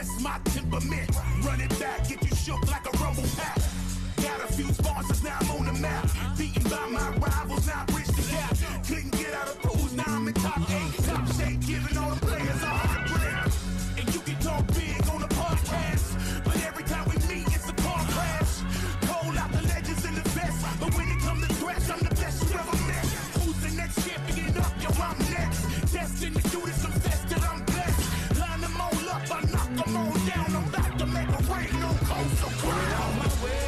That's my temperament. Run it back, get you shook like a rumble pack. Got a few sponsors, now I'm on the map. Beaten by my rivals, now I bridge the gap. Couldn't get out of pools, now I'm in top 8. Top shape, giving all the players a hard grip. And you can talk big on the podcast, but every time we meet, it's a car crash. Cold out the legends in the best, but when it comes to threats, I'm the best you ever met. Who's the next champion up? Yo, I'm next. Destined to do this, I'm blessed that I'm blessed. Line them all up, I knock them all down. I'm about to make a rain on coast, so cry on my way.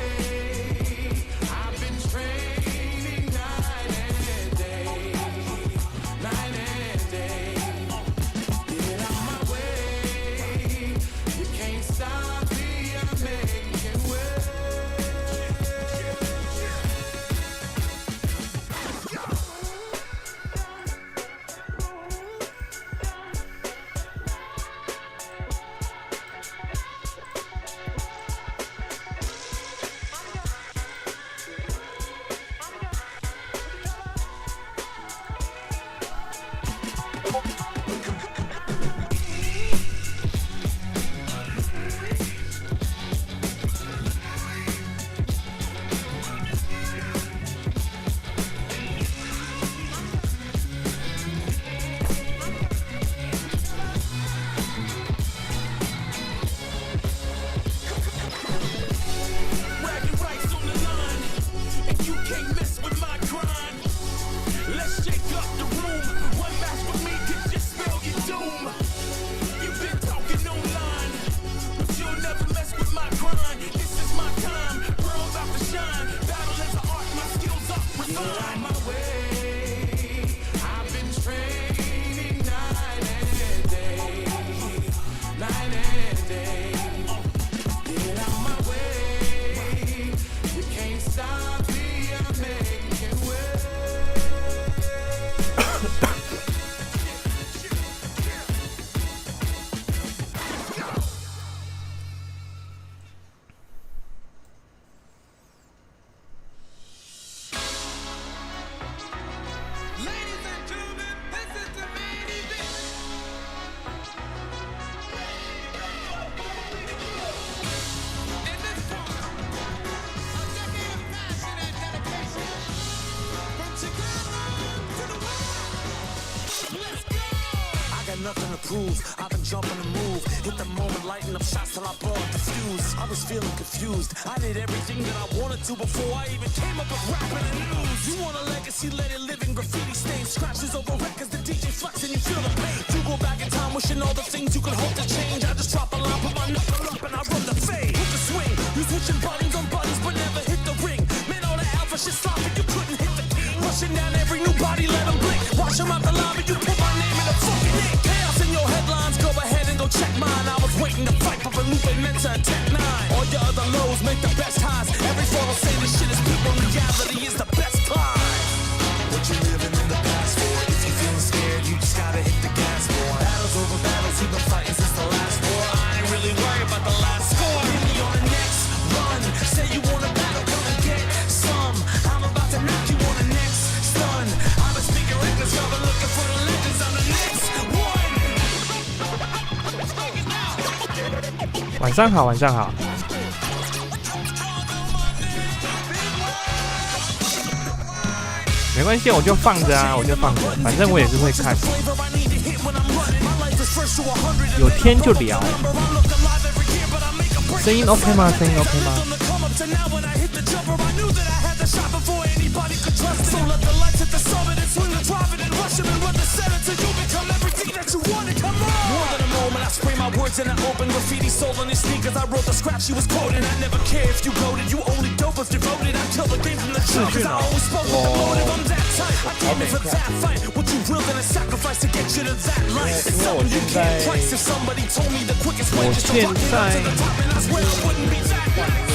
Nothing to prove, I've been jumping the move. Hit the moment, lighting up shots till I blow up the fuse. I was feeling confused, I did everything that I wanted to before I even came up with rapping and news. You want a legacy, let it live in graffiti stains. Scratches over records, the DJ flex and you feel the pain. You go back in time wishing all the things you could hope to change. I just drop a line, put my knuckle up and I run the fade. With the swing, you switching buttons on buttons but never hit the ring. Man, all the alpha shit sloppy, you couldn't hit the king. Rushing down every new body, let them blink. Watch them out the lobby, you put my name in the fucking ink. Headlines, go ahead and go check mine. I was waiting to fight for Lupe Mensa and Tech 9. All your other lows make the best highs. Every photo say this shit is people, reality is the best climb. What you living in the past for? If you feeling scared, you just gotta hit the gas for. Battles over battles, you've been fighting since the last war. I ain't really worried about the last score. Hit me on the next run. Say you want a battle, come and get some. I'm about to knock you on the next stun. I've been speaking records, y'all been looking for the legends. I'm the next one. 晚上好，晚上好。没关系，我就放着啊，我就放着，反正我也是会看。有天就聊。声音 OK 吗？声音 OK 吗？I spray my words in an open graffiti soul on his sneakers. I wrote the scrap she was quoting. I never care if you voted. You only dope if you voted. I killed the game from the jump. Cause I always spoke with the motive. I'm that tight. I came in for that fight. What you will then sacrifice to get you to that life. It's something you can't price. If somebody told me the quickest way just to rock it up to the top, and I swear it wouldn't be that nice.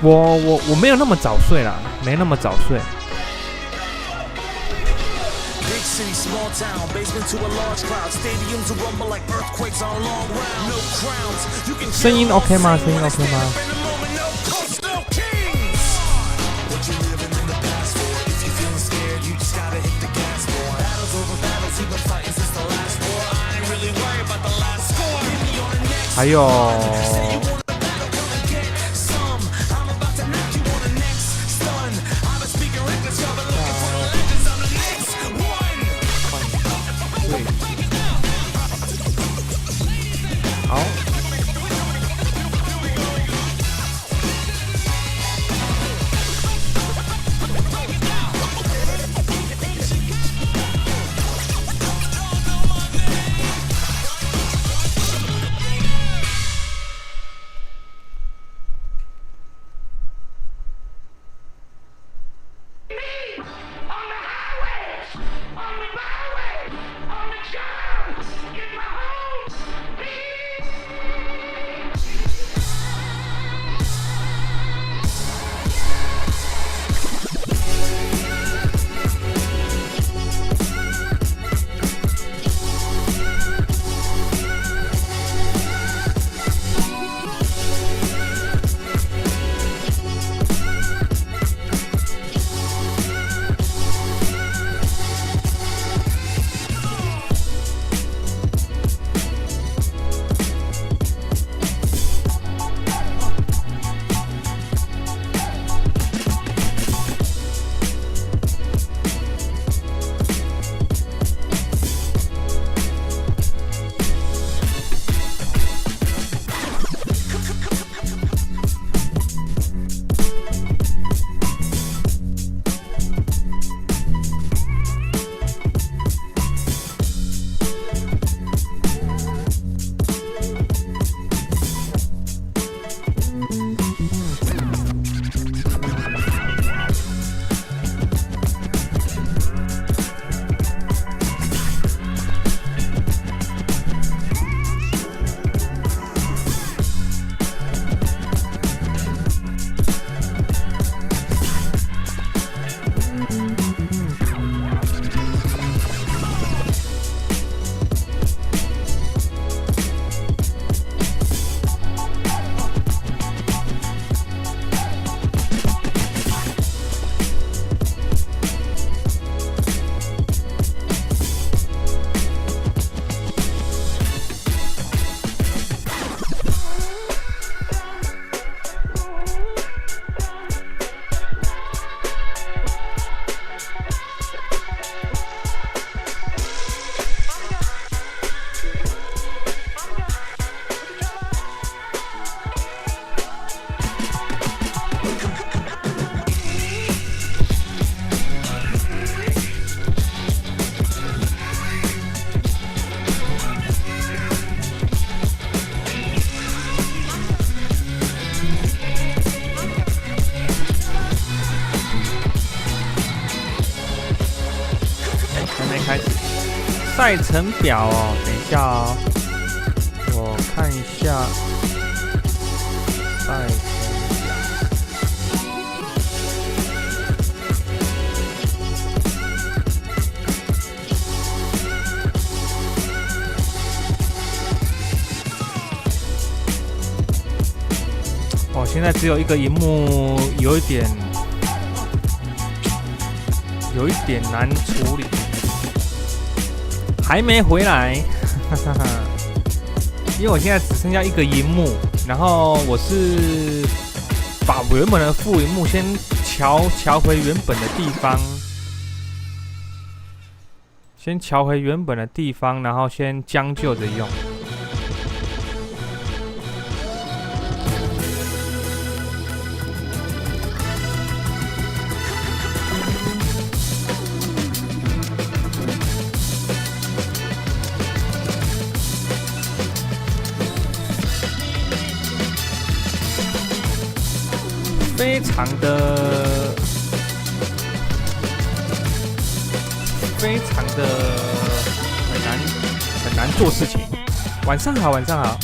我没有那么早睡啦，没那么早睡。City, small town, basement to a large crowd, stadiums will rumble like earthquakes on a long round. No crowns, you can 声音 OK 吗？声音 OK 吗？ What you living in the past for? If you feeling scared, you just gotta hit the gas for. Battles over battles, you've been fighting since the last 还有好。赛程表哦，等一下哦，我看一下赛程表。哦，现在只有一个萤幕，有一点难处理。还没回来，因为我现在只剩下一个萤幕，然后我是把原本的副萤幕先调回原本的地方，然后先将就着用。非常的很难做事情。晚上好，晚上好。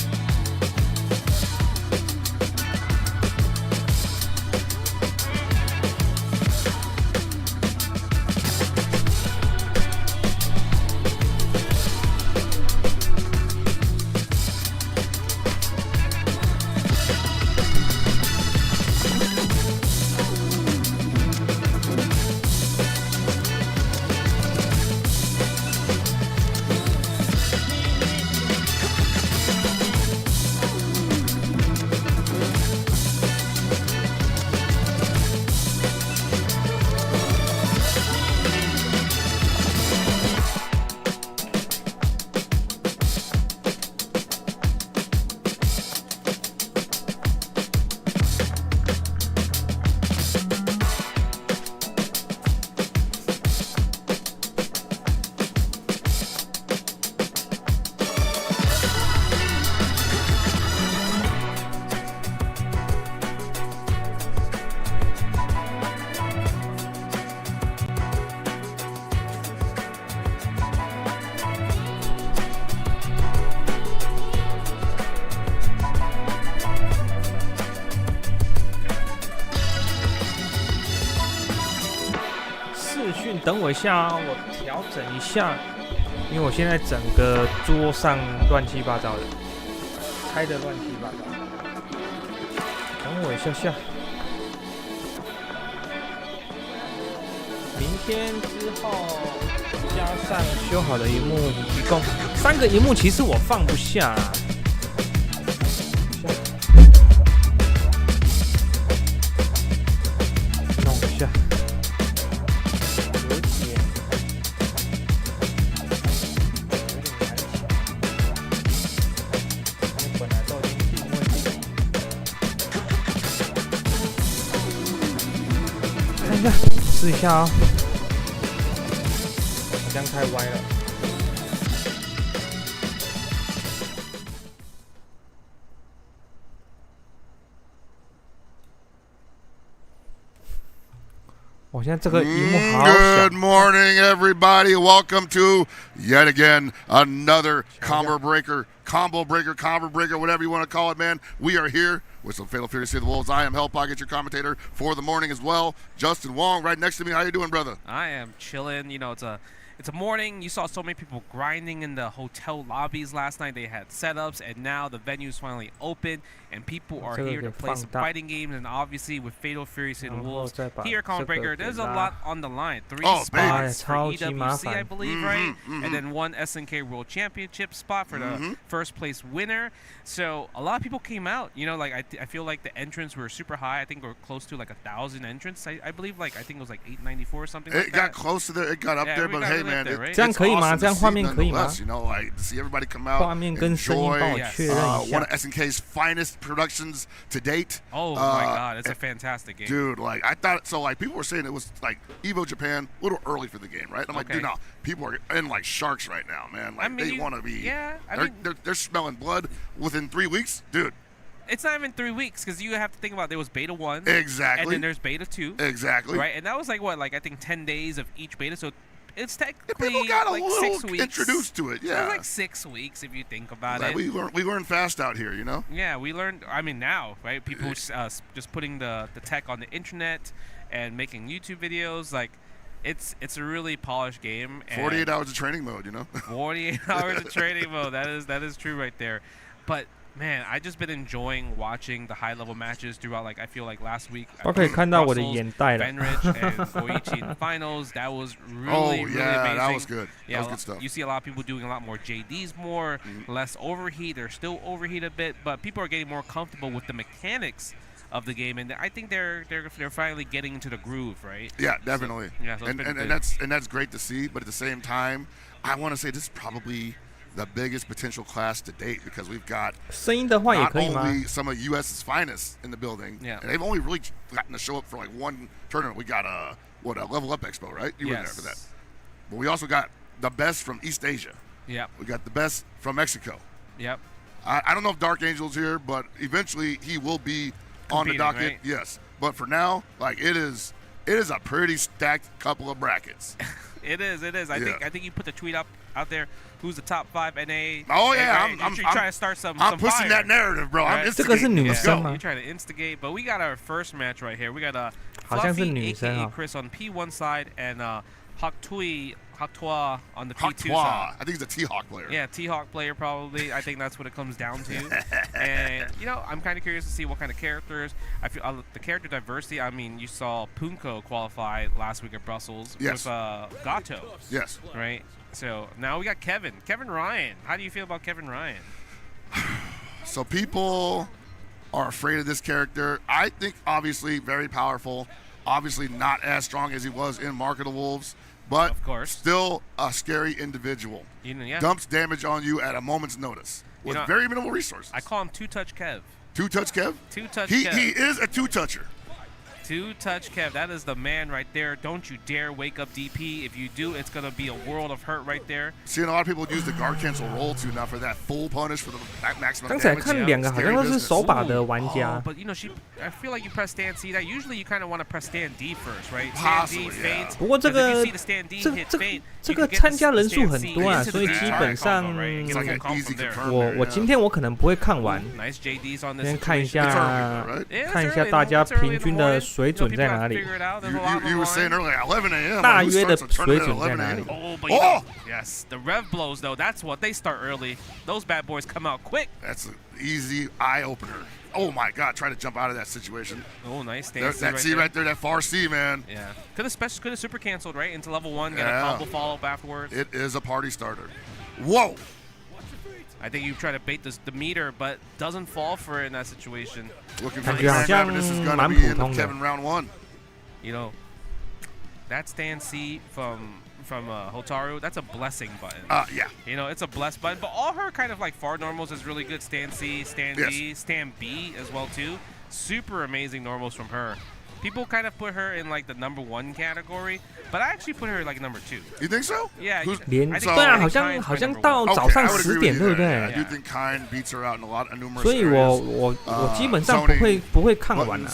等我一下啊，我调整一下，因为我现在整个桌上乱七八糟的，开的乱七八糟。等我一下下。明天之后加上修好的萤幕，一共3个萤幕，其实我放不下啦。弄一下，有点难抢。我本来都已经定位。看一下，试一下啊、我这样太歪了。我现在这个荧幕好小。Good morning, everybody. Welcome to yet again another combo breaker, whatever you want to call it, man. We are here with some Fatal Fury City of the Wolves. I am Hell Pocket, your commentator for the morning as well. Justin Wong, right next to me. How you doing, brother? I am chilling. You know, it's a morning. You saw so many people grinding in the hotel lobbies last night. They had setups, and now the venue's finally open, and people are here to play some fighting games. And obviously, with Fatal Fury City of the Wolves here, Common Breaker, there's a lot on the line. 3 spots for EWC, I believe, right? And then 1 SNK World Championship spot for the first place winner. So a lot of people came out. You know, like I feel like the entrants were super high. I think we're close to like 1,000 entrants. I believe, like I think it was like 894 or something. It got close to there. It got up there, but hey, man, 这样可以吗？这样画面可以吗？ You know, like to see everybody come out, 画面跟声音帮我确认一 one 下。 of SNK's finest productions to date. Oh my God, it's a fantastic game, dude. Like I thought, so like people were saying it was like Evo Japan, a little early for the game, right? I'm like, dude, no, people are in like sharks right now, man. Like they want to be. Yeah, they're smelling blood within 3 weeks, dude. It's not even 3 weeks because you have to think about there was beta 1, exactly, and then there's beta 2, exactly, right? And that was like what, like I think 10 days of each beta, so it's technically people got a like little 6 weeks introduced to it. Yeah, so it's like 6 weeks if you think about like it. We learn fast out here, you know. Yeah, we learned. I mean, now, right? People just putting the tech on the internet and making YouTube videos. Like, it's a really polished game. 48 hours of training mode, you know. 48 hours of training mode. That is true right there. But man, I just been enjoying watching the high-level matches throughout. Like I feel like last week, 我可以看到我的眼袋了。 Benrich and Goichi in the finals. That was really really amazing. That was good. Yeah, that was good stuff. You see a lot of people doing a lot more JDs, less overheat. They're still overheat a bit, but people are getting more comfortable with the mechanics of the game, and I think they're finally getting into the groove, right? Yeah, definitely. So, yeah, so and that's great to see. But at the same time, I want to say this is probably the biggest potential class to date because we've got 声音的话也可以 not 吗？ only some of US's finest in the building, Yeah. and they've only really gotten to show up for like one tournament. We got a Level Up Expo, right? You were there for that. But we also got the best from East Asia. Yep. We got the best from Mexico. Yep. I don't know if Dark Angel's here, but eventually he will be on the docket. Right? Yes, but for now, like it is a pretty stacked couple of brackets. It is. I think you put the tweet out there. Who's the top 5 NA? Oh yeah, I'm trying to start some. I'm pushing fire. that narrative, bro. Right? I'm 这个是女生吗？ You're trying to instigate, but we got our first match right here. We got好像是 Fluffy, 女生 aka 啊。 Chris on P1 side, and Haktua on the P2 Haktua. side. I think he's a T-Hawk player. Yeah, T-Hawk player probably. I think that's what it comes down to. And you know, I'm kind of curious to see what kind of characters. I feel the character diversity. I mean, you saw Punko qualify last week at Brussels with Gato. Yes. Right. So now we got Kevin Ryan. How do you feel about Kevin Ryan? So people are afraid of this character. I think obviously very powerful. Obviously not as strong as he was in Mark of the Wolves, but of course still a scary individual. Dumps damage on you at a moment's notice with very minimal resources. I call him Two-Touch Kev. Two-Touch Kev? Two-Touch Kev. Kev. He is a two-toucher. Two-Touch Kev. That is the man right there. Don't you dare wake up DP. If you do, it's going to be a world of hurt right there. Seeing a lot of people use the guard cancel roll too now for that full punish for the maximum 刚才 damage. 看两个好像都是手把的玩家。 But you know, I feel like you press stand C. That usually you kind of want to press stand D first, right? Possibly, stand D fades. 不过这个 这这个参加人数很多啊，所以基本上我今天我可能不会看完， Nice JDs on this. 先看一下大家平均的水准在哪里？ You were saying earlier 11 a.m. 大约的 Who starts a 水 tournament 准 at 在 11 哪 a.m.? 里？ Oh, but Oh! yes, the rev blows though. That's what they start early. Those bad boys come out quick. That's an easy eye opener. Oh my God! Try to jump out of that situation. Oh, nice There, stance. that C right there, that far C, man. Yeah. Could have super canceled right into level 1. Get a Yeah. combo follow up afterwards. It is a party starter. Whoa! I think you try to bait the meter, but doesn't fall for it in that situation. Looking for 感 the 觉好 grand 像 grab, and this is 蛮 gonna 普 be in 通的。 Kevin round 1. You know, that stand C from Hotaru, that's a blessing button. Yeah. You know, it's a bless button, but all her kind of like far normals is really good. Stand C, stand D, stand B as well too. Super amazing normals from her. People kind of put her in like the number 1 category, but I actually put her like number 2. You think so? Yeah. Who's- 连 I 对 think 啊， Kine's 好像 my 好像 number 到 one. 早 Okay, 上 I would 10 agree 点， with 对 you 不 there. 对 I？do think Kine beats her out in a lot of numerous 所以 areas. 我基本上不会看完啊，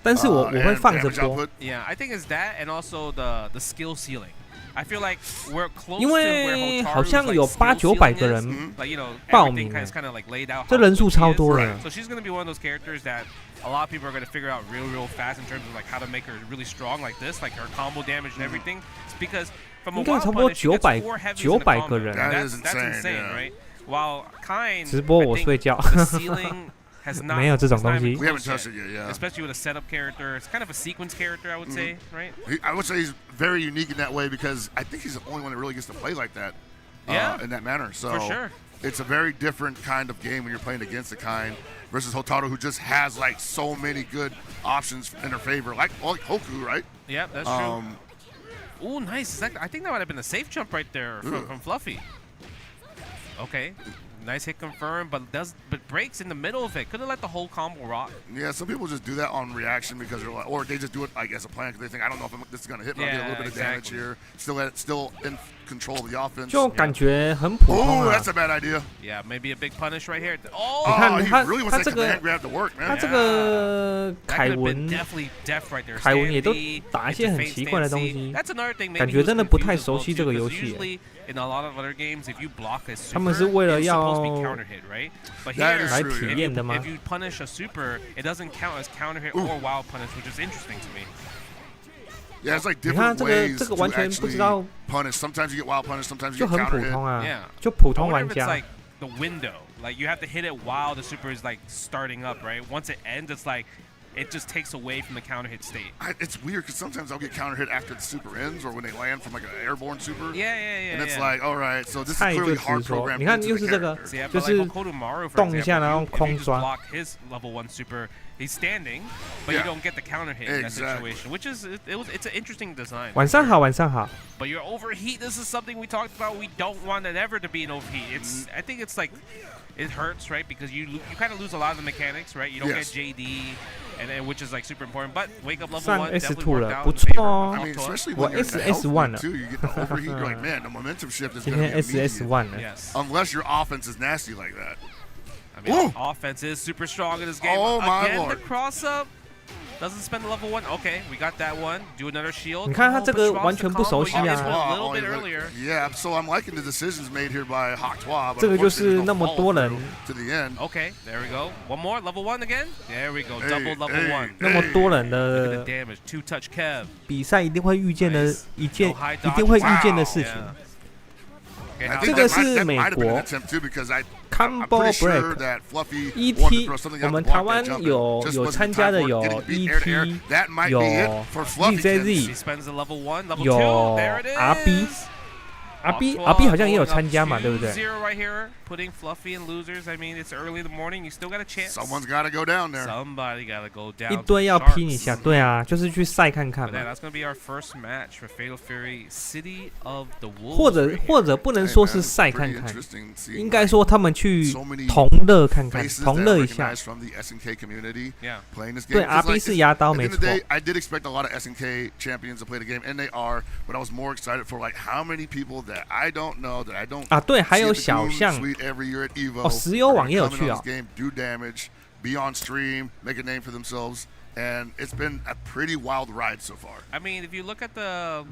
但是我会放着 damage 播， output. Yeah, I think it's that and also the skill ceiling. I feel like we're close 因 to 为 where 好 Hotaru's 像 like 有 skill 800-900 个 ceiling 人 is. Like, you know, 报 everything 名 is kind of like laid out. 这 how 人数 good she 超 is. 多的。 So she's going to be one of those characters that a lot of people are going to figure out real fast in terms of like how to make her really strong like this, like her combo damage and everything. It's because from a 应该 wild 差不多 punish, she gets 900 4 heavies in the 900 个 combo. 人。 That is That's insane, insane, yeah. right? While Kine, 直播 I 我 think 睡觉 the ceiling has not, 没有这种 it's not 东西 even We haven't close touched yet. it yet, yeah. Especially with a setup character. It's kind of a sequence character, I would say, right? I would say he's very unique in that way because I think he's the only one that really gets to play like that. Yeah. In that manner. So For sure. it's a very different kind of game when you're playing against a Kine versus Hotaru, who just has like so many good options in her favor, like Haku, right? Yeah, that's true. Ooh, nice. I think that might have been a safe jump right there from Fluffy. Okay. Nice hit confirmed, but breaks in the middle of it. Could have let the whole combo rock. Yeah, some people just do that on reaction because they're like, or they just do it like as a plan because they think I don't know if this is gonna hit, but I'll get a little bit of damage here. Still in control of the offense. 就感觉很普通 Oh, 啊 that's。a bad idea. Yeah, maybe a big punish right here. 你 Oh, 看 he 他 really wants 他 that 这个 command grab to work, 他 man. 这个 that 凯 could have been 文 definitely def right there. 凯文也都 Stand D, 打一些 into 很 fake 奇怪的 stand 东 C. 西， That's another thing. Maybe 感 he 觉 was 真的不太 confused as 熟 well 悉 too, 这个 'cause 游戏耶。 usually in a lot of other games, if you block a 他们 super, 是为了 it's 要 supposed to be counter hit, right? But That here, is 来 true, 体 yeah. 验的吗 if？you punish a super, it doesn't count as counter hit or wild punish, which is interesting to me. Yeah, it's like 你看 different 这个 ways 这个 to 完全不知 actually 道， punish. Sometimes you get wild punish, sometimes 就 you 很 get 普 counter 通 hit. 啊 Yeah.，就普 I 通 wonder 玩 if it's 家 like。the window. Like you have to hit it while the super is like starting up, right? Once it ends, it's like it just takes away from the counter hit state. It's weird because sometimes I'll get counter hit after the super ends or when they land from like an airborne super. Yeah. And it's like, all right, so this is 太就 clearly 只 hard 是说， programmed 你看 into 又 the 是这个 character. So yeah, 就 but like 是 Hotaru, for 动一下 example, 然后 if you 空 just 抓， block his level 1 super, he's standing, but Yeah. you don't get the counter hit in that Exactly. situation, which is it's an interesting design. 晚上好，晚上好。 But your overheat, this is something we talked about. We don't want it ever to be an overheat. I think it's like it hurts, right? Because you kind of lose a lot of the mechanics, right? You don't Yes. get JD, and which is like super important. But wake up level 上 1 S2 definitely worked 了， out 不 in favor 错 of 哦 I mean, Toph. especially Well, when you're in the S1 health league了 too, you get the overheat. You're like, man, the momentum shift is 今 going to 天 be immediate. SS1 了， Yes. Unless your offense is nasty like that. I mean, Ooh. offense is super strong in this game. Oh, my Again, lord. the cross up doesn't spend the level 1. Okay, we got that one. Do another shield. 你看他 Oh, 这 but 个 drops 完 the 全不 combo. 熟悉 You 啊 guys went a little bit earlier. Yeah, so I'm liking the decisions made here by Haku. 这个就是那么多人 to the end. Okay, there we go. One more, level 1 again. There we go, double level 1. 那么多人 Look at 的 the damage. 2-touch Kev. 比赛一定会遇见的 Nice. 一件 No high 一定会遇见的 dodge. 事情 Yeah. Okay, I now 这 think 个 that 是 might 美 have been an 国 attempt too because I'm Combo pretty sure Break that Fluffy wanted to ET， throw something 我 out 们 to block 台 that 湾 jump. 有 Just 有 wasn't 参 time 加的 for it. 有 Getting beat air to air. ET， That might 有 be it for Fluffy. DJZ he spends the level 1, level 2. 有 There it is. RB RB Off 好像也有 going up 参加嘛，对不对？ 2-0 right here, putting Fluffy and losers. I mean, it's early in the morning. You still got a chance. Someone's got to go down there. Somebody gotta go down. 一 to 堆 the 要 sharps. 拼一下，对啊，就是去赛看看 But 嘛 yeah,。that's gonna be our first match for Fatal Fury City of the Wolves. 或者 right here. 或者不能 Hey, 说 man, 是 it's 赛看 pretty 看， interesting seeing 应该说他们去 so many 同乐看看， faces 同 that 乐 are 一下 recognized。from the SNK community Yeah. playing this game. 对 Because, ，RB like, 是牙刀 at the 没 end of the 错 day,。I did expect a lot of SNK champions to play the game, and they are. But I was more excited for like how many people that I don't know that I don't 啊，对，还 see 有 at the 小 Goon 象 Suite every year at Evo. 哦，石油网 are 也有 coming 去 on 啊 this。game, do damage, be on stream, make a name for themselves, and it's been a pretty wild ride so far. I mean, if you look at the,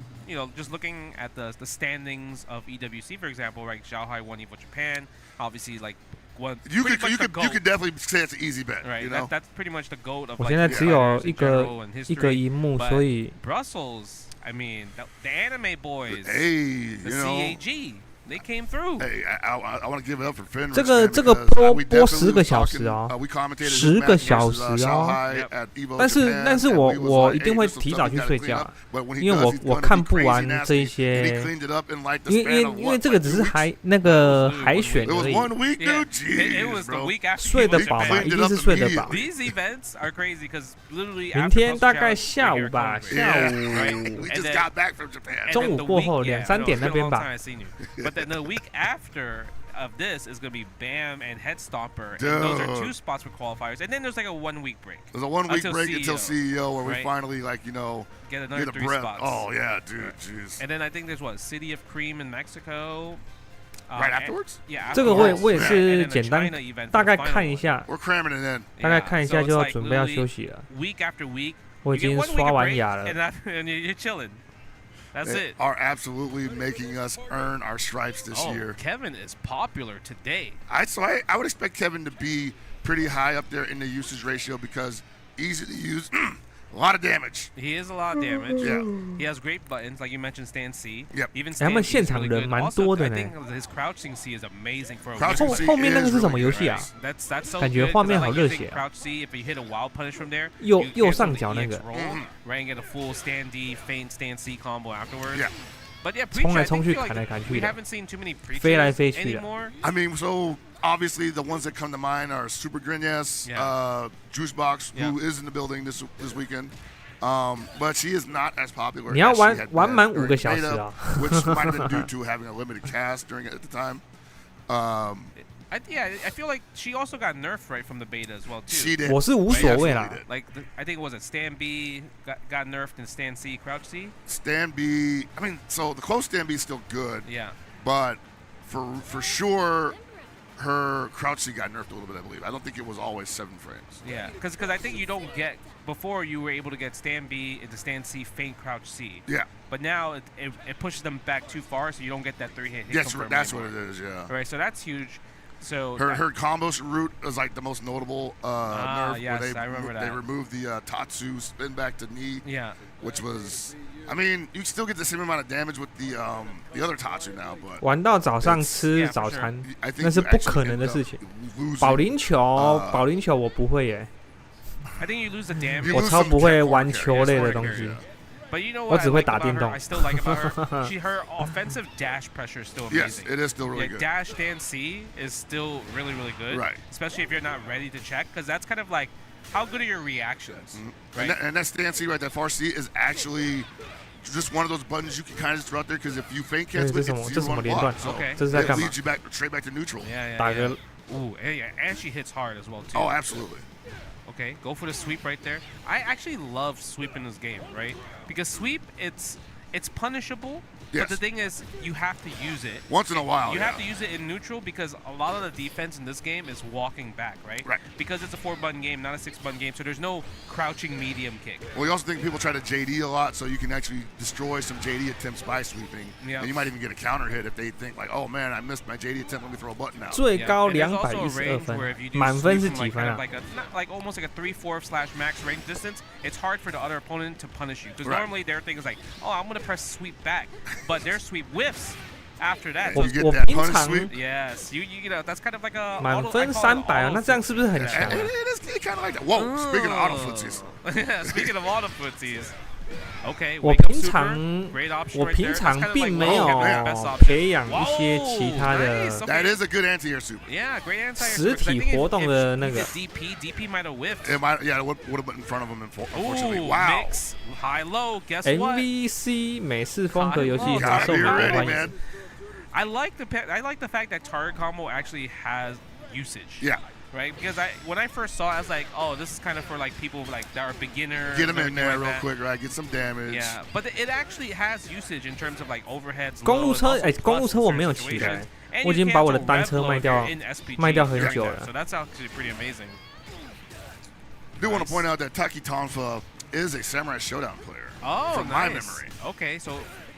just looking at the standings of EWC, for example, right? Shanghai won Evo Japan. Obviously, like one. You pretty much the could definitely say it's an easy bet. Right, You know? that's pretty much the goat of 我 like 现在 the 只有 fighters 一 in 个 general and 一个 history. 荧幕， But 所以 Brussels, I mean, the anime boys, Hey, the you know. CAG, they came through. Hey, I want to give it up for Fenris. 这个 man, 这个 because, 播 we definitely 10个 was 小 talking, 时啊 we commentated 10 his 个 match 小 versus, 时啊 Shanghai at Evo 但是 Japan, 但是 and 我 we was 我 like, 一定 hey, 会 there's some 提 stuff 早 we 去 gotta 睡 clean 觉 up, but when he 因为 does, 我 he's 我 gonna 看 be 不 crazy 完 nasty, 这 and he 些， cleaned it up in like the 因 span 为 of 因为 what, 这个 like 只 2是 weeks? 海那个 It was 海选 It was 而已， 1 week, Yeah, dude. Jeez, it was the bro. week after 睡得 Evo 饱嘛， Japan. 一定是睡得饱。 These events are crazy because literally 明 after 天 Post 大概 Challenge, 下 we're 午 here 吧， covering. 下 Yeah, 午 we And just then- got back from Japan. And 中 then 午 the 过后 week- yeah, 2-3 I know, 点 it's 那 been a 边 long 吧 time I seen you. But then the week after of this is going to be Bam and Headstomper. And those are Dude. 2 spots for qualifiers. And then there's like a 1 week break. There's a 1 week Until break CEO, until CEO where we right? finally, like, you know, Get another get a 3 breath. spots. Oh, yeah, dude. Jeez. And then I think there's what? City of Cream in Mexico. Right and- afterwards? Yeah, 这个我也 afterwards. 我也 And 是 then the 简单 China event for 大概 the final 看一 one. 下， We're cramming it in. 大概 Yeah, 看一 so 下 it's 就要 like 准备要 literally 休息了。 Week after week. 我已 You get 经 1 week 刷 of 完 break, 牙了 and you're chilling. That's They it. are absolutely making us earn our stripes this Oh, year. Kevin is popular today. I would expect Kevin to be pretty high up there in the usage ratio because easy to use, a lot of damage. He is a lot of damage. Yeah. He has great buttons, like you mentioned, stand C. Yep. Even 他 stand 们 B 现 is 场 really 人 good. 蛮 Also, 多的 I 呢 think his crouching C is amazing for a Crouching weak C 后面那个 is 是什么 really 游 good. 戏啊？ That's so 感觉 good, 画面 'cause I 好 like 热 using 血啊 Crouch C, if you hit a wild punish from there, 右 you 右 cancel 上 the 角那 EX 个 roll, right, and get a full stand D, feint stand C combo afterwards. Yeah. But yeah, 冲 Preecha, 来 I 冲 think 去 feel 砍来 like 砍去 we 的 haven't seen too many 飞来 Preechas 飞去的 anymore. I mean, so obviously the ones that come to mind are Super Grinyes, Yeah. Juicebox, who Yeah. is in the building this weekend. But she is not as popular 你要 as she 玩 had 玩 been 满 during 5个小时 beta, 啊！ which might have been due to having a limited cast during it at the time. I feel like she also got nerfed right from the beta as well too. She did. 我是无所谓 She 啦 absolutely did. Like I think it was stand B got nerfed and stand C, crouch C. Stand B. I mean, so the close stand B is still good, Yeah. but for sure, her crouch C got nerfed a little bit. I believe. I don't think it was always 7 frames. Yeah, because I think you don't get before you were able to get stand B into stand C, feint crouch C. Yeah. But now it pushes them back too far, so you don't get that 3-hit. Yes, confirm that's anymore. what it is. Yeah. Right, so that's huge. So Her combo route is like the most notable nerf yes, where I remember they that. removed the Tatsu spin back to knee, yeah. which was, I mean, you still get the same amount of damage with the other Tatsu now, but 玩到早上 Yeah, 吃 for 早 sure. 餐， I think 那是 you 不 actually 可能的 end 事 up 情。 losing. 保龄球我不会耶， I think you lose the damage. You 我 lose 超 some 不会 cat 玩 farm 球类的 carry, 东 carry, 西 yeah.。But you know 我 what I 只会 like 打 about 电 her? 动 I still like about her. Her offensive dash pressure is still Yes, amazing. it is still really Yeah, good. dash stand C is still really, really good. Right. Especially if you're not ready to check, because that's kind of like how good are your reactions, right? And that stand C right, that far C is actually just one of those buttons you can kind of just throw out there because if you feint 这 cancel 是 it, 什么？ it's 这是什 zero 么 on 连段 block. So Okay. 这是在 it 干嘛 leads？you back straight back to neutral. Yeah, 打 yeah, 个 yeah. Ooh, and she hits hard as well too. Oh, absolutely. Okay, go for the sweep right there. I actually love sweep in this game, right? Because sweep, it's punishable. Yes. But the thing is, you have to use it. Once in a while, You yeah. have to use it in neutral because a lot of the defense in this game is walking back, right? Right. Because it's a 4-button game, not a 6-button game, so there's no crouching medium kick. Well, you also think people try to JD a lot, so you can actually destroy some JD attempts by sweeping. Yeah. And you might even get a counter hit if they think like, oh man, I missed my JD attempt. Let me throw a button out. 最 Yeah. 高 And there's also a 212 range 分 where if you，do 满分 sweep 是 from 几 like 分 kind 啊 of？ like not like almost like a 3/4/max range distance, it's hard for the other opponent to punish you. Because Right. normally their thing is like, oh, I'm gonna press sweep back, but their sweep whiffs after that. 我 So You get 我 that 平 punish 常 sweep. yes, you know that's kind of like a 满 auto, I 分 call it 300啊， auto 那这样是不是很 footsie. 强 And 啊？ it is kind of like that. Whoa, speaking of auto footsies. Yeah, speaking of auto footsies. Okay, 我 wake up 平 super, 常 great option 我 right 平 there. That's 常 kind of 并 like 没 Logan 有 Man's best option. 培养一些 Whoa, 其他 nice, 的 okay. That is a good anti-air super. Yeah, great anti-air 实 super, 'cause I 体 think 活 if 动 you 的那个 did DP might have whiffed. It might, yeah, it would have been in front of him, unfortunately. Ooh, Wow. mix, high low. Guess what? NVC 美式风格游戏很 Gotta 受 be 蛮多 ready, 欢迎 man.。I like the fact that target combo actually has usage. Yeah. Right, because when I first saw it, I was like, oh, this is kind of for like people like that are beginners. Get him in everything there like real that. quick, right? Get some damage. Yeah, but it actually has usage in terms of like overheads. 公路 lows, 车 also 哎，公路 plus 车 in 我 certain 没有骑的 situations. And 我已 you 经把我的 cancel 单车 rev 卖 load 掉 in SPG 卖掉很 during 久 that, 了 so。that's actually pretty amazing. I do want to Nice. point out that Taki Tonfa is a Samurai Showdown player. Oh, from my nice. memory. Okay, so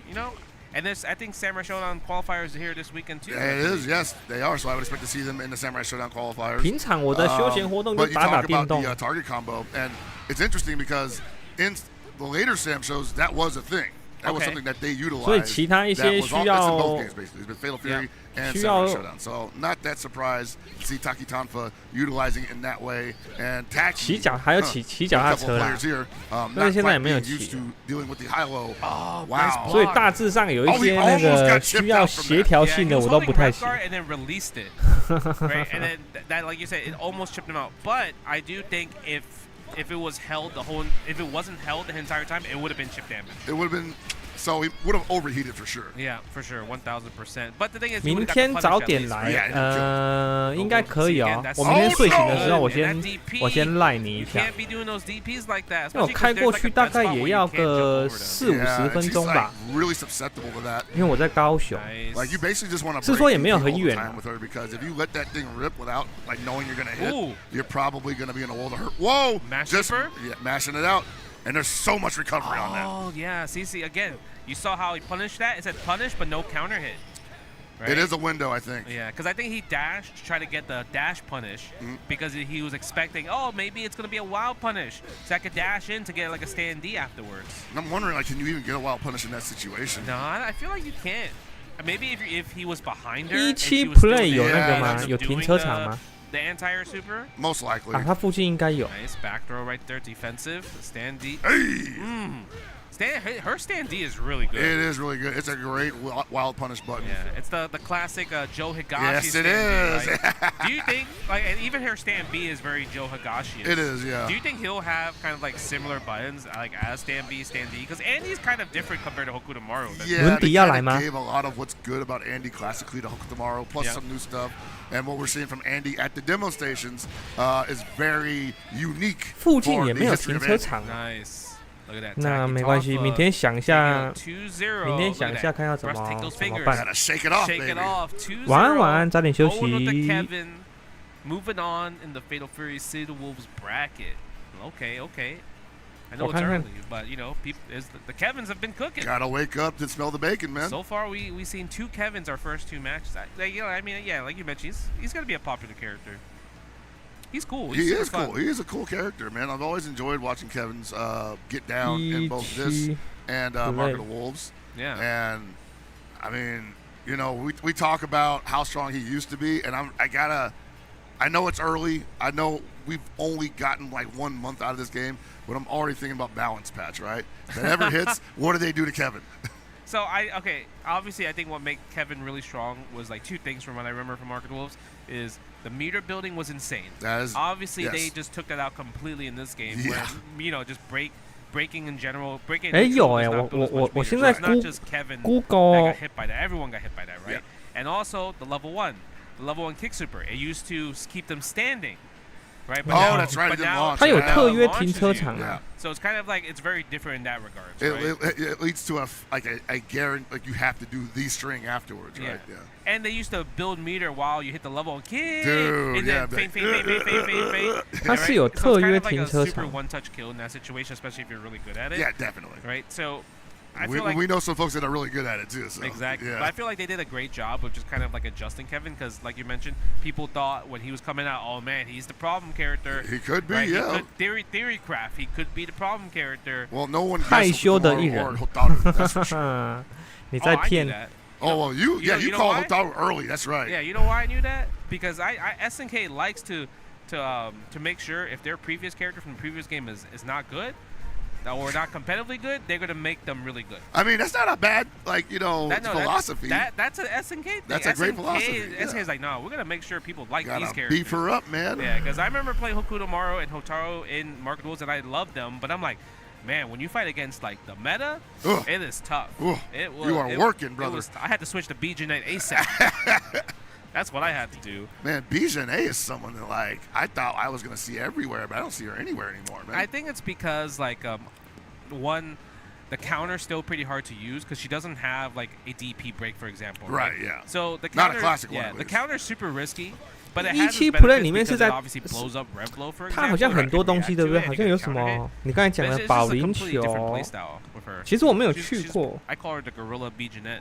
you know, And I think Samurai Showdown qualifiers are here this weekend too. Yeah, it is, yes, they are. So I would expect to see them in the Samurai Showdown qualifiers. 平常我的休闲活动就 But you 打打 talk 电 about 动 the target combo, and it's interesting because in the later Sam shows, that was a thing. That was something that they utilized. 所以其他一些 that was 需 all, 要 it's in both games basically. It's been Fatal Fury and 需 Samurai 要 Showdown. So not that surprised to see Taki Tonfa utilizing it in that way. And Taki, 骑脚还有骑脚 a 踏 couple 车 of 啦 players，here, 但是 not 现在也 quite 没有 being used 骑 to dealing with the high low. Oh, Wow. nice 所以 block. 大致上有一些那个需要协调性的我都不太行。 And then released it, right? And then that, like you said, it almost chipped him out. But I do think if it was held if it wasn't held the entire time, it would have been chip damage. It would have been. So he would have overheated for sure. Yeah, for sure, 1000%. But the thing is, 明天早点来，应该可以哦。我明天睡醒的时候，我先赖你一下。因为我开过去大概也要个40-50分钟吧。Really susceptible to that. 因为我在高雄。Like you basically just want to. 是说也没有很远。 Because if you let that thing rip without like knowing you're gonna hit, you're probably gonna be in a world of hurt. Whoa! Just mashing it out, and there's so much recovery on that. Oh yeah, see again. You saw how he punished that? It said punish, but no counter hit. Right? It is a window, I think. Yeah, because I think he dashed to try to get the dash punish because he was expecting, oh, maybe it's going to be a wild punish. So I could dash in to get like a stand D afterwards. And I'm wondering, like, can you even get a wild punish in that situation? No, I feel like you can't. Maybe if he was behind her. 17 play 有那个吗？有停车场吗？ The anti-air super? Most likely. 啊，它附近应该有。 Nice back throw right there, defensive. Stand D. Hey! Her stand D is really good. It is really good. It's a great wild punish button. Yeah, it's the classic Joe Higashi yes, stand it is. D. Like, do you think, like, and even her stand B is very Joe Higashi? It is, yeah. Do you think he'll have kind of like similar buttons, like as stand B, stand D? Because Andy's kind of different compared to Hokutomaru. Yeah, they kind of gave a lot of what's good about Andy classically to Hokutomaru, plus some new stuff. And what we're seeing from Andy at the demo stations is very unique. 附近也没有停车场。 Nice. 那没关系，明天想一下，明天想一下看要怎么办。晚安，早点休息。Moving on in the Fatal Fury City of Wolves bracket. Okay. I know it's 看看 early, but you know, the Kevins have been cooking. Gotta wake up to smell the bacon, man. So far, we've seen 2 Kevins our first 2 matches. Like you mentioned, he's gonna be a popular character. He's cool. He is cool. He is a cool character, man. I've always enjoyed watching Kevin's get down in both this and Market of Wolves. Yeah. And I mean, you know, we talk about how strong he used to be, and I know it's early. I know we've only gotten like 1 month out of this game, but I'm already thinking about balance patch, right? If that ever hits, what do they do to Kevin? So obviously I think what made Kevin really strong was like 2 things from what I remember from Market Wolves is the meter building was insane. That is obviously they just took that out completely in this game where you know just breaking in general breaking. 有我现在 not just Kevin Google that got hit by that. Everyone got hit by that, right? And also the level 1 kick super. It used to keep them standing. Right, but now, that's right.它有特约停车场 So it's kind of like it's very different in that regard. Right? It leads to a guarantee, like you have to do the string afterwards, right? Yeah. And they used to build meter while you hit the level and kick. Dude, and then feint. 它是有特约停车 It's kind of like a super 场 one-touch kill in that situation, especially if you're really good at it. Yeah, definitely. Right, so. I feel like we know some folks that are really good at it too. So, exactly. Yeah. But I feel like they did a great job of just kind of like adjusting Kevin because, like you mentioned, people thought when he was coming out, oh man, he's the problem character. He could be, right? yeah. He could, theory craft. He could be the problem character. Well, no one. 害羞的艺人。你在骗。 Oh well, you called Hotaru early. That's right. Yeah, you know why I knew that? Because SNK likes to make sure if their previous character from the previous game is not good. Or not competitively good, they're gonna make them really good. I mean, that's not a bad philosophy. That's an SNK thing. That's a great philosophy. SNK is like, no, we're gonna make sure people like these characters. Beef her up, man. Yeah, because I remember playing Hokutomaru and Hotaru in Market Wolves, and I loved them. But I'm like, man, when you fight against like the meta, it is tough. You are working, brother. I had to switch to B.Jenet ASAP. That's what I had to do. Man, B.Jenet is someone that like I thought I was gonna see everywhere, but I don't see her anywhere anymore, man. I think it's because like one, the counter's still pretty hard to use because she doesn't have like a DP break, for example. Right, yeah. So the counter, not a classic one. Yeah, the counter's super risky. But it 17 has its play 里面 benefits 是 because 在 it obviously blows up rev blow, for 它好 example. 像很多东西，对不对？ React 好 to 像 it, 有 it 什 can 么 counter-hit. 你刚才讲 It's 的 just 保 a 龄 completely different 球 playstyle with her. 其实我没有 She's- 去 she's- 过 I call her the gorilla B.Jenet.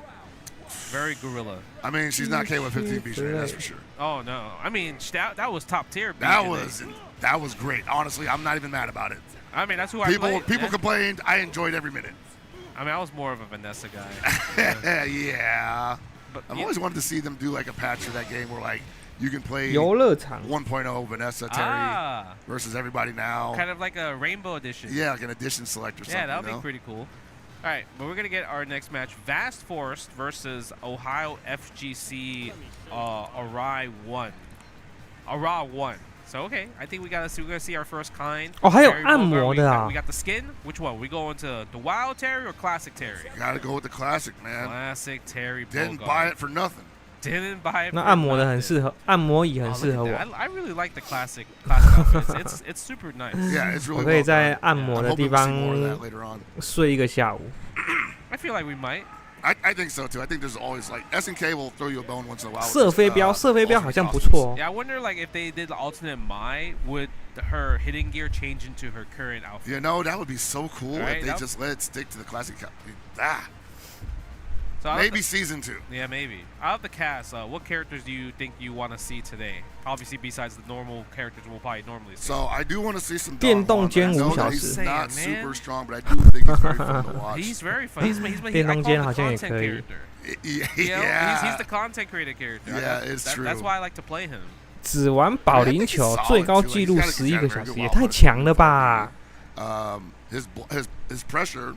Very gorilla. I mean, she's not K115 B.Jenet, that's for sure. Oh no, I mean that was top tier. That B.Jenet. was great. Honestly, I'm not even mad about it. I mean that's who People I played. Yeah. complained. I enjoyed every minute. I mean I was more of a Vanessa guy. Yeah. But I've yeah, always wanted to see them do like a patch for that game where like you can play 游乐场 1.0 Vanessa Terry ah, versus everybody now. kind of like a rainbow edition. Yeah, like an edition select or something. Yeah, that would you know? be pretty cool. All right, but we're gonna get our next match: Vast Forest versus OhioFGC Arai 1. Arai 1. So okay, I think we're gonna see our first kind. 哦，还有 Terry 按 Bogard, 摩的啊 we got the skin. Which one? We go into the Wild Terry or Classic Terry? Gotta go with the classic, man. Classic Terry. Didn't Bogard. buy it for nothing. Didn't buy it. 那 for 按摩的很 nothing. 适合，按摩椅很 Oh, 适合 look 我 at。that. I really like the classic outfits. It's super nice. Yeah, it's 我 really 可以 well 在 done. 按摩 I'm 的 hoping 地 we'll see 方 more of that later on. 睡一个下午。 I feel like we might. I think so too. I think there's always like SNK will throw you a bone once in a while. with 射 this, 飞镖，射飞镖 alternate 好像不 costumes. 错哦。 Yeah, I wonder like if they did the alternate Mai, would her hitting gear change into her current outfit? You know, that would be so cool Right, if they that- just let it stick to the classic. Ah, So out of maybe the- season 2. yeah, maybe. Out of the cast, what characters do you think you want to see today? Obviously, besides the normal characters we'll probably normally see. So I do want to see some 电动 Don Juan, 间 but I know 5 小 that 时 he's Say it, not man. super strong, but I do think he's very fun to watch. He's very fun. He's I 电动 call 间 him 好 the 像也 content 可以。 character. Yeah, You know, he's the content creator character. Yeah, it's That's true. why I like to play him. 只玩保龄球，最高纪录11个小时，也太强了吧！ His pressure,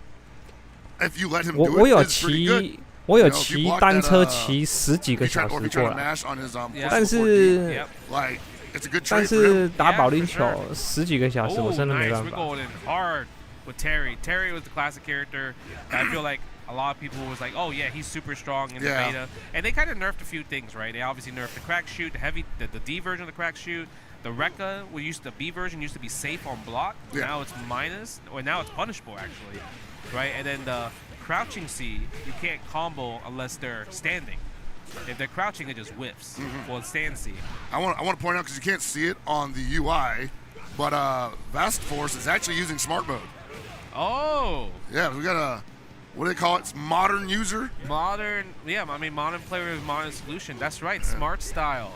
if you let him 我 do 我 it, 有 is pretty good. 骑，我有骑单车骑10几个 If you 小 try, or if 时 you try 过 to 来， mash on his Yeah. 但 push support, 是 Yep. like it's a good 但 trade for him. 是打 Yeah, 保龄 for 球 sure. 10几个小时，我 Oh, 真的没 nice. 办 We're 法。 going in hard with Terry. Terry was the classic character. I feel like a lot of people was like, oh yeah, he's super strong in the Yeah. beta. And they kind of nerfed a few things, right? They obviously nerfed the crack shoot, the D version of the crack shoot. The Rekka, the B version used to be safe on block. Yeah. Now it's minus, or now it's punishable actually, right? And then the crouching C, you can't combo unless they're standing. If they're crouching, it just whiffs. Well, it's stand C. I want to point out because you can't see it on the UI, but Vast Force is actually using smart mode. Oh, Yeah, we got a what do they call it? It's modern user. modern. Yeah, I mean modern player is modern solution. That's right, smart style.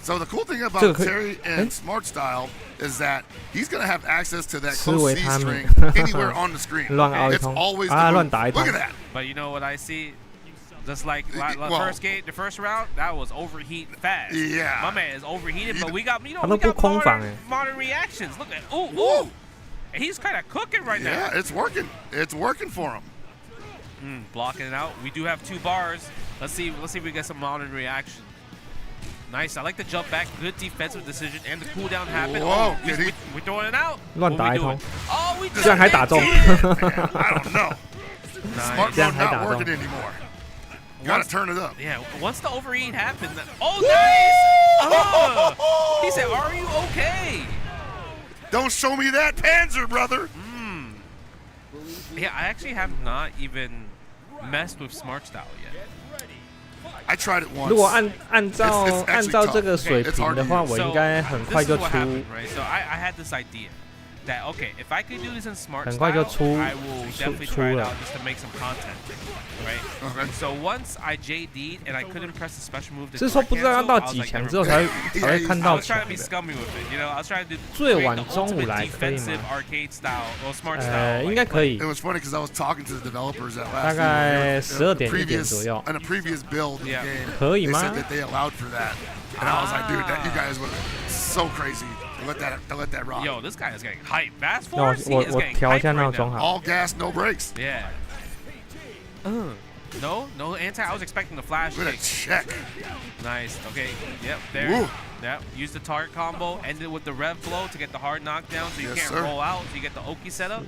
So the cool thing about 这个可以- Terry and Smart Style is that he's gonna have access to that 吃 close 维 C 他命 string anywhere on the screen. 乱凹一 It's 通 always 啊， the 乱 move. 打一 Look 通 at。that. But you know what I see? Just like the Well- first round, that was overheat fast. Yeah. My man is overheated, but we got we 他都不 got 空防哎。 modern reactions. Look at ooh. Whoa. And he's kind of cooking right Yeah, now. it's working. It's working for him. Blocking it out. We do have 2 bars. Let's see if we get some modern reaction. Nice. I like the jump back. Good defensive decision, and the cooldown happened. Whoa, Oh, did he- we're throwing it out. 乱 What 打 we 一通 doing?，Oh, we 这样还打中。 Man, I don't know. Smart Nice. 这样 mode 还 not 打中。 working anymore. Gotta turn it up. Yeah, once the overheat happened, oh, nice! Oh, he said, "Are you okay?" Don't show me that Panzer, brother. Yeah, I actually have not even messed with Smart Style yet. I tried it once. 如果按照 It's actually 按照这个 tough. 水 It's 平 hard 的 to 话， use. 我应该很 This 快 is 就 what 出。 happened, right? So I had this idea that okay, if I could do this in Smart 很快就 Style, 出 I will definitely 出 try it 了 out just to make some content, right? Okay. So once I JD'd and I couldn't press the special move to 是说 direct 不知道要 cancel, 到 I was 几 like, 强 never 之后 mind. 才会看 I 到 was trying 强 to be 的。 scummy with it, you know. I was trying to 最 create 晚 the 中午 ultimate 来可以 defensive 吗？ arcade style or smart style. 应 like 该可以 It。was funny because I was talking to the developers at 大 last. 概12点1点 previous 左右 in a previous build of Yeah. the game. 可以 They 吗 said that they allowed for that, and I was like, dude, that, you guys were so crazy to let that rock. Yo, this guy is getting hype. Fast 那我 forward, he 我 is 我 getting 调一 hype 下 right 闹钟 now. 好。 All gas, no brakes. Yeah. No anti. I was expecting the flash Look at kick. that check. Nice. Okay. Yep. There. Woo. Yep. Use the target combo. Ended with the rev blow to get the hard knockdown, so you Yes, can't sir. roll out. So you get the Oki setup.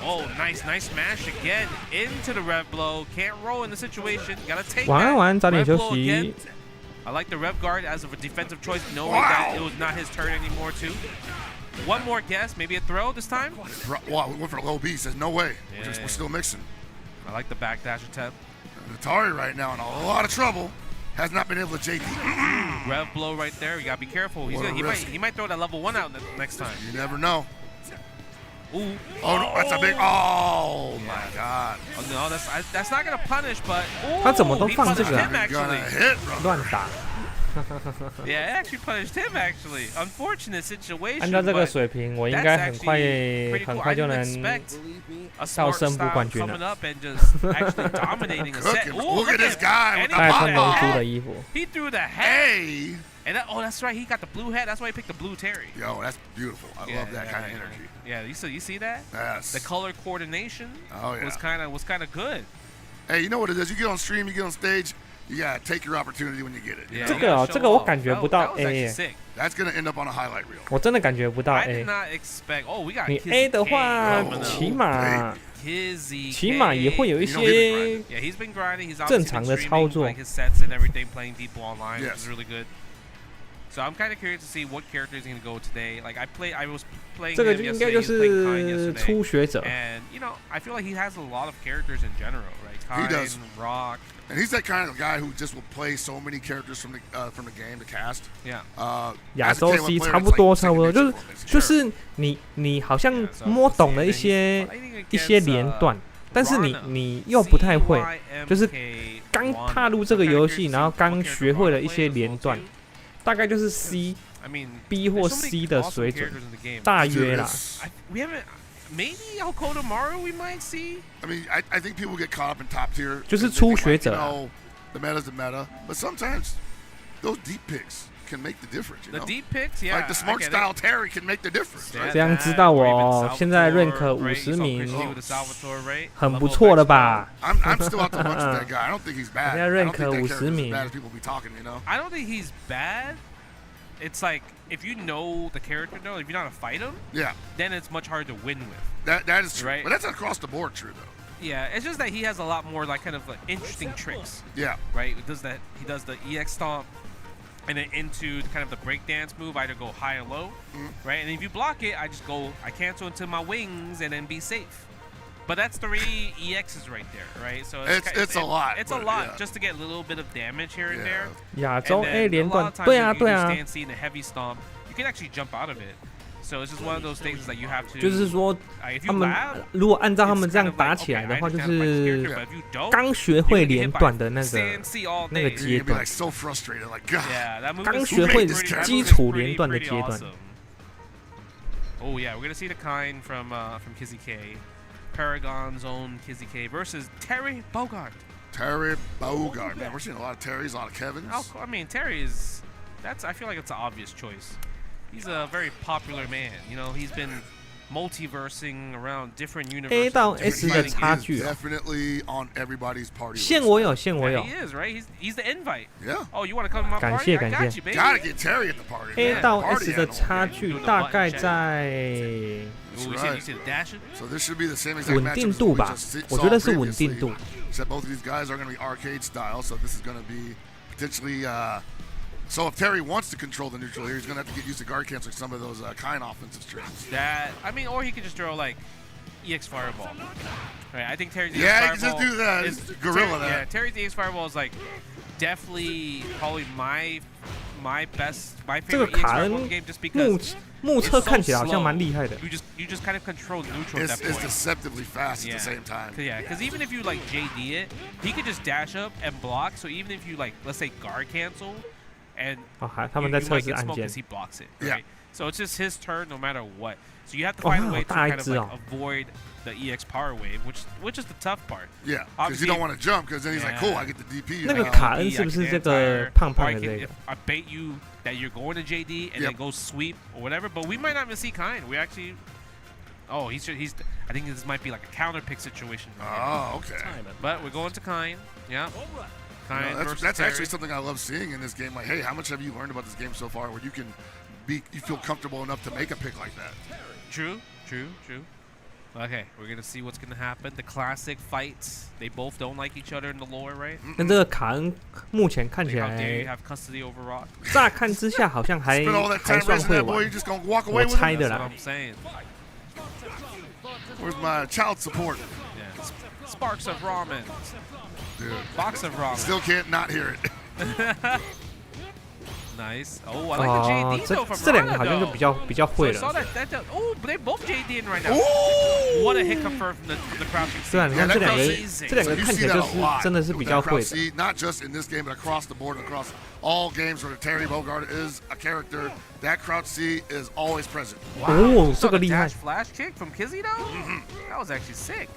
Oh, nice smash again into the rev blow. Can't roll in the situation. Gotta take 晚安 that. 晚安，早点 Rev 休 blow 息 again.。I like the rev guard as of a defensive choice, knowing Wow. that it was not his turn anymore too. One more guess, maybe a throw this time? Wow, we went for low B. Says no way. Yeah. We're still mixing. I like the backdash attempt. Atari right now in a lot of trouble. Has not been able to JD. Rev blow right there. You gotta be careful. He might throw that level 1 out next time. You never know. Ooh. Oh, no, that's a big. Oh my God. Oh, no, that's not gonna punish, but. 他怎么都 he 放这 punished 个 him 啊 actually. Hit, bro. 乱打。 Yeah, it actually punished him actually. Unfortunate situation. 按照这个水平，我应该很快就能到胜部冠军了。 Look at this guy. 他还穿龙珠的衣服。 He threw the head. And that's right. He got the blue head. That's why he picked the blue Terry. Yo, that's beautiful. I love that kind of energy. Yeah, you see that? Yes. The color coordination was kind of good. Hey, you know what it is? You get on stream, you get on stage, you gotta take your opportunity when you get it. Yeah, 这个我感觉不到 A。 That's gonna end up on a highlight reel. 我真的感觉不到 I did A。 not expect. Oh, we got 你 A 的话，起码也会有一些 Yeah, he's been grinding. He's 正常的操作。 like his sets and everything, playing people online, which Yes. is really good. So I'm kind of curious to see what character is going to go today. Like I was playing 这个 him 就应该 yesterday. 就 He was playing Kine 是 yesterday. 初学者。 And I feel like he has a lot of characters in general, right? Kine, He does. Rock. And he's that kind of guy who just will play so many characters from the game to cast. Yeah. 亚洲 C 差不多，就是你好像摸懂了一些连段，但是你又不太会，就是刚踏入这个游戏，然后刚学会了一些连段，大概就是 C、B 或 C 的水准，大约啦。 Maybe Hotaru we might see. I mean, I think people get caught up in top tier. 就是初学者。 The meta's the meta, but sometimes those deep picks can make the difference. You know? The deep picks, yeah. Like the smart style Terry can make the difference. 这样知道我现在认可50名，很不错了吧 I'm still out to lunch with that guy. I don't think he's bad. 现在认可50名。 As people be talking, you know. I don't think he's bad. It's like if you know the character, though, if you know how to fight him, then it's much harder to win with. That is true, right? But that's across the board true though. Yeah, it's just that he has a lot more like kind of like interesting tricks. Yeah. Right. He does the EX stomp, and then into kind of the breakdance move, either go high or low, right? And if you block it, I cancel into my wings and then be safe. But that's 3 EXs right there, right? So it's a lot. It's a lot just to get a little bit of damage here and there. 亚洲 A 连段， 对啊。Stand the heavy stomp, you can actually jump out of it. So it's just one of those things that you have to. 就是说，他们如果按照他们这样打起来的话，就是刚学会连段的那个阶段，刚学会基础连段的阶段。Oh yeah, we're gonna see the kind from Kizzy K. Paragon's own Kizzy K versus Terry Bogard. Terry Bogard. Man, we're seeing a lot of Terrys, a lot of Kevins. I mean, Terry is. I feel like it's an obvious choice. He's a very popular man. You know, he's been multiversing around different universes. A 到 S 的差距 Definitely on everybody's party. 线我有。 He is, right? He's the invite. Yeah. Oh, you want to come to my party? I got you, baby. Gotta get Terry at the party. A 到 S 的差距大概在。 You see the dash? So this should be the same exact 稳定度吧，我觉得是稳定度。 Said both of these guys are going to be arcade style, so this is going to be potentially. So if Terry wants to control the neutral here, he's going to have to get used to guard canceling some of those kind offensive strings. Or he could just throw like EX Fireball. Right, I think Terry's EX Fireball. Yeah, he can just do that. It's gorilla that. Yeah, Terry's EX Fireball is like definitely probably my favorite EX Fireball game just because 目测看起来好像蛮厉害的。 You just kind of control neutral at that point. It's deceptively fast at the same time. Yeah, because even if you like JD it, he could just dash up and block. So even if you like, let's say guard cancel, and you might get smoked because he blocks it. Right? So it's just his turn no matter what. So you have to find a way to kind of like avoid the EX power wave, which is the tough part. Yeah, because you don't want to jump because then he's like, cool, I get the DP. 那个卡恩是不是这个胖胖的这个 I bait you that you're going to JD and then go sweep or whatever, but we might not even see Kine. We actually, he's. I think this might be like a counter pick situation. Oh, okay. But we're going to Kine. Yeah. That's actually something I love seeing in this game. Like, hey, how much have you learned about this game so far where you feel comfortable enough to make a pick like that? True. Okay, we're gonna see what's gonna happen. The classic fights. They both don't like each other in the lore, right? 那这个卡恩目前看起 How dare you 来， have custody over Rod? 乍看之下好像还 Spend all that 还 time 算 raising 会 that boy, 玩 you。just gonna walk away 我 with 猜 him? 的 That's what 啦。 I'm saying. Where's my child support? Yeah. Sparks of ramen. Dude, Box of ramen. still can't not hear it. Nice. Oh, I like the JD 这 though from 这两个 Rana 好像就 though. 比较 So 会 I saw 了。 that. Oh, they both JD in right now. Ooh! What a hit confirm from the crouching. 对啊，你 Yeah, 看 that 这两个 crouch- 这两 So 个 you 看 see 起来 that 就 a 是 lot. 真的是比较 That 会 crouch 的。 C, not just in this game, but across the board, across all games where Terry Bogard is a character. That crouch C is always present. 哦， So 这个 the 厉害 dash。flash kick from Kizzy though. That was actually sick.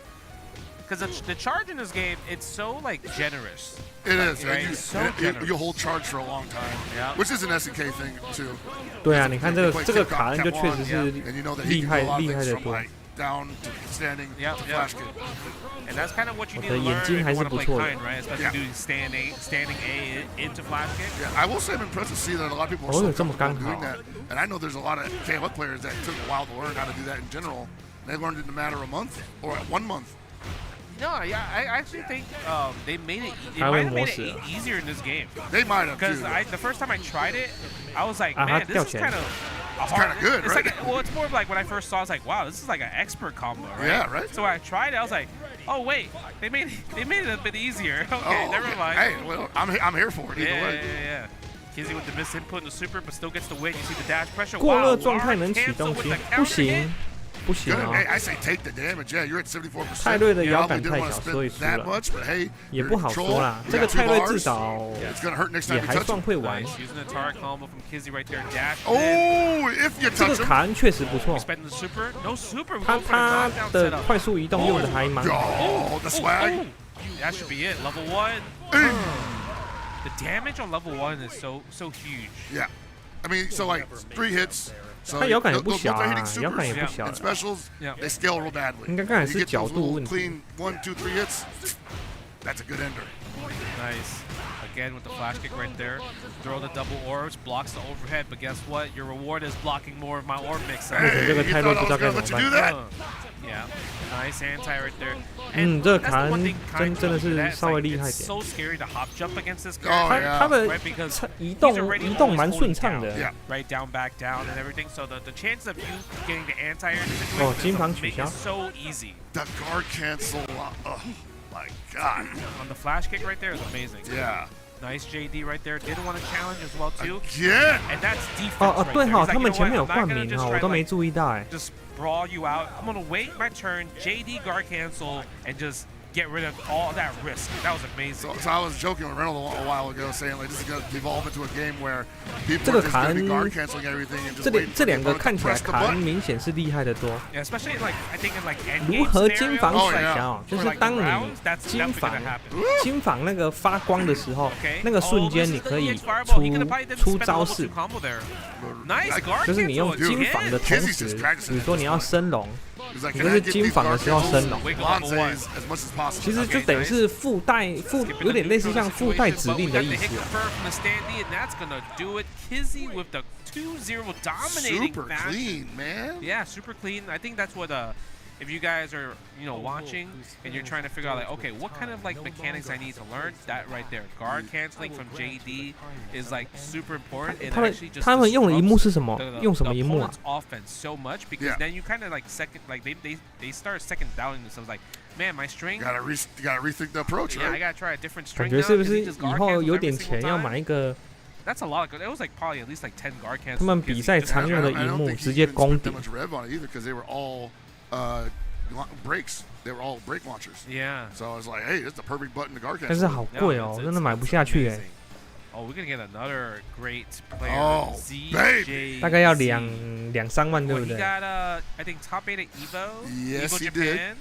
Because the charge in this game, it's so like generous. It is. Right? And So you generous. hold charge for a long time, Yeah. which is an SNK thing too. 对啊，你看这个卡恩就确实是 And you know that he 厉 can 害 do a lot of 厉害 things 的 from 多。 like down to standing Yep, to yep. flash kick. And that's kind of what you need to 我的 learn 眼睛 if 还 you 是 want to 不 play 错的。 kind, right? Especially Yeah. doing standing A into flash kick. Yeah, I will say I'm impressed to see that a lot of people are 哦， so 有这么 comfortable 刚好。 doing that. And I know there's a lot of KOF players that took a while to learn how to do that in general. They learned it in a matter of a month or 1 month. No, yeah, I actually think they made it. They How might have made was it it? easier in this game. They might have Because too. the first time I tried it, I was like, Ah, man, how this is did kind of It's kinda good, it's right? Like well, it's more of like when I first saw, I was like, wow, this is like an expert combo, right? Yeah, right. So when I tried it, I was like, oh wait, they made it a bit easier. Okay, Oh, never okay. mind. Hey, well, I'm here for it either Yeah, way. yeah. Kizzy with the misinput in the super, but still gets the win. You see the dash pressure. 过 Wow, 热状态 large 能启 cancel 动 with 行 the 不 counter hit. 行？不行 Good. 啊 Hey,！I say take the damage. Yeah, you're at 74%. 泰瑞的 You 摇 probably 杆 didn't 太 want 小， to 所以 spend 输 that 了， much, but hey, 也 you're 不 in 好 control. 说啦。 You 这个 got 泰 two 瑞至 bars. 少 It's gonna hurt next 也 time you 还 touch 算 him. 会玩 Nice,。using the Tara combo from Kizzy right there. Dash. Oh, if you 这个 touch him. 卡恩确实不错， Spending the super. No super. We 他 go for the knockdown 的 setup. 快速移动用的还蛮好。 Oh, the swag. Oh, that should be it. Level 1. Hey. The damage on level 1 is so huge. Yeah. I mean, so like 3 hits. So 他摇杆也不 those 小 multi 啊 hitting，摇杆也 supers 不小 and 的。 specials, Yeah. they scale real badly. 应该刚才 You 是 get 角 those 度 little 问题。 clean 1, 2, 3 hits. That's a good ender. Nice. Again with the flash kick right there. Throw the double orbs, blocks the overhead, but guess what? Your reward is blocking more of my orb mix. Hey, 这个 you 泰瑞 thought 不 I 知道 was 该 gonna 怎 let 么 you 办 do。that? Yeah. Nice anti right there. 嗯， And 这个 that's 卡 the one 恩 thing 真 kind 真的 of 是 that's 稍微 like, 厉害 it's 点。 so scary to hop jump against this Oh, guy. 他 yeah. 他的 Right, because 移 he's 动 already 移动 always 蛮 holding 顺畅 down, 的。 Yeah. right down, back down, and everything. So the chance of you getting the anti in this 哦， situation 金 is 防取消。 so easy. The guard cancel. Oh my god. On the flash kick right there is amazing. Yeah. Nice JD right there. Didn't want to challenge as well too. Again. And that's defense 哦哦， right 对 there. 哈， He's 他 like, 们 you know 前面 what? 有 I'm not 冠 gonna 名 just 哈，我 try 都没 like 注意到哎。 just brawl you out. I'm gonna wait my turn, JD guard cancel, and just get rid of all that risk. That was amazing. So I was joking with Reinhold a while ago, saying like this is going to evolve into a game where 这 people 个 are just 卡 going to 恩 be guard canceling everything and just 这 waiting 这 for the 两个 opponent 看 to 起来 press the 卡恩 button. 明显是厉害的多。 Yeah, especially like I think in like end 如 game 何金防 scenarios, 甩 yeah. 翔哦，就 for 是 like 当 the 你 rounds, that's 金 definitely 防 gonna happen. 金防那个发光的时候 Okay. 那个瞬 Oh, 间 this 你 is the 可以 EX fireball. He could have probably didn't 出 spend the 招 level 式 2，combo there. Nice guard 就是你用 cancel 金防的 again. 同 Kizzy's 时 just practicing，比如说你要升龙， He's like, 你 can 就 I 是 get 金 these 防的 guard 时候升 cancels 龙。 Wiggle level 1. Bonsais as much as possible. 其实就等于是附带有点类似像附带指令的意思。 And that's gonna do it. Kizzy with the 2-0 dominating Super match. clean, man. Yeah, super clean. I think that's what if you guys are watching and you're trying to figure out like, okay, what kind of like mechanics I need to learn, that right there, guard canceling from JD is like super important. And 他们 actually just 他们用的荧幕是什么 the-？用什么荧幕啊？ opponent's offense so much because Yeah. then you kind of like they start second doubting themselves like, man, my string. Gotta rethink the approach, Yeah, I right? gotta try a different 感 string 觉 now 是不 because 是 he 以 just guard 后 cancels 有 every 点 single 钱要 time. 买一个 That's a lot of good. It was like probably at least like 10 guard cancels. 他们比赛 Kizzy. 常用的 I 荧 don't 幕 think 直 he 接 even 攻 spent 顶 that。much rev on it either because they were all breaks. They were all break launchers. Yeah. So I was like, hey, it's the perfect button to guard 但是 cancel. 好贵哦，真的买不下去哎， Oh, we're gonna get another great player. Oh, ZJ. 大概要2-3万，对 Well, 不 he 对？ got I think top 8 at Evo. Yes, Evo he Japan,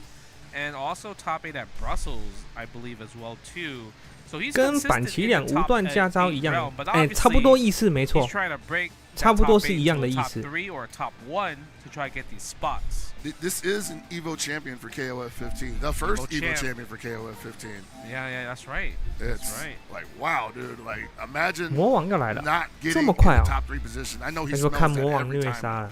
and also top 8 at Brussels, I believe as well too. So he's 跟 consistent 板崎 in 两 the 无 top 断加招一 8样 realm,，but 哎，差不 obviously 多意思，没 he's 错， trying to break 差不多 that 是 top 一样的 8意 to a 思 top 3 or top 1 to try to get these spots. This is an Evo champion for KOF 15. The first Evo Evo champ. champion for KOF 15. Yeah, that's right. It's That's right. like, wow, dude. Like, imagine 魔王要来了， not 这 getting 么 in 快 the 啊！ top 3 position. I know he 那就 smells 看 that 魔王 every 虐 time. 杀了。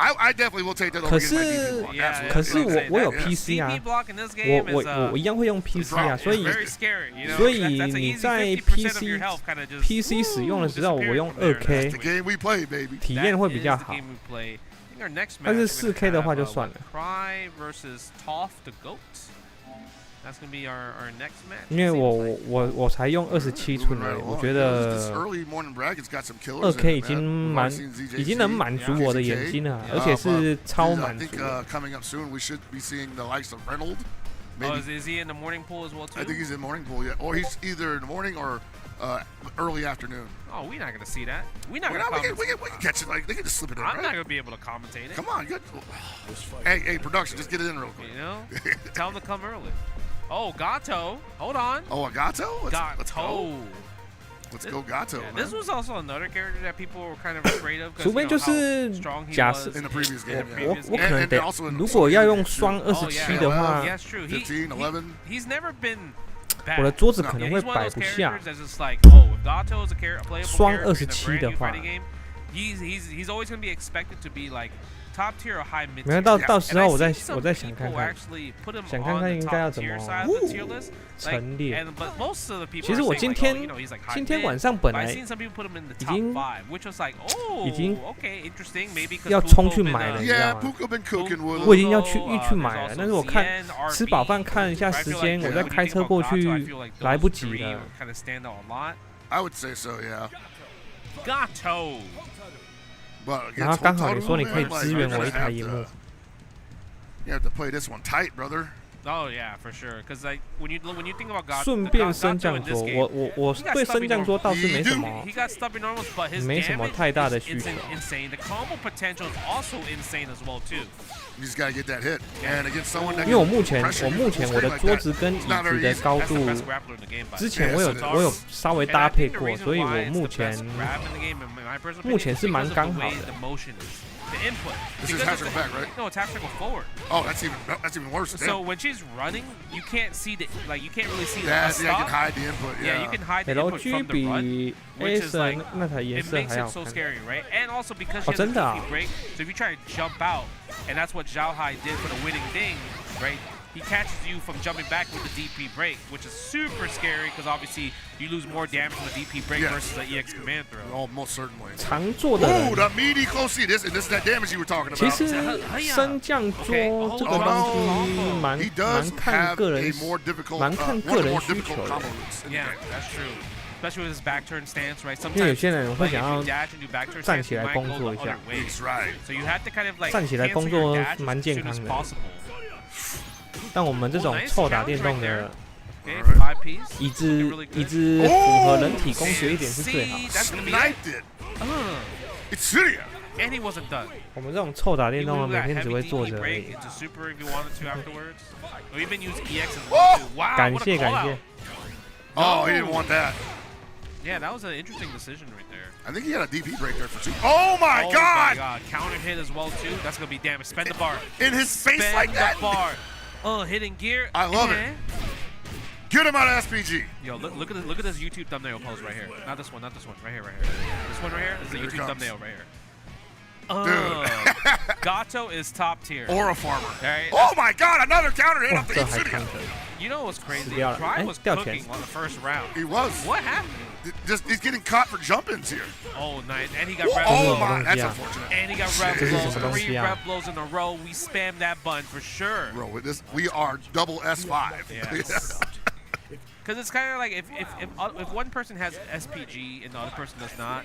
I definitely will take that over getting my DP block. 可是我有 PC 啊，我一样会用 PC 啊，所以你在 PC 使用的时候，我用2K， 体验会比较好。但是4K 的话就算了。因为我才用27寸而已，我觉得2K 已经能满足我的眼睛了，而且是超满足。Oh, is he in the morning pool as well too? I think he's in the morning pool, yeah. Or he's either in the morning or early afternoon. Oh, we're not gonna see that. We can catch it. Like they can just slip it in. I'm not gonna be able to commentate it. Come on, hey, production, just get it in real quick. You know, tell him to come early. Oh, Gato. Hold on. Oh, a Gato? Let's go. Let's go Gato. Yeah, this was also another character that people were kind of afraid of. 除非就是假设 in the previous game. 我可能得，如果要用双27的话， 15, 11. He's never been. 我的桌子可能会摆不下。双27的话。He's always going to be expected to be like top tier or high mid tier. 没有到时候我再想看看，想看看应该要怎么陈列。其实我今天晚上本来已经要冲去买了，你知道吗？我已经要去买了，但是我看吃饱饭看了一下时间，我再开车过去来不及了。I would say so, yeah. Gato. 然后刚好你说你可以支援我一台萤幕。You have to play this one tight, brother. Oh yeah, for sure. Because like when you think about Gato, 顺便升降桌，我对升降桌倒是没什么太大的需求。Insane. The combo potential is also insane as well too. You just gotta get that hit. And against someone that 因为我目前我的桌子跟椅子的高度，之前我有稍微搭配过，所以我目前是蛮刚好的。The input. This is half circle back, right? No, it's half circle forward. Oh, that's even worse. So when she's running, you can't see you can't really see the stop. Yeah, you can hide the input. Yeah, you can hide the input from the run, which is like it makes it so scary, right? And also because she has a DP break, so if you try to jump out, and that's what Zhao Hai did for the winning thing, right? He catches you from jumping back with the DP break, which is super scary because obviously you lose more damage from the DP break versus the EX command throw. Oh, most certainly. 常做的人。Oh, the meaty close see. This is that damage you were talking about. 其实升降桌这个东西蛮看个人需求的。Yeah, that's true. Especially with his back turn stance, right? 因为有些人会想要站起来工作一下， So you have to kind of like 站起来工作蛮健康的。但我们这种臭打电动的，椅子符合人体工学一点是最好。我们这种臭打电动的，每天只会坐着而已。感谢。Oh, he didn't want that. Yeah, that was an interesting decision right there. I think he had a DP break there for 2. Oh my God! Counter hit as well too. That's gonna be damage. Spend the bar. In his face like that. Spend the bar. Hitting gear. I love it. Get him out of SPG. Yo, look at this YouTube thumbnail pose right here. Not this one. Right here. This one right here is the YouTube thumbnail right here. Dude. Gato is top tier. Or a farmer. Right? Oh my God! Another counter hit off the Insidia. You know what's crazy? Dry was cooking on the first round. He was. What happened? He's getting caught for jump-ins here. Oh, nice. And he got rev blows. Oh my, that's unfortunate. And he got rev blows. 3 rev blows in a row. We spammed that button for sure. Bro, we are double S5. Yes. Because it's kind of like if one person has SPG and the other person does not,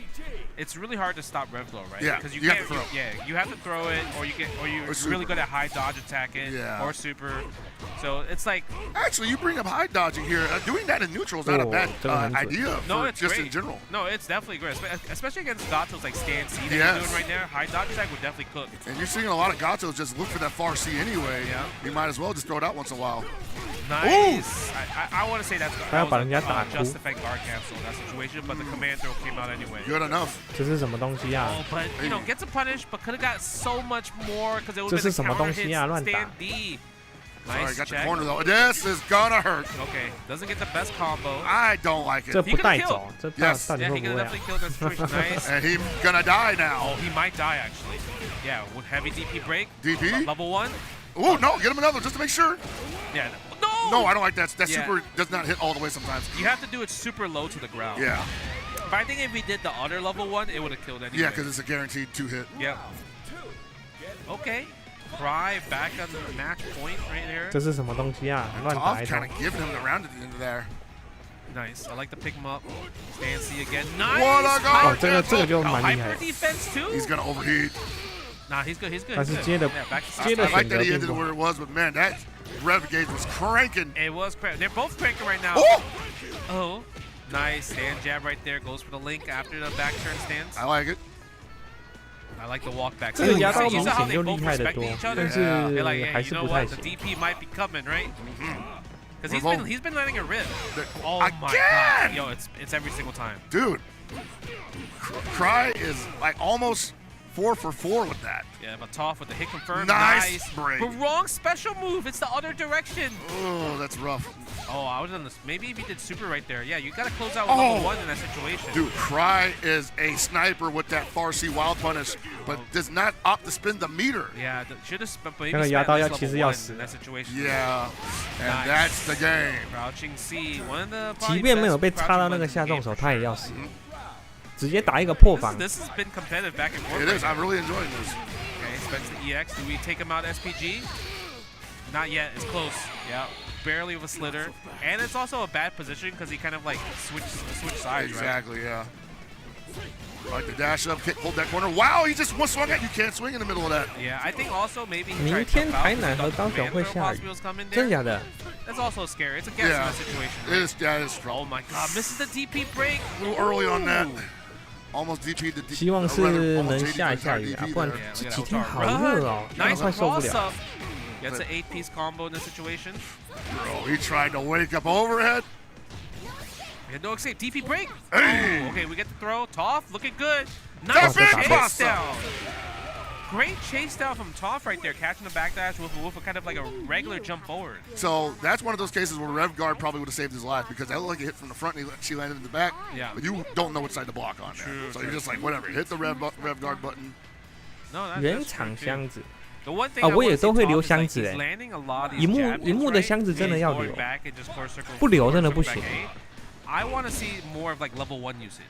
it's really hard to stop rev blow, right? Yeah. Because you have to throw. You have to throw it, or you're really good at high dodge attacking, or super. So it's like actually you bring up high dodging here. Doing that in neutral is not a bad idea. No, it's just great. In general. No, it's definitely great, especially against Gato's like stand C that you're doing right now. High dodge attack would definitely cook. And you're seeing a lot of Gatos just look for that far C anyway. Yeah. You might as well just throw it out once in a while. Nice. I want to say that was just effect guard cancel that situation, but the command throw came out anyway. Good enough. 这是什么东西啊？ Oh, but you know, gets a punish, but could have got so much more because it would have been a 这是什么东西啊？ counter 乱 hit 打。 stand D. Sorry, Nice got the check. corner though. This is gonna hurt. Okay, doesn't get the best combo. I don't like it. 这不带走，这到底 Yeah, 会 he 不 could 会啊？ definitely kill that situation. Nice. And he's gonna die now. Oh, he might die actually. Yeah, with heavy DP break. DP? Level 1. Oh, no, get him another just to make sure. Yeah. No! No, I don't like that. That super does not hit all the way sometimes. You have to do it super low to the ground. Yeah. But I think if we did the other level 1, it would have killed anyway. Yeah, because it's a guaranteed 2-hit. Yep. Okay. Cry back on the match point right there. 这是什么东西啊？乱打一 Toph 通 kind of giving him the round at the end of there. Nice. I like to pick him up. Stand C again. Nice. What a guard! 哦，这个就蛮厉害 Hyper 的。 defense too. He's gonna overheat. Nah, he's good. He's good. 但是 he's 接 good. 的 Yeah, back to 接 side. 的 I 选 like 择 that he 并 ended 不 where it was, but man, that rev gauge was cranking. It was cranking. They're both cranking right now. Oh! Oh. Nice. Stand jab right there. Goes for the link after the back turn stance. I like it. I like the walk back. 这个压到 You 明 saw how 显 they 就厉 both 害的 respect 多， each other. 但 They're like, 是 hey, 还 you 是 know 不太 what? The 行。 DP might be coming, right? Because he's been letting it rip. Oh Again! my god. Yo, it's every single time. Dude, Cry is like almost 4 for 4 with that. Yeah, but Toph with the hit confirm. Nice break. But wrong special move. It's the other direction. Oh, that's rough. Oh, I was on this. Maybe if you did super right there. Yeah, you got to close out with level 1 in that situation. Dude, Cry is a sniper with that far C wild punish, but does not opt to spin the meter. Yeah, should have maybe 那个 spent 压 at 到 least 要其 level 实要 1死 in that situation. Yeah, and Nice. that's the game. Crouching C, one of the 即便没有被 probably 插到 best 那个 crouching 下 buttons 重 in the 手， game 他 for 也 sure. 要死，直接打一个破防。 This has been competitive back and forth. It right is. now. I'm really enjoying this. Okay, expects the EX. Do we take him out SPG? Not yet. It's close. Yeah, barely with a slitter. And it's also a bad position because he kind of like switch sides, Exactly, yeah. Like the dash up, kick, hold that corner. Wow, he just swung at you. Can't swing in the middle of that. right? Yeah, I think also maybe he 明 tried to 天 jump out 台 because 南 he 和 thought 高 the 雄 man 会 throw 下雨 possibly was coming 真 there. 假的？ That's also scary. It's a guess in Yeah, that situation. it is. Yeah, it is strong. Oh my god, misses the DP break. A little early on that. Almost DP'd the 希望是 almost 能 JD 下一 the 下 entire 雨啊， DP 不然 there. Yeah, 这 look at 几天 Hotaru. 好热哦， Nice 快受不 cross 了 up.。Gets an 8-piece combo in this situation. Bro, he tried to wake up overhead. We had no escape. DP break. Hey. Oh, okay, we get the throw. Toph looking good. That's Nice it, chase Pasta. down. Great chase down from Toph right there, catching the backdash with a kind of like a regular jump forward. So that's one of those cases where Rev Guard probably would have saved his life because that looked like it hit from the front and she landed in the back. Yeah. But you don't know which side to block on there. True, So true, you're just like, true. whatever, hit the Rev Guard button. No, that's 原 true 厂 too. 箱子， The one thing 啊 I 我 wanna 也 see 都会 Toph 留 is, 箱 like, 子 he's 哎， landing a lot of these 荧幕 jab 荧幕 hits, 的 right? 箱子真的 And 要 going 留， back and just core circle 不留真的 forward, 不 circle 行 back A. I want to see more of like level 1 usage,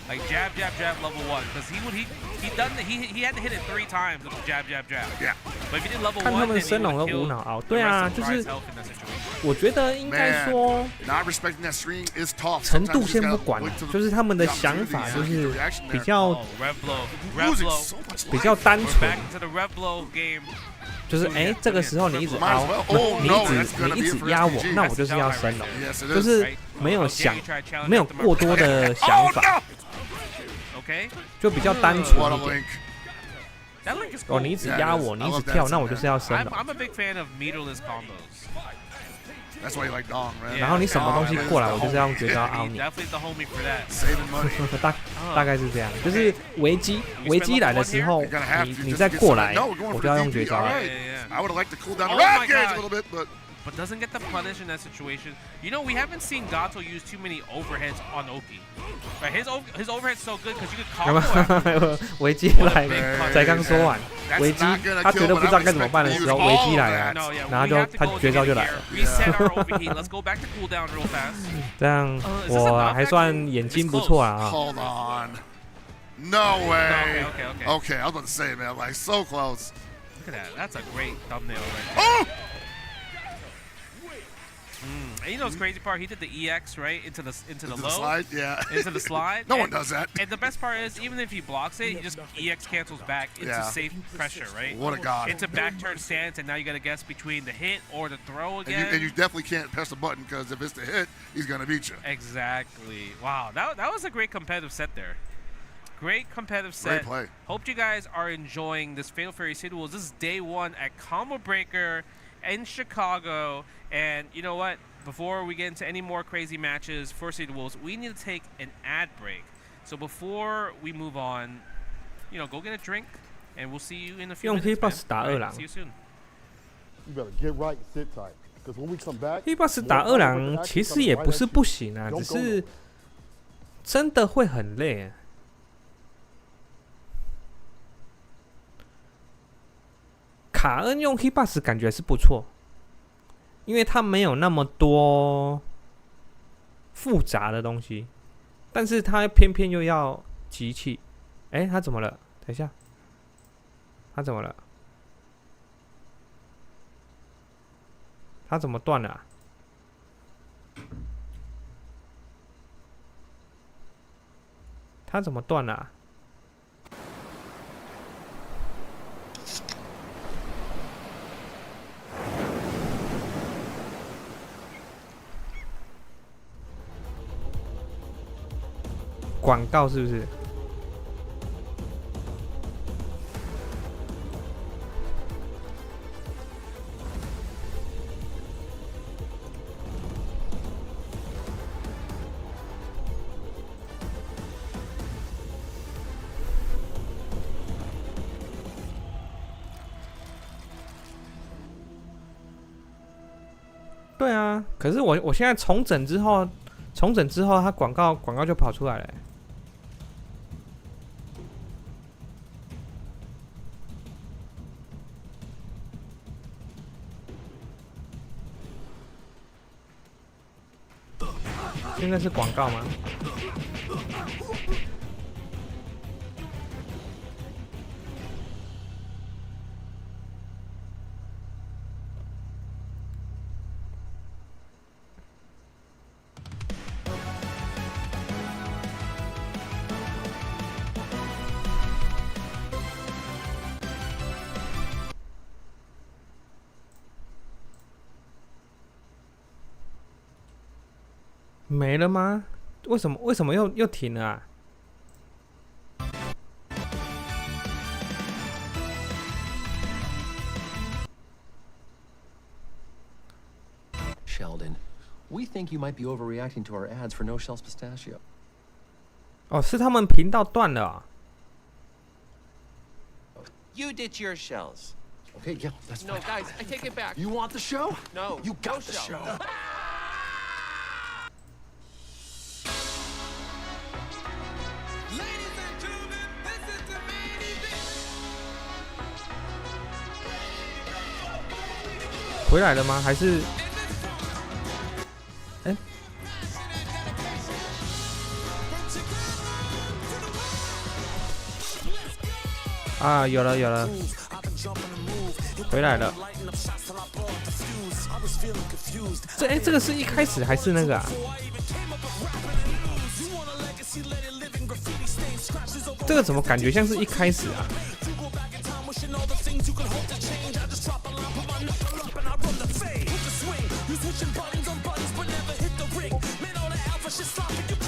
like jab, jab, jab, level 1, because he had to hit it 3 times with the jab, jab, jab. Yeah. But if he did level 看 1, 他 then 们 he 升 would 龙 have 的无 killed 脑熬， the 对 rest 啊， of 就 Fry's 是 health in that situation. 我觉得应该 Man, 说 not respecting that string is tough. 程度 Sometimes you 先 just 不 gotta 管 wait till the 就是他们的 the 想法 opportunity 就 to get 是 the reaction 比 there. 较 Oh, rev blow, rev Losing blow. so much 比 life. 较单 We're 纯 back，into the rev blow game. 就是哎，这个时候你一直 Might as 凹 well.，不 Oh, 你 no, 一 that's 直 gonna 你一 be 直 it for 压我， SPG. 那我就是要升龙， Yes, it 就 is. 是没有 How dare 想 you try challenging 没有 after my 过多 first 的 attack. 想 Oh, 法， no! Okay. 就比较单纯 What a 一点。 link. That link is 哦， cool. 你一直 Yeah, 压 it is. 我，你 I 一直 love that 跳， it's 那 in 我就是要升龙。 I'm a big fan of meterless combos. That's why you like Dong, right? 然后你什么东西过来，我就是要用绝招凹 He's 你。 definitely the homie for that. Saving money. 大概是这样，就是危机来的时候， You're gonna have 你 to 你 just 再 get 过 some- 来， No, we're going 我 for 就要 the 用绝 DP. 招 All 啊。 right. Yeah. I would have liked to cool down the Oh rev my gauge a God. little bit, but But doesn't get the punish in that situation. You know, we haven't seen Gato use too many overheads on Oki. Right, his overhead's so good because you could 有 combo 没 after. 有危机来了？才刚说完，危机他觉得不知道该怎么办的时候，危机来了， No, yeah, 然后 we 就 have to 他 go 绝招就 again 来 here. 了。 Reset our overheat. Let's go back to cooldown real fast. 这样我还算眼睛不错啊。 hold on. No way. Okay. Okay, I was about to say, man, like so close. Look at that. That's a great thumbnail right Oh! there. And you know what's crazy part? He did the EX right into the Into low, the slide, yeah. into the slide. No one And- does that. And the best part is, even if he blocks it, he just EX cancels back into Yeah. safe pressure, right? What a god. Into back turn stance, and now you got to guess between the hit or the throw And again. you definitely can't press the button because if it's the hit, he's gonna beat you. Exactly. Wow, that was a great competitive set there. Great competitive set. Great play. Hope you guys are enjoying this Fatal Fury City Duels. This is day 1 at Combo Breaker in Chicago. And you know what? Before we get into any more crazy matches for City Duels, we need to take an ad break. So before we move on, go get a drink, and we'll see you in a few 用 minutes. P-Boss 打 man. 二 All 郎 right, see you soon. You better get right and sit tight. Because when we come back, P-Boss 打二郎其实也不是不行啊，只是真的会很累。卡恩用 Hitbox 感觉是不错，因为它没有那么多复杂的东西，但是它偏偏又要集气。哎，他怎么了？等一下，他怎么了？他怎么断了啊？他怎么断了啊？广告是不是？对啊，可是我现在重整之后，它广告就跑出来了欸。现在是广告吗？没了吗？为什么又停了啊？ Sheldon, we think you might be overreacting to our ads for No Shells Pistachio. 哦，是他们频道断了啊。You ditch your shells. Okay, yeah, that's No, fine. guys, I take it back. You want the show? No, You got no the shell. show. Ladies and gentlemen, this is the main event. 回来了吗？还是？哎、啊，有了，回来了。这个是一开始还是那个啊？这个怎么感觉像是一开始啊？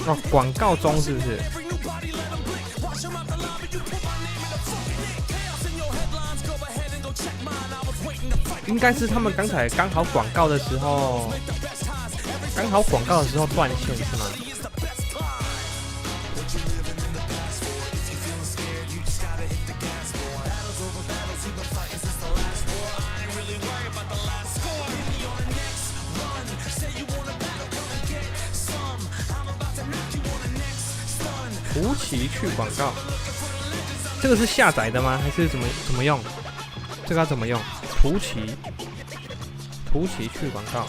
哦，广告中是不是？应该是他们刚才刚好广告的时候断线是吗？吴奇去广告，这个是下载的吗？还是怎么用？这个要怎么用？图奇去广告。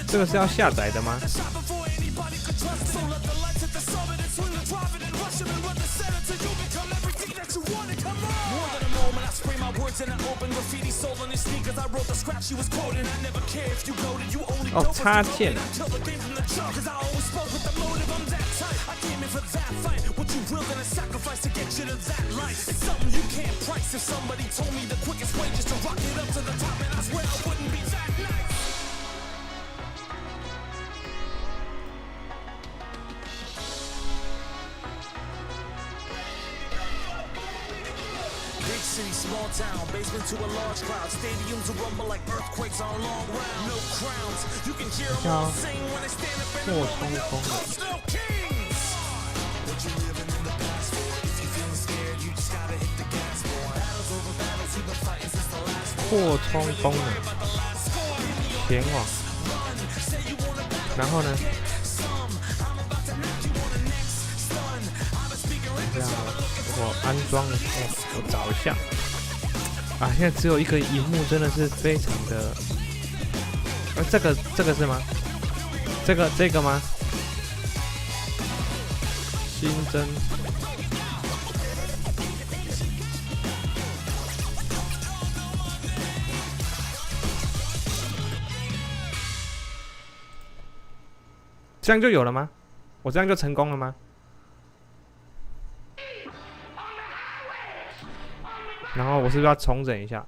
这个是要下载的吗？哦，插件。City, small town, basement to a large cloud. Stadiums will rumble like earthquakes on a long round. No crowns, you can hear them all sing when they stand up in the morning. No kings. What you living in the past for? If you're feeling scared, you just gotta hit the gas, boy. Battles over battles, even 扩充功能，前往，然后呢？这样我安装了，我找一下。啊，现在只有一个萤幕，真的是非常的。这个是吗？这个吗？新增。这样就有了吗？我这样就成功了吗？然后我是不是要重整一下？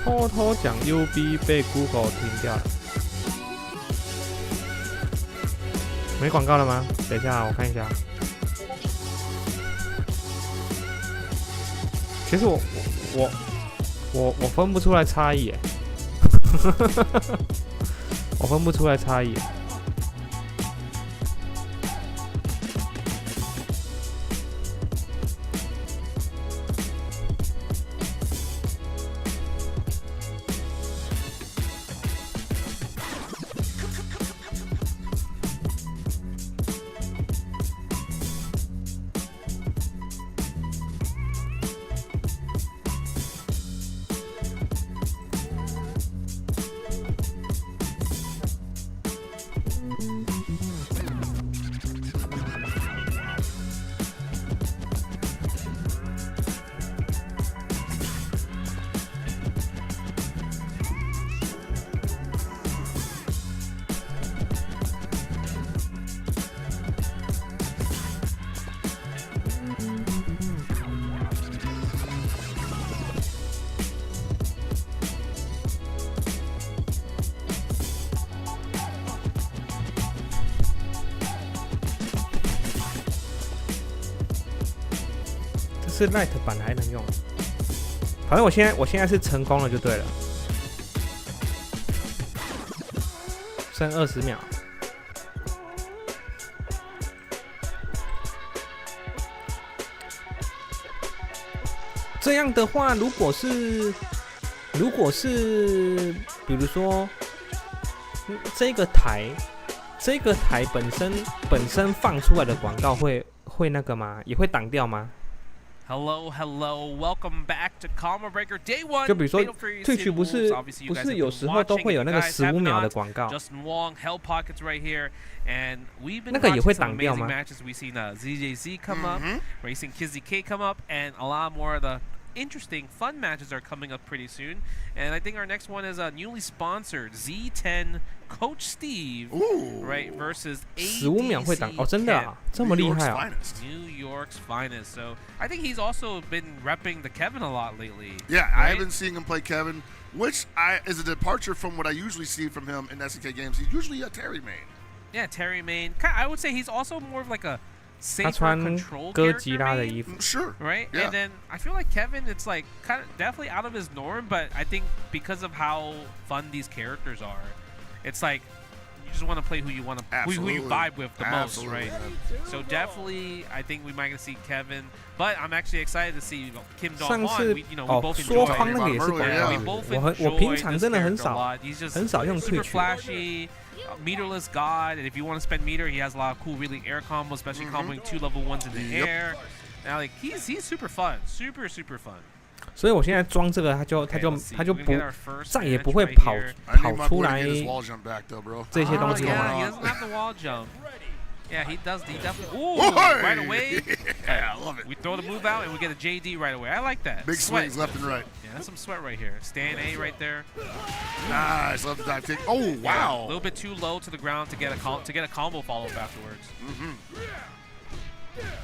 偷偷讲 UB 被 Google 停掉了，没广告了吗？等一下，我看一下。其实我分不出来差异耶，我分不出来差异。是 Lite 版还能用，反正我现在是成功了就对了，剩20秒。这样的话，如果是，比如说这个台本身放出来的广告会那个吗？也会挡掉吗？ Hello, welcome back to Combo Breaker Day 1. 就比如说，Twitch 不是有时候都会有那个15秒的广告，那个也会挡掉吗？ We've seen ZJZ come up, Racing Kizzy K come up, and a lot more of the interesting, fun matches are coming up pretty soon. And I think our next one is a newly sponsored Z10 Coach Steve, right, versus15秒会挡哦，真的啊，这么厉害啊 ！New York's finest. So I think he's also been repping the Kevin a lot lately. Yeah, right? I've been seeing him play Kevin, which is a departure from what I usually see from him in SNK games. He's usually a Terry main. Yeah, Terry main. I would say he's also more of like a safer control 哥吉拉的 character 衣服 Sure. right? Yeah. And then I feel like Kevin, it's like kind of definitely out of his norm, but I think because of how fun these characters are, it's like you just want to play who you want to, who you vibe with the most, right? So definitely, I think we might gonna see Kevin, but I'm actually excited to see Kim Dong-hwan. We both enjoy. 说方那个也是广告，我平常真的很少用 Super Twitch。 flashy. Meterless God, and if you want to spend meter, he has a lot of cool, really air combos, especially comboing 2 level 1s in the air. Now, like he's super fun, super fun. 所以我现在装这个，他就再也不会跑出来这些东西了 Yeah, he 吗？ doesn't have the wall jump. Yeah, he does. He definitely. Ooh, right away. Yeah, I love it. We throw the move out and we get a JD right away. I like that. Big Sweat. swings left and right. Yeah, that's some sweat right here. Stand A right there. Nice, love the dive kick. Oh wow! Yeah, a little bit too low to the ground to get a combo follow up afterwards.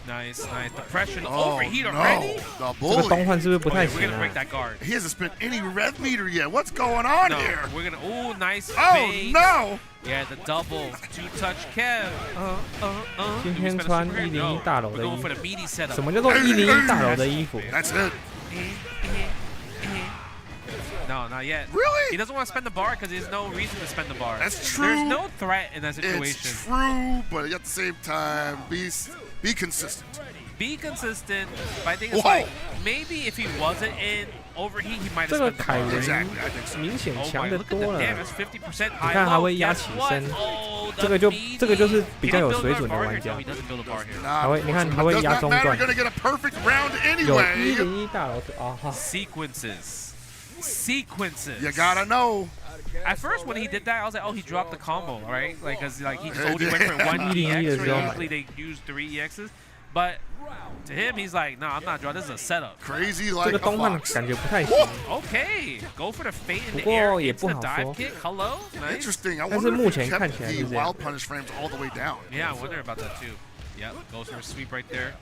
Nice. Depression overheat already. The 这个东换是不是不太 We're 行 gonna 啊 break？ that guard. He hasn't spent any rev meter yet. What's going on No, here? we're gonna. Ooh, nice. Oh fade. no! Yeah, the double two-touch Kev. 今天穿101大楼 We're 的衣 going 服 for，the meaty setup. 什么叫做101大楼的衣服？ That's it. No, not yet. Really? He doesn't want to spend the bar because there's no reason to spend the bar. That's true. There's no threat in that situation. It's true, but at the same time, be consistent. Be consistent, but I think it's like maybe if he wasn't in overheat, he might have spent the bar. Exactly, I think so. 明显 Oh 强 my, 得 look at 多 the 了。 damage, 50% 你 high 看还 low. 会压 Guess 起 what? 身， Oh, 这 the 个就 meaty. 这个就是比较有 He didn't 水 build 准 a 的 bar 玩 here. 家 No, he。doesn't build a bar here. 还会，你看还会 Does 压 not 中 matter. 段 You're，gonna get a perfect round 有 anyway. 101大楼啊哈。 Sequences. You gotta know. At first, when he did that, I was like, "Oh, he dropped the combo, right? Like, cause like he just only went for 1 EX. Usually they use 3 EXs, but to him, he's like, "No, I'm not drawing. This is a setup." Crazy 这 like 个 a 东汉 fox. 感觉不太行， Okay, go for the fate in 不 the 过 air. 也 It's 不 the 好 dive 说。 kick. Hello, nice. Interesting. I 但是 wonder 目 if 前 he 看 kept 起来是 the 这样 wild punish frames all the way down. Yeah, I wonder about that too. Yep, goes for a sweep right there.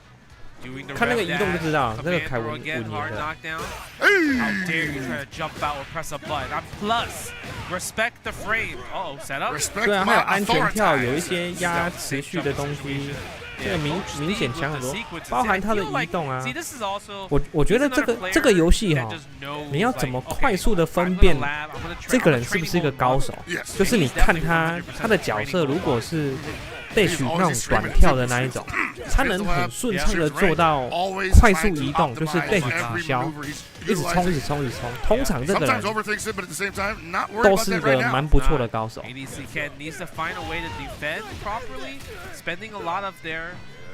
Doing the 看那个 rev 移动就 dash, 知道，这个 command 凯 throw 文 again, 5 hard 年的。 knockdown. Hey! How dare you try to jump out or press a button? I'm plus. Respect the frame. Oh, set up. Respect 对啊，还有 my 安全跳，有一 authority. 些压持续的东西，这个明显强很多，包含他的移动啊。 See, this is also 我觉得这个游戏哈，你要怎么快速的分辨这个人是不是一个高手？就是你看他的角色，如果是 Dash 那种短跳的那一种，他能很顺畅的做到快速移动，就是 Dash 取消，一直冲，一直冲，一直冲。通常这个人 Sometimes overthinks it, but at the same time, not worried 都 about 是 that 个 right 蛮 now. 不错的高手。 ADC Ken needs to find a way to defend properly, spending a lot of their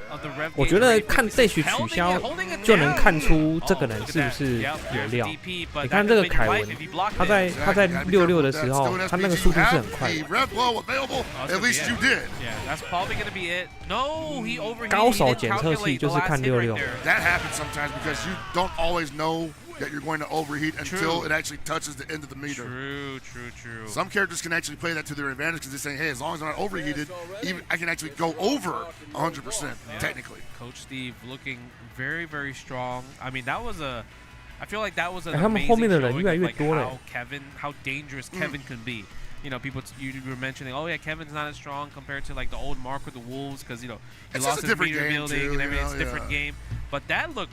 of the rev. 我觉得看 Dash 取消就能看出这个人是不是有料。你看这个凯文，他在66的时候，他那个速度是很快的。 Red blow available. At least you did. Yeah, that's probably gonna be it. No, he overheated. 高手检测器就是看66。 That happens sometimes because you don't always know that you're going to overheat until it actually touches the end of the meter. True. Some characters can actually play that to their advantage because they're saying, hey, as long as I'm not overheated, even I can actually go over 100% technically. Coach Steve looking very, very strong. I mean, that was a. I feel like that was an 他们后面 amazing 的人 showing 越来 of 越 like 多了。 how dangerous Kevin can be. You know, people you were mentioning, oh yeah, Kevin's not as strong compared to like the old Mark with the Wolves because he It's lost just a his different meter game building too, and everything. It's a you know, different game, but that looked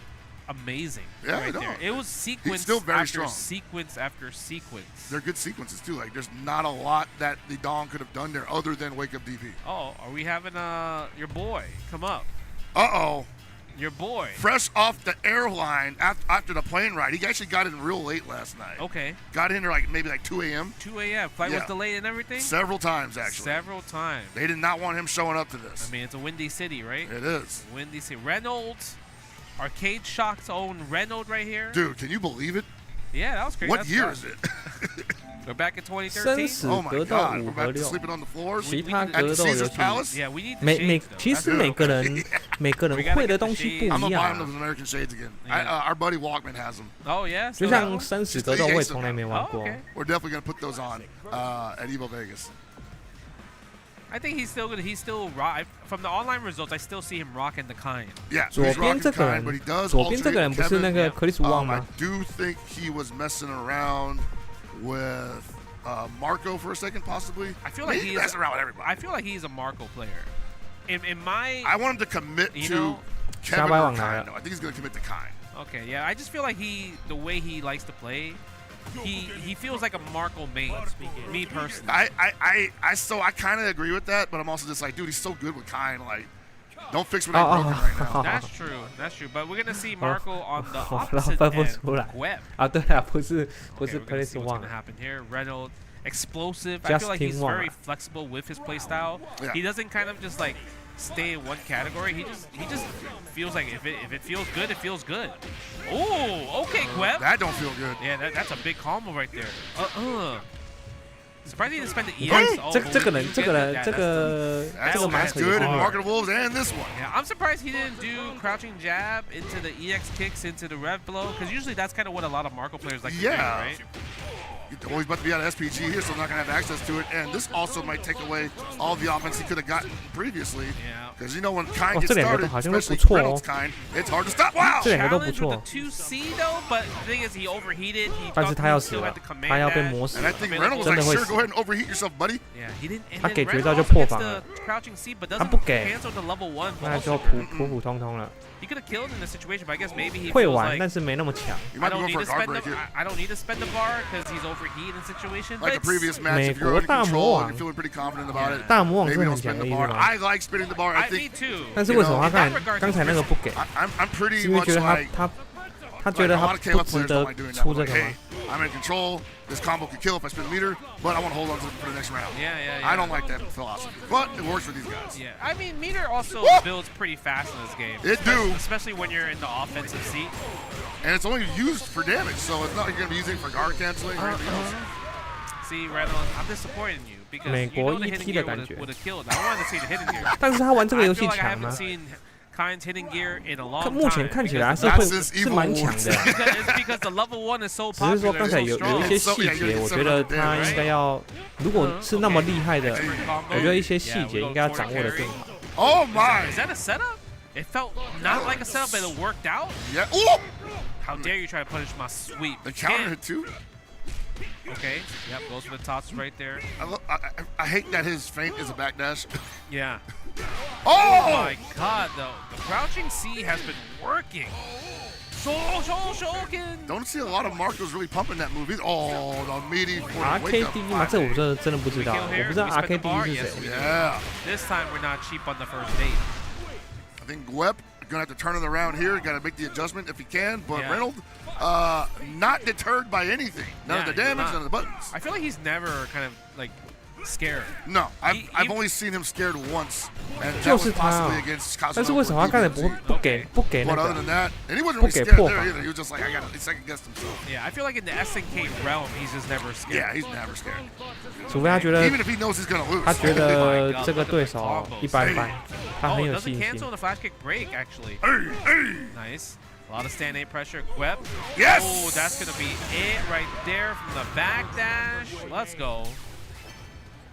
amazing right there. It was sequence still very after strong. sequence after sequence. They're good sequences too. Like there's not a lot that the Dawn could have done there other than wake up DP. Oh, are we having your boy come up? Uh-oh. Your boy. Fresh off the airline after the plane ride. He actually got in real late last night. Okay. Got in there maybe 2 a.m. 2 a.m. Flight was delayed and everything? Several times, actually. Several times. They did not want him showing up to this. I mean, it's a windy city, right? It is. Windy city. Reinhold, Arcade Shock's own Reinhold right here. Dude, can you believe it? Yeah, that was crazy. What year is it? We're back in 2013. 生死 Oh my 格斗 God. 5 We're 和 back to 6。 sleeping on the floors 其他 at 格 the 斗游 Caesar's 戏， Palace? Yeah, we need the shades, though. 其实每个人会的东西不 I'm 一 gonna buy 样 him those American shades again. Yeah. Our buddy Walkman has them. Oh, yeah? 就 So that 像 one? 生死格斗我也从来没玩 Oh, 过。 okay. We're definitely gonna put those on at Evo Vegas. I think he's still good. He's still rock. From the online results, I still see him rocking the kind. Yeah, 左 he's 边 rocking 这个 kind, 人 but he does 左边这个 alternate 人 with 不是 Kevin. 那个 Chris Wong I 吗？ do think he was messing around with Marco for a second, possibly. I feel like Maybe he's messing around with everybody. I feel like he's a Marco player. In my I want him to commit You to know- Kevin 瞎掰 or 往哪 Kind. No, I think he's gonna commit to Kind. okay, yeah, I just feel like the way he likes to play, he feels like a Marco main. Me personally. I kind of agree with that, but I'm also just like, dude, he's so good with Kind. Like, don't fix what I'm broken right now. That's true. That's true. But we're gonna see Marco on the 我 opposite 分不 end. 出来 Web. 啊，对啊，不是 Okay, we're gonna Chris see what's Wong gonna。happen here. Reinhold, explosive. I feel like he's Justin Wong. very flexible with his play style. Yeah. He doesn't kind of just like stay in one category. He just feels like if it feels good, it feels good. Oh, okay, Gweb. That don't feel good. Yeah, that's a big combo right there. Surprised he didn't spend the EX. Oh, 这个人 you 这 get 个 that. 人这个 That's 这个马 as 可以 good in 玩。 Market of Wolves and this one. Yeah, I'm surprised he didn't do crouching jab into the EX kicks into the rev blow because usually that's kind of what a lot of Marco players like to do, Yeah. right? Well, he's about to be out of SPG here, so I'm not going to have access to it. And this also might take away all the offense he could have gotten previously. Yeah. Because you know when Kind gets 这两个 started, 好像都不 especially 错哦 Reynolds Kind, it's hard to stop. Wow! 这两个都不 Challenge 错 with the 2C though, but the thing is he overheated. He 但是他要 thought 死 he still 了 had to， command 他要被 dash. 磨死 And 了 I。think Reynolds was 真 like, 的会 sure, 死 go ahead and overheat yourself, buddy. Yeah, he didn't. And 他 then 给绝招 Reynolds 就 also 破 gets 防 the 了， crouching C, but 他 doesn't 不给， cancel the level 1. 那就 also. 普通通了。 He could have killed in the situation, but I guess maybe he 会 feels 玩， like 但是没那么强。 You I might be don't going need for to a guard spend break the here. I don't need to spend the bar because he's overheated in the situation. Like the but previous it's- match, if you're under 美国大 control 魔 and 王 you're feeling pretty confident about it, 大魔王 maybe 是 don't 很强 spin 的 the 意思 bar. 吗？ I like spinning the bar. I me think too. 但是为什么他 in that regard, 刚才那个不给？ I'm pretty 是因为 much 觉得 like 他觉得 a 他 lot of 不 KOF 值 players 得 don't like doing that. 出 One. 这 Like, 个吗 hey, I'm in control. This combo could kill if I spin the meter, but I want to hold on to it for the next round. Yeah. I don't like that philosophy, but it works for these guys. Yeah, I mean, meter also builds pretty fast in this game. It do. Especially when you're in the offensive seat. And it's only used for damage, so it's not like you're going to be using it for guard canceling or anything else. See, Reinhold, I'm disappointed in you because 美 you 国 know the 一 hitting 踢的 gear 感觉。 would have killed. I wanted to see the hitting gear. 但是他玩这个 I 游 feel 戏 like I 强 haven't 吗？ seen Kind's hitting gear in a long 看 time. 目前看起来 because 是会 That's his 是蛮 evil 强的。 it's because the level 1 is so 只是说 popular, 刚才 so 有 strong. 一些细节，我觉得他应该要，如果是那么厉害的，我觉得一些细节应该要掌握的更好。 Oh my! Is that a setup? It felt not like a setup, but it worked out. Yeah. Ooh! How dare you try to punish my sweep? The You counter can't. hit too. Okay. Yep. Goes for the tots right there. I hate that his feint is a backdash. Yeah. Oh! Oh my God, though. The crouching C has been working. Shoken. Don't see a lot of Marcos really pumping that move. Oh, the meaty for the wake up. RKD 吗？这我真的不知道，我不知道 RKD 是谁。 Yeah. This time we're not cheap on the first date. I think Gwep gonna have to turn it around here. Got to make the adjustment if he can. But Yeah. Reinhold, not deterred by anything. None of the he's damage, not. none of the buttons. I feel like he's never kind of like scared. No, He- I've only seen him scared once, and that 就 was 是他 possibly 啊 against Cosmo. 但是为什么他刚才不给那 But other 个 than？that, and he wasn't 不 really 给 scared 破 there 防 either. He was just like, I got to second guess himself. Yeah, I feel like in the SNK realm, he's just never scared. Yeah, he's never scared. 除非他觉得 Even if he knows he's gonna lose. 他觉 Oh 得 my God, 这个 look at 对 the 手 combos. 一般般，他 Oh, 很 it 有 doesn't 信心 cancel。the flash kick break, actually. Nice. A lot of stand A pressure. Gwep. Yes! Oh, that's going to be it right there from the back dash. Let's go.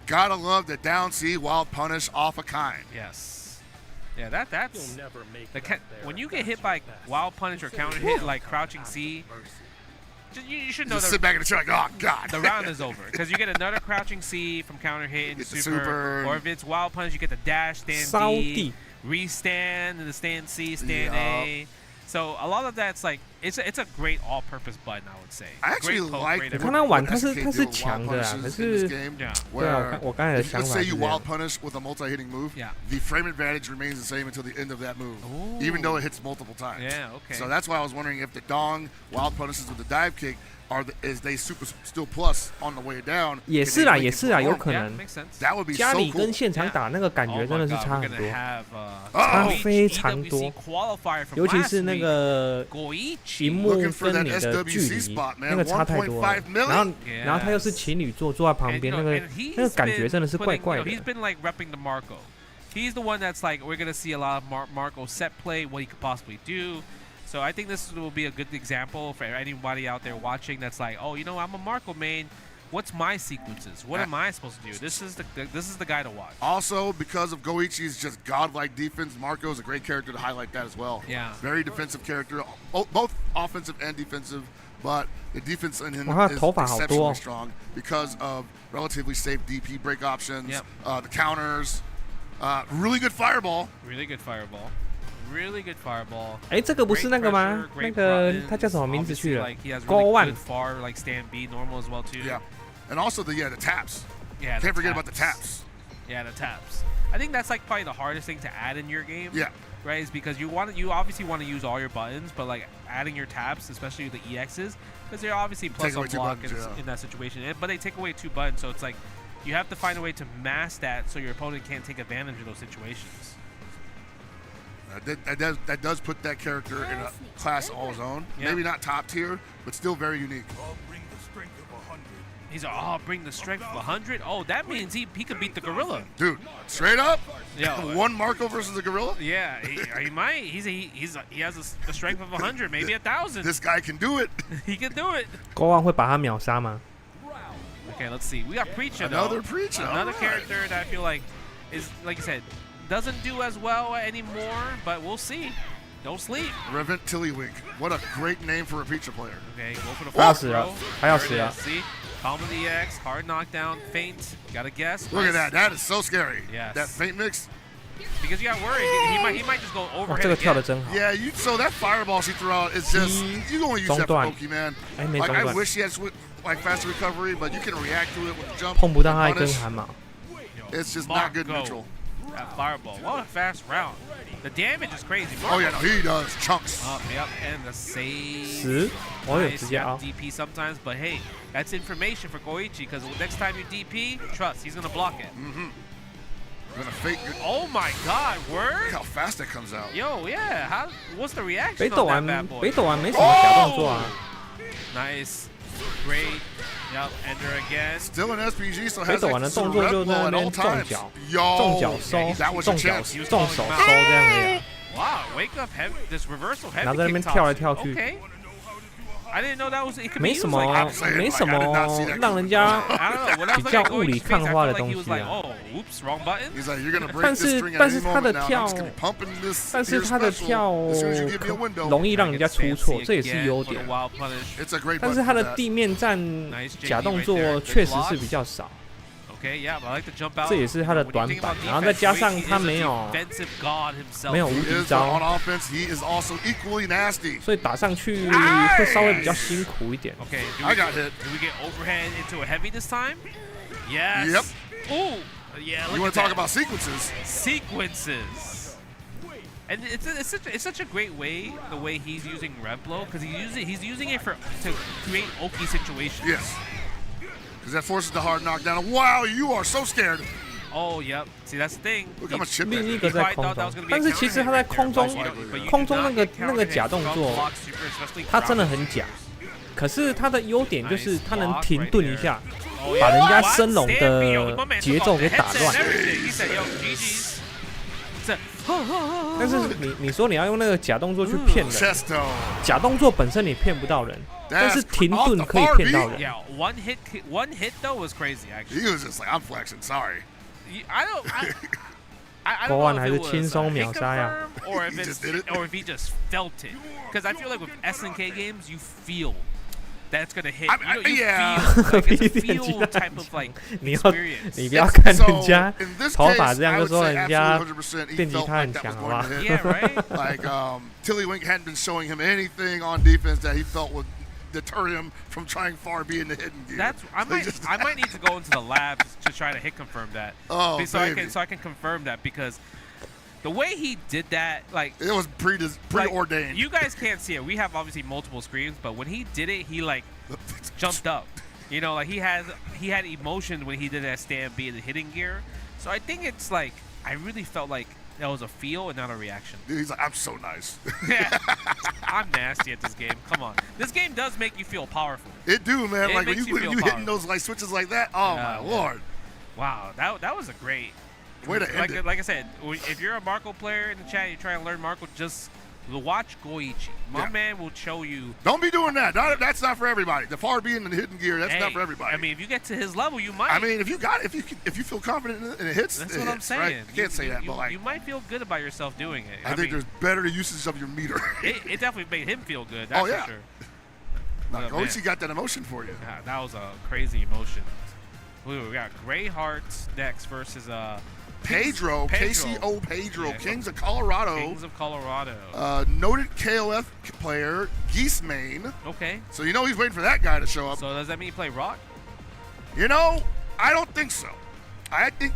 Gotta love the down C wild punish off a Kind. Yes. Yeah, that's when you get hit by wild punish or counter hit like crouching C, you should know Just that sit back in the chair like, oh god. the round is over because you get another crouching C from counter hit and Get the super, super. or if it's wild punish, you get the dash, stand 烧 D, 地 restand, and the stand C, stand A. So a lot of that's like it's a great all-purpose button, I would say. I actually Great poke, like great 我 我看 everything. 他玩， what 他是 SK 他是 do with 强 wild 的啊， punishes 可 in 是 this game, Yeah. 对啊， where 我刚才的想 let's 法 say 是 you 这样 wild punish with a multi-hitting move, Yeah. the frame advantage remains the same until the end of that move, Ooh. even though it hits multiple times. Yeah, okay. So that's why I was wondering if the Dong wild punishes with the dive kick is they super still plus on the way down. 也 Can 是 they 啦， make 也 it 是啦，有 perform? 可 Yeah, 能 makes sense. That would be 家 so 里 cool. 跟现场打那个感 Oh 觉 my 真的是 God, 差 we're 很 gonna 多， have 差 Goichi 非常多 EWC qualifier from 尤其 last 是那 week. 个 Goichi. 荧幕 Looking for 跟 that 你的距 SWC 离 spot, man. 那个差太多了 1.5 million. 然后他又是情侣坐在旁 And, 边， you 那 know, 个 and he's 那个感觉 been 真的是怪 putting- 怪 you know, 的 he's。been like repping the Marco. He's the one that's like we're gonna see a lot of Marco set play, what he could possibly do. So I think this will be a good example for anybody out there watching that's like, oh, you know, I'm a Marco main. What's my sequences? What am I supposed to do? This is the guy to watch. Also, because of Goichi's just godlike defense, Marco is a great character to highlight that as well. Yeah. Very defensive character, both offensive and defensive, but the defense in him 哇，他的 is 头发好多 exceptionally 哦。 strong because of relatively safe DP break options, Yep. The counters, really good fireball. Really good fireball. Really good fireball. 哎，这个不是那个吗？ Great pressure, 那 great 个 buttons. 他叫什么名字去 Obviously, 了 like he has ？Go really One good far like stand B normal as well too. Yeah. And also the taps. Yeah. Can't forget about the taps. Yeah, the taps. I think that's like probably the hardest thing to add in your game. Yeah. Right, is because you obviously want to use all your buttons, but like adding your taps, especially the EXs, because they're obviously plus Take away on 2 block buttons, in yeah. that situation. But they take away 2 buttons, so it's like you have to find a way to mask that so your opponent can't take advantage of those situations. That does put that character in a class all his own. Yeah. Maybe not top tier, but still very unique. He's like, oh, bring the strength of 100. Oh, that means he could beat the gorilla. Dude, straight up, Yeah. one Marco versus a gorilla. Yeah, he might. He has a strength of 100, maybe 1,000. This guy can do it. He can do it. Go One 会把他秒杀吗？ Okay, let's see. We got Preecha, Another Preecha. Another character that I feel like is, like you said, doesn't do as well anymore, but we'll see. Don't sleep. Revent Tillywink. What a great name for a Preecha player. Okay, go for the 还要 full 死了 throw. 还要 There 死 it 了 is. See? Combo EX, hard knockdown, feint. Gotta guess. Look at Nice. that. That is so scary. Yes. That feint mix. Because you got worried. He might just go 哇， overhead 这个跳的 again. 真好。 Yeah, so that fireball she threw out is just, you only use that for 中断。 Oki, man. 哎，没 Like, 中 I 断， wish he had like faster recovery, but you can react to it with the jump. 碰不到他 and 一根 punish. 汗毛。 It's just not good Marco. neutral. That fireball. What a fast round. The damage is crazy. Oh, yeah, no, he does. Chunks. Up, yep, and the save. 死，我有 Nice, 直接 yeah, 凹。 DP sometimes, but hey, that's information for Goichi because next time you DP, trust, he's gonna block it. Gonna fake it. Oh my God, Look word? how fast that comes out. Yo, yeah, what's the 北 reaction 斗 on 丸 that bad 北 boy? 斗丸没什么假动作啊。 Nice, great. Yep, ender again. Still an SPG, so 北 has 斗丸的 like 动作就 red 在 blow 那 at 边 all 重 times. 脚、 Yo, 重脚收、 that was 重 your 脚 chance. 重手收这样而已。 Wow, wake up heavy, this reversal heavy 然后在那边 kick 跳来 toss. 跳去。 Okay. I didn't know that was, it could 没 be 什 used 么 like that. saying, 没 like, 什 I did not see 么 that 让人家 I don't know. When I was 比较 looking at 雾里 Goichi's 看 face, I 花 felt 的 like 东 he was 西 like, 啊。 oh, oops, wrong button. He's like, you're gonna break 但 this 是 string at 但 any 是他的 moment now. I'm 跳 just gonna be pumping this 但是 here 他的 special 跳 as soon as you give me a window. 容易让人家出错， Fancy 这也是 again 优 for the 点。 wild punish. It's a great 但 button 是他 for 的 that. 地面战 Nice JD 假动 right 作 there. 确实 Good 是 blocks. 比较少， Okay, yeah, but I like to jump out. 这也是他的 When you 短 think 板 about。然后再 defense, 加上 Goichi 他 is a 没有 defensive god himself. 没有无 He 敌 is, 招 on，offense, he is also equally nasty. 所以打上去会稍微比较辛苦一点。 Okay, I got hit. Do we get overhead into a heavy this time? Yes. Yep. Ooh, yeah. Look You want at to talk that. about sequences? Sequences. And it's such a great way, the way he's using Rev Blow, because he's using it to create Oki situations. Yes. Because that forces the hard knockdown. Wow, you are so scared. Oh, yep. See, that's the thing. Look how much chip 另一 that 个在空中，但是其实他在空中空中那个假动作，他真的很假。可是他的优点就是他能停顿一下，把人家升龙的节奏给打乱。但是你说你要用那个假动作去骗人， Chesto. 假动作本身你骗不到人，但是 That's 停顿可以骗到人。 Yeah, one hit though was crazy actually. He was just like, I'm flexing. Sorry. I don't know 国王 if 还 it 是 was 轻松 a 秒 hit 杀呀。 confirm or if He it's just did it. or if he just felt it. Because I feel like with SNK games, you feel that's gonna hit. You yeah. feel like it's a 一点鸡 feel 蛋 type of like 你要 experience. 你不要看人 So 家 in this 跑 case, 法这样 I 就 would 说 say 人家 absolutely 100%. He 电击 felt 他 like 很 that 强， was 好吧 going to？ Yeah, right. Like Tillywink hadn't been showing him anything on defense that he felt would deter him from trying far B in the hidden gear. That's I might need to go into the labs to try to hit confirm that. Oh, so baby. I can confirm that because the way he did that, like It was preordained. Like, you guys can't see it. We have obviously multiple screens, but when he did it, he like jumped up. You know, like he had emotion when he did that stand B in the hitting gear. So I think it's like I really felt like that was a feel and not a reaction. Dude, he's like, I'm so nice. Yeah, I'm nasty at this game. Come on, this game does make you feel powerful. It do, man. It Like when makes you you feel hitting powerful. those like switches like that. Oh Yeah, my yeah. lord. Wow, that was a great. Way to end it. Like I said, if you're a Marco player in the chat, you're trying to learn Marco, just watch Goichi. My Yeah. man will show you. Don't be doing that. That's not for everybody. The far B in the hidden gear, that's not for everybody. I mean, if you get to his level, you might. I mean, if you feel confident in it and it hits, That's it what I'm hits, saying. right? I can't say that, you, but like, you might feel good about yourself doing it. I think mean, there's better usage of your meter. it definitely made him feel good. That's Oh, yeah. for sure. Now, Oh, Goichi man. got that emotion for you. Yeah, that was a crazy emotion. We got Grey Hearts next versus Pedro, KCO Pedro, Yeah, Kings of Colorado. Kings of Colorado. Noted KOF player, Geese Main. Okay. So you know he's waiting for that guy to show up. So does that mean you play Rock? You know, I don't think so. I think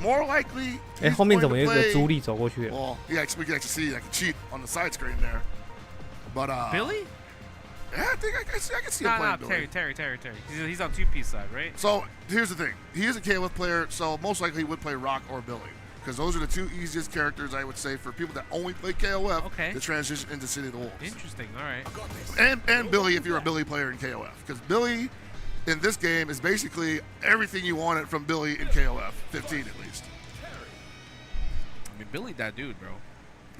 more likely. 哎， he's 后面 going 怎么有 to 一个 play- 朱莉走过去？ Well, yeah, we can actually see like a cheat on the side screen there. But Billy? Yeah, I think I can see him No, playing Billy. Terry. He's on 2P side, right? So here's the thing: he is a KOF player, so most likely he would play Rock or Billy, because those are the two easiest characters I would say for people that only play KOF Okay. to transition into City of the Wolves. Interesting. All right. And Billy if you're a Billy player in KOF, because Billy in this game is basically everything you wanted from Billy in KOF 15 at least. I mean, Billy, that dude, bro.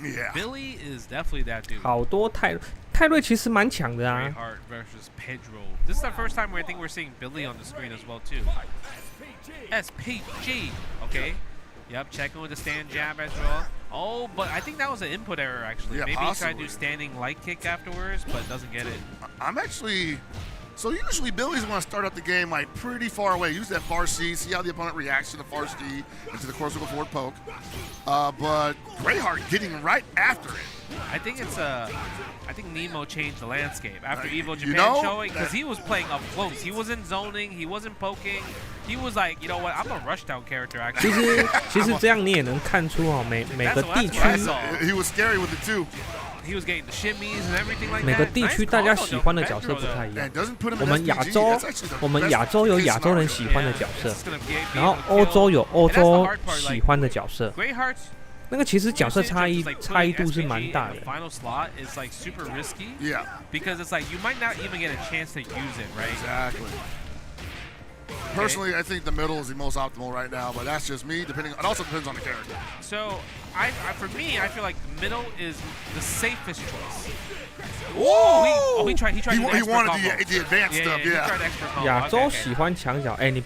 Yeah. Billy is definitely that dude. 好多泰瑞其实蛮强的 Grey 啊， Heart. versus Pedro. This is the first time where I think we're seeing Billy on the screen as well too. SPG. Okay. Yep, checking with the stand jab as well. Oh, but I think that was an input error actually. Yeah, maybe possibly. he tried to do standing light kick afterwards, but doesn't get it. I'm actually. So usually Billy's want to start out the game like pretty far away. Use that far C, see how the opponent reacts to the far C into the core circle forward poke. But Greyheart getting right after it. I think it's I think Nemo changed the landscape after Evo Japan showing because he was playing up close. He wasn't zoning. He wasn't poking. He was like, you know what? I'm a rushdown character actually. 其实这样你也能看出哦，每个地区 He was scary with it too. He was getting the shimmies and everything like that. 每个地区大家喜欢的角色不太一样。我们亚洲有亚洲人喜欢的角色，然后欧洲有欧洲喜欢的角色。那个其实角色差异度是蛮大的。Final slot is like super risky. Yeah. Because it's like you might not even get a chance to use it, right? Exactly. Personally, I think the middle is the most optimal right now, but that's just me. It also depends on the character. So, for me, I feel like the middle is the safest choice. Whoa! He tried. He wanted the advanced stuff. He tried expert combo. 亚洲喜欢强角，哎，你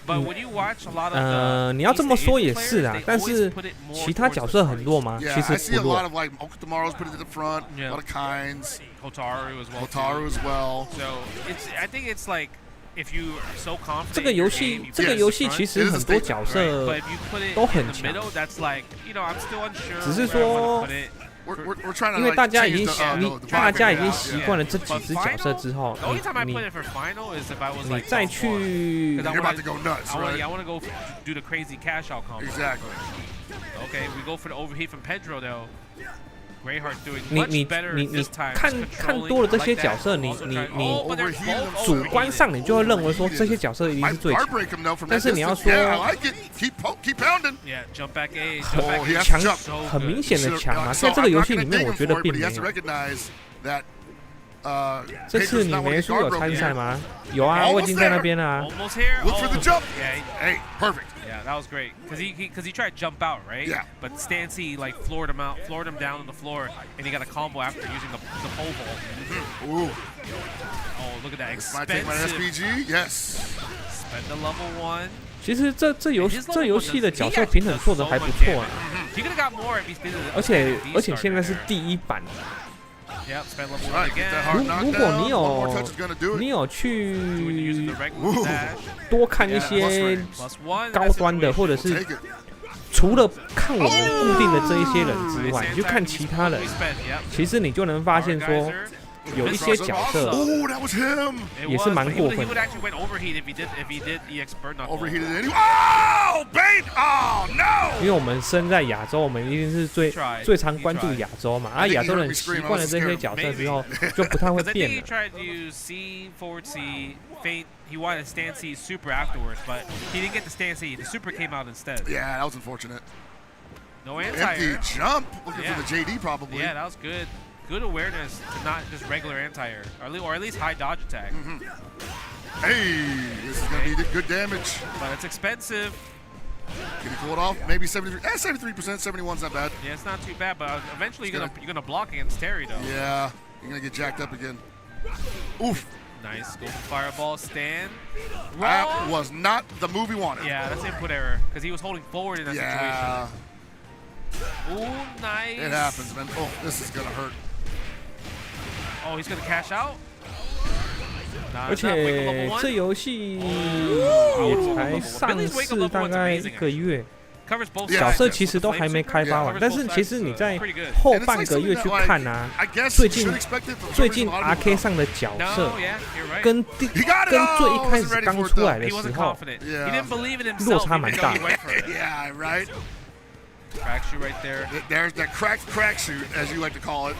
要这么说也是啊，但是其他角色很弱吗？其实不弱。 Okutamaro's put it at the front. A lot of kinds. Hotaru as well. Hotaru as well. So I think it's like. If you are so confident 这个游戏其实很多角色都很强，只是说，因为大家已经习惯了这几只角色之后，你再去 You're about to go nuts, right? I want to go do the crazy cash out combo. Exactly. Okay, we go for the overheat from Pedro though. Greyheart doing 你 much better this time. 看多了这些角色，你主观上你就会认为说这些角色一定是最强，但是你要说强很明显的强嘛，在这个游戏里面我觉得并没有。这次你没输有参赛吗？有啊，我已经在那边了。Look for the jump. Hey, perfect. Yeah, that was great. Cause he tried to jump out, right? Yeah. But Stancy like floored him down on the floor, and he got a combo after using the pole vault. Ooh. Oh, look at that expensive. Might take my SPG. Yes. Spend the level 1. 其实这游戏的角色平衡做得还不错啊。He could have got more if he did it. 而且现在是第1版。 Yep, spend level 1 again. 如果你有去多看一些高端的，或者是除了看我们固定的这一些人之外，你就看其他人，其实你就能发现说，有一些角色也是蛮过分的。因为我们身在亚洲，我们一定是最常关注亚洲嘛，而亚洲人习惯了这些角色之后，就不太会变了。 He wanted stand C super afterwards, but he didn't get the stand C. The super came out instead. Yeah, that was unfortunate. No anti-air. Empty jump. Looking for the JD probably. Yeah, that was good. Good awareness to not just regular anti-air, or at least high dodge attack. Hey, this is gonna be good damage. But it's expensive. Can he pull it off? Maybe 73%. 73%. 71's not bad. Yeah, it's not too bad. But eventually you're gonna block against Terry though. Yeah, you're gonna get jacked up again. Oof. Nice. Go for fireball. Stand. That was not the move he wanted. Yeah, that's input error because he was holding forward in that situation. Ooh, nice. It happens, man. Oh, this is gonna hurt. Oh, he's gonna cash out. 而且这游戏也才上市大概1个月，角色其实都还没开发完。但是其实你在后半个月去看啊，最近 RK 上的角色跟最一开始刚出来的时候落差蛮大的。Yeah, right. Crack shoot right there. There's that crack shoot, as you like to call it.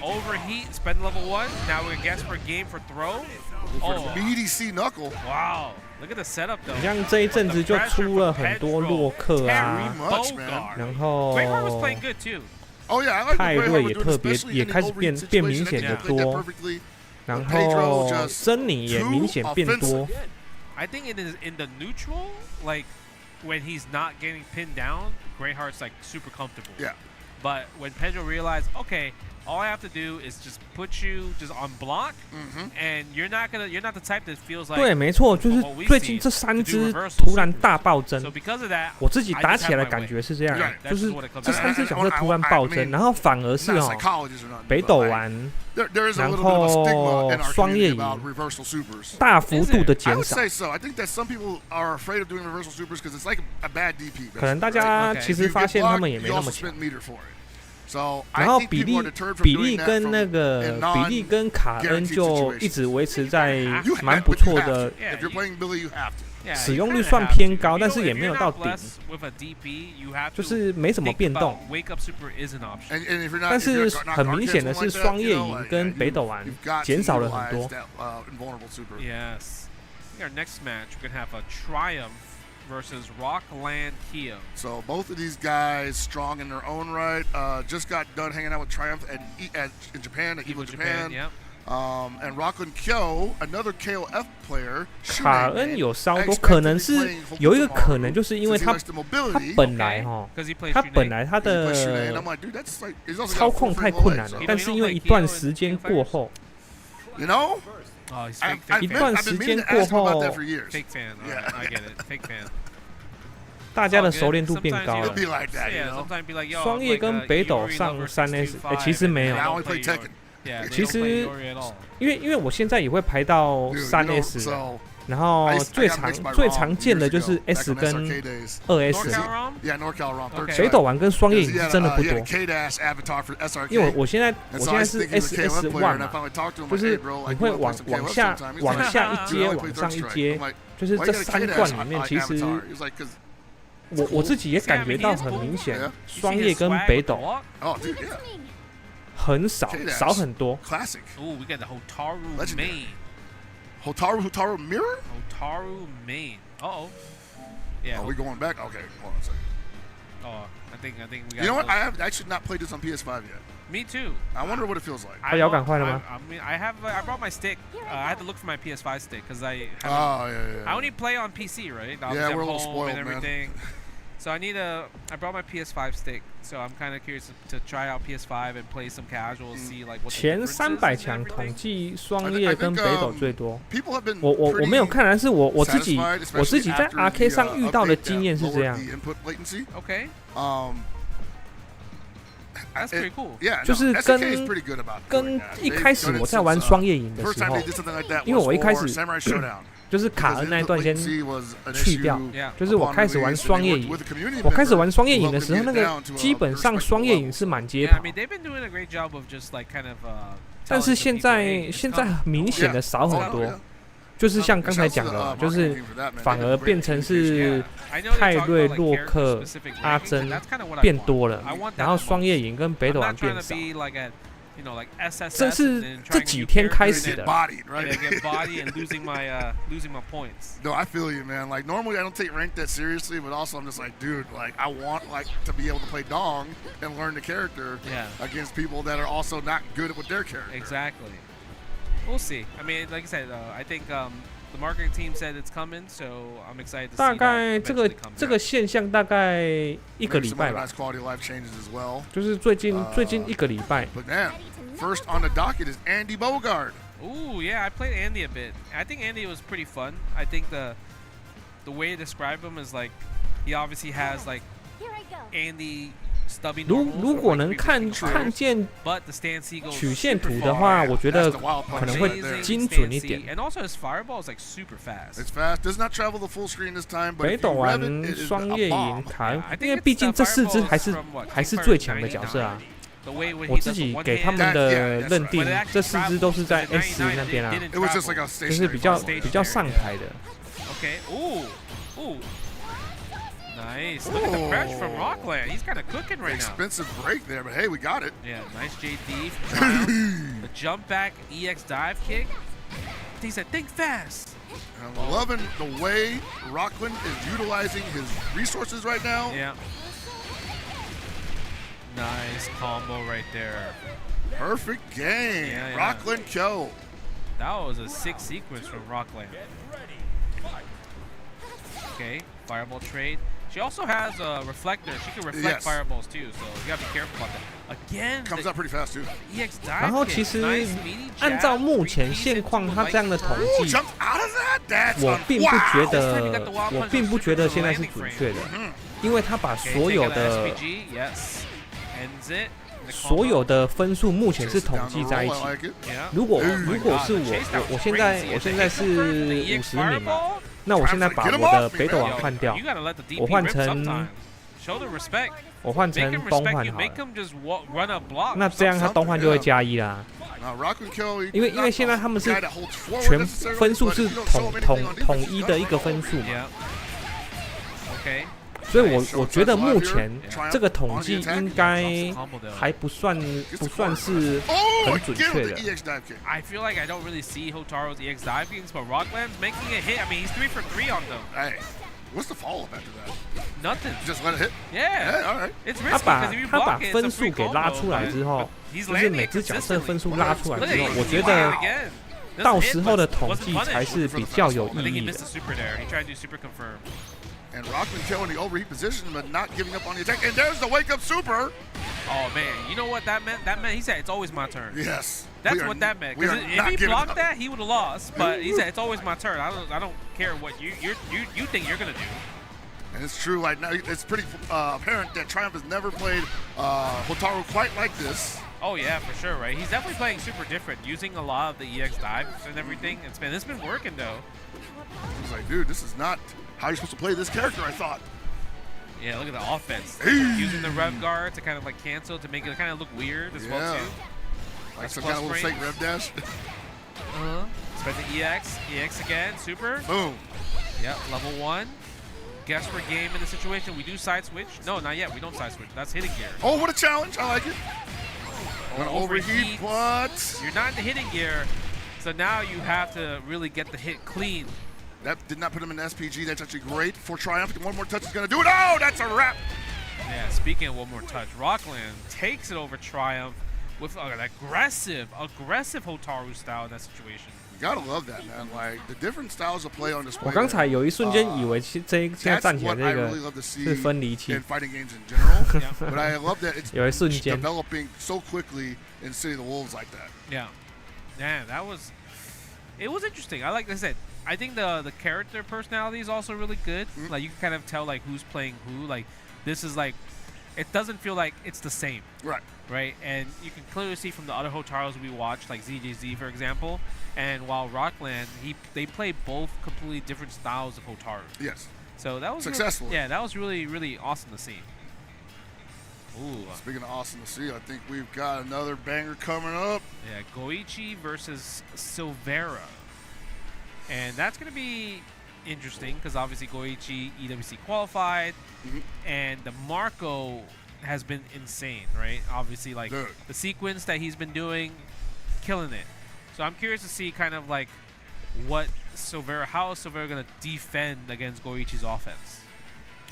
Overheat, spend level 1. Now we're guess for game for throw. Oh, meaty C knuckle. Wow, look at the setup though. 像这一阵子就出了很多洛克啊，然后泰瑞也开始变明显的多，然后珍妮也明显变多。I think it is in the neutral, like when he's not getting pinned down, Greyheart's like super comfortable. Yeah. But when Pedro realized, okay, All I have to do is just put you just on block, and you're not the type that feels like. 对，没错，就是最近这3只突然大暴增。So because of that, 我自己打起来的感觉是这样，就是这3只角色突然暴增，然后反而是北斗丸，然后双叶影大幅度的减少。可能大家其实发现他们也没那么强。然后比利跟卡恩就一直维持在蛮不错的，使用率算偏高，但是也没有到顶，就是没什么变动。但是很明显的是，双叶影跟北斗丸减少了很多。Yes. Our next match, we're gonna have a Triumph versus Rockland Kyo. So both of these guys strong in their own right. Just got done hanging out with Triumph in Japan at Evo Japan. Yep. And Rockland Kyo, another KOF player. 卡恩有稍多，可能是有一个可能，就是因为他本来他的操控太困难了，但是因为一段时间过后 ，you know. 一段时间过后 ，fake fan, I get it, fake fan. 大家的熟练度变高了。双叶跟北斗上3S， 其实没有。其实，因为我现在也会排到3S， 然后最常见的就是 S 跟2S。北斗丸跟双叶影是真的不多，因为我现在是 SS1 嘛，就是你会往下一阶，往上一阶，就是这3冠里面，其实我自己也感觉到很明显，双叶跟北斗很少很多。Ooh, we got the Hotaru main. Hotaru mirror? Hotaru main. Uh-oh. Yeah. Are we going back? Okay, hold on a second. Oh, I think we got. You know what? I have actually not played this on PS5 yet. Me too. I wonder what it feels like. 它摇杆坏了吗？ I mean, I brought my stick. I had to look for my PS5 stick because I only play on PC, right? Yeah, we're a little spoiled, and everything. So I brought my PS5 stick, so I'm kind of curious to try out PS5 and play some casual, see like what. 前300强统计双叶跟北斗最多。我没有看，但是我自己在 RK 上遇到的经验是这样。Okay. That's pretty cool. 就是跟一开始我在玩双叶影的时候，因为我一开始就是卡恩那一段先去掉，就是我开始玩双叶影。我开始玩双叶影的时候，那个基本上双叶影是满街跑。但是现在明显的少很多，就是像刚才讲的，就是反而变成是泰瑞、洛克、阿珍变多了，然后双叶影跟北斗丸变少。这是这几天开始的。No, I feel you, man. Like normally I don't take rank that seriously, but also I'm just like, dude, like I want like to be able to play Dong and learn the character against people that are also not good with their character. Exactly. We'll see. I mean, like I said, I think the marketing team said it's coming, so I'm excited to see that. 大概这个现象大概1个礼拜吧，就是最近1个礼拜。But man, first on the docket is Andy Bogard. Ooh, yeah, I played Andy a bit. I think Andy was pretty fun. I think the way to describe him is like he obviously has like Andy. 如果能看见曲线图的话，我觉得可能会精准一点。北斗丸、双叶影、卡恩，因为毕竟这4只还是最强的角色啊。我自己给他们的认定，这4只都是在 S 那边啊，就是比较上台的。Nice. Look at the crash from Rockland. He's kind of cooking right now. Expensive break there, but hey, we got it. Yeah, nice JD. The jump back EX dive kick. He said, think fast. I'm loving the way Rockland is utilizing his resources right now. Yeah. Nice combo right there. Perfect game. Yeah. Rockland Kyo. That was a sick sequence from Rockland. Okay, fireball trade. She also has a reflector. She can reflect fireballs too, so you gotta be careful about that. Again, comes up pretty fast too. EX dive. 然后其实按照目前现况，他这样的统计，我并不觉得现在是准确的，因为他把所有的分数目前是统计在一起。如果是我现在是50名嘛，那我现在把我的北斗王换掉，我换成东换好了，那这样他东换就会加1啦。因为现在他们是全分数是统一的一个分数嘛。所以我觉得目前这个统计应该还不算是很准确的。I feel like I don't really see Hotaru's EX dive games, but Rockland's making a hit. I mean, he's 3 for 3 on them. Hey, what's the follow-up after that? Nothing. Just let it hit. Yeah. All right. It's risky because if you block it, 分数给拉出来之后，就是每只角色分数拉出来之后，我觉得到时候的统计才是比较有意义的。And Rockland killing the overheat position, but not giving up on the attack. And there's the wake-up super. Oh, man. You know what that meant? That meant he said, it's always my turn. Yes. That's what that meant. Because if he blocked that, he would have lost. But he said, it's always my turn. I don't care what you think you're going to do. And it's true right now. It's pretty apparent that Triumph has never played Hotaru quite like this. Oh, yeah, for sure, right? He's definitely playing super different, using a lot of the EX dives and everything. It's been working, though. He's like, dude, this is not how you're supposed to play this character, I thought. Yeah, look at the offense. Using the rev guard to kind of like cancel to make it kind of look weird as well, too. Like some kind of little fake rev dash. Spend the EX again, super. Boom. Yep, level 1. Guess we're game in the situation. We do side switch. No, not yet. We don't side switch. That's hitting gear. Oh, what a challenge. I like it. Overheat, but you're not in the hitting gear, so now you have to really get the hit clean. That did not put him in SPG. That's actually great for Triumph. One more touch is going to do it. Oh, that's a wrap. Yeah, speaking of one more touch, Rockland takes it over Triumph with an aggressive Hotaru style in that situation. You gotta love that, man. Like the different styles of play on display. 我刚才有一瞬间以为现在站起来这个是分离器。 In fighting games in general, but I love that it's 有一瞬间 developing so quickly in City of the Wolves like that. Yeah, man, it was interesting. Like I said, I think the character personality is also really good. Like you can kind of tell like who's playing who. Like this is like, it doesn't feel like it's the same. Right, and you can clearly see from the other Hotarus we watched, like ZJZ for example, and while Rockland, they play both completely different styles of Hotaru. Yes. So that was successful. Yeah, that was really, really awesome to see. Ooh. Speaking of awesome to see, I think we've got another banger coming up. Yeah, Goichi versus Silvera, and that's gonna be interesting because obviously Goichi EWC qualified, and the Marco has been insane, right? Obviously, like the sequence that he's been doing, killing it. So I'm curious to see kind of like how is Silvera gonna defend against Goichi's offense?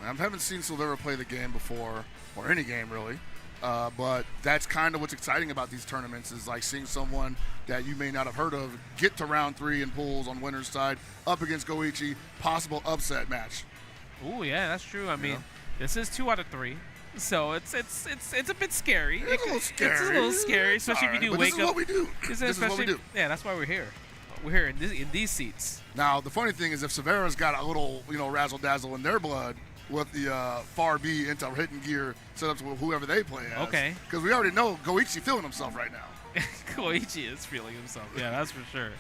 I haven't seen Silvera play the game before, or any game really, but that's kind of what's exciting about these tournaments is like seeing someone that you may not have heard of get to round 3 in pools on winner's side up against Goichi, possible upset match. Oh yeah, that's true. I mean, this is 2 out of 3. So it's a bit scary. It's a little scary, especially if you do wake up. This is what we do. This is what we do. Yeah, that's why we're here. We're here in these seats. Now the funny thing is, if Silvera's got a little razzle dazzle in their blood with the far B into hitting gear setups with whoever they play as. Okay. Because we already know Goichi feeling himself right now. Goichi is feeling himself. Yeah, that's for sure.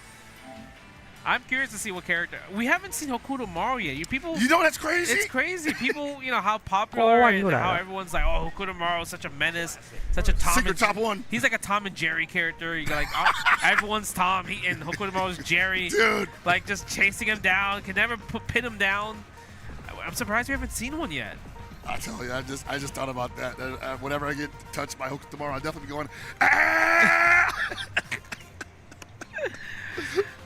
I'm curious to see what character. We haven't seen Hokuto Maru yet. You know that's crazy? It's crazy. People, how popular and how everyone's like, oh, Hokuto Maru is such a menace, such a Tom. Secret top 1. He's like a Tom and Jerry character. You got like everyone's Tom, and Hokuto Maru's Jerry. Dude. Like just chasing him down, can never pin him down. I'm surprised we haven't seen one yet. I tell you, I just thought about that. Whenever I get touched by Hokuto Maru, I'll definitely be going, ah!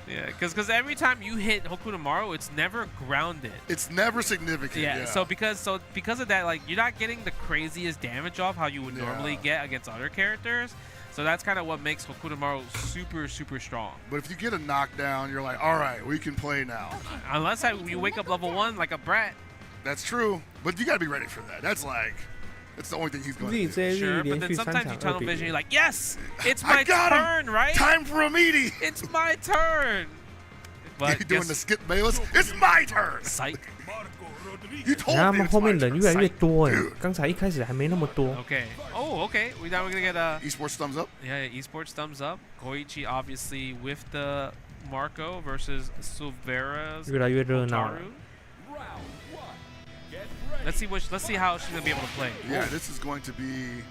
Yeah, because every time you hit Hokuto Maru, it's never grounded. It's never significant. Yeah. So because of that, like you're not getting the craziest damage off how you would normally get against other characters. So that's kind of what makes Hokuto Maru super, super strong. But if you get a knockdown, you're like, all right, we can play now. Unless you wake up level 1 like a brat. That's true. But you got to be ready for that. That's the only thing he's going to do. Sure, but then sometimes you tunnel vision, you're like, yes, it's my turn, right? Time for a meaty. It's my turn. But you're doing the skip Bayless. It's my turn. Psych. You told 他 me 们 it's 后 my 面人 turn. 越来越多哎，刚才一开始还没那么多。 Okay. Oh, okay. Now we're gonna get a esports thumbs up. Yeah, esports thumbs up. Goichi obviously with the Marco versus Silvera's 越来越热闹了。 Let's see how she's gonna be able to play. Yeah, this is going to be.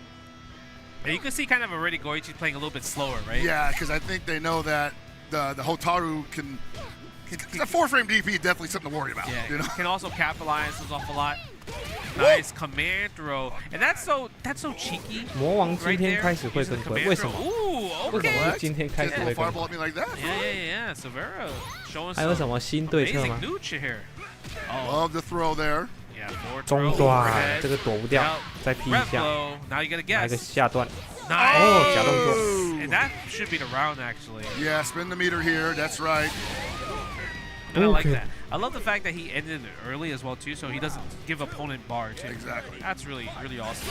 Yeah, you can see kind of already Goichi's playing a little bit slower, right? Yeah, because I think they know that the Hotaru can. The 4-frame DP is definitely something to worry about. Yeah, you know? can also capitalize this off a lot. Nice command throw, and that's so cheeky. 魔王今天开始会更贵，为什么？ Ooh, 为什 okay. 么是今天开始会更贵？ Fireball at me like that. Yeah. Silvera showing 还有什么新对策 amazing 吗？ neutral here. Love the throw there. Yeah, forward 中 throw 段 overhead. 这个躲不掉，再劈一 Red 下， blow. Now you gotta 来个 guess. 下段。 Nice. 哦，假动作。 And that should be the round actually. Yeah, spin the meter here. That's right. And I like Okay. that. I love the fact that he ended it early as well too, so he doesn't give opponent bar too. Exactly. That's really awesome.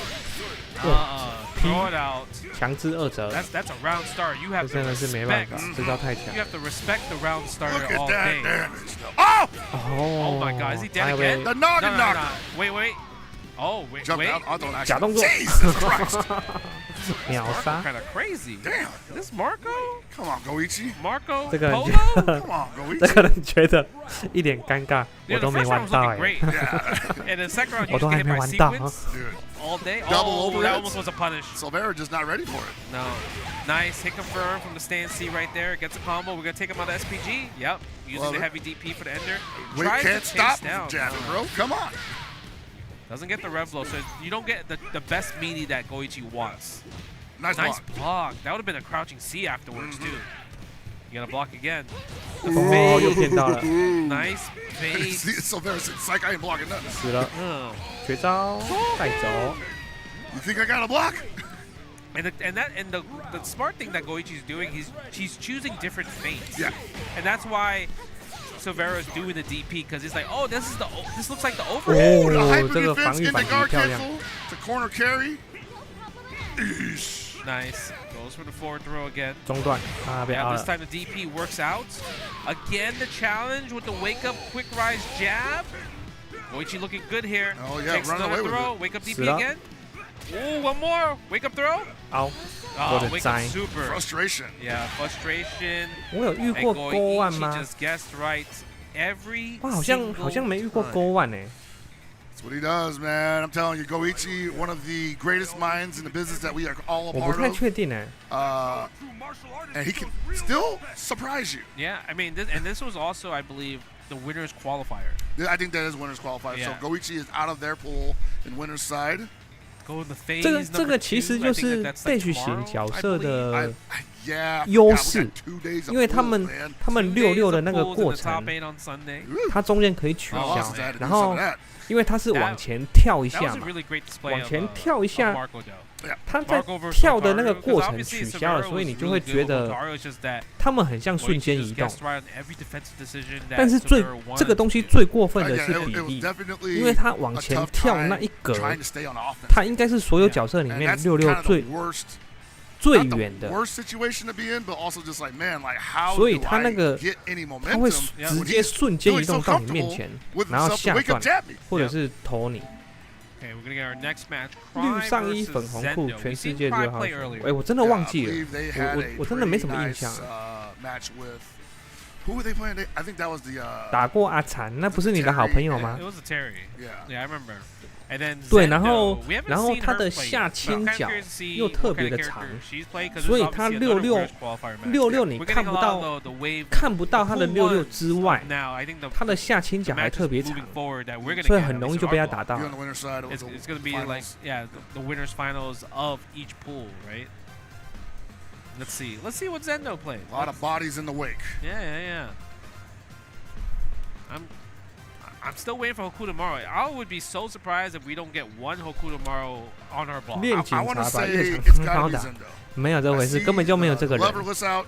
Oh, Throw it out. 强制2折， That's a round start. You 这 have to 真的是没办 respect. 法，这招太强 You。have to respect the round starter Look at all that day. damage. Oh! Oh my God, is he 还 dead 有 again? 个 The noggin No. knocker. Wait. Oh, wait. Jump out. I don't 假 actually. 动作 Jesus Christ. 秒 Marco 杀。 kind of crazy. Damn. This Marco? Come on, Goichi. Marco? 这个人 Polo? 觉得 Come on, 这 Goichi. 个人觉得一点尴尬， Yeah, 我 the 都没 first round 玩 was 到 looking 哎。 great. Yeah. And the second round, you 我 just 都 get 还 hit 没 by 玩到。 sequence Dude. all day. Double Oh, overheads. that almost was a punish. Silvera just not ready for it. No. Nice hit confirm from the stand C right there. Gets a combo. We're going to take him out of SPG. Yep. Using Love the it. heavy DP for the ender. We Tries to can't chase stop him down. from jabbing, bro. Come on. Doesn't get the rev blow, so you don't get the best meaty that Goichi wants. Nice Nice block. block. That would have been a crouching C afterwards, too. You got to block again. 哦，又骗到了， Nice bait. See, Silvera said, "Psych, I ain't blocking nothing." 死了，绝招带走。 You think I got a block? And the smart thing that Goichi's doing, he's choosing different feints. Yeah. And that's why Silvera's doing the DP, because he's like, oh, this looks like the overhead. Oh, the 哦， hyper 这个 defense 防御 in the 反击 guard 漂亮。 cancel to corner carry. Eesh. Nice. Goes for the forward throw again. 中段啊，被 Yeah, 凹 this 了。 time the DP works out. Again, the challenge with the wake up quick rise jab. Goichi looking good here. Oh, yeah, Takes running another away with throw. it. Wake up DP 死了 again. Ooh, one more. Wake up throw. 凹， Oh, 我的 wake up 灾。 super. Frustration. Yeah, frustration. 我有遇 And 过勾腕 Goichi 吗？ just guessed right every 哇，好像没遇过 single 勾腕哎。 That's what he does, man. I'm telling you, Goichi, one of the greatest minds in the business that we are all a 我不 part 太 of. 确定哎。 And he can still surprise you. Yeah, I mean, this was also, I believe, the winner's qualifier. I think that is winner's qualifier. Yeah. So Goichi is out of their pool in winner's side. Go in the phase 这个 number 其实 two. 就 I think 是 that's 被 like 许型 tomorrow, 角 I 色 believe. 的 Yeah. 优 God, we 势 got 2 days of 因为他们 pools, man. 他们 2 days 66的 of 那个 pools in 过 the 程 top 8 on Sunday. 它中间可以取 Oh, 消 Boston's had to，do 然 some 后 of that. 因为它是往前跳一 That 下 was a 嘛， really great display 往 of, 前跳一下， Marco though. 他在 Marco versus 跳的那个 Hotaru, 过 'cause 程 obviously 取消了， Silvera 所以 was 你就 really 会 good 觉 with 得 Hotaru, it's just that 他们很像瞬 Goichi 间 just 移动。 guessed right on every defensive decision that 但是 Silvera wanted 这个东西 to do. 最过分的 Yeah, 是 it 比 was 例， definitely 因为他往 a 前 tough 跳 time 那一格， trying to stay on offense. 他应该是所有角色里 And 面 that's 66 kind of 最 the worst, 最 not the 远的， worst situation to be in, but also just like, man, like how 所以 do 他 I 那个 get any 他会 momentum 直 when 接 he's 瞬间 doing 移 so 动到你面 comfortable 前， with 然后 himself to 下 wake 段 up jab me? 或者是投你。 Okay, we're gonna get our next match. 绿上衣 Cry 粉 versus 红裤， Zeno. 全 We 世 seen 界 Cry 最好 play 选。 earlier. 哎，我真的 Yeah, 忘 I 记了， believe they had 我 a 我真的没 pretty 什么印 nice 象。 match with who were they playing? I think that was the 打过阿残，那不是你的好朋友吗 It？was a Terry. Yeah. Yeah, I remember. And then 对， Zeno, 然后 we haven't 然后 seen 他 her 的 play 下 yet, but 倾 I'm kinda 角 curious to see 又 what 特 kind 别 of 的 character 长， she's played, 'cause 所 this 以 is 他 obviously another 66 winners qualifier match. 66你 We're 看 getting 不 a 到 lot of the wave 看不到他的 pool 66 ones 之外， now. I think the 他的下倾角还 matches 特别长， moving forward that we're gonna 所以 get 很 at 容易 least 就 in 被 our 他打 pool. 到 you're。on the winner's side. It was It's gonna be like the winners finals of each pool, right? Let's see what Zeno played. a lot of bodies in the wake. Yeah. I'm still waiting for Haku tomorrow. I would be so surprised if we don't get one Haku tomorrow on our block. 练 I 警 want to 察把 say 日 it's 常很 got 好 to be 打， Zendo. 没有这 I 回事， see 根本就没有这个 the 人。 leverless out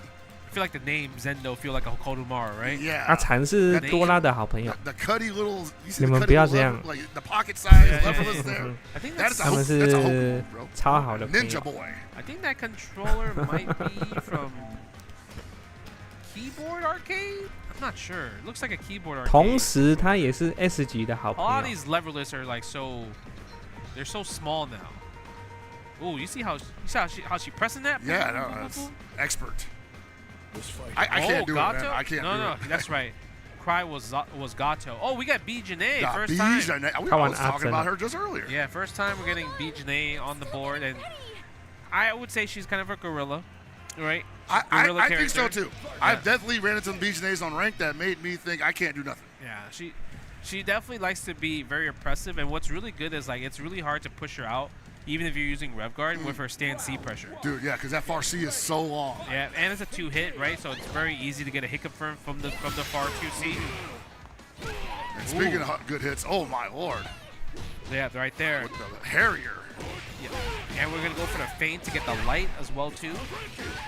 feel like the name Zeno feel like a Hotaru, right? Yeah. 阿禅是多拉的好朋友。 The cutty little. 你们不要这样。 Like the pocket size leverless there. I think 他们是超好的朋友。 Ninja boy. I think that controller might be from Keyboard Arcade. I'm not sure. It looks like a keyboard arcade. 同时，他也是 S 级的好朋 A 友。 lot of these leverless are like they're so small now. Oh, you see how she pressing that? Yeah, no, that's expert. I can't do it, man. I can't do it. No, that's right. Cry was Gato. Oh, we got B.Jenet first time. We were talking about her just earlier. Yeah, first time we're getting B.Jenet on the board, and I would say she's kind of a gorilla, right? I think so too. Yeah. I've definitely ran into some B.Jenets on rank that made me think I can't do nothing. Yeah, she definitely likes to be very oppressive, and what's really good is like it's really hard to push her out, even if you're using Rev Guard with her stand C pressure. Dude, yeah, because that far C is so long. Yeah, and it's a 2-hit, right? So it's very easy to get a hiccup from the far 2C. And speaking of good hits, oh my lord. Yeah, right there. With the Harrier. Yeah. And we're gonna go for the feint to get the light as well too.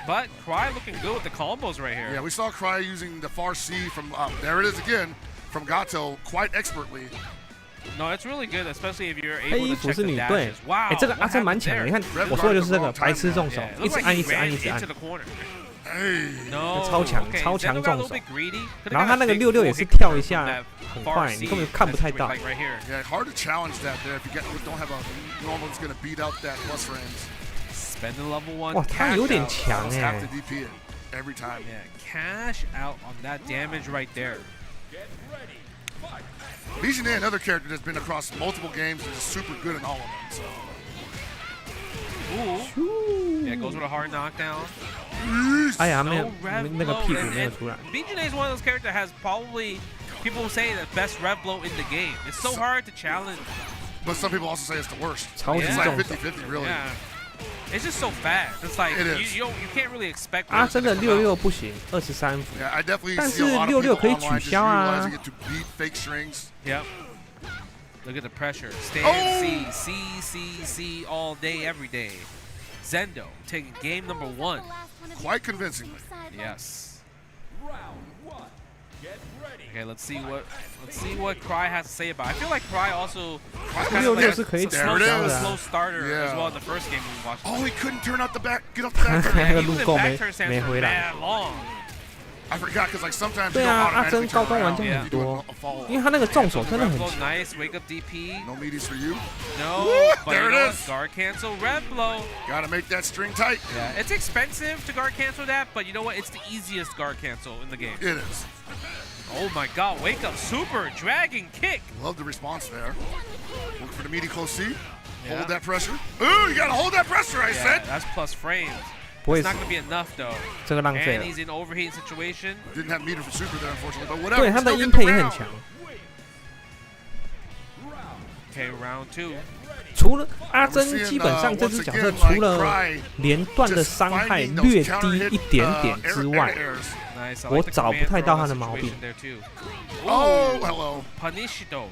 But Cry looking good with the combos right here. Yeah, we saw Cry using the far C from there it is again from Gato quite expertly. No, it's really good, especially if you're able to check the 女 dashes. Wow. 这个阿珍蛮强的，你看我说的就是这个白痴重手，一直按一直按一直按。 No, 超强超强重手， greedy. 然后他那个66也是跳一下很快，你根本看不太到。 Yeah, hard to challenge that there if you don't have a normal that's gonna beat out that plus range. Spend the level 1. 哇，他有点强哎。 Have to DP it every time. Yeah, cash out on that damage right there. B.Jenet, another character that's been across multiple games and is super good in all of them. So. Ooh. Yeah, goes with a hard knockdown. 哎呀，没有那个屁股没有出来。 B.Jenet is one of those characters that has probably people say the best rev blow in the game. It's so hard to challenge. But some people also say it's the worst. 超级 It's 重 like 手。 50-50 really. Yeah. It's just so fast. It's like you can't really expect. 啊，真的66不行，23伏。 Yeah, I definitely 但 see 是 a lot of 66 people 可以 online 取 just 消啊。 utilizing it to beat fake strings. Yep. Look at the pressure. Stand C all day, every day. Zendo taking game number 1. Quite convincingly. Yes. Okay, let's see what Cry has to say about it. I feel like Cry also was kind of like a slow starter as well in the first game we watched. Oh, he couldn't turn out the back, get off the back turn. Yeah, he was in back turn stance for that long. I forgot because like sometimes 对啊，阿珍高端玩家很多，因为他那个重手真的很强。 Nice wake up DP. No meaties for you. No, but there it is. Guard cancel rev blow. Gotta make that string tight. Yeah, it's expensive to guard cancel that, but you know what? It's the easiest guard cancel in the game. It is. Oh my God! Wake up super dragon kick. Love the response there. Look for the meaty close C. Hold that pressure. Ooh, you gotta hold that pressure. I said. That's plus frames. 不会 It's not gonna be enough though. 这个浪费 And 了。 he's in overheating situation. Didn't have meter for super there, unfortunately, but whatever. 对，他的 Still 音 get the 配也很 round. 强。 Okay, round 2. 除了阿珍，基本上这只角色除了连段的伤害略低一点点之外， Nice. 我找不太到他的毛病。 Oh, hello. Punishito.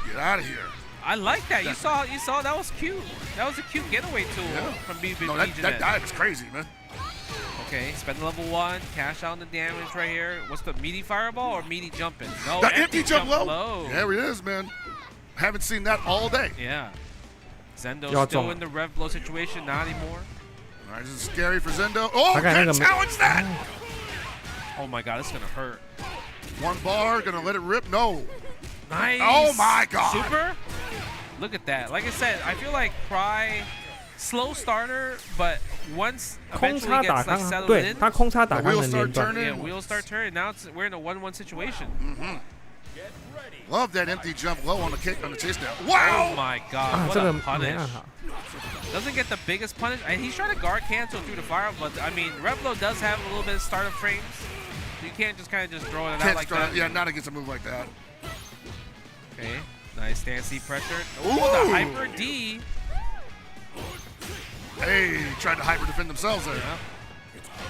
Get out of here. I like that. You saw that was cute. That was a cute getaway tool from B.Jenet. No, that dive is crazy, man. Okay, spend the level 1, cash out the damage right here. What's the meaty fireball or meaty jumping? No, The empty jump low. low. There it is, man. Haven't seen that all day. Yeah. Zendo's still in the rev blow situation, not anymore. All right, this is scary for Zendo. Oh, can't challenge that. Oh my God, it's gonna hurt. One bar, gonna let it rip. No. Nice. Oh my God. Super. Look at that. Like I said, I feel like Cry slow starter, but once 空 eventually 插 gets 打 like 刚 settled 对 in, 他空插打刚能 wheels 连 start 段。 yeah, wheels start turning. Now we're in a 1-1 situation. Love that empty jump low on the kick on the chase down. Wow. Oh my 啊 God, 这 what 个 a punish. 没办法。 Doesn't get the biggest punish. And he's trying to guard cancel through the fire, but I mean, Revlo does have a little bit of startup frames. So you can't just kind of just throw it out like that. Yeah, not against a move like that. Okay, nice stand C pressure. Ooh, the hyper D. Hey, tried to hyper defend themselves there. Yeah.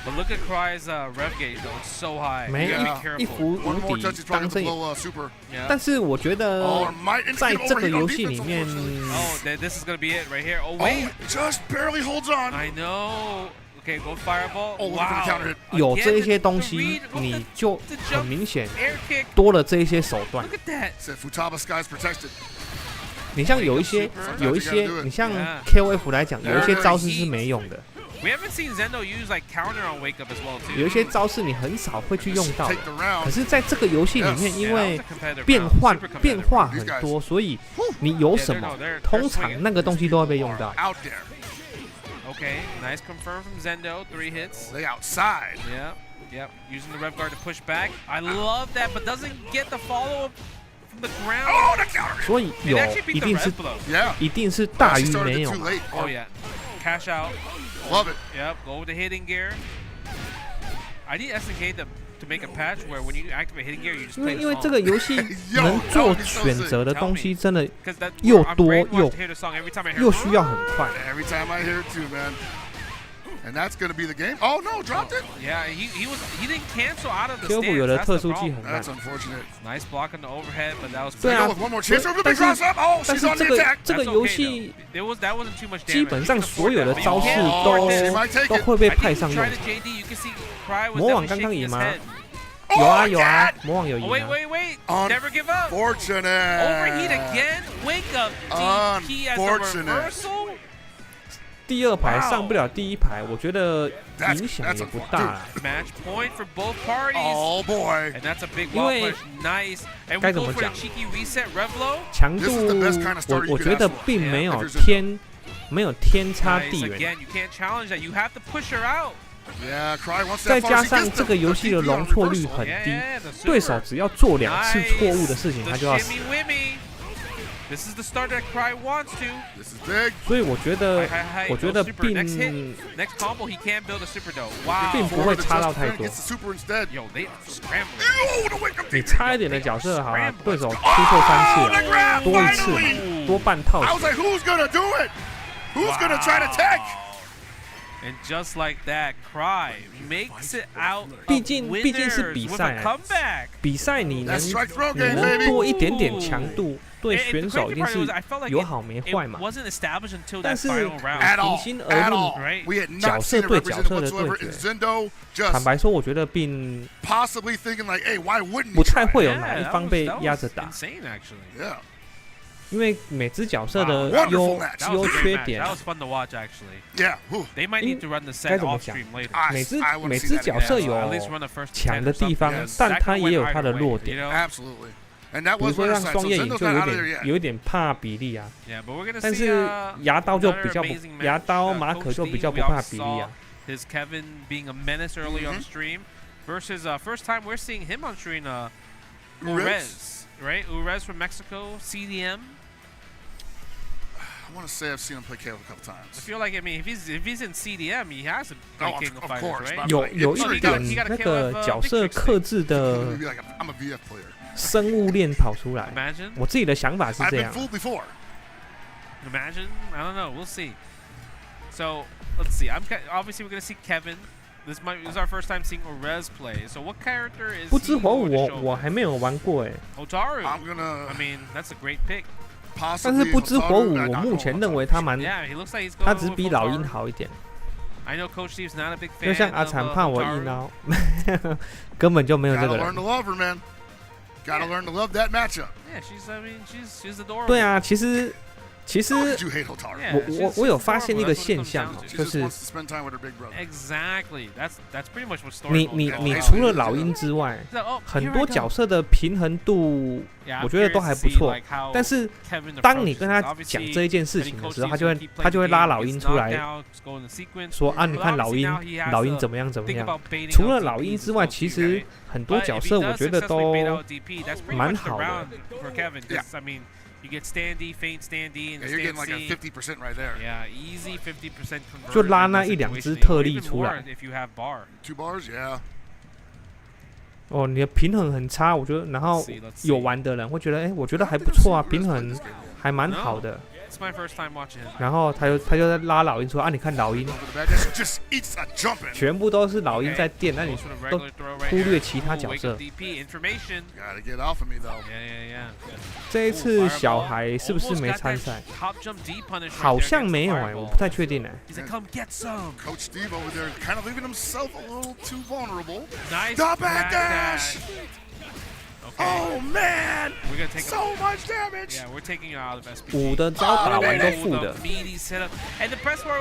But look at Cry's rev gauge though, it's so high. 没 You 一 gotta be 一 careful. 伏 One 无 more 敌 touch is 当 probably 这 gonna 也 blow super. Yeah. 但是我觉得 and 在 get 这个 overheat on 游戏里 defense, 面， Oh, this is gonna be it right here. Oh wait, Oh, just barely holds on. I know. Okay, go fireball. Oh, wow. 有这一些东西，你就很明显多了这一些手段。Look at that. Said Futaba Sky's protected. 你像有一些，你像 KOF 来讲，有一些招式是没用的。We haven't seen Zeno use like counter on wake up as well too. 有一些招式你很少会去用到的，可是在这个游戏里面，因为变化很多，所以你有什么，通常那个东西都会被用到。Okay, nice confirm from Zendo, 3 hits. They outside. Yep. Using the rev guard to push back. I love that, but doesn't get the follow up from the ground. Oh, the counter. 所以有一定是大于没有。Oh yeah, cash out. Love it. Yep, go with the hitting gear. I need SNK to make a patch where when you activate hitting gear, you just play the song. 因为这个游戏能做选择的东西真的又多又需要很快。Every time I hear it too, man. And that's going to be the game. Oh no, dropped it. Yeah, he didn't cancel out of the stance. 有的特殊技很烂。That's unfortunate. Nice block on the overhead, but that was. 对啊，但是这个游戏基本上所有的招式都会被派上用。魔网刚刚赢吗？有啊，魔网有赢啊。Wait, never give up. Unfortunate. Overheat again. Wake up. DP as a reversal. 第二排上不了第一排，我觉得影响也不大。Match point for both parties. Oh boy. And that's a big wall push. Nice. And we go for the cheeky reset Revlo. 强度我觉得并没有天差地远。Again, you can't challenge that. You have to push her out. 再加上这个游戏的容错率很低，对手只要做2次错误的事情，他就要死。This is the start that Cry wants to. This is big. 所以我觉得并 next combo he can't build a super though. Wow. 并不会差到太多。Yo, they scrambling. 你差一点的角色好了，对手出错3次了，多1次，多半套。I was like, who's gonna do it? Who's gonna try to tech? And just like that, Cry makes it out. 毕竟是比赛，比赛你能多一点点强度。对选手一定是有好没坏嘛，但是平心而论，角色对角色的对决，坦白说，我觉得并不太会有哪一方被压着打，因为每只角色的优缺点，该怎么讲？每只角色有强的地方，但它也有它的弱点。比如说让双叶影就有一点怕比利啊，但是牙刀马可就比较不怕比利啊。His Kevin being a menace early on stream versus first time we're seeing him on stream. Urez, right? Urez from Mexico, CDM. I want to say I've seen him play KO a couple times. I feel like if he's in CDM, he has to play King of Fighters, right? 有一点那个角色克制的。I'm a VF player. 生物链跑出来，我自己的想法是这样。Imagine, I don't know. We'll see. So let's see. Obviously we're gonna see Kevin. This is our first time seeing Orez play. So what character is? 不知火舞我还没有玩过哎。Hotaru. I mean, that's a great pick. 但是不知火舞我目前认为他他只比老鹰好一点。I know Coach Steve's not a big fan. 就像阿残怕我一刀，根本就没有这个人。Gotta learn to love that matchup. Yeah, she's adorable. 对啊，其实 我有发现一个现象，就是你除了老鹰之外，很多角色的平衡度，我觉得都还不错。但是当你跟他讲这一件事情的时候，他就会拉老鹰出来，说啊，你看老鹰怎么样。除了老鹰之外，其实很多角色我觉得都蛮好的。You get standy, feint standy, and you're getting like a 50% right there. Yeah, easy 50% conversion. 就拉那1-2只特例出来。If you have bar. 2 bars, yeah. 哦，你的平衡很差，我觉得，然后有玩的人会觉得，哎，我觉得还不错啊，平衡还蛮好的。It's my first time watching him. 然后他就在拉老鹰说啊，你看老鹰，全部都是老鹰在电，那你都忽略其他角色。这一次小孩是不是没参赛？好像没有我不太确定Coach Steve over there kind of leaving himself a little too vulnerable. Nice the back dash. Okay. Oh man! We're gonna take so much damage. Yeah, we're taking you out of SP. 5的招打完都负的，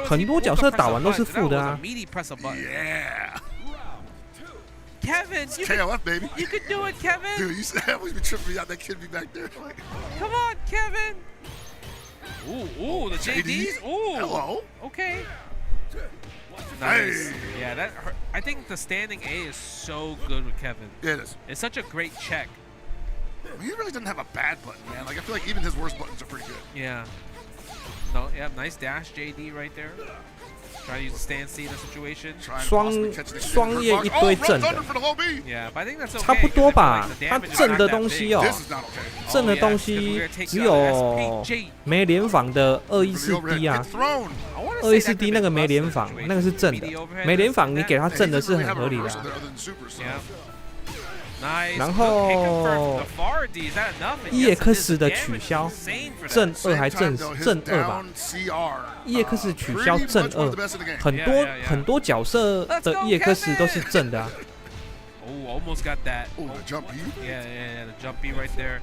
很多角色打完都是负的啊。Yeah. Kevin, KOF baby. You can do it, Kevin. Dude, you always been tripping me out. That kid be back there. Come on, Kevin. Ooh, the JDs. Ooh. Hello. Okay. Nice. Hey. Yeah, I think the standing A is so good with Kevin. Yeah, it is. It's such a great check. I mean, he really doesn't have a bad button, man. Like I feel like even his worst buttons are pretty good. Yeah. No, yeah, nice dash JD right there. Try to use the stand C in the situation. 双叶一堆正的， Yeah, but I think that's okay. 差不多吧。他正的东西哦，正的东西只有没联防的214D 啊，214D 那个没联防，那个是正的，没联防你给他正的是很合理的啊。然后 EX 的取消正2还正2吧 ？EX 取消正2，很多角色的 EX 都是正的啊。Oh, almost got that. Oh, the jump B. Yeah, the jump B right there.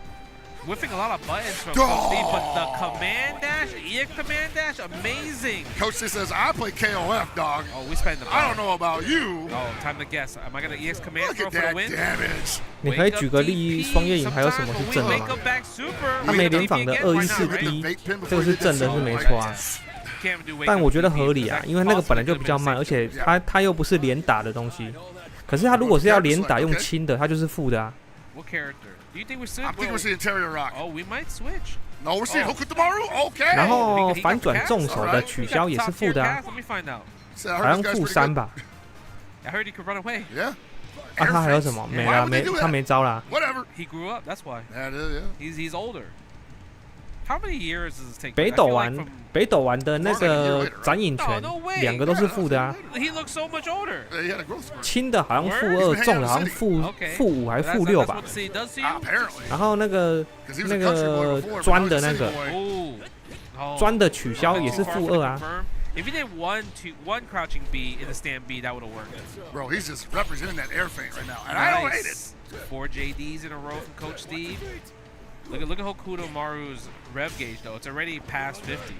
Whiffing a lot of buttons from Coach Steve, but the command dash, EX command dash, amazing. Coach Steve says, I play KOF, dog. Oh, we spend the I don't know about you. Oh, time to guess. Am I going to EX command throw for the win? Damage. 你可以举个例，双叶影还有什么是正的吗？他没联防的214D，这个是正的，是没错啊。但我觉得合理啊，因为那个本来就比较慢，而且他又不是连打的东西。可是他如果是要连打用轻的，他就是负的啊。What character? Do you think we're switching? I think we're seeing Interior Rock. Oh, we might switch. No, we're seeing Hotaru. Okay. 然后反转重手的取消也是负的啊，好像负3吧。I heard he could run away. Yeah. 啊，他还有什么？没啦，他没招啦。Whatever. He grew up. That's why. That is, yeah. He's older. How many years does it take? 北斗丸的那个斩影拳，2个都是负的啊。He looks so much older. 轻的好像负2，重的好像负5还负6吧。然后那个钻的那个钻的取消也是负2啊。If he did one crouching B in the stand B, that would have worked. Bro, he's just representing that air feint right now, and I don't hate it. 4 JDs in a row from Coach Steve. Look at Hokuto Maru's rev gauge though. It's already past 50.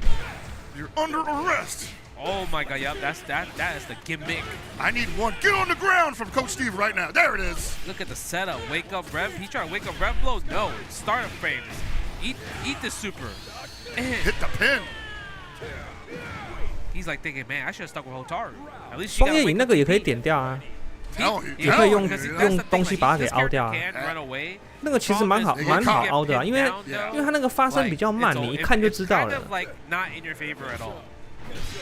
You're under arrest. Oh my God! Yep, that is the gimmick. I need one. Get on the ground from Coach Steve right now. There it is. Look at the setup. Wake up rev. He's trying to wake up rev blows. No, startup frames. Eat the super. Hit the pin. He's like thinking, man, I should have stuck with Hotaru. At least 双叶影那个也可以点掉啊，也可以用东西把它给凹掉啊。那个其实蛮好凹的啊，因为它那个发声比较慢，你一看就知道了。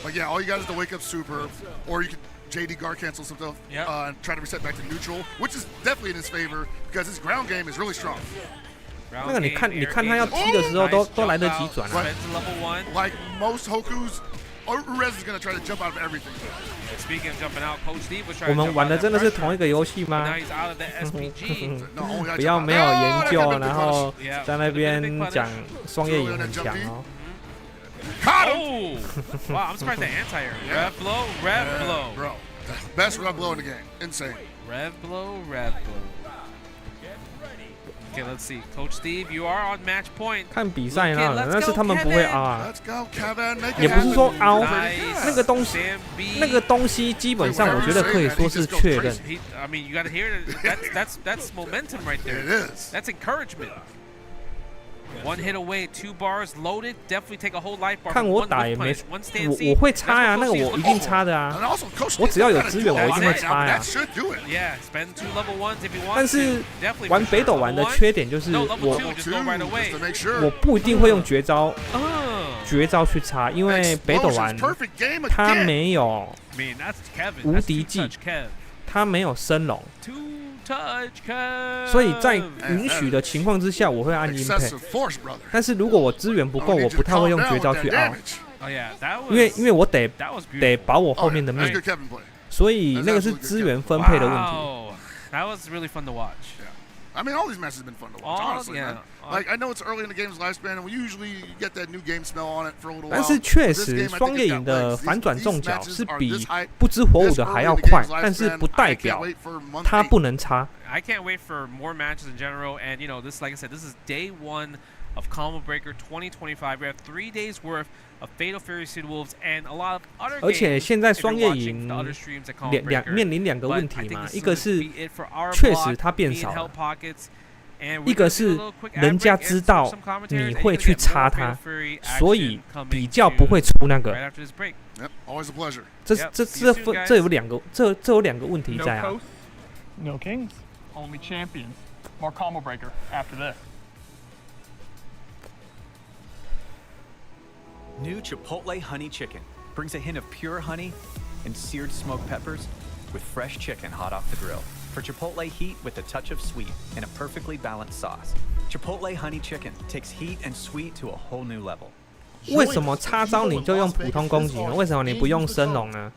But yeah, all you got is the wake up super, or you can JD guard cancel some stuff and try to reset back to neutral, which is definitely in his favor because his ground game is really strong. 那个你看他要踢的时候都来得及转啊。Like most Hokus, Urez is gonna try to jump out of everything. Speaking of jumping out, Coach Steve was trying to 我们玩的真的是同一个游戏吗？不要没有研究，然后在那边讲双叶影很强哦。Oh! Wow, I'm surprised the anti-air. Rev blow. Bro, best rev blow in the game. Insane. Rev blow. Okay, let's see. Coach Steve, you are on match point. 看比赛呢，但是他们不会凹啊， Let's go, Kevin. 也不是说凹，那个东西基本上我觉得可以说是确认。I mean, you got to hear that's momentum right there. It is. That's encouragement. One hit away, 2 bars loaded. Definitely take a whole life bar. 看我打也没，我会插呀，那个我一定插的啊。我只要有资源，我一定会插呀。Yeah, spend 2 level 1s if you want. 但是玩北斗丸的缺点就是我不一定会用绝招去插，因为北斗丸它没有无敌技，它没有升龙，所以在允许的情况之下，我会按音配。但是如果我资源不够，我不太会用绝招去凹，因为我得保我后面的命，所以那个是资源分配的问题。That was really fun to watch. I mean, all these matches have been fun to watch, honestly, man. Like, I know it's early in the game's lifespan, and we usually get that new game smell on it for a little while. 但是确实，双叶影的反转重脚是比不知火舞的还要快，但是不代表它不能差。I can't wait for more matches in general, and you know, this, like I said, this is day 1 of Combo Breaker 2025. We have 3 days worth of Fatal Fury Seed Wolves and a lot of other games. 而且现在双叶影面临2个问题嘛，一个是确实它变少了，一个是人家知道你会去插它，所以比较不会出那个。这有2个问题在啊。No kings, only champions. More Combo Breaker after this. New Chipotle Honey Chicken brings a hint of pure honey and seared smoked peppers with fresh chicken hot off the grill. For Chipotle heat with a touch of sweet and a perfectly balanced sauce. Chipotle Honey Chicken takes heat and sweet to a whole new level. 为什么插招你就用普通攻击呢？为什么你不用升龙呢？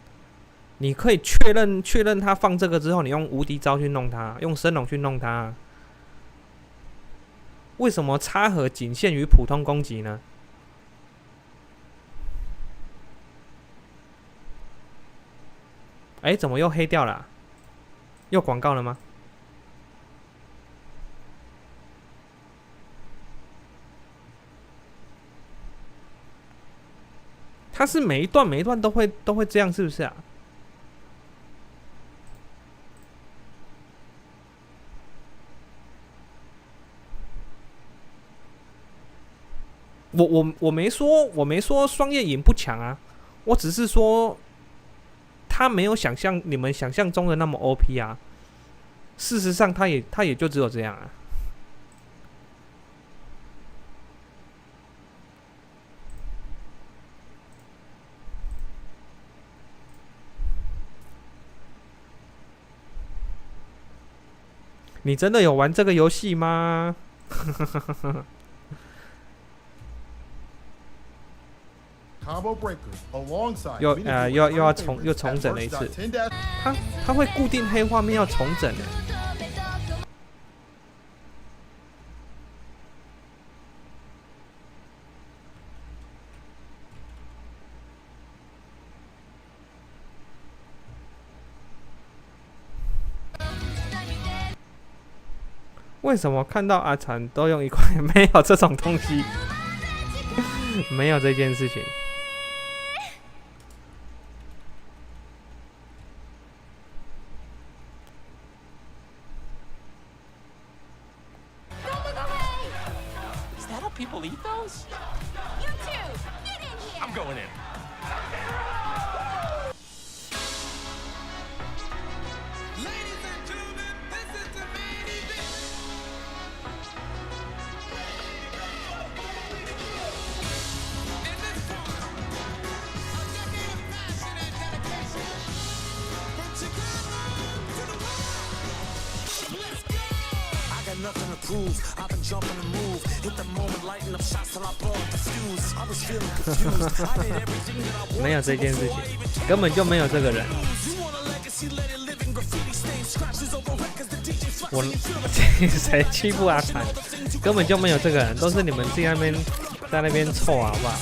你可以确认他放这个之后，你用无敌招去弄他，用升龙去弄他。为什么插盒仅限于普通攻击呢？哎，怎么又黑掉了啊？又广告了吗？它是每一段都会这样，是不是啊？我没说双叶影不强啊，我只是说。他没有你们想象中的那么 OP 啊，事实上他也就只有这样啊。你真的有玩这个游戏吗？又重整了一次，它会固定黑画面要重整的。为什么看到阿残都用1块？没有这种东西，没有这件事情。People eat those? You too! Get in here! I'm going in. Ladies and gentlemen, this is the main event. In this one, a decade of passion and dedication. From Chicago to the world. Let's go! I got nothing to prove. I've been jumping the move. Hit the moment, lighting up shots till I blow up the fuse. I was feeling confused. I did everything that I wanted. 没有这件事情，根本就没有这个人。我谁欺负阿残？根本就没有这个人，都是你们自己在那边凑好不好？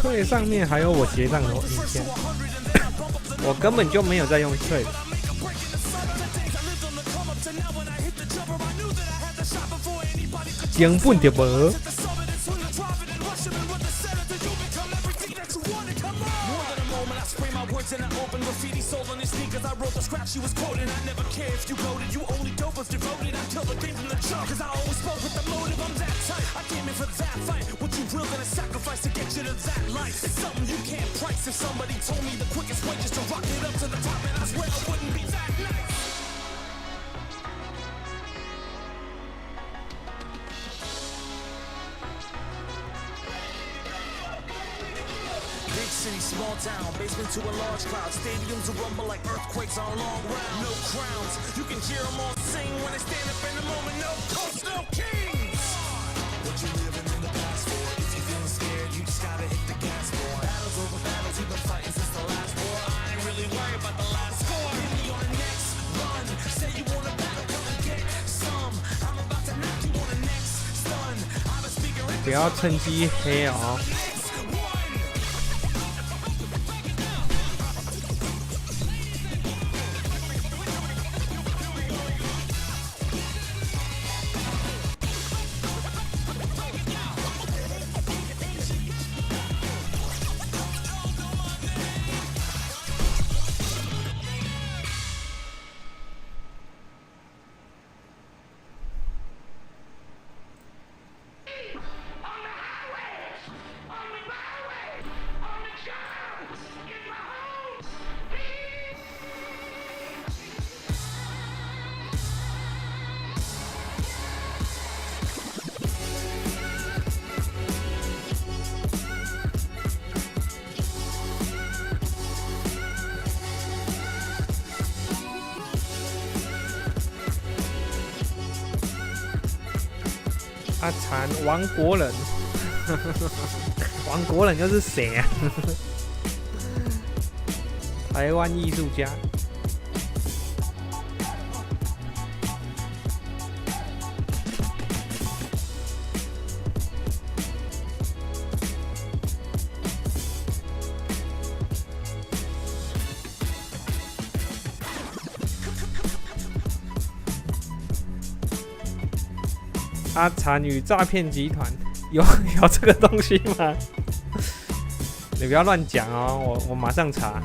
脆上面还有我结账的影片，我根本就没有在用脆。根本就无。And I open graffiti sold on his sneakers. I wrote the scrap she was quoting. I never care if you wrote it. You only dope was devoted. I kill the game from the jump. Cause I always spoke with the motive. I'm that type. I came in for that fight. What you real gonna sacrifice to get you to that life? It's something you can't price. If somebody told me the quickest way just to rock it up to the top, and I swear I wouldn't be that nice. Big city, small town, basement to a large cloud. Stadiums will rumble like earthquakes on a long round. No crowns, you can hear them all sing when they stand up in the moment. No coast, no kings. What you living in the past for? If you're feeling scared, you just gotta hit the gas, boy. Battles over battles, we've been fighting since the last war. I ain't really worried about the last score. Hit me on the next run. Say you want a battle, come and get some. I'm about to knock you on the next stun. I'm a speaker. 不要趁机黑哦。阿禅王国人，王国人又是谁啊？台湾艺术家。阿禅与诈骗集团有这个东西吗？你不要乱讲哦，我马上查。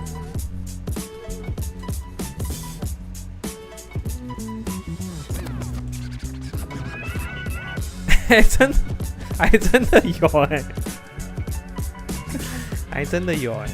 还真的有哎，还真的有哎。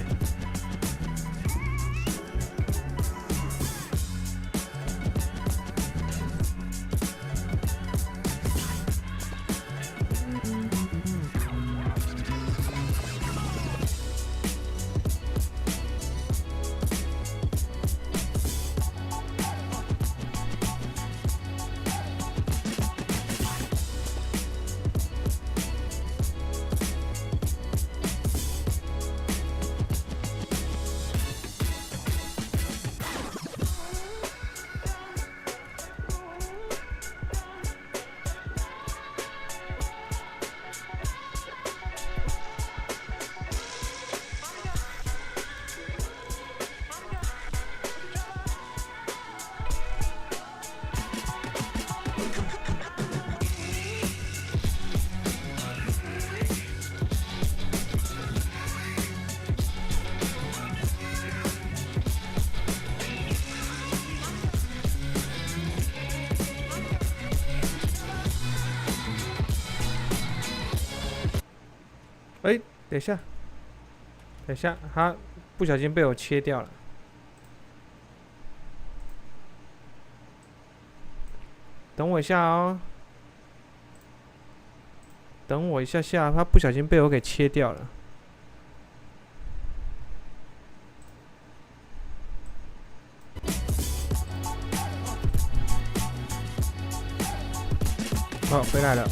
哎，等一下，他不小心被我切掉了。等我一下哦，等我一下，他不小心被我给切掉了。哦，回来了。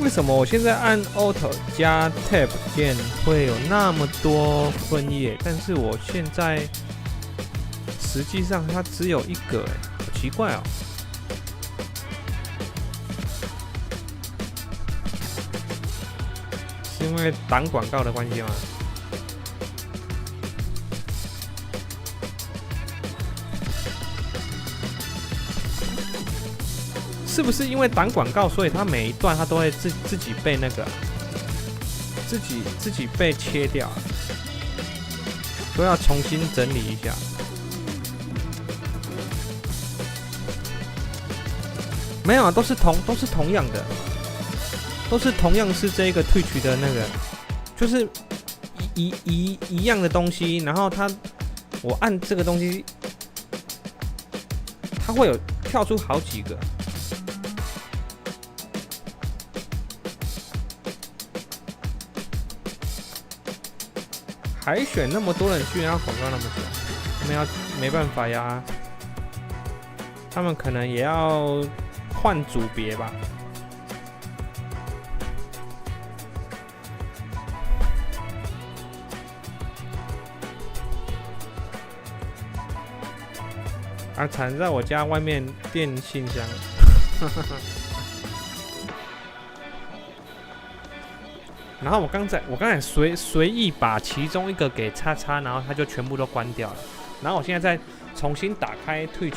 为什么我现在按 Auto 加 Tab 键会有那么多分页，但是我现在实际上它只有一个，好奇怪哦。是因为挡广告的关系吗？是不是因为挡广告，所以它每一段它都会自己被那个，自己被切掉，都要重新整理一下。没有啊，都是同样的，都是同样是这个Twitch的那个，就是一样的东西，然后我按这个东西，它会有跳出好几个。海选那么多人居然要广告那么久，他们没办法呀，他们可能也要换组别吧。啊，惨在我家外面电信箱。然后我刚才随意把其中一个给叉叉，然后它就全部都关掉了。然后我现在再重新打开Twitch，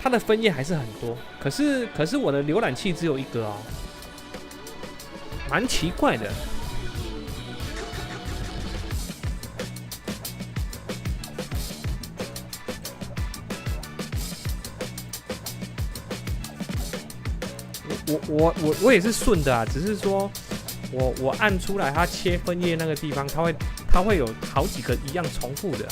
它的分页还是很多，可是我的浏览器只有一个哦，蛮奇怪的。我也是顺的啊，只是说。我按出来，它切分页那个地方，它会有好几个一样重复的。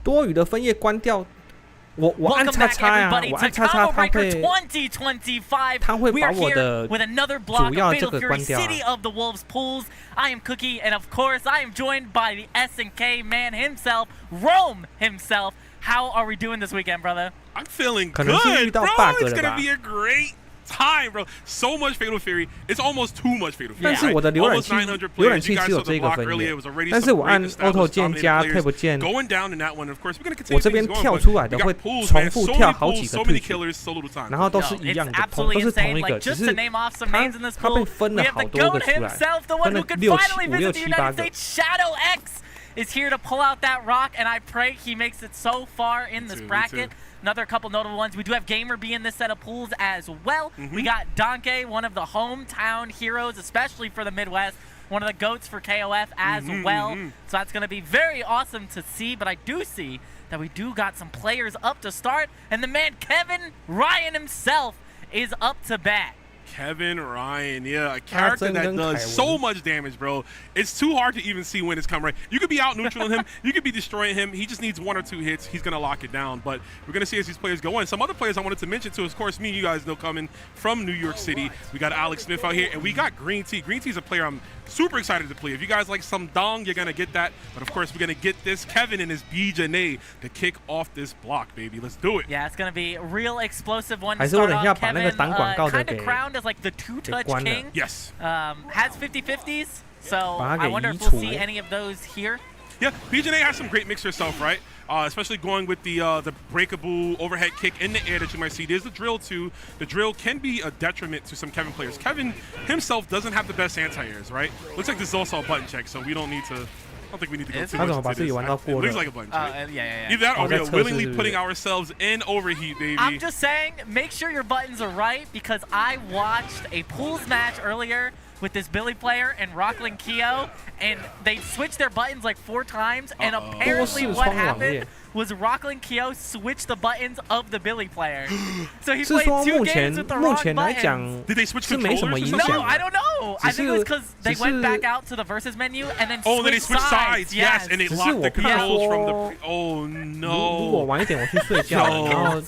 多余的分页关掉。我按叉叉呀，我按叉叉，它会把我的主要这个关掉。I am Cookie, and of course, I am joined by the S&K man himself, Rome himself. How are we doing this weekend, brother? I'm feeling good, bro. It's gonna be a great time, bro. So much Fatal Fury. It's almost too much Fatal Fury. 但是我的浏览器只有这个分页，但是我按 Auto 键加 Tab 键，我这边跳出来的会重复跳好几个Twitch，然后都是一样的，都是同一个，只是它被分了好多个出来，分了5、6、7、8个。Is here to pull out that rock, and I pray he makes it so far in this bracket. Another couple notable ones. We do have Gamer B in this set of pools as well. We got Donkey, one of the hometown heroes, especially for the Midwest. One of the GOATs for KOF as well. So that's going to be very awesome to see. But I do see that we do got some players up to start. And the man, Kevin Ryan himself, is up to bat. Kevin Ryan, yeah, a character that does so much damage, bro. It's too hard to even see when it's coming right. You could be out neutral him, you could be destroying him. He just needs 1 or 2 hits. He's going to lock it down. But we're going to see as these players go in. Some other players I wanted to mention too, of course, me and you guys know coming from New York City. We got Alex Smith out here, and we got Green Tea. Green Tea's a player I'm super excited to play. If you guys like some dong, you're going to get that. But of course, we're going to get this Kevin and his B.Jenet to kick off this block, baby. Let's do it. Yeah, it's going to be a real explosive one to start off. Kevin kind of crowned as like the two-touch king. Yes. Has 50-50s. So I wonder if we'll see any of those here. Yeah, B.Jenet has some great mix herself, right? Especially going with the breakable overhead kick in the air that you might see. There's the drill too. The drill can be a detriment to some Kevin players. Kevin himself doesn't have the best anti-airs, right? Looks like this is also a button check, so we don't need to. I don't think we need to go too much into this. It looks like a button check. Yeah. Either that or we are willingly putting ourselves in overheat, baby. I'm just saying, make sure your buttons are right, because I watched a pools match earlier with this Billy player and Rockland Keo, and they switched their buttons like 4 times, and apparently what happened was Rockland Keo switched the buttons of the Billy player. So he played 2 games with the wrong buttons. Did they switch controllers? No, I don't know. I think it was because they went back out to the versus menu and then switched sides. Yes, and they locked the controls from the. Oh no. 如果晚一点我去睡觉，然后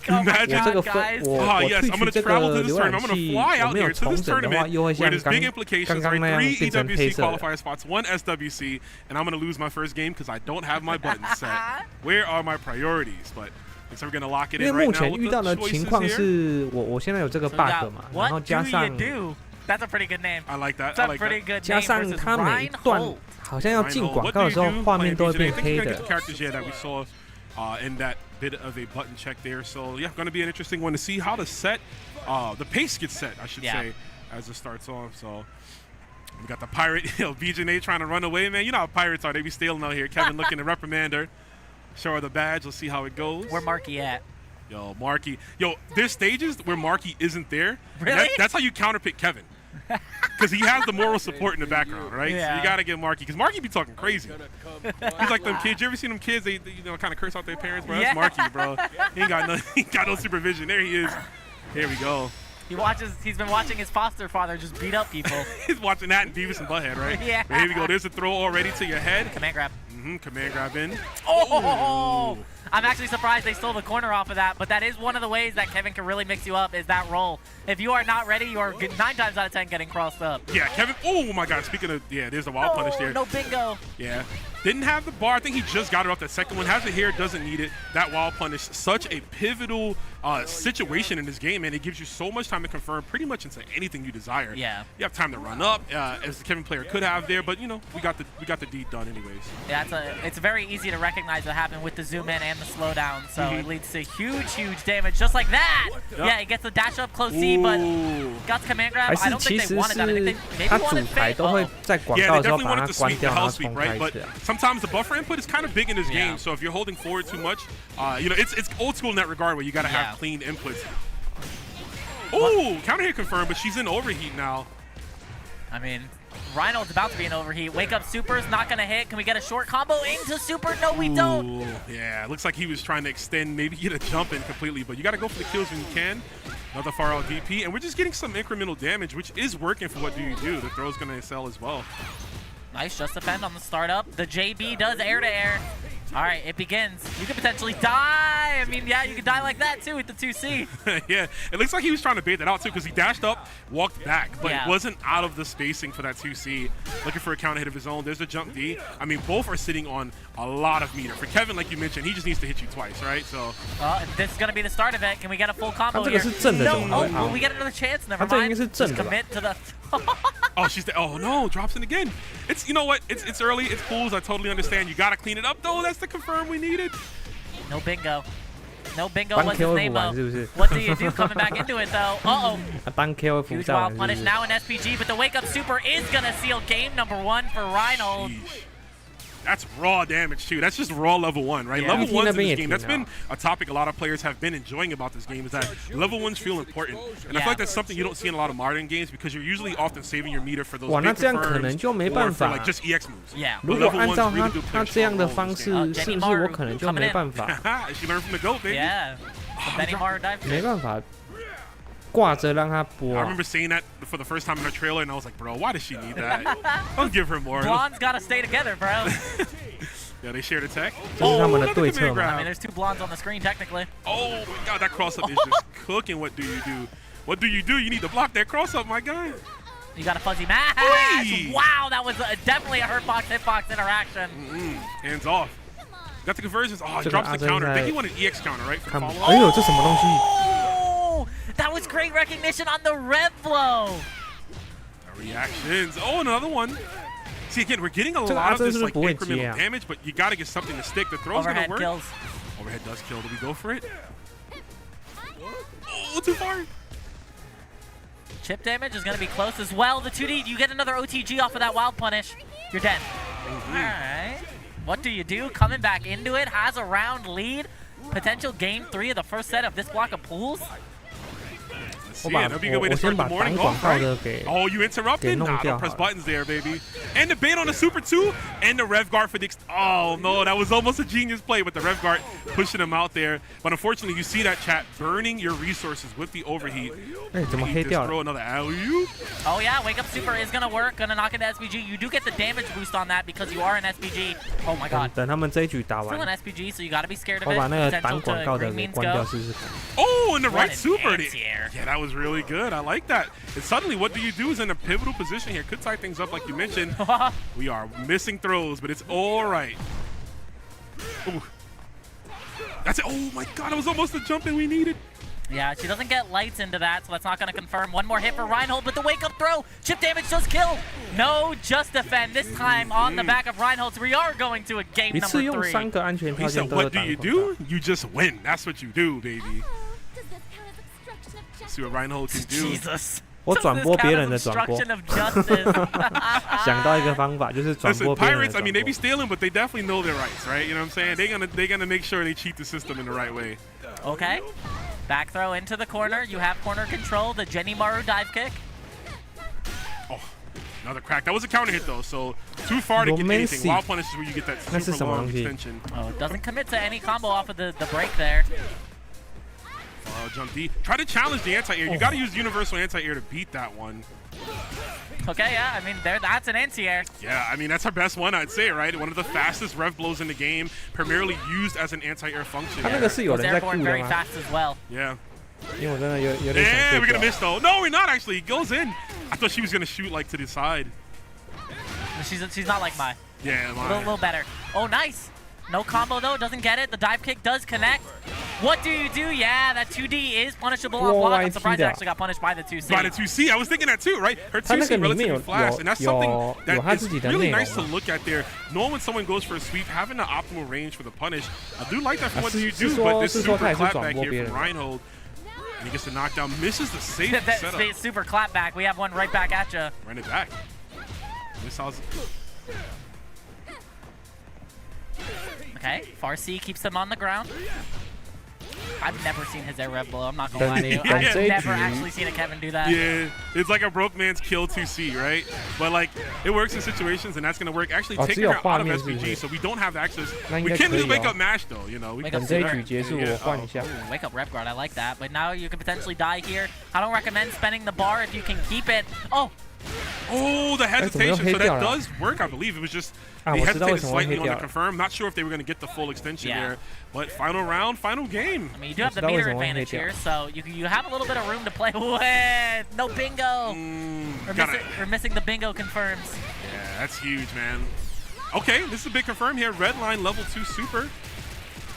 Oh my God, guys. Oh yes, I'm gonna travel to this tournament. I'm gonna fly out here to this tournament where there's big implications. Right, 3 EWC qualifier spots, 1 SWC, and I'm gonna lose my first game because I don't have my buttons set. Where are my priorities? But so we're gonna lock it in right now. 因为目前遇到的情况是我现在有这个 bug 嘛，然后加上 That's a pretty good name. I like that. That's a pretty good name. 加上他每一段好像要进广告的时候，画面都会变黑的。Characters that we saw in that bit of a button check there. So yeah, going to be an interesting one to see how the set, the pace gets set, I should say, as it starts off. So we got the pirate, B.Jenet trying to run away, man. You know how pirates are; they be stealing out here. Kevin looking to reprimand her. Show her the badge. Let's see how it goes. Where Marky at? Yo, Marky. Yo, there's stages where Marky isn't there. Really? That's how you counterpick Kevin. Because he has the moral support in the background, right? Yeah. So you gotta get Marky, because Marky be talking crazy. He's like them kids. You ever seen them kids? They kind of curse out their parents, bro. That's Marky, bro. He ain't got no supervision. There he is. Here we go. He's been watching his foster father just beat up people. He's watching that in Beavis and Butthead, right? Yeah. But here we go. There's a throw already to your head. Command grab. Command grab in. Oh! I'm actually surprised they stole the corner off of that, but that is one of the ways that Kevin can really mix you up, is that roll. If you are not ready, you are 9 times out of 10 getting crossed up. Yeah, Kevin. Oh my God. Speaking of, there's the wild punish there. No bingo. Yeah. Didn't have the bar. I think he just got it off that second one. Has it here, doesn't need it. That wild punish, such a pivotal situation in this game, and it gives you so much time to confirm pretty much into anything you desire. Yeah. You have time to run up, as the Kevin player could have there, but we got the deed done anyways. Yeah, it's very easy to recognize what happened with the zoom in and the slowdown, so it leads to huge damage, just like that. Yep. Yeah, he gets the dash up close C, but got the command grab. I don't think they wanted that. I think they maybe wanted fake. Yeah, they definitely wanted to sweep the hell sweep, right? But sometimes the buffer input is kind of big in this game, so if you're holding forward too much, it's old school in that regard where you got to have clean inputs. Ooh, counter hit confirmed, but she's in overheat now. I mean, Reinhold's about to be in overheat. Wake up super's not going to hit. Can we get a short combo into super? No, we don't. Yeah, looks like he was trying to extend, maybe get a jump in completely, but you got to go for the kills when you can. Another far out DP, and we're just getting some incremental damage, which is working for what do you do. The throw's going to excel as well. Nice just defend on the startup. The JB does air to air. All right, it begins. You could potentially die. I mean, yeah, you could die like that too with the 2C. Yeah, it looks like he was trying to bait that out too, because he dashed up, walked back, but wasn't out of the spacing for that 2C. Looking for a counter hit of his own. There's the jump D. I mean, both are sitting on a lot of meter. For Kevin, like you mentioned, he just needs to hit you twice, right? So. This is going to be the start of it. Can we get a full combo here? No, will we get another chance? Never mind. Just commit to the... Oh, oh no, drops in again. It's, you know what? It's early. It's pools. I totally understand. You got to clean it up though. That's the confirm we needed. No bingo. No bingo was his name though. What do you do coming back into it though? Huge wild punish now in SPG, but the wake up super is gonna seal game number 1 for Reinhold. That's raw damage too. That's just raw level 1, right? Level 1s in this game. That's been a topic a lot of players have been enjoying about this game, is that level 1s feel important. And I feel like that's something you don't see in a lot of modern games, because you're usually often saving your meter for those big confirms or for like just EX moves. Yeah. 如果按照他这样的方式，是不是我可能就没办法？ She learned from the GOAT, baby. Yeah. dive. 没办法。挂着让他播。I remember seeing that for the first time in her trailer, and I was like, bro, why does she need that? Don't give her more. Blondes gotta stay together, bro. Yeah, they shared a tech. I mean, there's 2 blondes on the screen, technically. Oh, my God, that cross-up is just cooking. What do you do? What do? You need to block that cross-up, my guy. You got a fuzzy mash. Wow, that was definitely a hitbox hitbox interaction. Hands off. Got the conversions. Oh, he drops the counter. I think he wanted EX counter, right? For follow-up. 哎呦，这什么东西？ That was great recognition on the rev blow. Reactions. Oh, another one. See, again, we're getting a lot of this like incremental damage, but you got to get something to stick. The throw's going to work. Kills. Overhead does kill. Do we go for it? Oh, too far. Chip damage is going to be close as well. The 2D, you get another OTG off of that wild punish. You're dead. All right. What do you do? Coming back into it. Has a round lead. Potential game 3 of the first set of this block of pools. Yeah, that'd be a good way to start the morning off, right? Oh, you interrupted? Nah, don't press buttons there, baby. And the bait on the Super 2 and the Rev Guard for the... Oh, no, that was almost a genius play with the Rev Guard pushing him out there. But unfortunately, you see that, chat, burning your resources with the overheat. He just throw another alley-oop. Oh, yeah, Wake Up Super is going to work. Going to knock into SPG. You do get the damage boost on that because you are an SPG. Oh, my God. 等他们这一局打完 Still an SPG, so you got to be scared of 我 it. 把那个 Potential 挡广告 to 的 green 给 means 关掉 go. 试试看。 Oh, and the What right an super. anti-air. Yeah, that was really good. I like that. And suddenly, what do you do is in a pivotal position here. Could tie things up, like you mentioned. We are missing throws, but it's all right. Ooh. That's it. Oh, my God. It was almost the jump that we needed. Yeah, she doesn't get lights into that, so that's not going to confirm. One more hit for Reinhold, but the wake-up throw. Chip damage does kill. No, just defend. This time on the back of Reinhold, so we are going to a game number 3. He said, what do you do? You just win. That's what you do, baby. See what Reinhold can do. Jesus. 我转播别人的转播。想到一个方法，就是转播别人的转播。 Pirates, I mean, they be stealing, but they definitely know their rights, right? You know what I'm saying? They're gonna make sure they cheat the system in the right way. Okay. Back throw into the corner. You have corner control. The Jenny Maru dive kick. Oh, another crack. That was a counter hit, though, so too far to get anything. Wild punish is where you get that super long extension. Oh, it doesn't commit to any combo off of the break there. Jump D. Try to challenge the anti-air. You got to use universal anti-air to beat that one. Okay, yeah, I mean, that's an anti-air. Yeah, I mean, that's our best one, I'd say, right? One of the fastest rev blows in the game, primarily used as an anti-air function. Goes airborne very fast as well. Yeah. Yeah, we're going to miss, though. No, we're not, actually. He goes in. I thought she was going to shoot, like, to the side. She's not like mine. Yeah, a little better. Oh, nice. No combo, though. Doesn't get it. The dive kick does connect. What do you do? Yeah, that 2D is punishable on block. I'm surprised it actually got punished by the 2C. By the 2C. I was thinking that too, right? Her 2C relatively flash, and that's something that is really nice to look at there. Knowing when someone goes for a sweep, having the optimal range for the punish. I do like that for what you do, but this super clapback here from Reinhold. And he gets the knockdown, misses the safe setup. Super clapback. We have one right back at you. Run it back. Missiles. Okay, Farsi keeps him on the ground. I've never seen his air rev blow. I'm not gonna lie to you. I've never actually seen a Kevin do that. Yeah, it's like a broke man's kill 2C, right? But like, it works in situations, and that's gonna work. Actually, taking her out of SPG, so we don't have access. We can do wake up mash though, you know. Wake up rev guard. I like that. But now you could potentially die here. I don't recommend spending the bar if you can keep it. Oh, the hesitation. So that does work, I believe. It was just they hesitated slightly on the confirm. Not sure if they were going to get the full extension there. But final round, final game. I mean, you do have the meter advantage here, so you have a little bit of room to play with. No bingo. We're missing the bingo confirms. Yeah, that's huge, man. Okay, this is a big confirm here. Red line level 2 super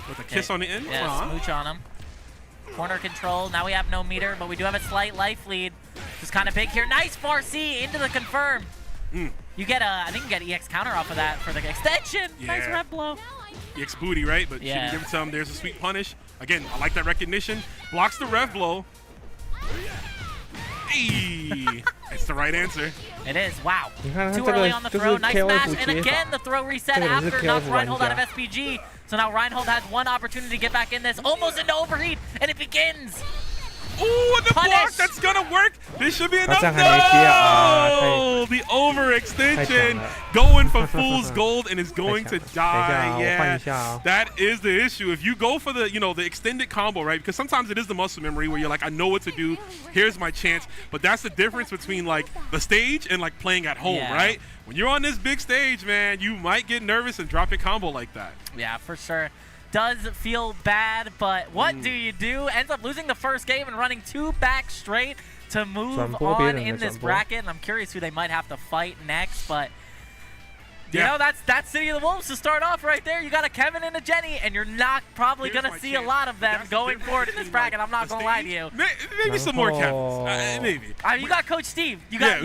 with a kiss on the end. Yeah, smooch on him. Corner control. Now we have no meter, but we do have a slight life lead. It's kind of big here. Nice Farsi into the confirm. You get I think you get EX counter off of that for the extension. Yeah. Nice rev blow. EX booty, right? But she can give it to him. There's a sweet punish. Again, I like that recognition. Blocks the rev blow. Hey, it's the right answer. It is. Wow. Too early on the throw. Nice smash. And again, the throw reset after knocks Reinhold out of SPG. So now Reinhold has one opportunity to get back in this. Almost into overheat. And it begins. Ooh, the block, that's gonna work. This should be enough. No! The overextension going for fool's gold and is going to die. Yeah, that is the issue. If you go for the, the extended combo, right? Because sometimes it is the muscle memory where you're like, I know what to do. Here's my chance. But that's the difference between like the stage and like playing at home, right? When you're on this big stage, man, you might get nervous and drop your combo like that. Yeah, for sure. Does feel bad, but what do you do? Ends up losing the first game and running 2 back straight to move on in this bracket. And I'm curious who they might have to fight next, but you know, that's City of the Wolves to start off right there. You got a Kevin and a Jenny, and you're not probably going to see a lot of them going forward in this bracket. I'm not going to lie to you. Maybe some more Kevins. Maybe. You got Coach Steve. You got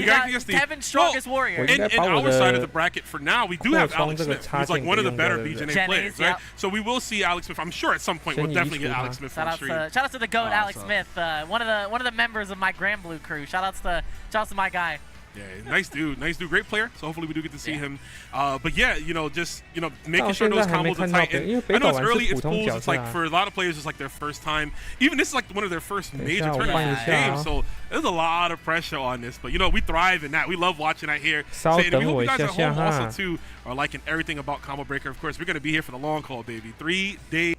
Kevin's strongest warrior. And our side of the bracket for now, we do have Alex Smith, who's like one of the better B.Jenet players, right? So we will see Alex Smith. I'm sure at some point we'll definitely get Alex Smith on the stream. Shout out to the GOAT, Alex Smith, one of the members of my Grand Blue crew. Shout outs to my guy. Yeah, nice dude, great player. So hopefully we do get to see him. But yeah, just making sure those combos are tight. And I know it's early, it's pools. It's like for a lot of players, it's like their first time. Even this is like one of their first major tournament games. So there's a lot of pressure on this. But we thrive in that. We love watching that here. And we hope you guys at home also too are liking everything about Combo Breaker. Of course, we're gonna be here for the long haul, baby. 3 days.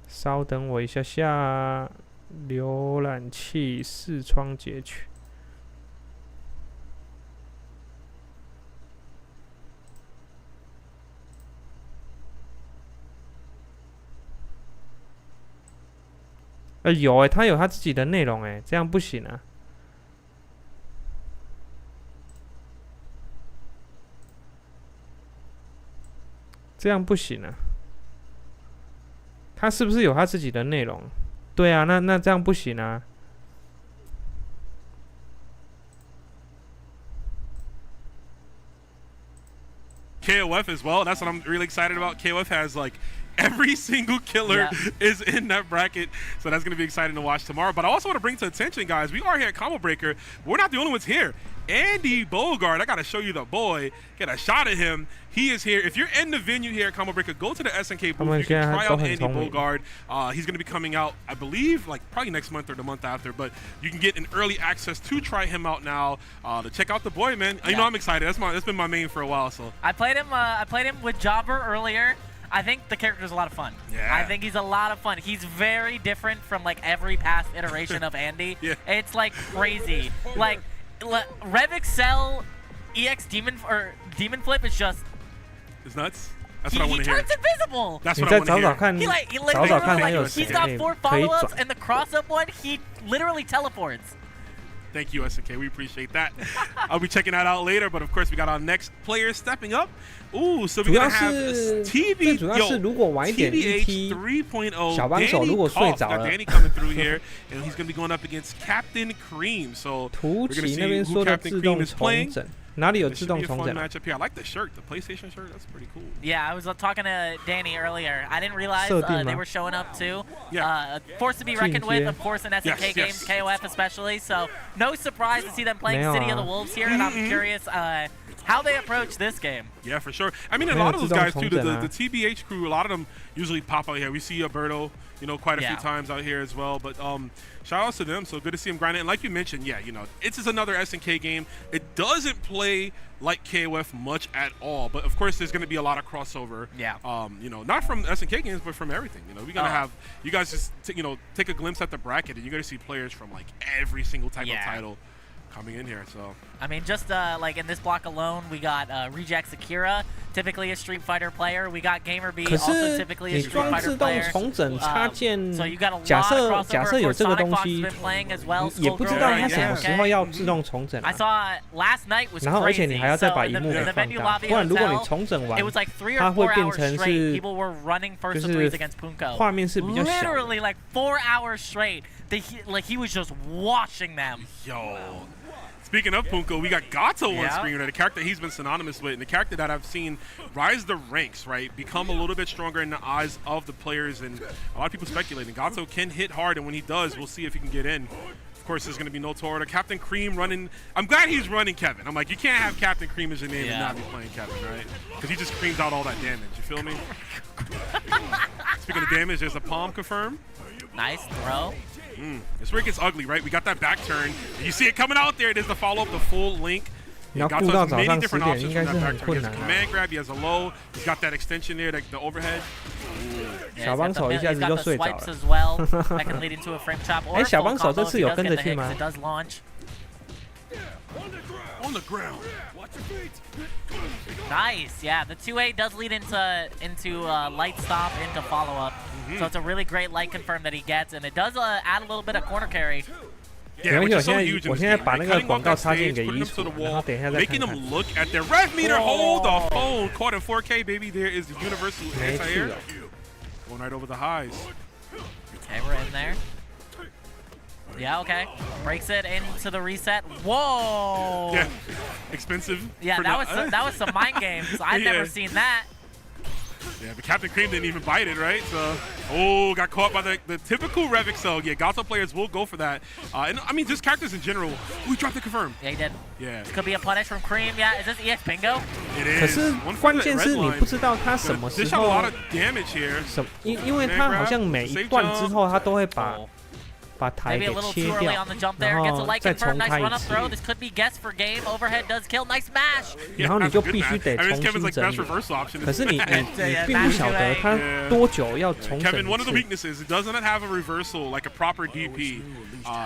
稍等我一下下，浏览器视窗截取。有他有他自己的内容这样不行啊。这样不行啊。他是不是有他自己的内容？对啊，那这样不行啊。KOF as well. That's what I'm really excited about. KOF has like every single killer is in that bracket, so that's going to be exciting to watch tomorrow. But I also want to bring to attention, guys, we are here at Combo Breaker. We're not the only ones here. Andy Bogard, I got to show you the boy. Get a shot at him. He is here. If you're in the venue here at Combo Breaker, go to the SNK booth. You can try out Andy Bogard. He's going to be coming out, I believe, like probably next month or the month after. But you can get an early access to try him out now. To check out the boy, man. You know I'm excited. That's been my main for a while. So I played him with Jobber earlier. I think the character's a lot of fun. Yeah. I think he's a lot of fun. He's very different from like every past iteration of Andy. It's like crazy. Like Rev Excel EX Demon Flip is just. It's nuts. That's what I want to hear. He turns invisible. That's what I want to hear. He's got 4 follow-ups, and the cross-up one, he literally teleports. Thank you, SNK. We appreciate that. I'll be checking that out later. But of course, we got our next player stepping up. Ooh, so we're gonna have TBH 3.0. 小帮手如果睡着了 Danny coming through here, and he's gonna be going up against Captain Cream. So we're gonna see who Captain Cream is playing. 哪里有自动重整 matchup here. I like the shirt, the PlayStation shirt. That's pretty cool. Yeah, I was talking to Danny earlier. I didn't realize they were showing up too. Force to be reckoned with, of course, in SNK games, KOF especially. So no surprise to see them playing City of the Wolves here, and I'm curious how they approach this game. Yeah, for sure. I mean, a lot of those guys too. The TBH crew, a lot of them usually pop out here. We see Alberto, quite a few times out here as well. But shout outs to them. So good to see them grinding. And like you mentioned, it's just another SNK game. It doesn't play like KOF much at all. But of course, there's going to be a lot of crossover. Yeah. Not from SNK games, but from everything. We're gonna have you guys just take a glimpse at the bracket, and you're gonna see players from like every single type of title coming in here. So I mean, just like in this block alone, we got Reject Akira, typically a Street Fighter player. We got Gamer B, also typically a Street Fighter player. So you got a lot of crossover. Of course, Sonic Fox has been playing as well. 也不知道他什么时候要自动重整 I saw last night was crazy. 然后而且你还要再把萤幕给放大，不然如果你重整完，它会变成是就是画面是比较小。 Literally like 4 hours straight. He was just watching them. Yo. Speaking of Punko, we got Gato on screen, right? A character he's been synonymous with, and a character that I've seen rise the ranks, right? Become a little bit stronger in the eyes of the players, and a lot of people speculating. Gato can hit hard, and when he does, we'll see if he can get in. Of course, there's going to be no Torida. Captain Cream running. I'm glad he's running Kevin. I'm like, you can't have Captain Cream as your name and not be playing Kevin, right? Because he just creams out all that damage. You feel me? Speaking of damage, there's a palm confirm. Nice throw. This where it gets ugly, right? We got that back turn. You see it coming out there. There's the follow-up, the full link. He got many different options from that back turn. He has a command grab. He has a low. He's got that extension there, the overhead. 小帮手一下子就睡着了。哎，小帮手这次有跟着去吗？ On the ground. Nice, yeah. The 2A does lead into light stop into follow up, so it's a really great light confirm that he gets, and it does add a little bit of corner carry. Yeah, which is so huge in this game. Cutting off that stage, putting them to the wall, making them look at their rev meter. Hold the phone. Caught in 4K, baby. There is the universal anti-air. Going right over the highs. Okay, we're in there. Yeah, okay. Breaks it into the reset. Whoa! Yeah, expensive. Yeah, that was some mind games. I've never seen that. Yeah, but Captain Cream didn't even bite it, right? So Oh, got caught by the typical Revic, so yeah, Gato players will go for that. And I mean, just characters in general. We dropped the confirm. Yeah, he did. Yeah. This could be a punish from Cream. Yeah, is this EX Bingo? It is. 可是关键是你不知道他什么时候，因为他好像每一段之后他都会把台给切掉，然后再重开一次。然后你就必须得重新整理。可是你并不晓得他多久要重整一次。Kevin, one of the weaknesses, it does not have a reversal like a proper DP.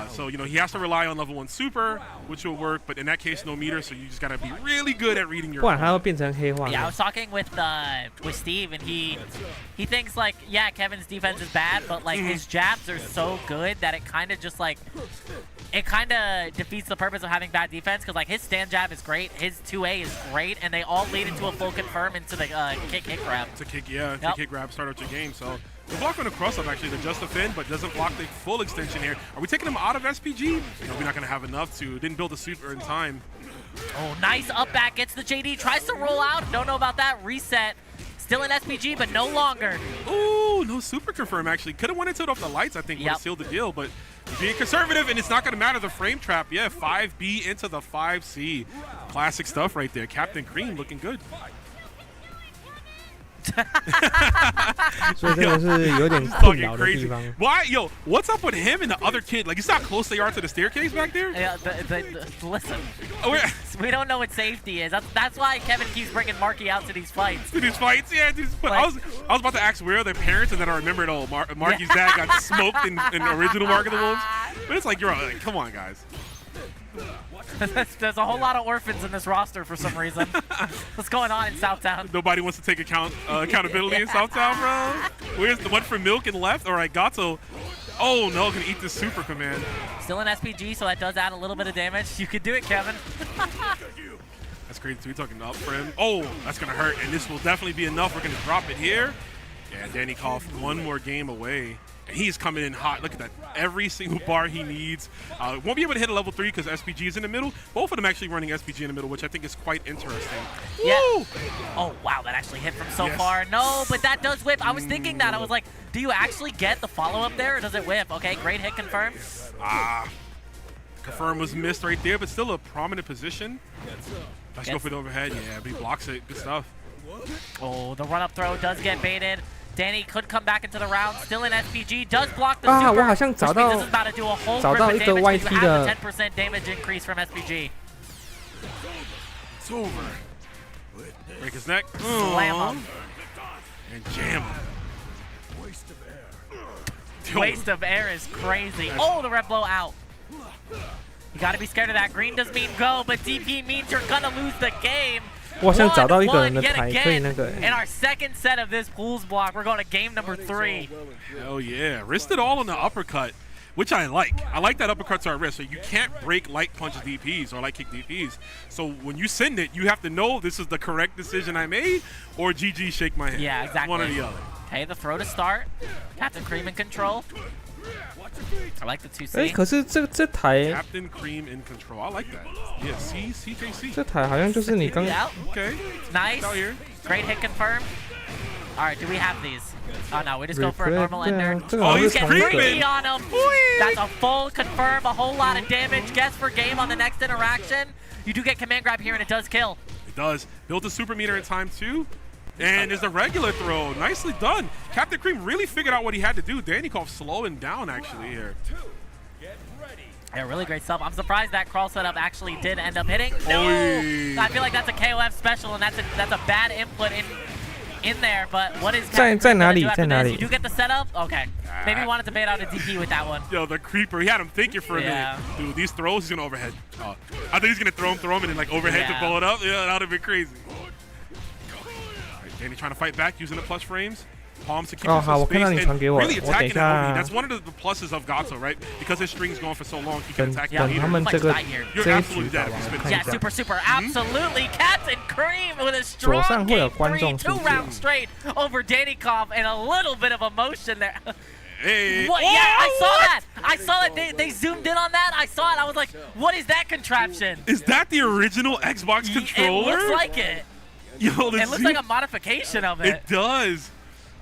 So, you know, he has to rely on level 1 super, which will work, but in that case, no meter, so you just got to be really good at reading your... 不然他会变成黑化。Yeah, I was talking with Steve, and he thinks, like, yeah, Kevin's defense is bad, but, like, his jabs are so good that it kind of just, like, it kind of defeats the purpose of having bad defense, because, like, his stand jab is great, his 2A is great, and they all lead into a full confirm into the kick grab. It's a kick, yeah, yep. Kick grab, start out your game, so... The block on the cross-up actually to just defend, but doesn't block the full extension here. Are we taking him out of SPG? No, we're not going to have enough to. Didn't build a super in time. Oh, nice up back. Gets the JD. Tries to roll out. Don't know about that. Reset. Still in SPG, but no longer. Ooh, no super confirm actually. Could have went into it off the lights, I think, would have sealed the deal, but being conservative, and it's not going to matter the frame trap. Yeah, 5B into the 5C. Classic stuff right there. Captain Cream looking good. 所以这个是有点困扰的地方。Why, yo? What's up with him and the other kid? Like, you see how close they are to the staircase back there? Yeah, listen. We don't know what safety is. That's why Kevin keeps bringing Marky out to these fights. Yeah. But I was about to ask where are their parents, and then I remembered, oh, Marky's dad got smoked in the original Mark of the Wolves. But it's like, you're like, come on, guys. There's a whole lot of orphans in this roster for some reason. What's going on in Southtown? Nobody wants to take accountability in Southtown, bro. Where's the one for Milk and left? All right, Gato. Oh, no, can eat this super command. Still in SPG, so that does add a little bit of damage. You could do it, Kevin. That's crazy, too. Talking up for him. Oh, that's going to hurt, and this will definitely be enough. We're going to drop it here. Yeah, Danny Koff, one more game away. He's coming in hot. Look at that. Every single bar he needs. Won't be able to hit a level 3 because SPG is in the middle. Both of them actually running SPG in the middle, which I think is quite interesting. Yeah. Woo! Oh, wow. That actually hit from so far. No, but that does whip. I was thinking that. I was like, do you actually get the follow-up there, or does it whip? Okay, great hit confirm. Confirm was missed right there, but still a prominent position. Let's go for the overhead. Yeah, but he blocks it. Good stuff. Oh, the run-up throw does get baited. Danny could come back into the round, still in SPG, does block the super, 我好像找到 this is about to do a whole grip of damage because you have the 10% damage increase from SPG. It's over. Break his neck. Slam him. And jam him. Waste of air is crazy. Oh, the red blow out. You gotta be scared of that. Green does mean go, but DP means you're gonna lose the game. 我想找到一个人的台可以那个。In our second set of this pools block, we're going to game number 3. Hell yeah, wrist it all on the uppercut, which I like. I like that uppercut to our wrist. So you can't break light punch DPs or light kick DPs. So when you send it, you have to know this is the correct decision I made, or GG shake my head. Yeah, exactly. One or the other. Okay, the throw to start. Captain Cream in control. I like the 2C. 可是这台 Captain Cream in control. I like that. Yeah, CJC. 这台好像就是你刚 Okay. Nice. Great hit confirm. All right, do we have these? Oh no, we just go for a normal ender. Oh, he's creepy on him. That's a full confirm, a whole lot of damage. Guess for game on the next interaction. You do get command grab here, and it does kill. It does. Built a super meter in time too. And there's a regular throw. Nicely done. Captain Cream really figured out what he had to do. Danny Koff slowing down actually here. Yeah, really great stuff. I'm surprised that crawl setup actually did end up hitting. No! I feel like that's a KOF special, and that's a bad input in there. But what is Captain Cream gonna do after this? You do get the setup? Okay. Maybe wanted to bait out a DP with that one. Yo, the creeper. He had him thinking for a minute. Dude, these throws, he's going to overhead. I think he's going to throw him, and then like overhead to blow it up. Yeah, that would have been crazy. Danny trying to fight back using the plus frames. Palms to keep himself space and really attacking him. That's one of the pluses of Gato, right? Because his string's going for so long, he can attack the leader. You're absolutely dead if you spin. Yeah, super. Absolutely. Captain Cream with a strong game 3, 2 rounds straight over Danny Koff and a little bit of emotion there. Hey. What? Yeah, I saw that. They zoomed in on that. I saw it. I was like, what is that contraption? Is that the original Xbox controller? It looks like it. Yo, it looks like a modification of it. It does.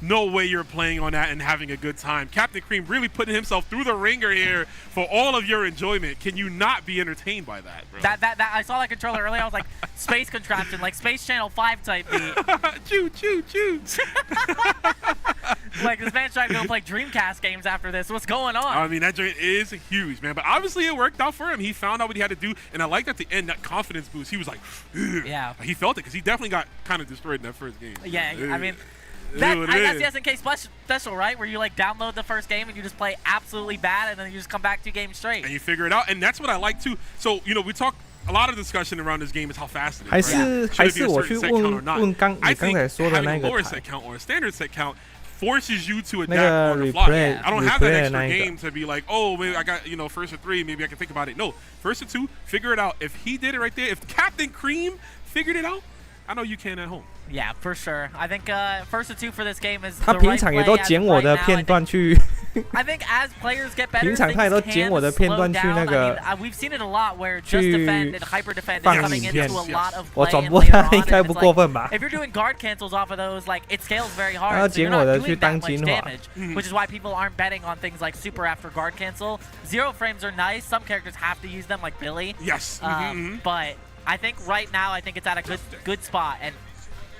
no way you're playing on that and having a good time. Captain Cream really putting himself through the ringer here for all of your enjoyment. Can you not be entertained by that, bro? I saw that controller earlier. I was like, space contraption, like Space Channel 5 type beat. Choo, choo, choo. Like, this man's trying to go play Dreamcast games after this. What's going on? I mean, that joint is huge, man. But obviously it worked out for him. He found out what he had to do. And I liked at the end, that confidence boost. He was like, ugh. Yeah. He felt it because he definitely got kind of destroyed in that first game. Yeah, I mean, that's the SNK special, right? Where you like download the first game and you just play absolutely bad and then you just come back 2 games straight. And you figure it out. And that's what I like too. So, you know, we talk a lot of discussion around this game is how fast it is. 还是我去问刚你刚才说的那个 lower set count or a standard set count forces you to adapt on the fly. I don't have that extra game to be like, oh, maybe I got, you know, first or 3, maybe I can think about it. No, first or 2, figure it out. If he did it right there, if Captain Cream figured it out, I know you can at home. Yeah, for sure. I think first or 2 for this game is 他平常也都剪我的片段去 I think as players get better, 平常他也都剪我的片段去那个 we've seen it a lot where just defend and hyper defend is coming into a lot of play. 我转播他应该不过分吧 If you're doing guard cancels off of those, like it scales very hard. 他要 So you're 剪我 not 的 doing 去 that 当 much 精华 damage, which is why people aren't betting on things like super after guard cancel. 0 frames are nice. Some characters have to use them, like Billy. Yes. But I think right now, I think it's at a good spot. And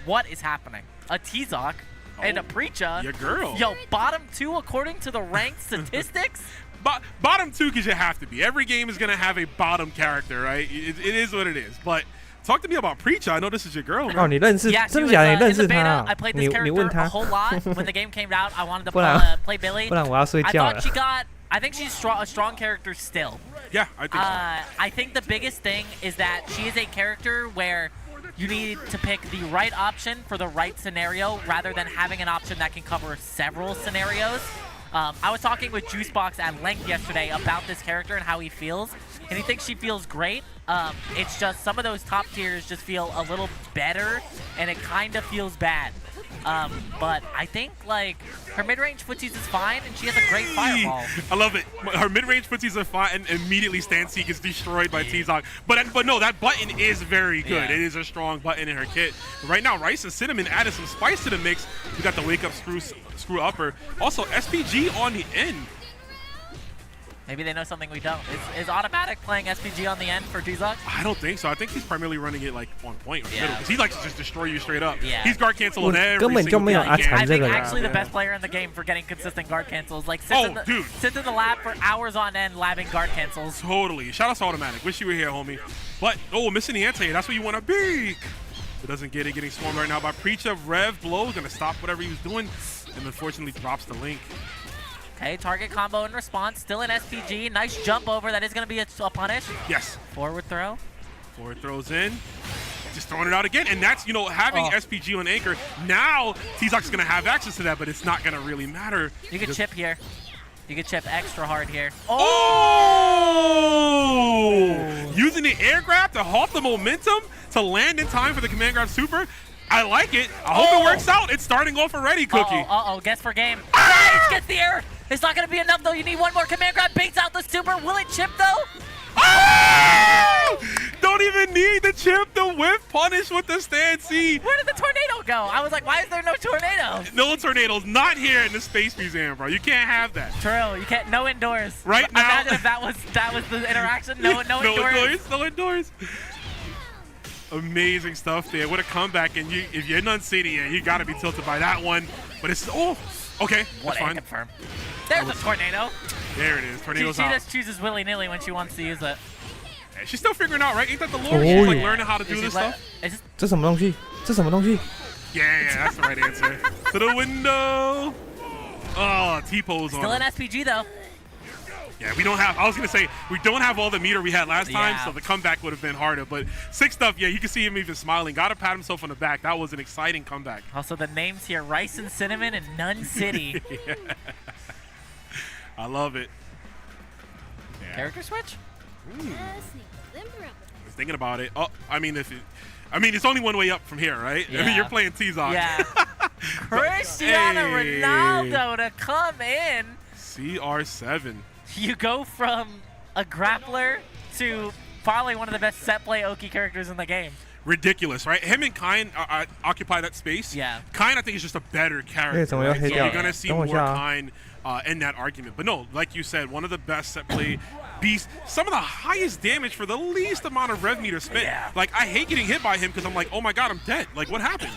what is happening? A T-Zoc and a Preecha. Your girl. Yo, bottom 2 according to the ranked statistics? Bottom 2 because you have to be. Every game is going to have a bottom character, right? It is what it is. But talk to me about Preecha. I know this is your girl, man. 哦，你认识 Yeah, 真的假的？你认识 in the 他 beta, 啊 I played 你 this 你问 character 他 a whole lot. When the game came out, I wanted to 不然 play Billy. 不然我要睡 I 觉 thought 了 she got... I think she's a strong character still. Yeah, I think so. I think the biggest thing is that she is a character where you need to pick the right option for the right scenario rather than having an option that can cover several scenarios. I was talking with Juicebox at length yesterday about this character and how he feels, and he thinks she feels great. It's just some of those top tiers just feel a little better, and it kind of feels bad. But I think like her mid-range footsies is fine, and she has a great fireball. I love it. Her mid-range footsies are fine, and immediately Stancy gets destroyed by T-Zoc. But no, that button is very good. Yeah. It is a strong button in her kit. Right now, Rice and Cinnamon added some spice to the mix. We got the wake up screw upper. Also, SPG on the end. Maybe they know something we don't. Is Automatic playing SPG on the end for T-Zoc? I don't think so. I think he's primarily running it like on point or middle. Because he likes to just destroy you straight up. Yeah. He's guard canceling every 根本就 single 没有 thing 阿 he 残 can. 这 I 个 think 人 actually the best player in the game for getting consistent guard cancels. Like dude. sits in the lab for hours on end labbing guard cancels. Totally. Shout out to Automatic. Wish you were here, homie. But, missing the anti. That's what you want to be. But doesn't get it. Getting swarmed right now by Preecha. Rev blow. Going to stop whatever he was doing. And unfortunately drops the link. Okay, target combo in response. Still in SPG. Nice jump over. That is going to be a punish. Yes. Forward throw. Forward throws in. Just throwing it out again. And that's, having SPG on anchor. Now, T-Zoc's going to have access to that, but it's not going to really matter. You can chip here. You can chip extra hard here. Oh! Using the air grab to halt the momentum to land in time for the command grab super. I like it. I hope it works out. It's starting off already, Cookie. Uh-oh. Guess for game. Nice! Gets the air. It's not going to be enough, though. You need one more command grab. Baits out the super. Will it chip, though? Oh! Don't even need the chip. The whiff punish with the stand C. Where did the tornado go? I was like, why is there no tornado? No tornadoes. Not here in the Space Museum, bro. You can't have that. True. You can't. No indoors. Right now. Imagine if that was the interaction. No indoors. No indoors. Amazing stuff there. What a comeback. And if you're not seeing it yet, you got to be tilted by that one. But it's, okay. That's fine. Confirm. There's a tornado. There it is. Tornado's she out. just chooses willy-nilly when she wants to use it. Yeah, she's still figuring out, right? Ain't that the lore? She's like learning how to do this stuff. 这什么东西？这什么东西？ Yeah, that's the right answer. To the window. Oh, T-pose on Still him. in SPG, though. Yeah, we don't have, I was going to say, we don't have all the meter we had last time, so the comeback would have been harder. But sixth up, yeah, you can see him even smiling. Got to pat himself on the back. That was an exciting comeback. Also, the names here, Rice and Cinnamon and Nun City. Yeah. I love it. Yeah. Character switch? I was thinking about it. Oh, it's only one way up from here, right? Yeah. I mean, you're playing T-Zoc. Yeah. Cristiano Ronaldo to come in. CR7. You go from a grappler to probably one of the best set play Oki characters in the game. ridiculous, right? Him and Kain occupy that space. Yeah. Kain, I think, is just a better character. Right? So you're going to see more Kain in that argument. But no, like you said, one of the best set play beasts. Some of the highest damage for the least amount of rev meter spent. Yeah. Like, I hate getting hit by him because I'm like, oh my god, I'm dead. Like, what happened?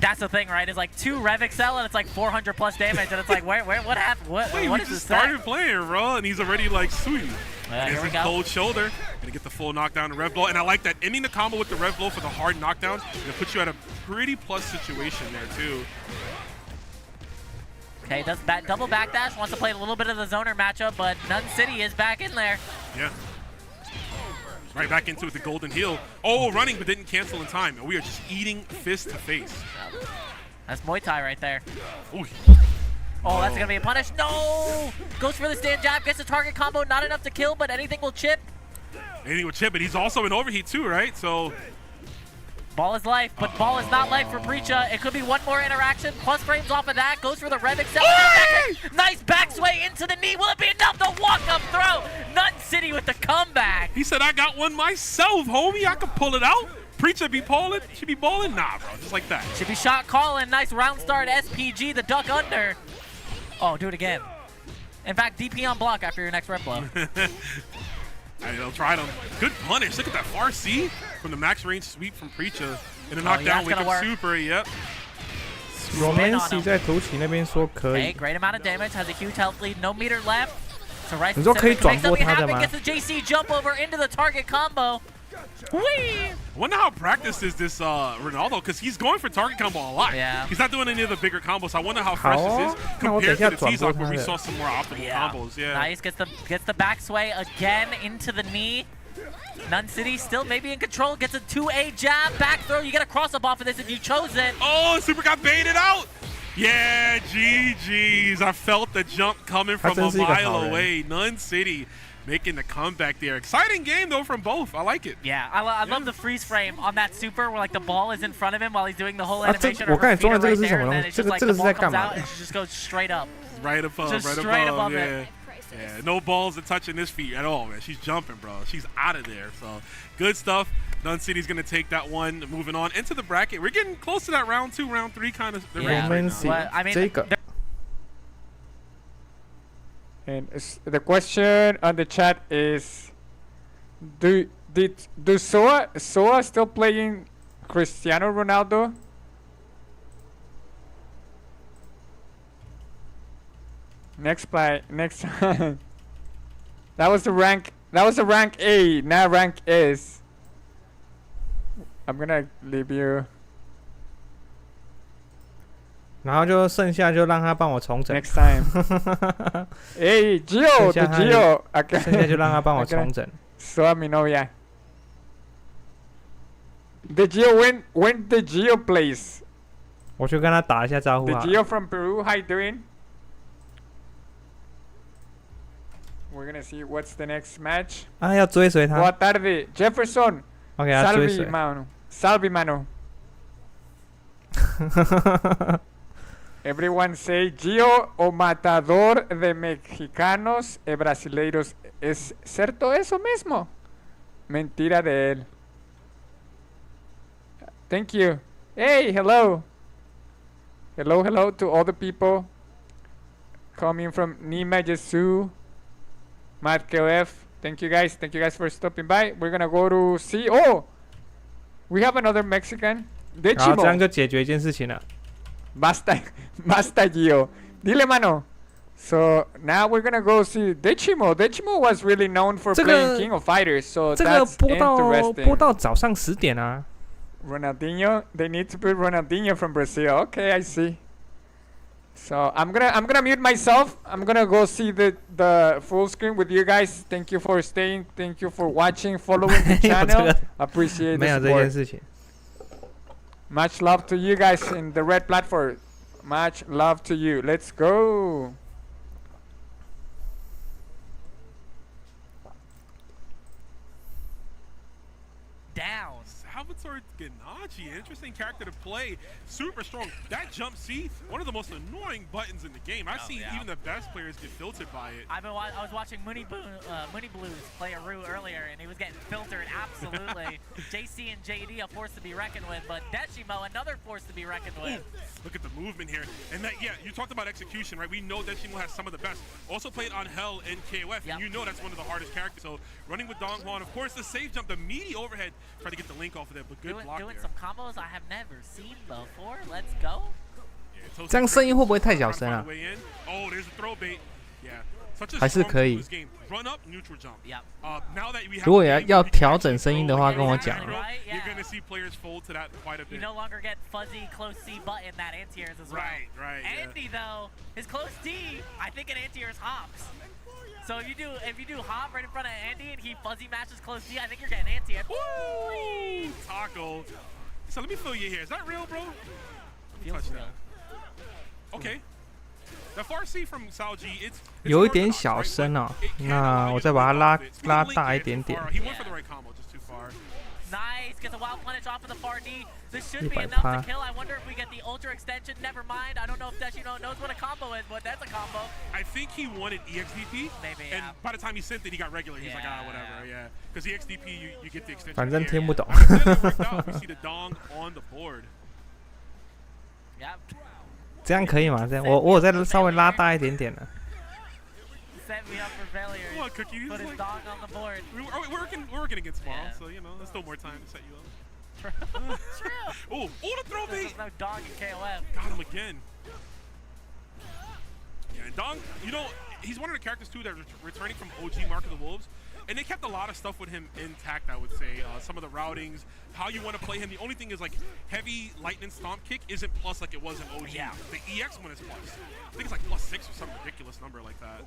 That's the thing, right? It's like 2 Rev Excel and it's like 400 plus damage, and it's like, what happened? What is this? Started playing, bro, and he's already like, sweet. Here we go. Cold shoulder, gonna get the full knockdown and rev blow, and I like that ending the combo with the rev blow for the hard knockdown. Gonna put you at a pretty plus situation there too. Okay, does that double backdash, wants to play a little bit of the zoner matchup, but Nun City is back in there. Yeah. Right back into it, the golden heel. Oh, running, but didn't cancel in time. And we are just eating fist to face. That's Muay Thai right there. Ooh. Oh, that's going to be a punish. No! Goes for the stand jab, gets a target combo. Not enough to kill, but anything will chip. Anything will chip, but he's also in overheat too, right? So... Ball is life, but ball is not life for Preecha. It could be one more interaction. Plus frames off of that. Goes for the Rev Excel. Nice back sway into the knee. Will it be enough to walk up throw? Nun City with the comeback. He said, I got one myself, homie. I could pull it out. Preecha be balling? She be balling? Nah, bro. Just like that. Should be shot calling. Nice round start SPG. The duck under. Oh, do it again. In fact, DP on block after your next Rev blow. They'll try them. Good punish. Look at that far C from the max range sweep from Preecha. And a knockdown with the super. Yep. Romancy 在图奇那边说可以。 Okay, great amount of damage. Has a huge health lead. No meter left. So right. 你说可以转过他的吗？ Gets the JC jump over into the target combo. Whee! I wonder how practiced is this Reinhold, because he's going for target combo a lot. Yeah. He's not doing any of the bigger combos, so I wonder how fresh this is compared to the T-Zoc where we saw some more optimal combos. Yeah. Nice. Gets the back sway again into the knee. Nun City still maybe in control. Gets a 2A jab. Back throw. You get a cross-up off of this if you chose it. Oh, super got baited out. Yeah, GG's. I felt the jump coming from a mile away. Nun City making the comeback there. Exciting game, though, from both. I like it. Yeah, I love the freeze frame on that super where, like, the ball is in front of him while he's doing the whole animation. Or her feet are right there, and then it's just like the ball comes out and she just goes straight up. Right above, just right straight above it. Yeah, no balls are touching this feet at all, man. She's jumping, bro. She's out of there. So, good stuff. Nun City's going to take that one. Moving on into the bracket. We're getting close to that round 2, round 3 kind of. Yeah, right I mean, and the question on the chat is, do Soa still playing Cristiano Ronaldo? Next time. That was the rank A, not rank S. I'm gonna leave you. 然后就剩下就让他帮我重整。 Next time. Hey, Gio, the Gio. 剩下就让他帮我重整。So mi novia. The Gio, when the Gio plays. 我去跟他打一下招呼 The Gio from Peru, how you doing? We're gonna see what's the next match. 啊，要追随他。Boa tarde, Jefferson. OK， 要追随。 Salve, mano. Everyone say Gio, o matador de mexicanos y brasileiros. ¿Es cierto eso mismo? Mentira de él. Thank you. Hey, hello. Hello to all the people coming from Nima Jesu, Matt KOF. Thank you guys for stopping by. We're gonna go to see. Oh, we have another Mexican. Dechimo. 然后这样就解决一件事情了。 Basta Gio. Dile mano. So now we're gonna go see Dechimo. Dechimo was really known for playing King of Fighters, so that's interesting. 播到早上10点啊。 Ronaldinho, they need to put Ronaldinho from Brazil. Okay, I see. So I'm gonna mute myself. I'm gonna go see the full screen with you guys. Thank you for staying. Thank you for watching, following the channel. Appreciate the support. Much love to you guys in the red platform. Much love to you. Let's go. Down. Salvatore Ganachi, interesting character to play. Super strong. That jump C, one of the most annoying buttons in the game. I've seen even the best players get filtered by it. I was watching Mooney Blues play Aru earlier, and he was getting filtered absolutely. JC and JD a force to be reckoned with, but Deshimo another force to be reckoned with. Look at the movement here. And that, you talked about execution, right? We know Deshimo has some of the best. Also played on Hell and KOF, and you know that's one of the hardest characters. So running with Donghwan, of course, the safe jump, the meaty overhead, try to get the link off of that, but good block doing there. some combos I have never seen before. Let's go. 这样声音会不会太小声啊？ Oh, there's a throw bait. Yeah. 还是可以。 Run up, neutral jump. Now that we have 如果要调整声音的话，跟我讲。 You're gonna see players fold to that quite a bit. You no longer get fuzzy close C button that anti-airs as well. Right. Andy though, his close D, I think an anti-airs hops. So if you do hop right in front of Andy and he fuzzy matches close D, I think you're getting anti-air. Woo! Taco. So let me feel your hair. Is that real, bro? Feels real. Okay. The far C from Sal G, it's 有一点小声哦，那我再把它拉大一点点。 He went for the right combo, just too far. Nice, gets a wild punish off of the far D. This should be enough to kill. I wonder if we get the ultra extension. Never mind. I don't know if Deshino knows what a combo is, but that's a combo. I think he wanted EXDP. Maybe, and by the time he sent it, he got regular. He's like, whatever, Because EXDP, you get the extension. 反正听不懂。 We see the dong on the board. Yep. 这样可以吗？这样我有再稍微拉大一点点了。 Set me up for failure. Come on, Cookie. Put his dong on the board. We're working against Small, so there's still more time to set you up. True. Oh, the throw bait. There's no dong in KOF. Got him again. Yeah, and Dong, he's one of the characters too that returning from OG Mark of the Wolves. And they kept a lot of stuff with him intact, I would say. Some of the routings, how you want to play him. The only thing is, like, heavy lightning stomp kick isn't plus like it was in OG. Yeah. The EX one is plus. I think it's like +6 or some ridiculous number like that.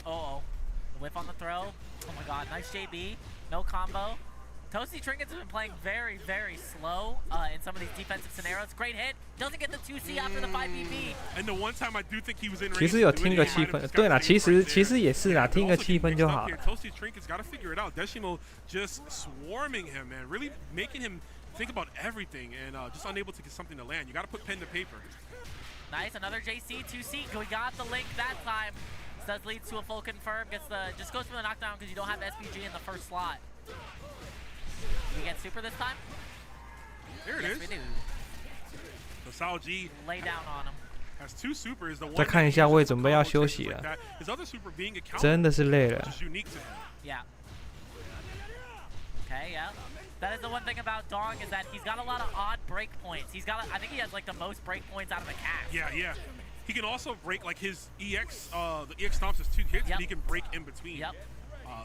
Oh. The whip on the throw. Oh my god, nice JB. No combo. Toasty Trinkets have been playing very, very slow in some of these defensive scenarios. Great hit. Doesn't get the 2C after the 5BB. And the one time I do think he was in range. 其实有听个气氛，对啦，其实也是啦，听个气氛就好了。 Toasty Trinkets got to figure it out. Deshimo just swarming him, man, really making him think about everything and just unable to get something to land. You got to put pen to paper. Nice, another JC 2C. We got the link that time. This does lead to a full confirm. Just goes for the knockdown because you don't have SPG in the first slot. We get super this time? There it is. We do. So Sal G lay down on him. Has 2 supers. 再看一下，我也准备要休息了。 His other super being a counter, 真的是累了。 which is unique to him. Yeah. Okay, yeah. That is the one thing about Dong is that he's got a lot of odd break points. I think he has like the most break points out of the cast. Yeah. He can also break like his EX. The EX stomps is 2 hits, and he can break in between. Yep.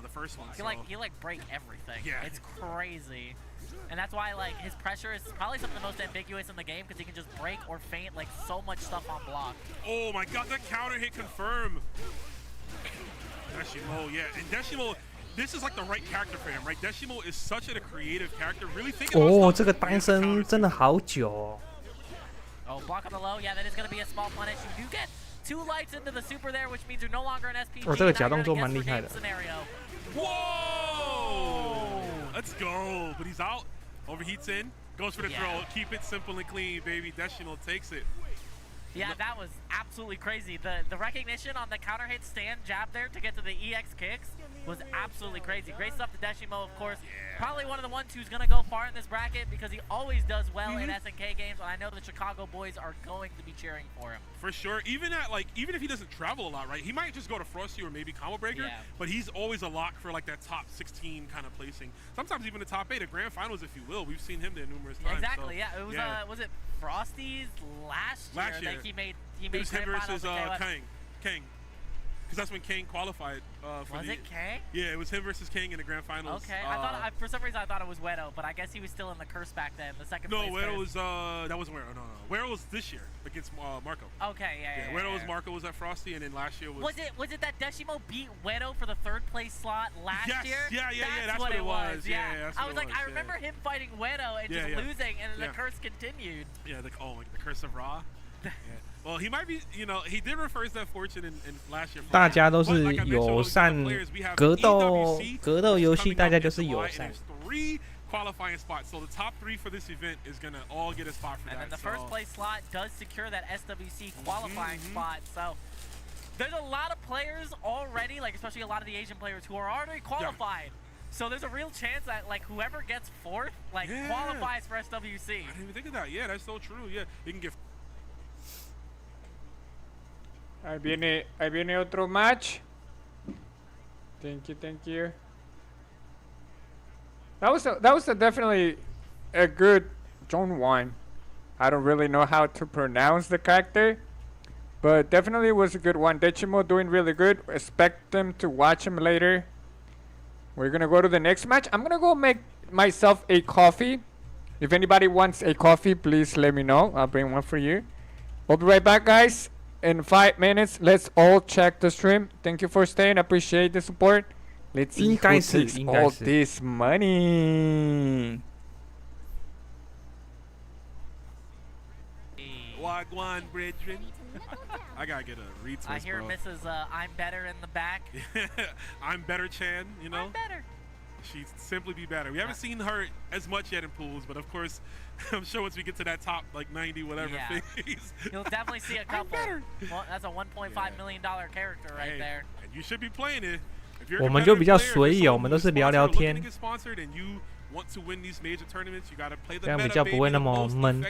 The first one. He break everything. Yeah. It's crazy. And that's why like his pressure is probably some of the most ambiguous in the game because he can just break or feint like so much stuff on block. Oh my god, that counter hit confirm. Deshimo, and Deshimo, this is like the right character for him, right? Deshimo is such a creative character, really thinking about 这个单身真的好久哦。 Oh, block on the low. Yeah, that is going to be a small punish. You do get 2 lights into the super there, which means you're no longer an SPG. 这个假动作蛮厉害的。 Whoa! Let's go. But he's out. Overheats in. Goes for the throw. Keep it simple and clean, baby. Deshimo takes it. Yeah, that was absolutely crazy. The recognition on the counter hit stand jab there to get to the EX kicks was absolutely crazy. Great stuff to Deshimo, of course. Probably one of the ones who's going to go far in this bracket because he always does well in SNK games, and I know the Chicago boys are going to be cheering for him. For sure. Even if he doesn't travel a lot, right? He might just go to Frosty or maybe Combo Breaker, but he's always a lock for like that top 16 kind of placing. Sometimes even the top 8, the grand finals, if you will. We've seen him there numerous times. Exactly. So, it was was it Frosty's last year that he made it was him grand versus finals Kang. Because that's when Kang qualified. Was it Kang? Yeah, it was him versus Kang in the grand finals. Okay, for some reason I thought it was Wedo, but I guess he was still in the curse back then. The second place. No, Wedo was that wasn't Wedo. No. Wedo was this year against Marco. Okay, yeah. Wedo was Marco was at Frosty, and then last year was. Was it that Deshimo beat Wedo for the 3rd place slot last year? Yeah. That's what it was. Yeah, I was like, I remember him fighting Wedo and just losing, and then the curse continued. Yeah, the curse of Ra. Well, he might be, he did reverse that fortune in last year. 大家都是友善，格斗游戏大家就是友善。 3 qualifying spots. So the top 3 for this event is going to all get a spot for that. And then the first place slot does secure that SWC qualifying spot. So there's a lot of players already, like especially a lot of the Asian players who are already qualified. So there's a real chance that like whoever gets 4th like qualifies for SWC. I didn't even think of that. Yeah, that's so true. Yeah, you can get. Ahí viene otro match. Thank you. That was definitely a good Zone 1. I don't really know how to pronounce the character, but definitely was a good one. Dechimo doing really good. Expect them to watch him later. We're gonna go to the next match. I'm gonna go make myself a coffee. If anybody wants a coffee, please let me know. I'll bring one for you. We'll be right back, guys. In 5 minutes, let's all check the stream. Thank you for staying. Appreciate the support. Let's see who takes all this money. Wagwan, brethren. I gotta get a retwist, I hear bro. Mrs. I'm Better in the back. I'm Better Chan, you know? I'm Better. She'd simply be better. We haven't seen her as much yet in pools, but of course, I'm sure once we get to that top, like 90 whatever phase. You'll definitely see a couple. Well, that's a $1.5 million character right there. And you should be playing it. If you're 我们就比较随意，我们都是聊聊天，这样比较不会那么闷。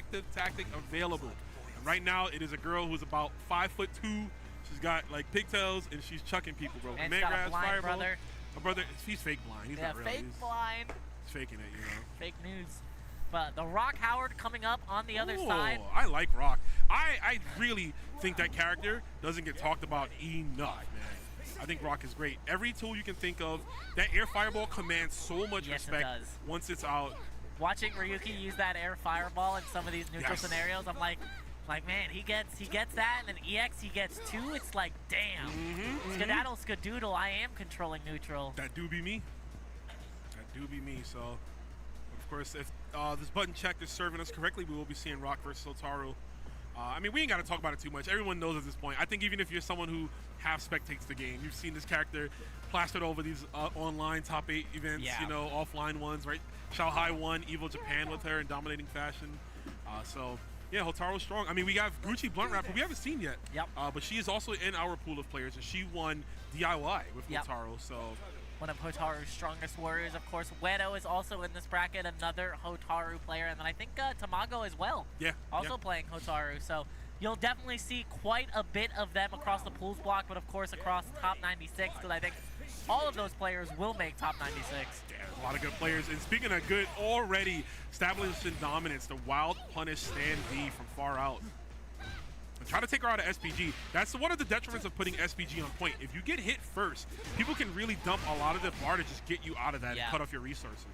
Right now, it is a girl who's about 5'2". She's got like pigtails and she's chucking people, bro. And she's got a blind brother. My brother, he's fake blind. He's not real. Fake blind. He's faking it, you know. Fake news. But the Rock Howard coming up on the other side. I like Rock. I really think that character doesn't get talked about enough, man. I think Rock is great. Every tool you can think of, that air fireball commands so much respect once it's out. Watching Ryuki use that air fireball in some of these neutral scenarios, I'm like, man, he gets that, and then EX he gets 2. It's like, damn. Skedaddle, skadoodle, I am controlling neutral. That do be me. That do be me. So, of course, if this button check is serving us correctly, we will be seeing Rock versus Hotaru. I mean, we ain't got to talk about it too much. Everyone knows at this point. I think even if you're someone who half spectates the game, you've seen this character plastered over these online top 8 events, you know, offline ones, right? Shanghai won Evo Japan with her in dominating fashion. So, yeah, Hotaru's strong. I mean, we have Gucci Blunt Rapper we haven't seen yet. But she is also in our pool of players, and she won DIY with Hotaru. So one of Hotaru's strongest warriors, of course. Wedo is also in this bracket, another Hotaru player, and then I think Tamago as well. Also playing Hotaru. So you'll definitely see quite a bit of them across the pools block, but of course across top 96, because I think all of those players will make top 96. Yeah, a lot of good players. And speaking of good, already established in dominance, the Wild Punish Stan V from far out. And try to take her out of SPG. That's one of the detriments of putting SPG on point. If you get hit first, people can really dump a lot of the bar to just get you out of that and cut off your resources.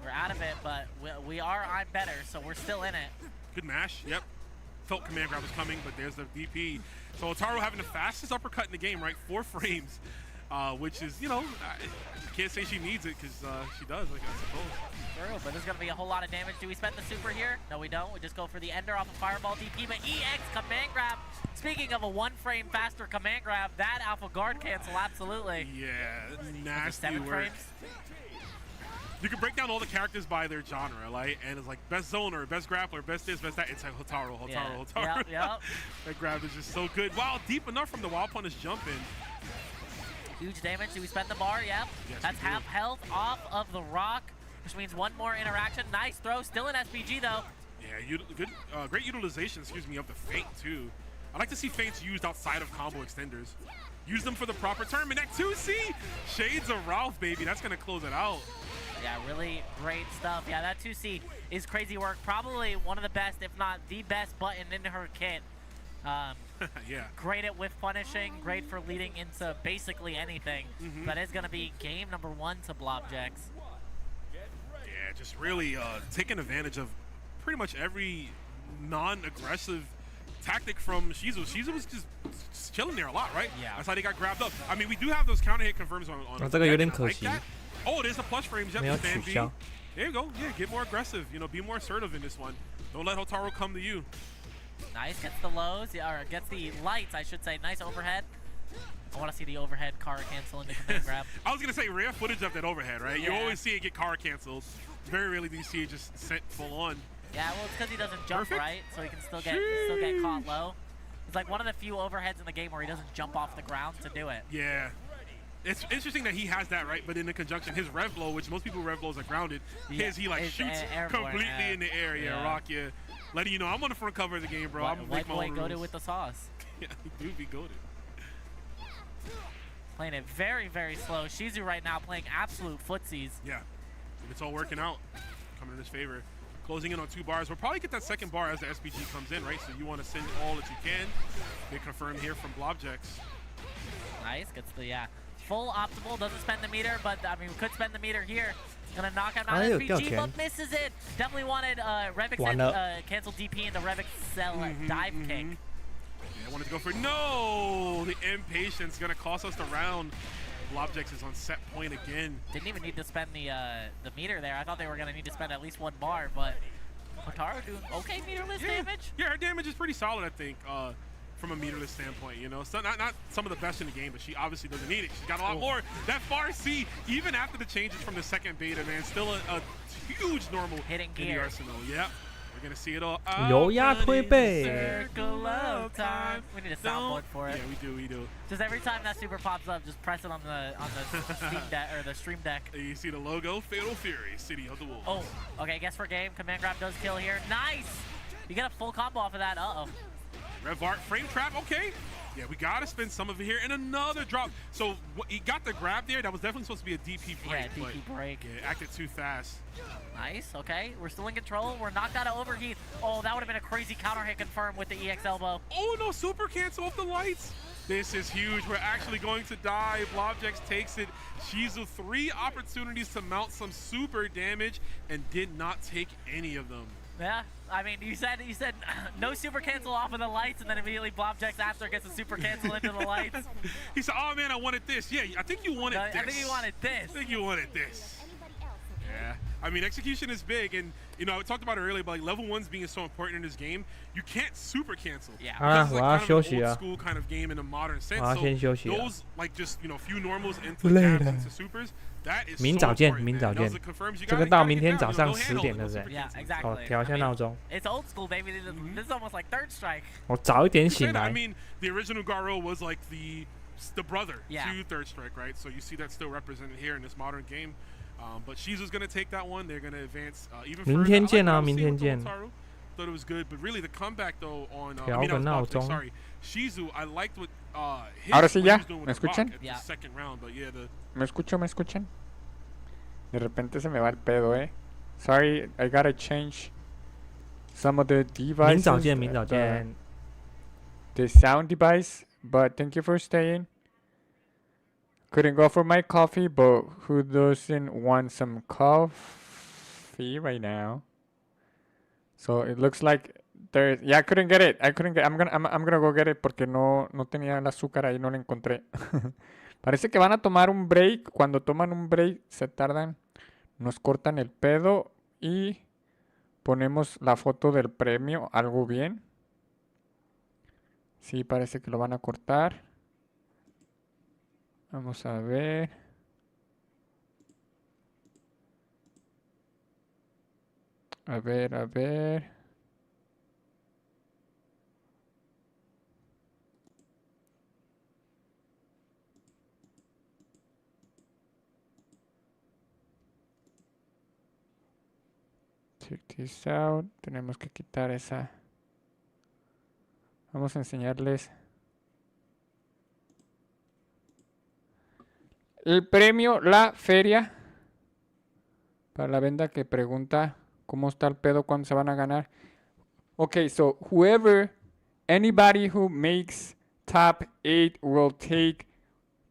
We're out of it, but we are I'm Better, so we're still in it. Good mash, yep. Felt command grab was coming, but there's the DP. So Hotaru having the fastest uppercut in the game, right? 4 frames. Which is, you know, I can't say she needs it because she does, like, I suppose. True, but there's going to be a whole lot of damage. Do we spend the super here? No, we don't. We just go for the ender off of Fireball DP, but EX command grab. Speaking of a 1 frame faster command grab, that alpha guard cancel, absolutely. Yeah, nasty 7 work. frames. You can break down all the characters by their genre, right? And it's like best zoner, best grappler, best this, best that. It's like Hotaru. Yep. That grab is just so good. Wow, deep enough from the Wild Punish jump in. Huge damage. Do we spend the bar? Yep. Yes, that's half health off of the Rock, which means 1 more interaction. Nice throw. Still in SPG, though. Yeah, good, great utilization, of the feint, too. I like to see feints used outside of combo extenders. Use them for the proper term. And that 2C, Shades of Ralph, baby. That's going to close it out. Yeah, really great stuff. Yeah, that 2C is crazy work. Probably one of the best, if not the best button in her kit. Great at whiff punishing, great for leading into basically anything. That is going to be game number 1 to Blobjex. Yeah, just really taking advantage of pretty much every non-aggressive tactic from Shizu. Shizu was just chilling there a lot, right? Yeah. That's how they got grabbed up. I mean, we do have those counter hit confirms on like that. Oh, it is the plus frames. Yep, there you go. Yeah, get more aggressive. You know, be more assertive in this one. Don't let Hotaru come to you. Nice, gets the lows, or gets the lights, I should say. Nice overhead. I want to see the overhead car cancel into command grab. I was going to say, rare footage of that overhead, right? You always see it get car canceled. Very rarely do you see it just sent full on. Yeah, well, it's because he doesn't jump right, so he can still get caught low. It's like one of the few overheads in the game where he doesn't jump off the ground to do it. Yeah. It's interesting that he has that, right? But in the conjunction, his rev blow, which most people rev blows are grounded, he like shoots completely in the air. Yeah, rock you. Letting you know, I'm on the front cover of the game, bro. I'm gonna make my own rules. White boy goated with the sauce. Yeah, he do be goated. Playing it very, very slow. Shizu right now playing absolute footsies. Yeah, it's all working out. Coming in his favor. Closing in on 2 bars. We'll probably get that second bar as the SPG comes in, right? So you want to send all that you can. Get confirmed here from Blobjex. Nice. Gets the, full optimal. Doesn't spend the meter, but, I mean, we could spend the meter here. Gonna knock out SPG, but misses it. Definitely wanted Revix cancel DP into Revix cell dive kick. Yeah, wanted to go for no. The impatience gonna cost us the round. Blobjex is on set point again. Didn't even need to spend the meter there. I thought they were gonna need to spend at least 1 bar, but Hotaru doing okay meterless damage. Yeah, her damage is pretty solid, I think, from a meterless standpoint. You know, so not some of the best in the game, but she obviously doesn't need it. She's got a lot more. That far C, even after the changes from the second beta, man, still a huge normal hitting in the arsenal. Yep. We're gonna see it all. Circle of time. We need a soundboard for it. Yeah, we do. Just every time that super pops up, just press it on the Steam deck or the stream deck. You see the logo, Fatal Fury, City of the Wolves. Oh, okay. Guess for game. Command grab does kill here. Nice. You get a full combo off of that. Rev art, frame trap. Okay. Yeah, we gotta spend some of it here, and another drop. So he got the grab there. That was definitely supposed to be a DP break. Yeah, DP break. Yeah, acted too fast. Nice. Okay, we're still in control. We're knocked out of overheat. Oh, that would have been a crazy counter hit confirmed with the EX elbow. Oh no, super cancel off the lights. This is huge. We're actually going to die. Blobjex takes it. Shizu 3 opportunities to mount some super damage and did not take any of them. Yeah, I mean, you said no super cancel off of the lights, and then immediately Blobjex after gets a super cancel into the lights. He said, "Oh man, I wanted this." Yeah, I think you wanted this. I think you wanted this. I think you wanted this. Yeah, I mean, execution is big, and you know, I talked about it earlier, but like level 1s being so important in this game, you can't super cancel. Yeah, because it's like kind of an old school kind of game in a modern sense. So those like just few normals into jabs into supers. 明早见，明早见。这个到明天早上10点，对不对？哦，调一下闹钟。It's old school, baby. This is almost like third strike. 我早一点醒来。 I mean, the original Garo was like the brother to third strike, right? So you see that still represented here in this modern game. But Shizu's gonna take that one. They're gonna advance even further. 明天见啊，明天见。 Thought it was good, but really the comeback though on sorry, Shizu, I liked what Ahora sí ya, doing ¿me escuchan? The second round, but yeah, ¿Me escuchan? De repente se me va el pedo, Sorry, I gotta change some of the devices. 明早见，明早见。 The sound device, but thank you for staying. Couldn't go for my coffee, but who doesn't want some coffee right now? So it looks like there. Yeah, I couldn't get it. I'm gonna go get it porque no tenía el azúcar ahí, no lo encontré. Parece que van a tomar un break. Cuando toman un break se tardan, nos cortan el pedo y ponemos la foto del premio. Algo bien. Sí, parece que lo van a cortar. Vamos a ver. A ver. Check this out. Tenemos que quitar esa. Vamos a enseñarles el premio, la feria. Para la venda que pregunta cómo está el pedo, cuándo se van a ganar. Okay, so anybody who makes top 8 will take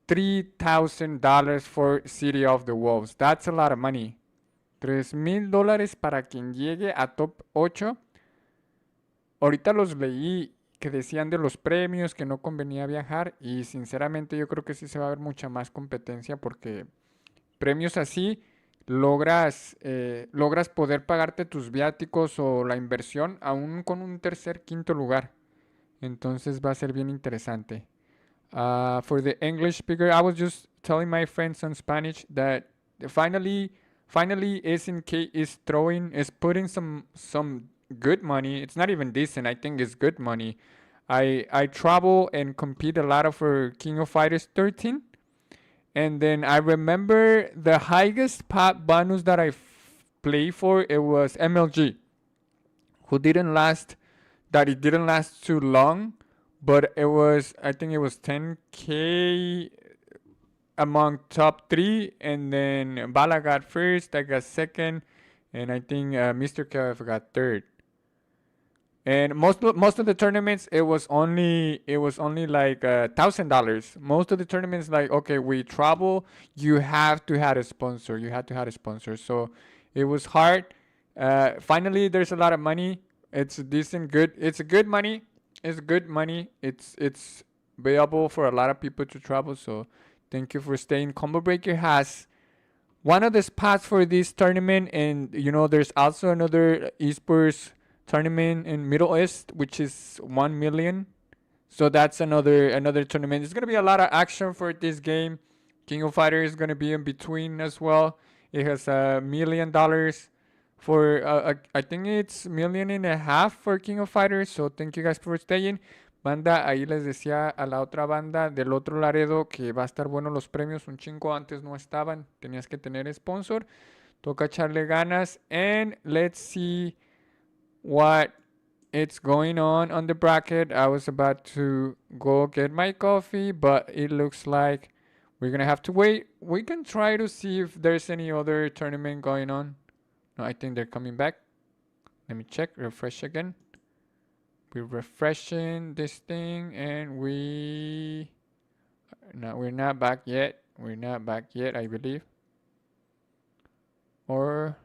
$3,000 for City of the Wolves. That's a lot of money. $3,000 para quien llegue a top 8. Ahorita los leí que decían de los premios que no convenía viajar y sinceramente yo creo que sí se va a ver mucha más competencia porque premios así logras poder pagarte tus viáticos o la inversión aún con un tercer, quinto lugar. Entonces va a ser bien interesante. For the English speaker, I was just telling my friends on Spanish that finally SNK is putting some good money. It's not even decent. I think it's good money. I travel and compete a lot for King of Fighters 13, and then I remember the highest pop bonus that I play for, it was MLG, who didn't last. That it didn't last too long, but I think it was 10k among top 3, and then Bala got first, I got second, and I think Mr. KF got third. And most of the tournaments, it was only like $1,000. Most of the tournaments, like, okay, we travel, you have to have a sponsor. So it was hard. Finally, there's a lot of money. It's decent, good. It's good money. It's good money. It's viable for a lot of people to travel. So thank you for staying. Combo Breaker has one of the spots for this tournament, and there's also another esports tournament in Middle East, which is 1 million. So that's another tournament. There's gonna be a lot of action for this game. King of Fighters is gonna be in between as well. It has $1 million for I think it's $1.5 million for King of Fighters. So thank you guys for staying. Banda, ahí les decía a la otra banda del otro Laredo que va a estar bueno los premios. Un chingo antes no estaban. Tenías que tener sponsor. Toca echarle ganas. And let's see what it's going on the bracket. I was about to go get my coffee, but it looks like we're gonna have to wait. We can try to see if there's any other tournament going on. No, I think they're coming back. Let me check, refresh again. We're refreshing this thing, and we're not back yet. We're not back yet, I believe. Or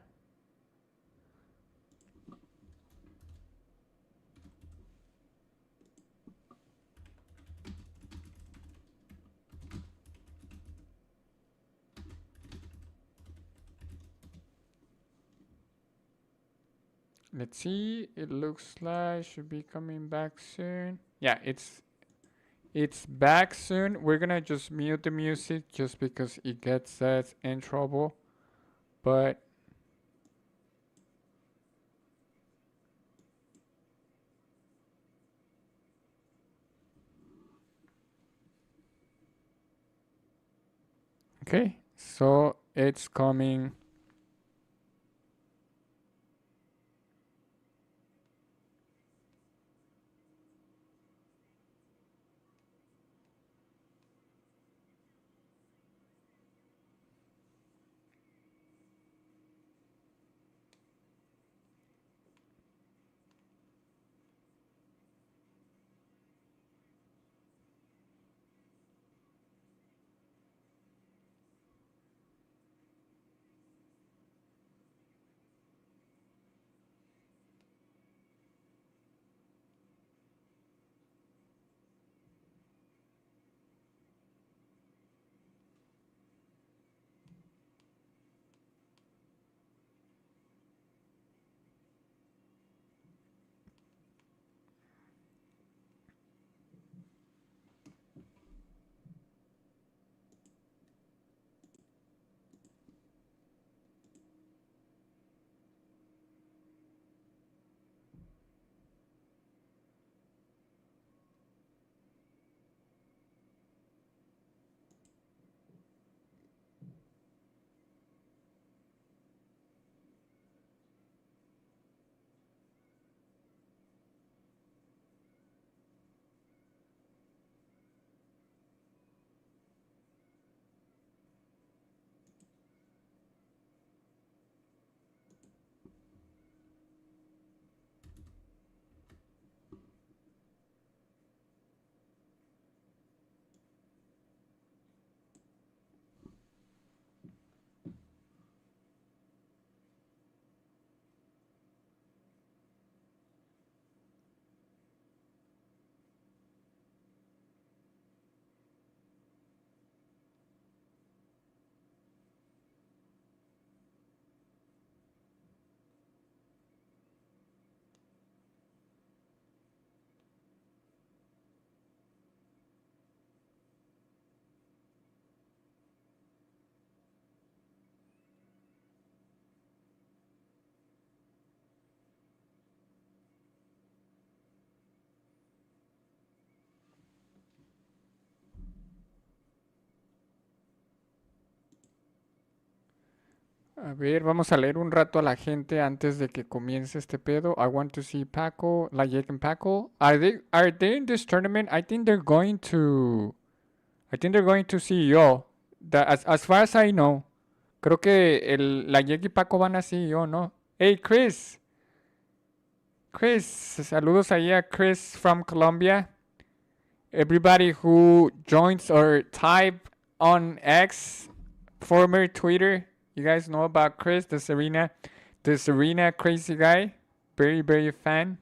let's see. It looks like should be coming back soon. Yeah, it's back soon. We're gonna just mute the music just because it gets us in trouble. But okay, so it's coming. A ver, vamos a leer un rato a la gente antes de que comience este pedo. I want to see Paco, Layek and Paco. Are they in this tournament? I think they're going to CEO. As far as I know. Creo que Layek y Paco van a CEO, ¿no? Hey, Chris, saludos ahí a Chris from Colombia. Everybody who joins or type on X, former Twitter, you guys know about Chris, the Serena crazy guy. Very, very fan.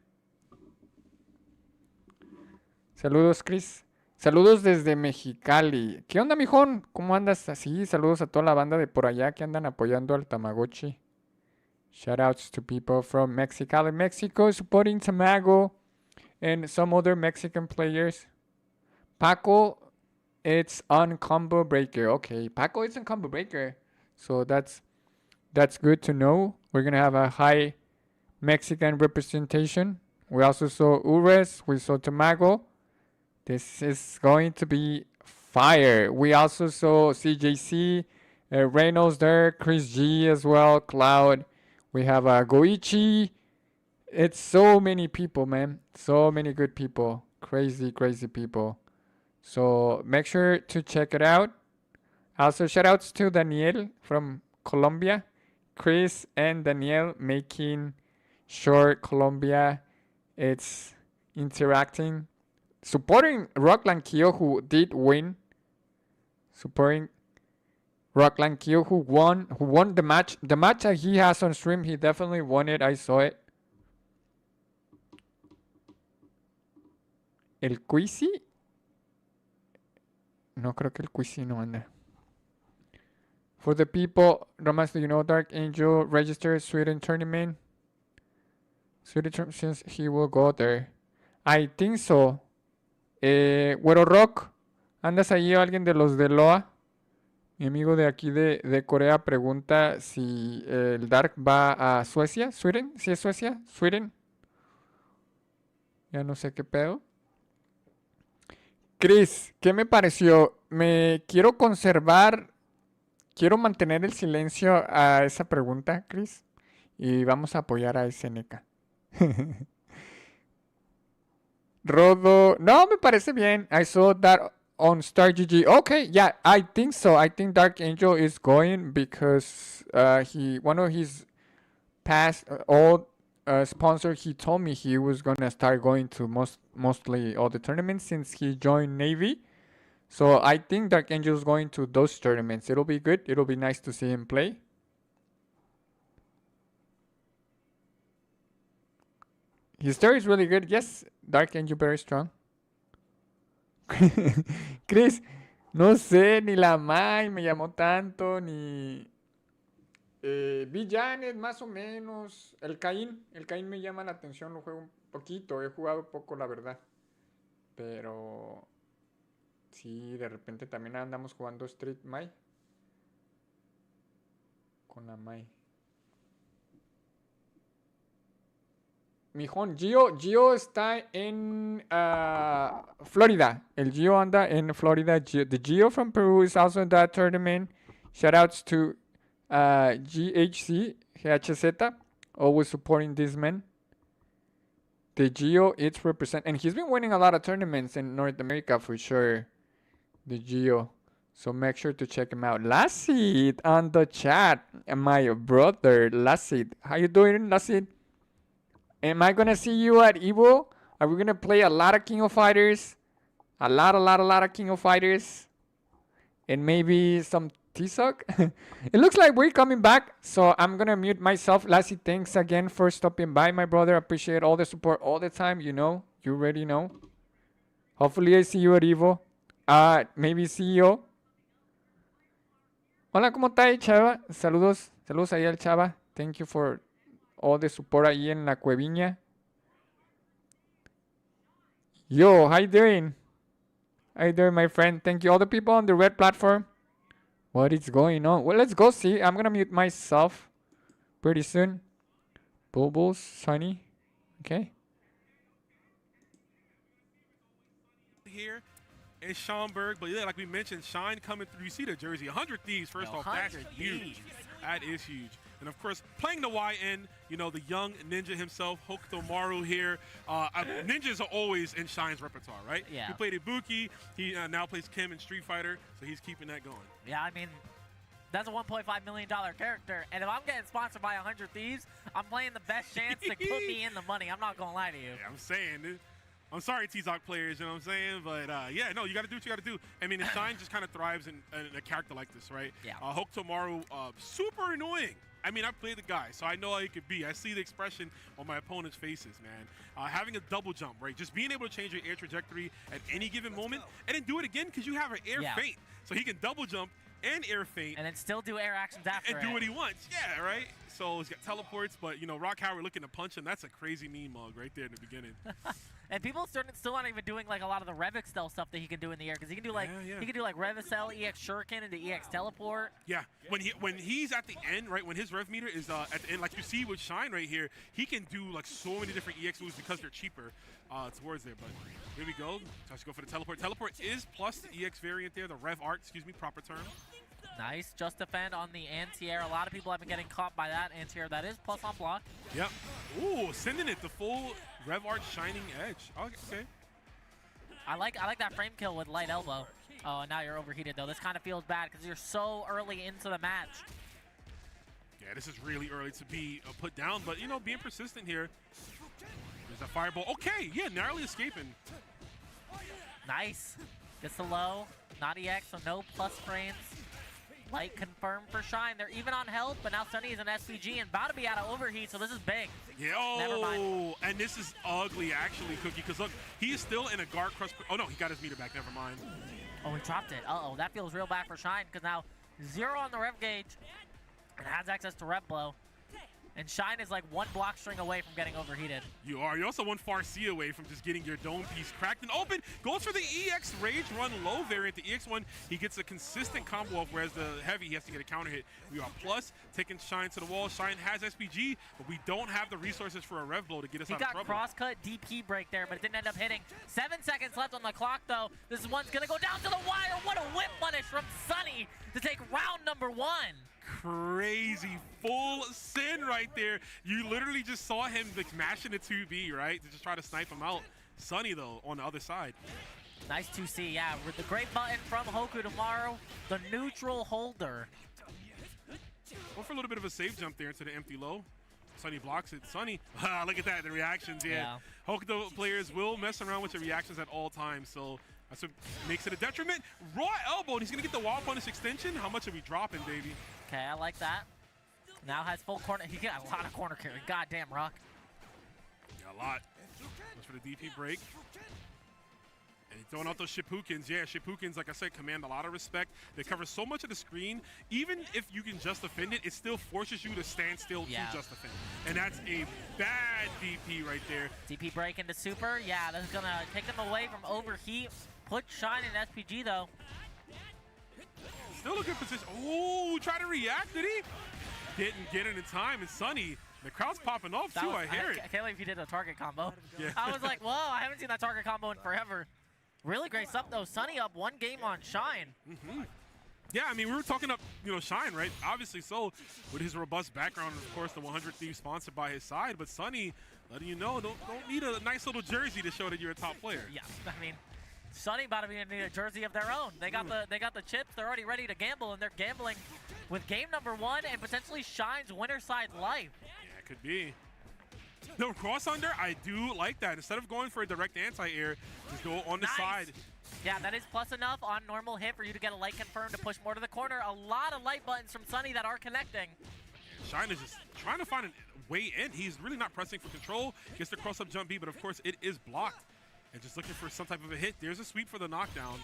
Saludos, Chris. Saludos desde Mexicali. ¿Qué onda, mijón? ¿Cómo andas? Así, saludos a toda la banda de por allá que andan apoyando al Tamagotchi. Shoutouts to people from Mexicali, Mexico, supporting Tamago and some other Mexican players. Paco, it's on Combo Breaker. Okay, Paco is on Combo Breaker. So that's good to know. We're going to have a high Mexican representation. We also saw Ures. We saw Tamago. This is going to be fire. We also saw CJC, Reinhold there, Chris G as well, Cloud. We have Goichi. It's so many people, man. So many good people. Crazy, crazy people. So make sure to check it out. Also, shout outs to Daniel from Colombia. Chris and Daniel making sure Colombia it's interacting. Supporting Rockland Kyo, who did win. Supporting Rockland Kyo, who won the match. The match that he has on stream, he definitely won it. I saw it. El Quisi. No creo que el Quisi no anda. For the people, Romance, do you know Dark Angel registered Sweden tournament? Sweden since he will go there. I think so. Güero Rock, ¿andas ahí o alguien de los de Loa? Mi amigo de aquí de Corea pregunta si el Dark va a Suecia. ¿Sweden? ¿Sí es Suecia? ¿Sweden? Ya no sé qué pedo. Chris, ¿qué me pareció? Me quiero mantener el silencio a esa pregunta, Chris. Y vamos a apoyar a SNK. Rodo, no, me parece bien. I saw that on Star GG. Okay, yeah, I think so. I think Dark Angel is going because one of his past old sponsor, he told me he was gonna start going to mostly all the tournaments since he joined Navy. So I think Dark Angel is going to those tournaments. It'll be good. It'll be nice to see him play. His story is really good. Yes, Dark Angel very strong. Chris, no sé, ni la Mai me llamó tanto, ni B.Jenet más o menos. El Caín me llama la atención, lo juego un poquito, he jugado poco la verdad. Pero sí, de repente también andamos jugando Street Mai. Con la Mai. Mijón, Gio está en Florida. El Gio anda en Florida. The Gio from Peru is also in that tournament. Shoutouts to GHC, always supporting this man. The Gio, it's represent, and he's been winning a lot of tournaments in North America for sure. The Gio. So make sure to check him out. Lassid on the chat. My brother, Lassid. How you doing, Lassid? Am I gonna see you at Evo? Are we gonna play a lot of King of Fighters? A lot of King of Fighters? And maybe some T-Suck? It looks like we're coming back, so I'm gonna mute myself. Lassie, thanks again for stopping by, my brother. Appreciate all the support all the time. You know, you already know. Hopefully I see you at Evo. Maybe CEO. Hola, ¿cómo está ahí, Chava? Saludos ahí al Chava. Thank you for all the support ahí en la cueviña. Yo, how you doing? How you doing, my friend? Thank you. All the people on the red platform. What is going on? Well, let's go see. I'm gonna mute myself pretty soon. Bulbul's Sunny. Okay. Here in Schaumburg, but yeah, like we mentioned, Shine coming through. You see the jersey, 100 Thieves. First off, that's huge. That is huge. And of course, playing the YN, you know, the young ninja himself, Hotaru here. Ninjas are always in Shine's repertoire, right? Yeah. He played Ibuki. He now plays Kim in Street Fighter, so he's keeping that going. Yeah, I mean, that's a $1.5 million character. And if I'm getting sponsored by 100 Thieves, I'm playing the best chance to put me in the money. I'm not going to lie to you. Yeah, I'm saying, dude. I'm sorry, T-Zoc players, you know what I'm saying? But, yeah, no, you got to do what you got to do. I mean, Shine just kind of thrives in a character like this, right? Yeah. Hotaru, super annoying. I mean, I played the guy, so I know how he could be. I see the expression on my opponent's faces, man. Having a double jump, right? Just being able to change your air trajectory at any given moment and then do it again because you have an air feint. So he can double jump and air feint. And then still do air actions after and do what he wants. Yeah, right? So he's got teleports, but, you know, Rock Howard looking to punch him. That's a crazy meme mug right there in the beginning. And people still aren't even doing like a lot of the Rev Excel stuff that he can do in the air because he can do like he can do like Rev Excel, EX Shuriken, and the EX Teleport. Yeah, when he's at the end, right, when his rev meter is at the end, like you see with Shine right here, he can do like so many different EX moves because they're cheaper towards there. But here we go. Tries to go for the teleport. Teleport is plus the EX variant there, the Rev Art, excuse me, proper term. Nice, just defend on the anti-air. A lot of people have been getting caught by that anti-air. That is plus on block. Yep. Ooh, sending it the full Rev Art Shining Edge. Okay. I like that frame kill with light elbow. Oh, and now you're overheated though. This kind of feels bad because you're so early into the match. Yeah, this is really early to be put down, but you know, being persistent here. There's a fireball. Okay, yeah, narrowly escaping. Nice. Gets the low. Not EX, so no plus frames. Light confirmed for Shine. They're even on health, but now Sunny is an SPG and about to be out of overheat, so this is big. Yeah, Never mind. And this is ugly, actually, Cookie, because look, he is still in a guard crush. Oh, no, he got his meter back. Never mind. Oh, he dropped it. Uh-oh, that feels real bad for Shine because now 0 on the rev gauge and has access to rev blow. And Shine is like one block string away from getting overheated. You are. You're also one far C away from just getting your dome piece cracked and open. Goes for the EX Rage Run low variant. The EX1, he gets a consistent combo off, whereas the heavy, he has to get a counter hit. We are plus, taking Shine to the wall. Shine has SPG, but we don't have the resources for a rev blow to get us out of trouble. He got crosscut DP break there, but it didn't end up hitting. 7 seconds left on the clock, though. This one's going to go down to the wire. What a whip punish from Sunny to take round number 1. Crazy full sin right there. You literally just saw him like mashing the 2B, right, to just try to snipe him out. Sunny though on the other side. Nice 2C, yeah. With the great button from Haku tomorrow, the neutral holder. Go for a little bit of a safe jump there into the empty low. Sunny blocks it. Sunny, look at that, the reactions. Yeah. Hokuto players will mess around with the reactions at all times, so that's what makes it a detriment. Raw elbow, and he's going to get the wall punish extension. How much are we dropping, baby? Okay, I like that. Now has full corner. He got a lot of corner carry. Goddamn, Rock. Yeah, a lot. Goes for the DP break. And he's throwing out those Shippukens. Yeah, Shippukens, like I said, command a lot of respect. They cover so much of the screen. Even if you can just defend it, it still forces you to stand still to just defend. And that's a bad DP right there. DP break into super. Yeah, that's going to take them away from overheat. Put Shine in SPG, though. Still a good position. Oh, try to react, did he? Didn't get it in time. And Sunny, the crowd's popping off, too. I hear it. I can't believe he did a target combo. Yeah. I was like, whoa, I haven't seen that target combo in forever. Really great stuff, though. Sunny up 1 game on Shine. Yeah, I mean, we were talking up, you know, Shine, right? Obviously so, with his robust background and, of course, the 100 Thieves sponsored by his side. But Sunny, letting you know, don't need a nice little jersey to show that you're a top player. Yeah, I mean, Sunny about to be need a jersey of their own. They got the chips. They're already ready to gamble, and they're gambling with game number 1 and potentially Shine's winner side life. Yeah, it could be. No, cross under, I do like that. Instead of going for a direct anti-air, just go on the side. Yeah, that is plus enough on normal hit for you to get a light confirmed to push more to the corner. A lot of light buttons from Sunny that are connecting. Shine is just trying to find a way in. He's really not pressing for control. Gets the cross-up jump B, but of course it is blocked. And just looking for some type of a hit. There's a sweep for the knockdown.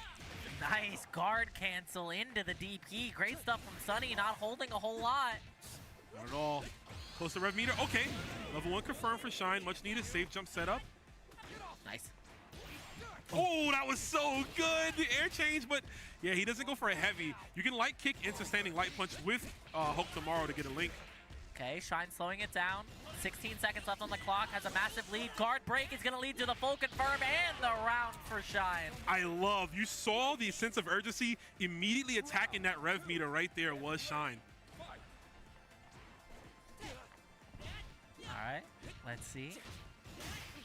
Nice guard cancel into the DP. Great stuff from Sunny, not holding a whole lot. Not at all. Close to rev meter. Okay. Level 1 confirmed for Shine. Much needed safe jump setup. Nice. Oh, that was so good. The air change, but yeah, he doesn't go for a heavy. You can light kick into standing light punch with Hope tomorrow to get a link. Okay, Shine slowing it down. 16 seconds left on the clock. Has a massive lead. Guard break is going to lead to the full confirm and the round for Shine. I love. You saw the sense of urgency immediately attacking that rev meter right there was Shine. right, let's see.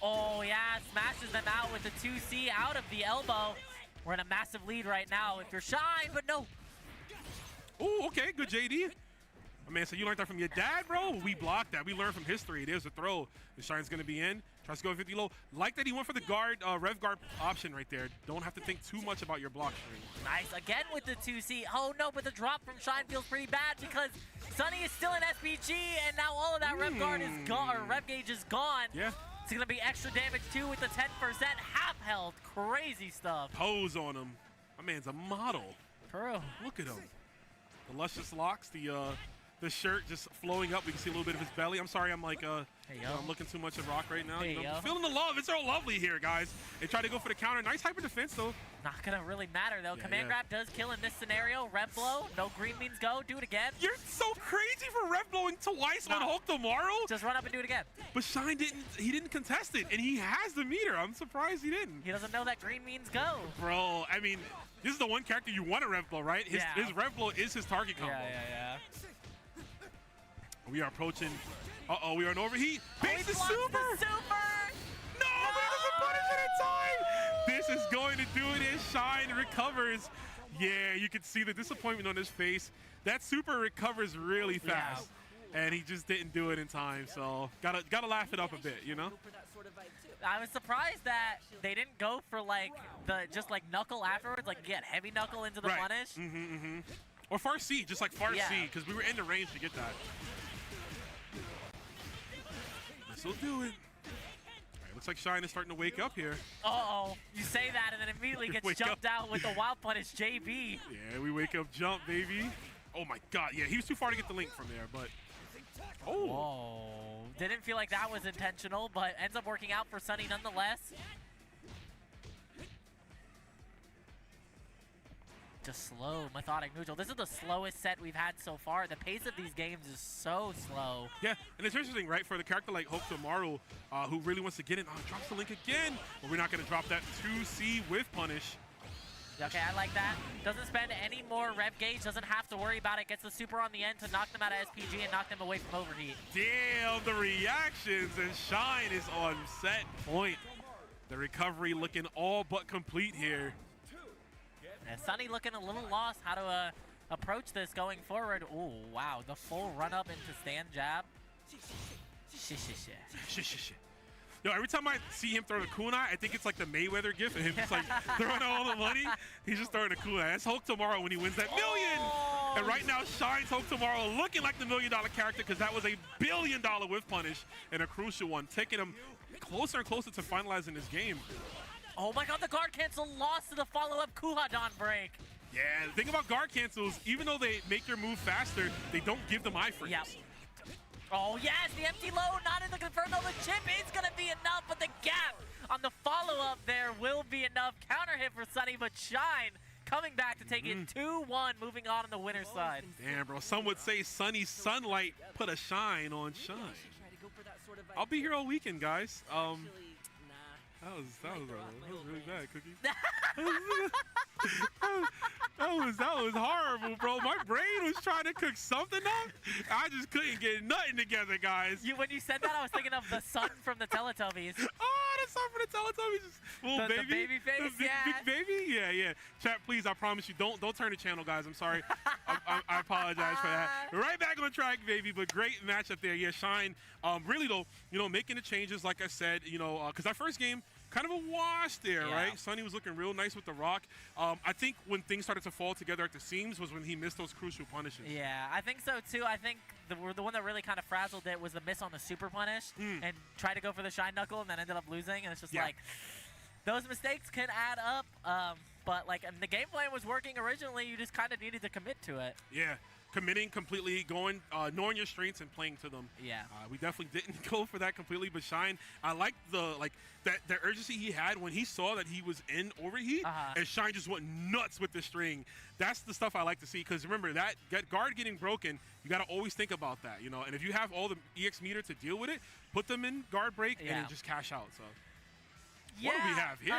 Oh, yeah, smashes them out with the 2C out of the elbow. We're in a massive lead right now if you're Shine, but no. Oh, okay, good JD. Oh, man, so you learned that from your dad, bro? We blocked that. We learned from history. There's a throw. The Shine's going to be in. Tries to go 50 low. Like that he went for the guard, rev guard option right there. Don't have to think too much about your block string. Nice, again with the 2C. Oh, no, but the drop from Shine feels pretty bad because Sunny is still in SPG, and now all of that rev guard is gone, or rev gauge is gone. Yeah. It's going to be extra damage, too, with the 10%. Half health. Crazy stuff. Pose on him. My man's a model. True. Look at him. The luscious locks, the shirt just flowing up. We can see a little bit of his belly. I'm sorry, I'm like, I'm looking too much at Rock right now. Hey, feeling the love. It's so lovely here, guys. They try to go for the counter. Nice hyper defense, though. Not going to really matter, though. Command grab does kill in this scenario. Rev blow. No green means go. Do it again. You're so crazy for rev blowing twice on Hulk tomorrow. Just run up and do it again. But Shine didn't contest it, and he has the meter. I'm surprised he didn't. He doesn't know that green means go. Bro, I mean, this is the one character you want to rev blow, right? His rev blow is his target combo. Yeah. We are approaching. Uh-oh, we are in overheat. Baits the super! The super! No, but he doesn't punish it in time! This is going to do it as Shine recovers. Yeah, you can see the disappointment on his face. That super recovers really fast. And he just didn't do it in time, so gotta laugh it up a bit, you know? I was surprised that they didn't go for like just knuckle afterwards, like get heavy knuckle into the punish. Or far C, just like far C, because we were in the range to get that. This will do it. All right, looks like Shine is starting to wake up here. Uh-oh, you say that and then immediately gets jumped out with the wild punish JB. Yeah, we wake up jump, baby. Oh my god, yeah, he was too far to get the link from there, but... Oh! Whoa. Didn't feel like that was intentional, but ends up working out for Sunny nonetheless. Just slow, methodic neutral. This is the slowest set we've had so far. The pace of these games is so slow. Yeah, and it's interesting, right? For the character like Hotaru, who really wants to get in, drops the link again. But we're not going to drop that 2C with punish. Okay, I like that. Doesn't spend any more rev gauge, doesn't have to worry about it. Gets the super on the end to knock them out of SPG and knock them away from overheat. Damn, the reactions, and Shine is on set point. The recovery looking all but complete here. And Sunny looking a little lost how to approach this going forward. Oh, wow, the full run up into stand jab. Yo, every time I see him throw the kunai, I think it's like the Mayweather gif of him just like throwing out all the money. He's just throwing a kunai. That's Hulk tomorrow when he wins that million. Oh, and right now, Shine's Hulk tomorrow looking like the $1 million character because that was a $1 billion whiff punish and a crucial one, taking him closer and closer to finalizing this game. Oh my god, the guard cancel lost to the follow-up Kuhadon break. Yeah, the thing about guard cancels, even though they make your move faster, they don't give them iframes. Yep. Oh yes, the empty low, not in the confirm, though the chip is gonna be enough, but the gap on the follow-up there will be enough. Counter hit for Sunny, but Shine coming back to take it 2-1, moving on the winner's side. Damn, bro, some would say Sunny's sunlight put a shine on Shine. I'll be here all weekend, guys. That was really bad, Cookie. that was horrible, bro. My brain was trying to cook something up. I just couldn't get nothing together, guys. When you said that, I was thinking of the sun from the Teletubbies. Oh, the sun from the Teletubbies. Little baby. The baby face, big baby? Yeah. Chat, please, I promise you, don't turn the channel, guys. I'm sorry. I apologize for that. Right back on track, baby, but great matchup there. Yeah, Shine, really, though, making the changes, like I said, because our first game, kind of a wash there, right? Sunny was looking real nice with the rock. I think when things started to fall together at the seams was when he missed those crucial punishes. Yeah, I think so too. I think the one that really kind of frazzled it was the miss on the super punish and tried to go for the Shine Knuckle and then ended up losing. And it's just like, those mistakes can add up. But like the game plan was working originally. You just kind of needed to commit to it. Yeah. Committing completely, going, knowing your strengths and playing to them. Yeah. We definitely didn't go for that completely, but Shine, I like the urgency he had when he saw that he was in overheat, and Shine just went nuts with the string. That's the stuff I like to see, because remember, that guard getting broken, you got to always think about that, and if you have all the EX meter to deal with it, put them in guard break and then just cash out. So, what do we have here?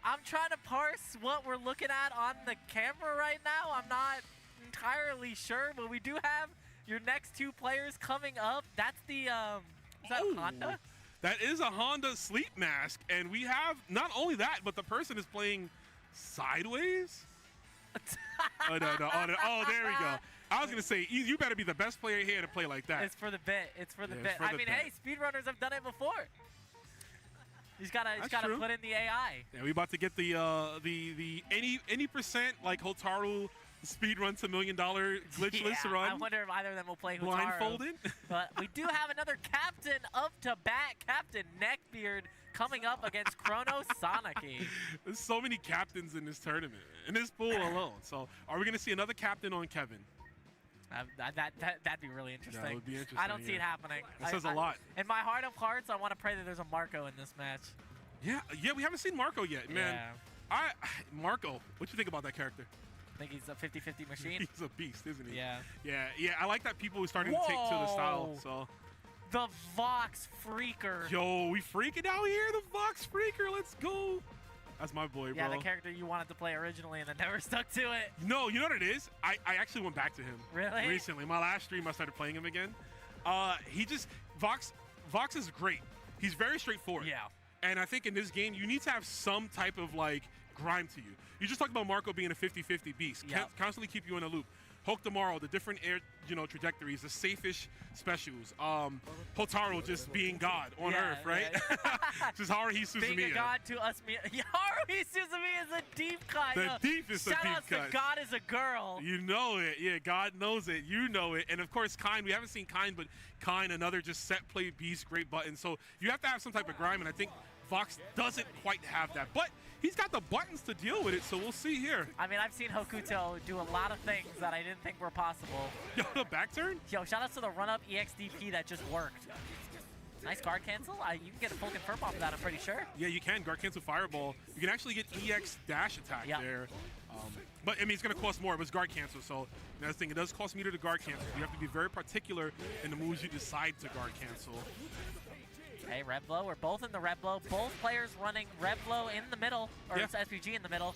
I'm trying to parse what we're looking at on the camera right now. I'm not entirely sure, but we do have your next two players coming up. That's the Is that Honda? That is a Honda sleep mask, and we have not only that, but the person is playing sideways. Oh, no. Oh, there we go. I was going to say, you better be the best player here to play like that. It's for the bit. It's for the bit. For the bit. Hey, speedrunners have done it before. He's got to put in the AI. Yeah, we about to get the any percent like Hotaru speedrun to $1 million glitchless run. I wonder if either of them will play Hotaru. Blindfolded. But we do have another captain of Tobak, Captain Neckbeard, coming up against Chrono Sonaki. There's so many captains in this tournament, in this pool alone. So are we going to see another captain on Kevin? That'd be really interesting. That would be interesting. I don't see it happening. That says a lot. In my heart of hearts, I want to pray that there's a Marco in this match. Yeah, we haven't seen Marco yet, man. Marco, what you think about that character? I think he's a 50-50 machine. He's a beast, isn't he? Yeah. Yeah. I like that people are starting to take to the style. So the Vox Freaker. Yo, we freaking out here. The Vox Freaker. Let's go. That's my boy, bro. Yeah, the character you wanted to play originally and then never stuck to it. No, you know what it is? I actually went back to him. Really? Recently. My last stream, I started playing him again. Vox is great. He's very straightforward. Yeah. And I think in this game, you need to have some type of, like, grime to you. You just talked about Marco being a 50-50 beast. Yep. Constantly keep you in a loop. Hulk tomorrow, the different air, trajectories, the safe-ish specials. Hotaru just being God on Earth, right? Yeah. Just Haruhi Suzumiya. Being a God to us. Haruhi Suzumiya is a deep cut. The deep is the deep cut. Shout out to God is a girl. You know it. Yeah, God knows it. You know it. And, of course, Kind. We haven't seen Kind, but Kind, another just set play beast, great button. So you have to have some type of grime, and I think Vox doesn't quite have that. But he's got the buttons to deal with it, so we'll see here. I mean, I've seen Hokuto do a lot of things that I didn't think were possible. Yo, the back turn? Yo, shout out to the run-up EXDP that just worked. Nice guard cancel. You can get a full confirm off of that, I'm pretty sure. Yeah, you can. Guard cancel fireball. You can actually get EX dash attack there. But, I mean, it's going to cost more. It was guard cancel, so that's the thing. It does cost meter to guard cancel. You have to be very particular in the moves you decide to guard cancel. Okay, red blow. We're both in the red blow. Both players running red blow in the middle, or it's SPG in the middle.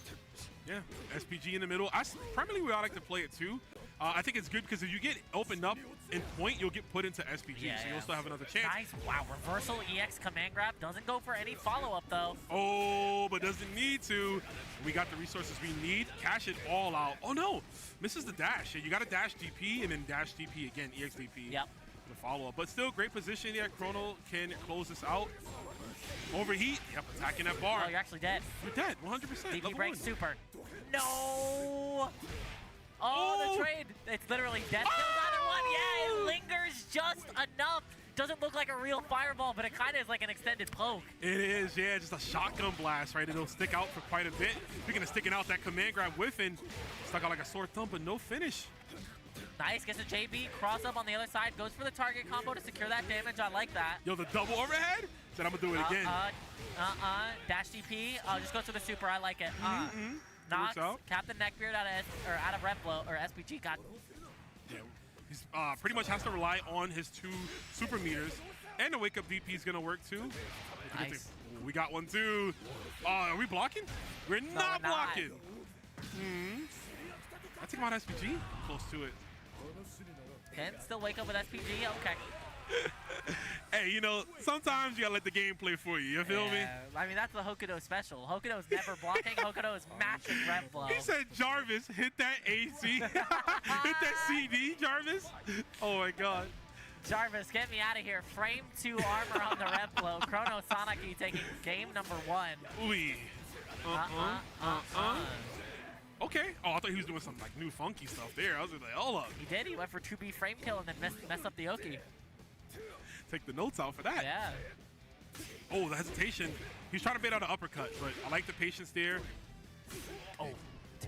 Yeah, SPG in the middle. Primarily, we like to play it too. I think it's good because if you get opened up in point, you'll get put into SPG, so you'll still have another chance. Nice. Wow, reversal EX command grab. Doesn't go for any follow-up, though. Oh, but doesn't need to. We got the resources we need. Cash it all out. Oh, no. Misses the dash. Yeah, you got to dash DP and then dash DP again, EX DP. Yep. The follow-up. But still, great position. Yeah, Chrono can close this out. Overheat. Yep, attacking that bar. Oh, you're actually dead. You're dead, 100%. DP break super. No! Oh, the trade. It's literally death kills either one. Yeah, it lingers just enough. Doesn't look like a real fireball, but it kind of is like an extended poke. It is, yeah, just a shotgun blast, right? It'll stick out for quite a bit. Speaking of sticking out, that command grab whiffing. Stuck out like a sore thumb, but no finish. Nice, gets a JB, cross up on the other side, goes for the target combo to secure that damage. I like that. Yo, the double overhead? Said I'm gonna do it again. Dash DP. Just goes for the super. I like it. Knocks Captain Neckbeard out of red blow or SPG. God. Yeah, he's pretty much has to rely on his 2 super meters, and the wake up DP is gonna work too. Nice. We got one too. Are we blocking? We're not blocking. I think about SPG. Close to it. Can still wake up with SPG. Okay. Hey, sometimes you gotta let the game play for you. You feel me? I mean, that's the Hokuto special. Hokuto's never blocking. Hokuto is mashing red blow. He said, Jarvis, hit that AC. Hit that CD, Jarvis. Oh, my God. Jarvis, get me out of here. Frame 2 armor on the red blow. Chrono Sonaki taking game number 1. Ooh. Okay. Oh, I thought he was doing some like new funky stuff there. I was like, hold up. He did. He went for 2B frame kill and then messed up the Oki. Take the notes out for that. Yeah. Oh, the hesitation. He's trying to bait out an uppercut, but I like the patience there. Oh,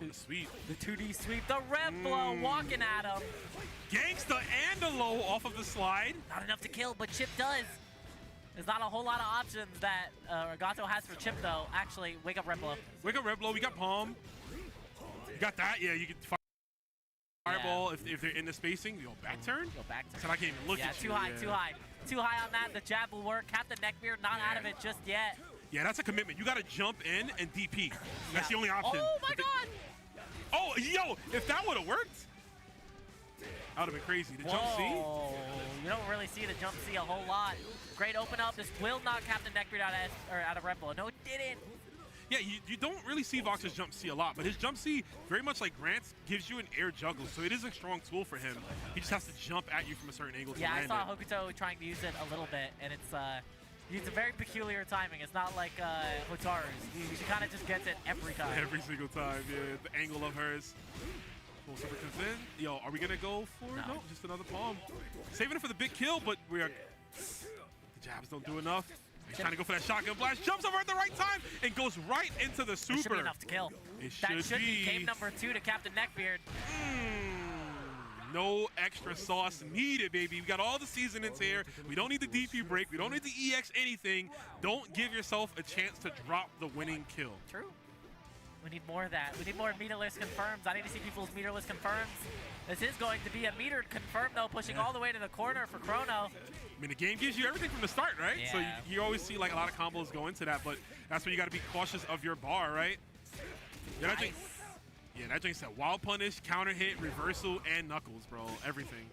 the sweep. The 2D sweep. The red blow walking at him. Gangsta and the low off of the slide. Not enough to kill, but Chip does. There's not a whole lot of options that Gato has for Chip, though. Actually, wake up red blow. Wake up red blow. We got palm. You got that? Yeah, you can fireball if they're in the spacing. Yo, back turn? Yo, back turn. So I can't even look at you. Too high. Too high on that. The jab will work. Captain Neckbeard not out of it just yet. Yeah, that's a commitment. You got to jump in and DP. That's the only option. Oh, my God. Oh, yo, if that would have worked. That would have been crazy. The jump C? You don't really see the jump C a whole lot. Great open up. This will knock Captain Neckbeard out of Red Bull. No, it didn't. Yeah, you don't really see Vox's jump C a lot, but his jump C, very much like Grant's, gives you an air juggle, so it is a strong tool for him. He just has to jump at you from a certain angle to land I saw Hokuto trying to use it a little bit, and it's a very peculiar timing. It's not like Hotaru's. She kind of just gets it every time. Every single time, yeah. The angle of hers. Full super comes in. Yo, are we going to go for no, just another palm. Saving it for the big kill, but we are... The jabs don't do enough. He's trying to go for that shotgun blast. Jumps over at the right time and goes right into the super. It should be enough to kill. It should be. That should be game number 2 to Captain Neckbeard. No extra sauce needed, baby. We got all the seasonings here. We don't need the DP break. We don't need the EX anything. Don't give yourself a chance to drop the winning kill. True. We need more of that. We need more meterless confirms. I need to see people's meterless confirms. This is going to be a metered confirm, though, pushing all the way to the corner for Chrono. I mean, the game gives you everything from the start, right? Yeah. So you always see like a lot of combos go into that, but that's where you got to be cautious of your bar, right? Yeah, that drink said wild punish, counter hit, reversal, and knuckles, bro. Everything.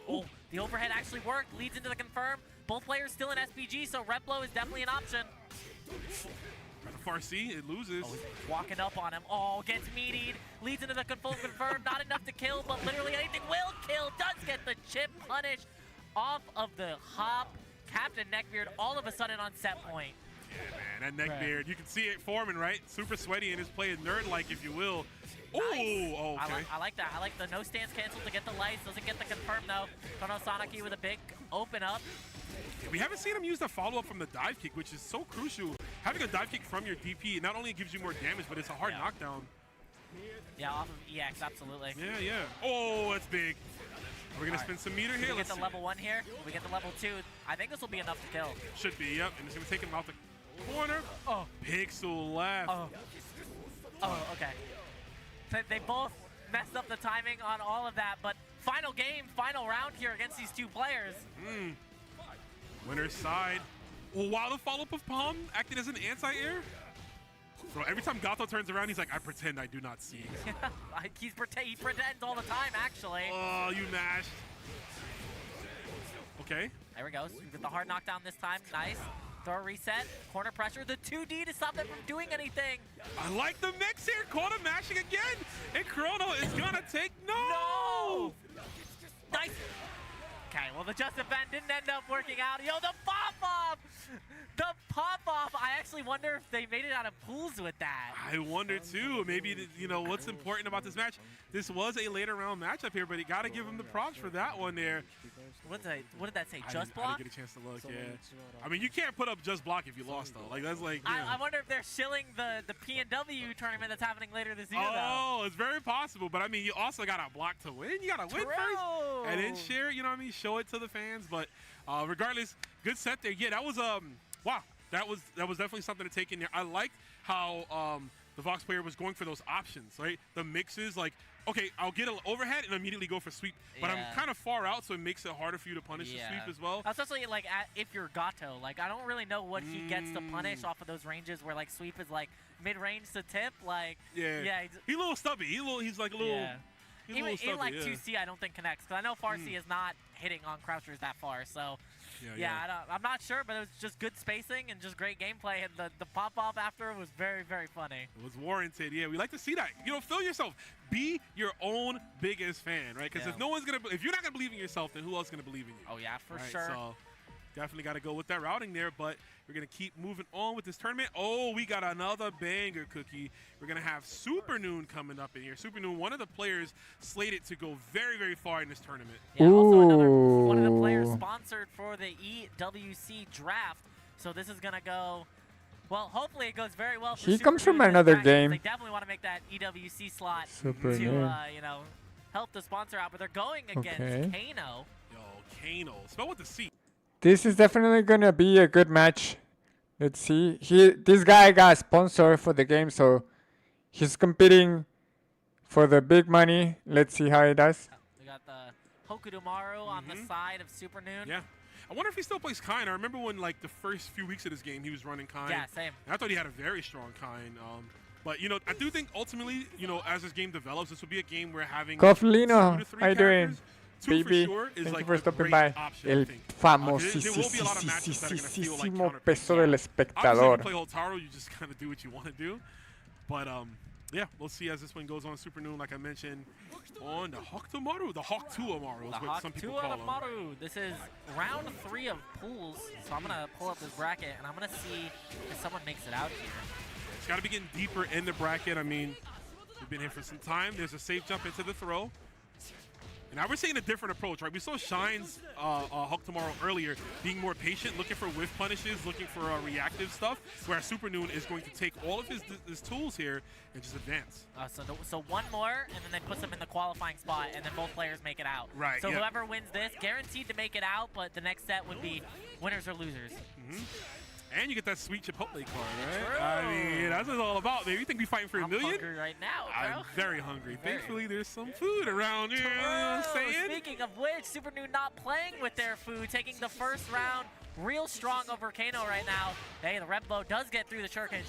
Oh, the overhead actually worked. Leads into the confirm. Both players still in SPG, so rep blow is definitely an option. Right, the far C, it loses. Oh, he's walking up on him. Oh, gets meatied. Leads into the confirm. Not enough to kill, but literally anything will kill. Does get the chip punish off of the hop. Captain Neckbeard all of a sudden on set point. Yeah, man, that Neckbeard. You can see it forming, right? Super sweaty in his play, nerd-like, if you will. Ooh, nice. Oh, okay. I like that. I like the no stance cancel to get the lights. Doesn't get the confirm, though. Chrono Sonaki with a big open up. We haven't seen him use the follow-up from the dive kick, which is so crucial. Having a dive kick from your DP not only gives you more damage, but it's a hard knockdown. Yeah, off of EX, absolutely. Yeah. Oh, that's big. Are we going to spin some meter here? We get the level 1 here. We get the level 2. I think this will be enough to kill. Should be, yep. And it's going to take him out the corner. Oh. Pixel left. Oh, okay. They both messed up the timing on all of that, but final game, final round here against these two players. Winner's side. Oh, wow, the follow-up of Palm acted as an anti-air. Bro, every time Gato turns around, he's like, I pretend I do not see. He pretends all the time, actually. Oh, you mashed. Okay. There we go. So we get the hard knockdown this time. Nice. Throw a reset. Corner pressure. The 2D to stop them from doing anything. I like the mix here. Corner mashing again. And Chrono is going to take... No! Nice. Okay, well, the Just Event didn't end up working out. Yo, the pop-off! The pop-off! I actually wonder if they made it out of pools with that. I wonder, too. Maybe, you know, what's important about this match, this was a later round matchup here, but you got to give him the props for that one there. What did that say? Just block? I didn't get a chance to look, yeah. I mean, you can't put up just block if you lost, though. Like, that's like, I wonder if they're shilling the PNW tournament that's happening later this year, though. It's very possible. But, I mean, you also got to block to win. You got to win first and then share, you know what I mean? Show it to the fans. But regardless, good set there. Yeah, that was, wow. That was definitely something to take in there. I liked how the Vox player was going for those options, right? The mixes, like, okay, I'll get an overhead and immediately go for sweep. But I'm kind of far out, so it makes it harder for you to punish the sweep as well. Especially, like, if you're Gato. Like, I don't really know what he gets to punish off of those ranges where, like, sweep is, like, mid-range to tip. Like, he's a little stubby. He's like a little... Yeah. Even like 2C, I don't think connects. Because I know far C is not hitting on crouchers that far. So, I'm not sure, but it was just good spacing and just great gameplay. And the pop-off after was very, very funny. It was warranted. Yeah, we like to see that. You know, feel yourself. Be your own biggest fan, right? Because if you're not going to believe in yourself, then who else is going to believe in you? Oh, yeah, for sure. So, definitely got to go with that routing there, but we're going to keep moving on with this tournament. Oh, we got another banger cookie. We're going to have Super Noon coming up in here. Super Noon, one of the players slated to go very, very far in this tournament. Yeah, also one of the players sponsored for the EWC draft. So this is going to go, well, hopefully it goes very well for He Super comes from Noon another game. They definitely want to make that EWC slot Super to, you know, help the sponsor out. But they're going against Kano. Yo, Kano. Spell with the C. This is definitely gonna be a good match. Let's see. This guy got sponsored for the game, so he's competing for the big money. Let's see how he does. We got the Hokudumaru on the side of Super Noon. Yeah. I wonder if he still plays Kain. I remember when, like, the first few weeks of this game, he was running Kain. Yeah, same. And I thought he had a very strong Kain. But, you know, I do think ultimately, you know, as this game develops, this will be a game where having Coflino, 2 to 3 how you doing? characters, 2 Baby, for sure, is thank like you for a stopping great by. option, El I think. There will be a lot of matchups that are going to feel like famosísimo counterpick. peso del Obviously, if espectador. you play Hotaru, you just kind of do what you want to do. But, yeah, we'll see as this one goes on Super Noon, like I mentioned, on the Hotaru, the Hawk 2 Amaru is what some people call him. This is round 3 of pools, so I'm going to pull up this bracket, and I'm going to see if someone makes it out here. It's got to be getting deeper in the bracket. I mean, we've been here for some time. There's a safe jump into the throw. And now we're seeing a different approach, right? We saw Shine's Hotaru earlier being more patient, looking for whiff punishes, looking for reactive stuff, whereas Super Noon is going to take all of his tools here and just advance. So one more, and then they put them in the qualifying spot, and then both players make it out. Right. So whoever wins this, guaranteed to make it out, but the next set would be winners or losers. And you get that sweet Chipotle card, right? True. I mean, that's what it's all about, man. You think we fighting for $1 million? I'm hungry right now, bro. I'm very hungry. Thankfully, there's some food around here. You know what I'm saying? Speaking of which, Super Noon not playing with their food, taking the first round real strong over Kano right now. Hey, the Rebbo does get through the shuriken.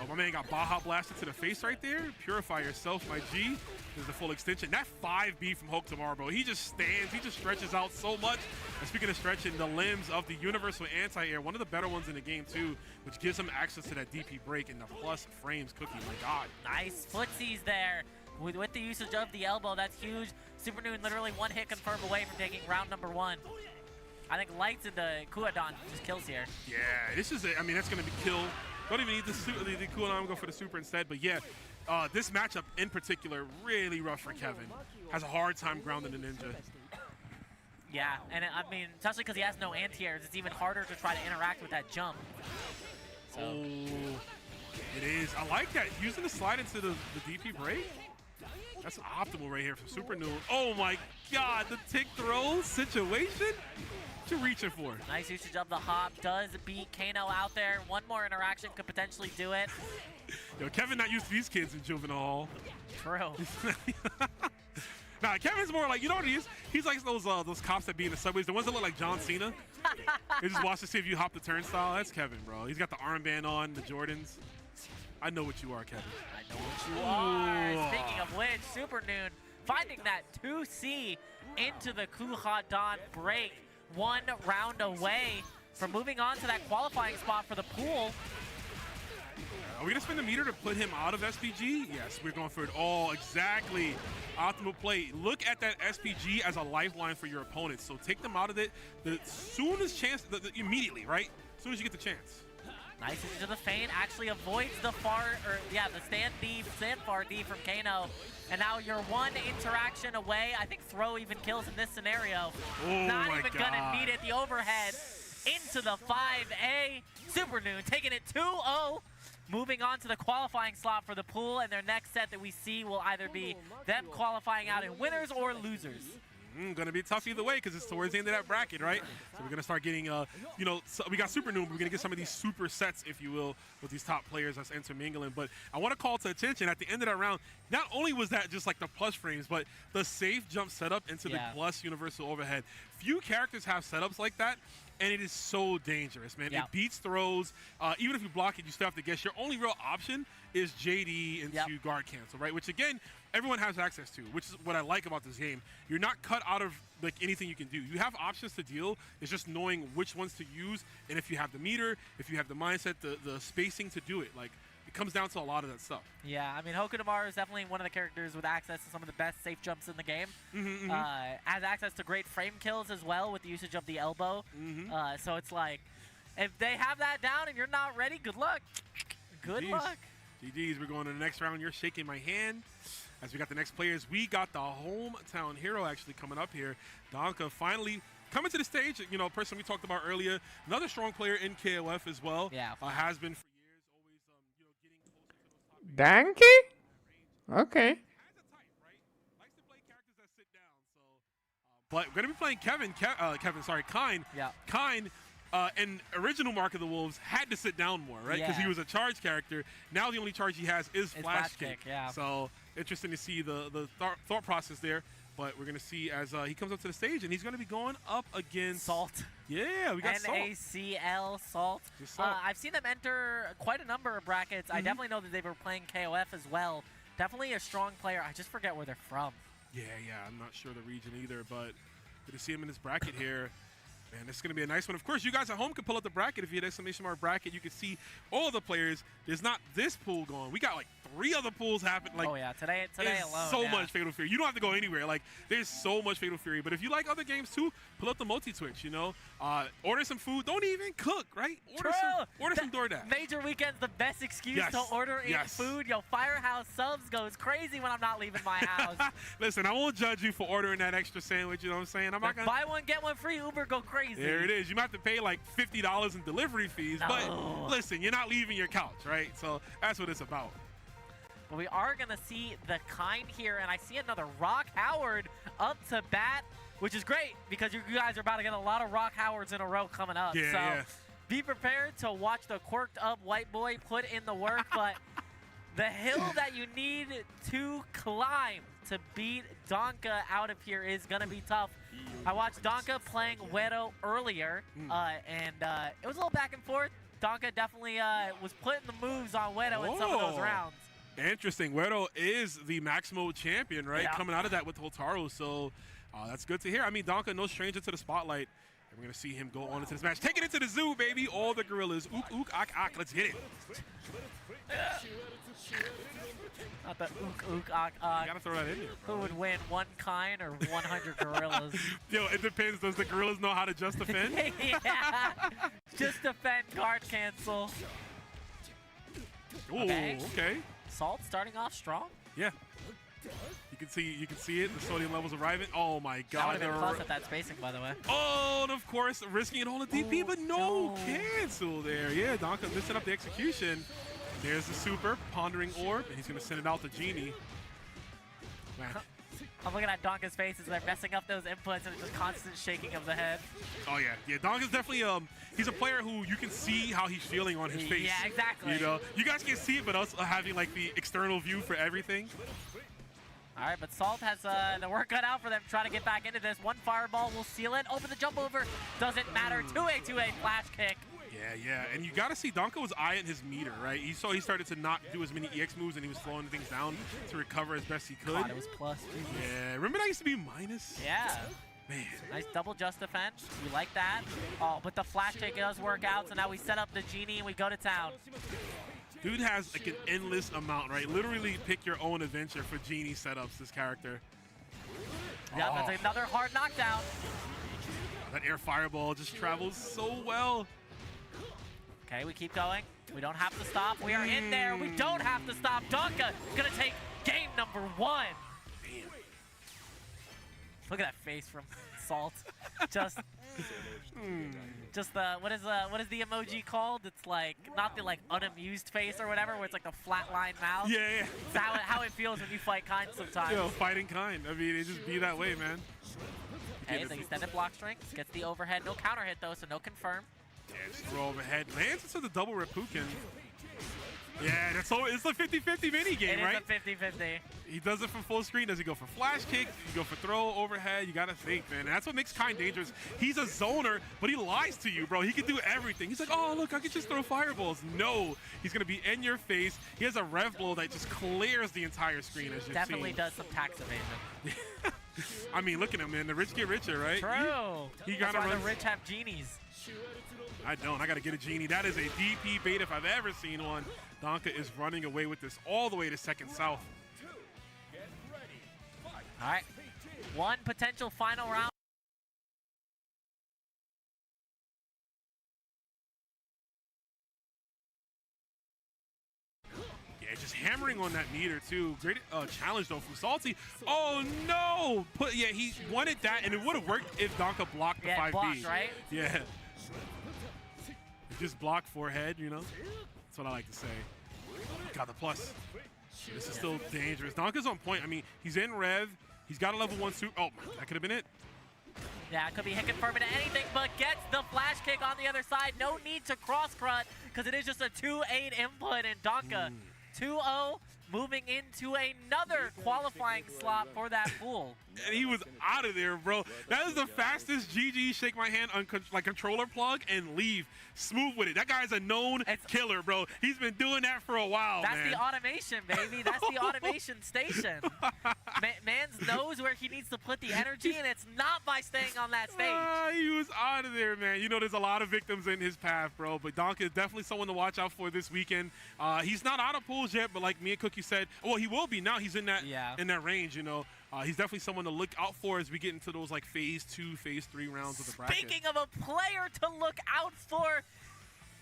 Oh, my man got Baja blasted to the face right there. Purify yourself, my G. There's the full extension. That 5B from Hotaru, bro. He just stands. He just stretches out so much. And speaking of stretching, the limbs of the universal anti-air, one of the better ones in the game too, which gives him access to that DP break and the plus frames cookie. My God. Nice footsies there. With the usage of the elbow, that's huge. Super Noon literally one hit confirmed away from taking round number 1. I think Lights into Kuadon just kills here. Yeah, this is it. I mean, that's going to be kill. Don't even need the Kuadon, go for the super instead. But yeah, this matchup in particular, really rough for Kevin. Has a hard time grounding the ninja. Yeah, and I mean, especially because he has no anti-airs, it's even harder to try to interact with that jump. So. Oh, it is. I like that. Using the slide into the DP break. That's optimal right here from Super Noon. Oh my God, the tick throw situation? What you reaching for? Nice usage of the hop. Does beat Kano out there. One more interaction could potentially do it. Yo, Kevin not used to these kids in juvenile hall. True. Nah, Kevin's more like, you know what he is? He's like those cops that be in the subways, the ones that look like John Cena. They just watch to see if you hop the turnstile. That's Kevin, bro. He's got the armband on, the Jordans. I know what you are, Kevin. I know what you are. Speaking of which, Super Noon finding that 2C into the Kuhadon break. 1 round away from moving on to that qualifying spot for the pool. Are we going to spend the meter to put him out of SPG? Yes, we're going for it all. Exactly. Optimal play. Look at that SPG as a lifeline for your opponents. So take them out of it the soonest chance, immediately, right? As soon as you get the chance. Nice into the feint, actually avoids the stand far D from Kano. And now you're 1 interaction away. I think throw even kills in this scenario. Oh Not even gonna need it. The overhead into the 5A. Super Noon taking it 2-0. Moving on to the qualifying slot for the pool, and their next set that we see will either be them qualifying out in winners or losers. Going to be tough either way because it's towards the end of that bracket, right? So we're going to start getting, you know, so we got Super Noon, but we're going to get some of these super sets, if you will, with these top players that's intermingling. But I want to call to attention at the end of that round, not only was that just like the plus frames, but the safe jump setup into the plus universal overhead. Few characters have setups like that. And it is so dangerous, man. It beats throws. Even if you block it, you still have to guess. Your only real option is JD into guard cancel, right? Which, again, everyone has access to, which is what I like about this game. You're not cut out of like anything you can do. You have options to deal. It's just knowing which ones to use. And if you have the meter, if you have the mindset, the spacing to do it. Like, it comes down to a lot of that stuff. Yeah, I mean, Hotaru is definitely one of the characters with access to some of the best safe jumps in the game. Has access to great frame kills as well with the usage of the elbow. So it's like, if they have that down and you're not ready, good luck. Good luck. GG's, we're going to the next round. You're shaking my hand. As we got the next players, we got the hometown hero actually coming up here. Donka finally coming to the stage. You know, a person we talked about earlier. Another strong player in KOF as well. Yeah. Has been for years, always you know, getting closer to those top Danky? Okay. Has a type, right? Likes to play characters that sit down. So, but we're going to be playing Kine. Yeah. Kine, in original Mark of the Wolves, had to sit down more, right? Because he was a charge character. Now the only charge he has is Flash Kick. Yeah. So interesting to see the thought process there. But we're going to see as he comes up to the stage, and he's going to be going up against Salt. Yeah, we got NACL Salt. I've seen them enter quite a number of brackets. I definitely know that they were playing KOF as well. Definitely a strong player. I just forget where they're from. Yeah, I'm not sure the region either, but good to see him in this bracket here. Man, this is going to be a nice one. Of course, you guys at home can pull up the bracket. If you hit exclamation mark bracket, you can see all the players. There's not this pool going. We got like 3 other pools happening. Like, oh yeah, today alone. So much Fatal Fury. You don't have to go anywhere. Like, there's so much Fatal Fury. But if you like other games too, pull up the multi-twitch. You know, order some food. Don't even cook, right? Order some DoorDash. Major Weekend's the best excuse to order in food. Yo, Firehouse Subs goes crazy when I'm not leaving my house. Listen, I won't judge you for ordering that extra sandwich. You know what I'm saying? I'm not gonna buy one get one free. Uber go crazy. There it is. You might have to pay like $50 in delivery fees, but listen, you're not leaving your couch, right? So that's what it's about. Well, we are going to see the kind here, and I see another Rock Howard up to bat, which is great because you guys are about to get a lot of Rock Howards in a row coming up. Be prepared to watch the quirked up white boy put in the work, but the hill that you need to climb to beat Donka out of here is going to be tough. I watched Donka playing Wedo earlier, and it was a little back and forth. Donka definitely was putting the moves on Wedo in some of those rounds. Interesting. Wedo is the Maximo champion, right? Coming out of that with Hotaru, so that's good to hear. I mean, Donka, no stranger to the spotlight. And we're going to see him go on into this match. Take it into the zoo, baby. All the gorillas. Ook, ook, ak, ak. Let's hit it. Not the ook, ook, ak, ak. You got to throw that in there. Who would win, one kind or 100 gorillas? Yo, it depends. Does the gorillas know how to just defend? Yeah. Just defend, guard cancel. Ooh, okay. Salt starting off strong. Yeah. You can see it. The sodium levels arriving. Oh my God! That would have been plus at that spacing, by the way. Oh, and of course, risking it on the DP, but no cancel there. Yeah, Donka missing up the execution. There's the super pondering orb, and he's gonna send it out to Genie. Man. I'm looking at Donka's face as they're messing up those inputs and just constant shaking of the head. Oh yeah, Donka's definitely he's a player who you can see how he's feeling on his face. Yeah, exactly. You know, you guys can see it, but us having like the external view for everything. All right, but Salt has the work cut out for them trying to get back into this. One fireball will seal it. Open the jump over. Doesn't matter. 2A flash kick. Yeah. And you got to see Donka was eyeing his meter, right? He started to not do as many EX moves, and he was slowing things down to recover as best he could. God, it was plus. Yeah. Remember that used to be minus? Yeah. Man. Nice double just defense. We like that. Oh, but the flash kick does work out, so now we set up the Genie and we go to town. Dude has like an endless amount, right? Literally pick your own adventure for Genie setups, this character. Yeah, that's another hard knockdown. That air fireball just travels so well. Okay, we keep going. We don't have to stop. We are in there. We don't have to stop. Donka gonna take game number 1. Damn. Look at that face from Salt. Just the what is the emoji called? It's like not the like unamused face or whatever, where it's like the flatline mouth. Yeah. It's how it feels when you fight kind sometimes. Yo, fighting kind. I mean, it just be that way, man. Okay, it's like extended block strength. Gets the overhead. No counter hit though, so no confirm. Yeah, just throw overhead. Lands into the double Reppuken. Yeah, it's a 50-50 mini game, right? It is a 50-50. He does it from full screen. Does he go for flash kick? Does he go for throw, overhead? You got to think, man. And that's what makes Kind dangerous. He's a zoner, but he lies to you, bro. He can do everything. He's like, oh, look, I can just throw fireballs. No, he's going to be in your face. He has a rev blow that just clears the entire screen, as you've Definitely seen. does some tax evasion. I mean, look at him, man. The rich get richer, right? True. That's why the rich have genies. I don't. I got to get a Genie. That is a DP bait if I've ever seen one. Donka is running away with this all the way to second south. All right. One potential final round. Yeah, just hammering on that meter, too. Great challenge, though, from Salty. Oh, no! He wanted that, and it would have worked if Donka blocked the 5B. Blocked, right? Yeah. Just block forehead, you know? That's what I like to say. Got the plus. This is still dangerous. Donka's on point. I mean, he's in rev. He's got a level 1 super. Oh, that could have been it. Yeah, it could be hit confirming to anything, but gets the flash kick on the other side. No need to cross crut because it is just a 2-8 input, and Donka 2-0 moving into another qualifying slot for that pool. And he was out of there, bro. That is the fastest GG shake my hand on like controller plug and leave. Smooth with it. That guy's a known killer, bro. He's been doing that for a while, That's man. the automation, baby. That's the automation station. Mans knows where he needs to put the energy, and it's not by staying on that stage. He was out of there, man. You know, there's a lot of victims in his path, bro. But Donk is definitely someone to watch out for this weekend. He's not out of pools yet, but like me and Cookie said, well, he will be now. He's in that range, you know. He's definitely someone to look out for as we get into those like phase 2, phase 3 rounds of the bracket. Speaking of a player to look out for,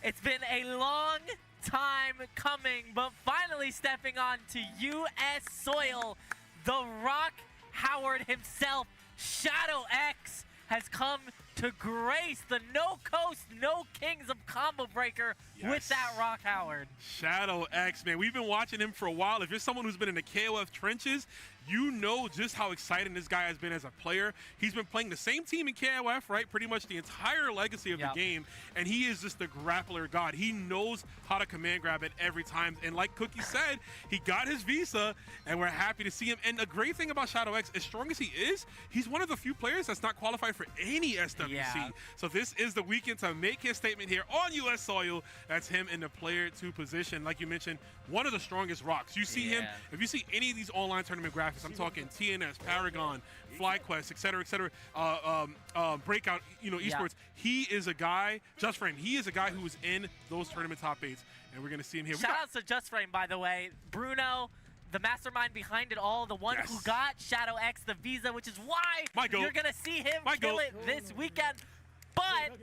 it's been a long time coming, but finally stepping onto U.S. soil, the Rock Howard himself, Shadow X, has come to grace the No Coast, No Kings of Combo Breaker with that Rock Howard. Shadow X, man. We've been watching him for a while. If you're someone who's been in the KOF trenches, you know just how exciting this guy has been as a player. He's been playing the same team in KOF, right? Pretty much the entire legacy of the game. And he is just the grappler god. He knows how to command grab at every time. And like Cookie said, he got his visa, and we're happy to see him. And the great thing about Shadow X, as strong as he is, he's one of the few players that's not qualified for any SWC. So this is the weekend to make his statement here on U.S. soil. That's him in the player 2 position. Like you mentioned, one of the strongest rocks. You see him, if you see any of these online tournament graphics, I'm talking TNS, Paragon, FlyQuest, et cetera, Breakout, you know, esports. He is a guy, Just Frame, he is a guy who is in those tournament top 8s, and we're going to see him here. Shout out to Just Frame, by the way. Bruno, the mastermind behind it all, the one who got Shadow X the visa, which is why you're going to see him kill it this weekend. But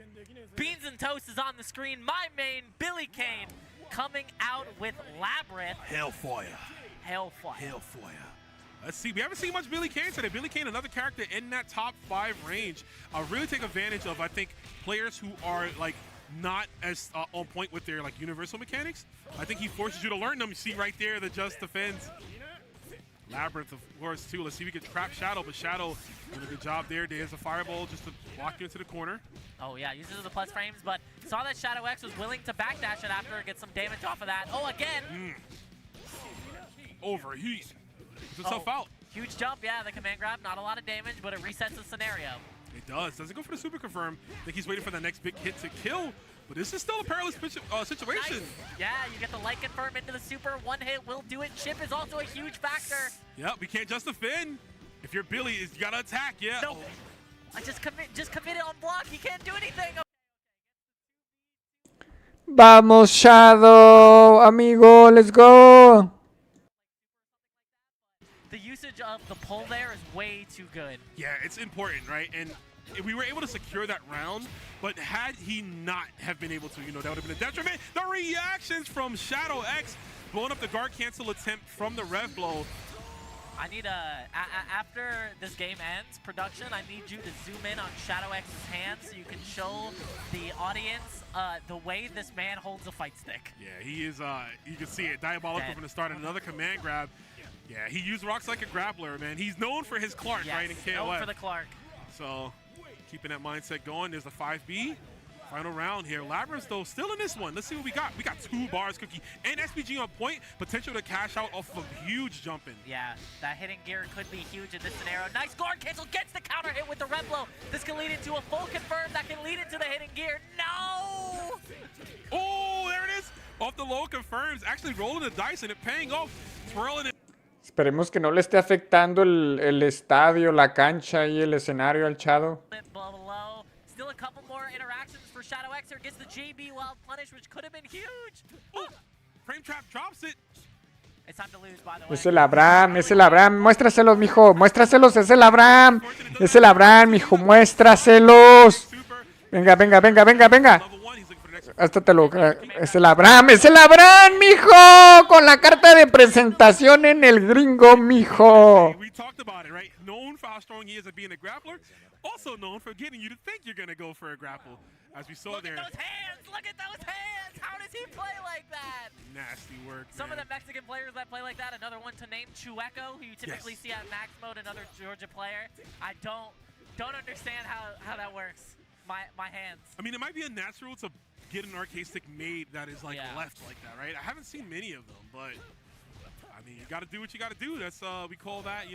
Beans and Toast is on the screen. My main, Billy Kane, coming out with Labyrinth. Hellfire. Let's see. We haven't seen much Billy Kane today. Billy Kane, another character in that top 5 range. Really take advantage of, I think, players who are like not as on point with their like universal mechanics. I think he forces you to learn them. You see right there the just defense. Labyrinth, of course, too. Let's see if we can trap Shadow, but Shadow did a good job there. There's a fireball just to block you into the corner. Oh, yeah, uses the plus frames, but saw that Shadow X was willing to backdash it after, get some damage off of that. Oh, again. Overheat. Puts himself out. Huge jump, yeah, the command grab. Not a lot of damage, but it resets the scenario. It does. Doesn't go for the super confirm. I think he's waiting for the next big hit to kill. But this is still a perilous situation. Nice. Yeah, you get the light confirm into the super. One hit will do it. Chip is also a huge factor. Yep, we can't just defend. If you're Billy, you gotta attack. Yeah. No, I just commit it on block. He can't do anything. Vamos, Shadow, amigo, let's go. The usage of the pull there is way too good. Yeah, it's important, right? And we were able to secure that round, but had he not have been able to, you know, that would have been a detriment. The reactions from Shadow X, blowing up the guard cancel attempt from the rev blow. I need after this game ends, production, I need you to zoom in on Shadow X's hands so you can show the audience the way this man holds a fight stick. Yeah, he is, you can see it, diabolical from the start, another command grab. Yeah, he used rocks like a grappler, man. He's known for his Clark, right, in KOF. Known for the Clark. So, keeping that mindset going. There's the 5B. Final round here. Labyrinth, though, still in this one. Let's see what we got. We got 2 bars, Cookie. And SPG on point. Potential to cash out off of a huge jumping. Yeah, that hidden gear could be huge in this scenario. Nice guard cancel. Gets the counter hit with the red blow. This can lead into a full confirm. That can lead into the hidden gear. No! Oh, there it is. Off the low confirms. Actually rolling the dice and it paying off. Twirling it. Esperemos que no le esté afectando el estadio, la cancha y el escenario al Shadow. Still a couple more interactions for Shadow X. Gets the JB Wild Punish, which could have been huge. Oh, Frame Trap drops it. It's time to lose, by the way. Es el Abraham, es el Abraham. Muéstraselos, mijo. Muéstraselos, es el Abraham. Es el Abraham, mijo. Muéstraselos. Venga, venga, venga, venga, venga. Hasta te lo... Es el Abraham, mijo, con la carta de presentación en el gringo, mijo. We talked about it, right? Known for how strong he is at being a grappler, also known for getting you to think you're gonna go for a grapple, as we saw there. Look at those hands! Look at those hands! How does he play like that? Nasty work, Some of the Mexican players that play like that. Another one to name, Chueco, who you typically see at max mode. Another Georgia player. I don't understand how that works. My hands. I mean, it might be unnatural to get an arcade stick made that is like left like that, right? I haven't seen many of them, but I You got to do what you got to do. That's we call that,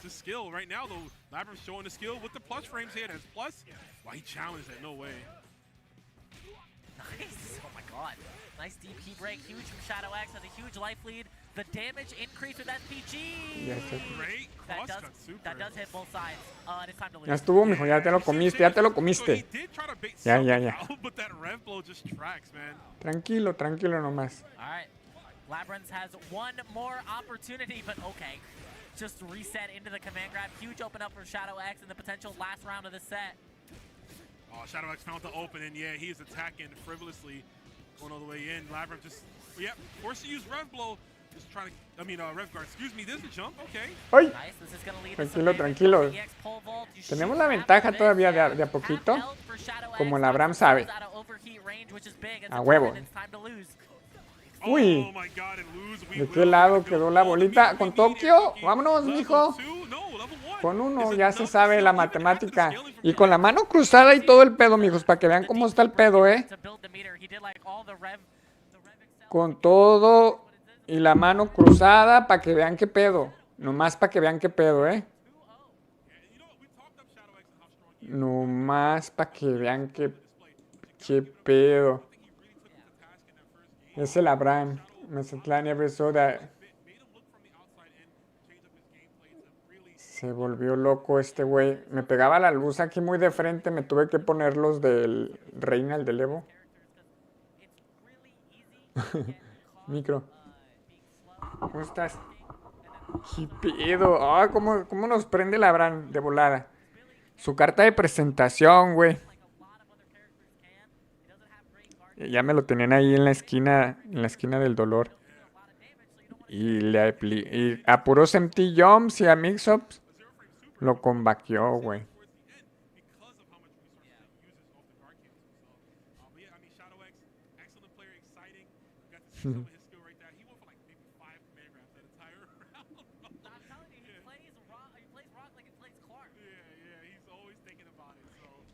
the skill. Right now, though, Labyrinth's showing the skill with the plus frames here. That's plus. Why he challenged that? No way. Nice. Oh my god. Nice DP break. Huge from Shadow X. Has a huge life lead. The damage increase with SPG. Great crosscut. Super. That does hit both sides. And it's time to lose. Ya estuvo, mijo. Ya te lo comiste. Ya te lo comiste. Ya. But that rev blow just tracks, man. Tranquilo nomás. All right. Labyrinth has one more opportunity, but okay. Just reset into the command grab. Huge open up for Shadow X in the potential last round of the set. Oh, Shadow X found the open, and yeah, he's attacking frivolously, going all the way in. Labyrinth just, forced to use Rev Blow. Just trying to, Rev Guard. Excuse me, there's a jump, okay. ¡Ay! Tranquilo. Tenemos la ventaja todavía de a poquito, como el Abraham sabe. A huevo. Uy, ¿de qué lado quedó la bolita? ¿Con Tokio? Vámonos, mijo. Con uno ya se sabe la matemática. Y con la mano cruzada y todo el pedo, mijos, para que vean cómo está el pedo, Con todo y la mano cruzada para que vean qué pedo. Nomás para que vean qué pedo, Nomás para que vean qué pedo. Es el Abraham. Mazatlán never saw that. Se volvió loco este güey. Me pegaba la luz aquí muy de frente. Me tuve que poner los del Reinhold del Evo. Micro. ¿Cómo estás? ¿Qué pedo? Ah, ¿cómo nos prende el Abraham de volada? Su carta de presentación, güey. Ya me lo tenían ahí en la esquina del dolor. Y a puros empty jumps y a mix-ups lo combaqueó, güey.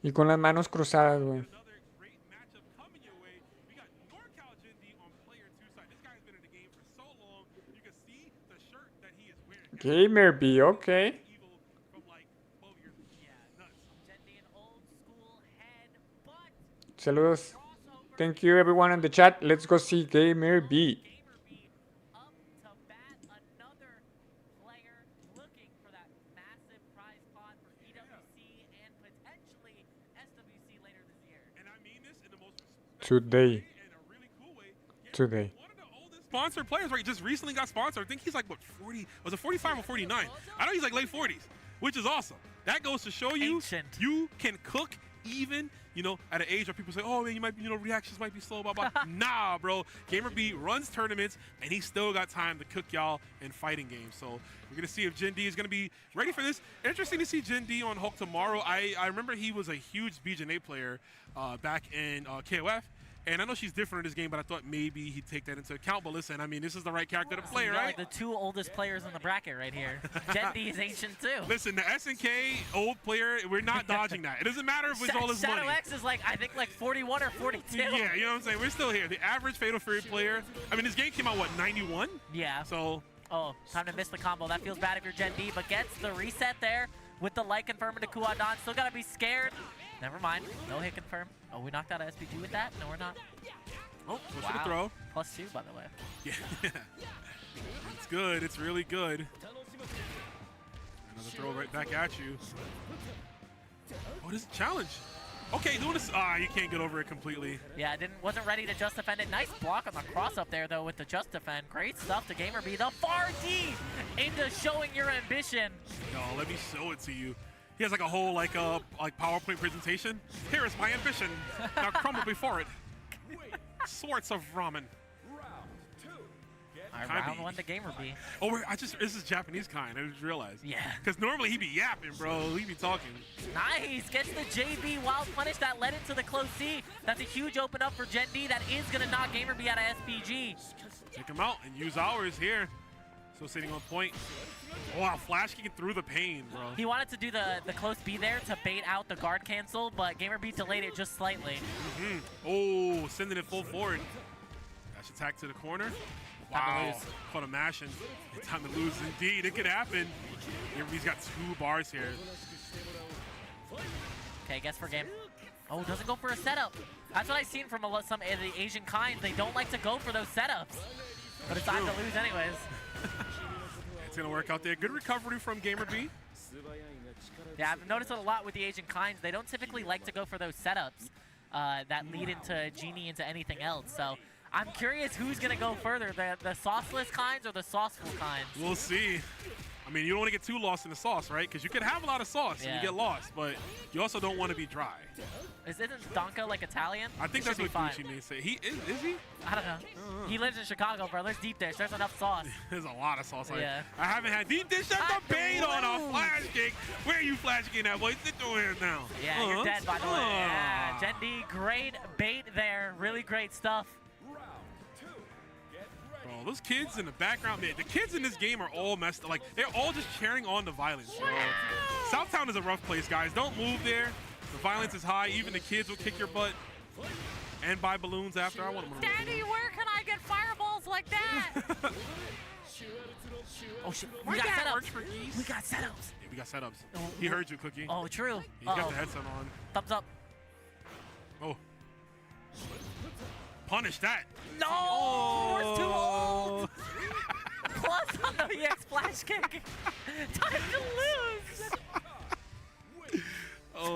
Y con las manos cruzadas, güey. Gamer B, okay. Saludos. Thank you everyone in the chat. Let's go see Gamer B. Today. Sponsored players, right? Just recently got sponsored. I think he's like, what, 40? Was it 45 or 49? I know he's like late 40s, which is awesome. That goes to show you you can cook even, at an age where people say, oh, man, you might be, reactions might be slow, blah, blah. Nah, bro. Gamer B runs tournaments, and he still got time to cook y'all in fighting games. So we're going to see if Gen D is going to be ready for this. Interesting to see Gen D on Hulk tomorrow. I remember he was a huge B.Jenet player back in KOF. And I know she's different in this game, but I thought maybe he'd take that into account. But listen, this is the right character to play, right? Like the two oldest players in the bracket right here. Gen D is ancient too. Listen, the SNK old player, we're not dodging that. It doesn't matter if it's all his money. Shadow X is I think 41 or 42. Yeah, you know what I'm saying? We're still here. The average Fatal Fury player. This game came out, 91? Yeah. So. Oh, time to miss the combo. That feels bad if you're Gen D, but gets the reset there with the light confirm into Kuadon. Still got to be scared. Never mind. No hit confirm. Oh, we knocked out a SPG with that? No, we're not. Oh, wow. The throw. +2, by the way. Yeah. It's good. It's really good. Another throw right back at you. Oh, this is a challenge. Okay, doing this. You can't get over it completely. Yeah, wasn't ready to just defend it. Nice block on the cross up there, though, with the just defend. Great stuff to Gamer B. The far D into showing your ambition. No, let me show it to you. He has a whole PowerPoint presentation. Here is my ambition. Now crumble before it. Sorts of ramen. Round 1 to Gamer B. Oh, this is Japanese kind. I just realized. Yeah. Because normally he'd be yapping, bro. He'd be talking. Nice. Gets the JB wild punish that led into the close C. That's a huge open up for Gen D. That is going to knock Gamer B out of SPG. Take him out and use ours here. So sitting on point. Oh, wow, flash kicking through the pain, bro. He wanted to do the close B there to bait out the guard cancel, but Gamer B delayed it just slightly. Oh, sending it full forward. Dash attack to the corner. Wow. For the mashing. Time to lose indeed. It could happen. He's got 2 bars here. Okay, guess for game. Oh, doesn't go for a setup. That's what I've seen from some of the Asian kinds. They don't like to go for those setups. But it's time to lose anyways. It's going to work out there. Good recovery from Gamer B. Yeah, I've noticed it a lot with the Asian kinds. They don't typically like to go for those setups that lead into Genie into anything else. So I'm curious who's going to go further, the sauceless kinds or the sauceful kinds. We'll see. I mean, you don't want to get too lost in the sauce, right? Because you can have a lot of sauce and you get lost, but you also don't want to be dry. Isn't Donka like Italian? I think that's what Gucci may say. He is he? I don't know. He lives in Chicago, bro. There's deep dish. There's enough sauce. There's a lot of sauce. Yeah. I haven't had deep dish at the bait on a flash kick. Where are you flash kicking that, boy? Sit your hands now. Yeah, you're dead, by the way. Yeah, Gen D, great bait there. Really great stuff. Bro, those kids in the background, man, the kids in this game are all messed up. Like, they're all just cheering on the violence. Bro. Southtown is a rough place, guys. Don't move there. The violence is high. Even the kids will kick your butt and buy balloons after. I want them to Daddy, where can I get fireballs like that? Oh, shit. We got setups. We got setups. Yeah, we got setups. He heard you, Cookie. Oh, true. He's got the headset on. Thumbs up. Oh. Punish that. No! We're too old! Plus on the EX flash kick. Time to lose!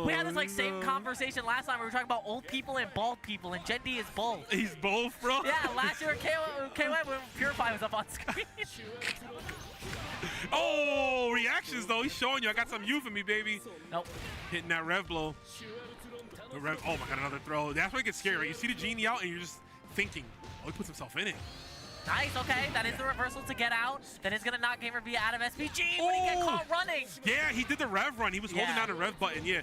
We had this like same conversation last time. We were talking about old people and bald people, and Gen D is both. He's both, bro? Yeah, last year KY when Purify was up on screen. Oh, reactions though. He's showing you. I got some you for me, baby. Nope. Hitting that rev blow. The rev, oh my god, another throw. That's why it gets scary, right? You see the Genie out and you're just thinking, oh, he puts himself in it. Nice, okay. That is the reversal to get out. That is going to knock Gamer B out of SPG when he get caught running. Yeah, he did the rev run. He was holding down the rev button, yeah.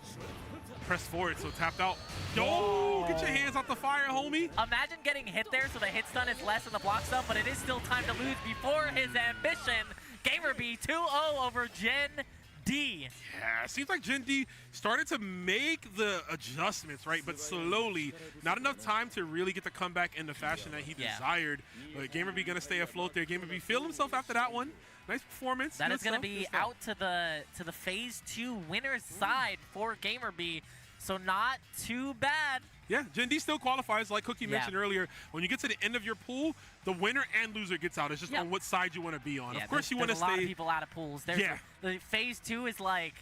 Press forward, so tapped out. Yo, get your hands off the fire, homie. Imagine getting hit there so the hit stun is less than the block stun, but it is still time to lose before his ambition. Gamer B 2-0 over Gen D. Yeah, seems like Gen D started to make the adjustments, right? But slowly. Not enough time to really get the comeback in the fashion that he desired. But Gamer B going to stay afloat there. Gamer B feel himself after that one. Nice performance. That is going to be out to the Phase 2 winner's side for Gamer B. So not too bad. Yeah, Gen D still qualifies, like Cookie mentioned earlier. When you get to the end of your pool, the winner and loser gets out. It's just on what side you want to be on. Yeah, of course, you want to stay. There's a lot of people out of pools. There's the Phase 2 is like,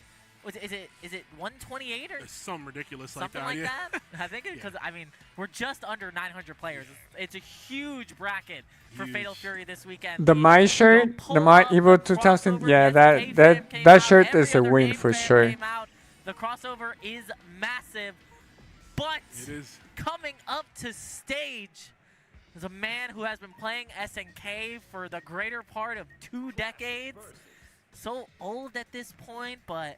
is it 128 or something ridiculous something like that? I think because I mean we're just under 900 players. It's a huge bracket for Fatal Fury this weekend. The My shirt, the My Evo 2000. Yeah, that shirt is a win for sure. The crossover is massive. But coming up to stage is a man who has been playing SNK for the greater part of 2 decades. So old at this point, but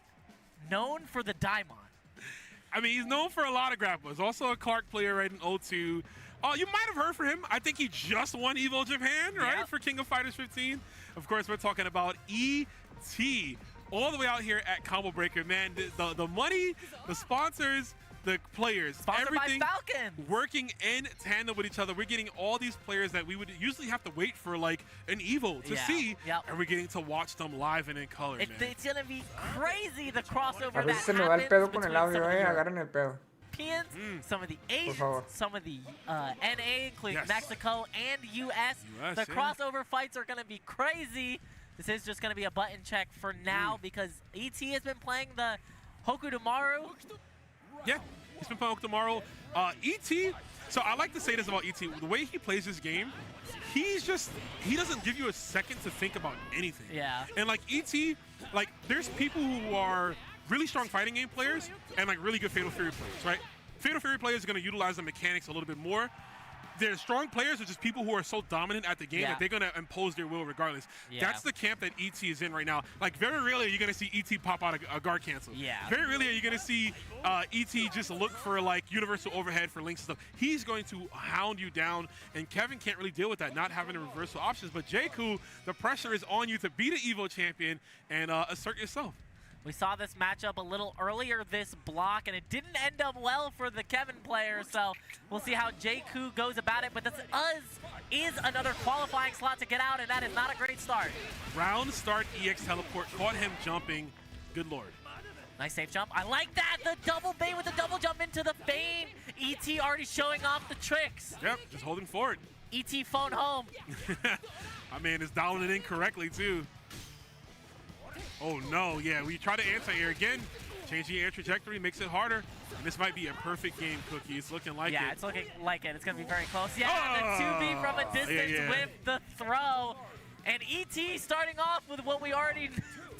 known for the Daimon. I mean, he's known for a lot of grapplers. Also a Clark player right in 02. You might have heard from him. I think he just won Evo Japan, right, for King of Fighters 15. Of course, we're talking about ET. All the way out here at Combo Breaker, man. The money, the sponsors, the players, everything working in tandem with each other. We're getting all these players that we would usually have to wait for like an Evo to see, and we're getting to watch them live and in color, man. It's going to be crazy, the crossover that happens between some of the Europeans, some of the Asians, some of the NA, including Mexico and US. The crossover fights are going to be crazy. This is just going to be a button check for now because ET has been playing the Hotaru. Yeah, he's been playing Hotaru. ET, so I like to say this about ET. The way he plays this game, he doesn't give you a second to think about anything. Yeah. And like ET, like there's people who are really strong fighting game players and like really good Fatal Fury players, right? Fatal Fury players are going to utilize the mechanics a little bit more. They're strong players are just people who are so dominant at the game that they're going to impose their will regardless. That's the camp that ET is in right now. Like, very rarely are you going to see ET pop out a guard cancel. Very rarely are you going to see ET just look for, like, universal overhead for links and stuff. He's going to hound you down, and Kevin can't really deal with that, not having the reversal options. But Jakku, the pressure is on you to be the Evo champion and assert yourself. We saw this matchup a little earlier this block, and it didn't end up well for the Kevin player, so we'll see how Jaku goes about it. But this is another qualifying slot to get out, and that is not a great start. Round start EX teleport, caught him jumping. Good lord. Nice safe jump. I like that. The double bait with the double jump into the fade. ET already showing off the tricks. Yep, just holding forward. ET phone home. My man is dialing it in correctly, too. Oh, no. Yeah, we try to anti-air again. Changing air trajectory makes it harder. And this might be a perfect game, Cookie. It's looking like it. Yeah, it's looking like it. It's going to be very close. Yeah, the 2B from a distance with the throw. And ET starting off with what we already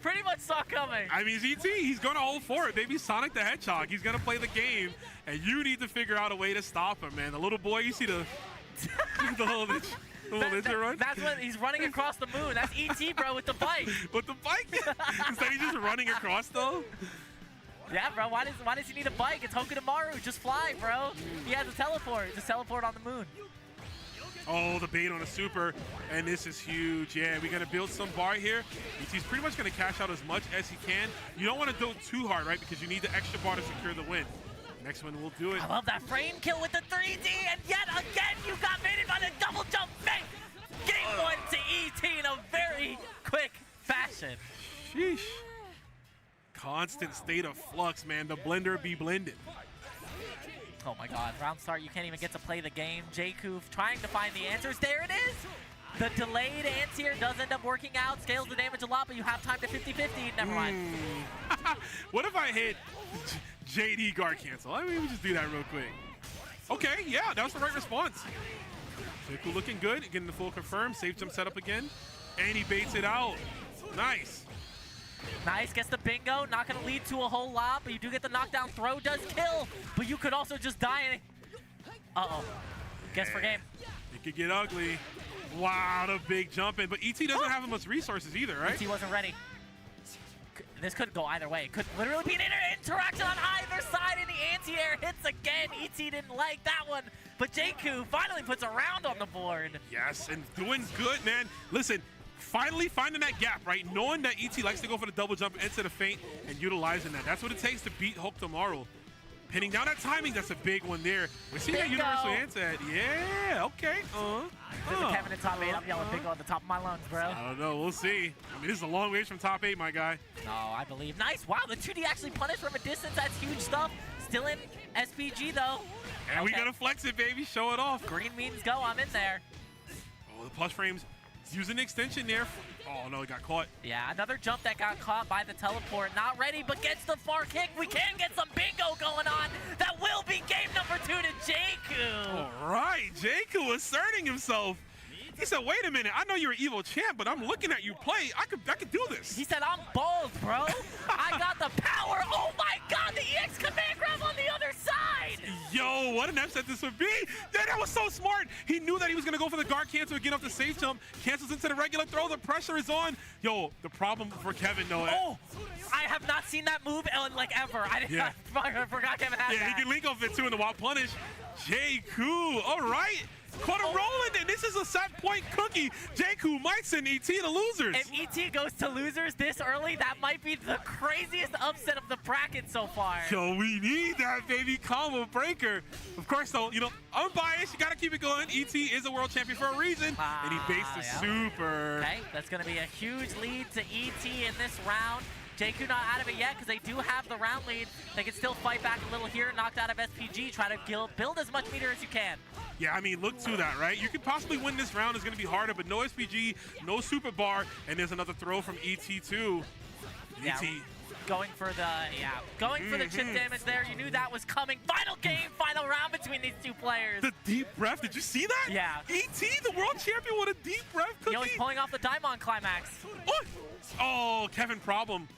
pretty much saw coming. I mean, ET, he's going to hold for it. Maybe Sonic the Hedgehog. He's going to play the game. And you need to figure out a way to stop him, man. The little boy, you see the little ninja run? That's what he's running across the moon. That's ET, bro, with the bike. With the bike? Instead he's just running across, though? Yeah, bro. Why does he need a bike? It's Hotaru. Just fly, bro. He has a teleport. Just teleport on the moon. Oh, the bait on a super, and this is huge. Yeah, we're going to build some bar here. ET's pretty much going to cash out as much as he can. You don't want to go too hard, right, because you need the extra bar to secure the win. Next one will do it. I love that frame kill with the 3D, and yet again you got baited by the double jump fake. Game one to ET in a very quick fashion. Sheesh. Constant state of flux, man. The blender be blended. Oh my god, round start, you can't even get to play the game. Jaku trying to find the answers. There it is! The delayed anti-air does end up working out, scales the damage a lot, but you have time to 50-50. Never mind. What if I hit JD guard cancel? I mean, we just do that real quick. Okay, yeah, that was the right response. Jaku looking good, getting the full confirm. Safe jump setup again, and he baits it out. Nice. Nice, gets the bingo. Not going to lead to a whole lot, but you do get the knockdown. Throw does kill, but you could also just die. Uh-oh. Guess for game. It could get ugly. Wow, the big jump in. But ET doesn't have much resources either, right? ET wasn't ready. This could go either way. It could literally be an interaction on either side, and the anti-air hits again. ET didn't like that one, but Jaku finally puts a round on the board. Yes, and doing good, man. Listen, finally finding that gap, right? Knowing that ET likes to go for the double jump into the feint and utilizing that. That's what it takes to beat Hotaru. Pinning down that timing, that's a big one there. We're seeing that universal answer. Yeah, okay. There's a Kevin in top 8. I'm yelling bingo at the top of my lungs, bro. I don't know. We'll see. I mean, this is a long ways from top 8, my guy. No, I believe. Nice. Wow, the 2D actually punished from a distance. That's huge stuff. Still in SPG, though. And we got to flex it, baby. Show it off. Green means go. I'm in there. Oh, the plus frames. Using the extension there. Oh, no, he got caught. Yeah, another jump that got caught by the teleport. Not ready, but gets the far kick. We can get some bingo going on. That will be game number 2 to Jaku. All right, Jaku asserting himself. He said, wait a minute, I know you're an evil champ, but I'm looking at you play. I could do this. He said, I'm bald, bro. I got the power. Oh, my God, the EX command grab on the other side. Yo, what an upset this would be. Yeah, that was so smart. He knew that he was going to go for the guard cancel, get off the safe jump, cancels into the regular throw. The pressure is on. Yo, the problem for Kevin, though. Oh, I have not seen that move like ever. I forgot Kevin had that. Yeah, he can link off it, too, in the wild punish. Jaku, all right. Caught him rolling, and this is a set point cookie. Jaku might send ET to losers. If ET goes to losers this early, that might be the craziest upset of the bracket so far. Yo, we need that, baby. Combo breaker. Of course, though, you know, unbiased. You got to keep it going. ET is a world champion for a reason, and he based the super. Okay, that's going to be a huge lead to ET in this round. Jaku not out of it yet because they do have the round lead. They can still fight back a little here, knocked out of SPG. Try to build as much meter as you can. Yeah, I mean, look to that, right? You could possibly win this round. It's going to be harder, but no SPG, no super bar, and there's another throw from ET too. Yeah, ET. Going for the chip damage there. You knew that was coming. Final game, final round between these two players. The deep breath. Did you see that? Yeah. ET, the world champion with a deep breath cookie. Yo, he's pulling off the Dimo climax. Oh, Kevin problem.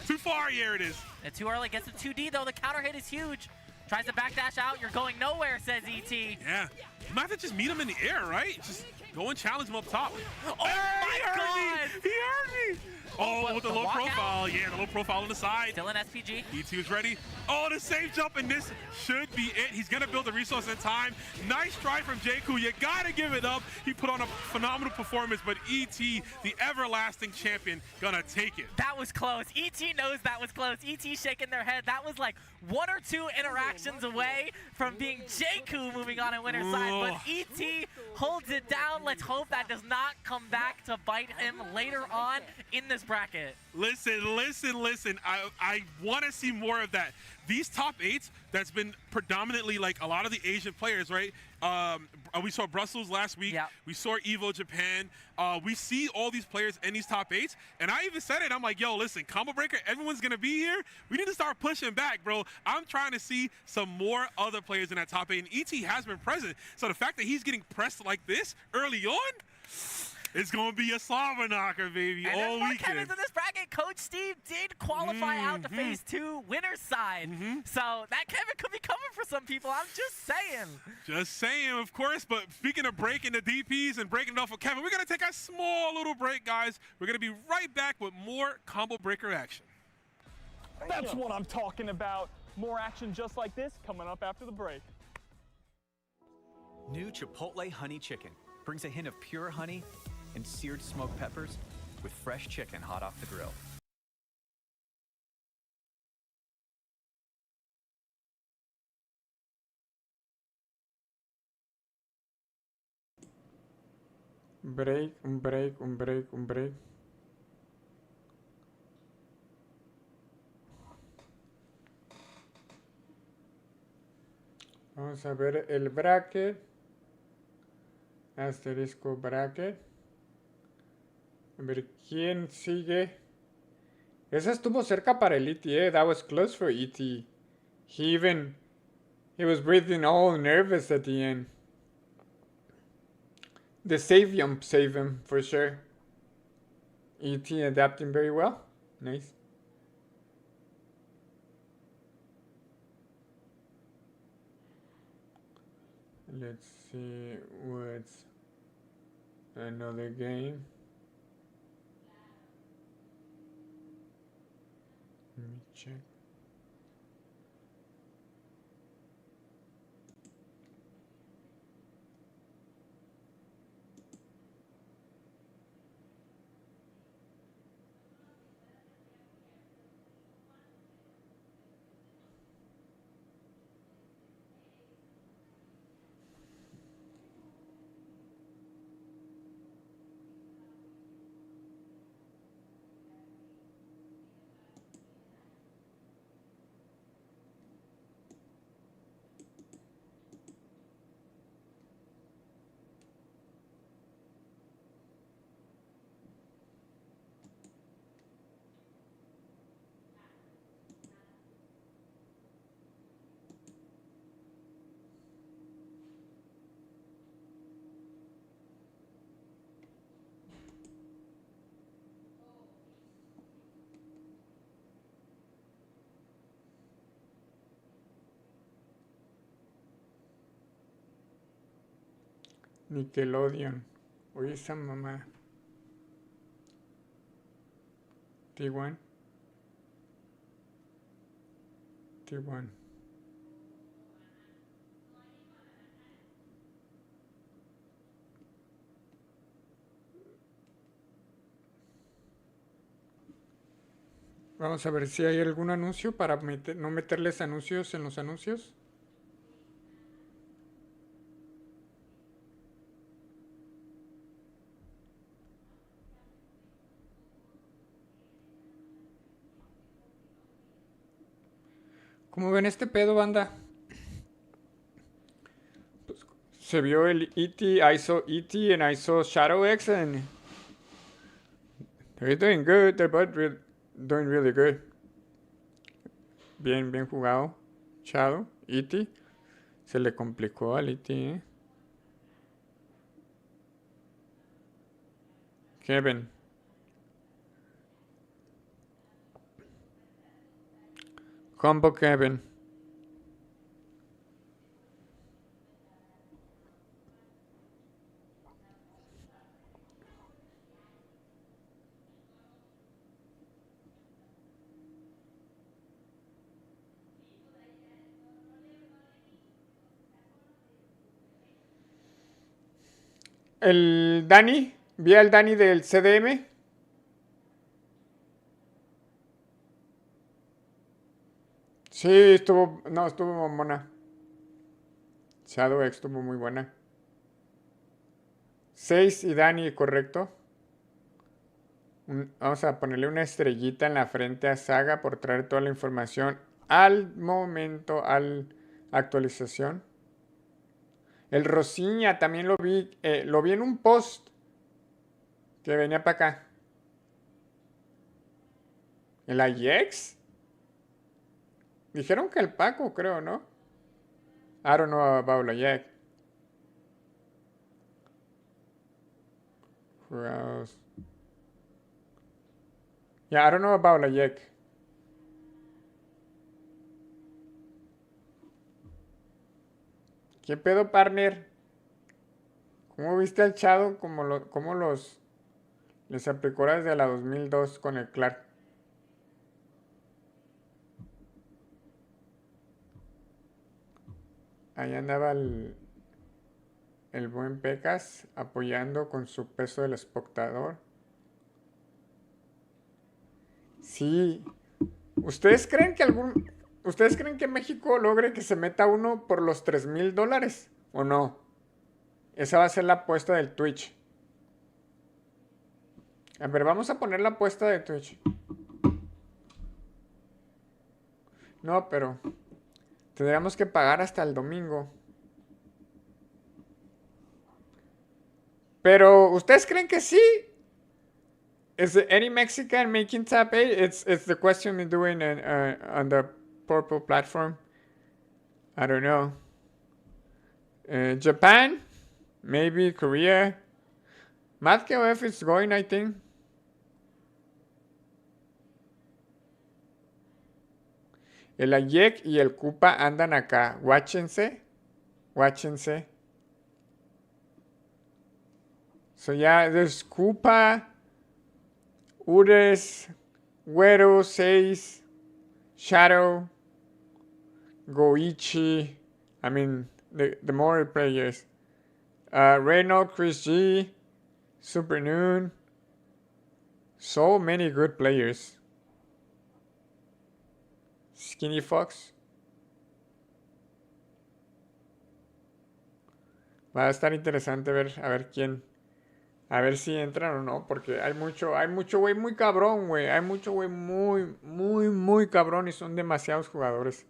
Too far, here it is. And too early, gets the 2D though. The counter hit is huge. Tries to backdash out. You're going nowhere, says ET. Yeah. You might have to just meet him in the air, right? Just go and challenge him up top. Oh my God! He heard me! Oh, with the low profile. Yeah, the low profile on the side. Still in SPG. E.T. was ready. Oh, the safe jump, and this should be it. He's going to build the resource in time. Nice try from Jaku. You got to give it up. He put on a phenomenal performance, but E.T., the everlasting champion, going to take it. That was close. E.T. knows that was close. E.T. shaking their head. That was like 1 or 2 interactions away from being Jaku moving on in winner's side, but E.T. holds it down. Let's hope that does not come back to bite him later on in this bracket. Listen. I want to see more of that. These top 8s, that's been predominantly like a lot of the Asian players, right? We saw Brussels last week. Yep. We saw Evo Japan. We see all these players in these top 8s. And I even said it. I'm like, yo, listen, Combo Breaker, everyone's going to be here. We need to start pushing back, bro. I'm trying to see some more other players in that top 8. And ET has been present. So the fact that he's getting pressed like this early on, it's going to be a slobber knocker, baby, and all weekend. In this bracket, Coach Steve did qualify out to phase 2 winner's side. So that Kevin could be coming for some people. I'm just saying. Just saying, of course. But speaking of breaking the DPs and breaking it off of Kevin, we're going to take a small little break, guys. We're going to be right back with more Combo Breaker action. That's what I'm talking about. More action just like this coming up after the break. New Chipotle Honey Chicken brings a hint of pure honey and seared smoked peppers with fresh chicken hot off the grill. Break. Vamos a ver el bracket. Asterisco bracket. A ver quién sigue. Esa estuvo cerca para el ET, eh? That was close for ET. He was breathing all nervous at the end. The save jump saved him for sure. ET adapting very well. Nice. Let's see what's another game. Let me check. Nickelodeon. Oye, esa mamá. T1. Vamos a ver si hay algún anuncio para no meterles anuncios en los anuncios. ¿Cómo ven este pedo, banda? Pues, se vio el E.T., I saw E.T. and I saw Shadow X, and they're doing good. They're both doing really good. Bien jugado. Shadow, E.T. Se le complicó al E.T., ¿eh? Kevin. Combo Kevin. el Dani? ¿Vi al Dani del CDM? Sí, estuvo buena. Shadow X estuvo muy buena. 6 y Dani, correcto. Vamos a ponerle una estrellita en la frente a Saga por traer toda la información al momento, al actualización. El Rosiña también lo vi en un post que venía para acá. ¿El IX? Dijeron que el Paco, creo, ¿no? I don't know about IX. Who else? Yeah, I don't know about IX. ¿Qué pedo, partner? ¿Cómo viste al Chado? ¿Cómo les aplicó desde la 2002 con el Clark? Ahí andaba el buen Pecas apoyando con su peso del espectador. Sí. ¿Ustedes creen que México logre que se meta uno por los $3,000 o no? Esa va a ser la apuesta del Twitch. A ver, vamos a poner la apuesta de Twitch. No, pero tendríamos que pagar hasta el domingo. Pero, ¿ustedes creen que sí? Is there any Mexican making top 8? It's the question we're doing on the purple platform. I don't know. Japan? Maybe Korea? Matt KOF is going, I think. El Ayek y el Kupa andan acá. Watchense. So yeah, there's Kupa, Ures, Güero, 6, Shadow, Goichi. I mean, the more players. Reinhold, Chris G, Super Noon. So many good players. Skinny Fox. Va a estar interesante a ver quién. A ver si entran o no, porque hay mucho güey muy cabrón, güey. Hay mucho güey muy cabrón y son demasiados jugadores.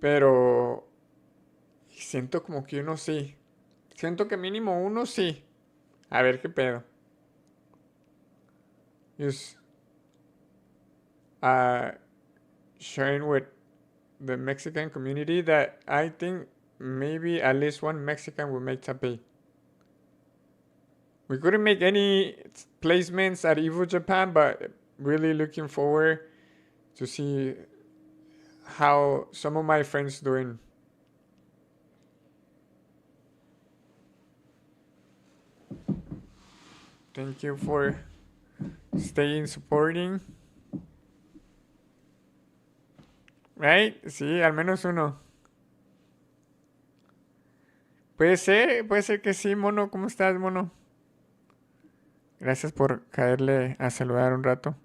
Pero siento como que uno sí. Siento que mínimo uno sí. A ver qué pedo. Just sharing with the Mexican community that I think maybe at least one Mexican will make top 8. We couldn't make any placements at Evo Japan, but really looking forward to see how some of my friends doing. Thank you for staying supporting. Right? Sí, al menos uno. Puede ser que sí, mono. ¿Cómo estás, mono? Gracias por caerle a saludar un rato.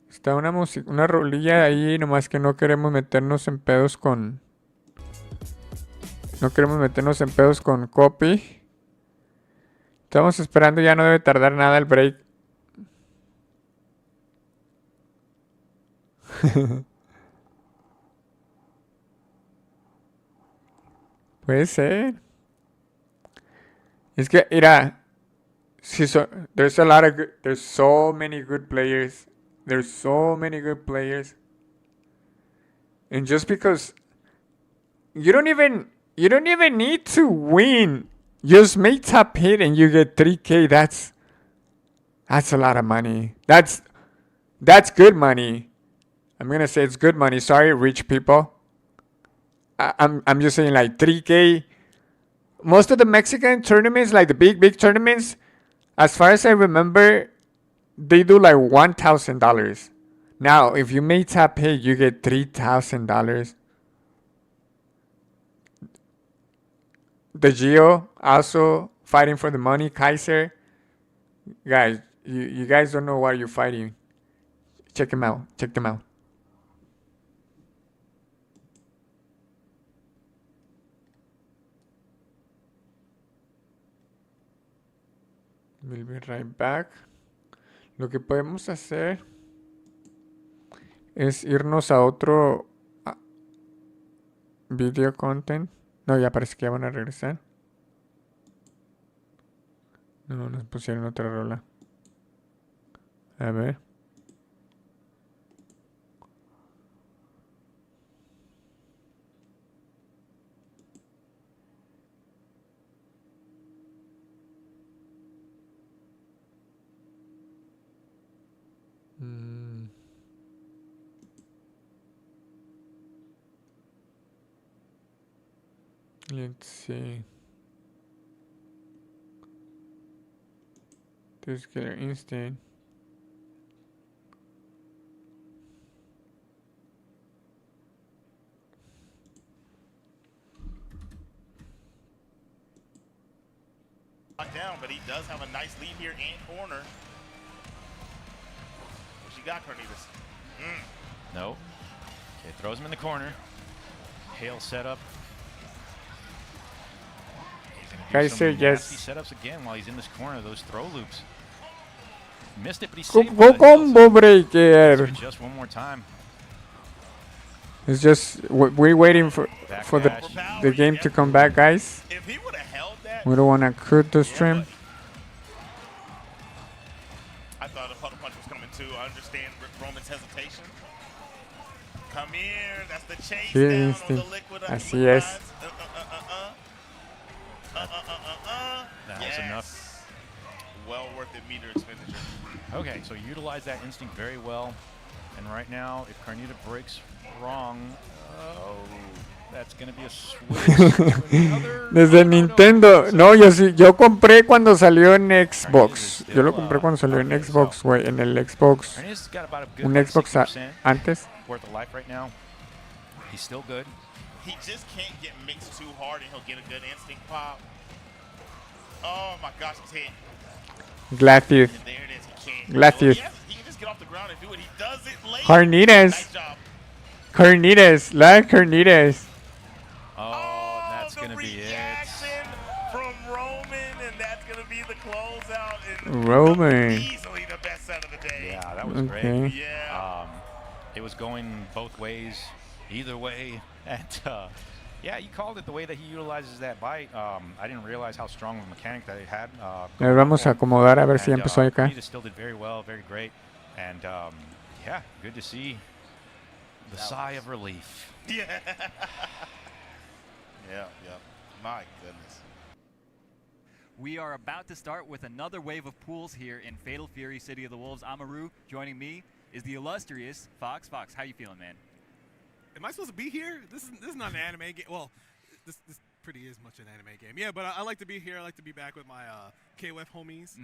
Está una rolilla ahí, nomás que no queremos meternos en pedos con... No queremos meternos en pedos con copy. Estamos esperando, ya no debe tardar nada el break. Puede ser. Es que, mira, there's so many good players. There's so many good players. And just because you don't even need to win. Just make top 8 and you get 3K. That's a lot of money. That's good money. I'm gonna say it's good money. Sorry, rich people. I'm just saying, like, 3K. Most of the Mexican tournaments, like the big tournaments, as far as I remember, they do like $1,000. Now, if you make top 8, you get $3,000. the Geo also fighting for the money. Kaiser, guys, you guys don't know what you're fighting. Check them out. Check them out. We'll be right back. Lo que podemos hacer es irnos a otro video content. No, ya parece que ya van a regresar. No, nos pusieron otra rola. A ver. Let's see. This killer instinct. Down, but he does have a nice lead here in corner. What you got, Cornelius? No. Okay, throws him in the corner. Hail setup. Kaiser, yes. Setups again while he's in this corner. Those throw loops. Missed it, but he Go saved it. combo breaker. Just one more time. It's just we're waiting for the game to come back, guys. If he would have held that, We don't want to cut the stream. I thought a puddle punch was coming too. I understand Roman's hesitation. Come here, that's the chase Here down is on the- the liquid. Así es. That was enough. Well worth it meter expenditure. Okay, so utilize that instinct very well. And right now, if Carnita breaks wrong, that's going to be a switch to another. Desde Nintendo. No, yo compré cuando salió en Xbox. Yo lo compré cuando salió en Xbox, güey. En el Xbox. Un Xbox antes. Worth of life right now. He's still good. He just can't get mixed too hard and he'll get a good instinct pop. Oh my gosh, he's hit. Gladius. And there it is. He can't. Gladius. He can just get off the ground and do it. He does it late. Carnitas. Nice job. Carnitas. Like Carnitas. Oh, that's going to be it. From Roman, and that's going to be the closeout. And Roman. easily the best set of the day. Yeah, that was Okay. great. Yeah. It was going both ways, either way. And yeah, you called it the way that he utilizes that bite. I didn't realize how strong of a mechanic that it had. A ver, vamos a acomodar a ver si ya empezó acá. He still did very well, very great. And yeah, good to see the sigh of relief. Yeah. Yeah. My goodness. We are about to start with another wave of pools here in Fatal Fury City of the Wolves. Amaru joining me is the illustrious Fox. Fox, how you feeling, man? Am I supposed to be here? This is not an anime game. Well, this pretty is much an anime game. Yeah, but I like to be here. I like to be back with my KOF homies.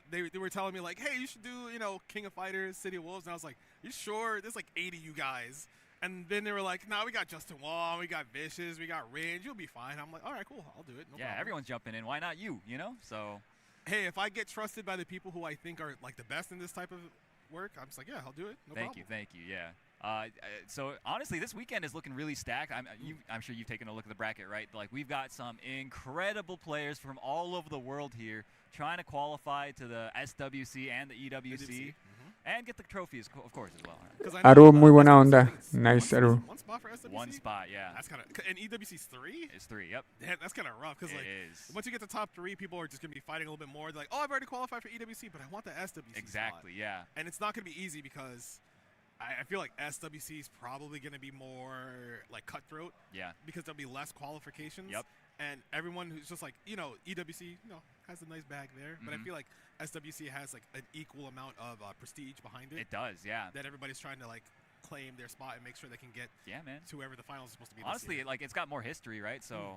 They were telling me like, hey, you should do King of Fighters, City of Wolves, and I was like, you sure? There's like 80 you guys. And then they were like, nah, we got Justin Wong, we got Vicious, we got Range, you'll be fine. I'm like, all right, cool, I'll do it. No problem. Everyone's jumping in. Why not you? So. Hey, if I get trusted by the people who I think are like the best in this type of work, I'm just like, yeah, I'll do it. No problem. Thank you. Yeah. So honestly, this weekend is looking really stacked. I'm sure you've taken a look at the bracket, right? Like we've got some incredible players from all over the world here trying to qualify to the SWC and the EWC. And get the trophies, of course, as well. Aru, muy buena onda. Nice, Aru. One spot for SWC? One spot, yeah. That's kind of, and EWC's 3? It's 3, yep. Yeah, that's kind of rough, because like, once you get the top 3, people are just going to be fighting a little bit more. They're like, oh, I've already qualified for EWC, but I want the SWC Exactly, spot. Yeah. And it's not going to be easy, because I feel like SWC is probably going to be more like cutthroat. Yeah. Because there'll be less qualifications. Yep. And everyone who's just like, EWC, has a nice bag there. But I feel like SWC has like an equal amount of prestige behind it. It does, yeah. That everybody's trying to like claim their spot and make sure they can get to wherever the finals is supposed to be. Honestly, like it's got more history, right? So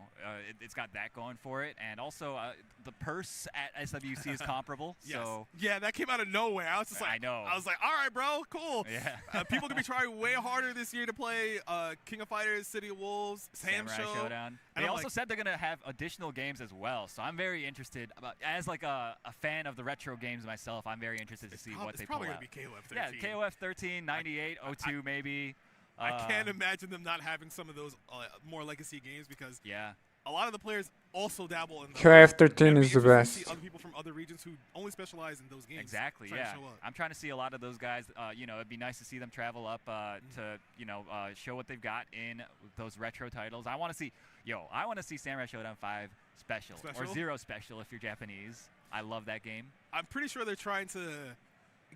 it's got that going for it, and also the purse at SWC is comparable. Yes. So yeah, that came out of nowhere. I was just like, I know. I was like, all right, bro, cool. Yeah. People could be trying way harder this year to play King of Fighters, City of Wolves, Samurai Showdown. They also said they're gonna have additional games as well. So I'm very interested as like a fan of the retro games myself. I'm very interested to see what they pull out. It's probably gonna be KOF 13. Yeah, KOF 13, 98, 02 maybe. I can't imagine them not having some of those more legacy games because a lot of the players also dabble in KOF 13 is the best. See other people from other regions who only specialize in those games. Exactly, yeah. I'm trying to see a lot of those guys. You know, it'd be nice to see them travel up to, you know, show what they've got in those retro titles. I want to see, I want to see Samurai Showdown 5 special or Zero special if you're Japanese. I love that game. I'm pretty sure they're trying to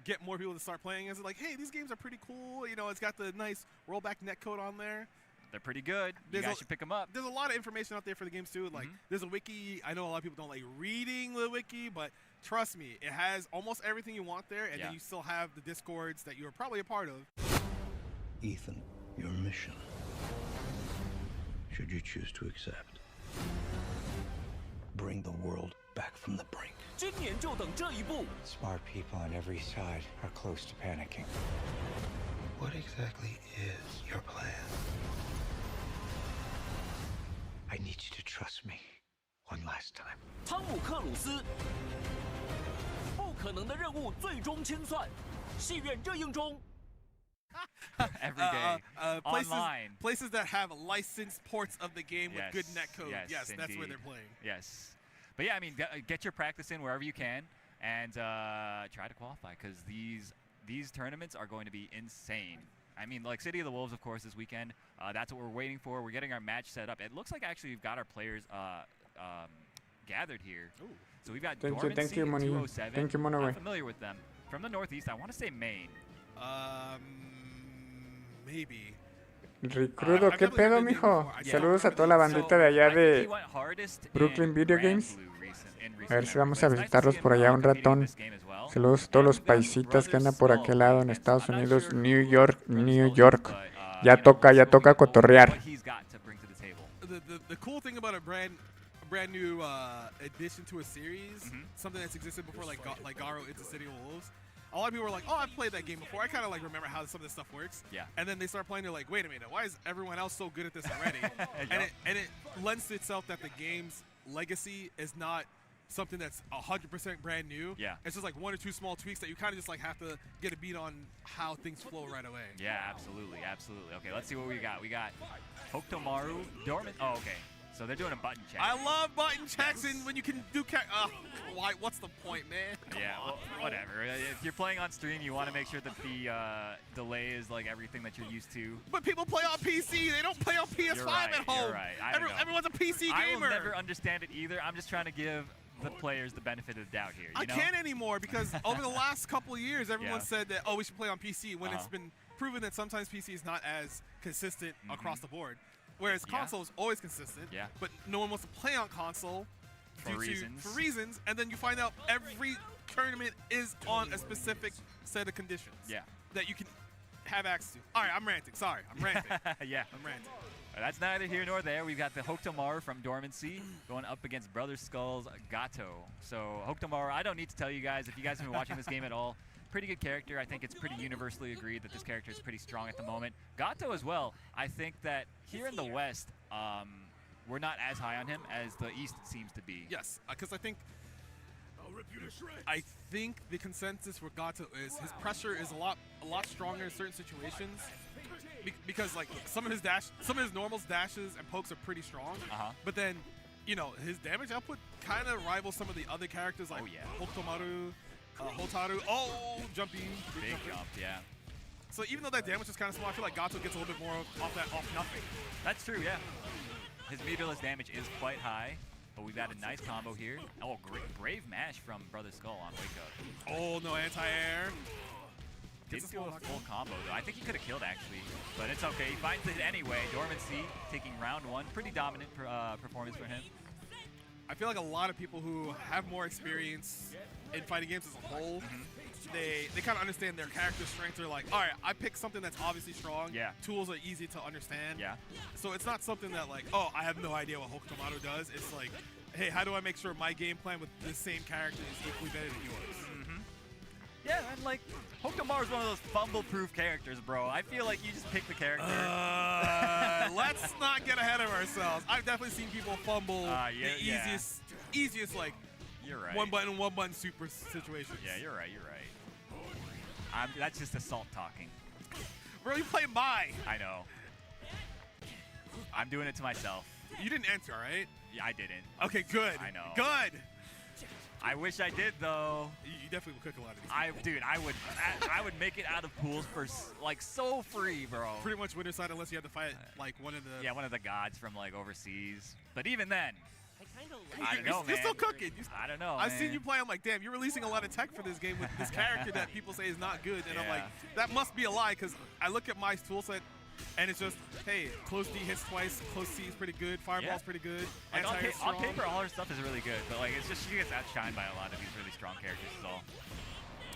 get more people to start playing as like, hey, these games are pretty cool. You know, it's got the nice rollback netcode on there. They're pretty good. You guys should pick them up. There's a lot of information out there for the games too. Like, there's a wiki. I know a lot of people don't like reading the wiki, but trust me, it has almost everything you want there, and then you still have the discords that you're probably a part of. Ethan, your mission, should you choose to accept, bring the world back from the brink. 今年就等这一步。 Smart people on every side are close to panicking. What exactly is your plan? I need you to trust me one last time. 汤姆克鲁斯，不可能的任务最终清算，戏院热映中。 Every day, online. Places that have licensed ports of the game with good netcode. Yes, that's where they're playing. Yes. But yeah, I mean, get your practice in wherever you can, and try to qualify because these tournaments are going to be insane. I mean, like City of the Wolves, of course, this weekend. That's what we're waiting for. We're getting our match set up. It looks like actually we've got our players gathered here. Ooh. So we've got Thank you, Money. 207. Thank you, Money. I'm familiar with them. From the Northeast, I want to say Maine. Maybe. Recrudo, ¿qué pedo, mijo? Saludos a toda la bandita de allá de Brooklyn Video Games. A ver si vamos a visitarlos por allá un ratón. Saludos a todos los paisitas que andan por aquel lado en Estados Unidos, New York. Ya toca cotorrear. The cool thing about a brand new addition to a series, something that's existed before, like Garo into City of Wolves. A lot of people were like, oh, I've played that game before. I kind of like remember how some of this stuff works. Yeah. And then they start playing, they're like, wait a minute, why is everyone else so good at this already? and it lends to itself that the game's legacy is not something that's 100% brand new. Yeah. It's just like one or two small tweaks that you kind of just like have to get a beat on how things flow right away. Yeah, absolutely. Okay, let's see what we got. We got Hotaru, Dormant. Oh, okay. So they're doing a button check. I love button checks, and when you can do why? What's the point, man? Yeah, well, whatever. If you're playing on stream, you want to make sure that the delay is like everything that you're used to. But people play on PC. They don't play on PS5 at home. You're right. Everyone's a PC gamer. I will never understand it either. I'm just trying to give the players the benefit of the doubt here. I can't anymore because over the last couple of years, everyone said that, oh, we should play on PC when it's been proven that sometimes PC is not as consistent across the board. Whereas console is always consistent, but no one wants to play on console for reasons, and then you find out every tournament is on a specific set of conditions that you can have access to. All right, I'm ranting. Sorry, I'm ranting. I'm ranting. That's neither here nor there. We've got the Hotaru from Dormancy going up against Brother Skull's Gato. So Hotaru, I don't need to tell you guys, if you guys have been watching this game at all, pretty good character. I think it's pretty universally agreed that this character is pretty strong at the moment. Gato as well. I think that here in the West, we're not as high on him as the East seems to be. Yes, because I think the consensus for Gato is his pressure is a lot stronger in certain situations. Because like some of his normals, dashes, and pokes are pretty strong. But then, you know, his damage output kind of rivals some of the other characters like Hotaru. Oh, jumpy. Big jump, yeah. So even though that damage is kind of small, I feel like Gato gets a little bit more off nothing. That's true, yeah. His meterless damage is quite high, but we've got a nice combo here. Oh, great brave mash from Brother Skull on Wake Up. Oh, no anti-air. Didn't do a full combo, though. I think he could have killed, actually. But it's okay. He finds it anyway. Dormancy taking round one. Pretty dominant performance for him. I feel like a lot of people who have more experience in fighting games as a whole they kind of understand their character strengths. They're like, all right, I picked something that's obviously strong. Yeah. Tools are easy to understand. Yeah. So it's not something that like, oh, I have no idea what Hotaru does. It's like, hey, how do I make sure my game plan with this same character is equally better than yours? Yeah, and like, Hotaru's one of those fumble-proof characters, bro. I feel like you just pick the character. Let's not get ahead of ourselves. I've definitely seen people fumble the easiest like you're right. one button super situations. Yeah, you're right. That's just assault talking. Bro, you play Mai. I know. I'm doing it to myself. You didn't enter, right? Yeah, I didn't. Okay, good. I know. Good. I wish I did though. You definitely would cook a lot of these. Dude, I would make it out of pools for like so free, bro. Pretty much winner side unless you have to fight like one of the gods from like overseas. But even then, I don't know, man. You're still cooking. I don't know. I've seen you play. I'm like, damn, you're releasing a lot of tech for this game with this character that people say is not good, and I'm like, that must be a lie because I look at my toolset. And it's just, hey, close D hits twice, close C is pretty good, Fireball's pretty good. Like on paper, all her stuff is really good, but like it's just she gets outshined by a lot of these really strong characters. Is all.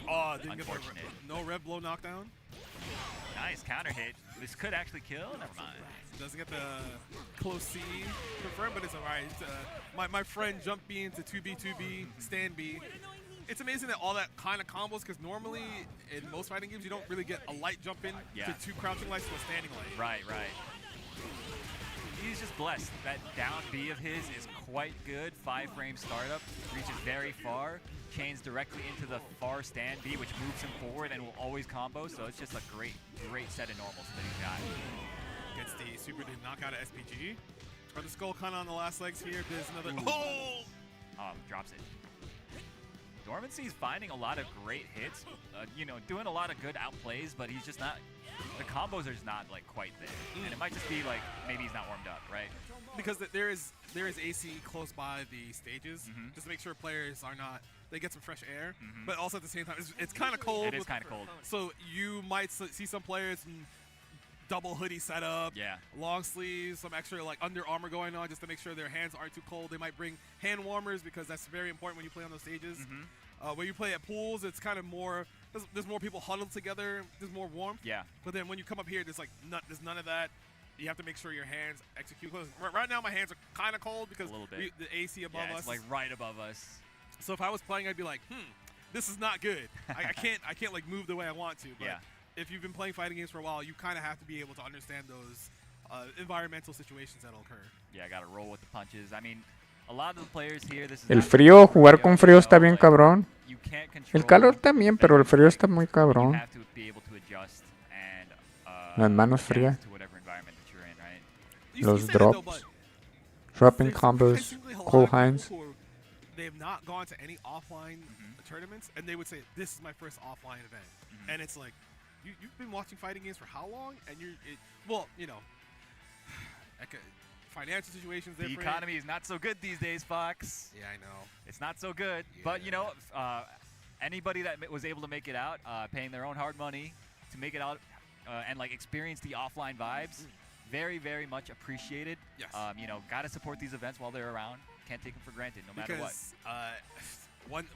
Oh, didn't unfortunate. Get no red blow knockdown. Nice counter hit. This could actually kill. Never mind. Doesn't get the close C confirmed, but it's alright. My friend jump B into 2B, stand B. It's amazing that all that kind of combos, because normally in most fighting games you don't really get a light jump in to 2 crouching lights to a standing light. Right. He's just blessed. That down B of his is quite good. 5-frame startup, reaches very far, chains directly into the far stand B, which moves him forward and will always combo. So it's just a great set of normals that he's got. Gets the super to knock out of SPG. Or the skull kind of on the last legs here. There's another. Drops it. Dormancy's finding a lot of great hits, doing a lot of good outplays, but he's just not, the combos are just not like quite there. And it might just be like, maybe he's not warmed up, right? Because there is AC close by the stages, just to make sure players are not, they get some fresh air, but also at the same time, it's kind of cold. It is kind of cold. So you might see some players in double hoodie setup, long sleeves, some extra like under armor going on just to make sure their hands aren't too cold. They might bring hand warmers because that's very important when you play on those stages. When you play at pools, it's kind of more, there's more people huddled together, there's more warmth. Yeah. But then when you come up here, there's there's none of that. You have to make sure your hands execute close. Right now my hands are kind of cold because the AC above us. It's like right above us. So if I was playing, I'd be like, this is not good. I can't like move the way I want to. But if you've been playing fighting games for a while, you kind of have to be able to understand those environmental situations that'll occur. Yeah, I got to roll with the punches. I mean, a lot of the players here, this is el frío, jugar con frío está bien cabrón. El calor también, pero el frío está muy cabrón. You have to be able to adjust and las manos frías. To whatever environment that you're in, right? Los drops, dropping combos, cool hinds. They have not gone to any offline tournaments, and they would say, this is my first offline event. And it's like, you've been watching fighting games for how long? And financial situations different. The economy is not so good these days, Fox. Yeah, I know. It's not so good. Yeah. But, anybody that was able to make it out, paying their own hard money to make it out and, like, experience the offline vibes, very, very much appreciated. Yes. Got to support these events while they're around. Can't take them for granted, no matter what.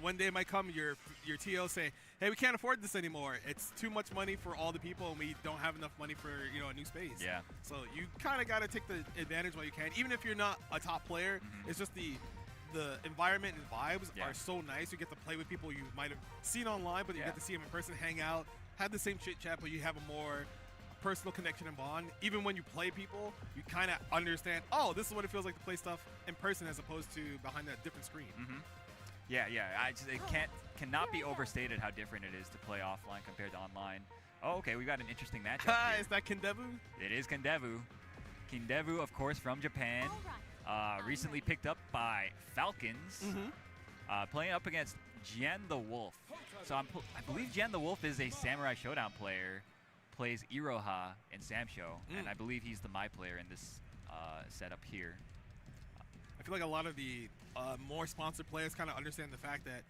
One day might come, your TO say, hey, we can't afford this anymore. It's too much money for all the people, and we don't have enough money for a new space. Yeah. So you kind of got to take the advantage while you can, even if you're not a top player. It's just the environment and vibes are so nice. You get to play with people you might have seen online, but you get to see them in person, hang out, have the same chit chat, but you have a more personal connection and bond. Even when you play people, you kind of understand, oh, this is what it feels like to play stuff in person as opposed to behind that different screen. Yeah. It cannot be overstated how different it is to play offline compared to online. Oh, okay, we got an interesting matchup here. Is that Kindevu? It is Kindevu. Kindevu, of course, from Japan. Recently picked up by Falcons. Playing up against Jian the Wolf. So I believe Jian the Wolf is a Samurai Showdown player. Plays Iroha in Samsho, and I believe he's the Mai player in this setup here. I feel like a lot of the more sponsored players kind of understand the fact that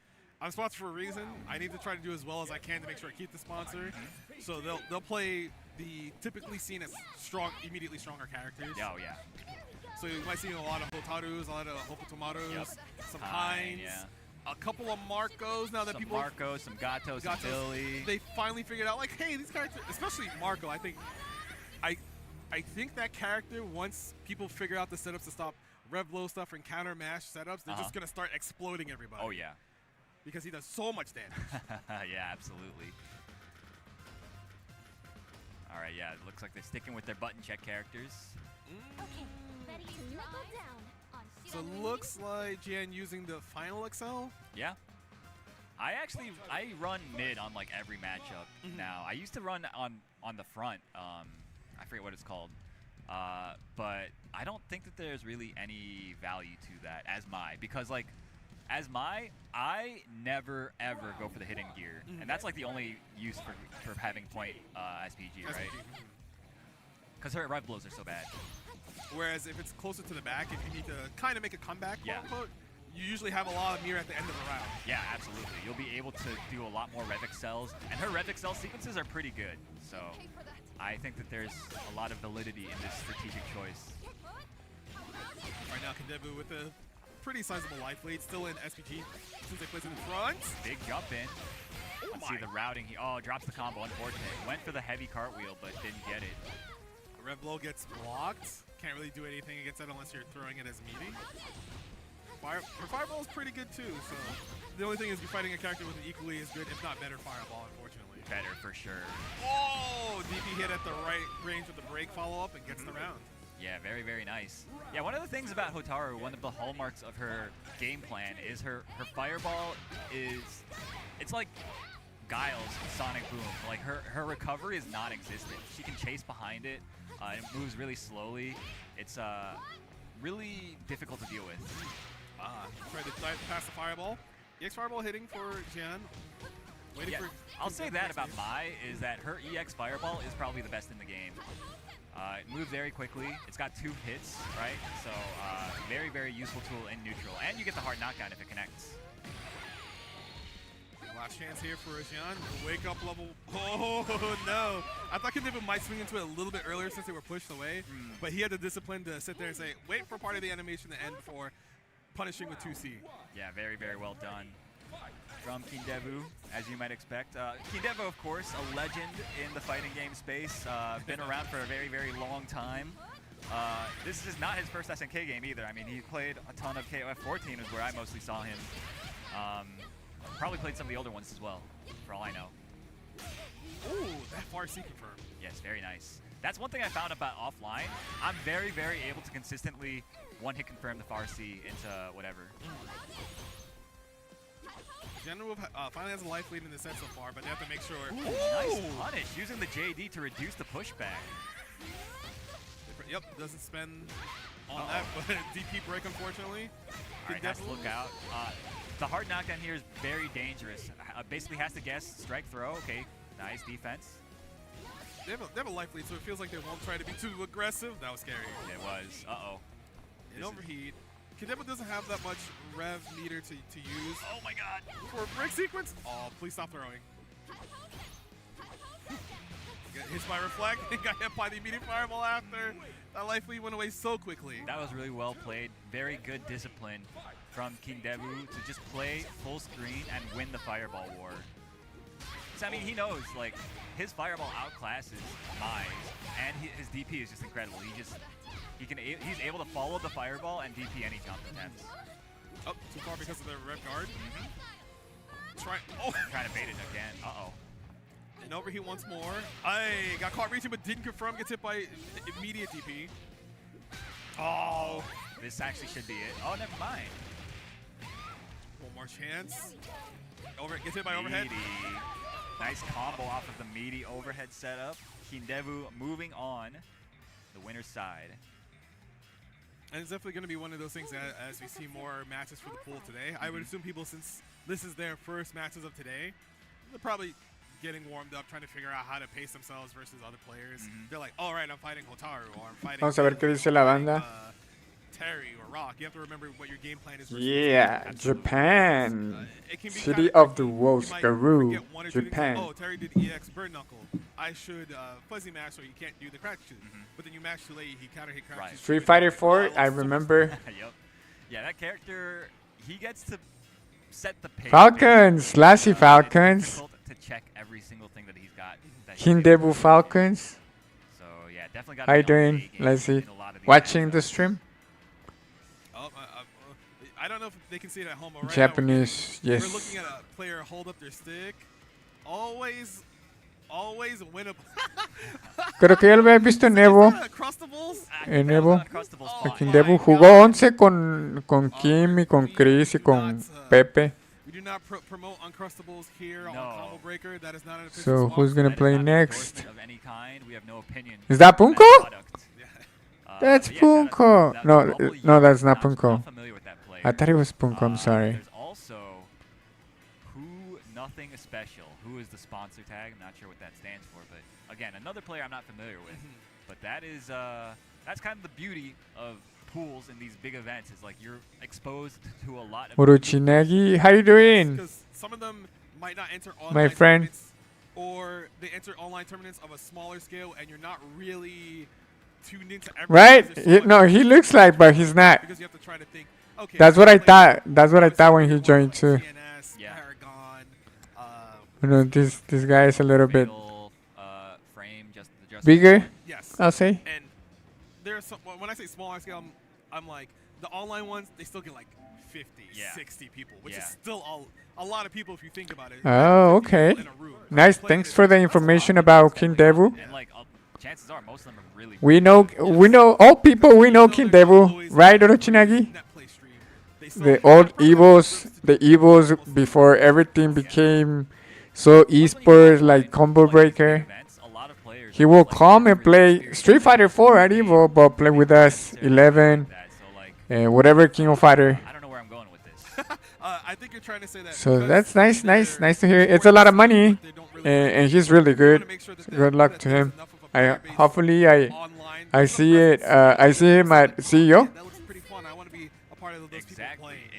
I'm sponsored for a reason. I need to try to do as well as I can to make sure I keep the sponsor. So they'll play the typically seen as immediately stronger characters. Oh yeah. So you might see a lot of Hotarus, a lot of Hokutomarus, some Hinds. a couple of Marcos now that some people. Marcos, some Gatos, some Billy. They finally figured out, like, hey, these characters, especially Marco, I think that character, once people figure out the setups to stop rev low stuff and counter mash setups, they're just going to start exploding everybody. Oh, yeah. Because he does so much damage. Yeah, absolutely. All right, yeah, it looks like they're sticking with their button check characters. Okay, ready to knuckle down on So it looks like Jan using the final XL. Yeah. I run mid on like every matchup now. I used to run on the front. I forget what it's called. But I don't think that there's really any value to that as Mai, because like as Mai, I never ever go for the hidden gear, and that's like the only use for having point SPG, right? Because her rev blows are so bad. Whereas if it's closer to the back, if you need to kind of make a comeback, quote unquote, you usually have a lot of mirror at the end of the round. Yeah, absolutely. You'll be able to do a lot more rev excels, and her rev excel sequences are pretty good. So I think that there's a lot of validity in this strategic choice. Right now, Kindebu with a pretty sizable life lead, still in SPG since they placed it in front. Big jump in. Let's see the routing. He drops the combo. Unfortunate. Went for the heavy cartwheel, but didn't get it. Rev blow gets blocked. Can't really do anything against that unless you're throwing it as meaty. Fireball is pretty good too. So the only thing is you're fighting a character with an equally as good, if not better, Fireball. Unfortunately. Better for sure. Oh, DP hit at the right range with the break follow up and gets the round. Yeah, very, very nice. Yeah, one of the things about Hotaru, one of the hallmarks of her game plan is her fireball is, it's like Guile's Sonic Boom. Like her recovery is non-existent. She can chase behind it. It moves really slowly. It's really difficult to deal with. Tried to dive past the fireball. EX fireball hitting for Jan. Waiting for. I'll say that about Mai is that her EX fireball is probably the best in the game. It moves very quickly. It's got 2 hits, right? So very, very useful tool in neutral. And you get the hard knockdown if it connects. Last chance here for Jan. Wake up level. Oh, no. I thought Kindebu might swing into it a little bit earlier since they were pushed away. But he had the discipline to sit there and say, wait for part of the animation to end before punishing with 2C. Yeah, very, very well done from Kindebu, as you might expect. Kindebu, of course, a legend in the fighting game space. Been around for a very, very long time. This is not his first SNK game either. I mean, he played a ton of KOF 14 is where I mostly saw him. Probably played some of the older ones as well, for all I know. Ooh, that far C confirmed. Yes, very nice. That's one thing I found about offline. I'm very, very able to consistently one-hit confirm the far C into whatever. General finally has a life lead in the set so far, but they have to make sure. Ooh, nice punish, using the JD to reduce the pushback. Yep, doesn't spend on that, but DP break, unfortunately. All right, has to look out. The hard knockdown here is very dangerous. Basically has to guess strike throw. Okay, nice defense. They have a life lead, so it feels like they won't try to be too aggressive. That was scary. It was. Uh-oh. An overheat. Kindebu doesn't have that much rev meter to use. Oh my god. For a break sequence. Oh, please stop throwing. Get hit by reflect. Got hit by the immediate fireball after. That life lead went away so quickly. That was really well played. Very good discipline from Kindebu to just play full screen and win the fireball war. So, I mean, he knows, like, his fireball outclasses Mai's, and his DP is just incredible. He's able to follow the fireball and DP any jump attempts. Oh, too far because of the red guard. Trying to bait it again. Uh-oh. And overheat once more. Ay, got caught reaching but didn't confirm. Gets hit by immediate DP. Oh. This actually should be it. Oh, never mind. One more chance. Gets hit by overhead. Nice combo off of the meaty overhead setup. Kindebu moving on the winner's side. And it's definitely going to be one of those things as we see more matches for the pool today. I would assume people, since this is their first matches of today, they're probably getting warmed up, trying to figure out how to pace themselves versus other players. They're like, all right, I'm fighting Hotaru, or I'm fighting Vamos a ver qué dice la banda. Terry or Rock. You have to remember what your game plan is. Yeah, Japan. City of the Wolves, Garou, Japan. Oh, Terry did EX Bird Knuckle. I should fuzzy mash so you can't do the crouch shoot. But then you mash too late, he counter hit crouch shoot. Street Fighter 4, I remember. Yep. Yeah, that character, he gets to set the pace. Falcons, Lassie Falcons. Difficult to check every single thing that he's got. Hindebu Falcons. So yeah, definitely got. How you doing, Lassie? Watching the stream? Oh, I don't know if they can see it at home. Right Japanese, now, yes. We're looking at a player hold up their stick. Always winnable. Creo que ya lo había visto en Evo. En Evo. Aquí en Evo jugó 11 con Kim y con Chris y con Pepe. We do not promote Uncrustables here on Combo Breaker. That is not an official So who's gonna play next? Of any kind. We have no opinion. Is that Punko? That's Punko. No, that's not Punko. I thought it was Punko. I'm sorry. There's also Who Nothing Special. Who is the sponsor tag? I'm not sure what that stands for, but again, another player I'm not familiar with. But that is that's kind of the beauty of pools in these big events. Is like you're exposed to a lot of. Urochinagi, how you doing? Because some of them might not enter online My friend. or they enter online tournaments of a smaller scale, and you're not really tuned into everything. Right? No, he looks like, but he's not. Because you have to try to think. Okay, that's what I thought. That's what I thought when he joined too. You know, this guy is a little bit bigger. Yes. I'll say. And there's some, when I say smaller scale, I'm like the online ones. They still get like 50, 60 people, which is still a lot of people if you think about it. Oh, okay. Nice. Thanks for the information about King Devu. And like chances are most of them are really. We know all people. We know King Devu, right, Orochinagi? The old Evos, the Evos before everything became so esports like Combo Breaker. He will come and play Street Fighter 4 at Evo, but play with us 11, whatever King of Fighter. I don't know where I'm going with this. I think you're trying to say that. So that's nice to hear. It's a lot of money, and he's really good. Good luck to him. Hopefully I see it. I see him at CEO.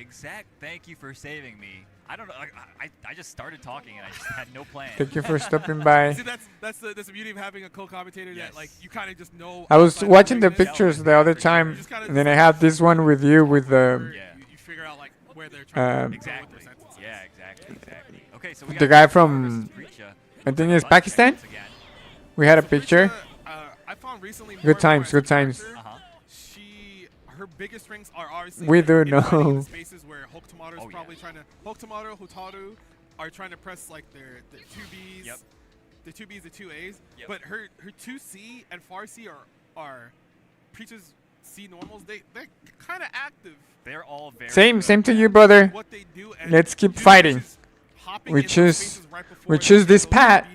Exact. Thank you for saving me. I don't know. I just started talking and I just had no plan. Thank you for stopping by. See, that's the beauty of having a co-commentator that like you kind of just know. I was watching the pictures the other time, and then I have this one with you with the. You figure out like where they're trying to exactly. Yeah, exactly. Okay, so we the guy from I think it's Pakistan. We had a picture. I found recently good times. Her biggest strengths are obviously we do know spaces where Hotaru is probably trying to Hotaru are trying to press like their 2Bs, the 2Bs, the 2As. But her 2C and far C are Preecha's C normals. They're kind of active. They're all very same to you, brother. Let's keep fighting. We choose this path.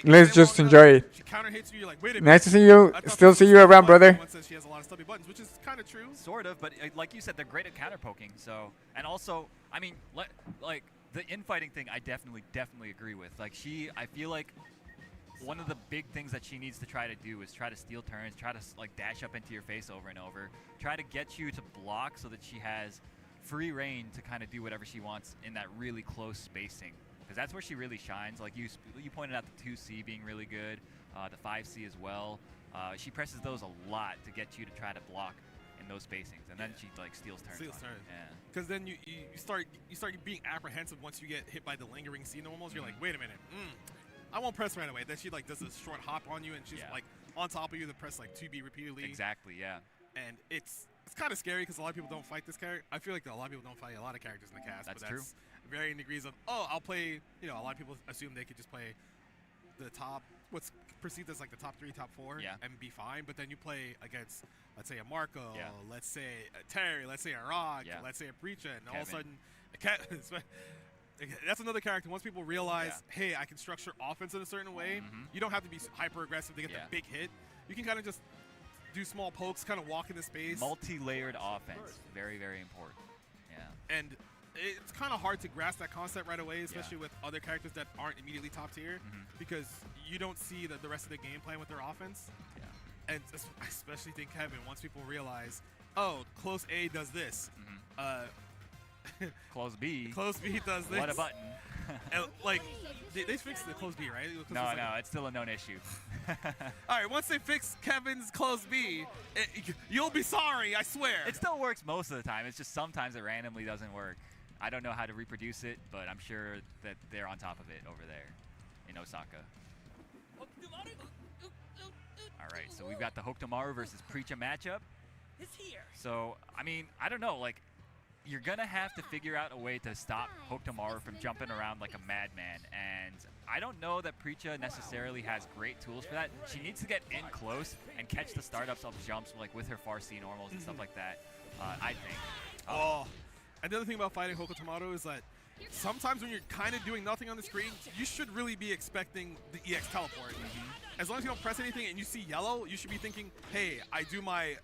Let's just enjoy it. Nice to see you. Still see you around, brother. She has a lot of stubby buttons, which is kind of true. Sort of, but like you said, they're great at counter poking. So, and also, I mean, like the infighting thing, I definitely agree with. Like I feel like one of the big things that she needs to try to do is try to steal turns, try to like dash up into your face over and over, try to get you to block so that she has free reign to kind of do whatever she wants in that really close spacing. Because that's where she really shines. Like you pointed out the 2C being really good, the 5C as well. She presses those a lot to get you to try to block in those spacings, and then she like steals turns. Because then you start being apprehensive once you get hit by the lingering C normals. You're like, wait a minute, I won't press right away. Then she like does a short hop on you, and she's like on top of you to press like 2B repeatedly. Exactly, yeah. And it's kind of scary because a lot of people don't fight this character. I feel like a lot of people don't fight a lot of characters in the cast. That's but true. Varying degrees of I'll play. A lot of people assume they could just play the top, what's perceived as like the top 3, top 4, and be fine. But then you play against, let's say, a Marco, let's say a Terry, let's say a Rock, let's say a Preecha, and all of a sudden, that's another character. Once people realize, hey, I can structure offense in a certain way, you don't have to be hyper aggressive to get the big hit. You can kind of just do small pokes, kind of walk into space. Multi-layered offense, very, very important. Yeah. And it's kind of hard to grasp that concept right away, especially with other characters that aren't immediately top tier, because you don't see the rest of the game plan with their offense. And I especially think Kevin, once people realize, oh, close A does this, close B does this. What a button. And, like, they fixed the close B, right? No, it's still a known issue. All right, once they fix Kevin's close B, you'll be sorry, I swear. It still works most of the time. It's just sometimes it randomly doesn't work. I don't know how to reproduce it, but I'm sure that they're on top of it over there in Osaka. All right, so we've got the Hotaru versus Preecha matchup. So, I mean, I don't know, like, you're going to have to figure out a way to stop Hotaru from jumping around like a madman, and I don't know that Preecha necessarily has great tools for that. She needs to get in close and catch the startups of jumps, like with her far C normals and stuff like that, I think. Another thing about fighting Hotaru is that sometimes when you're kind of doing nothing on the screen, you should really be expecting the EX teleport. As long as you don't press anything and you see yellow, you should be thinking, hey, I do my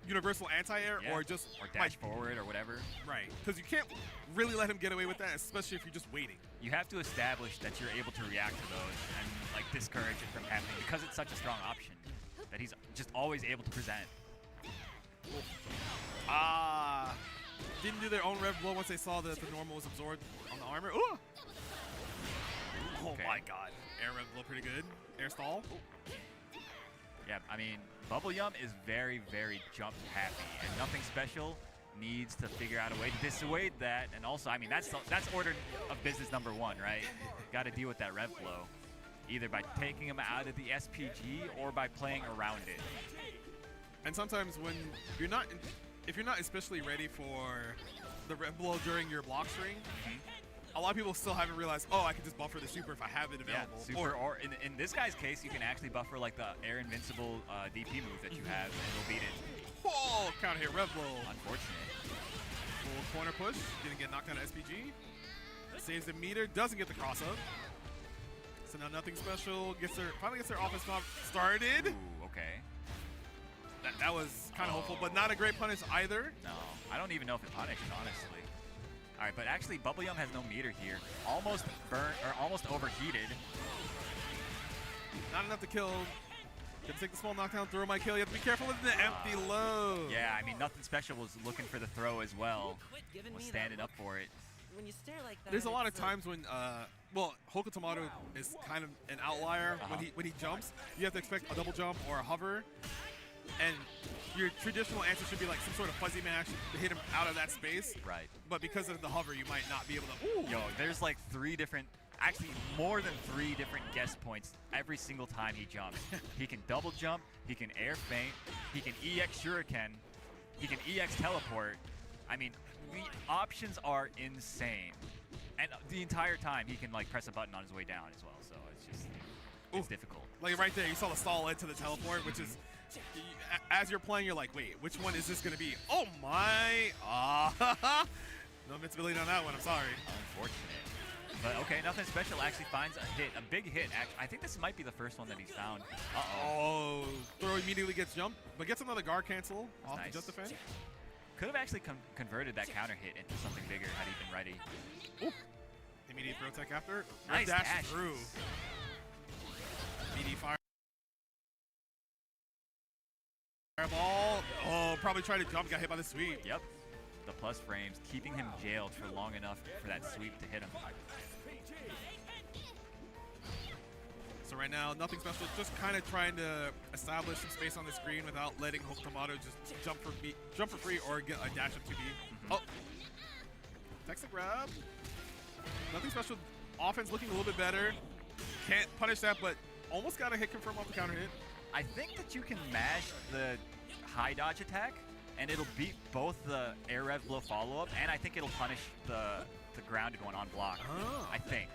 universal anti-air or just... Or dash forward or whatever. Right, because you can't really let him get away with that, especially if you're just waiting. You have to establish that you're able to react to those and like discourage it from happening because it's such a strong option that he's just always able to present. Didn't do their own rev blow once they saw that the normal was absorbed on the armor. Ooh! Oh my god. Air rev blow pretty good. Air stall. Yeah, I mean, Bubble Yum is very, very jump happy, and nothing special needs to figure out a way to dissuade that. And also, I mean, that's order of business number one, right? Got to deal with that rev blow, either by taking him out of the SPG or by playing around it. And sometimes when you're not, if you're not especially ready for the rev blow during your block string, a lot of people still haven't realized, oh, I can just buffer the super if I have it available. Yeah, super, or in this guy's case, you can actually buffer like the air invincible DP move that you have, and it'll beat it. Oh, counter hit rev blow. Unfortunate. Full corner push, didn't get knocked out of SPG. Saves the meter, doesn't get the cross up. So now nothing special. Finally gets their offense started. Ooh, okay. That was kind of hopeful, but not a great punish either. No, I don't even know if it punished, honestly. All right, but actually, Bubble Yum has no meter here. Almost burnt, or almost overheated. Not enough to kill. Can take the small knockdown, throw my kill. You have to be careful with the empty load. Yeah, I mean, nothing special was looking for the throw as well. Was standing up for it. When you stare like that, there's a lot of times when, well, Hotaru is kind of an outlier when he jumps. You have to expect a double jump or a hover. And your traditional answer should be like some sort of fuzzy mash to hit him out of that space. Right. But because of the hover, you might not be able to. Ooh. Yo, there's like actually more than 3 different guess points every single time he jumps. He can double jump, he can air feint, he can EX shuriken, he can EX teleport. I mean, the options are insane. And the entire time he can like press a button on his way down as well. So it's just, it's difficult. Like right there, you saw the stall into the teleport, which is, as you're playing, you're like, wait, which one is this going to be? Oh my! No invincibility on that one, I'm sorry. Unfortunate. But okay, nothing special actually finds a hit, a big hit. I think this might be the first one that he's found. Oh, throw immediately gets jumped, but gets another guard cancel off nice. the just defense. Could have actually converted that counter hit into something bigger had he been ready. Ooh. Immediate throw tech after. Nice dash through. Immediate fireball. Oh, probably tried to jump, got hit by the sweep. Yep. The plus frames, keeping him jailed for long enough for that sweep to hit him. So right now, nothing special, just kind of trying to establish some space on the screen without letting Hotaru just jump for free or get a dash up 2B. Oh, text the grab. Nothing special. Offense looking a little bit better. Can't punish that, but almost got a hit confirm off the counter hit. I think that you can mash the high dodge attack, and it'll beat both the air rev blow follow-up, and I think it'll punish the grounded one on block. Oh. I think.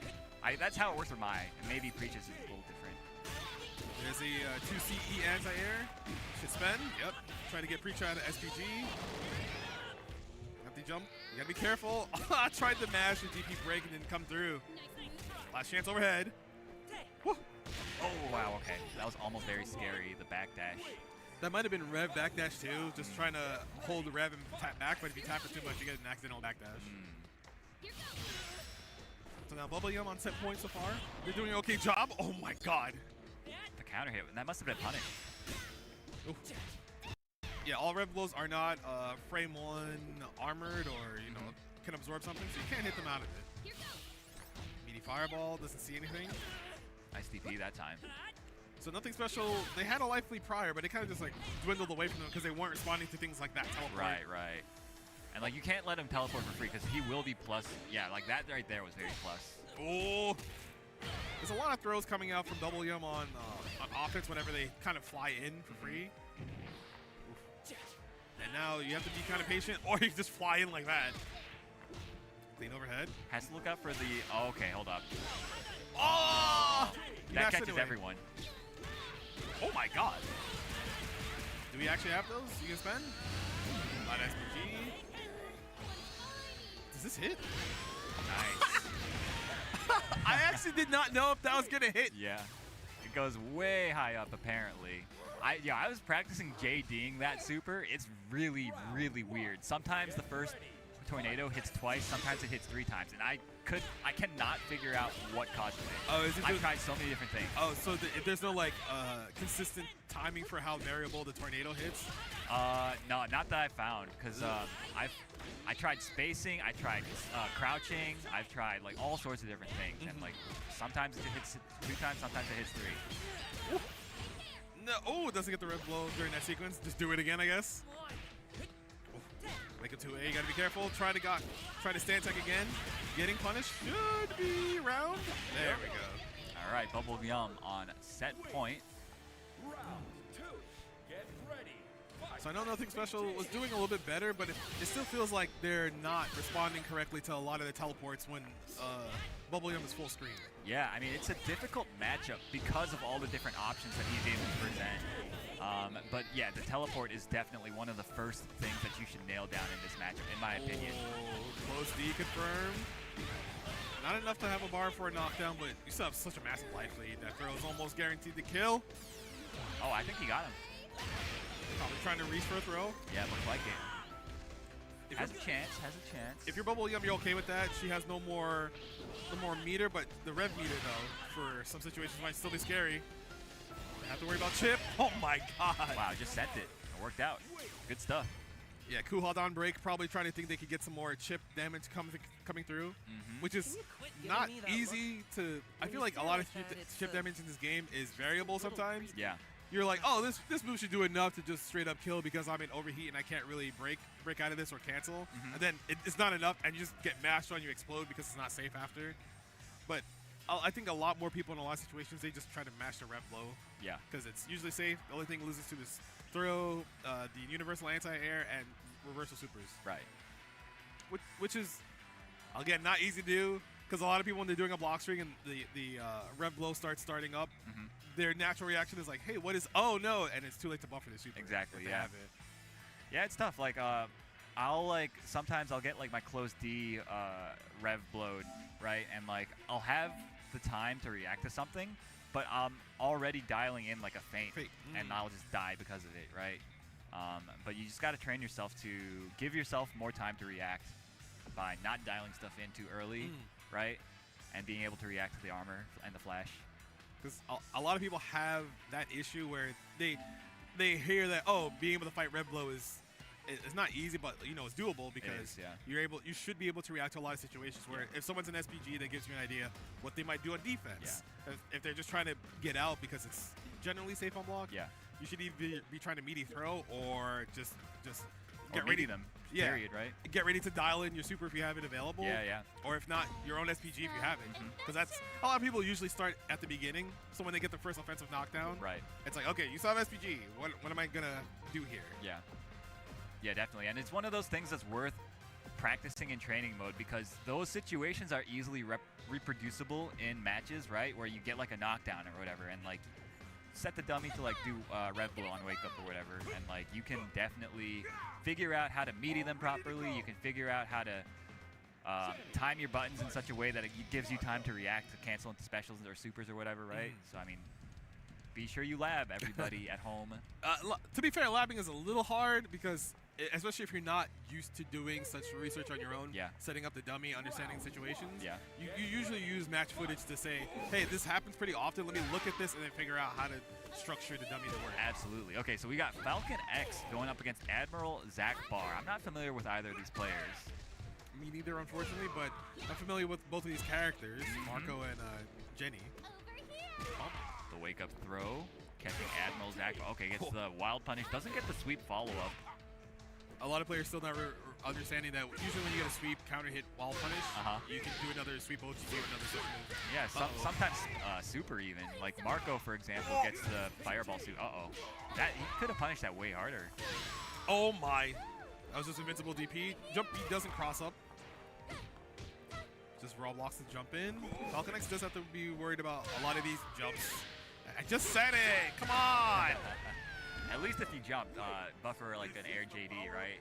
That's how it works with Mai, and maybe Preecha's is a little different. There's a 2CE anti-air. Should spend. Yep. Trying to get Preecha out of SPG. Empty jump. You gotta be careful. I tried to mash the DP break and didn't come through. Last chance overhead. Woo. Oh, wow, okay. That was almost very scary, the backdash. That might have been Rev backdash too, just trying to hold the Rev and tap back, but if you tap it too much, you get an accidental backdash. So now Bubble Yum on set point so far. They're doing an okay job. Oh my god. The counter hit, that must have been punished. Oof. Yeah, all Rev blows are not frame 1 armored or, you know, can absorb something, so you can't hit them out of it. Meaty Fireball, doesn't see anything. Nice DP that time. So nothing special. They had a life lead prior, but it kind of just like dwindled away from them because they weren't responding to things like that. Teleport. Right. And like you can't let him teleport for free because he will be plus. Yeah, like that right there was very plus. Oh, there's a lot of throws coming out from Double Yum on offense whenever they kind of fly in for free. And now you have to be kind of patient, or you can just fly in like that. Clean overhead. Has to look out for the. Oh, okay, hold up. Oh! That catches everyone. Oh my god. Do we actually have those you can spend? On SPG. Does this hit? Nice. I actually did not know if that was gonna hit. Yeah. It goes way high up apparently. I was practicing JDing that super. It's really, really weird. Sometimes the first tornado hits twice, sometimes it hits 3 times, and I cannot figure out what causes it. Oh, is it I've tried so many different things. Oh, so there's no like consistent timing for how variable the tornado hits? No, not that I found, because I tried spacing, I tried crouching, I've tried like all sorts of different things, and like sometimes it hits 2 times, sometimes it hits 3. No, oh, it doesn't get the red blow during that sequence. Just do it again, I guess. Make it 2A. You gotta be careful. Try to stand tech again. Getting punished should be round. There we go. All right, Bubble Yum on set point. Round 2. Get ready. So I know Nothing Special was doing a little bit better, but it still feels like they're not responding correctly to a lot of the teleports when Bubble Yum is full screen. Yeah, I mean, it's a difficult matchup because of all the different options that he's able to present. But yeah, the teleport is definitely one of the first things that you should nail down in this matchup, in my opinion. Close D confirmed. Not enough to have a bar for a knockdown, but you still have such a massive life lead. That throw is almost guaranteed to kill. Oh, I think he got him. Probably trying to reach for a throw. Yeah, looks like it. Has a chance. If you're Bubble Yum, you're okay with that. She has no more meter, but the rev meter, though, for some situations might still be scary. Don't have to worry about chip. Oh, my God. Wow, just sent it. It worked out. Good stuff. Yeah, Kuhal on break, probably trying to think they could get some more chip damage coming through, which is not easy to... I feel like a lot of chip damage in this game is variable sometimes. Yeah. You're like, oh, this move should do enough to just straight up kill because I'm in overheat and I can't really break out of this or cancel. And then it's not enough and you just get mashed on, you explode because it's not safe after. But I think a lot more people in a lot of situations, they just try to mash the rev blow. Yeah. Because it's usually safe. The only thing it loses to is throw, the universal anti-air, and reversal supers. Right. Which is, again, not easy to do. Because a lot of people, when they're doing a block string and the rev blow starting up, their natural reaction is like, hey, what is, oh no, and it's too late to buffer the super. Exactly, yeah. Yeah, it's tough. Like, sometimes I'll get like my close D rev blowed, right? And like, I'll have the time to react to something, but I'm already dialing in like a feint. And I'll just die because of it, right? But you just got to train yourself to give yourself more time to react by not dialing stuff in too early. Right? And being able to react to the armor and the flash. Because a lot of people have that issue where they hear that, oh, being able to fight Red Blow it's not easy, but you know it's doable because you should be able to react to a lot of situations where if someone's an SPG, that gives you an idea what they might do on defense. If they're just trying to get out because it's generally safe on block, you should either be trying to meaty throw or just get ready them. Period, right? Get ready to dial in your super if you have it available. Yeah. Or if not, your own SPG if you have it. Because that's a lot of people usually start at the beginning. So when they get the first offensive knockdown, it's like, okay, you still have SPG. What am I gonna do here? Yeah, definitely. And it's one of those things that's worth practicing in training mode because those situations are easily reproducible in matches, right? Where you get like a knockdown or whatever, and like set the dummy to like do rev blow on wake up or whatever, and like you can definitely figure out how to meaty them properly. You can figure out how to time your buttons in such a way that it gives you time to react to cancel into specials or supers or whatever, right? So I mean, be sure you lab, everybody at home. To be fair, labbing is a little hard because especially if you're not used to doing such research on your own, setting up the dummy, understanding situations, you usually use match footage to say, hey, this happens pretty often, let me look at this and then figure out how to structure the dummy to work. Absolutely. Okay, so we got Falcon X going up against Admiral Zach Barr. I'm not familiar with either of these players. Me neither, unfortunately, but I'm familiar with both of these characters, Marco and Jenny. The wake up throw, catching Admiral Zach. Okay, gets the wild punish, doesn't get the sweep follow-up. A lot of players still not understanding that usually when you get a sweep, counter hit while punish, you can do another sweep OTG or another switch move. Yeah, sometimes super even. Like Marco, for example, gets the fireball suit. That he could have punished that way harder. Oh my. That was just invincible DP. Jump B doesn't cross up. Just raw blocks to jump in. Falcon X does have to be worried about a lot of these jumps. I just said it! Come on! At least if you jump, buffer like an air JD, right?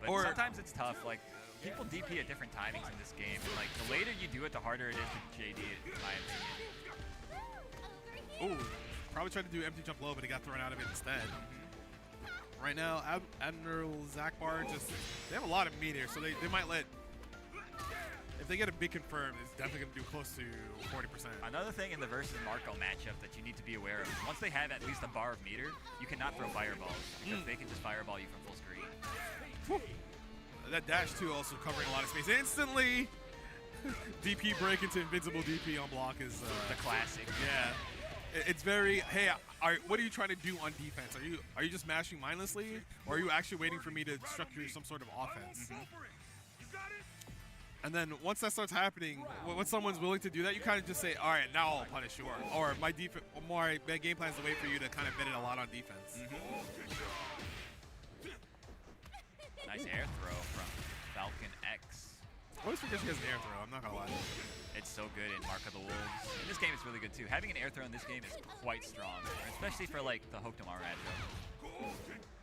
But Or sometimes it's tough. Like, people DP at different timings in this game. And, like, the later you do it, the harder it is to JD, in my opinion. Ooh, probably tried to do empty jump low, but he got thrown out of it instead. Right now, Admiral Zakbar they have a lot of meter, so they might let, if they get a big confirm, it's definitely going to do close to 40%. Another thing in the versus Marco matchup that you need to be aware of, once they have at least a bar of meter, you cannot throw fireballs, because they can just fireball you from full screen. Whew. That dash too also covering a lot of space instantly. DP break into invincible DP on block is the classic. Yeah, it's very, hey, what are you trying to do on defense? Are you just mashing mindlessly, or are you actually waiting for me to structure some sort of offense? And then once that starts happening, when someone's willing to do that, you kind of just say, all right, now I'll punish you, or my game plan is to wait for you to kind of bet it a lot on defense. Nice air throw from Falcon X. I always forget she has an air throw, I'm not gonna lie. It's so good in Mark of the Wolves. In this game, it's really good too. Having an air throw in this game is quite strong, especially for like the Hotaru matchup.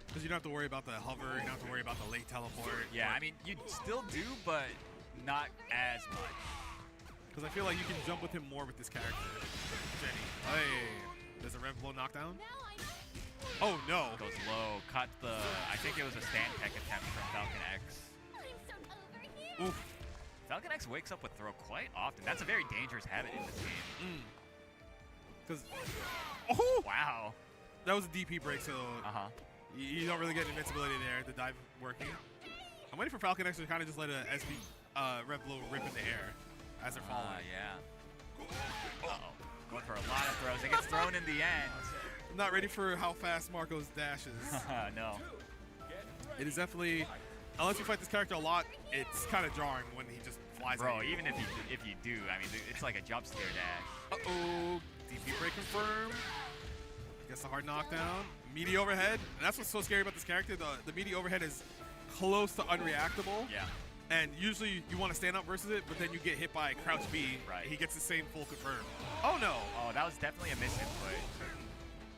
Because you don't have to worry about the hover, you don't have to worry about the late teleport. Yeah, I mean, you still do, but not as much. Because I feel like you can jump with him more with this character. Jenny. Hey, there's a rev blow knockdown. Oh no. Goes low. Caught the, I think it was a stand tech attempt from Falcon X. Oof. Falcon X wakes up with throw quite often. That's a very dangerous habit in this game. Because, oh! Wow. That was a DP break, so you don't really get invincibility there, the dive working. I'm waiting for Falcon X to kind of just let a SB rev blow rip in the air as they're falling. Yeah. Going for a lot of throws. It gets thrown in the end. I'm not ready for how fast Marco's dashes. No. It is definitely, unless you fight this character a lot, it's kind of jarring when he just flies. Bro, even if you do, I mean, it's like a jump scare dash. Uh-oh. DP break confirm. Gets a hard knockdown. Meaty overhead. And that's what's so scary about this character. The meaty overhead is close to unreactable. Yeah. And usually you want to stand up versus it, but then you get hit by crouch B. Right. He gets the same full confirm. Oh no. Oh, that was definitely a misinput.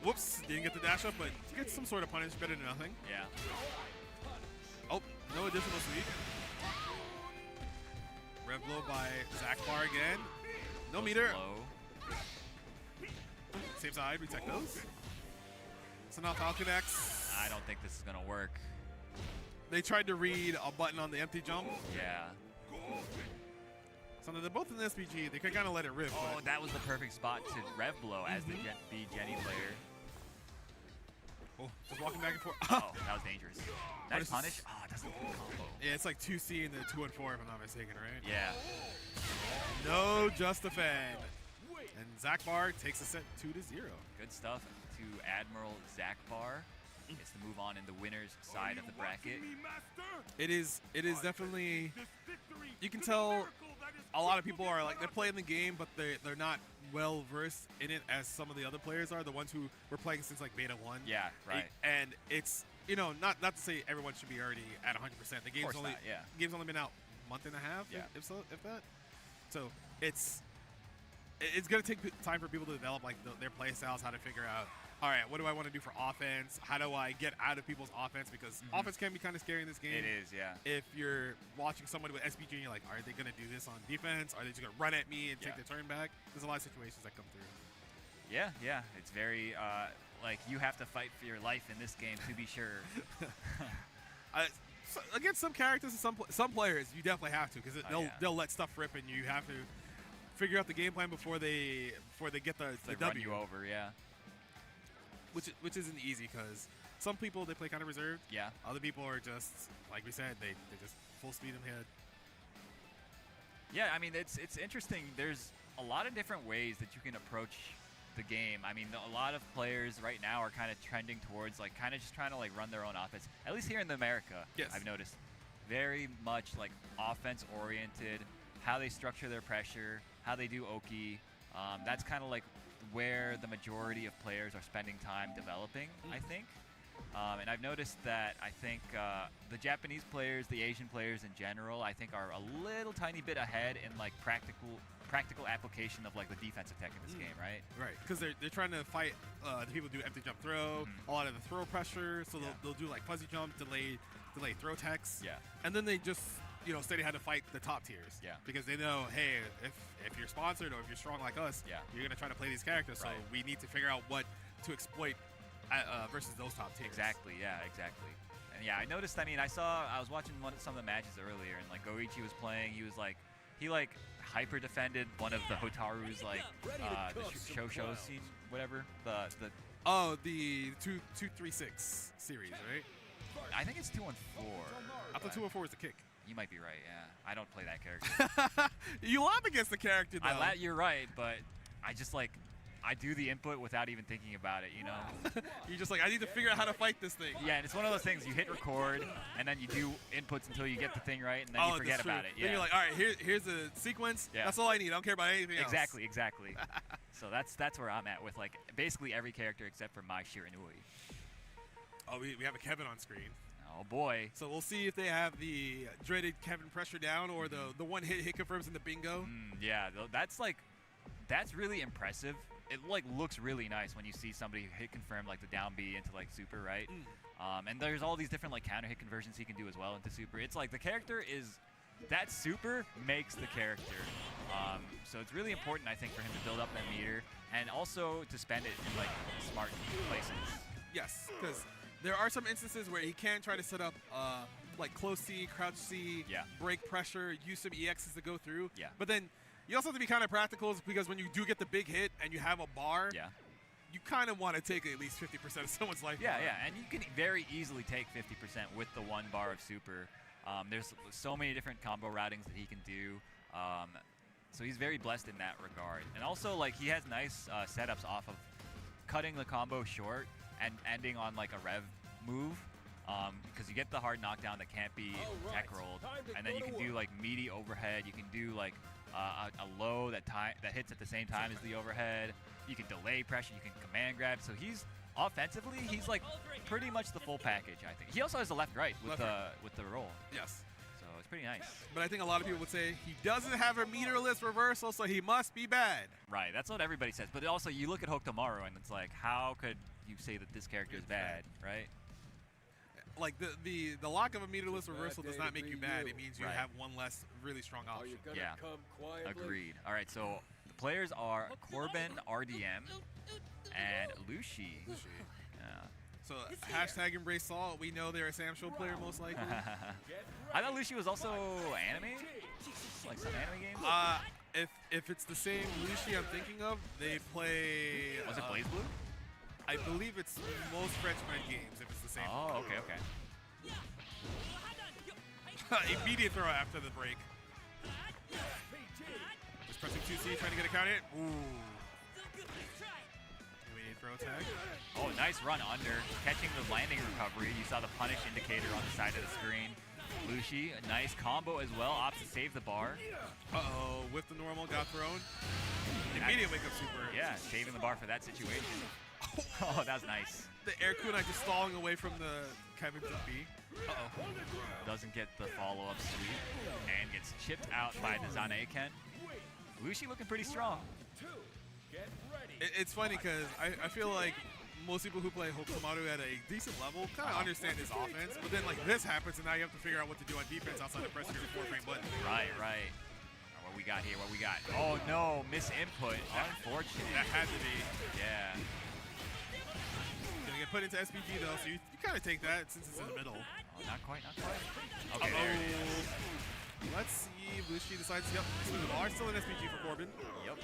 Whoops, didn't get the dash up, but you get some sort of punish, better than nothing. Yeah. Oh, no additional sweep. Rev blow by Zakbar again. No meter. Low. Same side, retech those. So now Falcon X. I don't think this is gonna work. They tried to read a button on the empty jump. Yeah. So they're both in the SPG. They could kind of let it rip. Oh, that was the perfect spot to rev blow as the B.Jenet player. Oh, just walking back and forth. Oh, that was dangerous. Nice punish. Oh, that's a good combo. Yeah, it's like 2C and then 2 and 4 if I'm not mistaken, right? Yeah. No just defend. And Zakbar takes a set 2-0. Good stuff to Admiral Zakbar. Gets to move on in the winner's side of the bracket. It is definitely, you can tell a lot of people are like, they're playing the game, but they're not well versed in it as some of the other players are, the ones who were playing since like beta 1. Yeah, right. And it's, you know, not to say everyone should be already at 100%. The game's only game's only been out a month and a half, if that. So it's gonna take time for people to develop like their play styles, how to figure out, all right, what do I want to do for offense? How do I get out of people's offense? Because offense can be kind of scary in this game. It is, yeah. If you're watching somebody with SPG and you're like, are they going to do this on defense? Are they just going to run at me and take the turn back? There's a lot of situations that come through. Yeah, yeah. It's very, like, you have to fight for your life in this game, to be sure. So against some characters and some players, you definitely have to, because they'll let stuff rip and you have to figure out the game plan before they get the they W. run you over, yeah. Which isn't easy, because some people, they play kind of reserved. Yeah. Other people are just, like we said, they just full speed ahead. Yeah, I mean, it's interesting. There's a lot of different ways that you can approach the game. I mean, a lot of players right now are kind of trending towards, like, kind of just trying to, like, run their own offense. At least here in America, yes. I've noticed. very much like offense-oriented, how they structure their pressure, how they do Oki. That's kind of like where the majority of players are spending time developing, I think. And I've noticed that I think the Japanese players, the Asian players in general, I think are a little tiny bit ahead in like practical application of like the defensive tech in this game, right? Right, because they're trying to fight the people who do empty jump throw, a lot of the throw pressure, so they'll do like fuzzy jump, delay throw techs, and then they just study how to fight the top tiers, because they know, hey, if you're sponsored or if you're strong like us, you're gonna try to play these characters, so we need to figure out what to exploit versus those top tiers. Exactly, exactly. And yeah, I noticed. I mean, I was watching some of the matches earlier, and like Goichi was playing. He was like, he hyper defended one of the Hotaru's like the show scene, whatever. The 2-3-6 series, right? I think it's 2-1-4. I thought 2-1-4 was the kick. You might be right. Yeah, I don't play that character. You lap against the character though. You're right, but I just I do the input without even thinking about it, You're just like, I need to figure out how to fight this thing. Yeah, and it's one of those things, you hit record, and then you do inputs until you get the thing right, and then you forget about it. Then you're like, all right, here's a sequence. Yeah. That's all I need. I don't care about anything else. Exactly. So that's where I'm at with basically every character except for my Shiranui. Oh, we have a Kevin on screen. Oh boy. So we'll see if they have the dreaded Kevin pressure down or the one hit confirms in the bingo. Yeah, that's really impressive. It looks really nice when you see somebody hit confirm the down B into super, right? And there's all these different counter hit conversions he can do as well into super. It's the character is that super makes the character. So it's really important, I think, for him to build up that meter and also to spend it in smart places. Yes, because there are some instances where he can try to set up close C, crouch C, break pressure, use some EXs to go through. Yeah. But then you also have to be kind of practical because when you do get the big hit and you have a bar, you kind of want to take at least 50% of someone's life. Yeah, and you can very easily take 50% with the one bar of super. There's so many different combo routings that he can do. So he's very blessed in that regard. And also, he has nice setups off of cutting the combo short and ending on, a rev move. Because you get the hard knockdown that can't be tech rolled. And then you can do, meaty overhead. You can do, a low that hits at the same time as the overhead. You can delay pressure. You can command grab. So offensively, he's pretty much the full package, I think. He also has the left-right with the roll. Yes. So it's pretty nice. But I think a lot of people would say he doesn't have a meterless reversal, so he must be bad. Right. That's what everybody says. But also, you look at Hotaru, and it's how could you say that this character is bad, right? The lack of a meterless reversal does not make you bad. It means you have one less really strong option. Yeah, agreed. All right, so the players are Corbin, RDM, and Lushi. Yeah. So hashtag embrace Salt. We know they're a Sam Show player most likely. I thought Lushi was also anime, some anime games. If it's the same Lushi I'm thinking of, they play. Was it Blaze Blue? I believe it's most French-made games if it's the same. Oh, okay. Immediate throw after the break. Just pressing 2C, trying to get a counter hit. Ooh. Immediate throw tag. Oh, nice run under. Catching the landing recovery. You saw the punish indicator on the side of the screen. Lushi, a nice combo as well. Opts to save the bar. Uh-oh, with the normal, got thrown. Immediate wake-up super. Yeah, saving the bar for that situation. Oh, that's nice. The air kunai just stalling away from the Kevin to B. Uh-oh. Doesn't get the follow-up sweep and gets chipped out by the Zaneiken. Lushi looking pretty strong. It's funny because I feel like most people who play Hotaru at a decent level kind of understand his offense, but then this happens and now you have to figure out what to do on defense outside of pressing your 4-frame button. Right. What we got here? Oh no, misinput. Unfortunate. That had to be. Yeah. Gonna get put into SPG though, so you kind of take that since it's in the middle. Oh, not quite. Okay, there it is. Let's see if Lushi decides to swing the bar. Still in SPG for Corbin. Yep.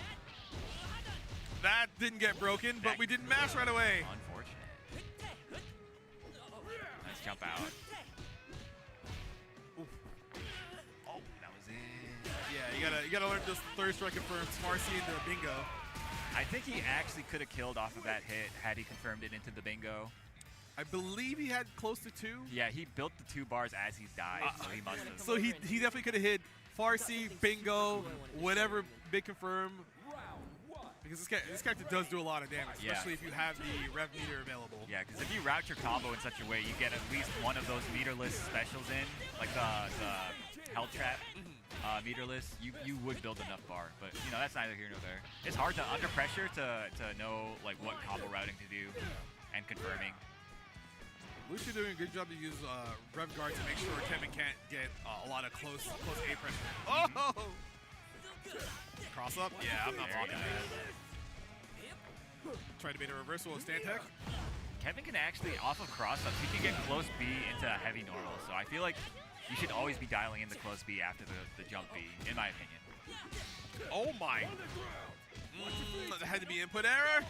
That didn't get broken, but we didn't mash right away. Unfortunate. Nice jump out. Oof. Oh, that was it. Yeah, you gotta learn this third strike confirm. Smarcy into bingo. I think he actually could have killed off of that hit had he confirmed it into the bingo. I believe he had close to 2. Yeah, he built the 2 bars as he died, so he must have. So he definitely could have hit Farsi, Bingo, whatever, big confirm. Because this character does do a lot of damage, especially if you have the rev meter available. Yeah, because if you route your combo in such a way, you get at least one of those meterless specials in, like the health trap meterless. You would build enough bar, but you know that's neither here nor there. It's hard to under pressure to know like what combo routing to do and confirming. Lucia doing a good job to use rev guard to make sure Kevin can't get a lot of close A pressure. Oh! Cross up? Yeah, I'm not blocking that. Try to bait a reversal with stand tech. Kevin can actually, off of cross ups, he can get close B into heavy normal. So I feel like you should always be dialing in the close B after the jump B, in my opinion. Oh my. That had to be input error.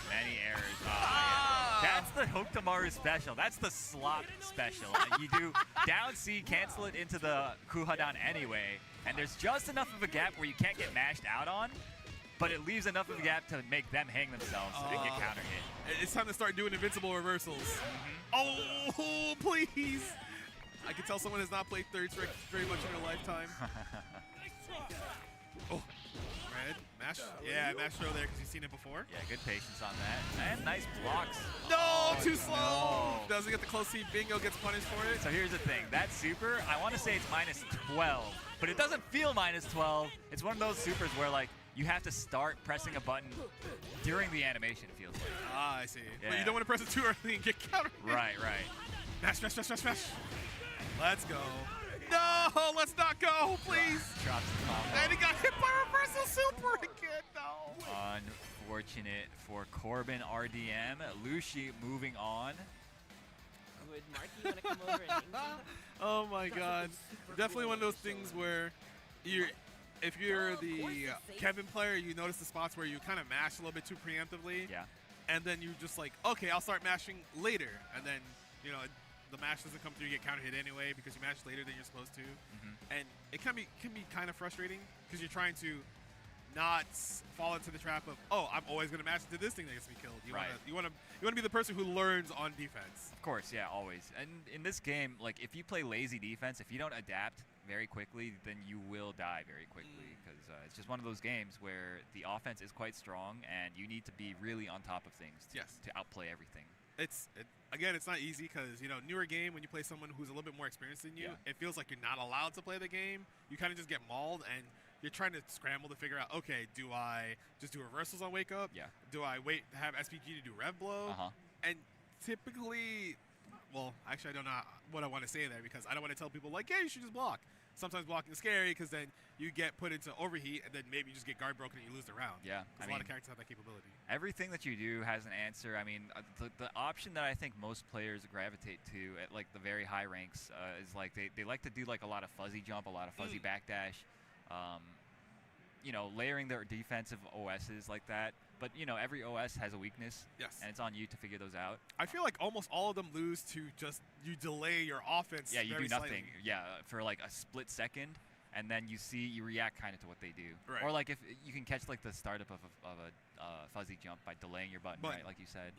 Many errors. Yeah. That's the Hotaru special. That's the slot special. You do down C, cancel it into the Kuhadan anyway, and there's just enough of a gap where you can't get mashed out on, but it leaves enough of a gap to make them hang themselves and get counter hit. It's time to start doing invincible reversals. Oh, please. I can tell someone has not played third strike very much in their lifetime. Oh, red, mash. Yeah, mash throw there because you've seen it before. Yeah, good patience on that. And nice blocks. No, too slow. No. Doesn't get the close C. Bingo gets punished for it. So here's the thing. That super, I want to say it's -12, but it doesn't feel -12. It's one of those supers where like you have to start pressing a button during the animation, it feels like. Ah, I see. Yeah. But you don't want to press it too early and get countered. Right. Mash. Let's go. No, let's not go, please. Drops the combo. And he got hit by reversal super again. No. Unfortunate for Corbin RDM. Lucy moving on. Would Marky want to come over and Oh my God. Definitely one of those things where if you're the Kevin player, you notice the spots where you kind of mash a little bit too preemptively. Yeah. And then you just like, okay, I'll start mashing later. And then, you know, the mash doesn't come through, you get counter hit anyway because you mashed later than you're supposed to. And it can be kind of frustrating because you're trying to not fall into the trap of, oh, I'm always going to mash into this thing that gets me killed. You want to be the person who learns on defense. Of course, yeah, always. And in this game, like if you play lazy defense, if you don't adapt very quickly, then you will die very quickly because it's just one of those games where the offense is quite strong and you need to be really on top of things to outplay everything. Again, it's not easy because, you know, newer game, when you play someone who's a little bit more experienced than you, it feels like you're not allowed to play the game. You kind of just get mauled, and you're trying to scramble to figure out, okay, do I just do reversals on wake up? Yeah. Do I wait to have SPG to do rev blow? And typically, well, actually, I don't know what I want to say there because I don't want to tell people, like, yeah, you should just block. Sometimes blocking is scary because then you get put into overheat and then maybe you just get guard broken and you lose the round. Yeah. A lot of characters have that capability. Everything that you do has an answer. I mean, the option that I think most players gravitate to at like the very high ranks is like they like to do like a lot of fuzzy jump, a lot of fuzzy backdash, you know, layering their defensive OSs like that. But, you know, every OS has a weakness. Yes. And it's on you to figure those out. I feel like almost all of them lose to just you delay your offense. Yeah, you do nothing. Slightly. Yeah, for like a split second, and then you react kind of to what they do. Right. Or like if you can catch like the startup of a fuzzy jump by delaying your button, right? Like you said.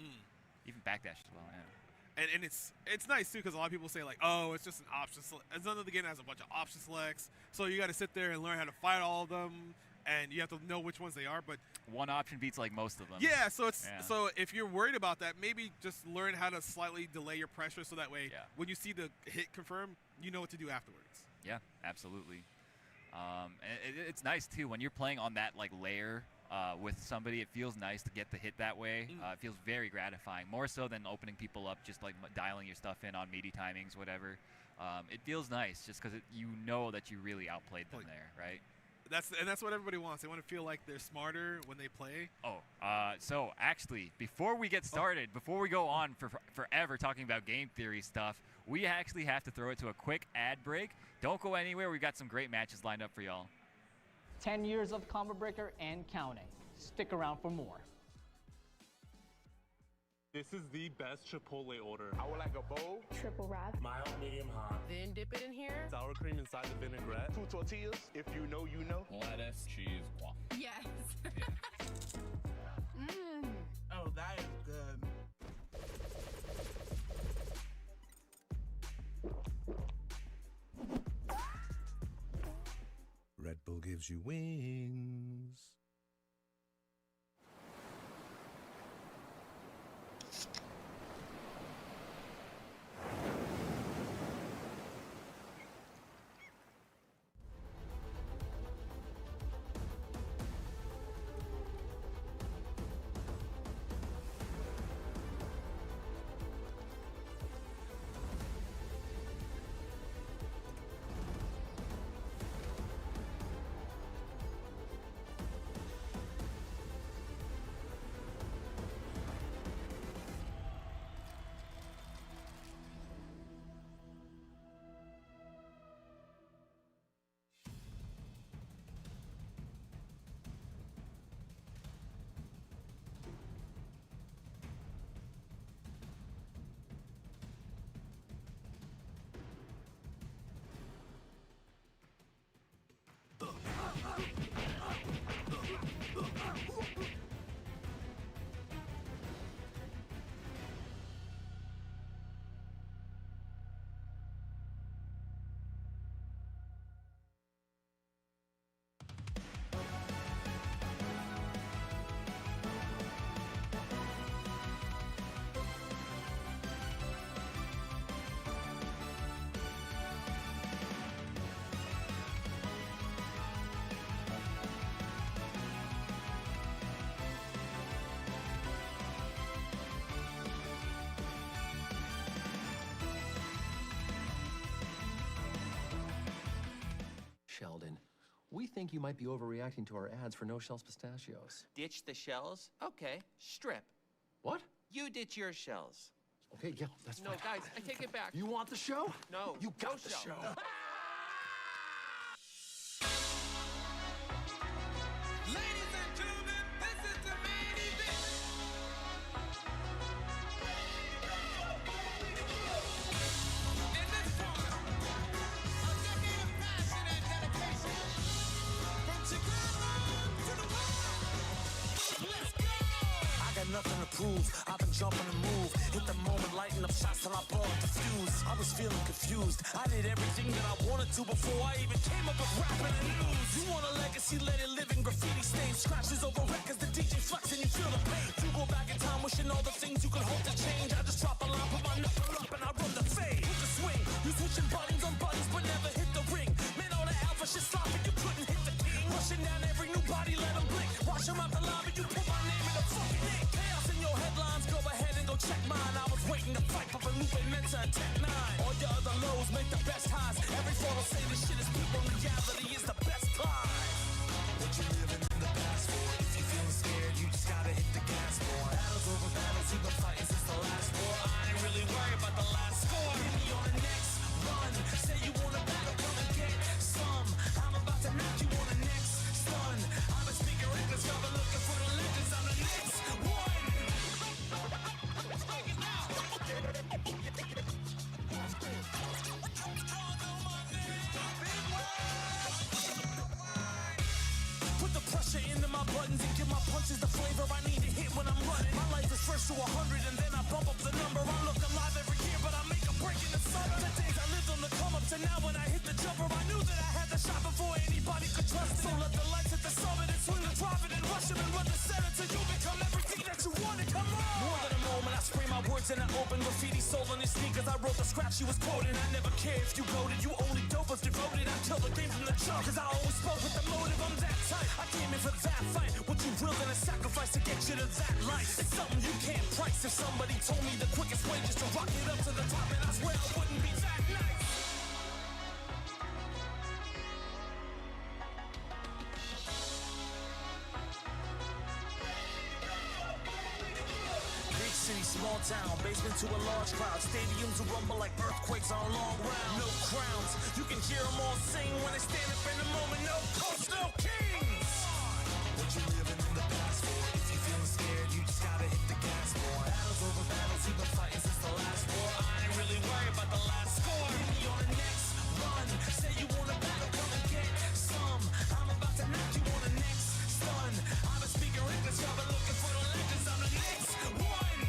Even backdash as well. Yeah. And it's nice too because a lot of people say like, oh, it's just an option select. It's another game that has a bunch of option selects, so you got to sit there and learn how to fight all of them. And you have to know which ones they are, but one option beats like most of them. Yeah, so so if you're worried about that, maybe just learn how to slightly delay your pressure so that way when you see the hit confirm, you know what to do afterwards. Yeah, absolutely. It's nice too when you're playing on that like layer with somebody. It feels nice to get the hit that way. It feels very gratifying, more so than opening people up, just like dialing your stuff in on meaty timings, whatever. It feels nice just because you know that you really outplayed them there, right? That's what everybody wants. They want to feel like they're smarter when they play. So actually, before we get started, before we go on for forever talking about game theory stuff, we actually have to throw it to a quick ad break. Don't go anywhere. We got some great matches lined up for y'all. 10 years of Combo Breaker and counting. Stick around for more. This is the best Chipotle order. I would like a bowl. Triple wrap. Mild, medium, hot. Then dip it in here. Sour cream inside the vinaigrette. 2 tortillas. If you know, you know. Lettuce, cheese, guac. Yes. Oh, that is good. gives you wings. Sheldon, we think you might be overreacting to our ads for No Shells pistachios. Ditch the shells? Okay, strip. What? You ditch your shells. Okay, yeah, that's No, fine. guys, I take it back. You want the show? No. You got no the shell. show. Ladies and gentlemen, this is the main event. In this corner, a decade of passion and dedication. From Chicago to the world. Let's go! I got nothing to prove. I've been jumping the move. Hit the moment, lighting up shots till I blow up the fuse. I was feeling confused. I did everything that I wanted to before I even came up with rapping and news. You want a legacy, let it live in graffiti stains. Scratches over records, the DJ flex and you feel the pain. You go back in time wishing all the things you could hope to change. I just drop a line, put my knuckle up and I run the fade. With the swing, you switching buttons on buttons but never hit the ring. Man, all the alpha shit sloppy, you couldn't hit the king. Rushing down every new body, let them blink. Watch them out the lobby, you put my name in the fucking ink. Chaos in your headlines, go ahead and go check mine. I was waiting to fight, but Lupe meant to attack 9. All your other lows make the best highs. Every photo say this shit is people, reality is the best climb. What you living in the past for? If you feeling scared, you just gotta hit the gas for. Battles over battles, you've been fighting since the last war. I ain't really worried about the last score. Hit me on the next run. Say you want a battle, come and get some. I'm about to knock you on the next stun. I've been speaking records, y'all been looking for the legends. I'm the next one. Put the pressure into my buttons and give my punches the flavor I need to hit when I'm running. My life is first to 100 and then I bump up the number. I look alive every year, but I make a break in the summer. The days I lived on the come up to now when I hit the jumper, I knew that I had the shot before anybody could trust it. So let the lights hit the summit and swing the drop it and rush it and run the center till you become everything that you wanted. Come on! More than a moment, I spray my words in an open graffiti soul on his sneakers. I wrote the scrap she was quoting. I never care if you voted, you only dope was devoted. I kill the game from the jump, cause I always spoke with the motive. I'm that type, I came in for that fight. What you willing to sacrifice to get you to that life? It's something you can't price. If somebody told me the quickest way just to rock it up to the top, and I swear I wouldn't be that nice. Big city, small town, basement to a large crowd. Stadiums will rumble like earthquakes on a long round. No crowns, you can hear them all sing when they stand up in the moment. No coach, no kings. What you living in the past for? If you feeling scared, you just gotta hit the gas for. Battles over battles, you've been fighting since the last war. I ain't really worried about the last score. Hit me on the next run. Say you want a battle, come and get some. I'm about to knock you on the next stun. I've been speaking English, y'all been looking for the legends. I'm the next one.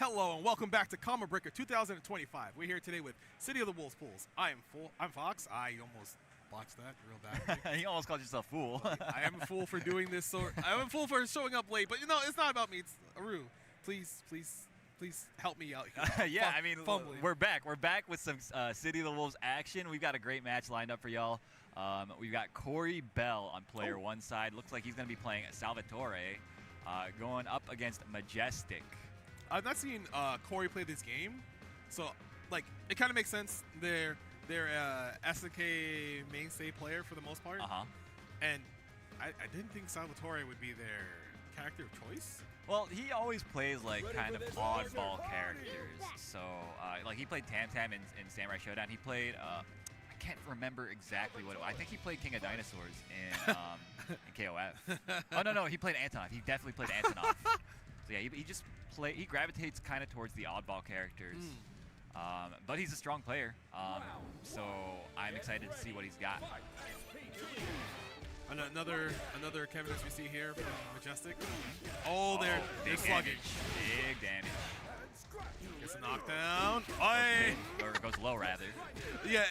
Hello and welcome back to Combo Breaker 2025. We're here today with City of the Wolves pools. I'm Fox. I almost botched that real bad. You almost called yourself fool. I am a fool for doing this. So I am a fool for showing up late. But you know, it's not about me. It's Aru. Please help me out here. Yeah, I mean, we're back. We're back with some City of the Wolves action. We've got a great match lined up for y'all. We've got Corey Bell on player one side. Looks like he's going to be playing Salvatore, going up against Majestic. I've not seen Corey play this game, so like it kind of makes sense. They're SNK mainstay player for the most part, and I didn't think Salvatore would be their character of choice. Well, he always plays like kind of oddball characters. So like he played Tam Tam in Samurai Showdown. He played I can't remember exactly what it was. I think he played King of Dinosaurs in KOF. Oh no, he played Antonov. He definitely played Antonov. So yeah, he just he gravitates kind of towards the oddball characters, but he's a strong player. So I'm excited to see what he's got. Another Kevin as we see here from Majestic. Oh, they're slugging. Big damage. Gets a knockdown. Or it goes low rather. Yeah,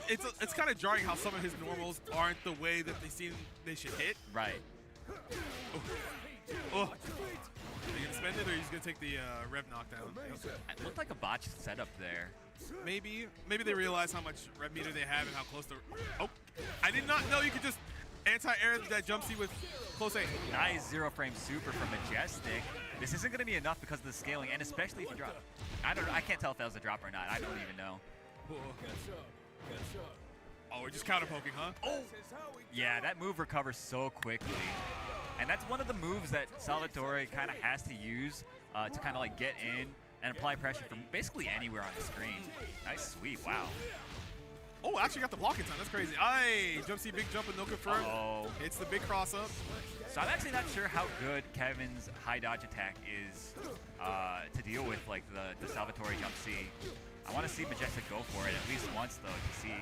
it's kind of jarring how some of his normals aren't the way that they should hit. Right. Oh. Are you gonna spend it, or are you just gonna take the rev knockdown? It looked like a botched setup there. Maybe they realize how much rev meter they have and how close the. Oh, I did not know you could just anti-air that jump C with close aim. Nice 0-frame super from Majestic. This isn't gonna be enough because of the scaling, and especially if you drop. I can't tell if that was a drop or not. I don't even know. Oh, we're just counter poking, huh? Oh, yeah, that move recovers so quickly. And that's one of the moves that Salvatore kind of has to use to kind of like get in and apply pressure from basically anywhere on the screen. Nice sweep, wow. Oh, actually got the block in time. That's crazy. Jump C, big jump and no confirm. It's the big cross up. So I'm actually not sure how good Kevin's high dodge attack is to deal with like the Salvatore jump C. I want to see Majestic go for it at least once though to see.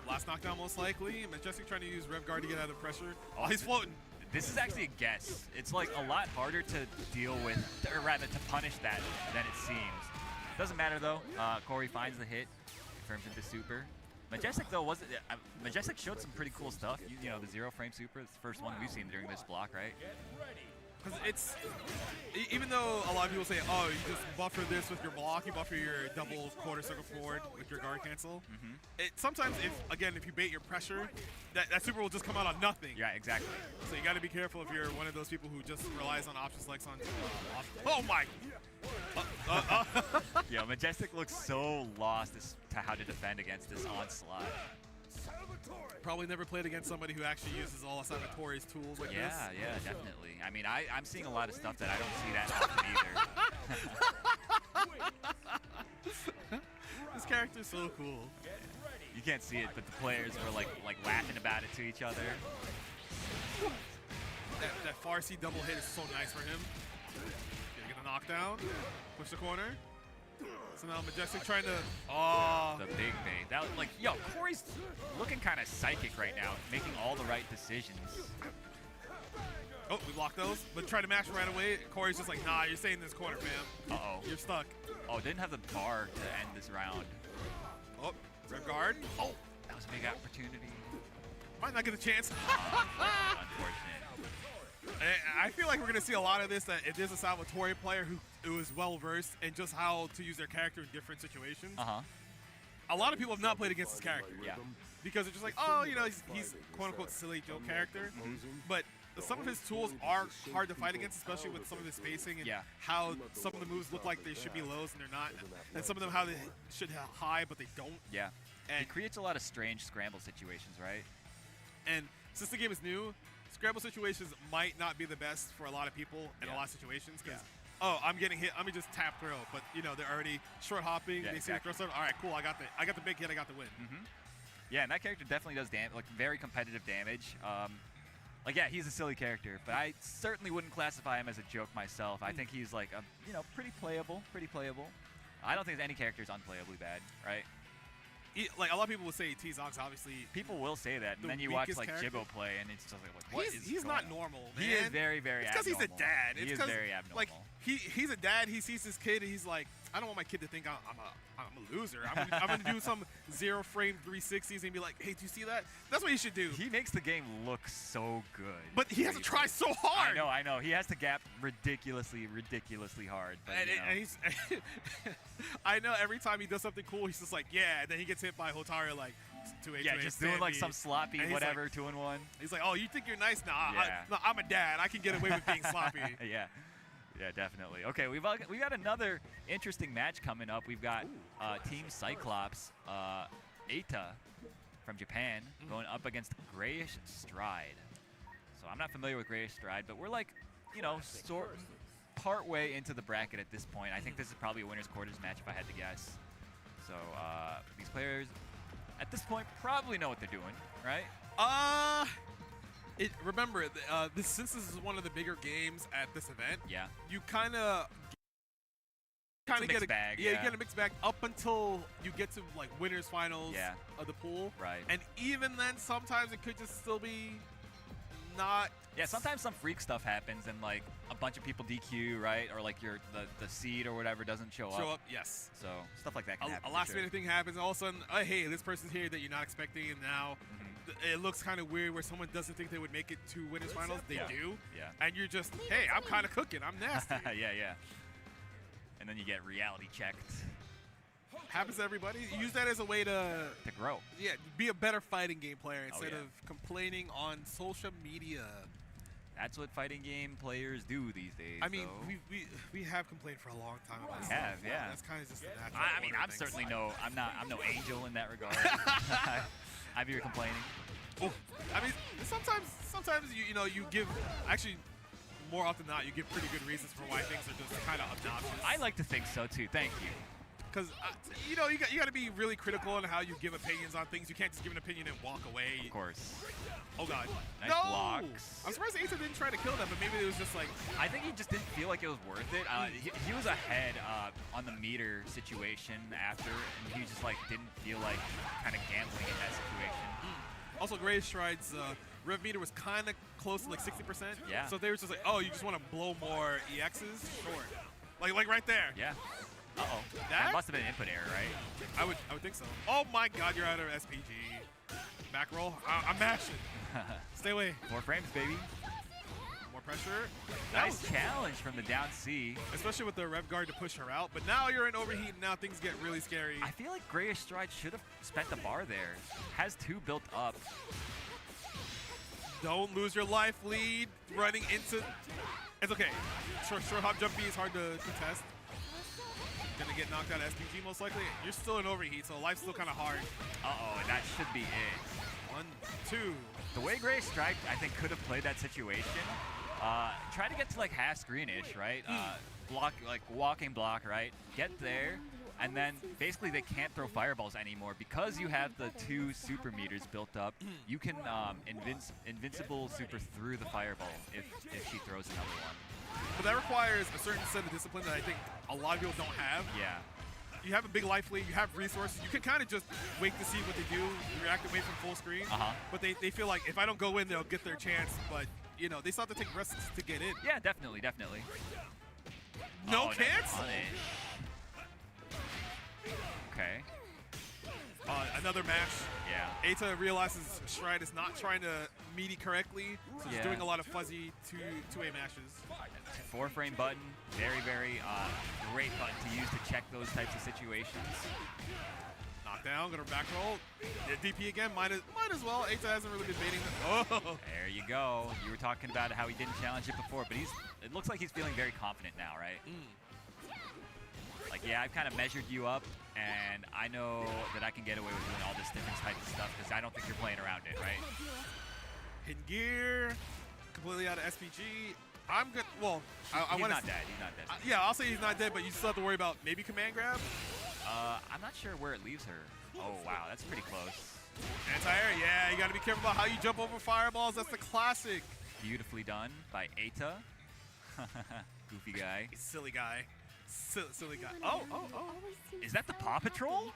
Last knockdown most likely. Majestic trying to use rev guard to get out of pressure. Oh, he's floating. This is actually a guess. It's like a lot harder to deal with, or rather to punish that than it seems. Doesn't matter though. Corey finds the hit, confirms into super. Majestic though Majestic showed some pretty cool stuff. You know, the 0-frame super is the first one we've seen during this block, right? Because it's, even though a lot of people say, oh, you just buffer this with your block, you buffer your double quarter circle forward with your guard cancel. Sometimes, if you bait your pressure, that super will just come out on nothing. Yeah, exactly. So you got to be careful if you're one of those people who just relies on option selects on. Oh my! Yo, Majestic looks so lost as to how to defend against this onslaught. Probably never played against somebody who actually uses all of Salvatore's tools like this. Yeah, definitely. I mean, I'm seeing a lot of stuff that I don't see that often either. This character's so cool. You can't see it, but the players were like laughing about it to each other. That far C double hit is so nice for him. Gonna get a knockdown. Push the corner. So now Majestic trying to. Oh. The big bait. That was like, yo, Corey's looking kind of psychic right now, making all the right decisions. Oh, we blocked those, but try to mash right away. Corey's just like, nah, you're staying in this corner, fam. You're stuck. Oh, didn't have the bar to end this round. Oh, rev guard. Oh, that was a big opportunity. Might not get a chance. Unfortunate. I feel like we're going to see a lot of this, that if there's a Salvatore player who is well-versed in just how to use their character in different situations, a lot of people have not played against this character. Yeah. Because it's just like, oh, you know, he's quote-unquote silly joke character. But some of his tools are hard to fight against, especially with some of his spacing and how some of the moves look like they should be lows and they're not. And some of them how they should have high, but they don't. Yeah. And it creates a lot of strange scramble situations, right? And since the game is new, scramble situations might not be the best for a lot of people in a lot of situations because, oh, I'm getting hit, let me just tap throw. But, you know, they're already short hopping, they see the throw start, all right, cool, I got the big hit, I got the win. Yeah, and that character definitely does like very competitive damage. Like, yeah, he's a silly character, but I certainly wouldn't classify him as a joke myself. I think he's like, you know, pretty playable. I don't think any character is unplayably bad, right? Like, a lot of people will say T-Zox, obviously. People will say that, and then you watch, like, Jibbo play, and it's just like, what is he's not normal, man. He is very, very abnormal. It's because he's a dad. He is very abnormal. Like, he's a dad. He sees his kid, and he's like, I don't want my kid to think I'm a loser. I'm gonna do some 0-frame 360s and be like, hey, do you see that? That's what he should do. He makes the game look so good. But he has to try so hard. I know. He has to gap ridiculously hard. But, and he's, I know every time he does something cool, he's just like, yeah, and then he gets hit by Hotaru like 2-8. Yeah, just doing like some sloppy whatever, like, 2-1. He's like, oh, you think you're nice? Nah, I'm a dad. I can get away with being sloppy. Yeah, definitely. Okay, we got another interesting match coming up. We've got Team Cyclops, Eita from Japan, going up against Grayish Stride. So I'm not familiar with Grayish Stride, but we're like, part way into the bracket at this point. I think this is probably a winner's quarters match if I had to guess. So these players at this point probably know what they're doing, right? Remember, since this is one of the bigger games at this event, you kind of get bag. You get a mixed bag up until you get to like winners finals of the pool. Right. And even then, sometimes it could just still be not. Yeah, sometimes some freak stuff happens and like a bunch of people DQ, right? Or like the seed or whatever doesn't show up. Yes. So stuff like that can happen. A last minute thing happens, and all of a sudden, hey, this person's here that you're not expecting, and now it looks kind of weird where someone doesn't think they would make it to winners finals. They do. Yeah. And you're just, hey, I'm kind of cooking. I'm nasty. yeah. And then you get reality checked. Happens to everybody. Use that as a way to grow. Yeah, be a better fighting game player instead of complaining on social media. That's what fighting game players do these days. I mean, we have complained for a long time about stuff. Yeah. That's kind of just the natural. I mean, I'm certainly I'm no angel in that regard. I'd be complaining. Oh, I mean, sometimes you give actually. More often than not, you give pretty good reasons for why things are just kind of obnoxious. I like to think so too. Thank you. Because you got to be really critical on how you give opinions on things. You can't just give an opinion and walk away. Of course. Oh God. Nice no! blocks. I'm surprised Eita didn't try to kill them, but maybe it was just like. I think he just didn't feel like it was worth it. He was ahead on the meter situation after, and he just like didn't feel like kind of gambling in that situation. Also, Grayish Stride's rev meter was kind of close to like 60%. Yeah. So they were just like, oh, you just want to blow more EXs? Sure. Like right there. Yeah. Uh-oh. That must have been an input error, right? I would think so. Oh my God, you're out of SPG. Back roll. I'm mashing. Stay away. 4 frames, baby. More pressure. Nice challenge from the down C. Especially with the rev guard to push her out. But now you're in overheat, and now things get really scary. I feel like Grayish Stride should have spent the bar there. Has 2 built up. Don't lose your life lead. Running into... It's okay. Short hop jump B is hard to test. Gonna get knocked out of SPG most likely. You're still in overheat, so life's still kind of hard. Uh-oh, and that should be it. 1, 2. The way Grayish Stride, I think, could have played that situation, try to get to like half screenish, right? Block, like walking block, right? Get there, and then basically they can't throw fireballs anymore because you have the 2 super meters built up. You can invincible super through the fireball if she throws another one. But that requires a certain set of discipline that I think a lot of people don't have. Yeah. You have a big life lead, you have resources, you can kind of just wait to see what they do, react away from full screen. But they feel like if I don't go in, they'll get their chance. But, they still have to take risks to get in. Yeah, definitely. No chance? Okay. Another mash. Yeah. Eita realizes Stride is not trying to meaty correctly, so he's doing a lot of fuzzy 2A mashes. 4-frame button, very, very great button to use to check those types of situations. Knockdown, gonna back roll. DP again, might as well. Eita hasn't really been baiting them. Oh! There you go. You were talking about how he didn't challenge it before, but it looks like he's feeling very confident now, right? Like, yeah, I've kind of measured you up, and I know that I can get away with doing all this different type of stuff because I don't think you're playing around it, right? Hidden gear, completely out of SPG. I'm good. Well, I he's want to. Not dead. He's not dead. Yeah, I'll say he's not dead, but you still have to worry about maybe command grab. I'm not sure where it leaves her. Oh wow, that's pretty close. Anti-air, yeah, you got to be careful about how you jump over fireballs. That's the classic. Beautifully done by Eita. Goofy guy. Silly guy. Silly guy. Oh. Is that the Paw Patrol?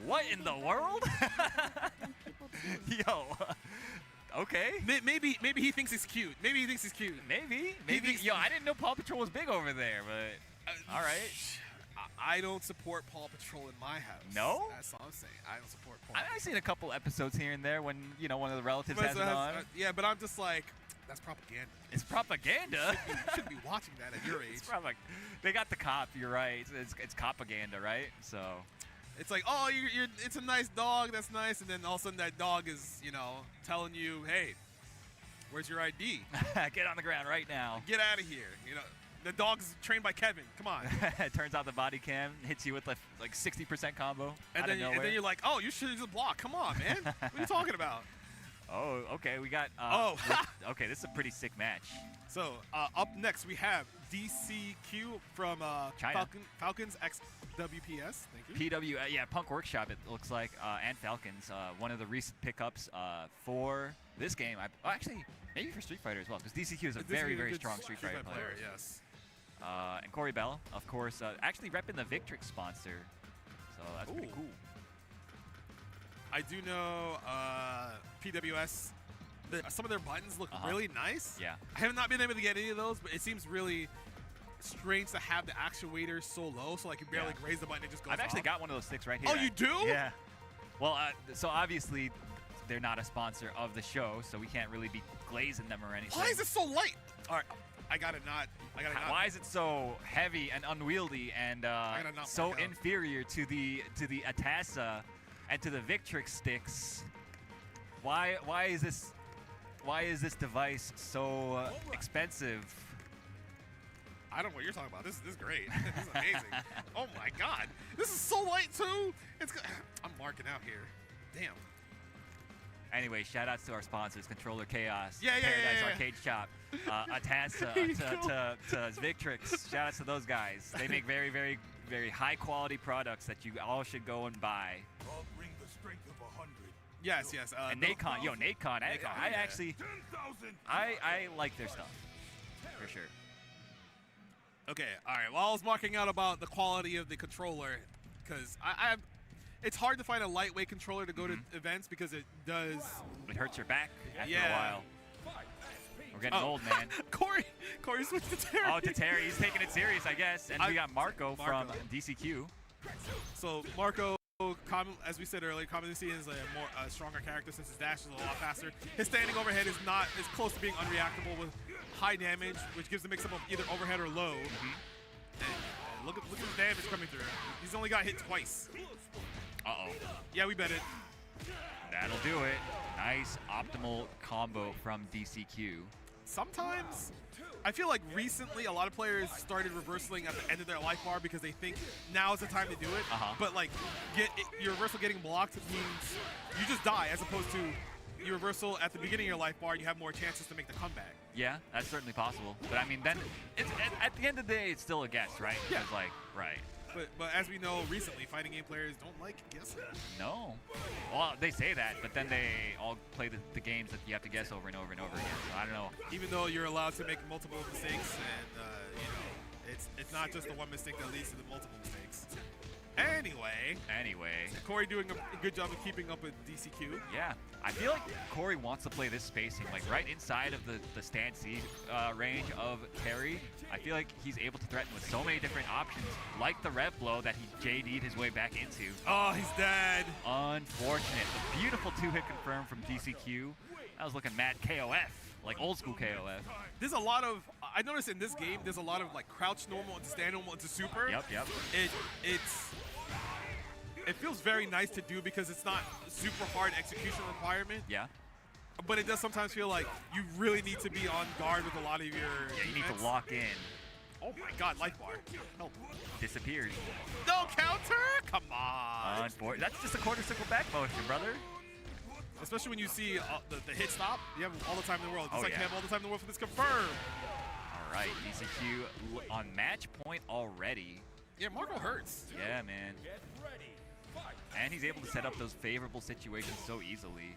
What in the world? Yo. Okay. Maybe he thinks he's cute. Maybe he thinks he's cute. Maybe. Yo, I didn't know Paw Patrol was big over there, but all right. I don't support Paw Patrol in my house. No? That's all I'm saying. I don't support Paw Patrol. I've seen a couple episodes here and there when, you know, one of the relatives has it on. Yeah, but I'm just like, that's propaganda. It's propaganda? You shouldn't be watching that at your age. It's they got the cop, you're right. It's propaganda, right? So it's like, oh, it's a nice dog, that's nice, and then all of a sudden that dog is, you know, telling you, hey, where's your ID? Get on the ground right now. Get out of here. You know, the dog's trained by Kevin. Come on. It turns out the body cam hits you with like 60% combo. And then you're like, oh, you should just block. Come on, man. What are you talking about? Oh, okay. We got. Okay, this is a pretty sick match. So up next we have DCQ from China. Falcons XWPS. Thank you. PW, yeah, Punk Workshop. It looks like, and Falcons. One of the recent pickups for this game. Actually, maybe for Street Fighter as well, because DCQ is a very, very strong Street Fighter player. Yes. And Corey Bell, of course, actually repping the Victrix sponsor. So that's pretty cool. I do know PWS. Some of their buttons look really nice. Yeah. I have not been able to get any of those, but it seems really strange to have the actuator so low, so like you barely graze the button, it just goes I've actually off. got one of those sticks right here. Oh, you do? Yeah. Well, so obviously they're not a sponsor of the show, so we can't really be glazing them or anything. Why is it so light? All right, I got it not. Why is it so heavy and unwieldy and so inferior to the Atasa and to the Victrix sticks? Why is this device so expensive? I don't know what you're talking about. This is great. This is amazing. Oh my god, this is so light too. I'm marking out here. Damn. Anyway, shout outs to our sponsors, Controller Chaos, Yeah. Paradise Arcade Shop, Atasa, to Victrix. Shout outs to those guys. They make very, very, very high quality products that you all should go and buy. I'll bring the strength of 100. Yes. And Nacon, I actually, I like their stuff, for sure. Okay, all right. Well, I was marking out about the quality of the controller because it's hard to find a lightweight controller to go to events because it hurts your back after a while. We're getting old, man. Corey switched to Terry. Oh, to Terry. He's taking it serious, I guess. And we got Marco from DCQ. So Marco, as we said earlier, commonly seen as a more stronger character since his dash is a lot faster. His standing overhead is close to being unreactable with high damage, which gives the mix-up of either overhead or low. And look at the damage coming through. He's only got hit twice. Uh-oh. Yeah, we bet it. That'll do it. Nice optimal combo from DCQ. Sometimes, I feel like recently a lot of players started reversaling at the end of their life bar because they think now is the time to do it. But like, your reversal getting blocked means you just die, as opposed to your reversal at the beginning of your life bar, you have more chances to make the comeback. Yeah, that's certainly possible. But I mean, then at the end of the day, it's still a guess, right? Yeah. It's like, right. But as we know recently, fighting game players don't like guessing. No. Well, they say that, but then they all play the games that you have to guess over and over and over again. So I don't know. Even though you're allowed to make multiple mistakes, and it's not just the one mistake that leads to the multiple mistakes. Anyway, Corey doing a good job of keeping up with DCQ. Yeah, I feel like Corey wants to play this spacing, like right inside of the stand C range of Terry. I feel like he's able to threaten with so many different options, like the rev blow that he JD'd his way back into. Oh, he's dead. Unfortunate. A beautiful 2-hit confirm from DCQ. That was looking mad KOF, like old school KOF. There's a lot of, I noticed in this game, there's a lot of like crouch normal into stand normal into super. Yep. It feels very nice to do because it's not a super hard execution requirement. Yeah. But it does sometimes feel like you really need to be on guard with a lot of your you need to lock in. Oh my god, life bar. Help. Disappeared. No counter? Come on. That's just a quarter circle back motion, brother. Especially when you see the hit stop. You have all the time in the world. Just like you have all the time in the world for this confirm. All right, DCQ on match point already. Yeah, Marco hurts. Yeah, man. And he's able to set up those favorable situations so easily.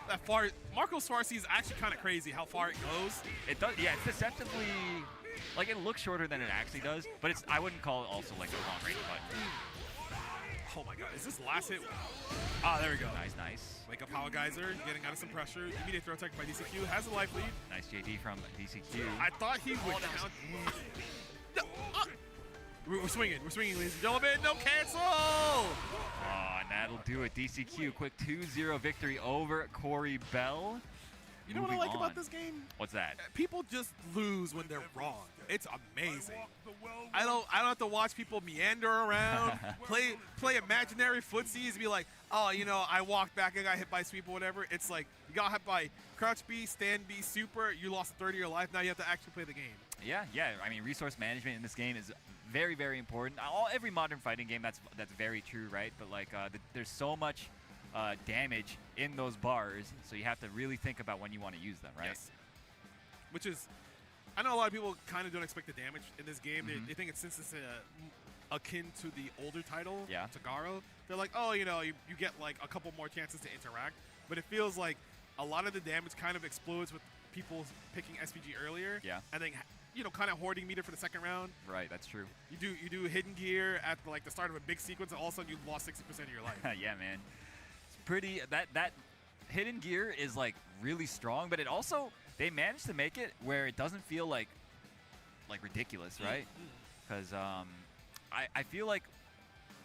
That far, Marco's far C is actually kind of crazy how far it goes. It does, yeah. It's deceptively, like it looks shorter than it actually does, but I wouldn't call it also like a long range button. Oh my god, is this last hit? Ah, there we go. Nice, nice. Wake up Power Geyser, getting out of some pressure. Immediate throw attack by DCQ, has a life lead. Nice JD from DCQ. I thought he would count. No, we're swinging, ladies and gentlemen. No cancel! Oh, and that'll do it. DCQ, quick 2-0 victory over Corey Bell. You know what I like about this game? What's that? People just lose when they're wrong. It's amazing. I don't have to watch people meander around, play imaginary footsies, be like, oh, you know, I walked back and got hit by sweep or whatever. It's like you got hit by crouch B, stand B, super. You lost a third of your life. Now you have to actually play the game. Yeah. I mean, resource management in this game is very, very important. Every modern fighting game, that's very true, right? But like, there's so much damage in those bars, so you have to really think about when you want to use them, right? Yes. Which is, I know a lot of people kind of don't expect the damage in this game. They think since it's akin to the older title, Tagaro, they're like, oh, you know, you get like a couple more chances to interact. But it feels like a lot of the damage kind of explodes with people picking SPG earlier. Yeah. And then, you know, kind of hoarding meter for the second round. Right, that's true. You do hidden gear at like the start of a big sequence, and all of a sudden you lost 60% of your life. Yeah, man. It's pretty. That hidden gear is like really strong, but it also they managed to make it where it doesn't feel like ridiculous, right? Because I feel like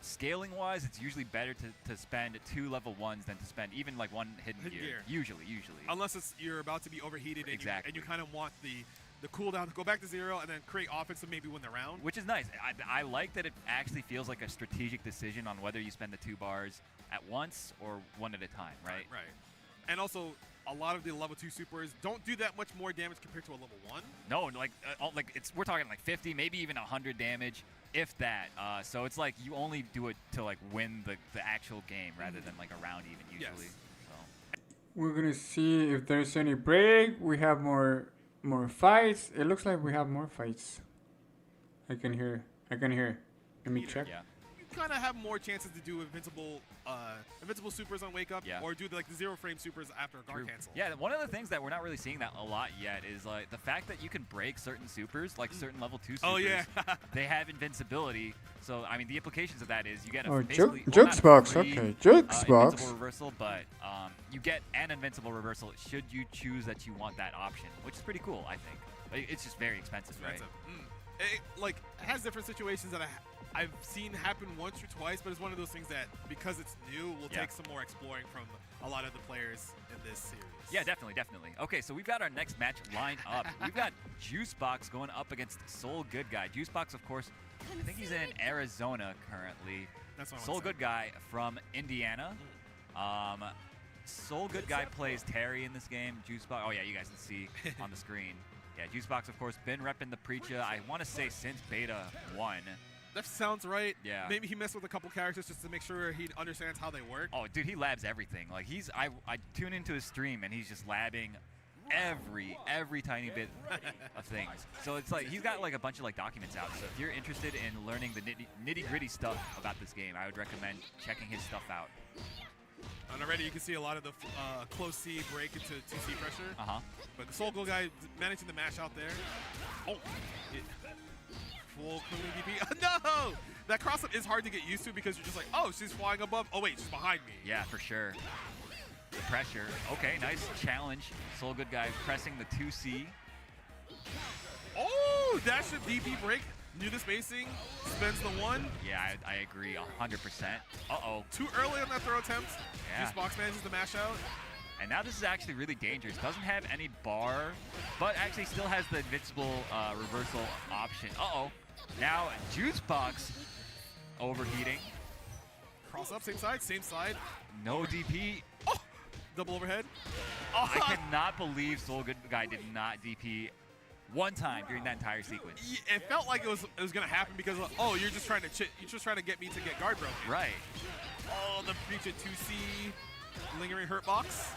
scaling wise, it's usually better to spend 2 level 1s than to spend even like 1 hidden gear. Usually. Unless you're about to be overheated exactly. and you kind of want the cooldown to go back to 0 and then create offense to maybe win the round. Which is nice. I like that it actually feels like a strategic decision on whether you spend the 2 bars at once or 1 at a time, right? Right. And also, a lot of the level 2 supers don't do that much more damage compared to a level 1. No, we're talking like 50, maybe even 100 damage, if that. So it's like you only do it to like win the actual game rather than like a round even usually. Yes. So. We're gonna see if there's any break. We have more fights. It looks like we have more fights. I can hear. Let me check. Yeah. You kind of have more chances to do invincible supers on wake up, or do like the 0 frame supers after a guard cancel. Yeah, one of the things that we're not really seeing that a lot yet is like the fact that you can break certain supers, like certain level 2 supers. Oh yeah. They have invincibility. So I mean, the implications of that is you get a Jukebox. Okay, Jukebox. invincible reversal, but you get an invincible reversal should you choose that you want that option, which is pretty cool, I think. It's just very expensive, right? It has different situations that I've seen happen once or twice, but it's one of those things that, because it's new, will take some more exploring from a lot of the players in this series. Yeah, definitely. Okay, so we've got our next match lined up. We've got Juicebox going up against Soul Good Guy. Juicebox, of course, I think he's in Arizona currently. That's what Soul Good Guy from Indiana. Soul Good Guy plays Terry in this game. Juicebox, oh yeah, you guys can see on the screen. Yeah, Juicebox, of course, been repping the Preecha, I want to say since Beta 1. That sounds right. Yeah. Maybe he messed with a couple characters just to make sure he understands how they work. Oh, dude, he labs everything. Like I tune into his stream and he's just labbing every tiny bit of things. So it's like he's got like a bunch of like documents out. So if you're interested in learning the nitty-gritty stuff about this game, I would recommend checking his stuff out. And already you can see a lot of the close C break into 2C pressure. But the Soul Good Guy managing to mash out there. Oh. Full DP. No! That cross-up is hard to get used to because you're just like, oh, she's flying above. Oh, wait, she's behind me. Yeah, for sure. The pressure. Okay, nice challenge. Soul Good Guy pressing the 2C. Oh, dash of DP break. Knew the spacing. Spends the 1. Yeah, I agree 100%. Uh-oh. Too early on that throw attempt. Yeah. Juicebox manages to mash out. And now this is actually really dangerous. Doesn't have any bar, but actually still has the invincible reversal option. Uh-oh. Now Juicebox overheating. Cross up, same side. No DP. Oh! Double overhead. Oh. I cannot believe Soul Good Guy did not DP one time during that entire sequence. It felt like it was gonna happen because you're just trying to get me to get guard broken. Right. Oh, the Preecha 2C. Lingering hurt box.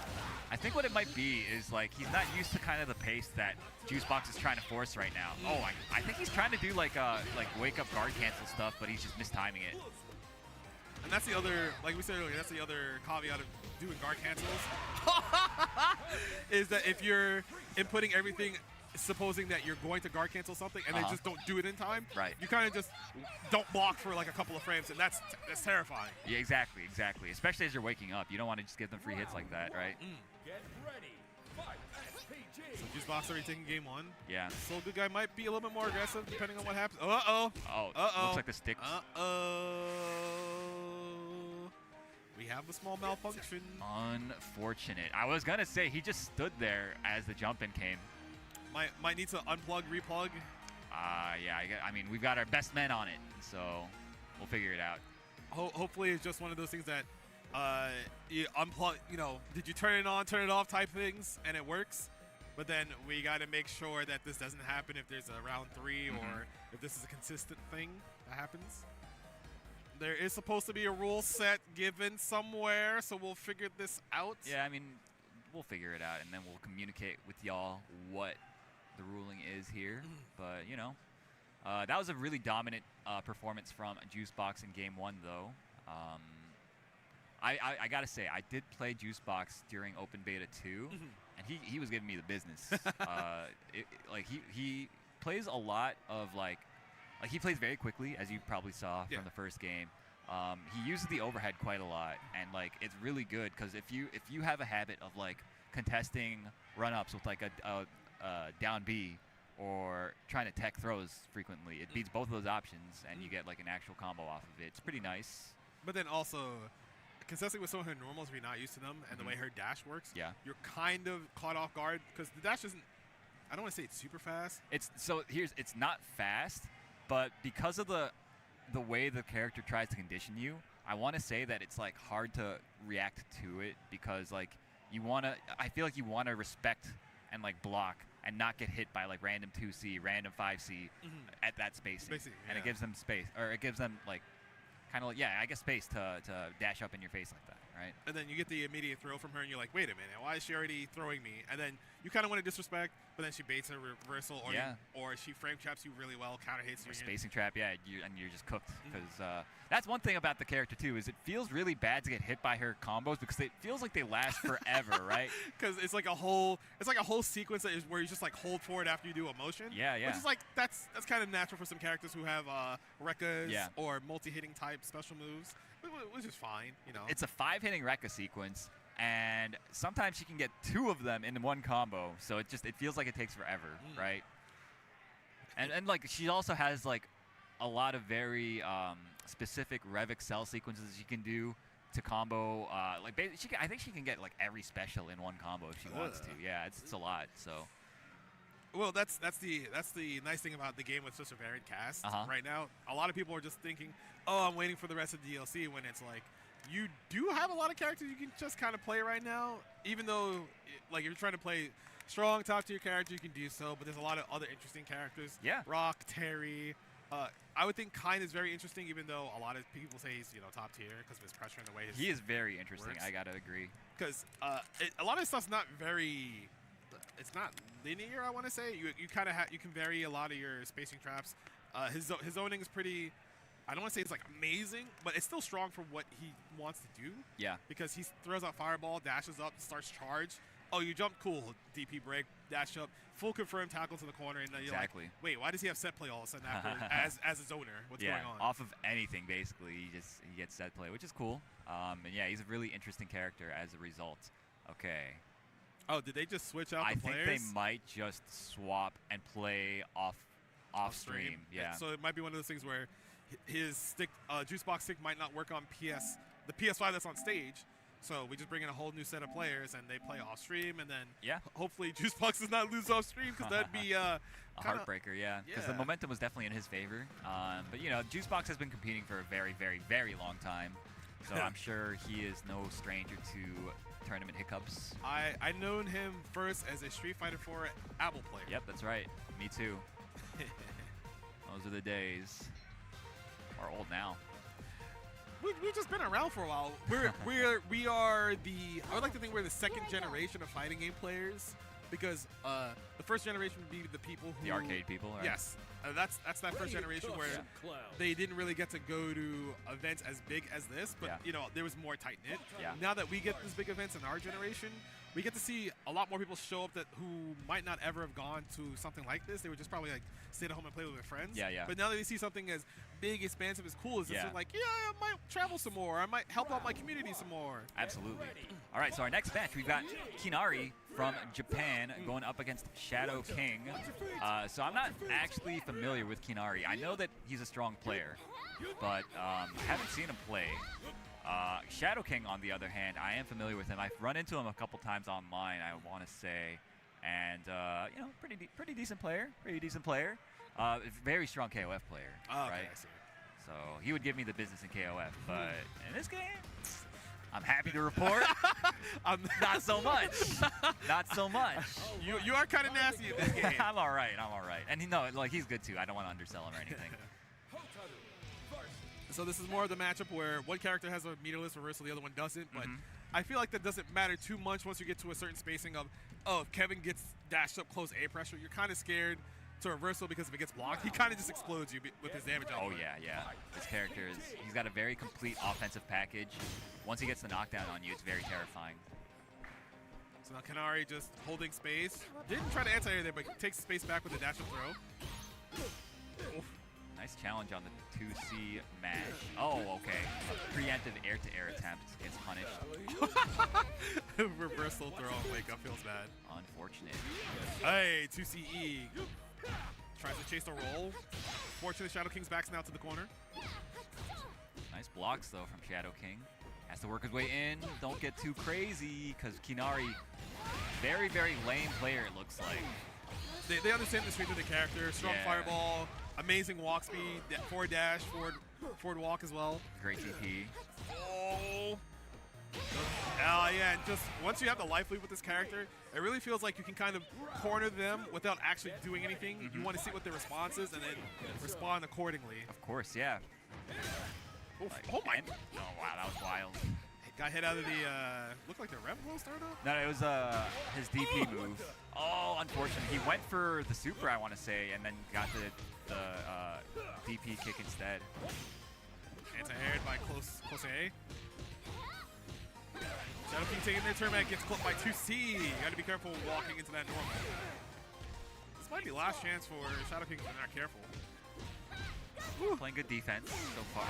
I think what it might be is like he's not used to kind of the pace that Juicebox is trying to force right now. Oh, I think he's trying to do like wake up guard cancel stuff, but he's just mistiming it. And that's the other, like we said earlier, that's the other caveat of doing guard cancels. Is that if you're inputting everything supposing that you're going to guard cancel something and they just don't do it in time. Right. You kind of just don't block for like a couple of frames, and that's terrifying. Yeah, exactly. Especially as you're waking up, you don't want to just give them free hits like that, right? Get ready. Fight. So Juicebox already taking game 1. Yeah. Soul Good Guy might be a little bit more aggressive depending on what happens. Uh-oh. Looks like the sticks. We have a small malfunction. Unfortunate. I was gonna say he just stood there as the jump in came. Might need to unplug, replug. Yeah. I mean, we've got our best men on it, so we'll figure it out. Hopefully, it's just one of those things that you unplug. Did you turn it on, turn it off type things, and it works. But then we got to make sure that this doesn't happen if there's a round 3 or if this is a consistent thing that happens. There is supposed to be a rule set given somewhere, so we'll figure this out. Yeah, I mean, we'll figure it out, and then we'll communicate with y'all what the ruling is here. But, that was a really dominant performance from Juicebox in Game 1, though. I got to say, I did play Juicebox during Open Beta 2, and he was giving me the business. He plays a lot of, he plays very quickly, as you probably saw from the first game. He uses the overhead quite a lot, and it's really good because if you have a habit of contesting run-ups with a down B or trying to tech throws frequently, it beats both of those options, and you get an actual combo off of it. It's pretty nice. But then also, contesting with some of her normals, if you're not used to them, and the way her dash works, you're kind of caught off guard because the dash isn't. I don't want to say it's super fast. It's not fast. But because of the way the character tries to condition you, I want to say that it's hard to react to it because I feel like you want to respect and block and not get hit by random 2C, random 5C at that spacing. And it gives them space, or it gives them space to dash up in your face like that, right? And then you get the immediate throw from her, and you're like, wait a minute, why is she already throwing me? And then you kind of want to disrespect, but then she baits a reversal, or she frame traps you really well, counter hits you. Or spacing trap, and you're just cooked. Because that's one thing about the character too, is it feels really bad to get hit by her combos because it feels like they last forever, right? Because it's like a whole sequence that is where you just hold forward after you do a motion. Yeah. Which is that's kind of natural for some characters who have Rekkas or multi-hitting type special moves, which is fine, It's a 5-hitting Rekka sequence, and sometimes you can get 2 of them in one combo, so it feels like it takes forever, right? And she also has a lot of very specific Rev Excel sequences you can do to combo. I think she can get every special in one combo if she wants to. Yeah, it's a lot. So. Well, that's the nice thing about the game with such a varied cast right now. A lot of people are just thinking, oh, I'm waiting for the rest of the DLC, when it's you do have a lot of characters you can just kind of play right now, even though if you're trying to play strong top tier character, you can do so, but there's a lot of other interesting characters. Yeah. Rock, Terry. I would think Kine is very interesting, even though a lot of people say he's top tier because of his pressure and the way he is very interesting. works. I gotta agree. Because a lot of his stuff's not very. It's not linear, I want to say. You kind of you can vary a lot of your spacing traps. His zoning is pretty. I don't want to say it's amazing, but it's still strong for what he wants to do. Yeah. Because he throws out fireball, dashes up, starts charge. Oh, you jump, cool. DP break, dash up, full confirm tackle to the corner, and then you're like, wait, why does he have set play all of a sudden after as a zoner? What's going on? Off of anything basically, he gets set play, which is cool. And yeah, he's a really interesting character as a result. Okay. Oh, did they just switch out the players? I think they might just swap and play off stream. Yeah. So it might be one of those things where his stick, Juicebox stick, might not work on the PS5 that's on stage. So we just bring in a whole new set of players and they play off stream, and then hopefully Juicebox does not lose off stream, because that'd be a heartbreaker. Yeah, because the momentum was definitely in his favor. But Juicebox has been competing for a very, very, very long time, so I'm sure he is no stranger to tournament hiccups. I known him first as a Street Fighter 4 Apple player. Yep, that's right. Me too. Those are the days. We're old now. We've just been around for a while. We are I would like to think we're the second generation of fighting game players because the first generation would be the people who The arcade people, right? Yes, that's that first generation where they didn't really get to go to events as big as this, but you know there was more tight knit. Yeah. Now that we get these big events in our generation, we get to see a lot more people show up who might not ever have gone to something like this. They would just probably like stay at home and play with their friends. Yeah, yeah. But now that they see something as big, expansive, as cool as this, they're like, yeah, I might travel some more. I might help out my community some more. Absolutely. All right, so our next match, we've got Kinari from Japan going up against Shadow King. So I'm not actually familiar with Kinari. I know that he's a strong player, but haven't seen him play. Shadow King, on the other hand, I am familiar with him. I've run into him a couple times online, I want to say. And, you know, pretty decent player. Pretty decent player. Very strong KOF player, right? I see. So he would give me the business in KOF. But in this game, I'm happy to report, not so much. Not so much. You are kind of nasty in this game. I'm all right. I'm all right. And like he's good too. I don't want to undersell him or anything. So this is more of the matchup where one character has a meterless reversal, the other one doesn't. But I feel like that doesn't matter too much once you get to a certain spacing of, oh, if Kevin gets dashed up close A pressure, you're kind of scared to reversal because if it gets blocked, he kind of just explodes you with his damage output. Oh, yeah. This character he's got a very complete offensive package. Once he gets the knockdown on you, it's very terrifying. So now Kinari just holding space. Didn't try to anti-air there, but takes space back with the dash and throw. Oof. Nice challenge on the 2C mash. Oh, okay. A preemptive air-to-air attempt gets punished. Reversal throw on wake up feels bad. Unfortunate. Hey, 2CE. Tries to chase the roll. Fortunately, Shadow King's backs now to the corner. Nice blocks, though, from Shadow King. Has to work his way in. Don't get too crazy, because Kinari, very, very lame player, it looks like. They understand the strength of the character. Strong fireball. Amazing walk speed, forward dash, forward walk as well. Great TP. Oh. Yeah, and just once you have the life lead with this character, it really feels like you can kind of corner them without actually doing anything. You want to see what their response is and then respond accordingly. Of course, yeah. Oof. Oh my. Oh, wow, that was wild. Got hit out of the, looked like the Rev Blow startup? No, it was his DP move. Oh, unfortunate. He went for the super, I want to say, and then got the DP kick instead. Anti-aired by close A. Shadow King taking their turn back, gets clipped by 2C. You got to be careful walking into that normal. This might be last chance for Shadow King if they're not careful. Playing good defense so far.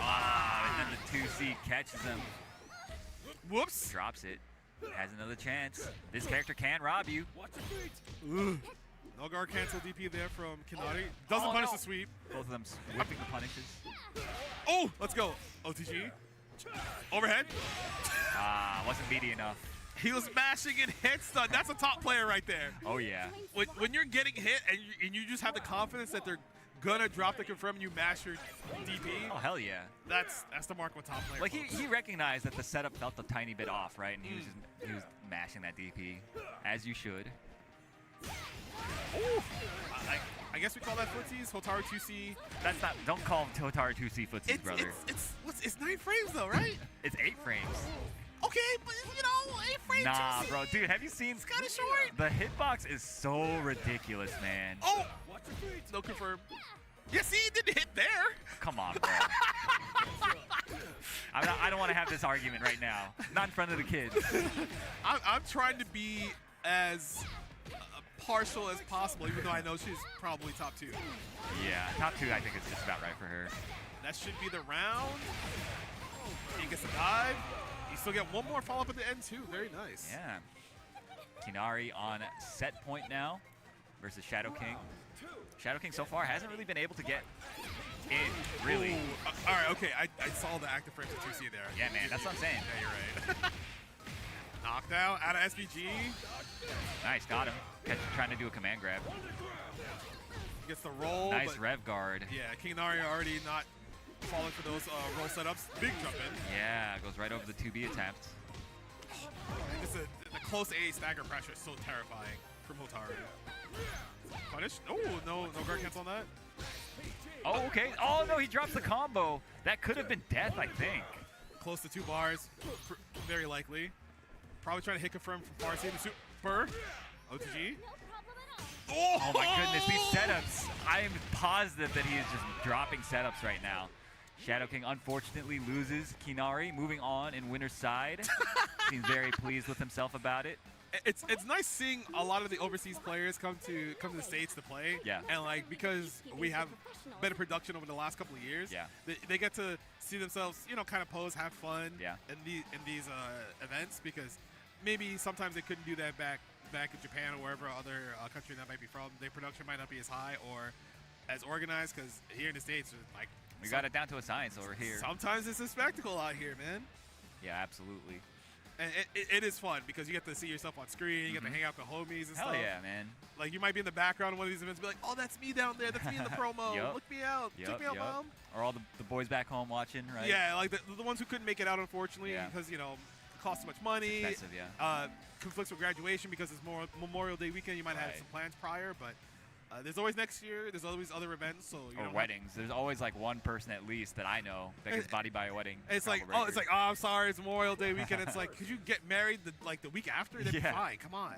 And then the 2C catches him. Whoops. Drops it. Has another chance. This character can rob you. No guard cancel DP there from Kinari. Doesn't punish the sweep. Both of them whipping the punishes. Oh, let's go. OTG. Overhead. Wasn't meaty enough. He was mashing and hit stun. That's a top player right there. Oh, yeah. When you're getting hit and you just have the confidence that they're gonna drop the confirm and you mash your DP. Oh, hell yeah. That's the mark of a top player. Like he recognized that the setup felt a tiny bit off, right? And he was mashing that DP, as you should. Ooh. I guess we call that footsies. Hotaru 2C. That's not. Don't call him Hotaru 2C footsies, brother. It's 9 frames though, right? It's 8 frames. Okay, but you know, 8 frames. Nah, 2C. bro, dude, have you seen? It's kind of short. The hitbox is so ridiculous, man. Oh, no confirm. Yeah, see, he didn't hit there. Come on, bro. I don't want to have this argument right now. Not in front of the kids. I'm trying to be as partial as possible, even though I know she's probably top 2. Yeah, top 2 I think is just about right for her. That should be the round. He gets a dive. You still get one more follow-up at the end, too. Very nice. Yeah. Kinari on set point now versus Shadow King. Shadow King so far hasn't really been able to get in, really. All right, okay. I saw the active frames of 2C there. Yeah, man, that's what I'm saying. Yeah, you're right. Knockdown out of SVG. Nice, got him. Trying to do a command grab. Gets the roll. Nice rev guard. Yeah, Kinari already not falling for those roll setups. Big jump in. Yeah, goes right over the 2B attempt. Just the close A stagger pressure is so terrifying from Hotaru. Punish? Oh, no guard cancel on that. Oh, okay. Oh, no, he drops the combo. That could have been death, I think. Close to 2 bars. Very likely. Probably trying to hit confirm from far side. The super. OTG? Oh my goodness, these setups. I am positive that he is just dropping setups right now. Shadow King unfortunately loses Kinari, moving on in winner's side. Seems very pleased with himself about it. It's nice seeing a lot of the overseas players come to the States to play. Yeah. And like because we have better production over the last couple of years. Yeah. They get to see themselves, you know, kind of pose, have fun. Yeah. In these events because maybe sometimes they couldn't do that back in Japan or wherever other country that might be from. Their production might not be as high or as organized because here in the States, like we got it down to a science over here. Sometimes it's a spectacle out here, man. Yeah, absolutely. And it is fun because you get to see yourself on screen, you get to hang out with homies and Hell stuff. yeah, man. Like you might be in the background of one of these events and be like, oh, that's me down there. That's me in the promo. Yep. Look me out. Check me out, Mom. Or all the boys back home watching, right? Yeah, like the ones who couldn't make it out, unfortunately, because, you know, it costs too much money. It's expensive, yeah. Conflicts with graduation because it's more Memorial Day weekend. You might have some plans prior, but there's always next year. There's always other events. So or weddings. There's always like one person at least that I know that gets bodied by a wedding. It's like, oh, I'm sorry, it's Memorial Day weekend. It's like, could you get married the week after? That'd be fine. Come on.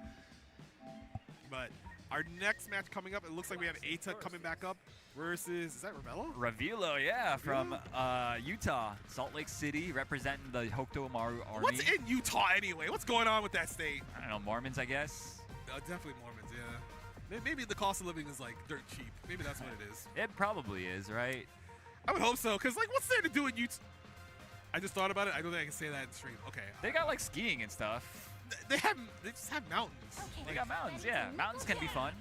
But our next match coming up, it looks like we have Eita coming back up versus, is that Ravello? Ravilo, yeah, from Utah, Salt Lake City, representing the Hokuto Maru Army. What's in Utah anyway? What's going on with that state? I don't know, Mormons, I guess. Definitely Mormons, yeah. Maybe the cost of living is like dirt cheap. Maybe that's what it is. It probably is, right? I would hope so, because like, what's there to do in Utah? I just thought about it. I don't think I can say that in stream. Okay. They got like skiing and stuff. They just have mountains. They got mountains, yeah. Mountains can be fun.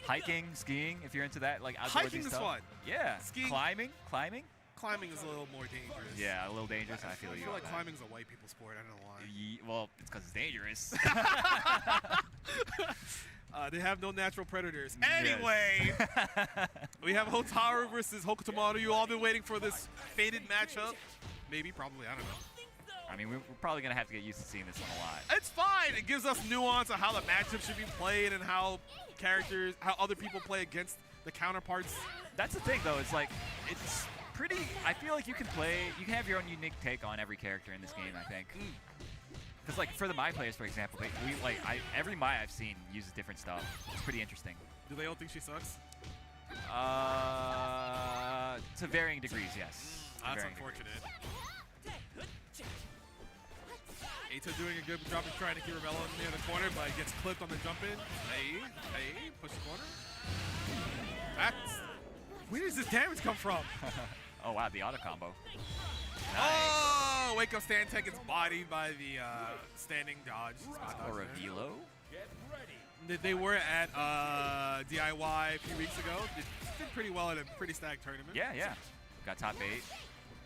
Hiking, skiing, if you're into that, like outdoorsy hiking stuff. is fun. Yeah. Skiing. Climbing. Climbing is a little more dangerous. Yeah, a little dangerous. I feel you. I feel like climbing's a white people sport. I don't know why. Well, it's because it's dangerous. They have no natural predators. Anyway, we have Hotaru versus Hokuto Maru. You all been waiting for this fated matchup. Maybe, probably, I don't know. I mean, we're probably going to have to get used to seeing this one a lot. It's fine. It gives us nuance on how the matchup should be played and how other people play against the counterparts. That's the thing, though. It's like, it's pretty, I feel like you can have your own unique take on every character in this game, I think. Because, like, for the Mai players, for example, every Mai I've seen uses different stuff. It's pretty interesting. Do they all think she sucks? To varying degrees, yes. That's unfortunate. Eita doing a good job of trying to keep Ravello near the corner, but he gets clipped on the jump in. Hey, push the corner. Where does this damage come from? Oh, wow, the auto combo. Nice. Oh, wake up stand tech gets bodied by the standing dodge. Or a velo. They were at DIY a few weeks ago. They did pretty well at a pretty stacked tournament. Yeah. Got top 8.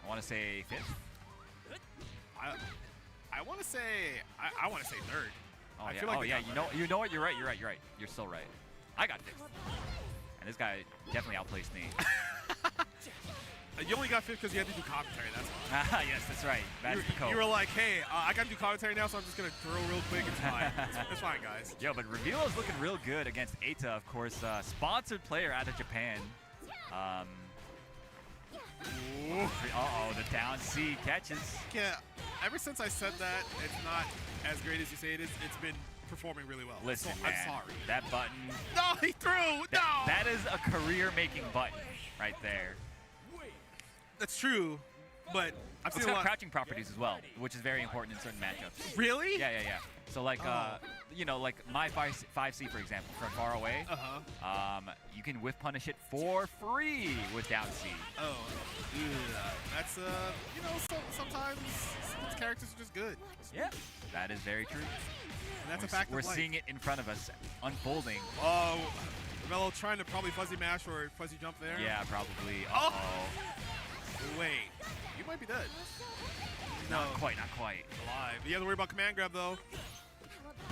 I want to say 5th. I want to say I want to say 3rd. Oh I yeah. feel like You know what? You're right. You're still right. I got 5th. And this guy definitely outplaced me. You only got 5th because you had to do commentary. That's why. Yes, that's right. That's the code. You were like, hey, I got to do commentary now, so I'm just gonna throw real quick. It's fine. It's fine, guys. Yo, but Revealo's looking real good against Eita, of course. Sponsored player out of Japan. Uh-oh, the down C catches. Yeah, ever since I said that, it's not as great as you say it is. It's been performing really well. Listen, so, man, I'm sorry. that button. No, he threw. No. That is a career-making button right there. That's true, but I've seen it's a got lot. crouching properties as well, which is very important in certain matchups. Really? Yeah. So like, you know, like my 5C, for example, from far away, you can whiff punish it for free with down C. Oh, that's you know, sometimes these characters are just good. Yeah, that is very true. And that's a fact. We're seeing it in front of us, unfolding. Oh, Ravello trying to probably fuzzy mash or fuzzy jump there. Yeah, probably. Oh. Wait, you might be dead. No, not quite. Alive. You have to worry about command grab though.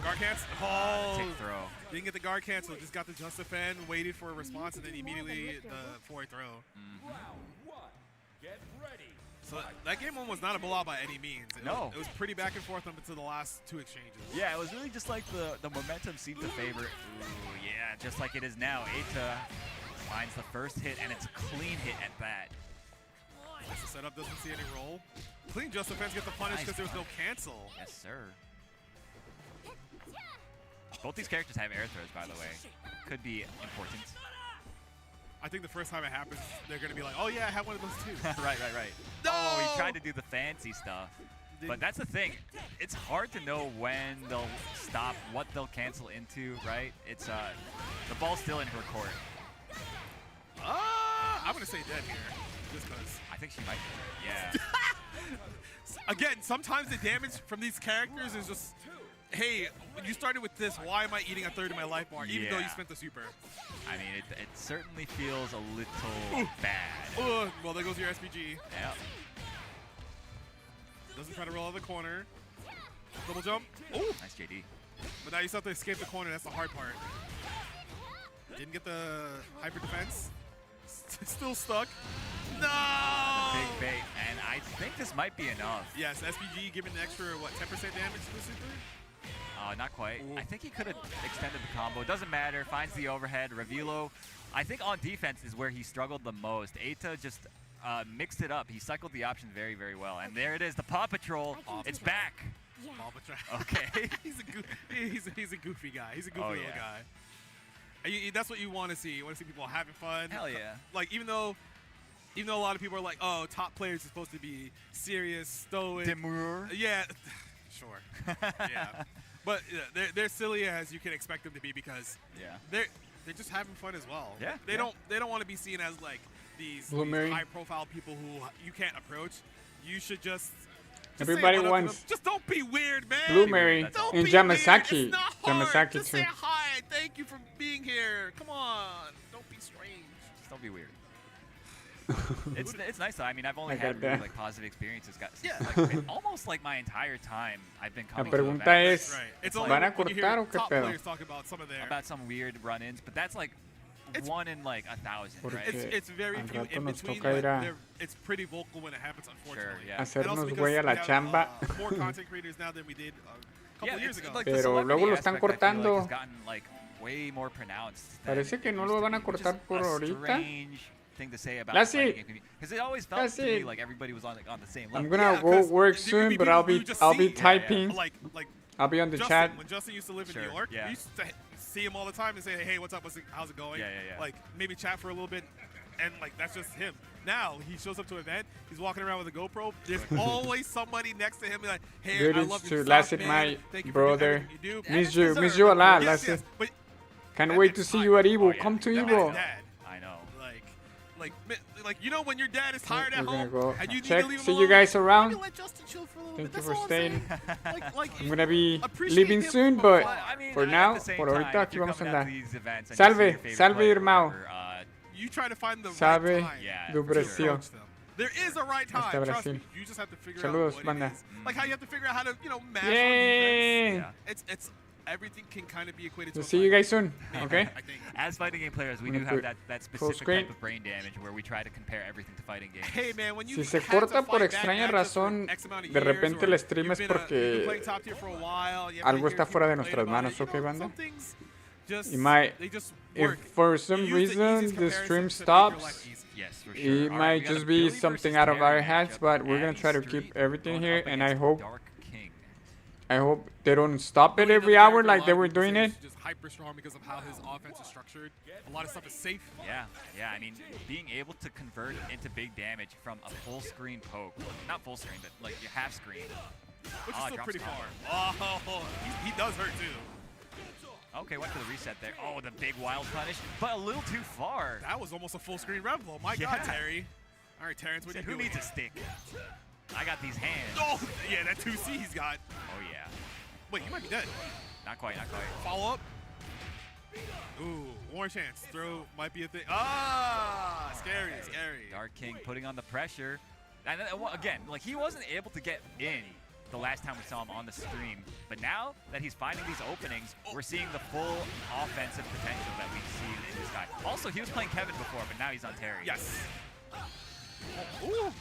Guard cancel. Oh, tick throw. Didn't get the guard cancel. Just got the just defend, waited for a response, and then immediately the forward throw. So that game one was not a blowout by any means. It was pretty back and forth up until the last 2 exchanges. Yeah, it was really just like the momentum seemed to favor. Ooh, yeah, just like it is now. Eita finds the first hit, and it's a clean hit at that. The setup doesn't see any roll. Clean just defense, get the punish because there was no cancel. Yes, sir. Both these characters have air throws, by the way. Could be important. I think the first time it happens, they're going to be like, oh yeah, I have one of those too. Right. No! Oh, he tried to do the fancy stuff. But that's the thing. It's hard to know when they'll stop, what they'll cancel into, right? It's the ball's still in her court. I'm going to say dead here, just because. I think she might be. Yeah. Again, sometimes the damage from these characters is just, hey, you started with this, why am I eating a third of my life bar, even though you spent the super? I mean, it certainly feels a little bad. Well, there goes your SPG. Yeah. Doesn't try to roll out of the corner. Double jump. Oh! Nice JD. But now you still have to escape the corner. That's the hard part. Didn't get the hyper defense. Still stuck. No! Big bait. And I think this might be enough. Yes, SPG giving an extra, what, 10% damage to the super? Not quite. Ooh. I think he could have extended the combo. Doesn't matter. Finds the overhead. Revilo, I think on defense is where he struggled the most. Eita just mixed it up. He cycled the options very, very well. And there it is, the Paw Patrol. It's back. Yeah. Paw Patrol. Okay. he's a goofy guy. He's a goofy little guy. And that's what you want to see. You want to see people having fun. Hell yeah. Like, even though a lot of people are like, oh, top players are supposed to be serious, stoic. Demure. Yeah. Sure. Yeah. But they're silly as you can expect them to be because they're just having fun as well. Yeah. They don't want to be seen as like these high-profile people who you can't approach. You should just everybody wants. Just don't be weird, man. Blueberry and Yamasaki. It's not hard. Yamasaki just too. say hi. Thank you for being here. Come on. Don't be strange. Just don't be weird. It's nice though. I mean, I've only had really positive experiences. Almost like my entire time I've been coming. La pregunta es, it's ¿van a cortar o qué pedo? Talk about some of their some weird run-ins, but that's like one in like 1,000, right? It's very few in between, but it's pretty vocal when it happens, unfortunately. Hacernos güey a la chamba. More content creators now than we did a couple years ago. Pero luego lo están cortando. Way more pronounced. Parece que no lo van a cortar por ahorita. Thing to say about because it always felt to me like everybody was on the same level. I'm gonna go work soon, but I'll be typing. I'll be on the chat. When Justin used to live in New York, we used to see him all the time and say, hey, what's up? How's it going? Like maybe chat for a little bit, and like that's just him. Now he shows up to an event, he's walking around with a GoPro. There's always somebody next to him like, hey, I love your stuff, man. Thank you for everything you do. Miss you a lot, Lassie. Can't wait to see you at Evo. Come to Evo. I know. Like you know when your dad is tired at home and you need check. To leave him See alone, you guys around. let Justin chill for a little Thank bit. you That's for staying. I'm gonna be leaving soon, but for now, por ahorita aquí vamos a andar. Salve, hermano. You try to find the Salve, right time. do Brasil. There is a right time. Trust me. You just have to figure out what it is. Like how you have to figure out how to, mash on defense. It's everything can kind of be equated to. We'll see you guys soon. Okay. As fighting game players, we do have that specific type of brain damage where we try to compare everything to fighting games. Hey man, when you si se corta por extraña razón, de repente el stream es porque algo está fuera de nuestras manos, ¿ok, banda? If for some reason the stream stops, it might just be something out of our hands, but we're gonna try to keep everything here, and I hope they don't stop it every hour like they were doing it. Just hyper strong because of how his offense is structured. A lot of stuff is safe. Yeah. I mean, being able to convert into big damage from a full screen poke, not full screen, but like your half screen, which is still pretty far. Oh, he does hurt too. Okay, went for the reset there. Oh, the big wild punish, but a little too far. That was almost a full screen rev blow. My God, Terry. All right, Terrence, what are you doing? Who needs a stick? I got these hands. Oh, yeah, that 2C he's got. Oh, yeah. Wait, you might be dead. Not quite. Follow up. Ooh, one chance. Throw might be a thing. Ah, scary. Dark King putting on the pressure. And then, again, like he wasn't able to get in the last time we saw him on the stream. But now that he's finding these openings, we're seeing the full offensive potential that we've seen in this guy. Also, he was playing Kevin before, but now he's on Terry. Yes. Ooh.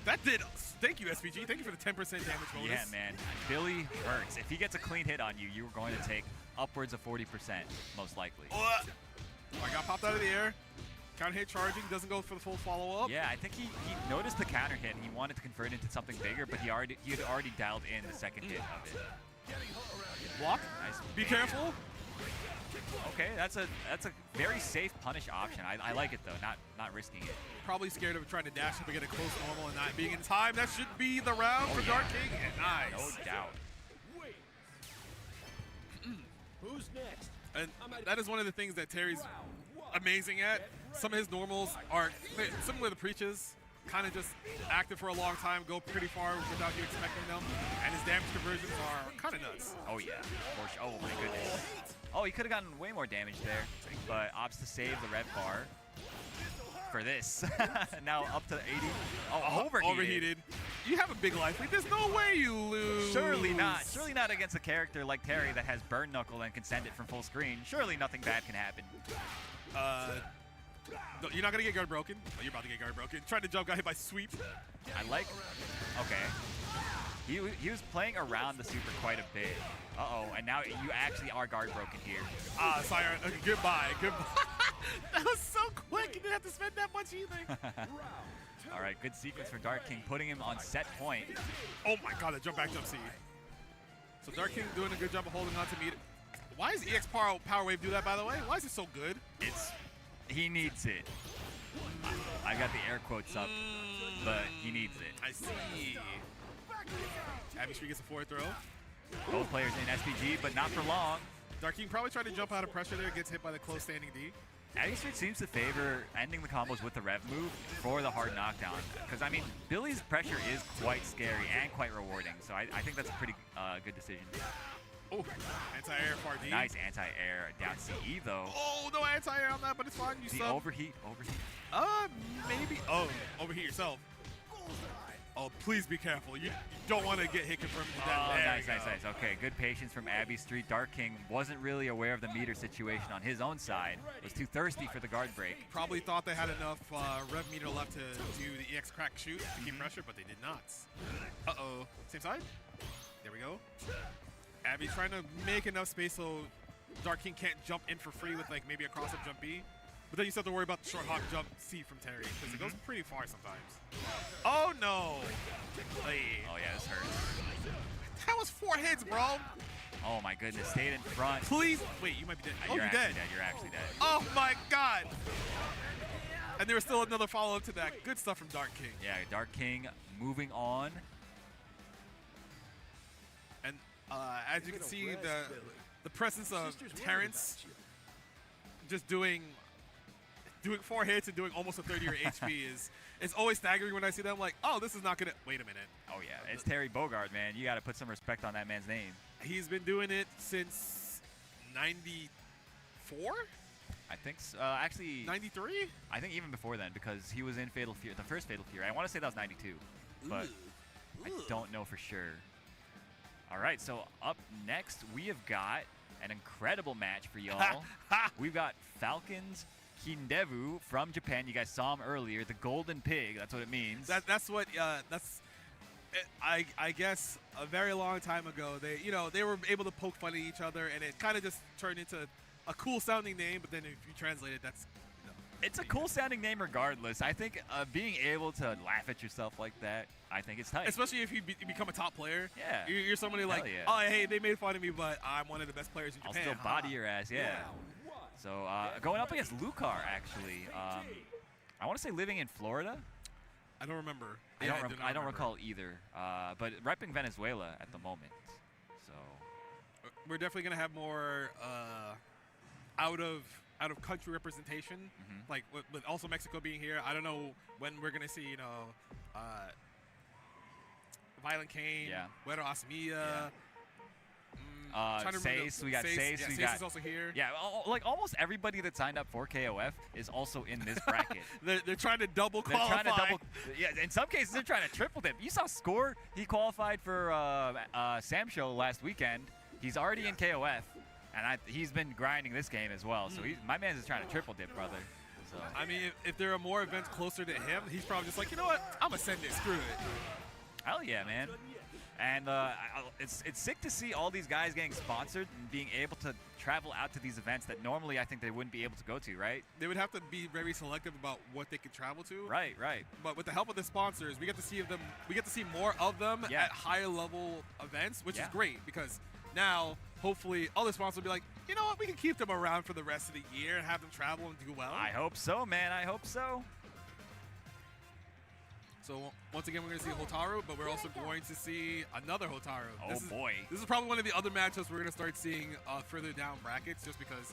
That did. Thank you, SPG. Thank you for the 10% damage bonus. Yeah, man. Billy hurts. If he gets a clean hit on you, you're going to take upwards of 40%, most likely. I got popped out of the air. Counter hit charging. Doesn't go for the full follow-up. Yeah, I think he noticed the counter hit and he wanted to convert into something bigger, but he had already dialed in the second hit of it. Block. Nice. Be careful. Okay, that's a very safe punish option. I like it though, not risking it. Probably scared of trying to dash up and get a close normal and not being in time. That should be the round for Dark King. And nice. No doubt. Who's next? And that is one of the things that Terry's amazing at. Some of his normals are similar to Preecha's, kind of just active for a long time, go pretty far without you expecting them, and his damage conversions are kind of nuts. Oh yeah, for sure. Oh my goodness. Oh, he could have gotten way more damage there, but opts to save the red bar for this. Now up to 80. Oh, overheated. You have a big life lead. There's no way you lose. Surely not. Surely not against a character like Terry that has burn knuckle and can send it from full screen. Surely nothing bad can happen. No, you're not gonna get guard broken. Oh, you're about to get guard broken. Trying to jump, got hit by sweep. I like. Okay. He was playing around the super quite a bit. Uh-oh, and now you actually are guard broken here. Sire, goodbye. That was so quick. You didn't have to spend that much either. All right, good sequence for Dark King, putting him on set point. Oh my god, that jump back jump C. So Dark King doing a good job of holding on to meet. Why does EX Power Wave do that, by the way? Why is it so good? He needs it. I got the air quotes up, but he needs it. I see. Abby Street gets a forward throw. Both players in SPG, but not for long. Dark King probably tried to jump out of pressure there, gets hit by the close standing D. Abby Street seems to favor ending the combos with the rev move for the hard knockdown. Because, I mean, Billy's pressure is quite scary and quite rewarding. So I think that's a pretty good decision. Oh, anti-air far D. Nice anti-air down CE, though. Oh, no anti-air on that, but it's fine. You the sub. Overheat. Maybe. Oh, overheat yourself. Oh, please be careful. You don't want to get hit confirmed with that. Oh, nice. Okay, good patience from Abby Street. Dark King wasn't really aware of the meter situation on his own side. Was too thirsty for the guard break. Probably thought they had enough rev meter left to do the EX crack shoot to keep pressure, but they did not. Uh-oh. Same side? There we go. Abby's trying to make enough space so Dark King can't jump in for free with like maybe a cross-up jump B. But then you still have to worry about the short hop jump C from Terry because it goes pretty far sometimes. Oh no! Hey. Oh yeah, this hurts. That was 4 hits, bro. Oh my goodness, stayed in front. Please. Wait, you might be dead. Oh, you're dead. You're actually dead. Oh my god. And there was still another follow-up to that. Good stuff from Dark King. Yeah, Dark King moving on. And as you can see, the presence of Terrence just doing 4 hits and doing almost a 30 HP is always staggering when I see that. I'm like, oh, this is not gonna. Wait a minute. Oh yeah, it's Terry Bogard, man. You got to put some respect on that man's name. He's been doing it since '94. I think so. Actually, 93. I think even before then, because he was in Fatal Fury, the first Fatal Fury. I want to say that was '92, but I don't know for sure. All right, so up next we have got an incredible match for y'all. We've got Falcons Kindevu from Japan. You guys saw him earlier. The Golden Pig. That's what it means. That's what. I guess a very long time ago they were able to poke fun at each other, and it kind of just turned into a cool sounding name. But then if you translate it, that's. It's a cool sounding name regardless. I think being able to laugh at yourself like that, I think it's tight. Especially if you become a top player. Yeah. You're somebody like, yeah. oh, hey, they made fun of me, but I'm one of the best players in Japan. I'll still body your ass, yeah. So going up against Lucar, actually. I want to say living in Florida. I don't remember. I don't recall either. But repping Venezuela at the moment. So we're definitely gonna have more out of country representation, like with also Mexico being here. I don't know when we're gonna see Violent Kane, Guero Asamia. Sace, we got Sace. Yeah, we Sace got, is also here. Yeah, like almost everybody that signed up for KOF is also in this bracket. They're trying to double qualify. Yeah, in some cases they're trying to triple dip. You saw Score. He qualified for Sam Show last weekend. He's already in KOF, and he's been grinding this game as well. So my man's is trying to triple dip, brother. So I mean, if there are more events closer to him, he's probably just like, you know what? I'm gonna send it. Screw it. Hell yeah, man. And it's sick to see all these guys getting sponsored and being able to travel out to these events that normally I think they wouldn't be able to go to, right? They would have to be very selective about what they could travel to. Right. But with the help of the sponsors, we get to see more of them at higher level events, which is great because Now, hopefully, other sponsors will be like, you know what, we can keep them around for the rest of the year and have them travel and do well. I hope so, man. I hope so. So once again, we're going to see Hotaru, but we're also going to see another Hotaru. Oh, boy. This is probably one of the other matchups we're going to start seeing further down brackets, just because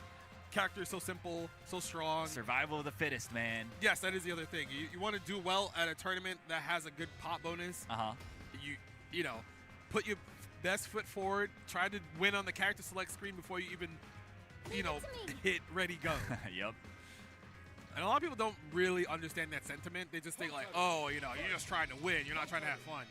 character is so simple, so strong. Survival of the fittest, man. Yes, that is the other thing. You want to do well at a tournament that has a good pop bonus. You know, put your best foot forward. Try to win on the character select screen before you even, you know, hit ready go. Yep. And a lot of people don't really understand that sentiment. They just think like, oh, you know, you're just trying to win. You're not trying to have fun.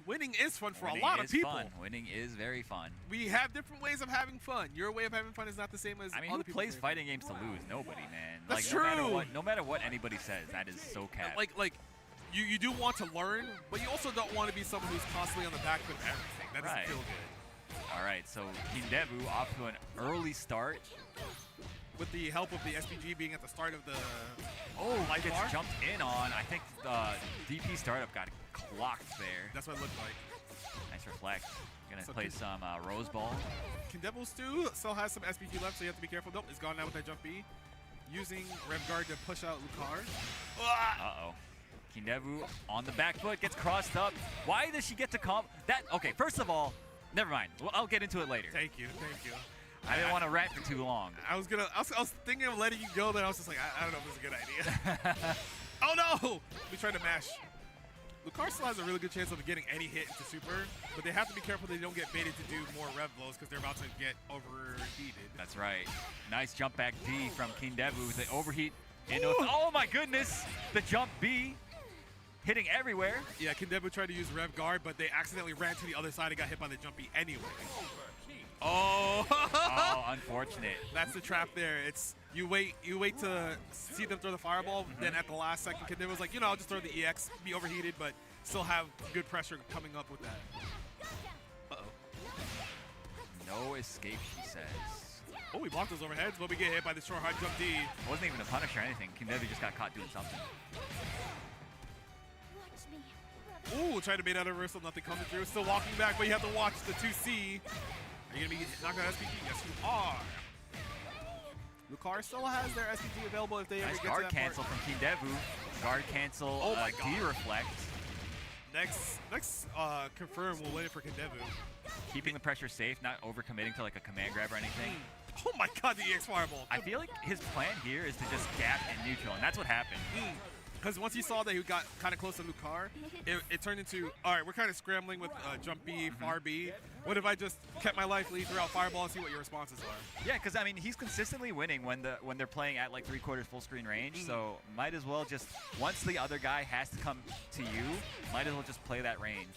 Winning is fun for a lot of people. Fun. Winning is very fun. We have different ways of having fun. Your way of having fun is not the same as I mean, other who people's plays fighting games to lose? Nobody, man. That's like, true. No matter what anybody says, that is so cap. Like you do want to learn, but you also don't want to be someone who's constantly on the back foot of everything. That doesn't feel good. All right, so Kindevu off to an early start. With the help of the SPG being at the start of the gets jumped in on. I think the DP startup got clocked there. That's what it looked like. Nice reflect. Gonna play some Rose Ball. Kindevu still has some SPG left, so you have to be careful. Nope, it's gone now with that jump B. Using Rev Guard to push out Lucar. Uh-oh. Kindevu on the back foot, gets crossed up. Why does she get to comp that? Okay, first of all, never mind. I'll get into it later. Thank you. I didn't want to rant for too long. I was thinking of letting you go, then I was just like, I don't know if this is a good idea. Oh no! We tried to mash. Lucar still has a really good chance of getting any hit into super, but they have to be careful they don't get baited to do more rev blows because they're about to get overheated. That's right. Nice jump back D from Kindevu with the overheat. Oh my goodness! The jump B hitting everywhere. Yeah, Kindevu tried to use Rev Guard, but they accidentally ran to the other side and got hit by the jump B anyway. Oh! Oh, unfortunate. That's the trap there. It's you wait to see them throw the fireball, then at the last second, Kindevu was like, you know, I'll just throw the EX, be overheated, but still have good pressure coming up with that. Uh-oh. No escape, she says. Oh, we blocked those overheads, but we get hit by the short hard jump D. It wasn't even a punish or anything. Kindevu just got caught doing something. Ooh, trying to bait out a reversal, nothing coming through. Still walking back, but you have to watch the 2C. Are you going to be knocked out SPG? Yes, you are. Lucar still has their SPG available if they ever get to that guard cancel from Kindevu. Guard cancel, D-reflect. Next confirm will win it for Kindevu. Keeping the pressure safe, not overcommitting to like a command grab or anything. Oh my god, the EX fireball. I feel like his plan here is to just gap in neutral, and that's what happened. Because once he saw that he got kind of close to Lucar, it turned into, all right, we're kind of scrambling with jump B, far B. What if I just kept my life lead throughout fireball and see what your responses are? Yeah, because I mean, he's consistently winning when they're playing at like 3/4 full screen range. So might as well just, once the other guy has to come to you, might as well just play that range.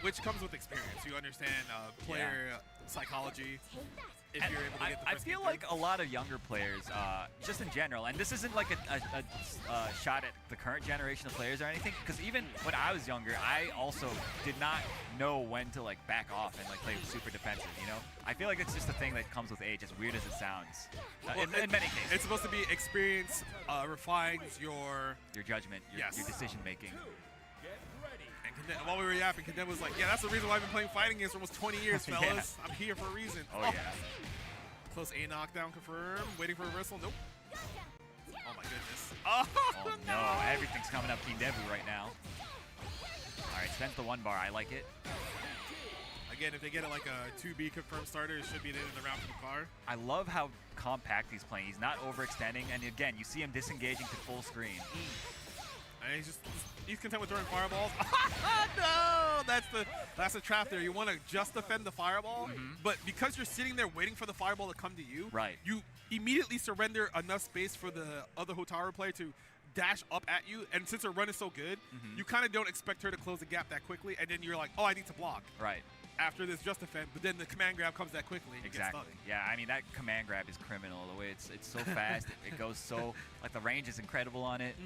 Which comes with experience. You understand player psychology. If you're able to get the I feel like a lot of younger players, just in general, and this isn't like a shot at the current generation of players or anything, because even when I was younger, I also did not know when to like back off and like play super defensive, you know? I feel like it's just a thing that comes with age, as weird as it sounds, in many cases. It's supposed to be experience refines your judgment, your decision making. While we were yapping, Kindevu was like, yeah, that's the reason why I've been playing fighting games for almost 20 years, fellas. I'm here for a reason. Oh, yeah. Close A knockdown confirmed. Waiting for a reversal. Nope. Oh, my goodness. Oh, no. Everything's coming up Kindevu right now. All right, spends the 1 bar. I like it. Again, if they get it like a 2B confirmed starter, it should be in the round for the car. I love how compact he's playing. He's not overextending. And again, you see him disengaging to full screen. And he's content with throwing fireballs. No, that's the trap there. You want to just defend the fireball, but because you're sitting there waiting for the fireball to come to you, you immediately surrender enough space for the other Hotaru player to dash up at you. And since her run is so good, you kind of don't expect her to close the gap that quickly. And then you're like, oh, I need to block. Right. After this just defend, but then the command grab comes that quickly. And exactly. Yeah, I mean, that command grab is criminal. The way it's so fast, it goes so, like the range is incredible on it.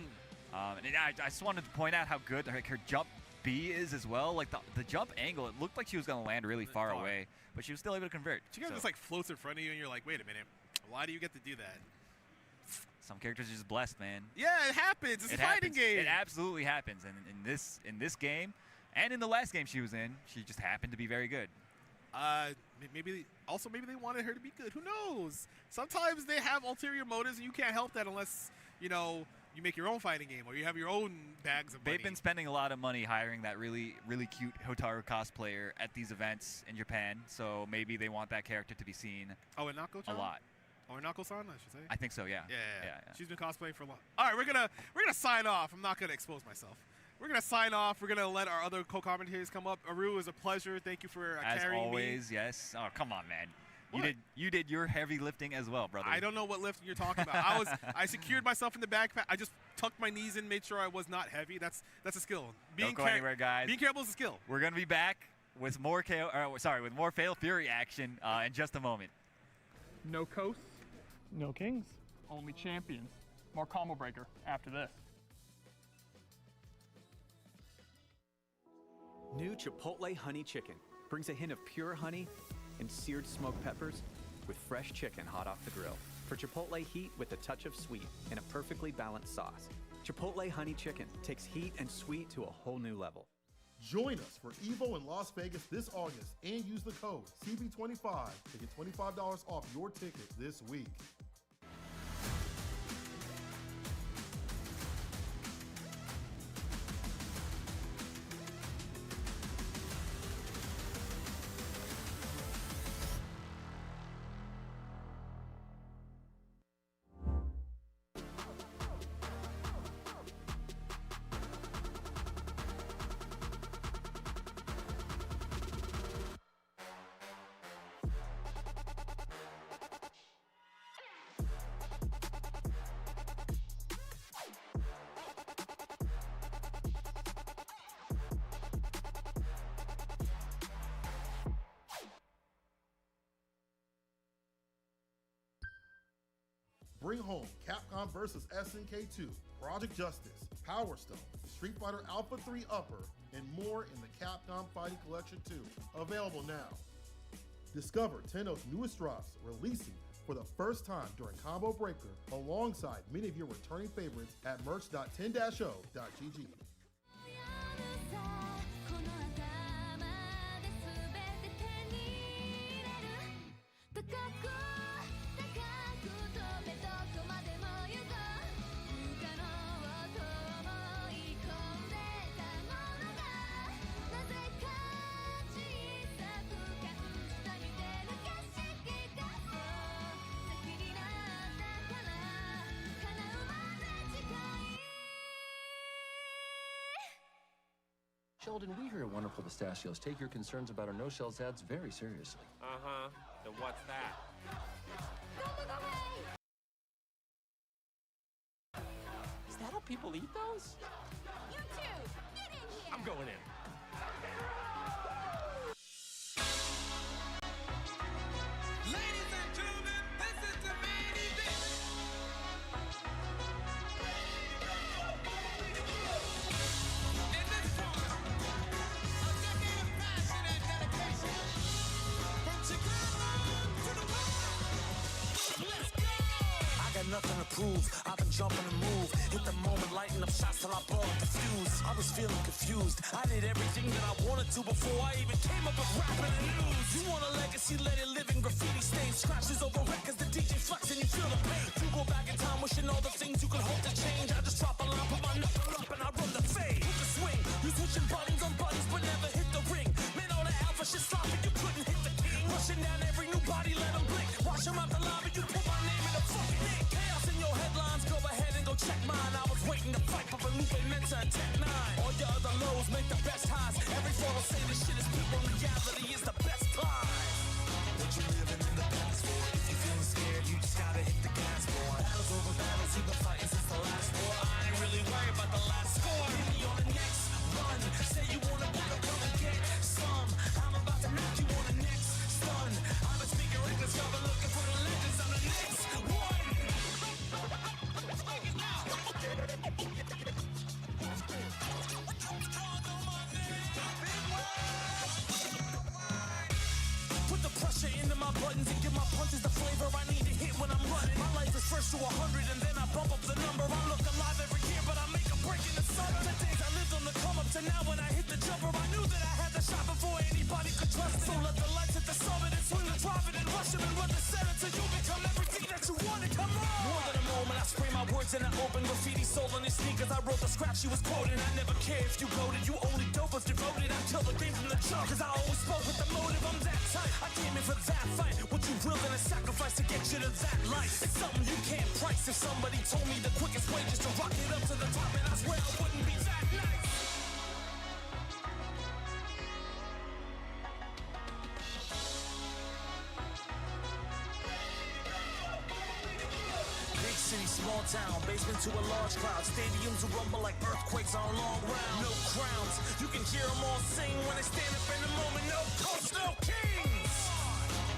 And I just wanted to point out how good her jump B is as well. Like the jump angle, it looked like she was going to land really far away, but she was still able to convert. She kind of just like floats in front of you, and you're like, wait a minute, why do you get to do that? Some characters are just blessed, man. Yeah, it happens. It's a fighting game. It absolutely happens. And in this game, and in the last game she was in, she just happened to be very good. Maybe they wanted her to be good. Who knows? Sometimes they have ulterior motives, and you can't help that unless you make your own fighting game or you have your own bags of money. They've been spending a lot of money hiring that really cute Hotaru cosplayer at these events in Japan, so maybe they want that character to be seen a lot. Or Nako-san, I should say. I think so, yeah. Yeah. She's been cosplaying for a long. All right, we're gonna sign off. I'm not gonna expose myself. We're gonna sign off. We're gonna let our other co-commentators come up. Aru, it was a pleasure. Thank you for carrying me. As always, yes. Oh, come on, man. You did your heavy lifting as well, brother. I don't know what lifting you're talking about. I secured myself in the backpack. I just tucked my knees in, made sure I was not heavy. That's a skill. Don't go anywhere, guys. Being careful is a skill. We're gonna be back with more Fatal Fury action in just a moment. No coasts, no kings, only champions. More combo breaker after this. New Chipotle Honey Chicken brings a hint of pure honey and seared smoked peppers with fresh chicken hot off the grill for Chipotle heat with a touch of sweet in a perfectly balanced sauce. Chipotle Honey Chicken takes heat and sweet to a whole new level. Join us for EVO in Las Vegas this August and use the code CB25 to get $25 off your ticket this week. Bring home Capcom vs. SNK2, Project Justice, Power Stone, Street Fighter Alpha 3 Upper, and more in the Capcom Fighting Collection 2. Available now. Discover Tenno's newest drops releasing for the first time during Combo Breaker alongside many of your returning favorites at merch.10-o.gg. Sheldon, we here at Wonderful Pistachios take your concerns about our no-shells ads very seriously. Uh-huh. Then what's that? Is that how people eat those? You two, get in here! I'm going in. Ladies and gentlemen, this is the main event. In this corner, a decade of passion and dedication. From Chicago to the world. Let's go! I got nothing to prove. I've been jumping and move. Hit the moment, lighting up shots till I blow up the fuse. I was feeling confused. I did everything that I wanted to before I even came up with rapping and news. You want a legacy, let it live in graffiti stains. Scratches over records, the DJ flex and you feel the pain. You go back in time wishing all the things you could hope to change. I just drop a line, put my knuckle up and I run the fade. With the swing, you switching buttons on buttons but never hit the ring. Man, all the alpha shit sloppy, you couldn't hit the king. Rushing down every new body, let them blink. Wash them out the lobby, you put my name in the fucking ink. Chaos in your headlines, go ahead and go check mine. I was waiting to fight, Papa Lupe Mensa and Tech 9. All your other lows make the best highs. Every photo say this shit is people, reality is the best climb. What you living in the past for? If you're feeling scared, you just gotta hit the gas, boy. Battles over battles, you've been fighting since the last war. I ain't really worried about the last score. Hit me on the next run. Say you wanna battle, come and get some. I'm about to knock you on the next stun. I've been speaking records, y'all been looking for the legends. I'm the next one. Put the pressure into my buttons and give my punches the flavor I need to hit when I'm running. My life is first to 100 and then I bump up the number. I look alive every year, but I make a breaking the sun. The days I lived on the come up to now when I hit the jumper, I knew that I had the shot before anybody could trust it. So let the lights hit the summit and swing the profit and rush him and run the set until you become everything that you want to come on. More than a moment, I spray my words in an open graffiti soul on his sneakers. I wrote the scrap she was quoting. I never care if you voted, you only dope was devoted. I killed the game from the jump, cause I always spoke with the motive. I'm that type, I came in for that fight. What you willing to sacrifice to get you to that life? It's something you can't price. If somebody told me the quickest way just to rock it up to the top, and I swear I wouldn't be that nice. Big city, small town, basement to a large crowd. Stadiums will rumble like earthquakes on a long round. No crowns, you can hear them all sing when they stand up in the moment. No coach, no kings.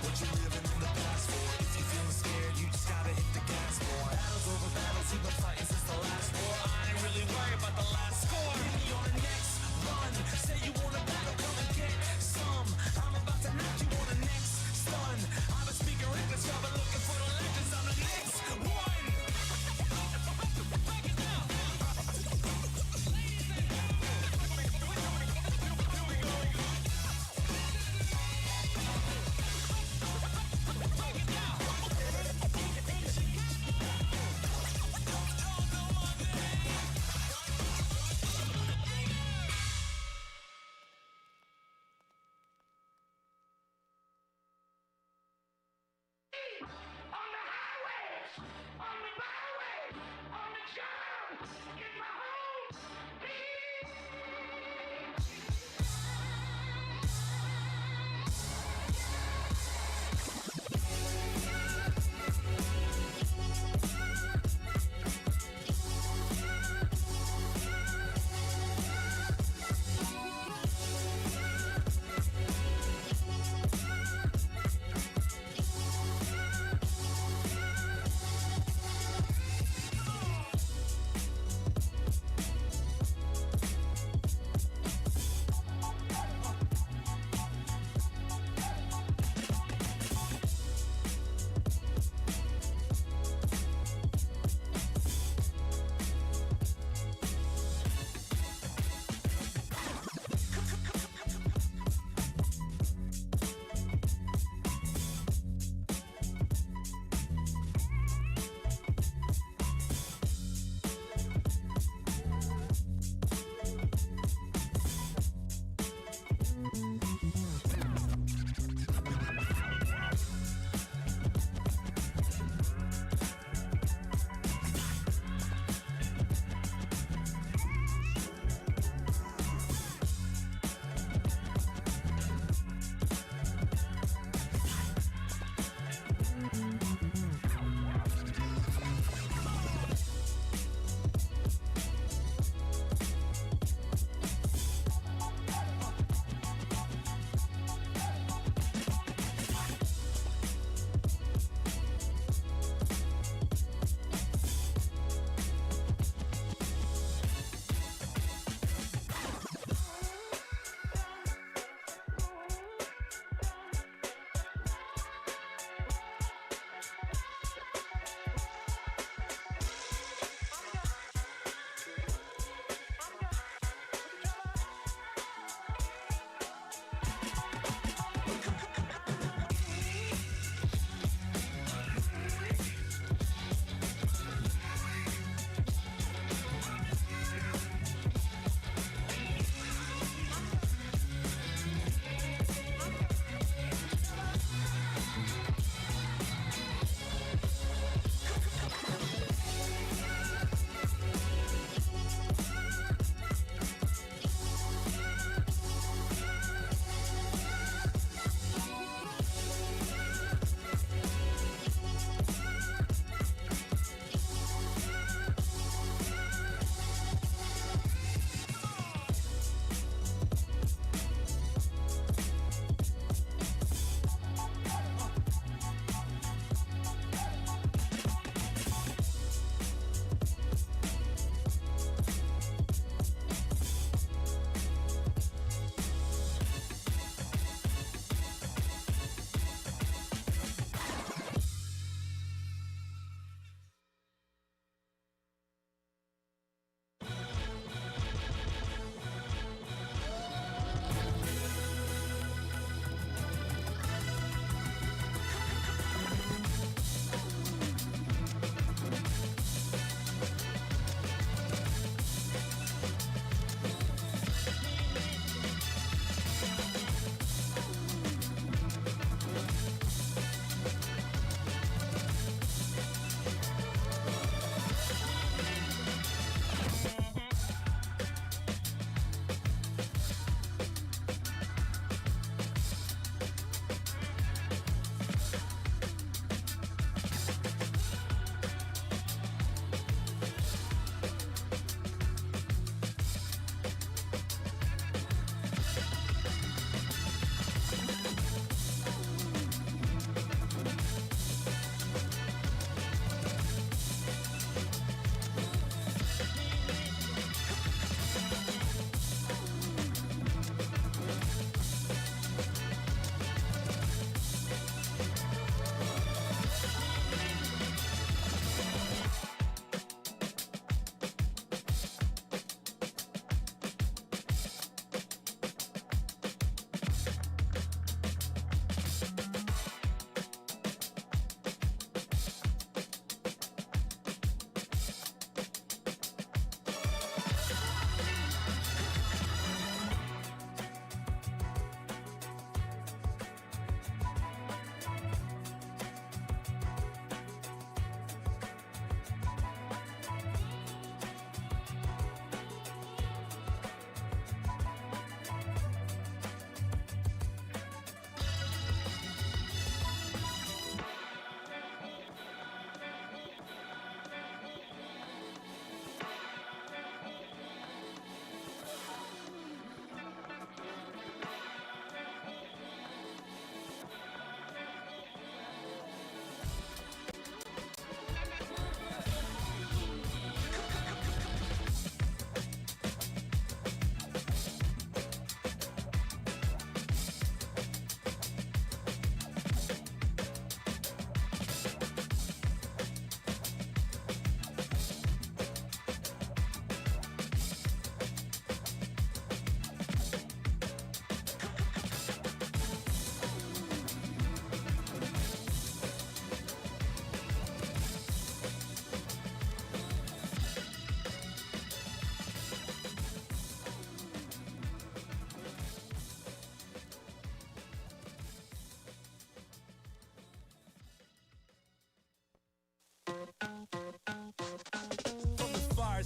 What you living in the past for? If you feeling scared, you just gotta hit the gas for. Battles over battles, you've been fighting since the last war. I ain't really worried about the last score. Hit me on the next run. Say you want a battle, come and get some. I'm about to knock you on the next stun. I've been speaking English, I've been looking for the legends. I'm the next one.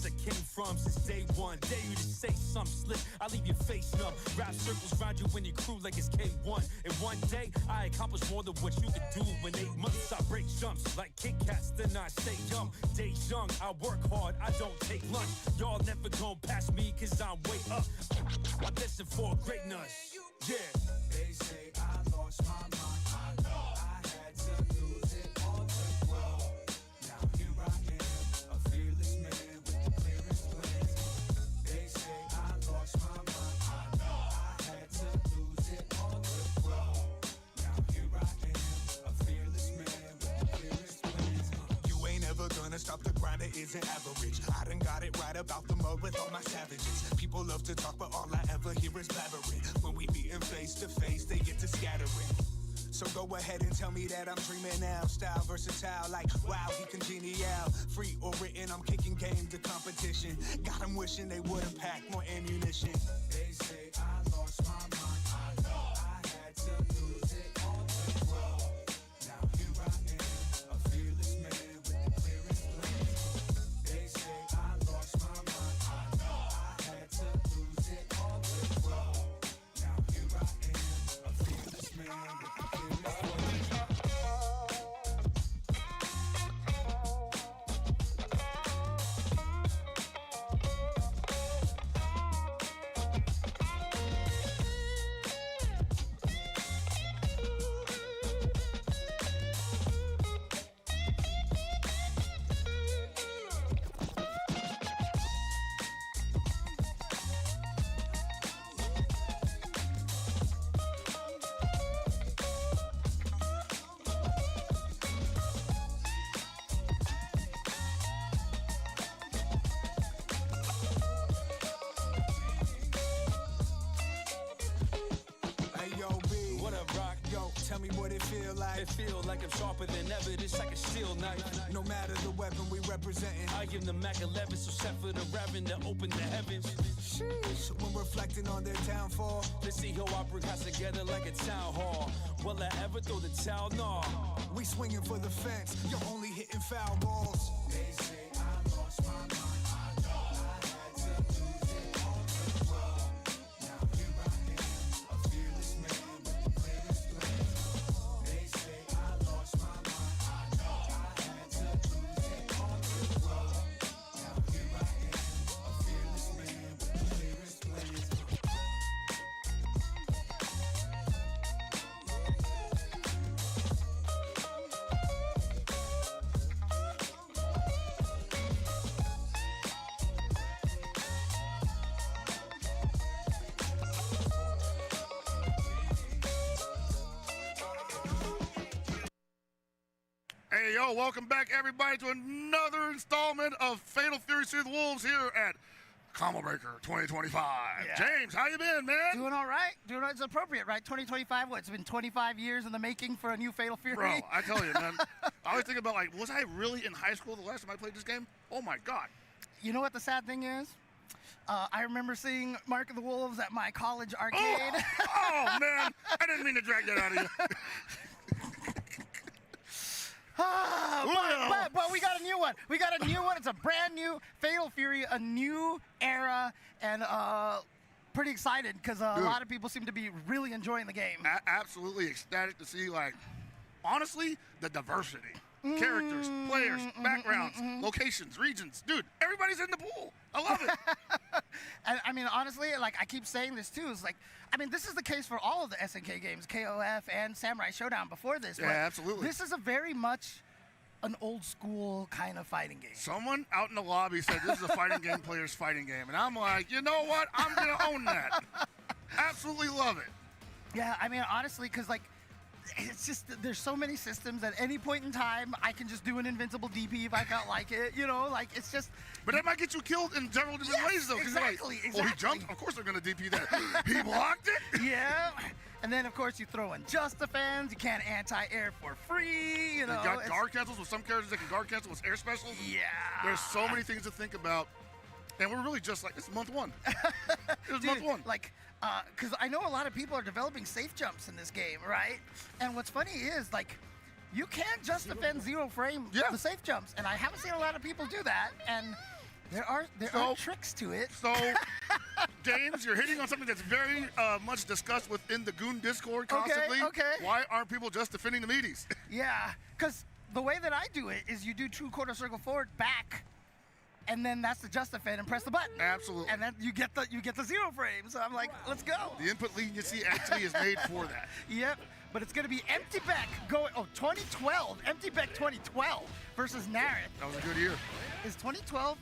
I came from since day one. Dare you to say something slick, I leave your face numb. Rap circles round you and your crew like it's K1. And one day, I accomplish more than what you could do. In 8 months, I break jumps like Kit Kats, then I stay young. Days young, I work hard, I don't take lunch. Y'all never gon' pass me, cause I'm way up. I listen for greatness. Yeah. They say I lost my mind. I know I had to lose it all to grow. Now here I am, a fearless man with the clearest plans. They say I lost my mind. I know I had to lose it all to grow. Now here I am, a fearless man with the clearest plans. You ain't ever gonna stop the grinder, isn't average. I done got it right about the mud with all my savages. People love to talk, but all I ever hear is blabbering. When we meetin' face to face, they get to scattering. So go ahead and tell me that I'm dreaming now. Style versatile, like wow, he congenial. Free or written, I'm kicking game to competition. Got 'em wishing they would've packed more ammunition. They say I lost my mind. I know I had to lose it all to grow. Now here I am, a fearless man with the clearest plans. They say I lost my mind. I know I had to lose it all to grow. Now here I am, a fearless man with the clearest plans. Tell me what it feel like. It feel like I'm sharper than ever. This like a steel knife. No matter the weapon we representing. I give them Mac 11, so set for the reverend to open the heavens. Sheesh. When reflecting on their downfall. Let's see how I bring house together like a town hall. Will I ever throw the towel? Nah. We swinging for the fence. You're only hitting foul balls. They say I lost my mind. I know I had to lose it all to grow. Now here I am, a fearless man with the clearest plans. They say I lost my mind. I know I had to lose it all to grow. Now here I am, a fearless man with the clearest plans. Hey, yo, welcome back, everybody, to another installment of Fatal Fury Through the Wolves here at Combo Breaker 2025. Yeah. James, how you been, man? Doing all right. Doing all right. It's appropriate, right? 2025, what? It's been 25 years in the making for a new Fatal Fury. Bro, I tell you, man. I always think about, like, was I really in high school the last time I played this game? Oh, my God. You know what the sad thing is? I remember seeing Mark of the Wolves at my college arcade. Oh, man. I didn't mean to drag that out of you. But we got a new one. We got a new one. It's a brand new Fatal Fury, a new era, and pretty excited because a lot of people seem to be really enjoying the game. Absolutely ecstatic to see, like, honestly, the diversity. Characters, players, backgrounds, locations, regions. Dude, everybody's in the pool. I love it. And I mean, honestly, like I keep saying this too. It's like, I mean, this is the case for all of the SNK games, KOF and Samurai Showdown before this. Yeah, absolutely. This is a very much an old school kind of fighting game. Someone out in the lobby said this is a fighting game player's fighting game. And I'm like, you know what? I'm going to own that. Absolutely love it. Yeah, I mean, honestly, because like, it's just, there's so many systems at any point in time, I can just do an invincible DP if I felt like it, you know, like it's just. But that might get you killed in several different ways though. Exactly, like, oh, he jumped? Of course they're going to DP that. He blocked it? Yeah. And then, of course, you throw in Just Defense. You can't anti-air for free, you know. You got guard cancels with some characters that can guard cancel with air specials. Yeah. There's so many things to think about. And we're really just like, it's month one. It's month one. Like, because I know a lot of people are developing safe jumps in this game, right? And what's funny is, like, you can't just defend zero frame the safe jumps. And I haven't seen a lot of people do that. And There are tricks to it. So, James, you're hitting on something that's very much discussed within the Goon Discord constantly. Okay. Why aren't people just defending the meaties? Yeah, because the way that I do it is you do 2 quarter circle forward, back, and then that's the just defend and press the button. Absolutely. And then you get the 0 frame. So I'm like, let's go. The input leniency actually is made for that. Yep. But it's going to be Empty Beck going. Oh, 2012. Empty Beck 2012 versus Nareth. That was a good year. Is 2012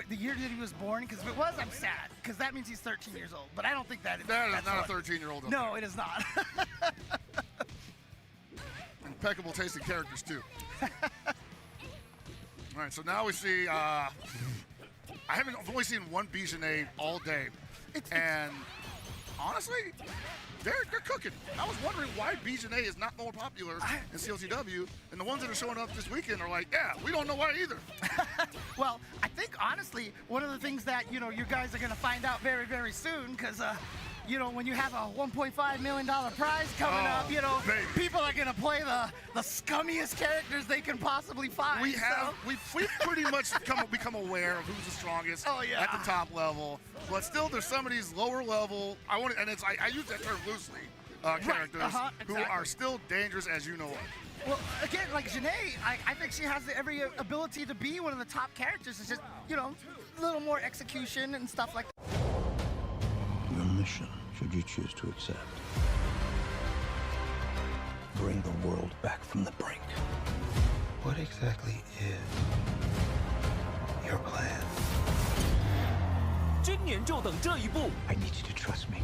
the year that he was born? Because if it was, I'm sad. Because that means he's 13 years old. But I don't think that is. That is not a 13-year-old. No, it is not. Impeccable taste in characters, too. All right, so now we see. I've only seen one B.Jenet all day. And honestly, they're cooking. I was wondering why B.Jenet is not more popular in CLCW, and the ones that are showing up this weekend are like, yeah, we don't know why either. Well, I think honestly, one of the things that you guys are gonna find out very, very soon, because when you have a $1.5 million prize coming up, baby. people are gonna play the scummiest characters they can possibly find. We've pretty much become aware of who's the strongest at the top level, but still there's some of these lower level. I use that term loosely. Characters who are still dangerous, as you know of. Well, again, like Jenet, I think she has every ability to be one of the top characters. It's just a little more execution and stuff like that. Your mission, should you choose to accept, bring the world back from the brink. What exactly is your plan? 今年就等这一步。 I need you to trust me.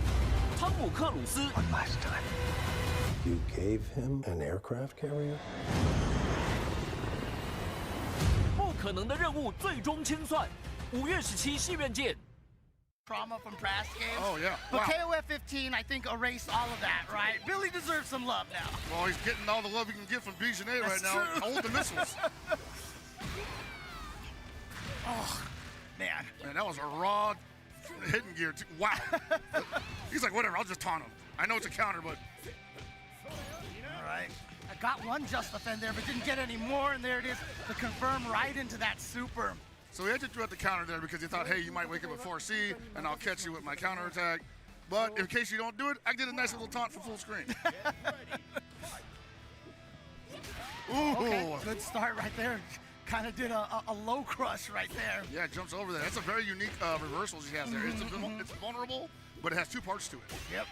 汤姆克鲁斯 One last time. You gave him an aircraft carrier? 不可能的任务最终清算。5月17戏院见。 Trauma from past games. Oh, yeah. But Wow. KOF 15, I think, erased all of that, right? Billy deserves some love now. Well, he's getting all the love he can get from B.Jenet right That's now. true. Hold the missiles. Oh, man. Man, that was a raw hidden gear, too. Wow. He's like, whatever, I'll just taunt him. I know it's a counter, but... All right. I got one just defend there, but didn't get any more, and there it is. The confirm right into that super. So he actually threw out the counter there because he thought, hey, you might wake up at 4C, and I'll catch you with my counter attack. But in case you don't do it, I did a nice little taunt for full screen. Ooh. Okay, good start right there. Kind of did a low crush right there. Yeah, jumps over there. That's a very unique reversal she has there. It's vulnerable, but it has 2 parts to it. Yep.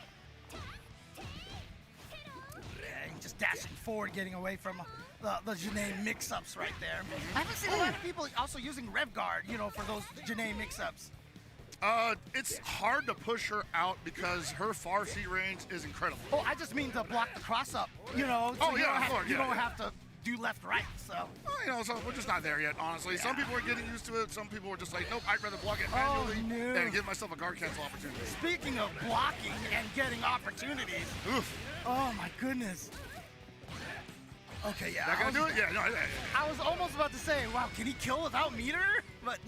Yeah, just dashing forward, getting away from the Jenet mix-ups right there. I haven't seen a lot of people also using Rev Guard, for those Jenet mix-ups. It's hard to push her out because her far C range is incredible. Oh, I just mean to block the cross-up, so you don't have to do left-right, so. Well, so we're just not there yet, honestly. Yeah. Some people are getting used to it. Some people are just like, nope, I'd rather block it manually and give myself a guard cancel opportunity. Speaking of blocking and getting opportunities. Oof. Oh, my goodness. Okay, yeah. That gonna do it? Yeah, no. I was almost about to say, wow, can he kill without meter? But,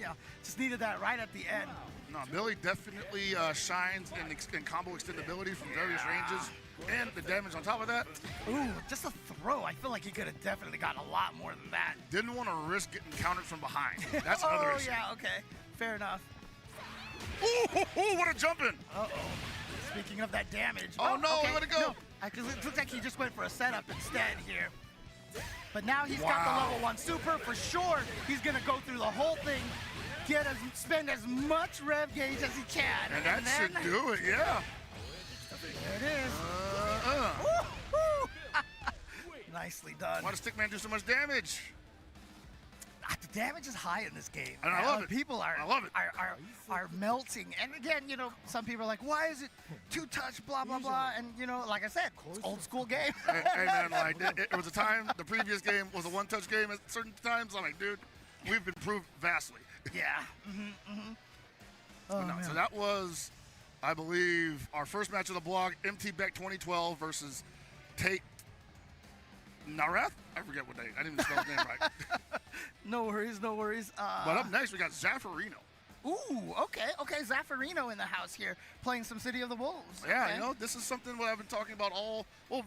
just needed that right at the end. No, Billy definitely shines in combo extendability from various ranges. And the damage on top of that. Ooh, just a throw. I feel like he could have definitely gotten a lot more than that. Didn't want to risk getting countered from behind. That's another issue. Oh, yeah, okay. Fair enough. Ooh, what a jump in. Uh-oh. Speaking of that damage. Oh, no, okay. let it go. No, because it looks like he just went for a setup instead here. But now he's got the level 1 super. For sure, he's going to go through the whole thing, spend as much rev gauge as he can. And that should do it, yeah. There it is. Nicely done. Why does Stickman do so much damage? The damage is high in this game. And I love it. People are melting. And again, some people are like, why is it 2-touch, blah, blah, blah. And, like I said, it's old school game. Hey man, like, it was a time, the previous game was a 1-touch game at certain times. I'm like, dude, we've improved vastly. Yeah. Oh, no, so that was, I believe, our first match of the blog, MT Beck 2012 versus Tate Nareth? I forget what name. I didn't even spell his name right. No worries. But up next, we got Zaffarino. Ooh, okay. Zaffarino in the house here, playing some City of the Wolves. Yeah, Okay. This is something what I've been talking about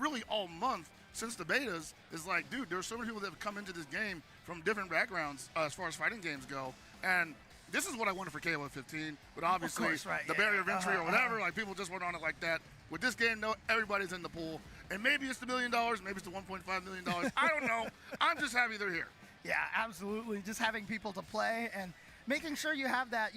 really all month since the betas. Is like, dude, there's so many people that have come into this game from different backgrounds as far as fighting games go. And this is what I wanted for KOF 15, but obviously course, right, the barrier of entry or whatever, like people just weren't on it like that. With this game, no, everybody's in the pool, and maybe it's the $1 million, maybe it's the $1.5 million. I don't know. I'm just happy they're here. Yeah, absolutely. Just having people to play and making sure you have that,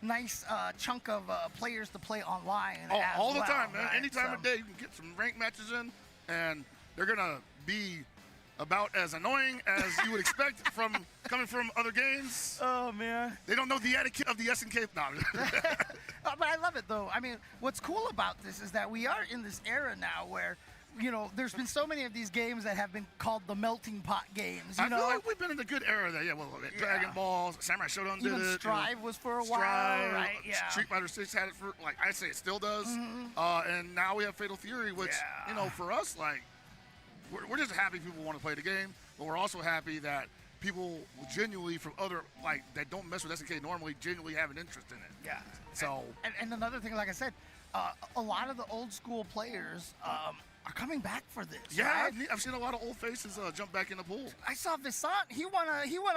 nice chunk of players to play online. All the time, man. Right? Any time of day, you can get some ranked matches in, and they're gonna be about as annoying as you would expect from coming from other games. Oh, man. They don't know the etiquette of the SNK. No. But I love it, though. I mean, what's cool about this is that we are in this era now where, there's been so many of these games that have been called the melting pot games. I feel like we've been in a good era there. Yeah, Dragon Ball, Samurai Shodown did Even it. Strive was for a while, right? Yeah. Street Fighter 6 had it for, I say it still does. And now we have Fatal Fury, which, for us, we're just happy people want to play the game, but we're also happy that people genuinely from other, that don't mess with SNK normally, genuinely have an interest in it. Yeah. So. And another thing, like I said, a lot of the old school players are coming back for this. Yeah, right? I've seen a lot of old faces jump back in the pool. I saw Visant. He won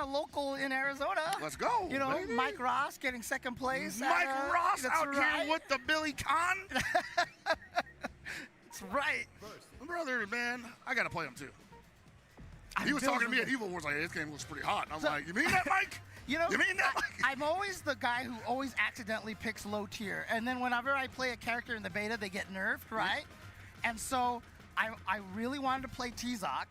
a local in Arizona. Let's go. Baby. Mike Ross getting second place. Mike Ross out here with the Billy Khan. That's right. Brother, man, I got to play him too. He was talking to me at Evil Wars like, hey, this game looks pretty hot. And I was like, you mean that, Mike? You mean that, Mike? I'm always the guy who always accidentally picks low tier. And then whenever I play a character in the beta, they get nerfed, right? And so I really wanted to play T-Zoc.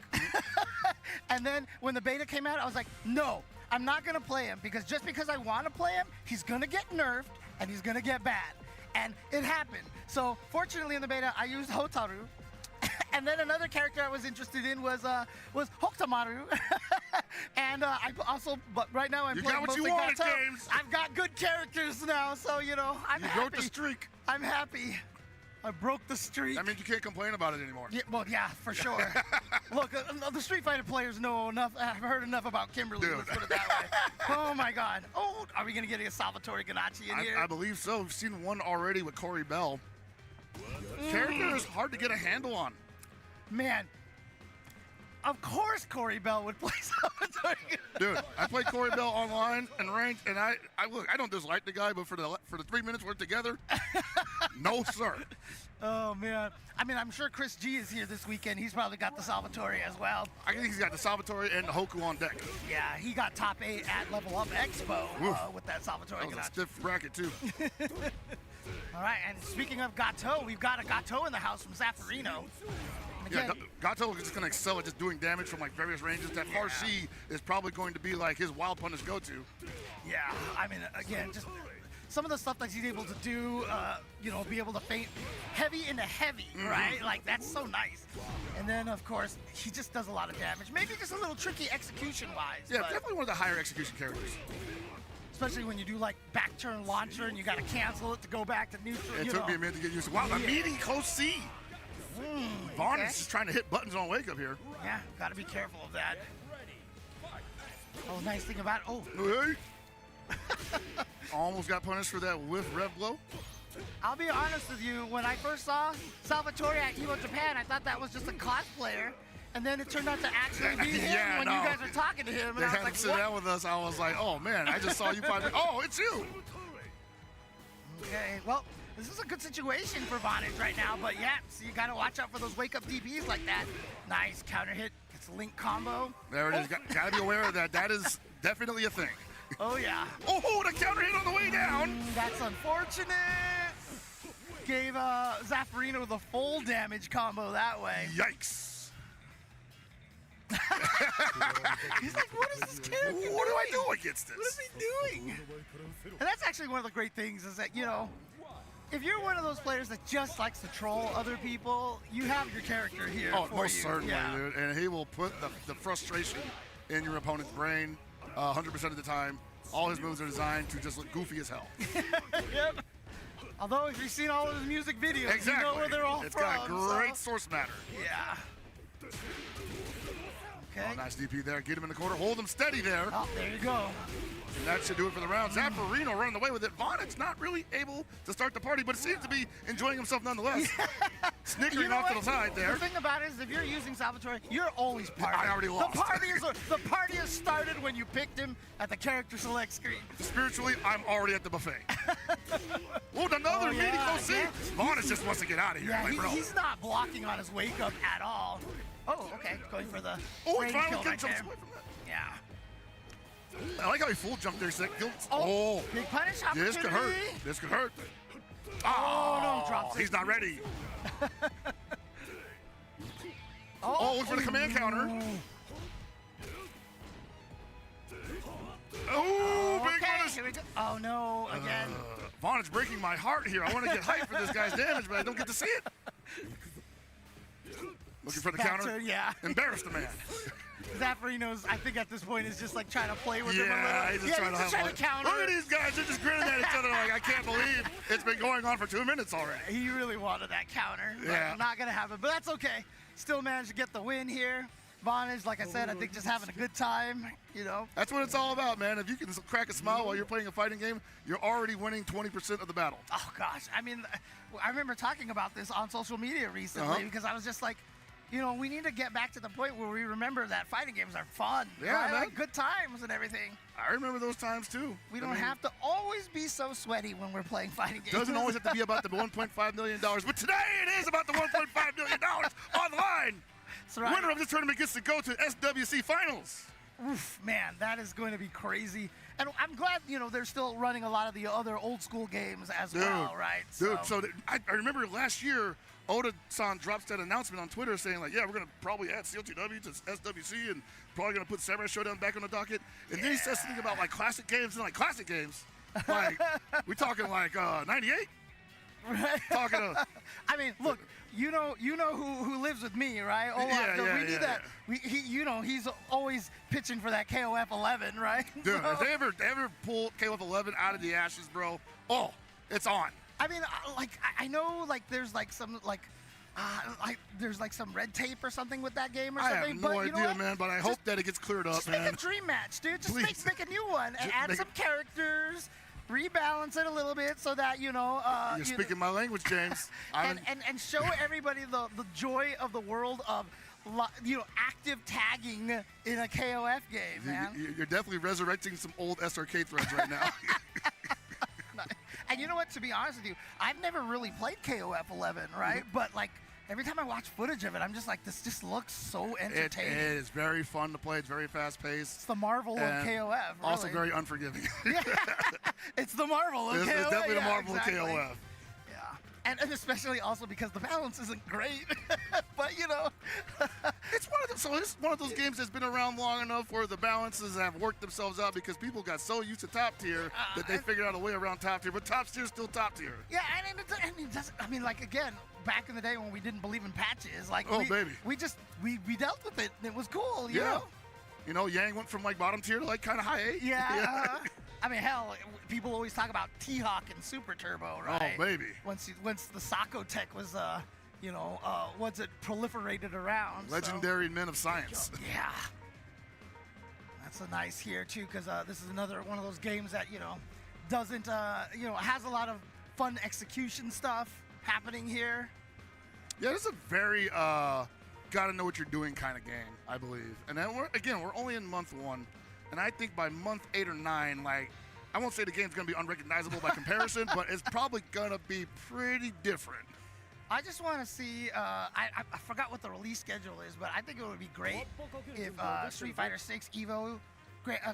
And then when the beta came out, I was like, no, I'm not going to play him just because I want to play him, he's going to get nerfed and he's going to get bad. And it happened. So fortunately in the beta, I used Hotaru. And then another character I was interested in was Hotaru. And I also, but right now I'm playing mostly Gato. I've got good characters now, so I'm happy. You broke the streak. I'm happy. I broke the streak. That means you can't complain about it anymore. Yeah, well, yeah, for sure. Look, the Street Fighter players know enough. I've heard enough about Kimberly. Dude. Let's put it that way. Oh my God. Oh, are we gonna get a Salvatore Ganache in here? I believe so. We've seen one already with Corey Bell. Character is hard to get a handle on. Man, of course Corey Bell would play Salvatore. Dude, I played Corey Bell online and ranked, and I don't dislike the guy, but for the 3 minutes we're together, no sir. Oh man, I mean I'm sure Chris G is here this weekend. He's probably got the Salvatore as well. I think he's got the Salvatore and the Haku on deck. Yeah, he got top 8 at Level Up Expo with that Salvatore. That was a stiff bracket too. All right, and speaking of Gato, we've got a Gato in the house from Zaffarino. Yeah, Gato is just going to excel at just doing damage from various ranges. That far C is probably going to be his wild punish go-to. Yeah, I mean, again, just some of the stuff that he's able to do, be able to feint heavy into heavy, right? That's so nice. And then, of course, he just does a lot of damage. Maybe just a little tricky execution-wise. Yeah, definitely one of the higher execution characters. Especially when you do back turn launcher and you got to cancel it to go back to neutral. It took me a minute to get used to. Wow, the meaty close C. Vaughn is just trying to hit buttons on wake up here. Yeah, got to be careful of that. Oh, nice thing about Hey. Almost got punished for that whiff rev blow. I'll be honest with you, when I first saw Salvatore at Evo Japan, I thought that was just a cosplayer. And then it turned out to actually be him when you guys were talking to him. And they I was had like, him sit down with us. I was like, oh man, I just saw you 5 minutes. Oh, it's you. Okay, well, this is a good situation for Vonage right now, but yeah, so you gotta watch out for those wake-up DPs like that. Nice counter hit, gets a link combo. There it is, gotta be aware of that. That is definitely a thing. Oh yeah. Oh, the counter hit on the way down. That's unfortunate. Gave Zaffarino the full damage combo that way. Yikes. He's like, what is this character doing? What do I do against this? What is he doing? And that's actually one of the great things is that, if you're one of those players that just likes to troll other people, you have your character here. Oh, most certainly, dude. And he will put the frustration in your opponent's brain 100% of the time. All his moves are designed to just look goofy as hell. Yep. Although, if you've seen all of his music videos, exactly. You know where they're all it's from. It's got great source matter. Yeah. Okay. Oh, nice DP there. Get him in the corner. Hold him steady there. Oh, there you go. And that should do it for the round. Zaffarino running away with it. Vonage not really able to start the party, but it seems to be enjoying himself nonetheless. Snickering off to the side there. The thing about it is, if you're using Salvatore, you're always partying. I already lost. The party has started when you picked him at the character select screen. Spiritually, I'm already at the buffet. Oh, another meeting OC. Yeah. Vonage just wants to get out of here. Yeah, like, bro. He's not blocking on his wake up at all. Oh, okay. Going for the. Oh, he finally kill right jumps there. away from that. Yeah. I like how he full jumped there. Big punish opportunity. This could hurt. This could hurt. Oh, no, drops it. He's not ready. Look for the command counter. Oh, big punish. Here we go. Oh, no, again. Vonage breaking my heart here. I want to get hyped for this guy's damage, but I don't get to see it. Looking for the counter. Yeah. Embarrass the man. Zaffarino's, I think at this point, is just like trying to play with him a little. He's just trying to counter. Look at these guys. They're just grinning at each other like, I can't believe it's been going on for 2 minutes already. He really wanted that counter. Yeah. Not going to happen, but that's okay. Still managed to get the win here. Vonage, like I said, I think just having a good time, you know. That's what it's all about, man. If you can crack a smile while you're playing a fighting game, you're already winning 20% of the battle. Oh, gosh. I mean, I remember talking about this on social media recently because I was just like, you know, we need to get back to the point where we remember that fighting games are fun. Yeah, right? man. Like good times and everything. I remember those times, too. We don't have to always be so sweaty when we're playing fighting games. Doesn't always have to be about the $1.5 million, but today it is about the $1.5 million on the line. That's right. Winner of this tournament gets to go to SWC Finals. Oof, man, that is going to be crazy. And I'm glad, you know, they're still running a lot of the other old school games as well, right? So I remember last year, Oda-san drops that announcement on Twitter saying, like, yeah, we're going to probably add CLTW to SWC and probably going to put Samurai Showdown back on the docket. And then he says something about, like, classic games. And, like, classic games? Like, we talking, like, 98? Right. Talking to... I mean, look, you know who lives with me, right? We need that. You know, he's always pitching for that KOF 11, right? Dude, if they ever pull KOF 11 out of the ashes, bro, it's on. I mean, I know, like, there's like some there's like some red tape or something with that game or something. I have no idea, man, but I hope that it gets cleared up, just man. Make a dream match, dude. Just make a new one and add some characters. Rebalance it a little bit so that, you know... You're speaking my language, James. and show everybody the joy of the world of, you know, active tagging in a KOF game, man. You're definitely resurrecting some old SRK threads right now. And you know what? To be honest with you, I've never really played KOF 11, right? But, like, every time I watch footage of it, I'm just like, this just looks so entertaining. It is very fun to play. It's very fast-paced. It's the Marvel of KOF, really. Also very unforgiving. Yeah. It's the Marvel of KOF. It's definitely the Marvel of KOF. Yeah. And especially also because the balance isn't great. But, you know. It's one of those games that's been around long enough where the balances have worked themselves out because people got so used to top tier that they figured out a way around top tier. But top tier is still top tier. Yeah, and it doesn't, I mean, like, again, back in the day when we didn't believe in patches, like, we dealt with it, and it was cool, you know? You know, Yang went from, like, bottom tier to, like, kind of high 8. Yeah. I mean, hell, people always talk about T-Hawk and Super Turbo, right? Oh, baby. Once the Sako tech was, you know, once it proliferated around. Legendary men of science. Yeah. That's a nice here, too, because this is another one of those games that, you know, doesn't, you know, has a lot of fun execution stuff happening here. Yeah, this is a very gotta know what you're doing kind of game, I believe. And then we're only in month 1, and I think by month 8 or 9, like, I won't say the game's gonna be unrecognizable by comparison, but it's probably gonna be pretty different. I just want to see, I forgot what the release schedule is, but I think it would be great if Street Fighter 6 EVO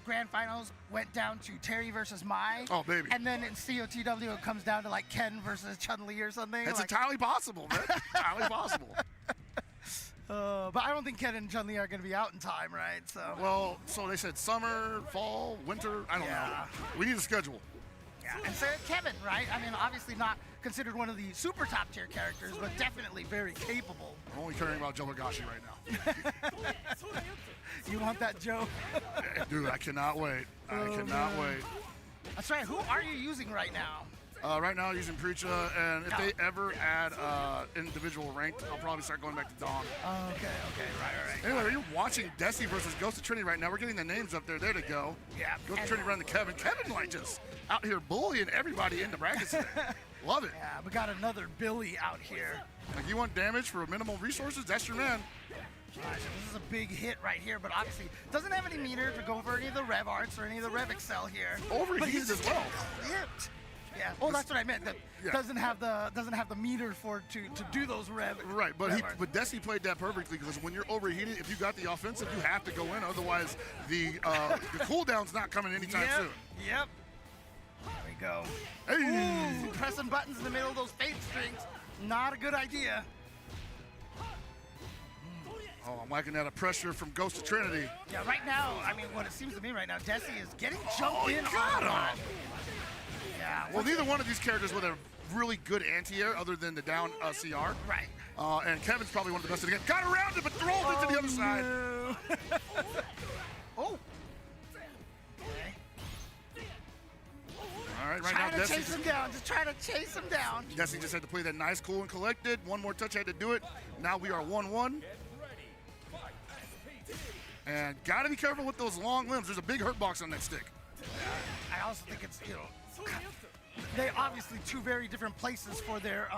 Grand Finals went down to Terry versus Mai. Oh, baby. And then in COTW it comes down to, like, Ken versus Chun-Li or something. It's like, entirely possible, man. Entirely possible. But I don't think Ken and Chun-Li are going to be out in time, right? So they said summer, fall, winter. I don't know. We need a schedule. Yeah, and so Kevin, right? I mean, obviously not considered one of the super top tier characters, but definitely very capable. I'm only caring about Joe Higashi right now. You want that, Joe? Dude, I cannot wait. I cannot wait. That's right. Who are you using right now? Right now using Preecha, and if they ever add individual ranked, I'll probably start going back to Dawn. Okay, right. Anyway, you're watching Desi versus Ghost of Trinity right now. We're getting the names up there. There to go. Yeah. Ghost of Trinity running to Kevin. Kevin, like, just out here bullying everybody in the brackets today. Love it. Yeah, we got another Billy out here. Like, you want damage for minimal resources? That's your man. Gosh, this is a big hit right here, but obviously doesn't have any meter to go for any of the Rev Arts or any of the Rev Excel here. Overheated as well. Clipped. Yeah. Oh, that's what I meant. That doesn't have the meter to do those Rev. Right, but Desi played that perfectly because when you're overheated, if you got the offensive, you have to go in. Otherwise, the cooldown's not coming anytime soon. Yep. There we go. Hey. Ooh, pressing buttons in the middle of those fade strings. Not a good idea. Oh, I'm liking that pressure from Ghost of Trinity. Yeah, right now, I mean, what it seems to me right now, Desi is getting jumped in got on. him. Yeah. Well, neither one of these characters with a really good anti-air other than the down CR. Right. And Kevin's probably one of the best in the game. Got around it, but rolled it to the other side. Oh. All right, right now, now, Desi chase him down. Just try to chase him down. Desi just had to play that nice, cool, and collected. One more touch had to do it. Now we are 1-1. And gotta be careful with those long limbs. There's a big hurt box on that stick. I also think it's, they obviously two very different places for their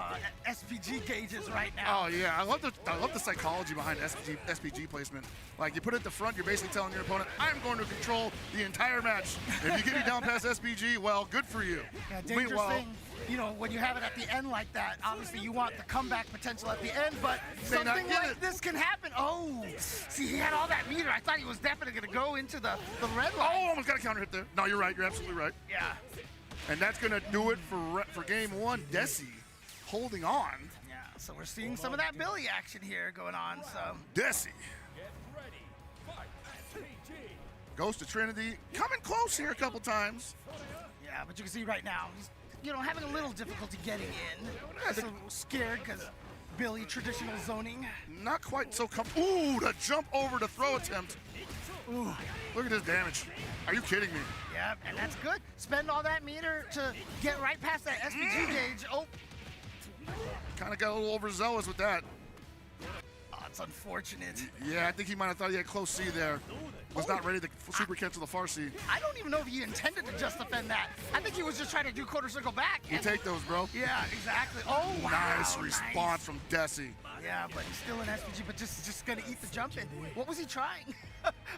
SPG gauges right now. Oh yeah, I love the psychology behind SPG placement. Like, you put it at the front, you're basically telling your opponent, I'm going to control the entire match. If you get me down past SPG, well, good for you. Yeah, dangerous thing, when you have it at the end like that, obviously you want the comeback potential at the end, but something like this can happen. Oh, see, he had all that meter. I thought he was definitely going to go into the red line. Oh, almost got a counter hit there. No, you're right. You're absolutely right. Yeah. And that's going to do it for game one. Desi holding on. Yeah, so we're seeing some of that Billy action here going on. So Desi. Ghost of Trinity coming close here a couple times. Yeah, but you can see right now, he's having a little difficulty getting in. He's a little scared because Billy traditional zoning. Not quite so Ooh, the jump over to throw attempt. Ooh, look at this damage. Are you kidding me? Yeah, and that's good. Spend all that meter to get right past that SPG gauge. Oh. Kind of got a little overzealous with that. Oh, it's unfortunate. Yeah, I think he might have thought he had close C there. Was not ready to super cancel the far C. I don't even know if he intended to just defend that. I think he was just trying to do quarter circle back. You take those, bro. Yeah, exactly. Oh, wow. Nice response from Desi. Yeah, but he's still in SPG, but just going to eat the jump in. What was he trying?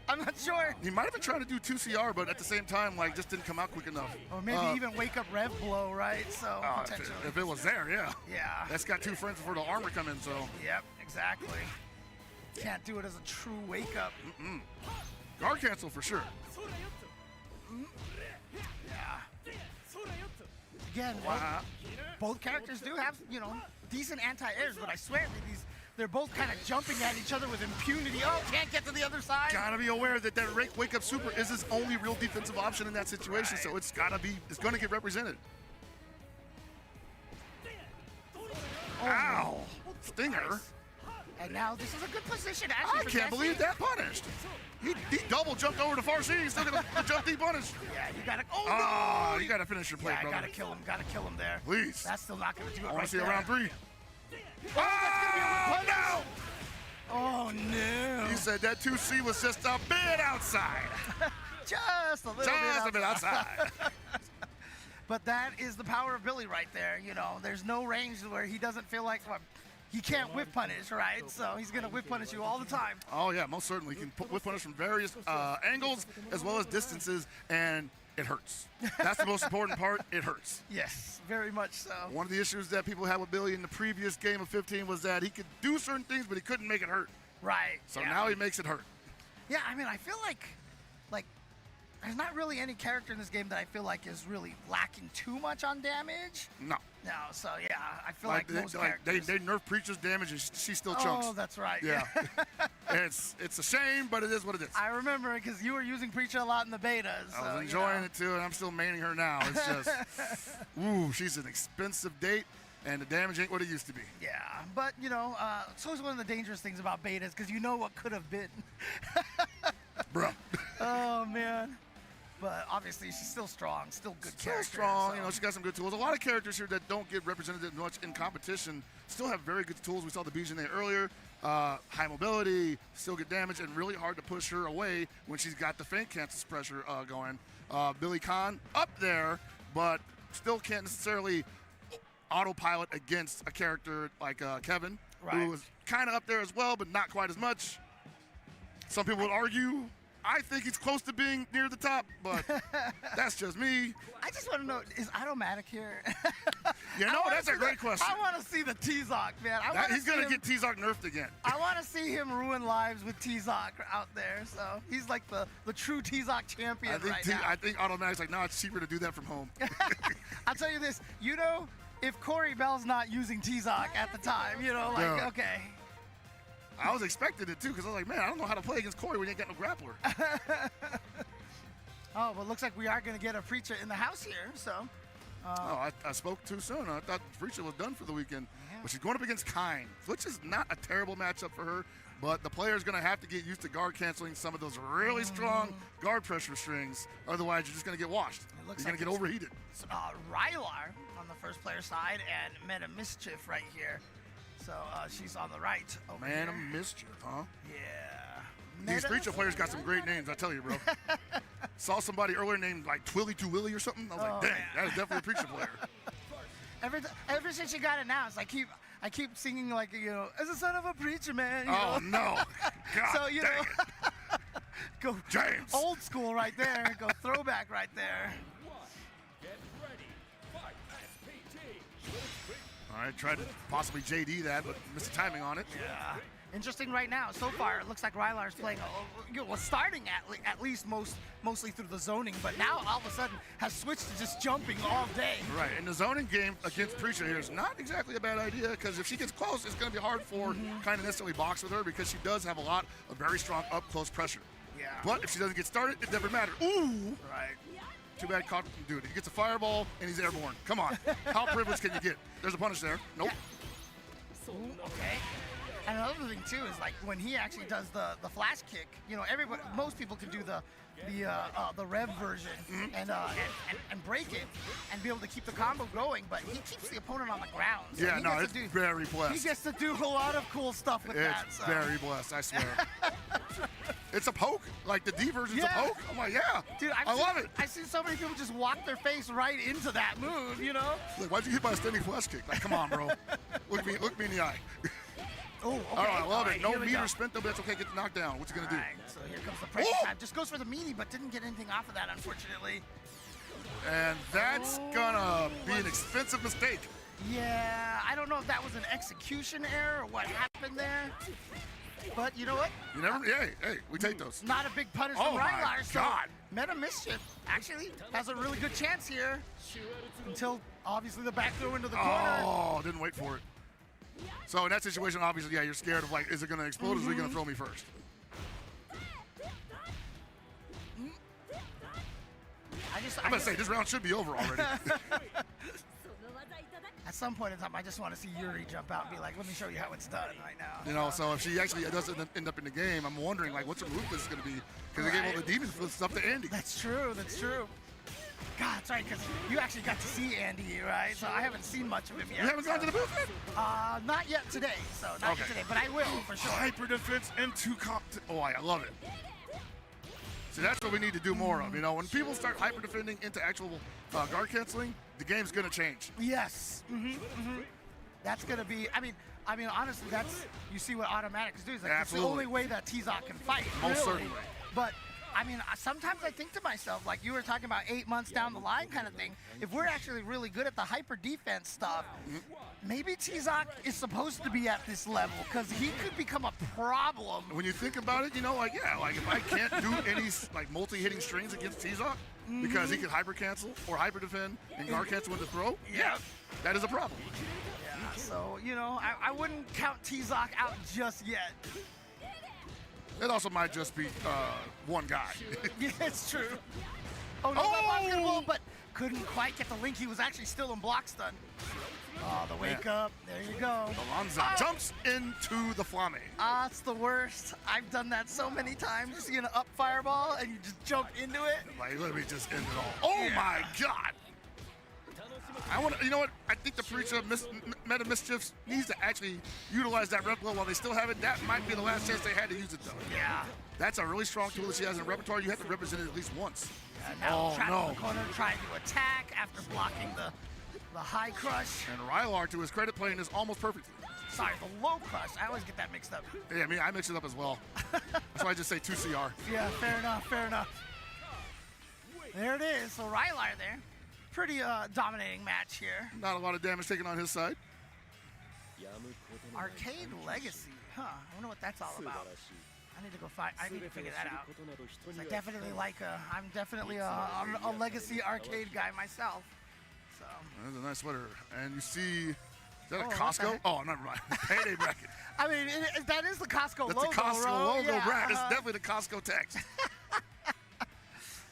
I'm not sure. He might have been trying to do 2 CR, but at the same time, just didn't come out quick enough. Or maybe even wake up Rev Blow, right? So potentially. If it was there, yeah. Yeah. That's got 2 frames before the armor come in, so. Yep, exactly. Can't do it as a true wake up. Guard cancel for sure. Yeah. Again, both characters do have, decent anti-airs, but I swear they're both kind of jumping at each other with impunity. Oh, can't get to the other side. Gotta be aware that wake up super is his only real defensive option in that situation, so it's gonna get represented. Oh, ow! Stinger. Nice. And now this is a good position. I can't believe that punished. He double jumped over to far C. He's still gonna jump deep punish. Yeah, you gotta. Oh, no! No! You gotta finish your play, brother. Gotta kill him. Gotta kill him there. Please. That's still not gonna do it. I want to see a round 3. Oh, no! Oh no! He said that 2C was just a bit outside. Just a little bit outside. But that is the power of Billy right there. There's no range where he doesn't feel like he can't whip punish, right? So he's gonna whip punish you all the time. Oh yeah, most certainly. He can whip punish from various angles as well as distances, and it hurts. That's the most important part. It hurts. Yes, very much so. One of the issues that people had with Billy in the previous game of 15 was that he could do certain things, but he couldn't make it hurt. Right. So now he makes it hurt. Yeah, I mean, I feel like there's not really any character in this game that I feel like is really lacking too much on damage. No. No, so yeah, I feel like most characters. They nerf Preecha's damage and she still chunks. Oh, that's right. Yeah. It's a shame, but it is what it is. I remember it because you were using Preecha a lot in the betas. I was enjoying it too, and I'm still maining her now. It's just, ooh, she's an expensive date, and the damage ain't what it used to be. Yeah, but it's always one of the dangerous things about betas because you know what could have been. Bruh. Oh man. But obviously, she's still strong, still good Still character. strong, so. you know, she's got some good tools. A lot of characters here that don't get represented much in competition still have very good tools. We saw the B.Jenet earlier. High mobility, still get damage, and really hard to push her away when she's got the feint cancel pressure going. Billy Khan up there, but still can't necessarily autopilot against a character like Kevin, who is kind of up there as well, but not quite as much. Some people would argue I think he's close to being near the top, but that's just me. I just want to know, is Automatic here? You know, that's a great question. I want to see the T-Zoc, man. He's going to get T-Zoc nerfed again. I want to see him ruin lives with T-Zoc out there. So he's like the true T-Zoc champion now. I think Automatic's like, no, it's cheaper to do that from home. I'll tell you this, you know, if Corey Bell's not using T-Zoc at the time, you know, like, okay. I was expecting it too, because I was like, man, I don't know how to play against Corey when you ain't got no grappler. Oh, well, looks like we are going to get a Preecha in the house here, so. I spoke too soon. I thought Preecha was done for the weekend. Yeah. But she's going up against Kine, which is not a terrible matchup for her, but the player's going to have to get used to guard canceling some of those really strong guard pressure strings. Otherwise, you're just going to get washed. You're going to get overheated. Rylar on the first player side and Meta Mischief right here. So she's on the right over Man here. of Mischief, huh? Yeah. These Preecha players got some great names, I tell you, bro. Saw somebody earlier named like Twilly to Willy or something. I was like, dang, that is definitely a Preecha player. Ever since she got announced, I keep singing like, you know, as a son of a preacher man. You oh know? No! God, so you know, go James. Old school right there. Go throwback right there. All right, tried to possibly JD that, but missed the timing on it. Yeah. Interesting right now. So far, it looks like Rylar's playing, starting at least mostly through the zoning, but now all of a sudden has switched to just jumping all day. Right, and the zoning game against Preecha here is not exactly a bad idea, because if she gets close, it's going to be hard for kind of necessarily box with her, because she does have a lot of very strong up-close pressure. Yeah. But if she doesn't get started, it never matters. Ooh! Right. Too bad caught dude. He gets a fireball and he's airborne. Come on. How privileged can you get? There's a punish there. Nope. Yeah. Ooh, okay. And another thing too is like when he actually does the flash kick. You know, most people can do the rev version and break it and be able to keep the combo going, but he keeps the opponent on the ground. So yeah, no, it's very blessed. He gets to do a lot of cool stuff with that. It's very blessed, I swear. It's a poke. Like the D version's a poke. I'm like, yeah. Dude, I love it. I've seen so many people just walk their face right into that move, you know? Like, why'd you hit by a standing flash kick? Like, come on, bro. Look me in the eye. Oh, okay. All right, I love it. No meter go. spent, though, but that's okay. Get the knockdown. What's he going to do? So here comes the pressure time. Just goes for the meanie, but didn't get anything off of that, unfortunately. And that's going to be an expensive mistake. Yeah, I don't know if that was an execution error or what happened there. But you know what? You never. Hey, we take those. Not a big punish from Reinhold. So Meta Mischief actually has a really good chance here until obviously the back throw into the corner. Oh, didn't wait for it. So in that situation, obviously, yeah, you're scared of like, is it going to explode or is it going to throw me first? I'm going to say, this round should be over already. At some point in time, I just want to see Yuri jump out and be like, let me show you how it's done right now. You know, so if she actually doesn't end up in the game, I'm wondering, like, what's her move this is going to be? Because they gave all the demons stuff to Andy. That's true, that's true. God, that's right, because you actually got to see Andy, right? So I haven't seen much of him yet. You haven't gone to the booth yet? Not yet today, so not yet today, but I will for sure. Hyper defense into oh, I love it. So that's what we need to do more of. You know, when people start hyper defending into actual guard canceling, the game's going to change. Yes. That's going to be, I mean, honestly, you see what Automatic is doing. It's like, that's the only way that T-Zoc can fight. Most certainly. But I mean, sometimes I think to myself, like you were talking about 8 months down the line kind of thing, if we're actually really good at the hyper defense stuff, maybe T-Zoc is supposed to be at this level, because he could become a problem. When you think about it, you know, like, yeah, like if I can't do any like multi-hitting strings against T-Zoc because he can hyper cancel or hyper defend and guard cancel with the throw, yeah, that is a problem. Yeah, so, you know, I wouldn't count T-Zoc out just yet. It also might just be one guy. Yeah, it's true. Oh, no, that was gonna blow, but couldn't quite get the link. He was actually still in block stun. Oh, the wake up. There you go. Alonzo jumps into the flame. It's the worst. I've done that so many times. You see an up fireball and you just jump into it. Like, let me just end it all. Oh my God. You know what? I think the Preecha Meta Mischiefs needs to actually utilize that rep blow while they still have it. That might be the last chance they had to use it, though. Yeah. That's a really strong tool that she has in the repertoire. You have to represent it at least once. Now trapped in the corner, trying to attack after blocking the high crush. And Reinhold, to his credit, playing this almost perfectly. Sorry, the low crush. I always get that mixed up. Yeah, I mean, I mix it up as well. That's why I just say 2CR. Yeah, fair enough, fair enough. There it is. So Reinhold there. Pretty dominating match here. Not a lot of damage taken on his side. Arcade Legacy. Huh, I wonder what that's all about. I need to go find. I need to figure that out. I definitely I'm definitely a Legacy arcade guy myself. So. That's a nice sweater. And you see, is that a what Costco? the Oh, never mind. Payday bracket. I mean, that is the Costco logo. That's the Costco logo yeah, bracket. It's definitely the Costco text.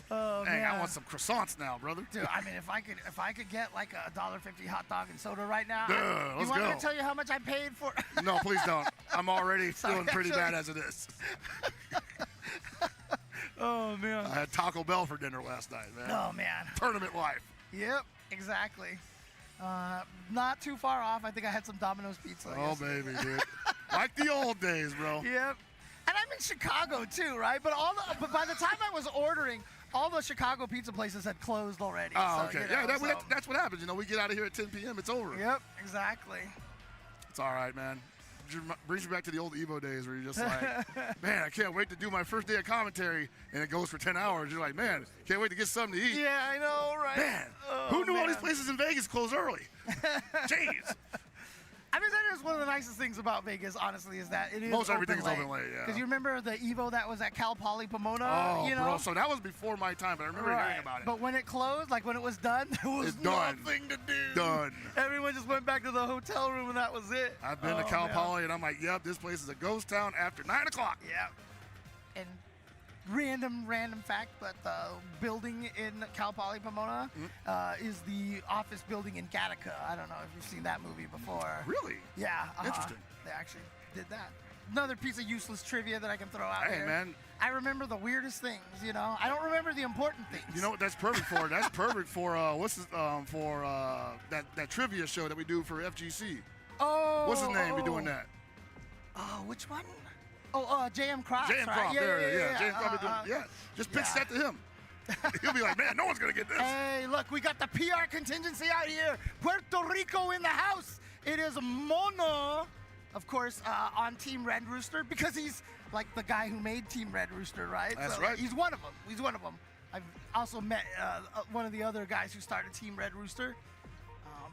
Oh, Dang, man. I want some croissants now, brother. Dude, I mean, if I could get like a $1.50 hot dog and soda right now. Let's you want go. me to tell you how much I paid for? No, please don't. I'm already feeling pretty bad as it is. Oh, man. I had Taco Bell for dinner last night, man. Oh, man. Tournament life. Yep, exactly. Not too far off. I think I had some Domino's pizza. Oh, baby, dude. Like the old days, bro. Yep. And I'm in Chicago, too, right? But by the time I was ordering, all the Chicago pizza places had closed already. Oh, so, okay. You know, Yeah, that's what happens. You know, we get out of here at 10 p.m. It's over. Yep, exactly. It's all right, man. Brings you back to the old Evo days where you're just like, man, I can't wait to do my first day of commentary, and it goes for 10 hours. You're like, man, can't wait to get something to eat. Yeah, I know, right? Man, who knew all these places in Vegas close early? Jeez. I mean, that is one of the nicest things about Vegas, honestly, is that it is Most everything's late. open late, yeah. Because you remember the Evo that was at Cal Poly Pomona? Oh, you know? bro, so that was before my time, but I remember hearing about it. But when it closed, like when it was done, there was nothing to do. Done. Everyone just went back to the hotel room, and that was it. I've been to Cal Poly, and I'm like, yep, this place is a ghost town after 9 o'clock. Yeah. And random fact, but the building in Cal Poly Pomona is the office building in Gattaca. I don't know if you've seen that movie before. Really? Yeah. Interesting. They actually did that. Another piece of useless trivia that I can throw out Hey, here. man. I remember the weirdest things, you know? I don't remember the important things. You know what that's perfect for? That's perfect for that trivia show that we do for FGC. Oh. What's his name? Be doing that. Oh, which one? Oh, J.M. Croft. J.M. Croft, yeah. J.M. Croft be doing yeah. Just pitch that to him. He'll be like, man, no one's gonna get this. Hey, look, we got the PR contingency out here. Puerto Rico in the house. It is Mono, of course, on Team Red Rooster, because he's like the guy who made Team Red Rooster, right? That's right. He's one of them. I've also met one of the other guys who started Team Red Rooster.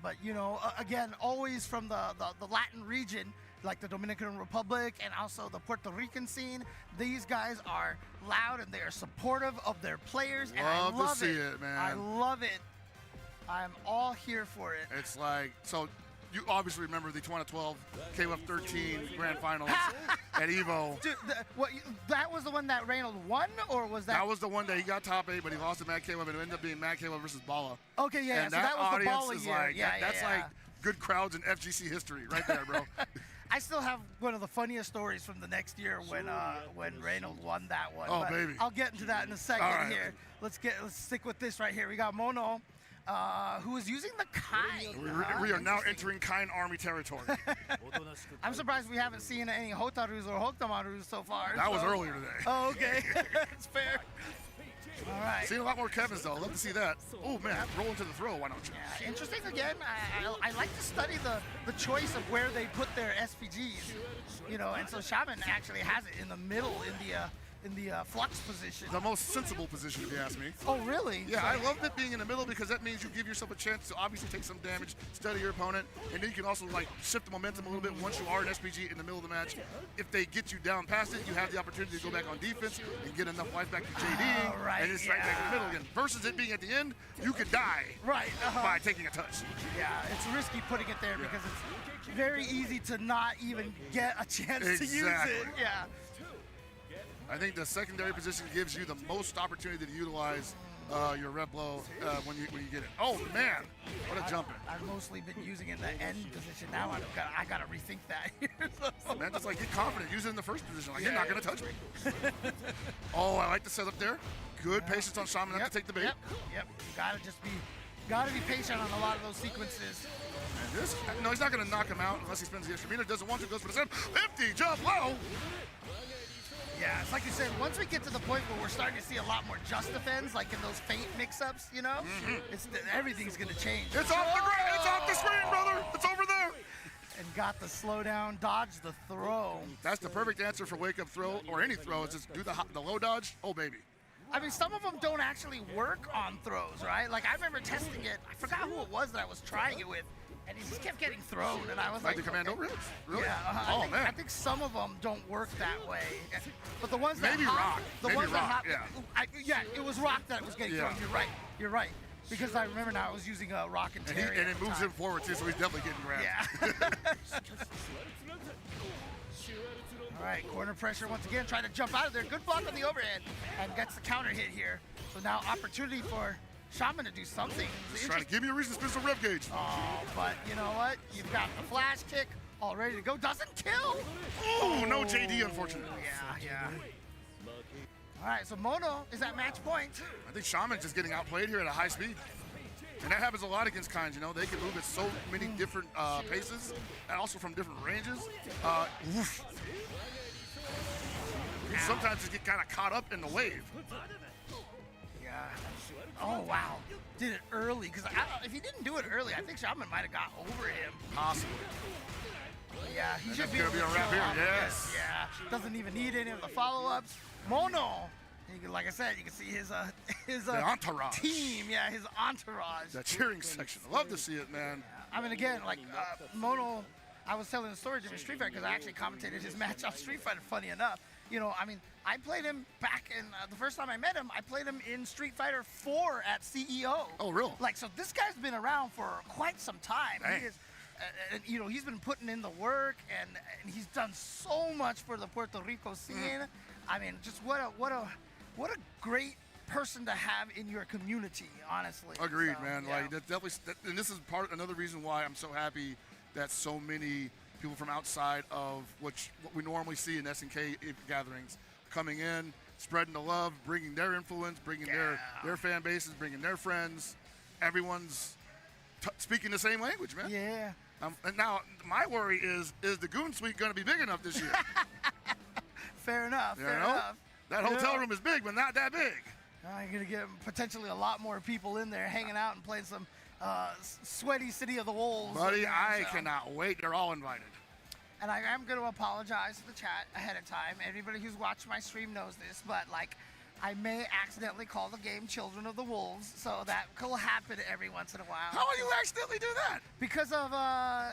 But, you know, again, always from the Latin region, like the Dominican Republic and also the Puerto Rican scene. These guys are loud and they are supportive of their players. And I love to see it, man. I love it. I'm all here for it. It's like, so you obviously remember the 2012 KOF 13 Grand Finals at EVO. Dude, that was the one that Reinhold won, or was that? That was the one that he got top 8, but he lost to Matt Caleb, and it ended up being Matt Caleb versus Bala. Okay, yeah, and so that was the audience Bala is year. like, Yeah, that's like good crowds in FGC history right there, bro. I still have one of the funniest stories from the next year when Reinhold won that one. Oh, but baby. I'll get into that in a second All right. here. Let's stick with this right here. We got Mono, who is using the Kine. We are now entering Kine Army territory. I'm surprised we haven't seen any Hotarus or Hotamarus so far. That was earlier today. Oh, okay. It's fair. All right. Seen a lot more Kevins, though. Love to see that. Oh, man, roll into the throw. Why don't you? Yeah, interesting again. I like to study the choice of where they put their SPGs, you know, and so Shaman actually has it in the middle in the flux position. The most sensible position, if you ask me. Oh, really? Yeah, I love it being in the middle because that means you give yourself a chance to obviously take some damage, study your opponent, and then you can also like shift the momentum a little bit once you are an SPG in the middle of the match. If they get you down past it, you have the opportunity to go back on defense and get enough life back to JD, right, and it's right back in the middle again. Versus it being at the end, you could die by taking a touch. Yeah, it's risky putting it there because it's very easy to not even get a chance to use it. Yeah. I think the secondary position gives you the most opportunity to utilize your rev blow when you get it. Oh man, what a jump! I've mostly been using it in the end position. Now I gotta rethink that. Man, just like get confident. Use it in the first position. Like you're not gonna touch me. Oh, I like the setup there. Good patience on Shaman not to take the bait. Yep. You gotta be patient on a lot of those sequences. And this, no, he's not gonna knock him out unless he spends the extra meter. Doesn't want to. Goes for the 50 jump low. Yeah, it's like you said, once we get to the point where we're starting to see a lot more just defends, like in those feint mix-ups, you know, everything's going to change. It's off the ground. It's off the screen, brother. It's over there. And got the slowdown, dodge the throw. That's the perfect answer for wake-up throw or any throw is just do the low dodge. Oh, baby. I mean, some of them don't actually work on throws, right? Like, I remember testing it. I forgot who it was that I was trying it with. And he just kept getting thrown, and I was like, the command overheads? Really? Yeah, I think some of them don't work that way. But the ones that maybe rock. The maybe ones rock, that it was rock that was getting thrown. You're right. Because I remember now I was using a rock and Terry. And it moves him forward too, so he's definitely getting grabbed. Yeah. All right, corner pressure once again, trying to jump out of there. Good block on the overhead, and gets the counter hit here. So now opportunity for Shaman to do something. Just trying to give me a reason to spin some rev gauge. Oh, but you know what? You've got the flash kick all ready to go. Doesn't kill. Oh, no JD, unfortunately. Yeah. All right, so Mono is at match point. I think Shaman's just getting outplayed here at a high speed. And that happens a lot against Kinds, you know. They can move at so many different paces and also from different ranges. Sometimes just get kind of caught up in the wave. Yeah. Oh, wow. Did it early. Because if he didn't do it early, I think Shaman might have got over him. Possibly. Yeah, he should be able to a wrap here. Yes. Yeah. Doesn't even need any of the follow-ups. Mono. Like I said, you can see his the entourage. Team. Yeah, his entourage. That cheering section. I love to see it, man. I mean, again, like Mono, I was telling the story during Street Fighter because I actually commentated his match on Street Fighter, funny enough. You know, I mean, I played him back in, the first time I met him, I played him in Street Fighter 4 at CEO. Oh, really? Like, so this guy's been around for quite some time. Dang. He is, you know, he's been putting in the work, and he's done so much for the Puerto Rico scene. I mean, just what a great person to have in your community, honestly. Agreed, so, man. Yeah. Like, that definitely, and this is another reason why I'm so happy that so many people from outside of what we normally see in SNK gatherings coming in, spreading the love, bringing their influence, bringing their fan bases, bringing their friends. Everyone's speaking the same language, man. Yeah. And now my worry is the Goon Suite going to be big enough this year? Fair enough. Fair enough. That hotel room is big, but not that big. You're going to get potentially a lot more people in there hanging out and playing some sweaty City of the Wolves. Buddy, I cannot wait. They're all invited. And I am going to apologize to the chat ahead of time. Everybody who's watched my stream knows this, but like, I may accidentally call the game Children of the Wolves, so that will happen every once in a while. How will you accidentally do that? Because of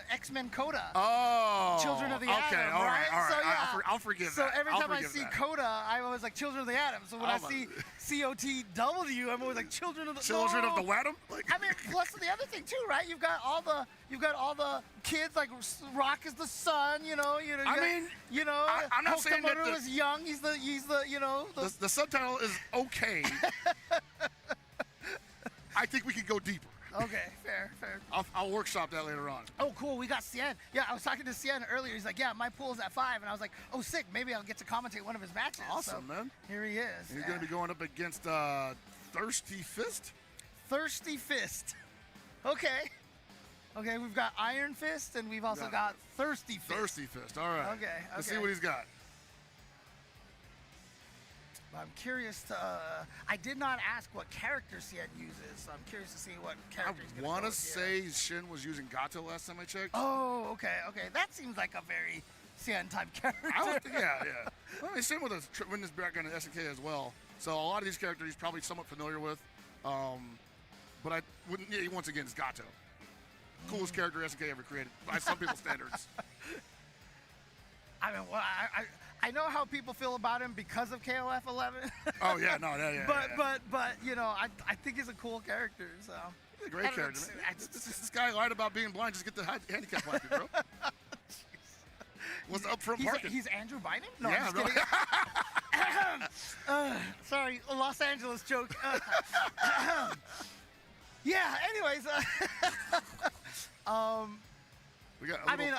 X-Men Coda. Oh. Children of the Atom, all right. So, yeah. I'll forgive that. So every time I see Coda, I'm always like Children of the Atom. So when I see COTW, I'm always like Children of the Children of the Watom? Like. I mean, plus the other thing too, right? You've got all the kids, like Rock is the son, you know. I'm not saying that is young. He's the the subtitle is okay. I think we can go deeper. Okay, fair. I'll workshop that later on. Oh, cool. We got Cien. Yeah, I was talking to Cien earlier. He's like, yeah, my pool's at 5. And I was like, oh, sick. Maybe I'll get to commentate one of his matches. Awesome, man. Here he is. And he's going to be going up against Thirsty Fist? Thirsty Fist. Okay, we've got Iron Fist, and we've also got Thirsty Fist. Thirsty Fist, all right. Okay. Let's see what he's got. I'm curious to. I did not ask what character Cien uses, so I'm curious to see what character he's going to I want to say Shin was using Gato last time I checked. Oh, okay. That seems like a very Cien type character. Yeah. Well, he's Shin with a tremendous background in SNK as well, so a lot of these characters he's probably somewhat familiar with. But I wouldn't. Yeah, once again, it's Gato. Coolest character SNK ever created by some people's standards. I mean, well, I know how people feel about him because of KOF 11. Oh yeah, no, yeah. But you know, I think he's a cool character. So he's a great character. This guy lied about being blind. Just get the handicap market, bro. What's the upfront market? He's Andrew Bynum? No, yeah, I'm just kidding. Sorry, a Los Angeles joke. Yeah. Anyways, we got. I mean,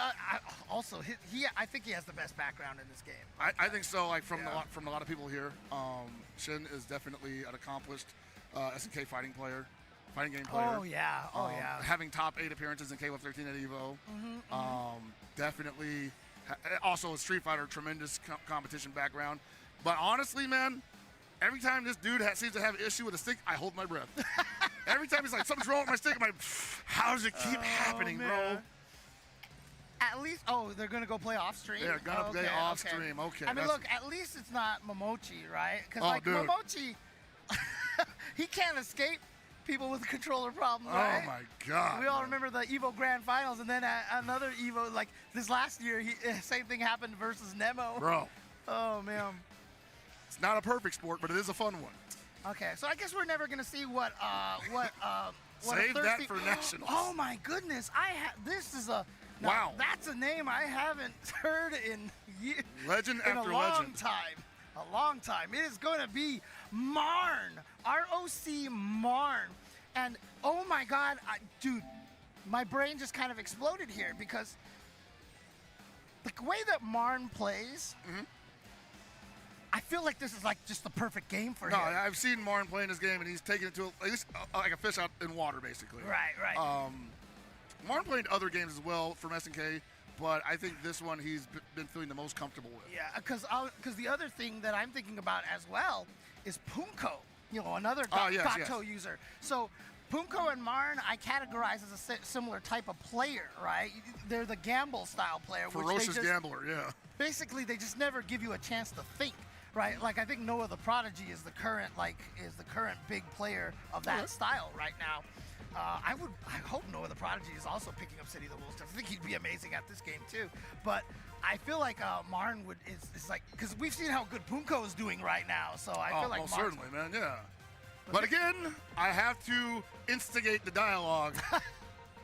also I think he has the best background in this game. I think so. Like from a lot of people here, Shin is definitely an accomplished SNK fighting game player. Oh yeah. Having top 8 appearances in KOF 13 at Evo. Definitely. Also a Street Fighter, tremendous competition background. But honestly, man, every time this dude seems to have an issue with a stick, I hold my breath. Every time he's like, something's wrong with my stick, I'm like, how does it keep happening, bro? At least, they're gonna go play off stream. They're gonna play off stream. Okay. I mean, look, at least it's not Momochi, right? Because dude. Momochi, he can't escape people with controller problems, right? Oh my God. We all remember the Evo Grand Finals, and then another Evo, like this last year, same thing happened versus Nemo. Bro. Oh man. It's not a perfect sport, but it is a fun one. Okay, so I guess we're never gonna see what Save that for nationals. Oh my goodness, this is a wow. That's a name I haven't heard in years. Legend in after a long legend. time. A long time. It is going to be Marn, ROC Marn, and oh my God, dude, my brain just kind of exploded here because the way that Marn plays. I feel like this is like just the perfect game for him. No, I've seen Marn playing this game, and he's taking it to at least like a fish out in water, basically. Right. Marn played other games as well from SNK, but I think this one he's been feeling the most comfortable with. Yeah, because the other thing that I'm thinking about as well is Punko, another Gato user. So Punko and Marn I categorize as a similar type of player, right? They're the gamble style player. Ferocious gambler, yeah. Basically, they just never give you a chance to think. Right, like I think Noah the Prodigy is the current big player of that style right now. I hope Noah the Prodigy is also picking up City of the Wolves. I think he'd be amazing at this game too. But I feel like Marn is like, because we've seen how good Punko is doing right now. So I feel like certainly, man, yeah. But again, I have to instigate the dialogue.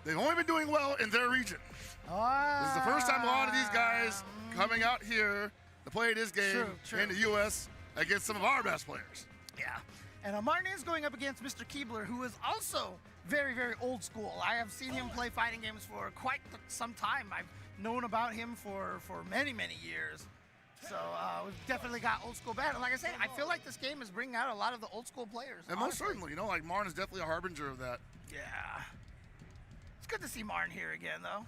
They've only been doing well in their region. This is the first time a lot of these guys coming out here to play this game in the U.S. against some of our best players. Yeah, and Martin is going up against Mr. Keebler, who is also very, very old school. I have seen him play fighting games for quite some time. I've known about him for many, many years. So we've definitely got old school bad. And like I said, I feel like this game is bringing out a lot of the old school players. And most certainly, like Marn is definitely a harbinger of that. Yeah. It's good to see Marn here again, though.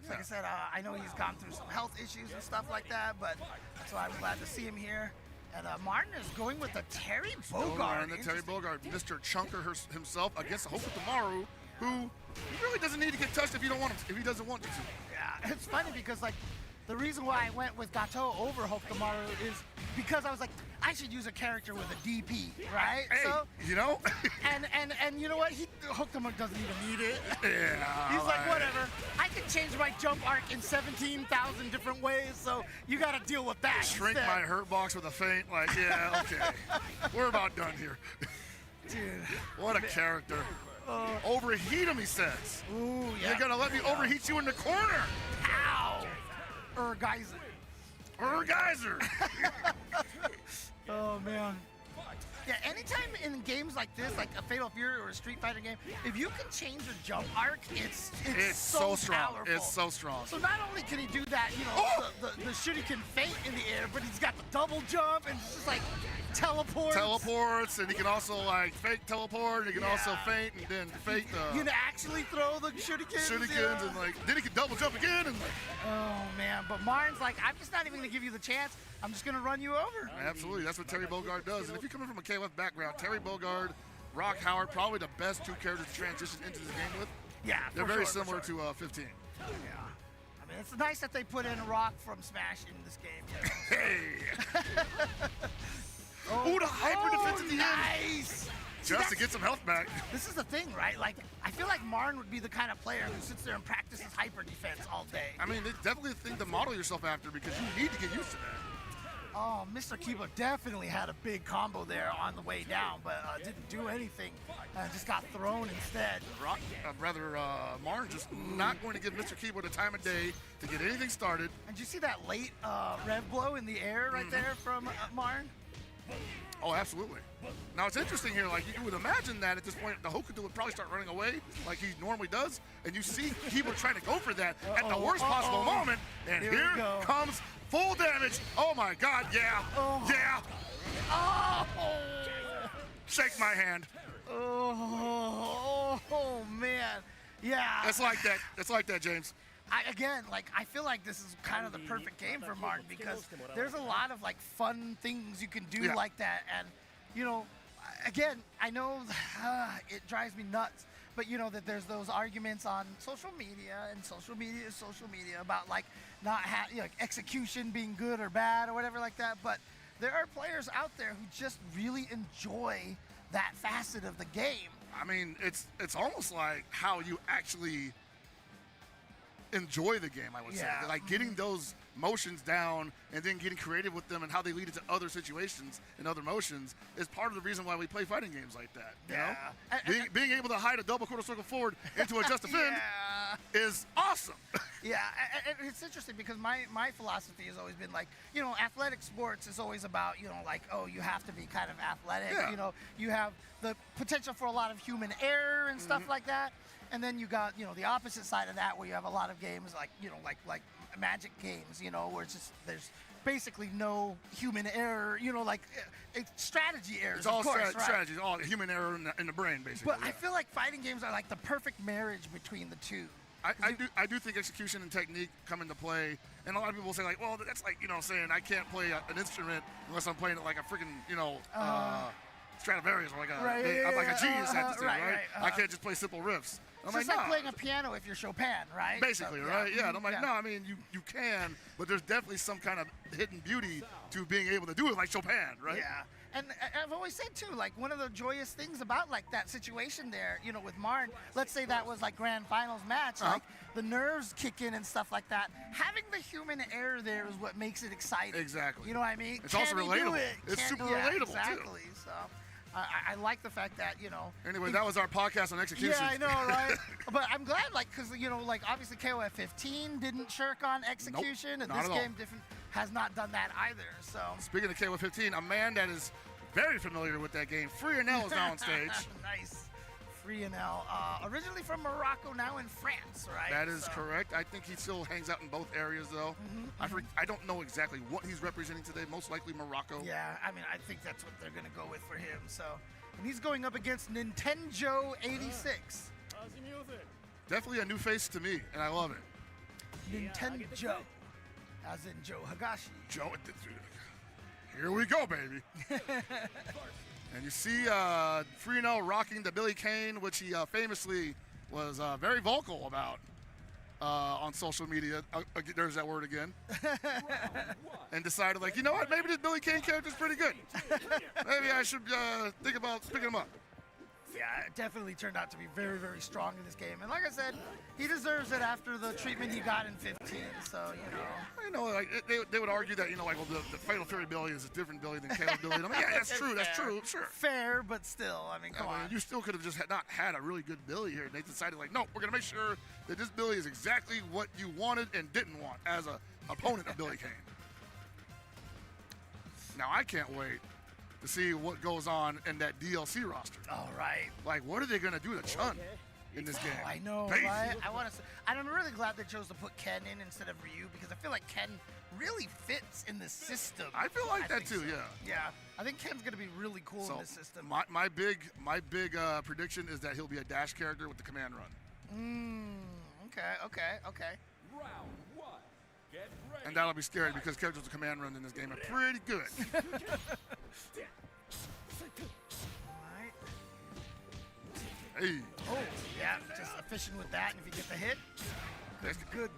Like I said, I know he's gone through some health issues and stuff like that, but that's why I'm glad to see him here. And Martin is going with the Terry Bogard. The Terry Bogard, Mr. Chunker himself against Hotaru, who he really doesn't need to get touched if he doesn't want to. Yeah, it's funny because the reason why I went with Gato over Hotaru is because I was like, I should use a character with a DP, right? Hey, and you know what? Hotaru doesn't even need it. Yeah. He's like, whatever. I can change my jump arc in 17,000 different ways, so you got to deal with that. Shrink my hurt box with a feint. Like, yeah, okay. We're about done here. Dude. What a character. Overheat him, he says. Ooh, yeah. You're going to let me overheat you in the corner. Ow. Geyser. Oh, man. Yeah, anytime in games like this, like a Fatal Fury or a Street Fighter game, if you can change your jump arc, it's so strong. Powerful. It's so strong. So not only can he do that, the shuriken feint in the air, but he's got the double jump and it's just like teleports, and he can also like fake teleport, and he can also feint and then fake the. You can actually throw the shurikens. And like then he can double jump again and like. Oh man, but Martin's like, I'm just not even gonna give you the chance. I'm just gonna run you over. Absolutely, that's what Terry Bogard does. And if you're coming from a KOF background, Terry Bogard, Rock Howard, probably the best two characters to transition into this game with. Yeah, they're very similar to 15. Yeah. I mean, it's nice that they put in Rock from Smash in this game. Hey! Oh, the hyper defense at the end. Nice! Just to get some health back. This is the thing, right? Like, I feel like Marn would be the kind of player who sits there and practices hyper defense all day. I mean, they definitely think to model yourself after because you need to get used to that. Oh, Mr. Kiba definitely had a big combo there on the way down, but didn't do anything. Just got thrown instead. Marn just not going to give Mr. Kiba the time of day to get anything started. And did you see that late rev blow in the air right there from Marn? Oh, absolutely. Now, it's interesting here. Like, you would imagine that at this point, the Hotaru would probably start running away like he normally does. And you see Kiba trying to go for that at the worst possible moment. And here comes full damage. Oh, my God. Yeah. Yeah. Oh. Shake my hand. Oh, man. Yeah. It's like that. It's like that, James. I feel like this is kind of the perfect game for Martin because there's a lot of like fun things you can do like that, and you know, again, I know it drives me nuts, but you know that there's those arguments on social media, and social media is social media about like not like execution being good or bad or whatever like that, but there are players out there who just really enjoy that facet of the game. I mean, it's almost like how you actually enjoy the game, I would say. Like getting those motions down and then getting creative with them and how they lead into other situations and other motions is part of the reason why we play fighting games like that. You know? Being able to hide a double quarter circle forward into a just defend is awesome. Yeah, and it's interesting because my philosophy has always been like, you know, athletic sports is always about, you know, like, oh, you have to be kind of athletic. You know, you have the potential for a lot of human error and stuff like that. And then you got, you know, the opposite side of that where you have a lot of games like, you know, like Magic games, you know, where it's just there's basically no human error, you know, like strategy errors. It's all strategy, all human error in the brain, basically. But I feel like fighting games are like the perfect marriage between the two. I do think execution and technique come into play, and a lot of people say like, well, that's like, you know, saying I can't play an instrument unless I'm playing it like a freaking, you know, Stradivarius or like a genius at this thing, right? I can't just play simple riffs. It's just like playing a piano if you're Chopin, right? Basically, right? Yeah. And I'm like, no, I mean, you can, but there's definitely some kind of hidden beauty to being able to do it like Chopin, right? Yeah. And I've always said, too, like, one of the joyous things about, like, that situation there, you know, with Martin, let's say that was, like, grand finals match, like, the nerves kick in and stuff like that. Having the human error there is what makes it exciting. Exactly. You know what I mean? It's also relatable. It's super relatable, exactly. too. So I like the fact that, you know. Anyway, that was our podcast on execution. Yeah, I know, right? But I'm glad, like, because, you know, like, obviously KOF 15 didn't shirk on execution, and this game has not done that either, so. Speaking of KOF 15, a man that is very familiar with that game, Reinhold is now on stage. Nice. Reinhold, originally from Morocco, now in France, right? That is correct. I think he still hangs out in both areas, though. I don't know exactly what he's representing today. Most likely Morocco. Yeah, I mean, I think that's what they're going to go with for him. So, and he's going up against Nintendo 86. Definitely a new face to me, and I love it. Nintendo, as in Joe Higashi. Here we go, baby. And you see Reinhold rocking the Billy Kane, which he famously was very vocal about on social media. There's that word again. And decided, like, you know what? Maybe this Billy Kane character's pretty good. Maybe I should think about picking him up. Yeah, it definitely turned out to be very, very strong in this game. And like I said, he deserves it after the treatment he got in 15. So, you know. You know, like, they would argue that, you know, like, well, the Fatal Fury Billy is a different Billy than Caleb Billy. I mean, yeah, that's true. That's true. Sure. Fair, but still, I mean, come on. You still could have just not had a really good Billy here. They decided, like, no, we're going to make sure that this Billy is exactly what you wanted and didn't want as an opponent of Billy Kane. Now, I can't wait to see what goes on in that DLC roster. All right. Like, what are they going to do to Chun in this game? I know, right? I'm really glad they chose to put Ken in instead of Ryu because I feel like Ken really fits in the system. I feel like that too, yeah. Yeah, I think Ken's going to be really cool in this system. My big prediction is that he'll be a dash character with the command run. Okay. Round 1. Get ready. And that'll be scary because characters with command run in this game are pretty good. Alright. Hey. Oh, yeah, just efficient with that, and if you get the hit, that's good.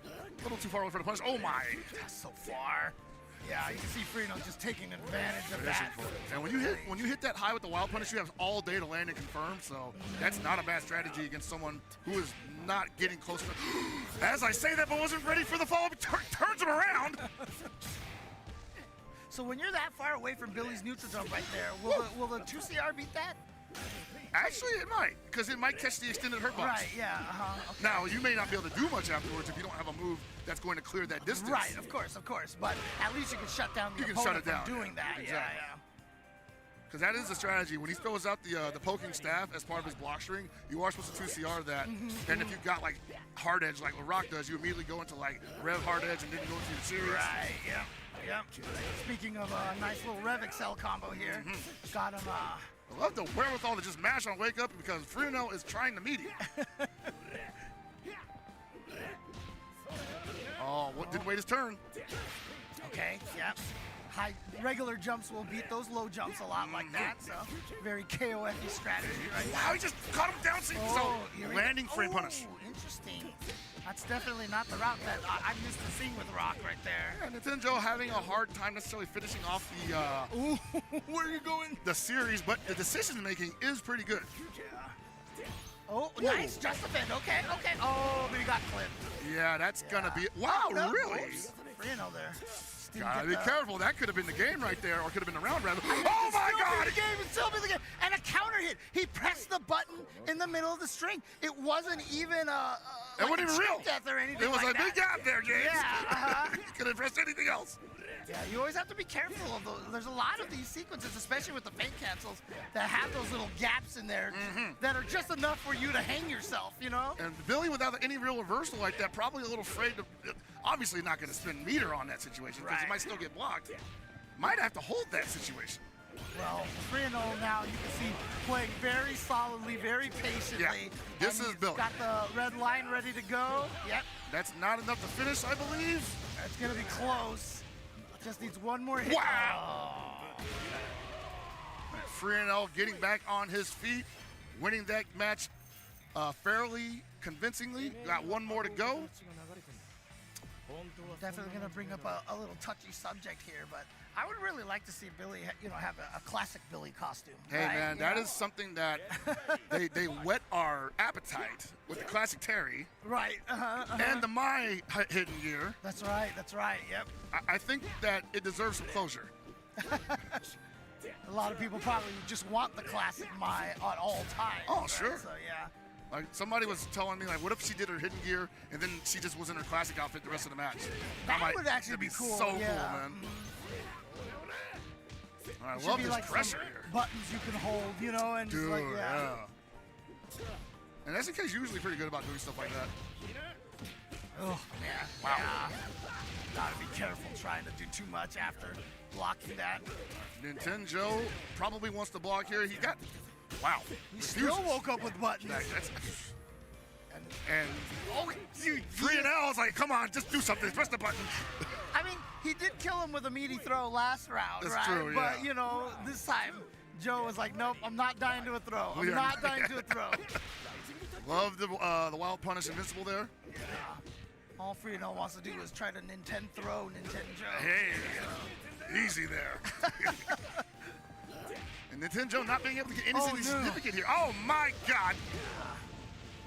A little too far away for the punch. Oh my! That's so far. Yeah, you can see Freno just taking advantage of that. And when you hit that high with the wild punish, you have all day to land and confirm. So that's not a bad strategy against someone who is not getting close to. As I say that, but wasn't ready for the follow-up, turns him around. So when you're that far away from Billy's neutral jump right there, will the 2CR beat that? Actually, it might, because it might catch the extended hurt box. Right, yeah, okay. Now, you may not be able to do much afterwards if you don't have a move that's going to clear that distance. Right, of course. But at least you can shut down the opponent from doing that. Exactly. Yeah. Because that is the strategy. When he throws out the poking staff as part of his block string, you are supposed to 2CR that. And if you've got like hard edge like what Rock does, you immediately go into like Rev hard edge and then go into the series. Right, yep. Speaking of a nice little Rev Excel combo here, got him. I love the wherewithal to just mash on wake up because Frieza is trying to meet him. Didn't wait his turn. Okay, yep. Regular jumps will beat those low jumps a lot like that, so very KOF strategy right now. Wow, he just caught him down, so landing frame punish. Interesting. That's definitely not the route that I'm used to seeing with Rock right there. Yeah, Nintendo having a hard time necessarily finishing off the where are you going? The series, but the decision making is pretty good. Oh, nice, just a bit. Okay. Oh, but he got clipped. Yeah, that's gonna be wow, really? Frieza there. Gotta be careful. That could have been the game right there, or could have been the round rather. Oh my God! The game is still be the game, and a counter hit. He pressed the button in the middle of the string. It wasn't even it wasn't even real death or anything. It was like a big gap there, James. Yeah. You could have pressed anything else. Yeah, you always have to be careful of those. There's a lot of these sequences, especially with the fake cancels, that have those little gaps in there that are just enough for you to hang yourself, you know? And Billy, without any real reversal like that, probably a little afraid to, obviously not going to spend meter on that situation because he might still get blocked. Might have to hold that situation. Well, Reinhold now, you can see, playing very solidly, very patiently. Yeah, this is Billy. Got the red line ready to go. Yep. That's not enough to finish, I believe. It's going to be close. Just needs one more hit. Wow! Frieza getting back on his feet, winning that match fairly convincingly. Got one more to go. Definitely going to bring up a little touchy subject here, but I would really like to see Billy, have a classic Billy costume. Hey, man, that is something that they whet our appetite with the classic Terry. Right. And the Mai hidden gear. That's right. Yep. I think that it deserves some closure. A lot of people probably just want the classic Mai at all times. Oh, right? sure. So, yeah. Like somebody was telling me, like, what if she did her hidden gear and then she just was in her classic outfit the rest of the match? That would actually be cool. So cool, man. I love this like pressure here. Buttons you can hold, and dude, just like yeah. And SNK's usually pretty good about doing stuff like that. Oh man, wow. Yeah. Gotta be careful trying to do too much after blocking that. Nintendo probably wants to block here. He got, wow. He still woke up with buttons. And Frieza was like, come on, just do something. Press the button. I mean, he did kill him with a meaty throw last round, That's right? true, yeah. But, this time, Joe was like, nope, I'm not dying to a throw. I'm not dying to a throw. Love the wild punish invincible there. Yeah. All Frieza wants to do is try to Nintendo throw Nintendo. Hey, easy there. And Nintendo not being able to get anything significant here. Oh, my God.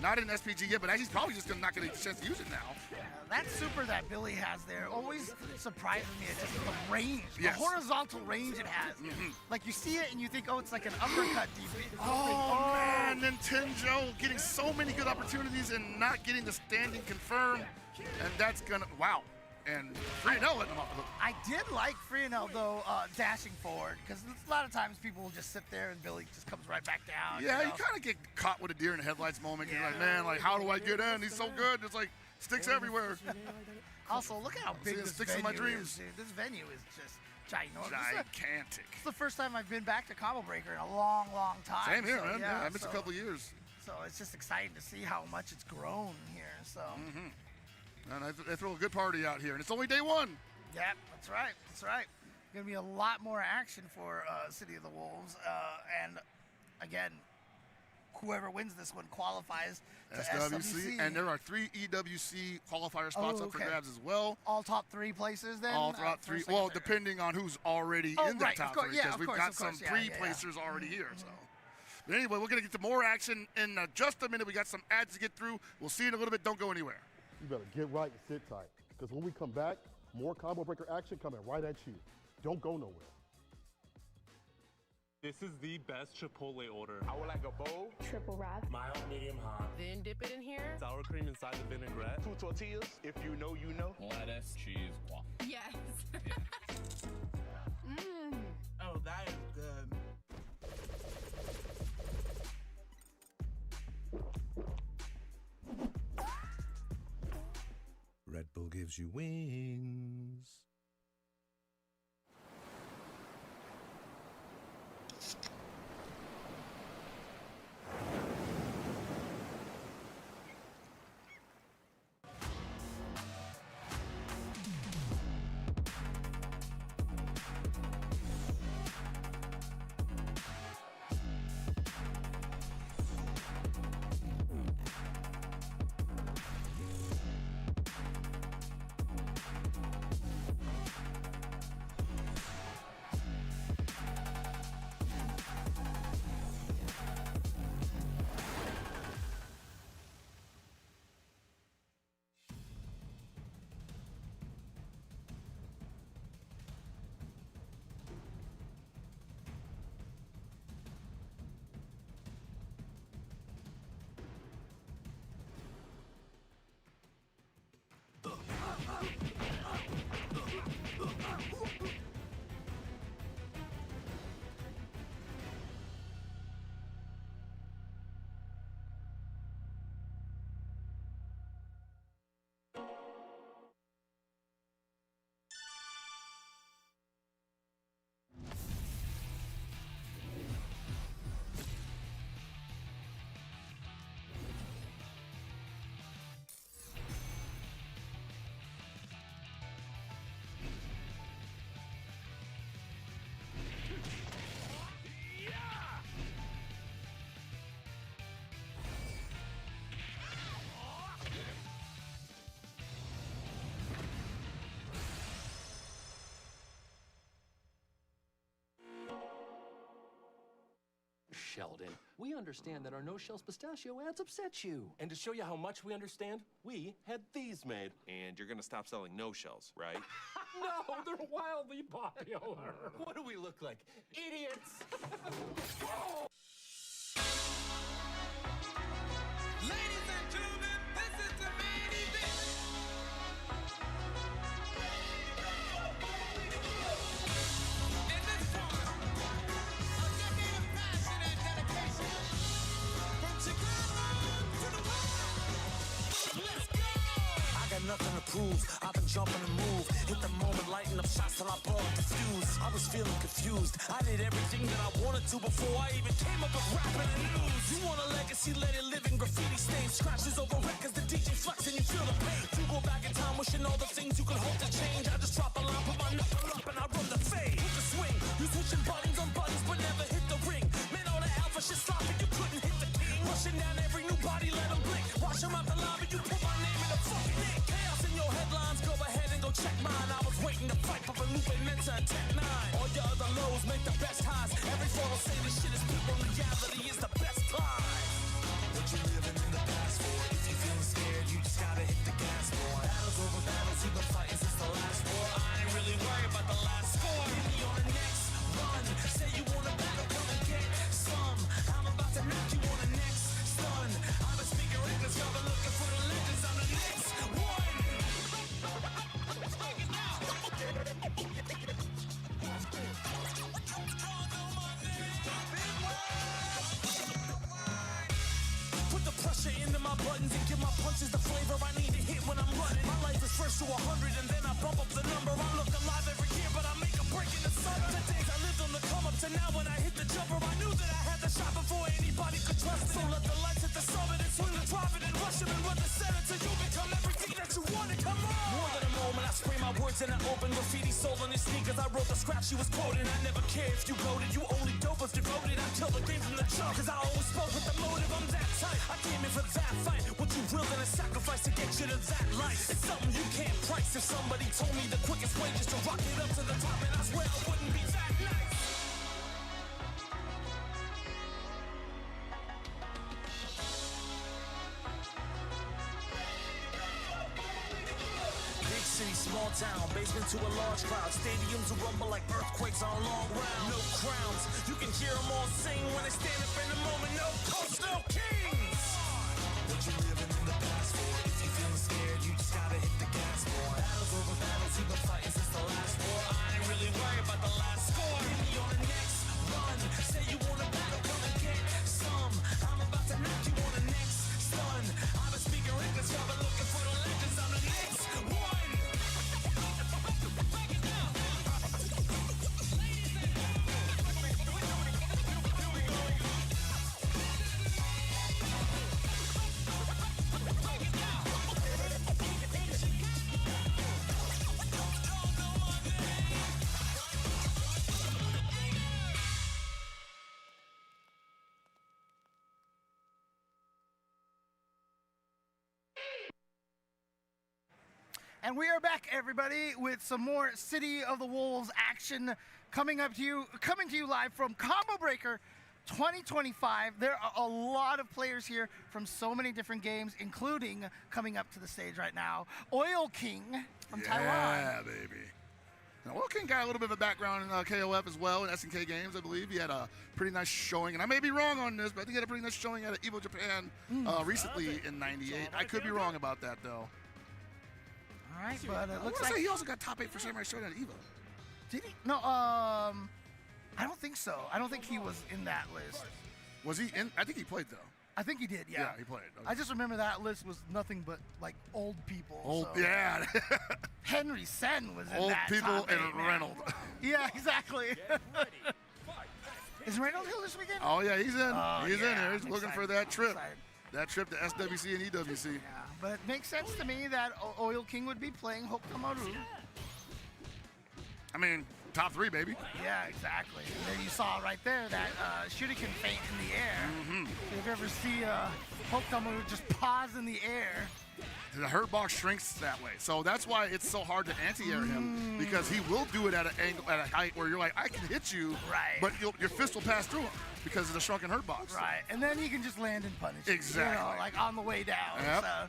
Not in SPG yet, but he's probably just not going to get a chance to use it now. That super that Billy has there always surprises me. It's just the range, yes. The horizontal range it has. Like you see it and you think, oh, it's like an uppercut DP. Oh, man, Nintendo getting so many good opportunities and not getting the standing confirmed. And that's going to, wow. And Frieza letting him off the hook. I did like Frieza, though, dashing forward, because a lot of times people will just sit there and Billy just comes right back down. Yeah, you kind of get caught with a deer in the headlights moment. Yeah. You're like, man, like, how do I get in? He's so good. It's like sticks everywhere. Also, look at how big this sticks venue in my dreams. is, dude. This venue is just ginormous. Gigantic. It's the first time I've been back to Combo Breaker in a long, long time. Same here, so, man. Yeah, I missed a couple of years. So it's just exciting to see how much it's grown here. So. And they throw a good party out here, and it's only day one. Yep, that's right. That's right. Going to be a lot more action for City of the Wolves. And again, whoever wins this one qualifies to SWC. And there are 3 EWC qualifier spots up for grabs as well. All top 3 places then? All top 3. Well, depending on who's already in the top 3. Because we've got some pre-placers already here. So. But anyway, we're going to get to more action in just a minute. We got some ads to get through. We'll see you in a little bit. Don't go anywhere. You better get right and sit tight, because when we come back, more Combo Breaker action coming right at you. Don't go nowhere. This is the best Chipotle order. I would like a bowl. Triple wrap. Mild, medium, hot. Then dip it in here. Sour cream inside the vinaigrette. 2 tortillas. If you know, you know. Lettuce, cheese, waffle. Yes. Oh, that is good. Red Bull gives you wings. Sheldon, we understand that our no-shells pistachio ads upset you. And to show you how much we understand, we had these made. And you're gonna stop selling no-shells, right? No, they're wildly popular. What do we look like? Idiots! Ladies and gentlemen, this is the main event. In this one, a decade of passion and dedication. From Chicago to the world. Let's go! I got nothing to prove. I've been jumping and move. Hit the moment, lighting up shots till I blow up the fuse. I was feeling confused. I did everything that I wanted to before I even came up with rapping and news. You want a legacy, let it live in graffiti stains. Scratches over records, the DJ flex and you feel the pain. You go back in time wishing all the things you could hope to change. I just drop a line, put my knuckle up and I run the fade. With the swing, you switching buttons on buttons but never hit the ring. Man, all the alpha shit sloppy, you couldn't hit the king. Rushing down every new body, let them blink. Watch them out the lobby, you put my name in the fucking ink. Chaos in your headlines, go ahead and go check mine. I was waiting to fight for Lupe Mensa and Tech 9. All your other lows make the best highs. Every photo say this shit is people, reality is the best time. What you living in the past for? If you feeling scared, you just gotta hit the gas, boy. Battles over battles, you've been fighting since the last war. I ain't really worried about the last score. Hit me on the next run. Say you want a battle, come and get some. I'm about to knock you on the next stun. I've been speaking reckless, y'all been looking for the legends. I'm the next one. Put the pressure into my buttons and give my punches the flavor I need to hit when I'm running. My life is first to 100 and then I bump up the number. I look alive every year, but I make a break in the summer. The days I lived on the come up to now when I hit the jumper, I knew that I had the shot before anybody could trust it. So let the lights hit the summit and swing the profit and rush him and run the center till you become everything that you want to come on. More than a moment, I spray my words in an open graffiti soul on his sneakers. I wrote the scrap she was quoting. I never care if you goaded, you only dope if devoted. I kill the game from the jump, cause I always spoke with the motive. I'm that tight, I came in for that fight. What you willing to sacrifice to get you to that life? It's something you can't price. If somebody told me the quickest way just to rock it up to the top, and I swear I wouldn't be that nice. Big city small town, basement to a large crowd. Stadiums will rumble like earthquakes on a long round. No crowns, you can hear them all sing when they stand up in the moment. No coach, no kings. What you living in the past for? If you feeling scared, you just gotta hit the gas for. Battles over battles, you've been fighting since the last war. I ain't really worried about the last score. Hit me on the next run. Say you want a battle, come and get some. I'm about to knock you on the next stun. I've been speaking records, y'all been looking for the legends. I'm the next one. And we are back, everybody, with some more City of the Wolves action coming to you live from Combo Breaker 2025. There are a lot of players here from so many different games, including coming up to the stage right now, Oil King from Taiwan. Yeah, baby. Now, Oil King got a little bit of a background in KOF as well, in SNK games, I believe. He had a pretty nice showing, and I may be wrong on this, but I think he had a pretty nice showing at Evo Japan recently in '98. I could be wrong about that, though. All right, but it looks like he also got top 8 for Samurai Showdown at Evo. Did he? No, I don't think so. I don't think he was in that list. Was he in? I think he played, though. I think he did, yeah. Yeah, he played. Okay. I just remember that list was nothing but, like, old people. Yeah. Henry Sen was in old that people top and 8, Reinhold. Yeah, exactly. Is Reinhold here this weekend? Oh, yeah, he's in. He's in there. He's I'm looking for excited. that trip. That trip to SWC and EWC. Yeah, but it makes sense to me that Oil King would be playing Hotaru. I mean, top 3, baby. Yeah, exactly. And there you saw right there that shuriken feint in the air. Mm-hmm. If you ever see Hotaru just pause in the air. The hurt box shrinks that way, so that's why it's so hard to anti-air him, because he will do it at an angle, at a height where you're like, I can hit you, but your fist will pass through him because of the shrunken hurt box. Right, and then he can just land and punish you, Exactly. you know, like on the way down. Yep. So.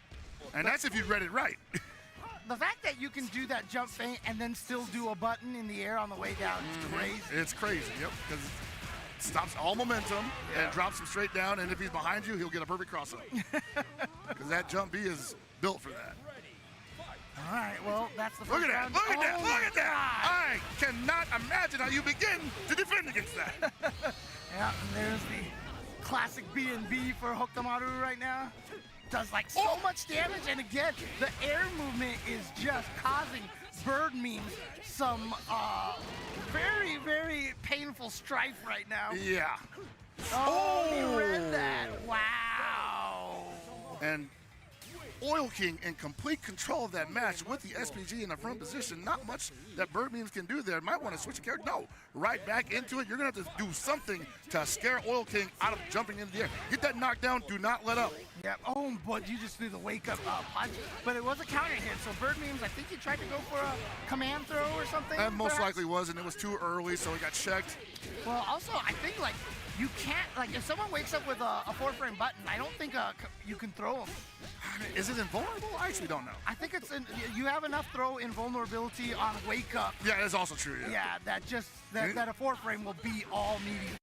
And that's if you read it right. The fact that you can do that jump feint and then still do a button in the air on the way down is crazy. It's crazy, yep, because it stops all momentum and drops him straight down, and if he's behind you, he'll get a perfect cross-up. Because that jump B is built for that. All right, well, that's the first Look at that, round. look at that, Oh look my at that! I cannot imagine how you begin to defend against that. Yeah, and there's the classic B&B for Hotaru right now. Does like so much damage, and again, the air movement is just causing bird memes some very, very painful strife right now. Yeah. Oh, he read that. Wow. And Oil King in complete control of that match with the SPG in the front position. Not much that Bird Memes can do there. Might want to switch the character. No, right back into it. You're going to have to do something to scare Oil King out of jumping into the air. Get that knockdown. Do not let up. Yeah. Oh, but you just threw the wake up punch. But it was a counter hit. So Bird Memes, I think he tried to go for a command throw or something. That most perhaps? likely was, and it was too early, so he got checked. Well, also, I think, like, you can't, like, if someone wakes up with a 4-frame button, I don't think you can throw them. I mean, is it invulnerable? I actually don't know. I think it's, you have enough throw invulnerability on wake up. Yeah, that's also true, yeah. Yeah, that a 4-frame will be all medium.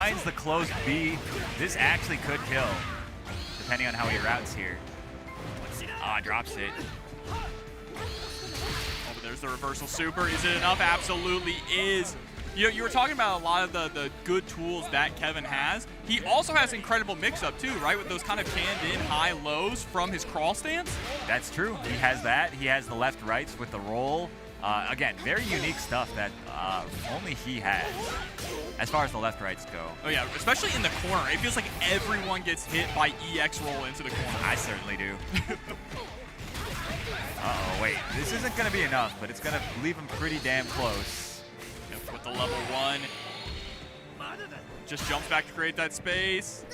finds the closed B. This actually could kill, depending on how he routes here. Ah, drops it. Oh, but there's the reversal super. Is it enough? Absolutely is. You were talking about a lot of the good tools that Kevin has. He also has incredible mix-up too, right? With those kind of canned-in high lows from his crawl stance. That's true. He has that. He has the left-rights with the roll. Again, very unique stuff that only he has, as far as the left-rights go. Oh yeah, especially in the corner. It feels like everyone gets hit by EX roll into the corner. I certainly do. Uh-oh, wait. This isn't going to be enough, but it's going to leave him pretty damn close. Yep, with the level 1. Just jumps back to create that space.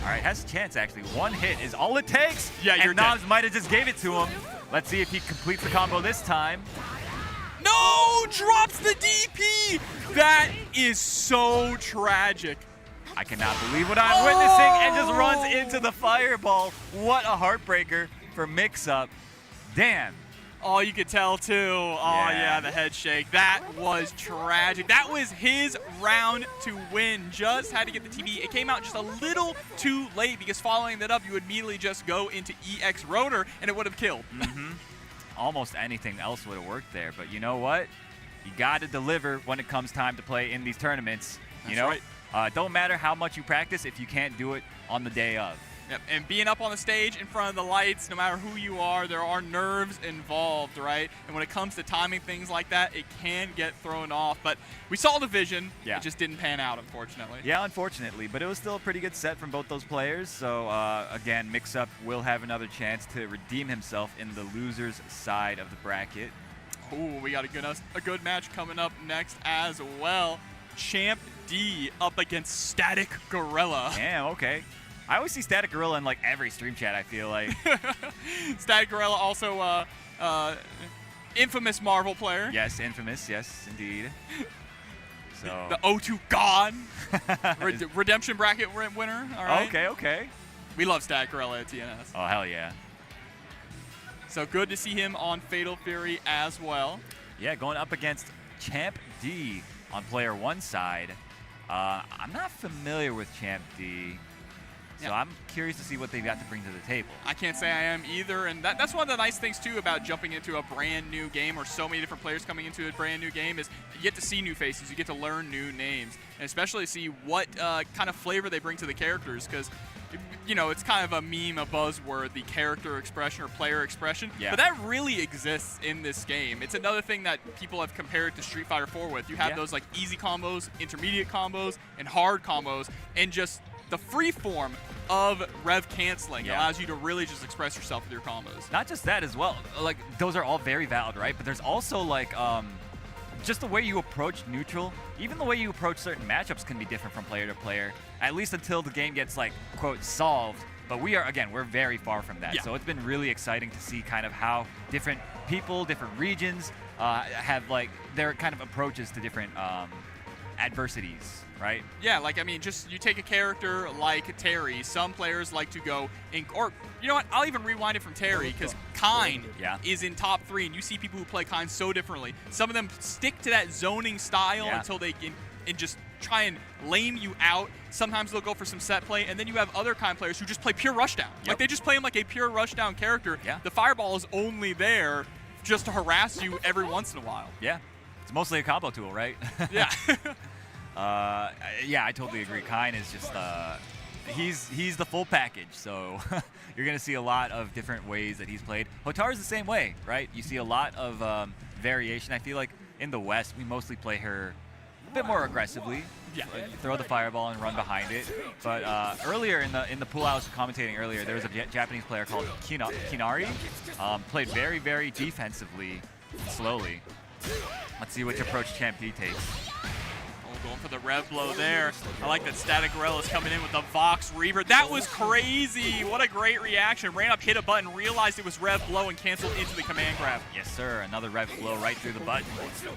All right, has a chance, actually. One hit is all it takes. Yeah, and Knobs might have just gave it to him. Let's see if he completes the combo this time. No! Drops the DP! That is so tragic. I cannot believe what I'm witnessing, and just runs into the fireball. What a heartbreaker for Mix-Up. Damn. Oh, you could tell too. Oh yeah, the head shake. That was tragic. That was his round to win. Just had to get the TV. It came out just a little too late because following that up, you would immediately just go into EX Rotor and it would have killed. Almost anything else would have worked there, but you know what? You got to deliver when it comes time to play in these tournaments. You know, don't matter how much you practice if you can't do it on the day of. Yep. And being up on the stage in front of the lights, no matter who you are, there are nerves involved, right? And when it comes to timing things like that, it can get thrown off. But we saw the vision. Yeah. It just didn't pan out, unfortunately. Yeah, unfortunately. But it was still a pretty good set from both those players. So, again, Mix-Up will have another chance to redeem himself in the loser's side of the bracket. Ooh, we got a good match coming up next as well. Champ D up against Static Gorilla. Damn, okay. I always see Static Gorilla in like every stream chat, I feel like. Static Gorilla also infamous Marvel player. Yes, infamous, yes, indeed. So the O2 God. Redemption bracket winner, all right? Okay. We love Static Gorilla at TNS. Oh, hell yeah. So good to see him on Fatal Fury as well. Yeah, going up against Champ D on player 1 side. I'm not familiar with Champ D. So I'm curious to see what they've got to bring to the table. I can't say I am either, and that's one of the nice things too about jumping into a brand new game, or so many different players coming into a brand new game, is you get to see new faces, you get to learn new names, and especially see what kind of flavor they bring to the characters, because you know, it's kind of a meme, a buzzword, the character expression or player expression, but that really exists in this game. It's another thing that people have compared to Street Fighter 4 with. You have those like easy combos, intermediate combos, and hard combos, and just the free form of rev canceling allows you to really just express yourself with your combos. Not just that as well. Like, those are all very valid, right? But there's also like just the way you approach neutral, even the way you approach certain matchups can be different from player to player, at least until the game gets like, quote, solved. But we're very far from that. So it's been really exciting to see kind of how different people, different regions have like their kind of approaches to different adversities, right? Yeah, like, I mean, just you take a character like Terry. Some players like to go in, or you know what? I'll even rewind it from Terry, because Kine is in top 3, and you see people who play Kine so differently. Some of them stick to that zoning style until they can and just try and lame you out. Sometimes they'll go for some set play, and then you have other Kine players who just play pure rushdown. Like, they just play him like a pure rushdown character. The fireball is only there just to harass you every once in a while. Yeah. It's mostly a combo tool, right? Yeah. Yeah, I totally agree. Kine is just he's the full package. So you're gonna see a lot of different ways that he's played. Hotaru's the same way, right? You see a lot of variation. I feel like in the West we mostly play her a bit more aggressively. Yeah. Throw the fireball and run behind it. But earlier in the pool I was commentating earlier, there was a Japanese player called Kinari. Played very, very defensively, slowly. Let's see which approach Champ D takes. Oh, going for the rev blow there. I like that Static Gorella's coming in with the Vox Reaver. That was crazy. What a great reaction. Ran up, hit a button, realized it was rev blow, and canceled into the command grab. Yes, sir. Another rev blow right through the button.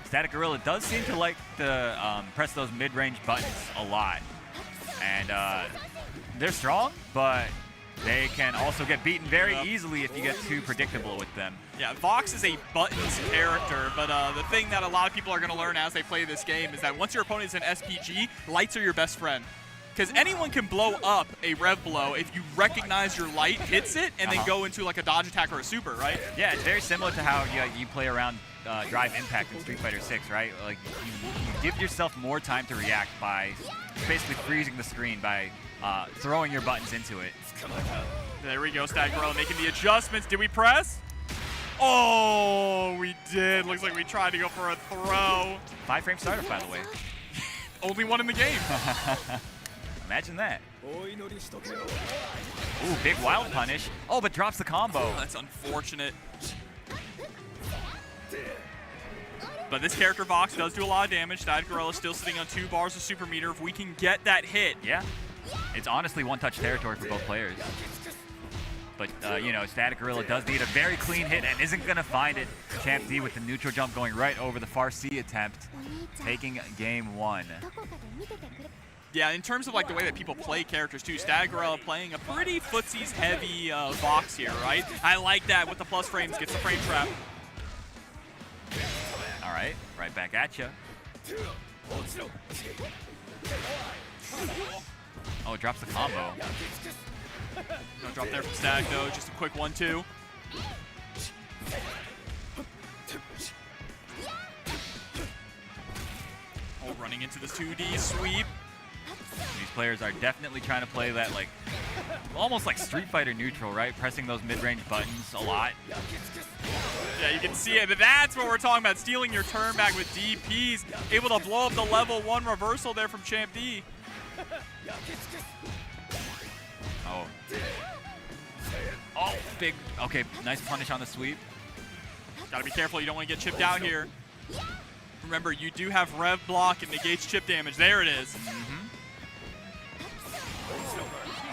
Static Gorilla does seem to like to press those mid-range buttons a lot. And they're strong, but they can also get beaten very easily if you get too predictable with them. Yeah, Vox is a buttons character, but the thing that a lot of people are going to learn as they play this game is that once your opponent is an SPG, lights are your best friend. Because anyone can blow up a rev blow if you recognize your light hits it and then go into like a dodge attack or a super, right? Yeah, it's very similar to how you play around Drive Impact in Street Fighter 6, right? Like you give yourself more time to react by basically freezing the screen by throwing your buttons into it. There we go, Static Gorilla making the adjustments. Did we press? Oh, we did. Looks like we tried to go for a throw. 5-frame startup, by the way. Only one in the game. Imagine that. Ooh, big wild punish. Oh, but drops the combo. Oh, that's unfortunate. But this character, Vox, does do a lot of damage. Static Gorilla still sitting on 2 bars of super meter. If we can get that hit. Yeah. It's honestly one-touch territory for both players. But, you know, Static Gorilla does need a very clean hit and isn't going to find it. Champ D with the neutral jump going right over the far C attempt, taking game 1. Yeah, in terms of like the way that people play characters too, Static Gorilla playing a pretty footsies heavy Vox here, right? I like that with the plus frames, gets the frame trap. All right, right back at you. Oh, it drops the combo. No drop there from Static though, just a quick 1-2. Oh, running into the 2D sweep. These players are definitely trying to play that like almost like Street Fighter neutral, right? Pressing those mid-range buttons a lot. Yeah, you can see it, but that's what we're talking about, stealing your turn back with DPs. Able to blow up the level 1 reversal there from Champ D. Oh. Oh, big. Okay, nice punish on the sweep. Gotta be careful, you don't want to get chipped out here. Remember, you do have rev block and negates chip damage. There it is.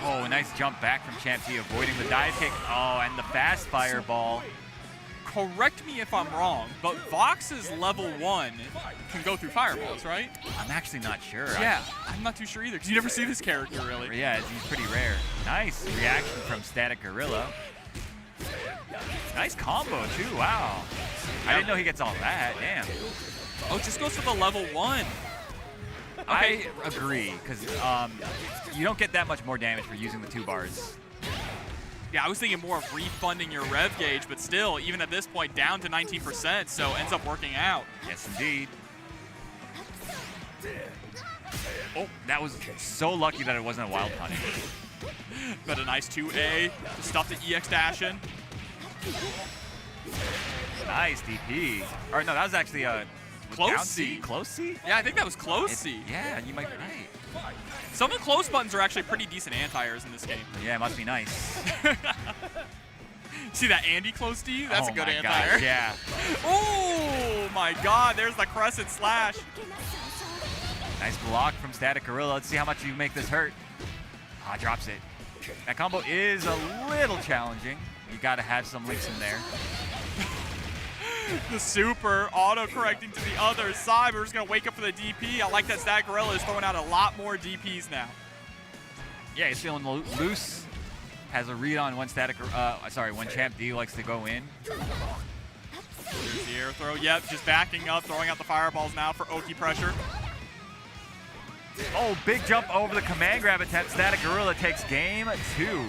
Oh, nice jump back from Champ D, avoiding the dive kick. Oh, and the fast fireball. Correct me if I'm wrong, but Vox's level 1 can go through fireballs, right? I'm actually not sure. Yeah, I'm not too sure either, because you never see this character, really. Yeah, he's pretty rare. Nice reaction from Static Gorilla. Nice combo, too. Wow. I didn't know he gets all that. Damn. Oh, it just goes for the level 1. Okay. I agree, because you don't get that much more damage for using the 2 bars. Yeah, I was thinking more of refunding your rev gauge, but still, even at this point, down to 19%, so ends up working out. Yes, indeed. Oh, that was so lucky that it wasn't a wild punish. But a nice 2A to stuff the EX dash in. Nice DP. Or no, that was actually a close C. Close C? Yeah, I think that was close C. Yeah, you might be right. Some of the close buttons are actually pretty decent anti-airs in this game. Yeah, it must be nice. See that Andy close D? That's a good anti-air. Gosh, yeah. Oh my god, there's the crescent slash. Nice block from Static Gorilla. Let's see how much you make this hurt. Ah, drops it. That combo is a little challenging. You gotta have some links in there. The super auto-correcting to the other side. We're just going to wake up for the DP. I like that Static Gorilla is throwing out a lot more DPs now. Yeah, he's feeling loose. Has a read on when when Champ D likes to go in. Here's the air throw. Yep, just backing up, throwing out the fireballs now for Oki pressure. Oh, big jump over the command grab attempt. Static Gorilla takes game 2.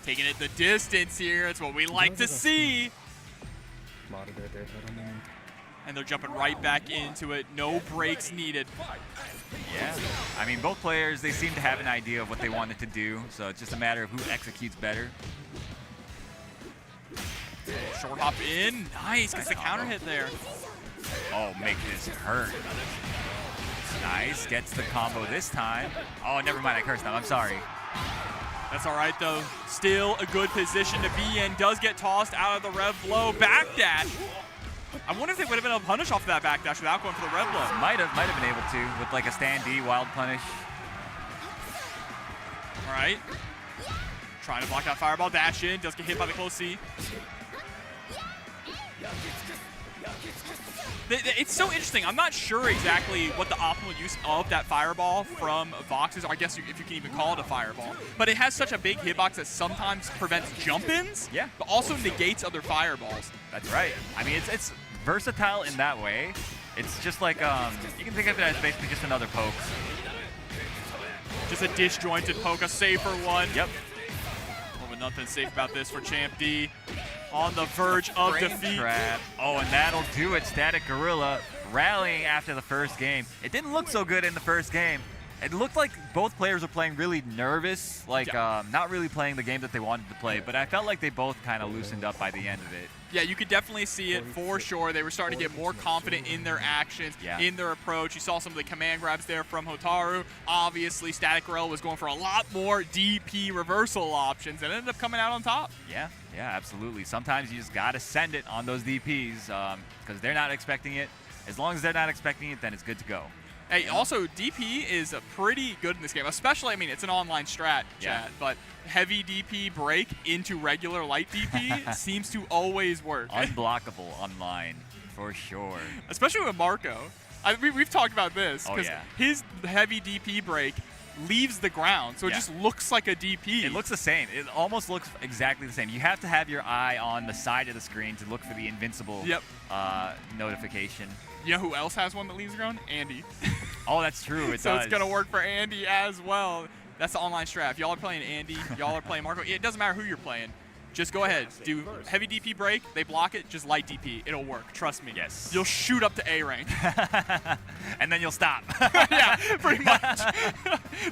Taking it the distance here. That's what we like to see. And they're jumping right back into it. No breaks needed. Yeah. I mean, both players, they seem to have an idea of what they wanted to do, so it's just a matter of who executes better. Short hop in. Nice. Gets the counter hit there. Oh, make this hurt. Nice. Gets the combo this time. Oh, never mind. I cursed them. I'm sorry. That's all right, though. Still a good position to be in. Does get tossed out of the rev blow. Backdash. I wonder if they would have been able to punish off of that backdash without going for the rev blow. Might have been able to with like a stand D wild punish. All right. Trying to block that fireball. Dash in. Does get hit by the close C. It's so interesting. I'm not sure exactly what the optimal use of that fireball from Vox is. I guess if you can even call it a fireball. But it has such a big hitbox that sometimes prevents jump-ins, but also negates other fireballs. That's right. I mean, it's versatile in that way. It's just like, you can think of it as basically just another poke. Just a disjointed poke, a safer one. Yep. Oh, but nothing safe about this for Champ D. On the verge of defeat. Trap. Oh, and that'll do it. Static Gorilla rallying after the first game. It didn't look so good in the first game. It looked like both players were playing really nervous, like not really playing the game that they wanted to play, but I felt like they both kind of loosened up by the end of it. Yeah, you could definitely see it for sure. They were starting to get more confident in their actions, in their approach. You saw some of the command grabs there from Hotaru. Obviously, Static Gorilla was going for a lot more DP reversal options and ended up coming out on top. Yeah, absolutely. Sometimes you just got to send it on those DPs because they're not expecting it. As long as they're not expecting it, then it's good to go. Hey, also, DP is pretty good in this game, especially, I mean, it's an online strat, Chad, but heavy DP break into regular light DP seems to always work. Unblockable online, for sure. Especially with Marco. We've talked about this, because his heavy DP break leaves the ground, so it just looks like a DP. It looks the same. It almost looks exactly the same. You have to have your eye on the side of the screen to look for the invincible notification. You know who else has one that leaves the ground? Andy. Oh, that's true. It so does. It's going to work for Andy as well. That's the online strat. If y'all are playing Andy, y'all are playing Marco, it doesn't matter who you're playing. Just go ahead. Do heavy DP break. They block it. Just light DP. It'll work. Trust me. Yes. You'll shoot up to A rank. And then you'll stop. Yeah, pretty much.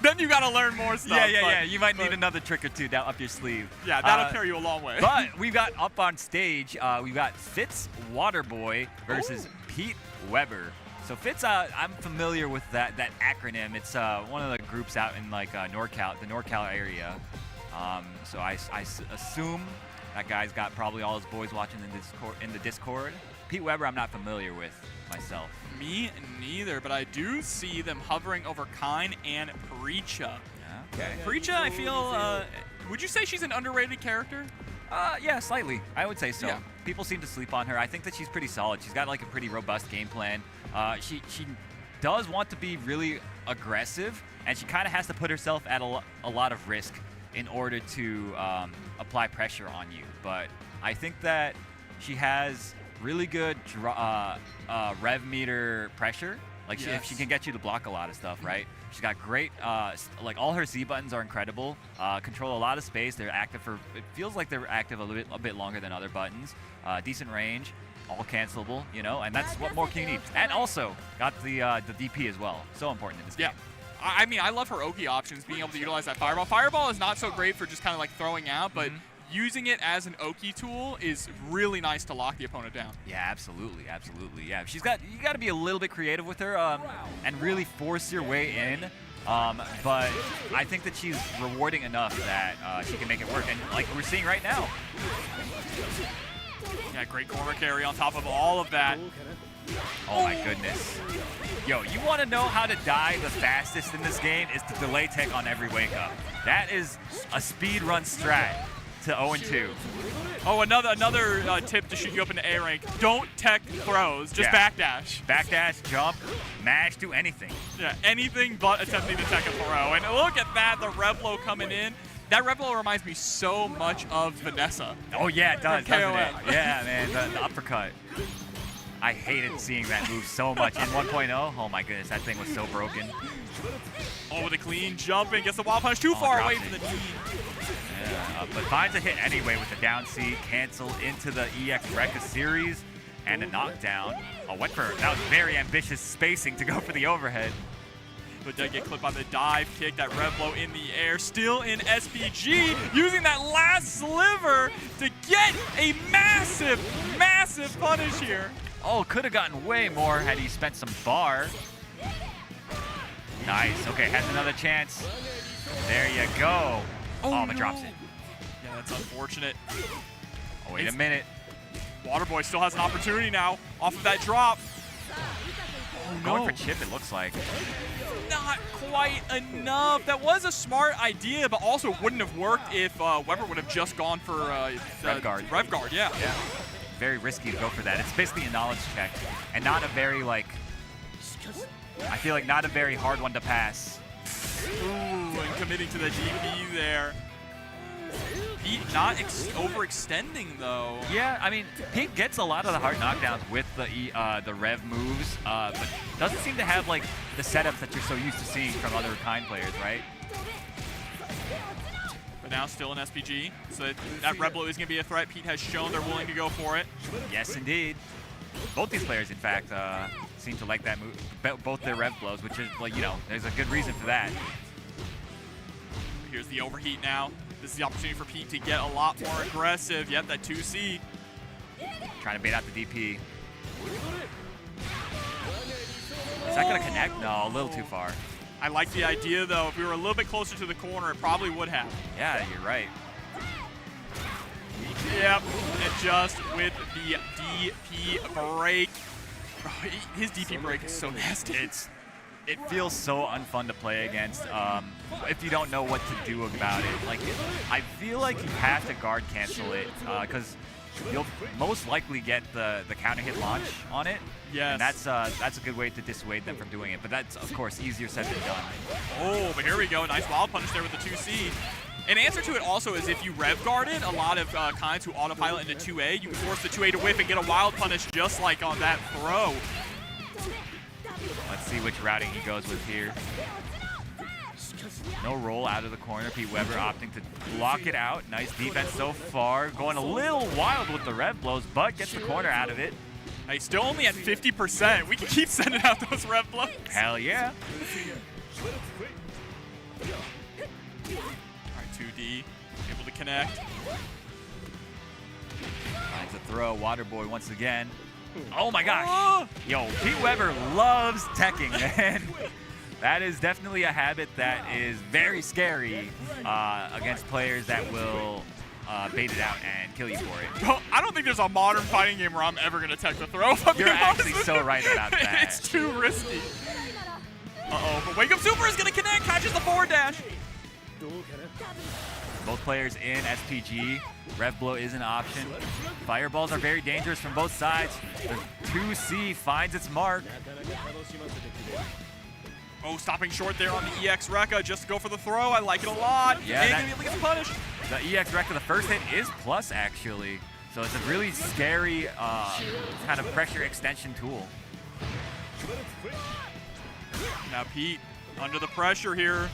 Then you got to learn more stuff. Yeah. You might need another trick or two down up your sleeve. Yeah, that'll carry you a long way. But we've got up on stage, we've got Fitz Waterboy versus Pete Weber. So Fitz, I'm familiar with that acronym. It's one of the groups out in like the NorCal area. So I assume that guy's got probably all his boys watching in the Discord. Pete Weber, I'm not familiar with myself. Me neither, but I do see them hovering over Kine and Preecha. Okay. Preecha, I feel, would you say she's an underrated character? Yeah, slightly. I would say so. Yeah. People seem to sleep on her. I think that she's pretty solid. She's got like a pretty robust game plan. She does want to be really aggressive, and she kind of has to put herself at a lot of risk in order to apply pressure on you. But I think that she has really good rev meter pressure. Like if she can get you to block a lot of stuff, right? She's got great, like all her Z buttons are incredible. Control a lot of space. They're active for, it feels like they're active a bit longer than other buttons. Decent range, all cancelable, you know, and that's what more can you need. And also got the DP as well. So important in this game. I mean, I love her Oki options, being able to utilize that Fireball. Fireball is not so great for just kind of like throwing out, but using it as an Oki tool is really nice to lock the opponent down. Yeah, absolutely. Yeah, you got to be a little bit creative with her and really force your way in. But I think that she's rewarding enough that she can make it work, and like we're seeing right now. Yeah, great corner carry on top of all of that. Oh my goodness. Yo, you want to know how to die the fastest in this game is to delay tech on every wake up. That is a speed run strat to 0-2. Oh, another tip to shoot you up into A rank. Don't tech throws, just backdash. Backdash, jump, mash, do anything. Yeah, anything but attempting to tech a throw. And look at that, the Revlo coming in. That Revlo reminds me so much of Vanessa. Oh yeah, it does, doesn't it? KOM. Yeah, man, the uppercut. I hated seeing that move so much in 1.0. Oh my goodness, that thing was so broken. Oh, with a clean jump and gets the wall punch too far away from the knee. Yeah, but finds a hit anyway with the down C, cancel into the EX Rekka series, and a knockdown. Oh, went for, that was very ambitious spacing to go for the overhead. But did get clipped on the dive kick, that Revlo in the air, still in SPG, using that last sliver to get a massive, massive punish here. Oh, could have gotten way more had he spent some bar. Nice. Okay, has another chance. There you go. Oh, but drops it. Yeah, that's unfortunate. Oh, wait a minute. Waterboy still has an opportunity now off of that drop. Oh, no. Going for chip, it looks like. Not quite enough. That was a smart idea, but also wouldn't have worked if Weber would have just gone for Rev guard. Rev guard, yeah. very risky to go for that. It's basically a knowledge check, and not a very like. I feel like not a very hard one to pass. Ooh, and committing to the DP there. Pete not overextending though. Yeah, I mean, Pete gets a lot of the hard knockdowns with the rev moves, but doesn't seem to have like the setups that you're so used to seeing from other kind players, right? But now still an SPG, so that rev blow is going to be a threat. Pete has shown they're willing to go for it. Yes, indeed. Both these players, in fact, seem to like that move, both their rev blows, which is, like, you know, there's a good reason for that. Here's the overheat now. This is the opportunity for Pete to get a lot more aggressive. Yep, that 2C. Trying to bait out the DP. Is that going to connect? No, a little too far. I like the idea, though. If we were a little bit closer to the corner, it probably would have. Yeah, you're right. Yep, and just with the DP break. His DP break is so nasty. It feels so unfun to play against if you don't know what to do about it. Like, I feel like you have to guard cancel it because you'll most likely get the counter hit launch on it. Yes. And that's a good way to dissuade them from doing it. But that's, of course, easier said than done. Oh, but here we go. Nice wild punish there with the 2C. An answer to it also is if you rev guarded, a lot of kinds who autopilot into 2A, you can force the 2A to whiff and get a wild punish just like on that throw. Let's see which routing he goes with here. No roll out of the corner. Pete Weber opting to block it out. Nice defense so far. Going a little wild with the rev blows, but gets the corner out of it. He's still only at 50%. We can keep sending out those rev blows. Hell yeah. All right, 2D, able to connect. Finds a throw. Waterboy once again. Oh my gosh. Yo, Pete Weber loves teching, man. That is definitely a habit that is very scary against players that will bait it out and kill you for it. Well, I don't think there's a modern fighting game where I'm ever going to tech the throw. You're actually so right about that. It's too risky. Uh-oh, but Wake Up Super is going to connect, catches the forward dash. Both players in SPG. Rev blow is an option. Fireballs are very dangerous from both sides. The 2C finds its mark. Oh, stopping short there on the EX Rekka just to go for the throw. I like it a lot. Yeah, and immediately gets punished. The EX Rekka, the first hit is plus, actually. So it's a really scary kind of pressure extension tool. Now Pete, under the pressure here.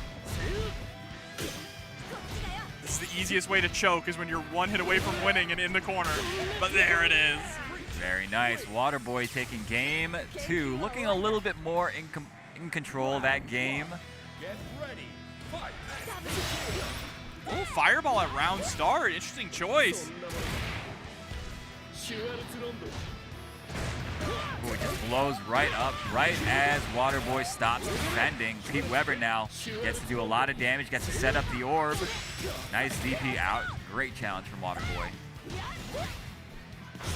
This is the easiest way to choke is when you're one hit away from winning and in the corner. But there it is. Very nice. Waterboy taking game 2. Looking a little bit more in control of that game. Get ready. Fight. Oh, fireball at round start. Interesting choice. Ooh, it just blows right up, right as Waterboy stops defending. Pete Weber now gets to do a lot of damage, gets to set up the orb. Nice DP out. Great challenge from Waterboy.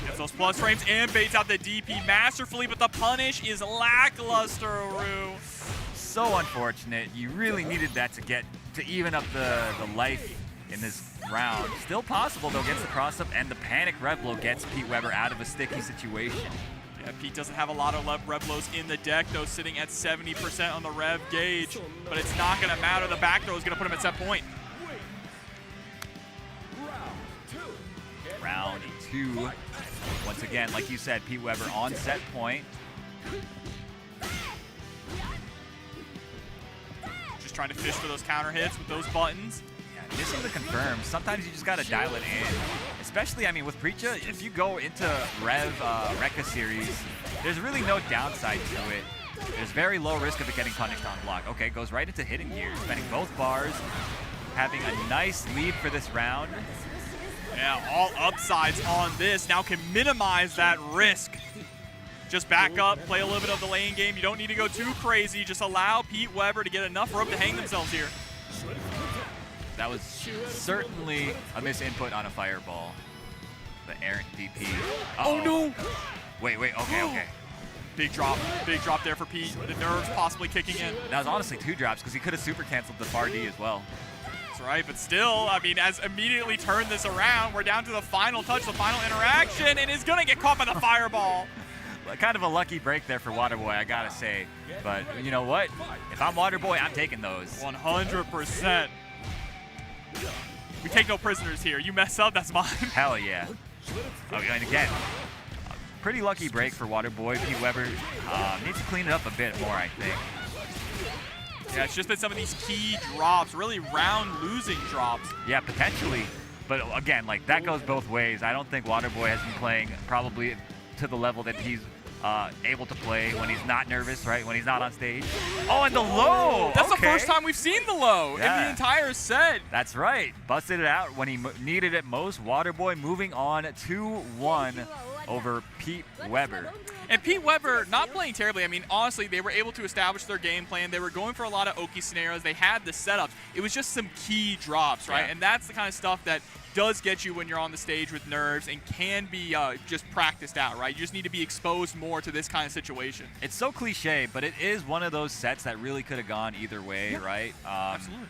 Gets those plus frames and baits out the DP masterfully, but the punish is lackluster, Aru. So unfortunate. You really needed that to even up the life in this round. Still possible, though. Gets the cross-up, and the panic rev blow gets Pete Weber out of a sticky situation. Yeah, Pete doesn't have a lot of rev blows in the deck, though, sitting at 70% on the rev gauge. But it's not going to matter. The back throw is going to put him at set point. Round 2. Once again, like you said, Pete Weber on set point. Just trying to fish for those counter hits with those buttons. Yeah, missing the confirm. Sometimes you just got to dial it in. Especially, I mean, with Preecha, if you go into Rekka series, there's really no downside to it. There's very low risk of it getting punished on block. Okay, goes right into hidden gear, spending both bars, having a nice lead for this round. Yeah, all upsides on this. Now can minimize that risk. Just back up, play a little bit of the lane game. You don't need to go too crazy. Just allow Pete Weber to get enough rope to hang themselves here. That was certainly a misinput on a fireball. The errant DP. Oh no! Wait, okay. Big drop there for Pete. The nerves possibly kicking in. That was honestly 2 drops because he could have super canceled the far D as well. right? But still, I mean, has immediately turned this around. We're down to the final touch, the final interaction, and is going to get caught by the fireball. Kind of a lucky break there for Waterboy, I gotta say. But you know what? If I'm Waterboy, I'm taking those. 100%. We take no prisoners here. You mess up, that's mine. Hell yeah. Okay, and again, pretty lucky break for Waterboy. Pete Weber needs to clean it up a bit more, I think. Yeah, it's just been some of these key drops, really round losing drops. Yeah, potentially. But again, like that goes both ways. I don't think Waterboy has been playing probably to the level that he's able to play when he's not nervous, right? When he's not on stage. Oh, and the low! That's okay. the first time we've seen the low in the entire set. That's right. Busted it out when he needed it most. Waterboy moving on 2-1 over Pete Weber. And Pete Weber not playing terribly. I mean, honestly, they were able to establish their game plan. They were going for a lot of Oki scenarios. They had the setups. It was just some key drops, right? Yeah. And that's the kind of stuff that does get you when you're on the stage with nerves and can be just practiced out, right? You just need to be exposed more to this kind of situation. It's so cliche, but it is one of those sets that really could have gone either way, right? Absolutely.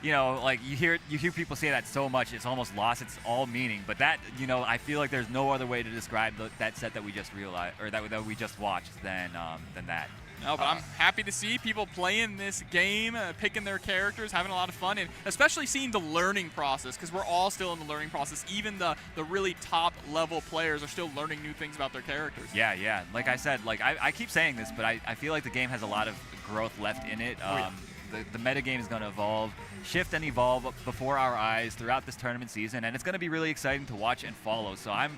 You know, like you hear people say that so much, it's almost lost its all meaning. But that, you know, I feel like there's no other way to describe that set that we just realized, or that we just watched than that. No, but I'm happy to see people playing this game, picking their characters, having a lot of fun, and especially seeing the learning process, because we're all still in the learning process. Even the really top-level players are still learning new things about their characters. Yeah, yeah. Like I said, like I keep saying this, but I feel like the game has a lot of growth left in it. The metagame is going to evolve, shift and evolve before our eyes throughout this tournament season, and it's going to be really exciting to watch and follow. So I'm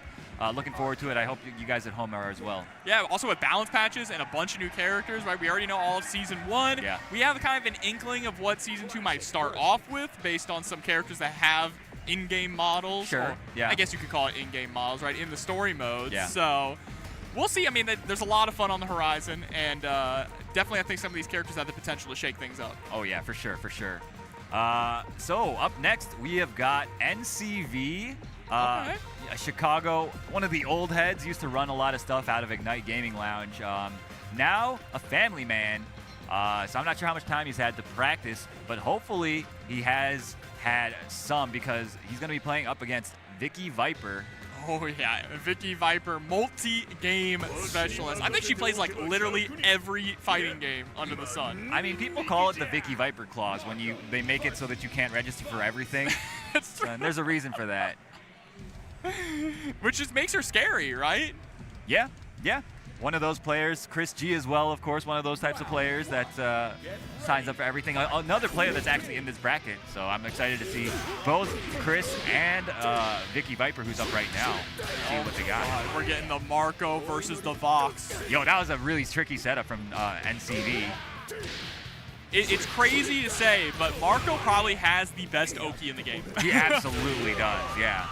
looking forward to it. I hope you guys at home are as well. Yeah, also with balance patches and a bunch of new characters, right? We already know all of Season 1. Yeah. We have kind of an inkling of what Season 2 might start off with based on some characters that have in-game models. Sure, yeah. I guess you could call it in-game models, right, in the story modes. Yeah. So we'll see. I mean, there's a lot of fun on the horizon, and definitely I think some of these characters have the potential to shake things up. Oh, yeah, for sure, for sure. So up next, we have got NCV. Okay. Chicago, one of the old heads, used to run a lot of stuff out of Ignite Gaming Lounge. Now a family man, so I'm not sure how much time he's had to practice, but hopefully he has had some, because he's going to be playing up against Vicky Viper. Oh yeah, Vicky Viper, multi-game specialist. I think she plays like literally every fighting game under the sun. I mean, people call it the Vicky Viper clause when they make it so that you can't register for everything. And there's a reason for that. Which just makes her scary, right? Yeah, yeah. One of those players. Chris G as well, of course, one of those types of players that signs up for everything. Another player that's actually in this bracket, so I'm excited to see both Chris and Vicky Viper, who's up right now, see what they got. We're getting the Marco versus the Vox. Yo, that was a really tricky setup from NCV. It's crazy to say, but Marco probably has the best Oki in the game. He absolutely does, yeah.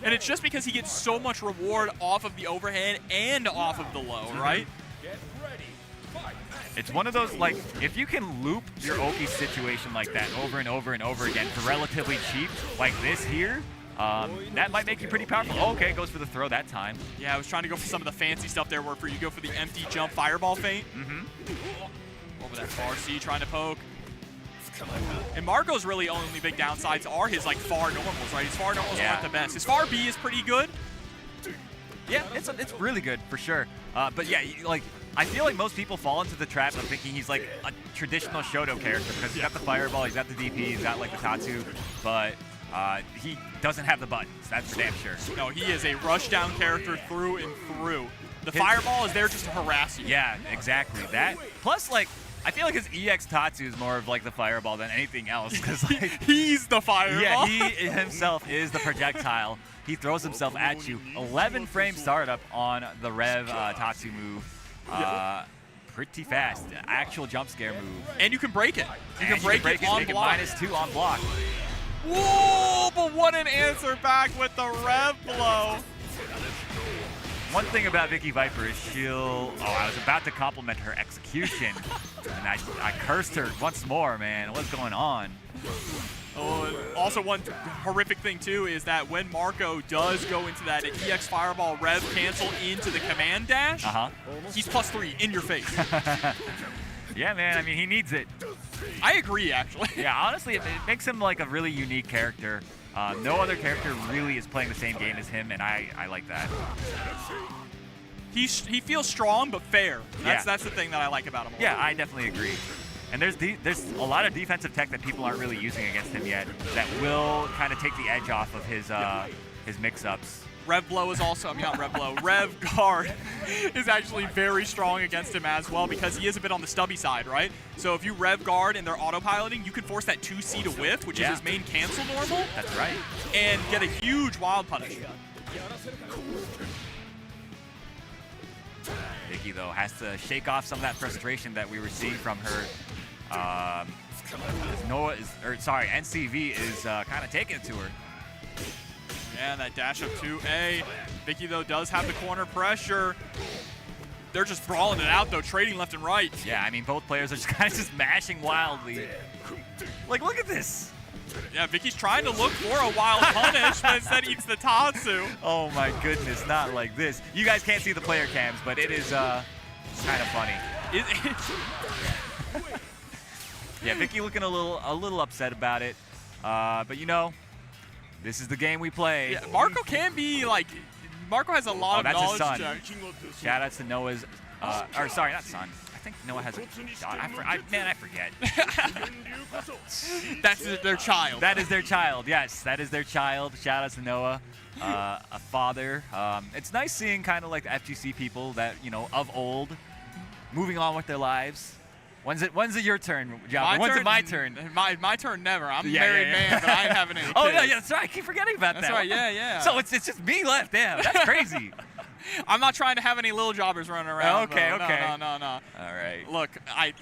And it's just because he gets so much reward off of the overhead and off of the low, right? It's one of those, like, if you can loop your Oki situation like that over and over and over again for relatively cheap, like this here, that might make you pretty powerful. Oh, okay, goes for the throw that time. Yeah, I was trying to go for some of the fancy stuff there where you go for the empty jump fireball feint. Over that far C trying to poke. And Marco's really only big downsides are his like far normals, right? His far normals aren't the best. His far B is pretty good. Yeah, it's really good for sure. But yeah, like I feel like most people fall into the trap of thinking he's like a traditional Shoto character because he's got the fireball, he's got the DP, he's got like the Tatsu, but he doesn't have the buttons. That's for damn sure. No, he is a rush down character through and through. The fireball is there just to harass you. Yeah, exactly. That plus like. I feel like his EX Tatsu is more of like the fireball than anything else. Cause like, he's the fireball. Yeah, he himself is the projectile. He throws himself at you. 11 frame startup on the Rev Tatsu move. Pretty fast. Actual jump scare move. And you can break it. You can break it on block. -2 on block. Whoa, but what an answer back with the Rev blow. One thing about Vicky Viper is she'll... Oh, I was about to compliment her execution. And I cursed her once more, man. What's going on? Oh, also one horrific thing, too, is that when Marco does go into that EX Fireball Rev cancel into the command dash, he's +3 in your face. Yeah, man. I mean, he needs it. I agree, actually. Yeah, honestly, it makes him like a really unique character. No other character really is playing the same game as him, and I like that. He feels strong but fair. That's the thing that I like about him. Yeah, I definitely agree. And there's a lot of defensive tech that people aren't really using against him yet that will kind of take the edge off of his mix-ups. Rev Blow is also, I mean not Rev Blow, Rev Guard is actually very strong against him as well because he is a bit on the stubby side, right? So if you Rev Guard and they're autopiloting, you can force that 2C to whiff, which is his main cancel normal. That's right. And get a huge wild punish. Vicky, though, has to shake off some of that frustration that we were seeing from her. NCV is kind of taking it to her. Yeah, that dash up 2A. Vicky, though, does have the corner pressure. They're just brawling it out, though, trading left and right. Yeah, I mean, both players are just kind of just mashing wildly. Like, look at this. Yeah, Vicky's trying to look for a wild punish, but instead eats the Tatsu. Oh, my goodness, not like this. You guys can't see the player cams, but it is kind of funny. Yeah, Vicky looking a little upset about it. But, you know, this is the game we play. Yeah, Marco can be, like, Marco has a lot of knowledge. That's his son. Shout out to Noah's, or sorry, not son. I think Noah has a daughter. Man, I forget. That's their child. That is their child, yes. That is their child. Shout out to Noah, a father. It's nice seeing kind of like the FGC people that, you know, of old, moving on with their lives. When's it your turn, Java? When's it my turn? My turn never. I'm a married man, but I ain't having any kids. Oh, yeah, that's right. I keep forgetting about that. That's right, yeah. So it's just me left. Damn, that's crazy. I'm not trying to have any little jobbers running around. Okay. No. All right. Look, I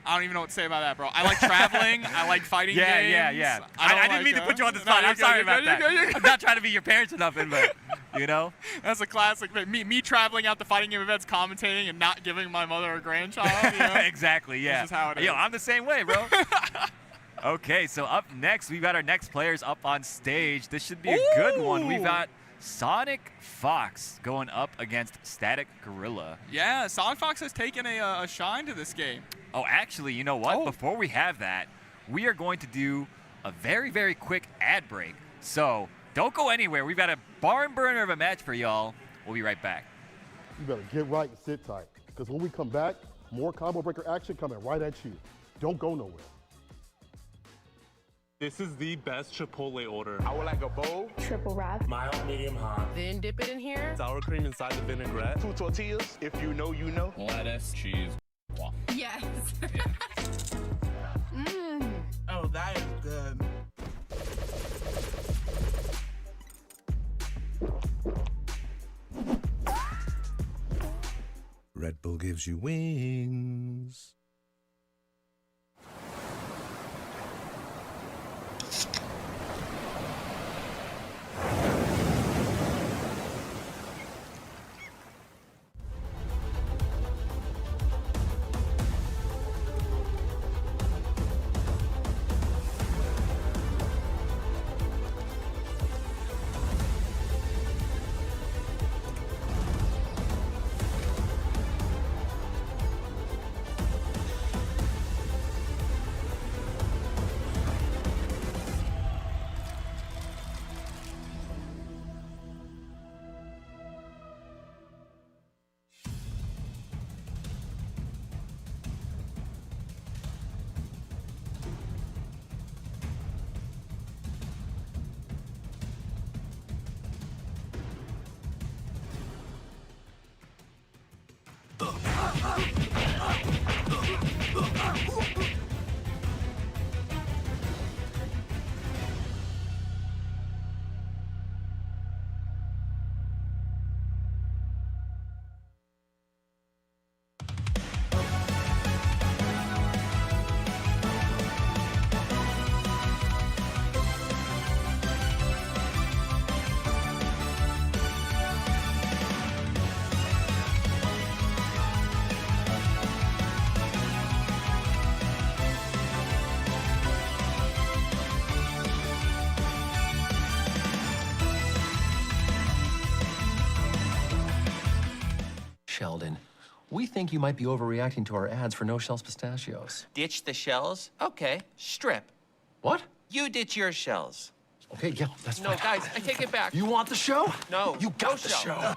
don't even know what to say about that, bro. I like traveling. I like fighting games. Yeah. I didn't mean to put you on the spot. I'm sorry about that. I'm not trying to be your parents or nothing, but, you know. That's a classic. Me traveling out to fighting game events, commentating, and not giving my mother a grandchild. You know? Exactly, yeah. This is how it is. Yo, I'm the same way, bro. Okay, so up next, we've got our next players up on stage. This should be a good one. We've got Sonic Fox going up against Static Gorilla. Yeah, Sonic Fox has taken a shine to this game. Oh, actually, you know what? Before we have that, we are going to do a very, very quick ad break. So don't go anywhere. We've got a barn burner of a match for y'all. We'll be right back. You better get right and sit tight, because when we come back, more combo breaker action coming right at you. Don't go nowhere. This is the best Chipotle order. I would like a bowl. Triple wrap. Mild, medium, hot. Then dip it in here. Sour cream inside the vinaigrette. 2 tortillas. If you know, you know. Lettuce, cheese, waffle. Yes. Oh, that is good. Red Bull gives you wings. think you might be overreacting to our ads for no-shells pistachios. Ditch the shells? Okay, strip. What? You ditch your shells. Okay, yeah, that's No, fine. guys, I take it back. You want the show? No. You got no the shell. show.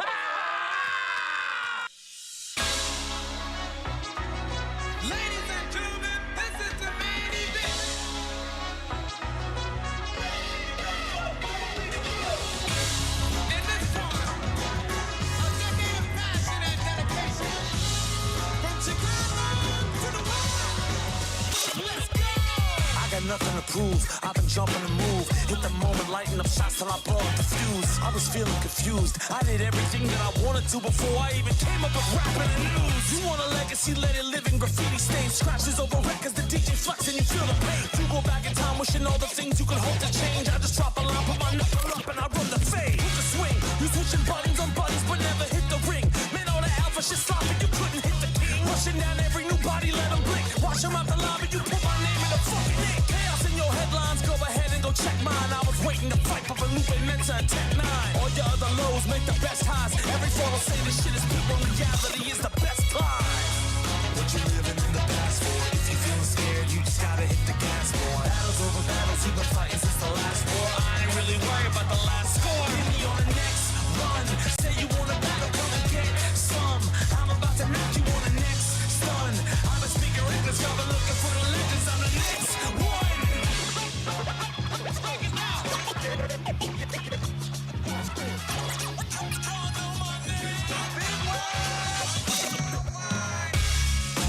Nothing to prove, I've been jumping to move. Hit the moment, lighting up shots till I blow up the fuse. I was feeling confused, I did everything that I wanted to before I even came up with rapping and news. You want a legacy, let it live in graffiti stains. Scratches over records, the DJ flex and you feel the pain. You go back in time wishing all the things you could hope to change. I just drop a line, put my knuckle up and I run the fade. With the swing, you switching buttons on buttons but never hit the ring. Man, all the alpha shit sloppy, you couldn't hit the king. Rushing down every new body, let them blink. Watch them out the lobby, you put my name in the fucking ink. Your headlines, go ahead and go check mine. I was waiting to fight for a loop and Mentor and Tech 9. All your other lows make the best highs. Every fall will say this shit is people. Reality is the best climb. What you living in the past for? If you feeling scared, you just gotta hit the gas, boy. Battles over battles, you've been fighting since the last war. I ain't really worried about the last score. Hit me on the next run. Say you want a battle, come and get some. I'm about to knock you on the next stun. I've been speaking English, y'all been looking for the legends. I'm the next one.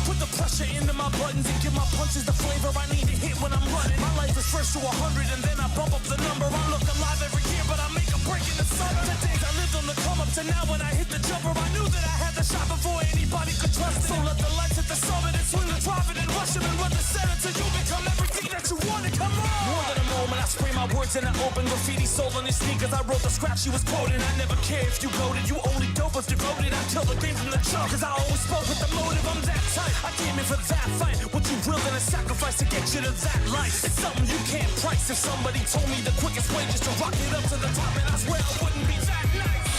Put the pressure into my buttons and give my punches the flavor I need to hit when I'm running. My life is first to 100 and then I bump up the number. I look alive every year, but I make a break in the summer. The days I lived on the come up to now when I hit the jumper, I knew that I had the shot before anybody could trust it. So let the lights hit the summit and swing the profit and rush them and run the set until you become everything that you want to come on. More than a moment, I spray my words in an open graffiti soul on his sneakers. I wrote the scrap she was quoting. I never care if you wrote it. You only dope if devoted. I kill the game from the jump, cause I always spoke with the motive. I'm that tight. I came in for that fight. What you willing to sacrifice to get you to that life? It's something you can't price. If somebody told me the quickest way just to rock it up to the top, and I swear I wouldn't be that nice.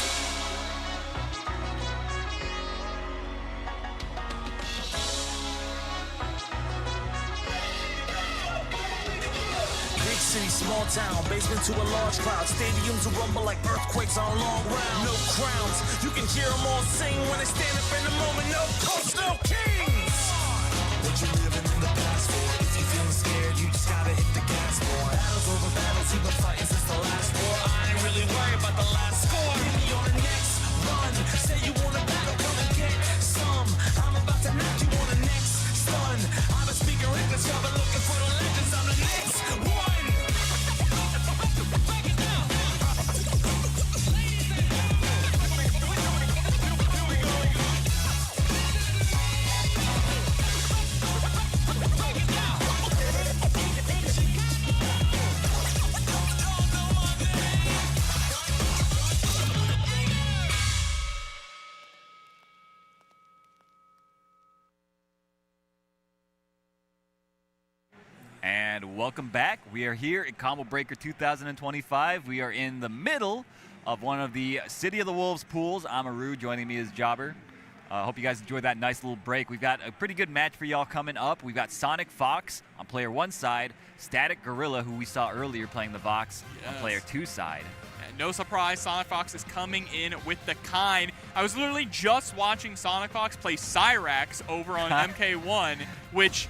Big city, small town, basement to a large crowd. Stadiums will rumble like earthquakes on a long round. No crowns, you can hear them all sing when they stand up in the moment. No coast, no kings. What you living in the past for? If you feeling scared, you just gotta hit the gas, boy. Battles over battles, you've been fighting since the last war. I ain't really worried about the last score. Hit me on the next run. Say you want a battle, come and get some. I'm about to knock you on the next stun. I've been speaking English, y'all been looking for the legends. I'm the next one. And welcome back. We are here at Combo Breaker 2025. We are in the middle of one of the City of the Wolves pools. I'm Aru, joining me is Jobber. Hope you guys enjoyed that nice little break. We've got a pretty good match for y'all coming up. We've got Sonic Fox on player 1 side, Static Gorilla, who we saw earlier playing the Vox, on player 2 side. And no surprise, Sonic Fox is coming in with the kind. I was literally just watching Sonic Fox play Cyrax over on MK1, which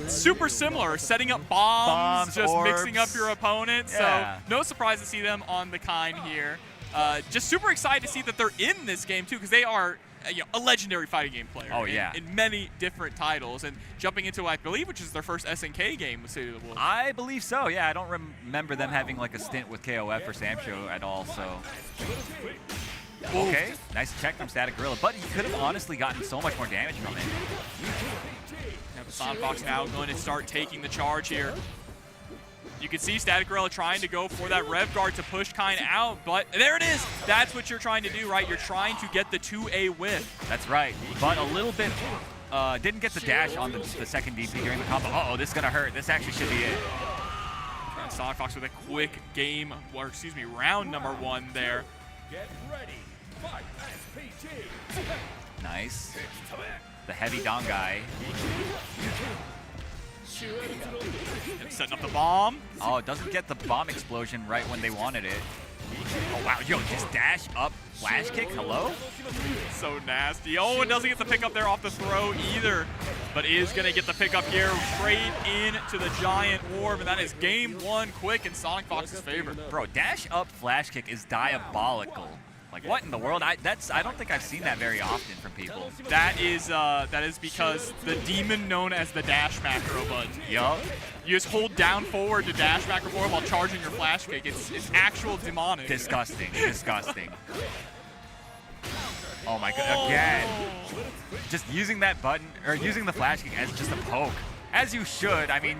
super similar, setting up bombs just orbs. mixing up your opponent. Yeah. So no surprise to see them on the kind here. Just super excited to see that they're in this game too, because they are a legendary fighting game player. Oh, yeah. In many different titles, and jumping into, I believe, which is their first SNK game with City of the Wolves. I believe so, yeah. I don't remember them having like a stint with KOF or Samsho at all, so. Okay, nice check from Static Gorilla, but he could have honestly gotten so much more damage from it. Sonic Fox now going to start taking the charge here. You can see Static Gorilla trying to go for that Rev Guard to push Kine out, but there it is. That's what you're trying to do, right? You're trying to get the 2A whiff. That's right, but a little bit, didn't get the dash on the second DP during the combo. Uh-oh, this is gonna hurt. This actually should be it. And Sonic Fox with a quick game, or excuse me, round number 1 there. Get ready. Fight. Nice. the heavy Dangai. Setting up the bomb. Oh, it doesn't get the bomb explosion right when they wanted it. Oh, wow. Yo, just dash up, flash kick. Hello? So nasty. Oh, and doesn't get the pickup there off the throw either, but is going to get the pickup here straight into the giant orb, and that is game one quick in Sonic Fox's favor. Bro, dash up, flash kick is diabolical. Like, what in the world? I don't think I've seen that very often from people. That is because the demon known as the dash macro button. Yup. You just hold down forward to dash macro forward while charging your flash kick. It's actual demonic. Disgusting. Disgusting. Oh my god, again. Just using that button, or using the flash kick as just a poke. As you should. I mean,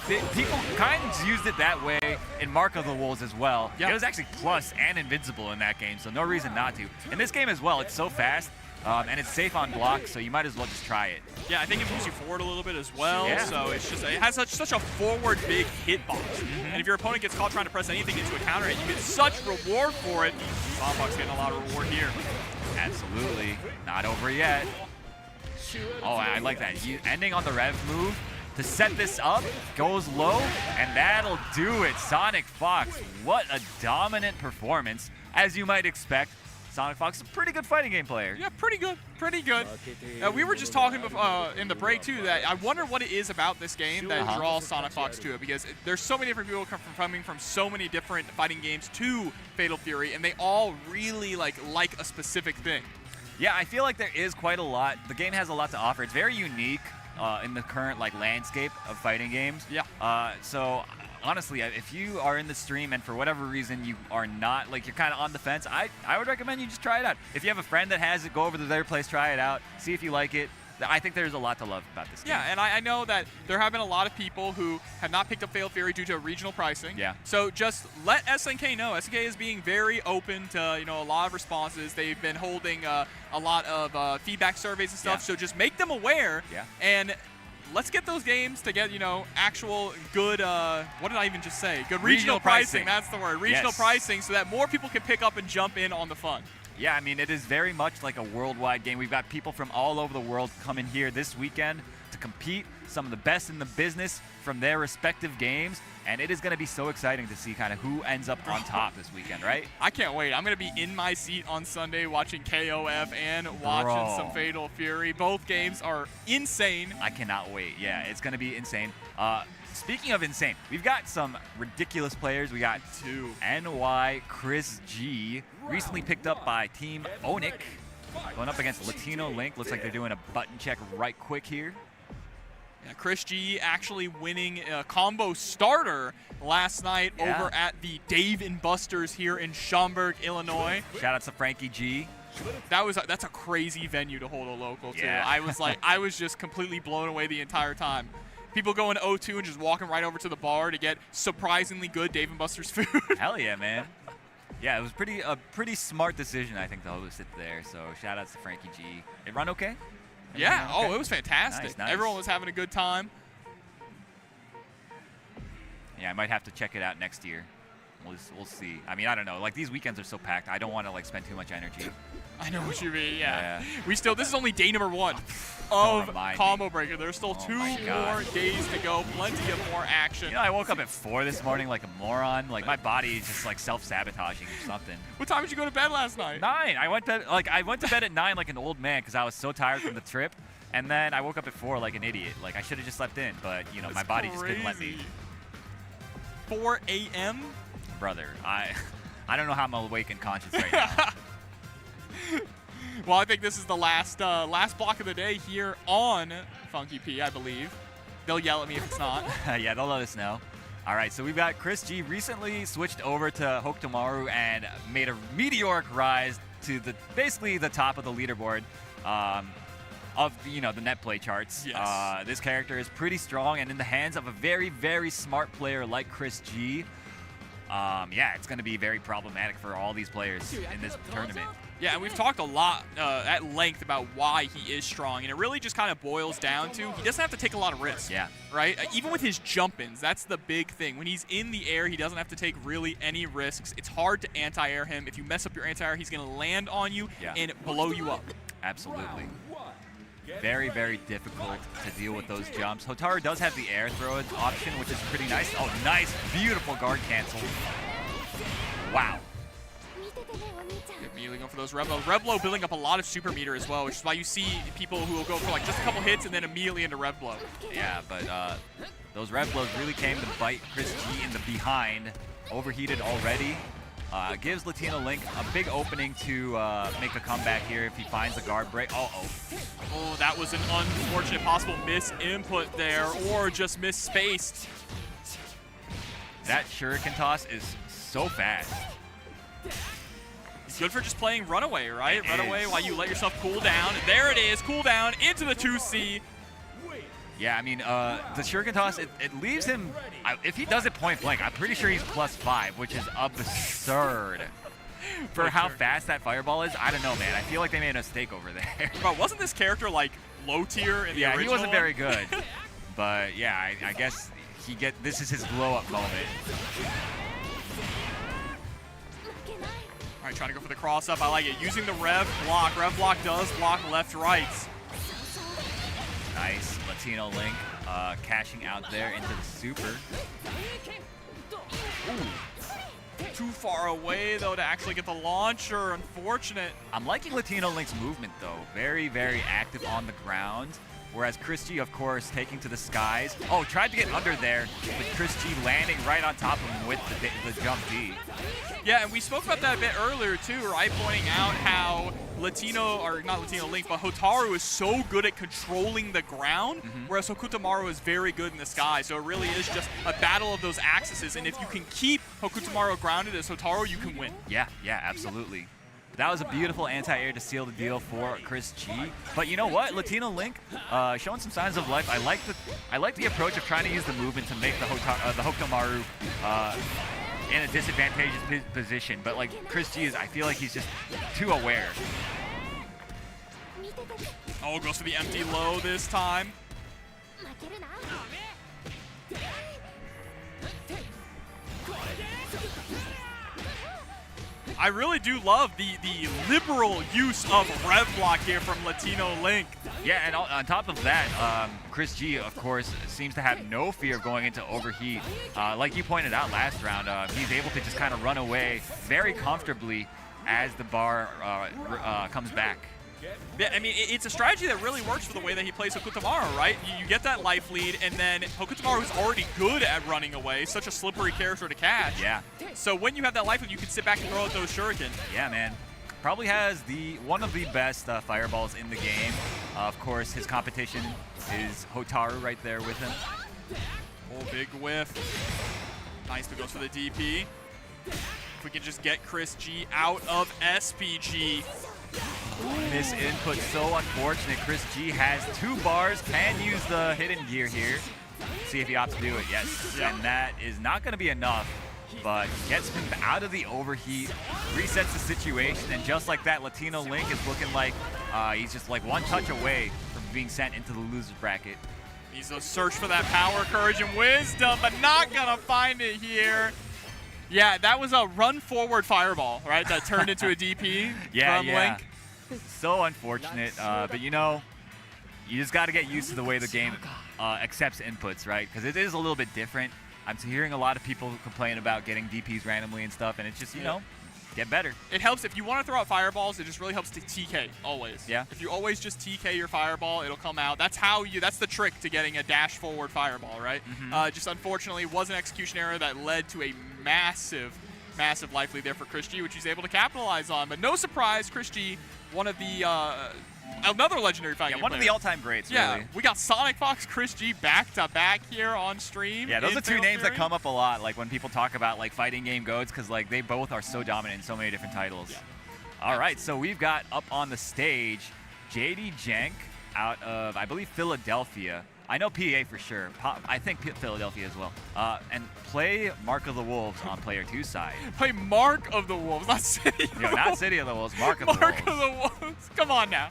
people kind of used it that way in Mark of the Wolves as well. Yep. It was actually plus and invincible in that game, so no reason not to. In this game as well, it's so fast, and it's safe on block, so you might as well just try it. Yeah, I think it moves you forward a little bit as well, yeah. So it's just, it has such a forward big hitbox. And if your opponent gets caught trying to press anything into a counter hit, you get such reward for it. Bombbox getting a lot of reward here. Absolutely. Not over yet. Oh, I like that. Ending on the rev move to set this up, goes low, and that'll do it. Sonic Fox, what a dominant performance, as you might expect. Sonic Fox is a pretty good fighting game player. Yeah, pretty good, pretty good. We were just talking in the break, too, that I wonder what it is about this game that draws Sonic Fox to it, because there's so many different people coming from so many different fighting games to Fatal Fury, and they all really like a specific thing. Yeah, I feel like there is quite a lot. The game has a lot to offer. It's very unique in the current landscape of fighting games. Yeah. So honestly, if you are in the stream and for whatever reason you are not, you're kind of on the fence, I would recommend you just try it out. If you have a friend that has it, go over to their place, try it out, see if you like it. I think there's a lot to love about this game. Yeah, and I know that there have been a lot of people who have not picked up Fatal Fury due to regional pricing. Yeah. So just let SNK know. SNK is being very open to a lot of responses. They've been holding a lot of feedback surveys and stuff. Yeah. So just make them aware. Yeah. And let's get those games to get actual good. What did I even just say? Good regional pricing. That's the word. Regional pricing, so that more people can pick up and jump in on the fun. Yeah, I mean, it is very much like a worldwide game. We've got people from all over the world coming here this weekend to compete, some of the best in the business from their respective games, and it is going to be so exciting to see kind of who ends up on top this weekend, right? I can't wait. I'm going to be in my seat on Sunday watching KOF and watching some Fatal Fury. Both games are insane. I cannot wait. Yeah, it's going to be insane. Speaking of insane, we've got some ridiculous players. We got NY Chris G, recently picked up by Team Onic, going up against Latino Link. Looks like they're doing a button check right quick here. Yeah, Chris G actually winning a combo starter last night over at the Dave & Buster's here in Schaumburg, Illinois. Shout out to Frankie G. That's a crazy venue to hold a local too. Yeah. I was just completely blown away the entire time. People going 0-2 and just walking right over to the bar to get surprisingly good Dave & Buster's food. Hell yeah, man. Yeah, it was a pretty smart decision, I think, to host it there. So shout outs to Frankie G. It run okay? Yeah. Okay? Oh, it was fantastic. Nice. Everyone was having a good time. Yeah, I might have to check it out next year. We'll see. I mean, I don't know. These weekends are so packed. I don't want to spend too much energy. I know what you mean. Yeah. This is only day number 1 of Combo Breaker. There's still 2 more days to go. Plenty of more action. I woke up at 4 this morning like a moron. My body is just self-sabotaging or something. What time did you go to bed last night? 9. I went to bed at 9 like an old man because I was so tired from the trip. And then I woke up at 4 like an idiot. I should have just slept in, but my body just couldn't let me. 4 a.m. Brother, I don't know how I'm awake and conscious right now. Well, I think this is the last block of the day here on Funky P, I believe. They'll yell at me if it's not. Yeah, they'll let us know. All right, so we've got Chris G recently switched over to Hotaru and made a meteoric rise to basically the top of the leaderboard of the net play charts. Yes. This character is pretty strong, and in the hands of a very, very smart player like Chris G, it's going to be very problematic for all these players in this tournament. Yeah, and we've talked a lot at length about why he is strong, and it really just kind of boils down to he doesn't have to take a lot of risks. Yeah. Right? Even with his jump-ins, that's the big thing. When he's in the air, he doesn't have to take really any risks. It's hard to anti-air him. If you mess up your anti-air, he's going to land on you and blow you up. Absolutely. very, very difficult to deal with those jumps. Hotaru does have the air throw option, which is pretty nice. Oh, nice, beautiful guard cancel. Wow. Immediately going for those Reblo. Reblo building up a lot of super meter as well, which is why you see people who will go for like just a couple hits and then immediately into Reblo. Yeah, but those Reblos really came to bite Chris G in the behind. Overheated already. Gives Latino Link a big opening to make a comeback here if he finds a guard break. Uh-oh. Oh, that was an unfortunate possible miss input there, or just misspaced. That shuriken toss is so fast. Good for just playing Runaway, right? Runaway while you let yourself cool down. And there it is, cool down into the 2C. Yeah, I mean, the shuriken toss, it leaves him, if he does it point blank, I'm pretty sure he's +5, which is absurd. For how fast that fireball is, I don't know, man. I feel like they made a mistake over there. Bro, wasn't this character like low tier in the original? Yeah, he wasn't very good. But yeah, I guess this is his blow-up moment. All right, trying to go for the cross-up. I like it. Using the Rev block. Rev block does block left-rights. Nice. Latino Link cashing out there into the super. Ooh. Too far away, though, to actually get the launcher. Unfortunate. I'm liking Latino Link's movement, though. Very, very active on the ground. Whereas Chris G, of course, taking to the skies. Oh, tried to get under there, but Chris G landing right on top of him with the jump D. Yeah, and we spoke about that a bit earlier, too, right? Pointing out how not Latino Link, but Hotaru is so good at controlling the ground, whereas Hokutamaru is very good in the sky. So it really is just a battle of those axes, and if you can keep Hokutamaru grounded as Hotaru, you can win. Yeah, absolutely. That was a beautiful anti-air to seal the deal for Chris G. But you know what? Latino Link showing some signs of life. I like the approach of trying to use the movement to make the Hokutamaru in a disadvantageous position. But like Chris G I feel like he's just too aware. Oh, goes for the empty low this time. I really do love the liberal use of Rev block here from Latino Link. Yeah, and on top of that, Chris G, of course, seems to have no fear of going into overheat. Like you pointed out last round, he's able to just kind of run away very comfortably as the bar comes back. Yeah, I mean, it's a strategy that really works for the way that he plays Hokutamaru, right? You get that life lead, and then Hokutamaru is already good at running away, such a slippery character to catch. Yeah. So when you have that life lead, you can sit back and throw out those shurikens. Yeah, man. Probably has one of the best fireballs in the game. Of course, his competition is Hotaru right there with him. Oh, big whiff. Nice, but goes for the DP. If we can just get Chris G out of SPG. This input so unfortunate. Chris G has 2 bars, can use the hidden gear here. See if he opts to do it. Yes, and that is not going to be enough, but gets him out of the overheat, resets the situation, and just like that, Latino Link is looking like he's just like one touch away from being sent into the loser's bracket. He's a search for that power, courage, and wisdom, but not going to find it here. Yeah, that was a run forward fireball, right? That turned into a DP from Link. So unfortunate, but you know, you just got to get used to the way the game accepts inputs, right? Because it is a little bit different. I'm hearing a lot of people complain about getting DPs randomly and stuff, and it's just, you know, get better. It helps if you want to throw out fireballs. It just really helps to TK always. Yeah. If you always just TK your fireball, it'll come out. That's the trick to getting a dash forward fireball, right? Just unfortunately was an execution error that led to a massive life lead there for Chris G, which he's able to capitalize on. But no surprise, Chris G, one of the another legendary fighting game one of the all-time greats, really. We got Sonic Fox, Chris G back-to-back here on stream. Yeah, those are 2 names that come up a lot, like when people talk about like fighting game goats, because like they both are so dominant in so many different titles. All right, so we've got up on the stage JD Jenk out of, I believe, Philadelphia. I know PA for sure. I think Philadelphia as well. And play Mark of the Wolves on player 2 side. Play Mark of the Wolves, not City of the Wolves. Not City of the Wolves, Mark of the Wolves. Mark of the Wolves. Come on now.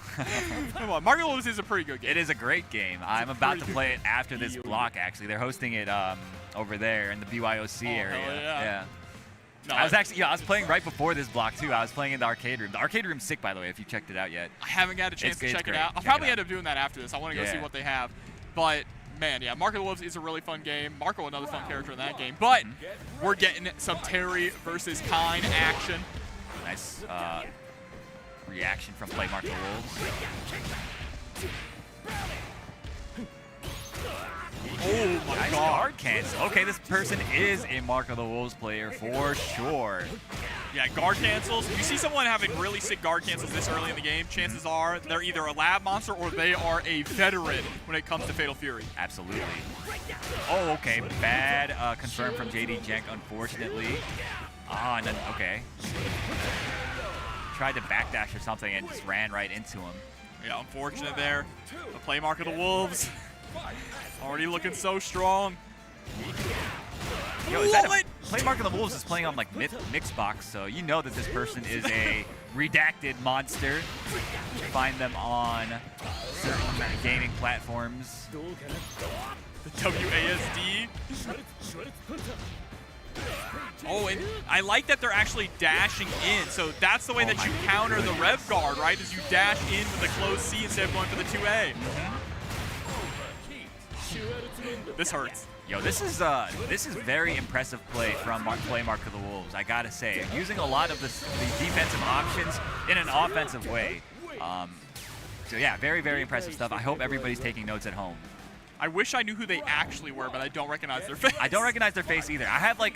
Come on. Mark of the Wolves is a pretty good game. It is a great game. I'm about to play it after this block, actually. They're hosting it over there in the BYOC area. Hell yeah. No, I was actually, I was playing right before this block too. I was playing in the arcade room. The arcade room's sick, by the way, if you checked it out yet. I haven't had a chance to check it great. out. I'll probably end up doing that after this. I want to go see Yeah. what they have. But, man, yeah, Mark of the Wolves is a really fun game. Marco, another fun character in that game. But we're getting some Terry versus Kine action. Nice reaction from Play Mark of the Wolves. Oh my nice god. Guard cancel. Okay, this person is a Mark of the Wolves player for sure. Yeah, guard cancels. You see someone having really sick guard cancels this early in the game, chances are they're either a lab monster or they are a veteran when it comes to Fatal Fury. Absolutely. Oh, okay. Bad confirm from JD.Jenk, unfortunately. Ah, and then, okay. Tried to backdash or something and just ran right into him. Yeah, unfortunate there. The Play Mark of the Wolves. Already looking so strong. Yo, is that Play Mark of the Wolves is playing on like Mixbox, so you know that this person is a redacted monster. Find them on certain gaming platforms. The WASD. Oh, and I like that they're actually dashing in. So that's the way that you counter the Rev Guard, right? Is you dash in with the closed C instead of going for the 2A. This hurts. Yo, this is very impressive play from Play Mark of the Wolves, I gotta say. Using a lot of the defensive options in an offensive way. So yeah, very, very impressive stuff. I hope everybody's taking notes at home. I wish I knew who they actually were, but I don't recognize their face. I don't recognize their face either. I have like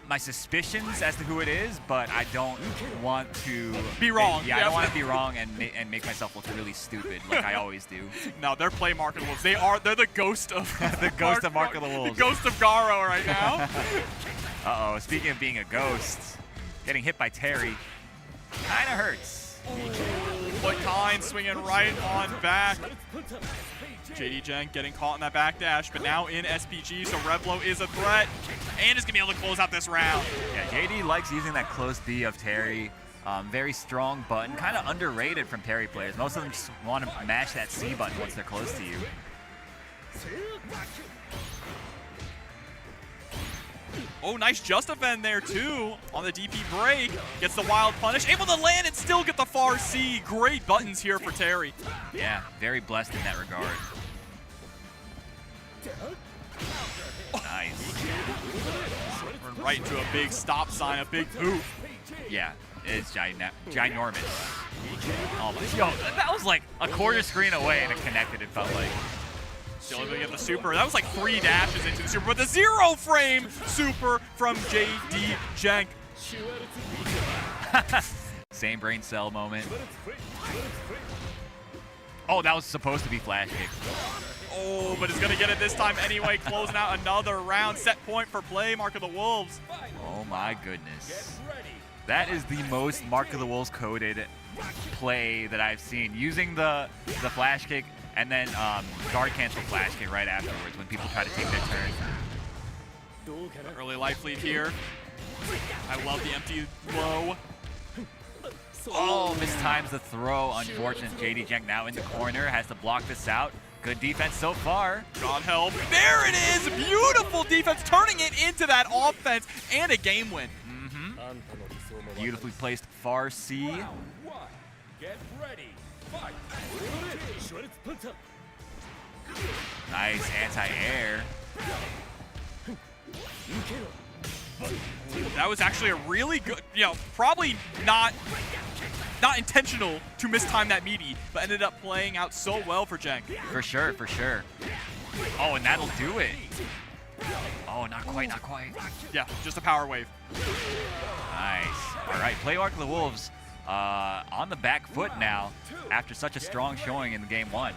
my suspicions as to who it is, but I don't want to be wrong. Yeah, I don't want to be wrong and make myself look really stupid like I always do. No, they're Play Mark of the Wolves. They're the ghost of the ghost of Mark of the Wolves. The ghost of Garo right now. Uh-oh, speaking of being a ghost, getting hit by Terry kind of hurts. But Kine swinging right on back. JD.Jenk getting caught in that backdash, but now in SPG, so Revlo is a threat, and is going to be able to close out this round. Yeah, JD likes using that close B of Terry. Very strong button, kind of underrated from Terry players. Most of them just want to mash that C button once they're close to you. Oh, nice just defend there, too, on the DP break. Gets the wild punish, able to land and still get the far C. Great buttons here for Terry. Yeah, very blessed in that regard. Nice. Run right into a big stop sign, a big poop. Yeah, it's ginormous. Oh my, yo, that was like a quarter screen away and it connected, it felt like. Still able to get the super. That was like 3 dashes into the super, but the 0 frame super from JD.Jenk. Same brain cell moment. Oh, that was supposed to be flash kick. Oh, but he's going to get it this time anyway, closing out another round. Set point for Play Mark of the Wolves. Oh my goodness. That is the most Mark of the Wolves coded play that I've seen. Using the flash kick and then guard cancel flash kick right afterwards when people try to take their turn. Early life lead here. I love the empty low. Oh, mistimes the throw. Unfortunate. JD.Jenk now in the corner, has to block this out. Good defense so far. God help. There it is. Beautiful defense, turning it into that offense and a game win. Beautifully placed far C. Get ready. Fight. Nice anti-air. That was actually a really good, probably not intentional to mistime that meaty, but ended up playing out so well for Jenk. For sure, for sure. Oh, and that'll do it. Oh, not quite, not quite. Yeah, just a power wave. Nice. All right, Play Mark of the Wolves on the back foot now after such a strong showing in game 1.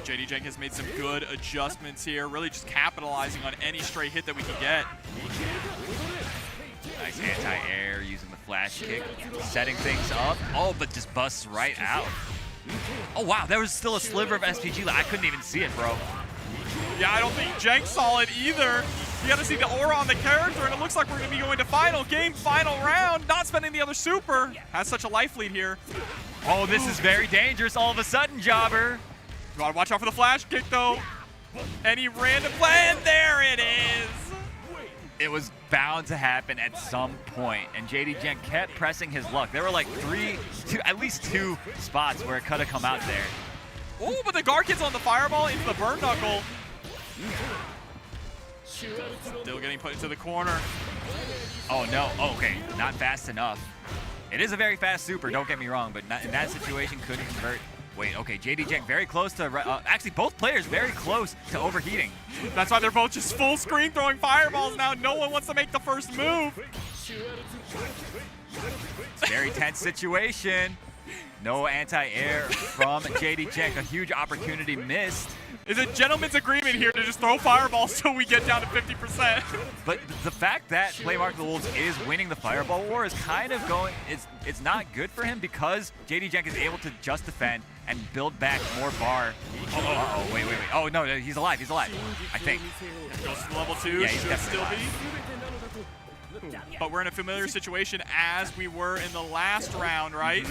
JD.Jenk has made some good adjustments here, really just capitalizing on any stray hit that we can get. Nice anti-air using the flash kick, setting things up. Oh, but just busts right out. Oh, wow, there was still a sliver of SPG. I couldn't even see it, bro. Yeah, I don't think Jenk saw it either. You got to see the aura on the character, and it looks like we're going to be going to final game, final round. Not spending the other super. Has such a life lead here. Oh, this is very dangerous all of a sudden, Jobber. You got to watch out for the flash kick, though. Any random play, and there it is. It was bound to happen at some point, and JD-Gent kept pressing his luck. There were like at least two spots where it could have come out there. Oh, but the guard kid's on the fireball into the burn knuckle. Still getting put into the corner. Oh no, okay, not fast enough. It is a very fast super, don't get me wrong, but not, in that situation couldn't convert. Wait, okay, JD-Gent very close to, actually both players very close to overheating. That's why they're both just full screen throwing fireballs now. No one wants to make the first move. It's a very tense situation. No anti-air from JD-Gent, a huge opportunity missed. It's a gentleman's agreement here to just throw fireballs till we get down to 50%. But the fact that Playmark of the Wolves is winning the fireball war is kind of going, it's not good for him because JD-Gent is able to just defend and build back more bar. Oh, wait. Oh, no, he's alive, I think. Goes to level 2, yeah, he's should still alive. be. But we're in a familiar situation as we were in the last round, right?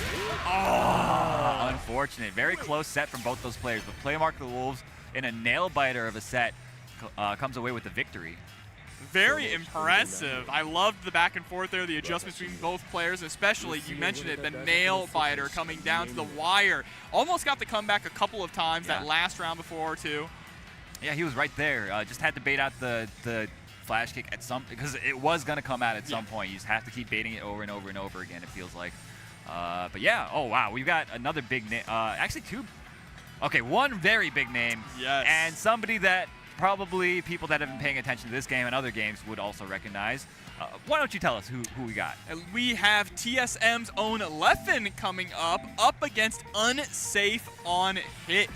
Oh, unfortunate. Very close set from both those players. But Playmark of the Wolves, in a nail-biter of a set, comes away with the victory. Very impressive. I loved the back and forth there, the adjustments between both players, especially, you mentioned it, the nail-biter coming down to the wire. Almost got the comeback a couple of times that last round before, too. Yeah, he was right there. Just had to bait out the flash kick at some, because it was going to come out at some point. You just have to keep baiting it over and over and over again, it feels like. But yeah, oh wow, we've got another big name, actually two. Okay, one very big name, yes, and somebody that probably people that have been paying attention to this game and other games would also recognize. Why don't you tell us who we got? We have TSM's own Leffen coming up against Unsafe on Hit.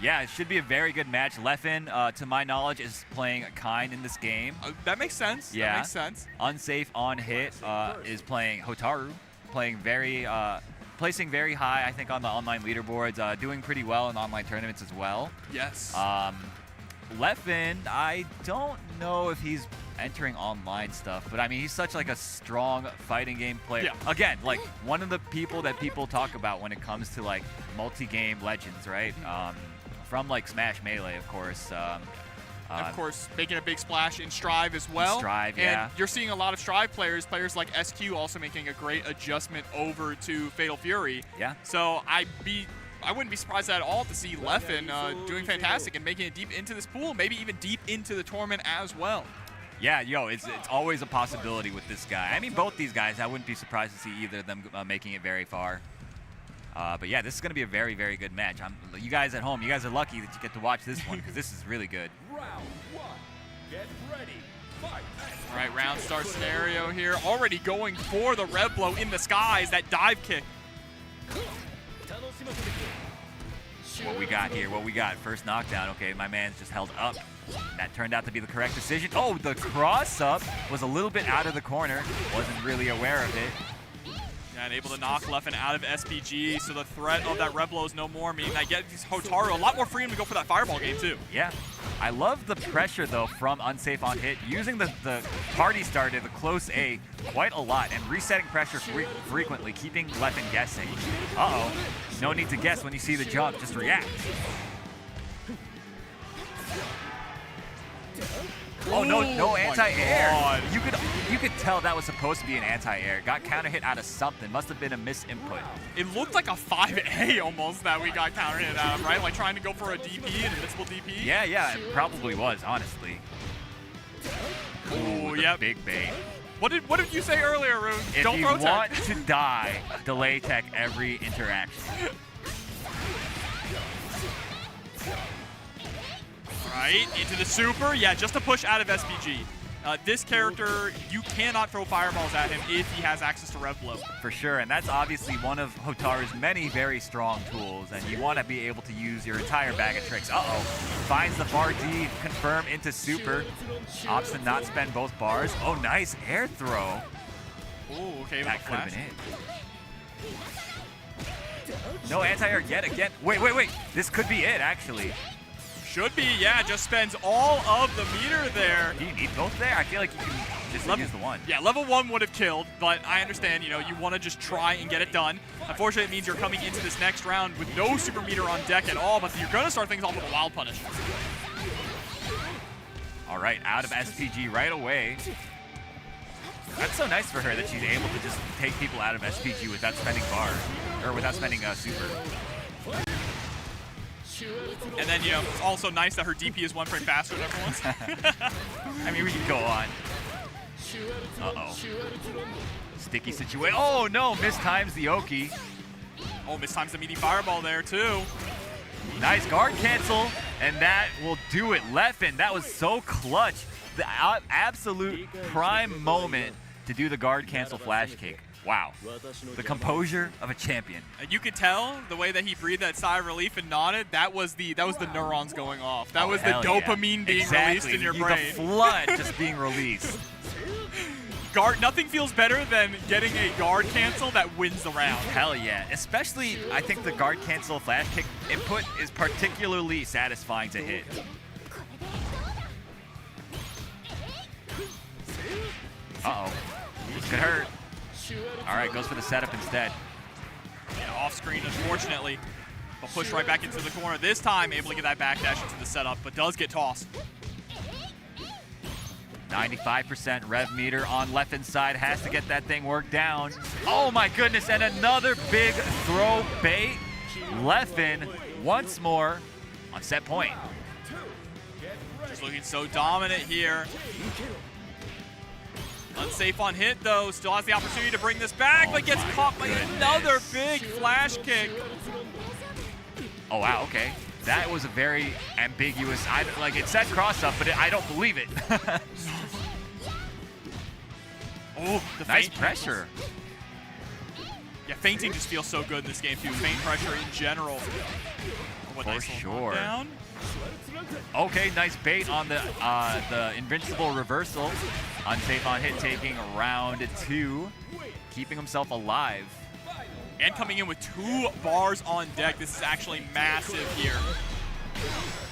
Yeah, it should be a very good match. Leffen, to my knowledge, is playing kind in this game. That makes sense. Yeah. That makes sense. Unsafe on Hit is playing Hotaru, playing placing very high, I think, on the online leaderboards, doing pretty well in online tournaments as well. Yes. Leffen, I don't know if he's entering online stuff, but I mean, he's such like a strong fighting game player. Yeah. Again, like one of the people that people talk about when it comes to like multi-game legends, right? From like Smash Melee, of course. Of course, making a big splash in Strive as well. Strive, and you're seeing a lot of Strive players like SQ also making a great adjustment over to Fatal Fury. Yeah. So I wouldn't be surprised at all to see Leffen doing fantastic and making it deep into this pool, maybe even deep into the tournament as well. Yeah, it's always a possibility with this guy. I mean, both these guys, I wouldn't be surprised to see either of them making it very far. But yeah, this is going to be a very, very good match. You guys at home, you guys are lucky that you get to watch this one because this is really good. Round 1, get ready, fight. All right, round start scenario here. Already going for the Rev Blow in the skies, that dive kick. What we got here, what we got? First knockdown. Okay, my man's just held up. That turned out to be the correct decision. Oh, the cross-up was a little bit out of the corner. Wasn't really aware of it. Yeah, and able to knock Leffen out of SPG, so the threat of that Red Blow is no more, meaning that gets Hotaru a lot more freedom to go for that fireball game, too. Yeah. I love the pressure, though, from Unsafe on Hit, using the party starter, the close A, quite a lot, and resetting pressure frequently, keeping Leffen guessing. Uh-oh. No need to guess when you see the jump, just react. Oh, no anti-air. You could tell that was supposed to be an anti-air. Got counter hit out of something. Must have been a misinput. It looked like a 5A almost that we got counter hit out of, right? Like trying to go for a DP, an invincible DP. Yeah, it probably was, honestly. Ooh, yep. Big bait. What did you say earlier, Rune? Don't throw tech. If you want to die, delay tech every interaction. Right, into the super. Yeah, just a push out of SPG. This character, you cannot throw fireballs at him if he has access to Rev Blow. For sure, and that's obviously one of Hotaru's many very strong tools, and you want to be able to use your entire bag of tricks. Uh-oh, finds the bar D, confirm into super. Opts to not spend both bars. Oh, nice air throw. Ooh, okay, that could have been it. No anti-air yet again. Wait. This could be it, actually. Should be, yeah, just spends all of the meter there. Do you need both there? I feel like you can just use the one. Yeah, level 1 would have killed, but I understand, you want to just try and get it done. Unfortunately, it means you're coming into this next round with no super meter on deck at all, but you're going to start things off with a wild punish. All right, out of SPG right away. That's so nice for her that she's able to just take people out of SPG without spending bar, or without spending super. And then, you know, it's also nice that her DP is 1 frame faster than everyone's. I mean, we can go on. Uh-oh. Sticky situation. Oh, no, mistimes the Oki. Oh, mistimes the meaty fireball there, too. Nice guard cancel, and that will do it. Leffen, that was so clutch. The absolute prime moment to do the guard cancel flash kick. Wow. The composure of a champion. You could tell the way that he breathed that sigh of relief and nodded. That was the neurons going off. That was the dopamine being released in your brain. The flood just being released. Nothing feels better than getting a guard cancel that wins the round. Hell yeah. Especially, I think the guard cancel flash kick input is particularly satisfying to hit. Uh-oh. This could hurt. All right, goes for the setup instead. Yeah, off screen, unfortunately. But push right back into the corner. This time, able to get that backdash into the setup, but does get tossed. 95% rev meter on Leffen's side. Has to get that thing worked down. Oh my goodness, and another big throw bait. Leffen once more on set point. Just looking so dominant here. Unsafe on hit, though. Still has the opportunity to bring this back, but gets caught by another big flash kick. Oh, wow, okay. That was a very ambiguous, like it said cross up, but I don't believe it. Oh, the nice feint. Pressure. Yeah, feinting just feels so good in this game, too. Feint pressure in general. For nice sure. Down. Okay, nice bait on the invincible reversal. Unsafe on hit, taking round 2, keeping himself alive. And coming in with 2 bars on deck. This is actually massive here.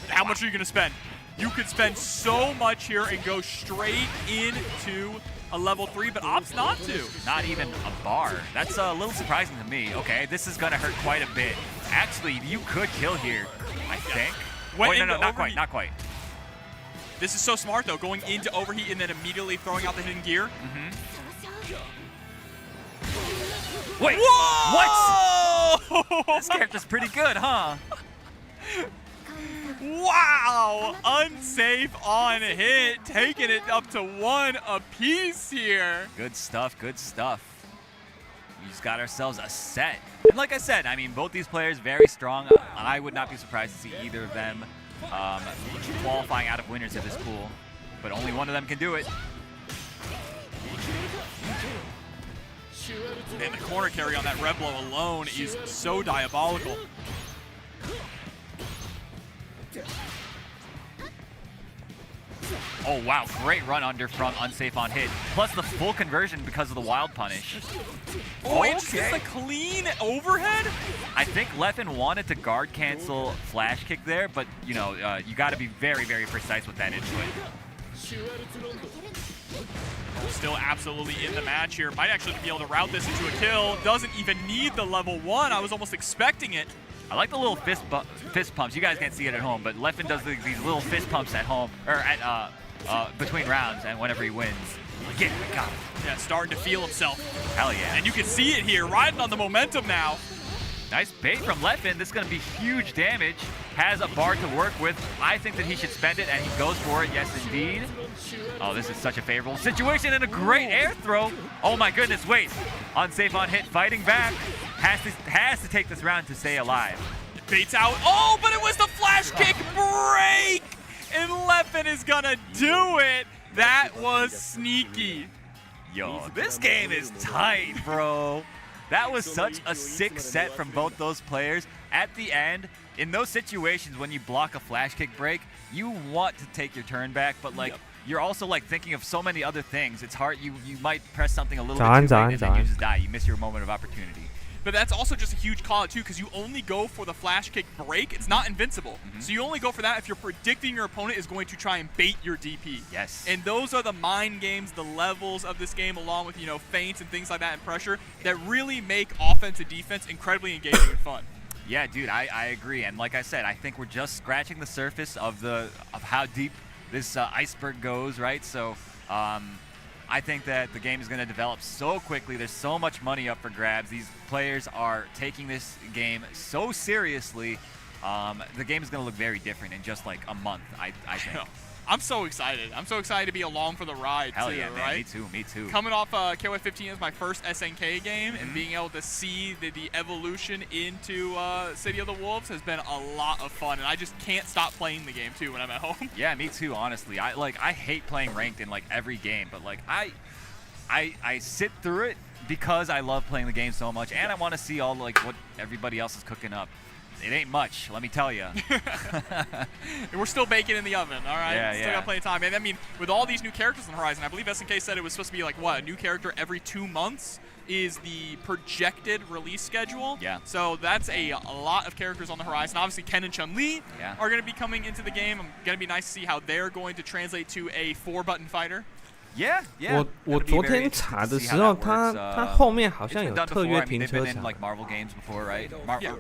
How much are you going to spend? You could spend so much here and go straight into a level 3, but opts not to. Not even a bar. That's a little surprising to me. Okay, this is going to hurt quite a bit. Actually, you could kill here, I think. Wait, no, not quite, not quite. This is so smart, though, going into overheat and then immediately throwing out the hidden gear. Wait, what? This character's pretty good, huh? Wow, unsafe on hit, taking it up to 1 apiece here. Good stuff, good stuff. We just got ourselves a set. And like I said, I mean, both these players very strong. I would not be surprised to see either of them qualifying out of winners of this pool, but only one of them can do it. And the corner carry on that rev blow alone is so diabolical. Oh wow, great run under from unsafe on hit, plus the full conversion because of the wild punish. Oh, okay. Just a clean overhead? I think Leffen wanted to guard cancel flash kick there, but you know, you got to be very, very precise with that input. Still absolutely in the match here. Might actually be able to route this into a kill. Doesn't even need the level 1. I was almost expecting it. I like the little fist pumps. You guys can't see it at home, but Leffen does these little fist pumps at home, or at between rounds, and whenever he wins. Yeah, I got him. Yeah, starting to feel himself. Hell yeah. And you can see it here, riding on the momentum now. Nice bait from Leffen. This is going to be huge damage. Has a bar to work with. I think that he should spend it, and he goes for it. Yes, indeed. Oh, this is such a favorable situation, and a great air throw. Oh my goodness, wait. Unsafe on hit, fighting back. Has to take this round to stay alive. It baits out. Oh, but it was the flash kick break, and Leffen is gonna do it. That was sneaky. Yo, this game is tight, bro. That was such a sick set from both those players. At the end, in those situations when you block a flash kick break, you want to take your turn back, but like you're also like thinking of so many other things. It's hard. You might press something a little bit too late and then you just die. You miss your moment of opportunity. But that's also just a huge call out too, because you only go for the flash kick break. It's not invincible. So you only go for that if you're predicting your opponent is going to try and bait your DP. Yes. And those are the mind games, the levels of this game, along with, you know, feints and things like that and pressure that really make offense and defense incredibly engaging and fun. Yeah, dude, I agree. And like I said, I think we're just scratching the surface of how deep this iceberg goes, right? So I think that the game is going to develop so quickly. There's so much money up for grabs. These players are taking this game so seriously. The game is going to look very different in just like a month, I think. I'm so excited. I'm so excited to be along for the ride, Hell too, yeah, man. right? Me too. Coming off KOF15 is my first SNK game, and being able to see the evolution into City of the Wolves has been a lot of fun, and I just can't stop playing the game, too, when I'm at home. Yeah, me too, honestly. I hate playing ranked in like every game, but like I sit through it because I love playing the game so much, and I want to see all like what everybody else is cooking up. It ain't much, let me tell you. We're still baking in the oven, all right? Yeah, Still got plenty of time. And I mean, with all these new characters on the horizon, I believe SNK said it was supposed to be like, what, a new character every 2 months is the projected release schedule. Yeah. So that's a lot of characters on the horizon. Obviously, Ken and Chun-Li are going to be coming into the game. I'm going to be nice to see how they're going to translate to a 4-button fighter. Yeah. 我昨天查的时候，他后面好像有特约停车场。like Marvel games before, right?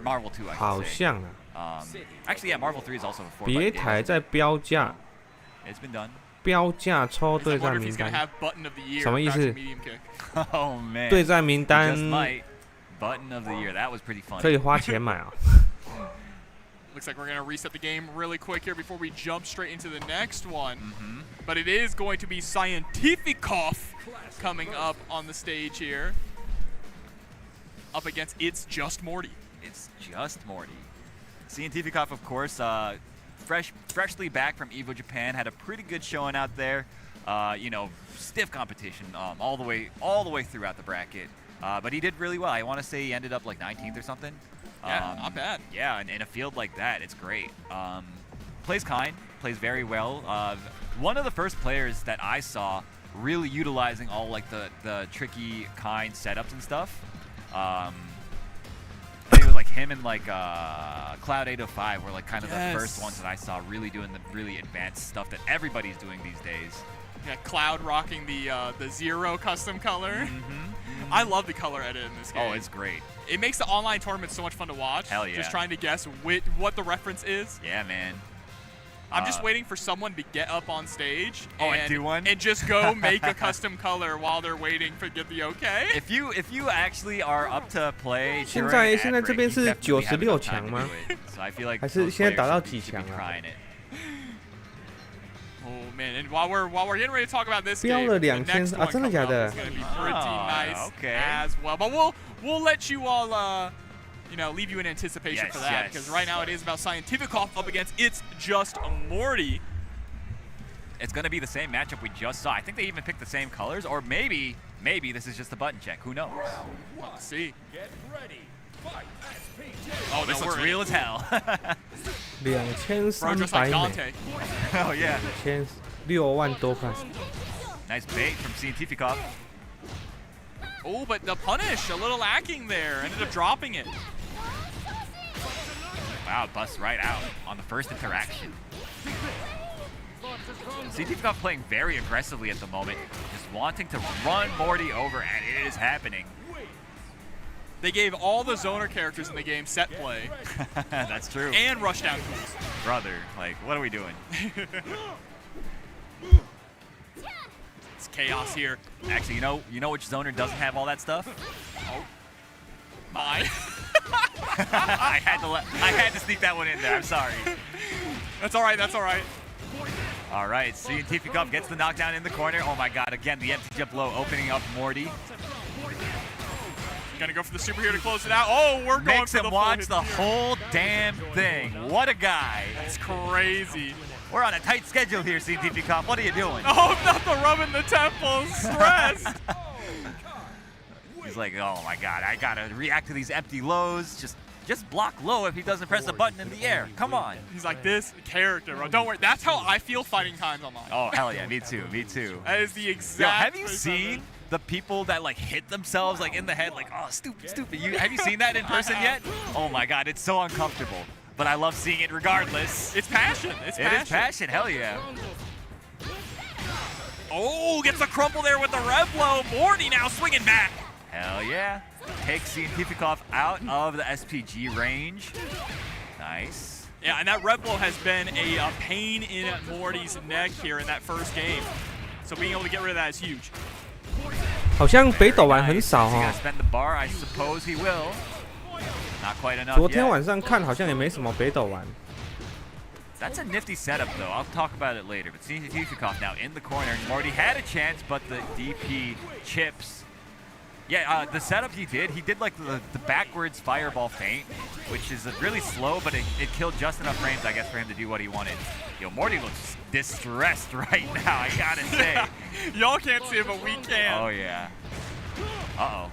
Marvel 2, I 好像啊。Actually, yeah, Marvel 3 is also a 4-button. 别台在标价。It's been done. 标价抽对战名单。什么意思？ Oh man. 对战名单。Button of the year. That was pretty fun. 可以花钱买啊。Looks like we're going to reset the game really quick here before we jump straight into the next one. But it is going to be Scientificoff coming up on the stage here. Up against It's Just Morty. It's Just Morty. Scientificoff, of course, freshly back from EVO Japan, had a pretty good showing out there. You know, stiff competition all the way throughout the bracket. But he did really well. I want to say he ended up like 19th or something. Yeah, not bad. Yeah, and in a field like that, it's great. Plays kind, plays very well. One of the first players that I saw really utilizing all like the tricky kind setups and stuff. I think it was like him and like Cloud 805 were like kind of the first ones that I saw really doing the really advanced stuff that everybody's doing these days. Yeah, Cloud rocking the Zero custom color. I love the color edit in this game. Oh, it's great. It makes the online tournament so much fun to watch. Hell yeah. Just trying to guess what the reference is. Yeah, man. I'm just waiting for someone to get up on stage and do one? And just go make a custom color while they're waiting to get the okay. If you actually are up to play, 现在这边是96强吗？ So I feel like 还是现在打到几强啊？ Oh man! And while we're getting ready to talk about this 标 game, 了 the next 2000 one 啊，真的假的？ is going to be pretty nice okay. as well. But we'll let you all you know, leave you in anticipation for that because right now it is about Scientificoff up against It's Just Morty. It's going to be the same matchup we just saw. I think they even picked the same colors, or maybe this is just a button check. Who knows? Let's see. Get ready. Fight. Oh, this looks real as hell. 2300美。 Oh yeah. 6万多块。 Nice bait from Scientificoff. Oh, but the punish a little lacking there. Ended up dropping it. Wow, busts right out on the first interaction. Scientificoff playing very aggressively at the moment, just wanting to run Morty over, and it is happening. They gave all the zoner characters in the game set play. That's true. And rushdown tools. Brother, like, what are we doing? It's chaos here. Actually, you know which zoner doesn't have all that stuff? Oh. My. I had to sneak that one in there. I'm sorry. That's all right. That's all right. All right, Scientificoff gets the knockdown in the corner. Oh my God! Again, the empty jump low, opening up Morty. Gonna go for the super here to close it out. Oh, we're going Makes for him the watch the whole damn thing. What a guy! That's crazy. We're on a tight schedule here, Scientificoff. What are you doing? Oh, not the rubbing the temples. Stressed. He's like, oh my God, I gotta react to these empty lows. Just block low if he doesn't press the button in the air. Come on. He's like, this character, bro. Don't worry. That's how I feel fighting times online. Oh, hell yeah. Me too. Me too. That is the exact. Yo, have you seen the people that like hit themselves like in the head, like, oh, stupid. Have you seen that in person yet? Oh my God, it's so uncomfortable. But I love seeing it regardless. It's passion. It is passion. Hell yeah. Oh, gets a crumple there with the rev low. Morty now swinging back. Hell yeah. Takes Scientificoff out of the SPG range. Nice. Yeah, and that Rev Blow has been a pain in Morty's neck here in that first game. So being able to get rid of that is huge. 好像北斗丸很少哈。昨天晚上看好像也没什么北斗丸。 That's a nifty setup, though. I'll talk about it later. But Tooff now in the corner. Morty had a chance, but the DP chips. Yeah, the setup he did like the backwards fireball feint, which is really slow, but it killed just enough frames, I guess, for him to do what he wanted. Yo, Morty looks distressed right now, I gotta say. Y'all can't see it, but we can. Oh, yeah. Uh-oh.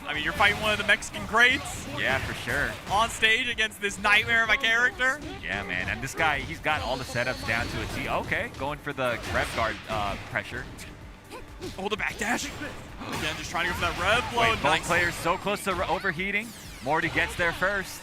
I mean, you're fighting one of the Mexican greats. Yeah, for sure. On stage against this nightmare of a character. Yeah, man. And this guy, he's got all the setups down to a T. Okay, going for the rev guard pressure. Hold the backdash. Again, just trying to go for that rev blow. Wait, both players so close to overheating. Morty gets there first.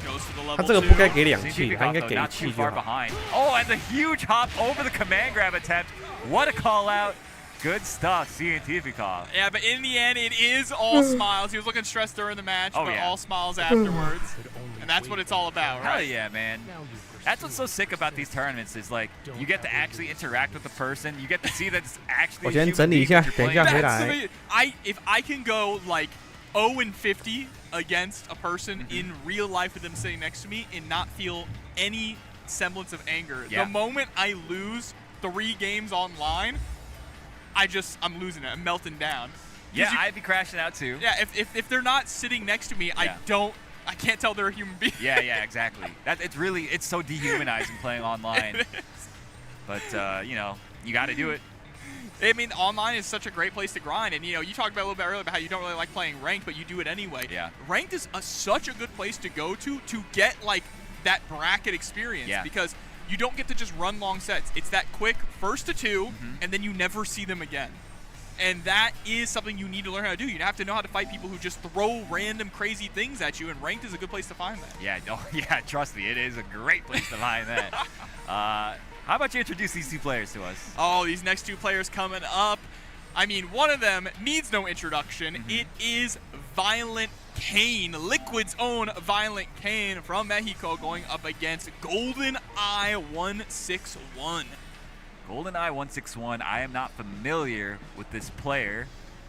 Goes to the level 他这个不该给2气，他应该给1 not 气 too 就 far 好。 behind. Oh, and the huge hop over the command grab attempt. What a call out. Good stuff, seeing Tifikov. Yeah, but in the end, it is all smiles. He was looking stressed during the match, but all smiles afterwards. And that's what it's all about, right? Hell yeah, man. That's what's so sick about these tournaments is like you get to actually interact with the person. You get to see that it's actually. 我先整理一下，等一下回来。 If I can go like 0-50 against a person in real life with them sitting next to me and not feel any semblance of anger, the moment I lose 3 games online, I'm losing it. I'm melting down. Yeah, I'd be crashing out too. Yeah, if they're not sitting next to me, I can't tell they're a human being. Yeah, exactly. It's so dehumanizing playing online. But you know, you got to do it. I mean, online is such a great place to grind, and you know, you talked about a little bit earlier about how you don't really like playing ranked, but you do it anyway. Yeah. Ranked is such a good place to go to get like that bracket experience because you don't get to just run long sets. It's that quick first to 2, and then you never see them again. And that is something you need to learn how to do. You have to know how to fight people who just throw random crazy things at you, and ranked is a good place to find that. Yeah, trust me, it is a great place to find that. How about you introduce these 2 players to us? Oh, these next 2 players coming up. I mean, one of them needs no introduction. It is Violent Kane, Liquid's own Violent Kane from Mexico, going up against GoldenEye 161. GoldenEye 161, I am not familiar with this player,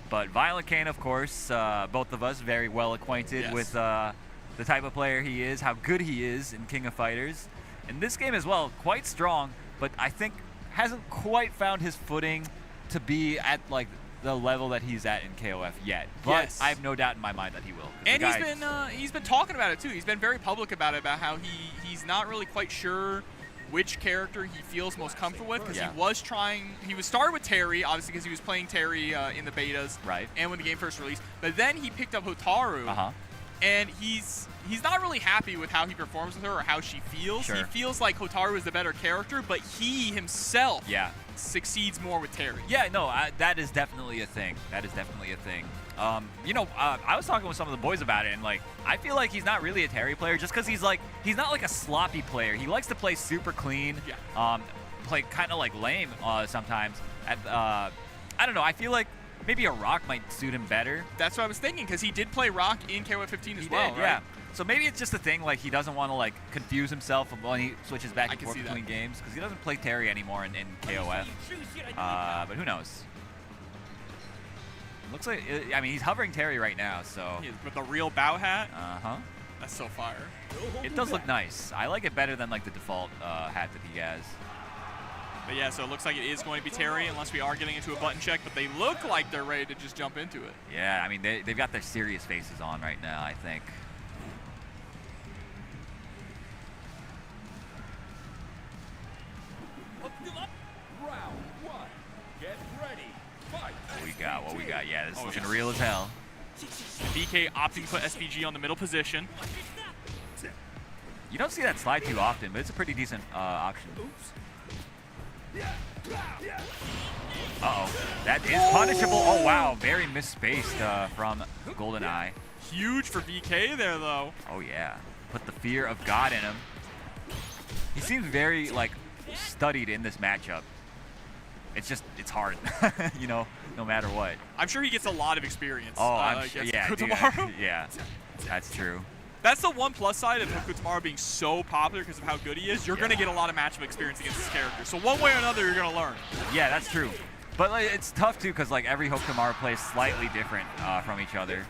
but Violent Kane, of course, both of us very well acquainted with the type of player he is, how good he is in King of Fighters. In this game as well, quite strong, but I think hasn't quite found his footing to be at like the level that he's at in KOF yet. But I have no doubt in my mind that he will. And he's been talking about it too. He's been very public about it, about how he's not really quite sure which character he feels most comfortable with, because he was started with Terry, obviously because he was playing Terry in the betas and when the game first released, but then he picked up Hotaru, and he's not really happy with how he performs with her or how she feels. He feels like Hotaru is the better character, but he himself succeeds more with Terry. Yeah, no, that is definitely a thing. You know, I was talking with some of the boys about it, and like, I feel like he's not really a Terry player just because he's not like a sloppy player. He likes to play super clean, play kind of like lame sometimes. I don't know. I feel like maybe a Rock might suit him better. That's what I was thinking, because he did play Rock in KOF 15 as well, right? Yeah. So maybe it's just a thing, like he doesn't want to like confuse himself when he switches back and forth between games, because he doesn't play Terry anymore in KOF. But who knows? Looks like, I mean, he's hovering Terry right now, so. With the real bow hat? That's so fire. It does look nice. I like it better than like the default hat that he has. But yeah, so it looks like it is going to be Terry, unless we are getting into a button check, but they look like they're ready to just jump into it. Yeah, I mean, they've got their serious faces on right now, I think. Round 1. Get ready. Fight. What we got? Yeah, this is looking real as hell. BK opting to put SVG on the middle position. You don't see that slide too often, but it's a pretty decent option. Uh-oh. That is punishable. Oh, wow. Very misspaced from GoldenEye. Huge for BK there, though. Oh, yeah. Put the fear of God in him. He seems very, like, studied in this matchup. It's just, it's hard, you know, no matter what. I'm sure he gets a lot of experience. Oh, I'm sure. Yeah, tomorrow. Yeah, that's true. That's the one plus side of Haku Tamaru being so popular because of how good he is. You're going to get a lot of matchup experience against this character. So one way or another, you're going to learn. Yeah, that's true. But like, it's tough too because like every Haku Tamaru plays slightly different from each other.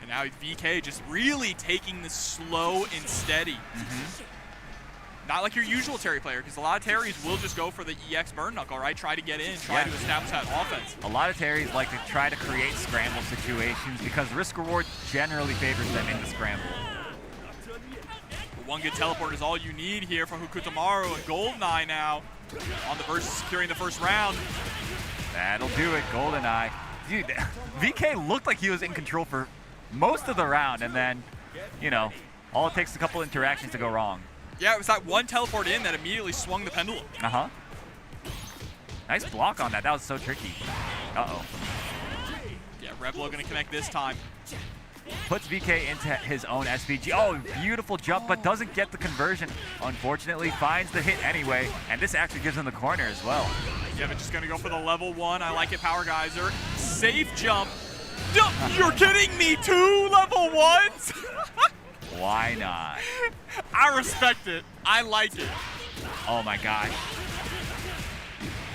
And now VK just really taking this slow and steady. Not like your usual Terry player, because a lot of Terrys will just go for the EX burn knuckle, right? Try to get in, try to establish that offense. A lot of Terrys like to try to create scramble situations because risk reward generally favors them in the scramble. But one good teleport is all you need here from Haku Tamaru, and GoldenEye now on the verse, securing the first round. That'll do it, GoldenEye. Dude, VK looked like he was in control for most of the round, and then, you know, all it takes is a couple interactions to go wrong. Yeah, it was that one teleport in that immediately swung the pendulum. Nice block on that. That was so tricky. Uh-oh. Yeah, Reblo gonna connect this time. Puts VK into his own SVG. Oh, beautiful jump, but doesn't get the conversion. Unfortunately, finds the hit anyway, and this actually gives him the corner as well. Yeah, but just gonna go for the level 1. I like it, Power Geyser. Safe jump. You're kidding me, 2 level 1s? Why not? I respect it. I like it. Oh my gosh.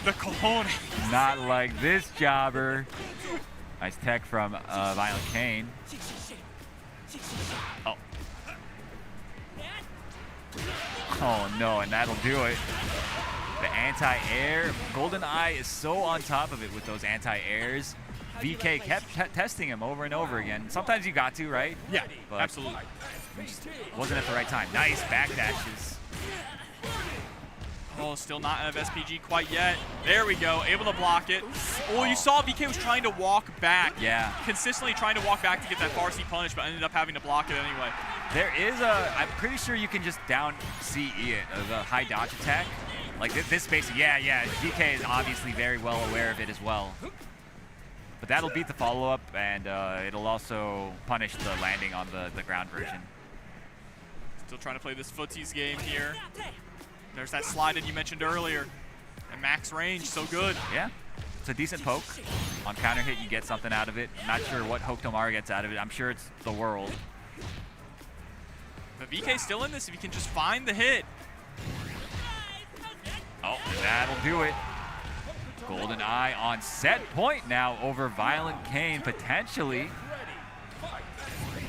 The cojones. Not like this, jobber. Nice tech from Violent Kane. Oh. Oh no, and that'll do it. The anti-air. GoldenEye is so on top of it with those anti-airs. VK kept testing him over and over again. Sometimes you got to, right? Yeah, but absolutely. Wasn't at the right time. Nice backdashes. Oh, still not out of SPG quite yet. There we go, able to block it. Oh, you saw VK was trying to walk back. Yeah. Consistently trying to walk back to get that far C punish, but ended up having to block it anyway. There is a, I'm pretty sure you can just down CE it, the high dodge attack. Like this space, yeah, VK is obviously very well aware of it as well. But that'll beat the follow-up, and it'll also punish the landing on the ground version. Still trying to play this footsies game here. There's that slide that you mentioned earlier. And max range, so good. Yeah, it's a decent poke. On counter hit, you get something out of it. I'm not sure what Haku Tamaru gets out of it. I'm sure it's the world. But VK's still in this if you can just find the hit. Oh, that'll do it. GoldenEye on set point now over Violent Kane, potentially.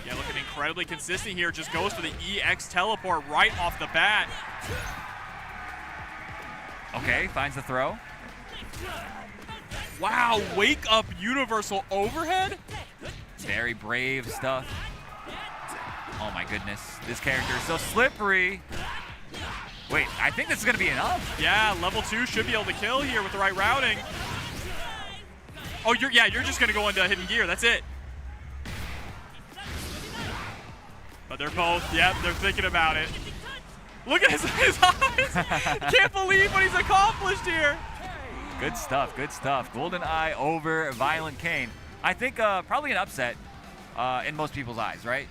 Yeah, looking incredibly consistent here. Just goes for the EX teleport right off the bat. Okay, finds the throw. Wow, wake up universal overhead? Very brave stuff. Oh my goodness, this character is so slippery. Wait, I think this is gonna be enough. Yeah, level 2 should be able to kill here with the right routing. Oh, you're just gonna go into hidden gear, that's it. But they're both, yep, they're thinking about it. Look at his eyes. Can't believe what he's accomplished here. Good stuff, good stuff. GoldenEye over Violent Kane. I think probably an upset in most people's eyes, right?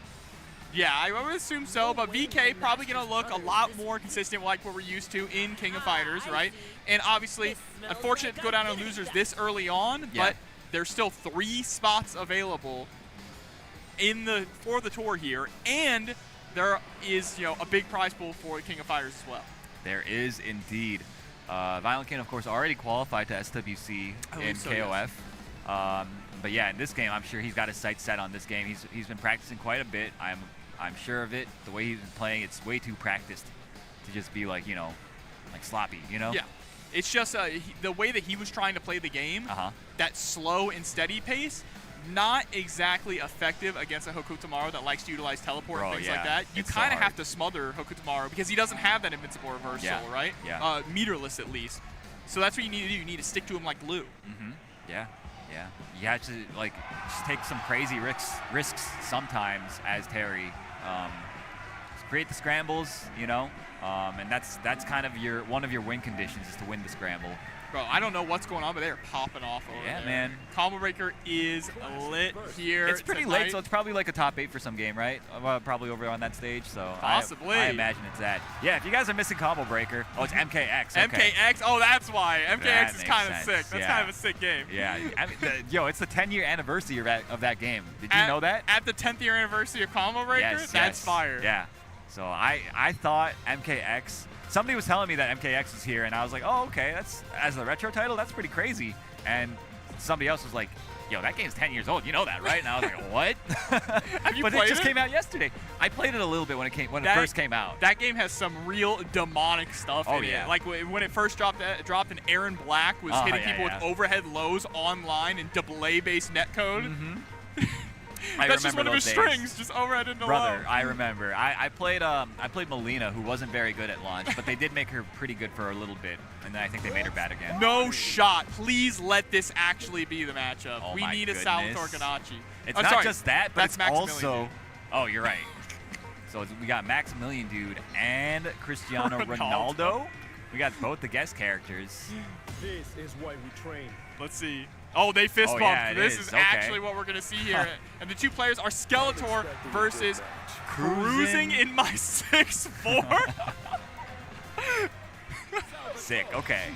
Yeah, I would assume so, but VK probably going to look a lot more consistent like what we're used to in King of Fighters, right? And obviously, unfortunate to go down to losers this early on, but there's still 3 spots available for the tour here, and there is, a big prize pool for King of Fighters as well. There is indeed. Violent Kane, of course, already qualified to SWC in KOF. Yes. But yeah, in this game, I'm sure he's got his sights set on this game. He's been practicing quite a bit. I'm sure of it. The way he's been playing, it's way too practiced to just be like, like sloppy, Yeah. It's just the way that he was trying to play the game, that slow and steady pace, not exactly effective against a Haku Tamaru that likes to utilize teleport and things like that. You kind of have to smother Haku Tamaru because he doesn't have that invincible reversal, right? Yeah. Meterless at least. So that's what you need to do. You need to stick to him like glue. Yeah. You have to just take some crazy risks sometimes as Terry. create the scrambles, you know, and that's kind of one of your win conditions is to win the scramble. Bro, I don't know what's going on, but they are popping off over there. Yeah, man. Combo Breaker is lit here. It's pretty tonight. late, so it's probably like a top 8 for some game, right? Probably over on that stage, so possibly. I imagine it's that. Yeah, if you guys are missing Combo Breaker, oh, it's MKX. Okay. MKX, oh, that's why. MKX That is makes kind of sense. sick. That's kind of a sick game. Yeah, I mean, yo, it's the 10-year anniversary of that game. Did you know that? At the 10th year anniversary of Combo Breaker? Yes, That's fire. Yeah. So I thought MKX. Somebody was telling me that MKX was here, and I was like, oh, okay, that's as a retro title, that's pretty crazy. And somebody else was like, yo, that game's 10 years old. You know that, right? And I was like, what? Have you but played it just came out yesterday. I played it a little bit when it first came out. That game has some real demonic stuff in it. Like when it first dropped, and Aaron Black was hitting people with overhead lows online and delay-based netcode. That's just one of his strings, just overhead into Brother, low. I remember. I played Melina, who wasn't very good at launch, but they did make her pretty good for a little bit, and then I think they made her bad again. No shot. Please let this actually be the matchup. Oh, we need a Salvatore Ganache. It's not just that, but that's it's also... Oh, you're right. So we got Maximilian Dude and Cristiano Ronaldo. We got both the guest characters. This is why we train. Let's see. Oh, they fist bumped. Yeah, this is actually what we're going to see here. And the two players are Skeletor versus Cruising in my 6'4". Sick, okay.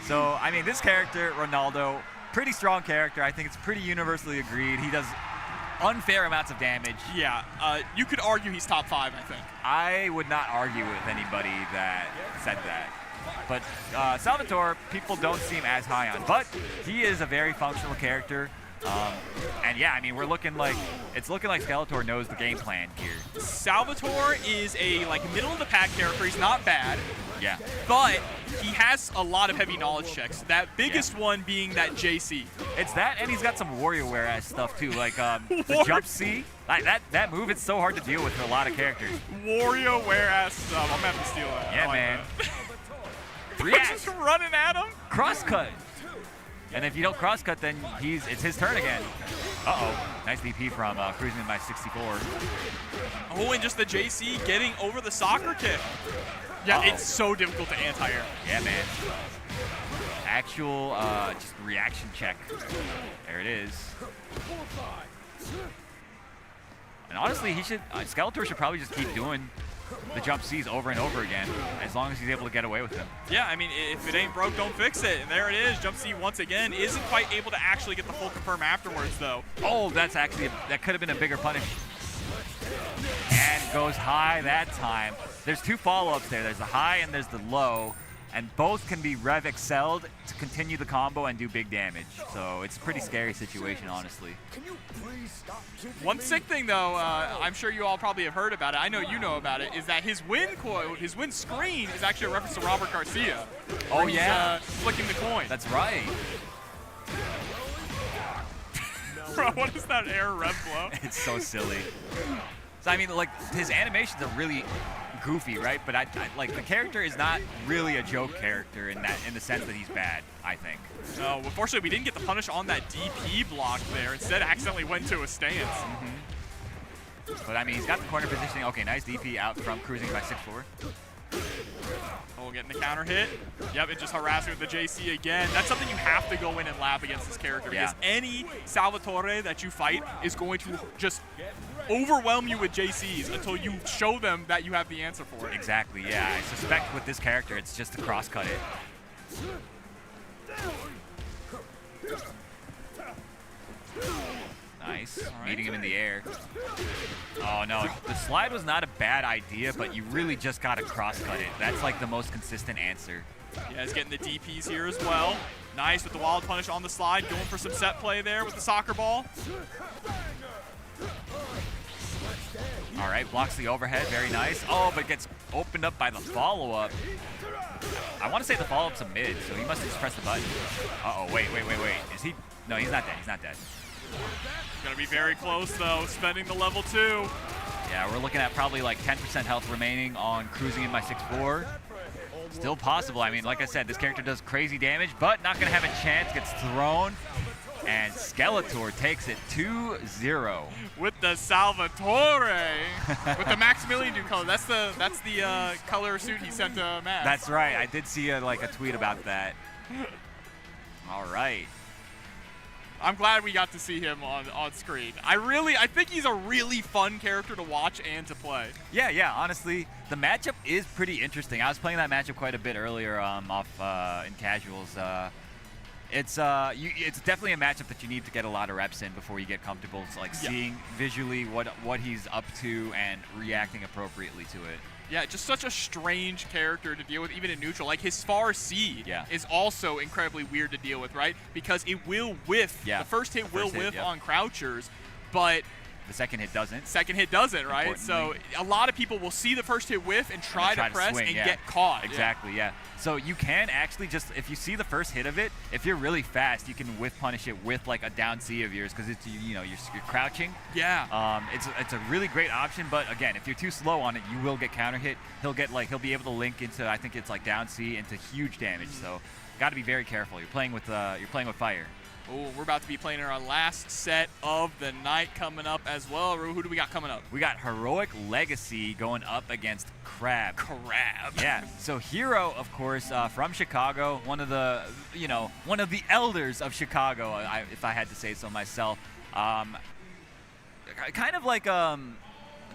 So, I mean, this character, Ronaldo, pretty strong character. I think it's pretty universally agreed. He does unfair amounts of damage. Yeah, you could argue he's top 5, I think. I would not argue with anybody that said that. But Salvatore, people don't seem as high on. But he is a very functional character. And yeah, I mean, it's looking like Skeletor knows the game plan here. Salvatore is a middle of the pack character. He's not bad. Yeah. But he has a lot of heavy knowledge checks. That biggest one being that JC. It's that, and he's got some WarioWare-ass stuff too, like the jump C. Like that move, it's so hard to deal with for a lot of characters. WarioWare-ass stuff. I'm gonna have to steal that. Yeah, man. Just running at him. Crosscut. And if you don't crosscut, then it's his turn again. Uh-oh. Nice DP from Cruising in my 64. Oh, and just the JC getting over the soccer kick. Yeah, it's so difficult to anti-air. Yeah, man. Actual just reaction check. There it is. And honestly, Skeletor should probably just keep doing the jump C's over and over again, as long as he's able to get away with them. Yeah, I mean, if it ain't broke, don't fix it. And there it is. Jump C once again isn't quite able to actually get the full confirm afterwards, though. Oh, that could have been a bigger punish. And goes high that time. There's two follow-ups there. There's the high and there's the low. And both can be Rev excelled to continue the combo and do big damage. So it's a pretty scary situation, honestly. One sick thing, though, I'm sure you all probably have heard about it. I know you know about it. Is that his win quote, his win screen, is actually a reference to Robert Garcia. Oh yeah, flicking the coin. That's right. Bro, what is that air rev blow? It's so silly. So I mean, his animations are really goofy, right? But I like the character is not really a joke character in the sense that he's bad, I think. No, unfortunately we didn't get the punish on that DP block there. Instead, accidentally went to a stance. But I mean, he's got the corner positioning. Okay, nice DP out from Cruising by 6'4". Oh, getting the counter hit. Yep, and just harassing with the JC again. That's something you have to go in and lab against this character. Yeah. Because any Salvatore that you fight is going to just overwhelm you with JCs until you show them that you have the answer for it. Exactly, yeah. I suspect with this character, it's just to cross-cut it. Nice. Meeting him in the air. Oh, no. The slide was not a bad idea, but you really just got to cross-cut it. That's like the most consistent answer. Yeah, he's getting the DPs here as well. Nice with the wild punish on the slide. Going for some set play there with the soccer ball. All right, blocks the overhead. Very nice. Oh, but gets opened up by the follow-up. I want to say the follow-up's a mid, so he must have just pressed the button. Uh-oh, wait. Is he? No, he's not dead. He's not dead. Gonna be very close, though, spending the level 2. Yeah, we're looking at probably like 10% health remaining on Cruising in my 6'4". Still possible. I mean, like I said, this character does crazy damage, but not gonna have a chance. Gets thrown. And Skeletor takes it 2-0. With the Salvatore. With the Maximilian Duke color. That's the color suit he sent to Max. That's right. I did see a tweet about that. All right. I'm glad we got to see him on screen. I think he's a really fun character to watch and to play. Yeah, honestly, the matchup is pretty interesting. I was playing that matchup quite a bit earlier in casuals. It's definitely a matchup that you need to get a lot of reps in before you get comfortable. It's like seeing visually what he's up to and reacting appropriately to it. Yeah, just such a strange character to deal with, even in neutral. Like, his Far Seed is also incredibly weird to deal with, right? Because it will whiff. Yeah. The first hit will whiff on crouchers, but the second hit doesn't. Second hit doesn't, right? So a lot of people will see the first hit whiff and try to press swing, and get caught. Exactly, yeah. So you can actually just, if you see the first hit of it, if you're really fast, you can whiff punish it with like a down C of yours because it's you're crouching. Yeah. It's a really great option, but again, if you're too slow on it, you will get counter hit. He'll be able to link into, I think it's like down C into huge damage. So got to be very careful. You're playing with fire. Oh, we're about to be playing our last set of the night coming up as well. Who do we got coming up? We got Heroic Legacy going up against Crab. Yeah. So Hero, of course, from Chicago, one of the elders of Chicago, if I had to say so myself. Kind of like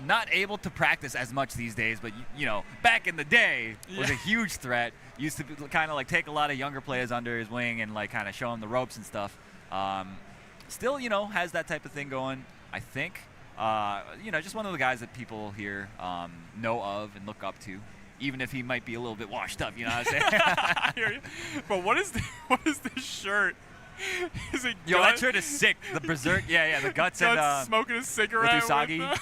not able to practice as much these days, but back in the day was a huge threat. Used to kind of like take a lot of younger players under his wing and like kind of show them the ropes and stuff. Still, has that type of thing going, I think. Just one of the guys that people here know of and look up to, even if he might be a little bit washed up, you know what I'm saying? I hear you. But what is this shirt? Is it Yo, that shirt is sick. The Berserk, the guts and smoking a cigarette with Usagi.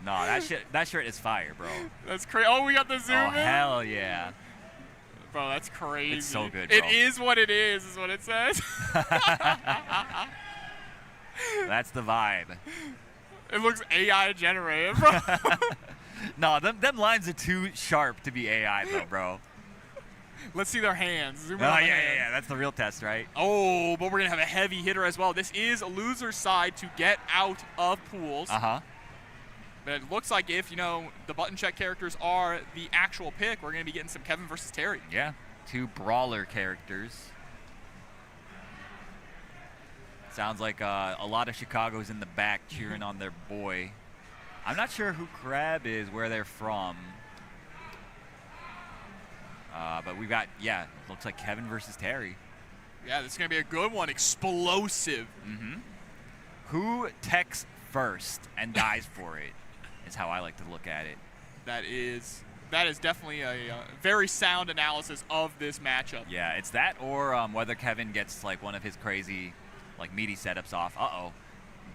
No, that shirt is fire, bro. That's crazy. Oh, we got the zoom in? Oh, hell yeah. Bro, that's crazy. It's so good, bro. It is what it is what it says. That's the vibe. It looks AI generated, bro. No, them lines are too sharp to be AI, though, bro. Let's see their hands. Zoom yeah. That's the real test, right? Oh, but we're going to have a heavy hitter as well. This is a loser's side to get out of pools. Uh-huh. But it looks like if, the button check characters are the actual pick, we're going to be getting some Kevin versus Terry. Yeah, 2 brawler characters. Sounds like a lot of Chicago's in the back cheering on their boy. I'm not sure who Crab is, where they're from. But we've got, looks like Kevin versus Terry. Yeah, this is going to be a good one. Explosive. Mm-hmm. Who techs first and dies for it is how I like to look at it. That is definitely a very sound analysis of this matchup. Yeah, it's that or whether Kevin gets like one of his crazy like meaty setups off. Uh-oh.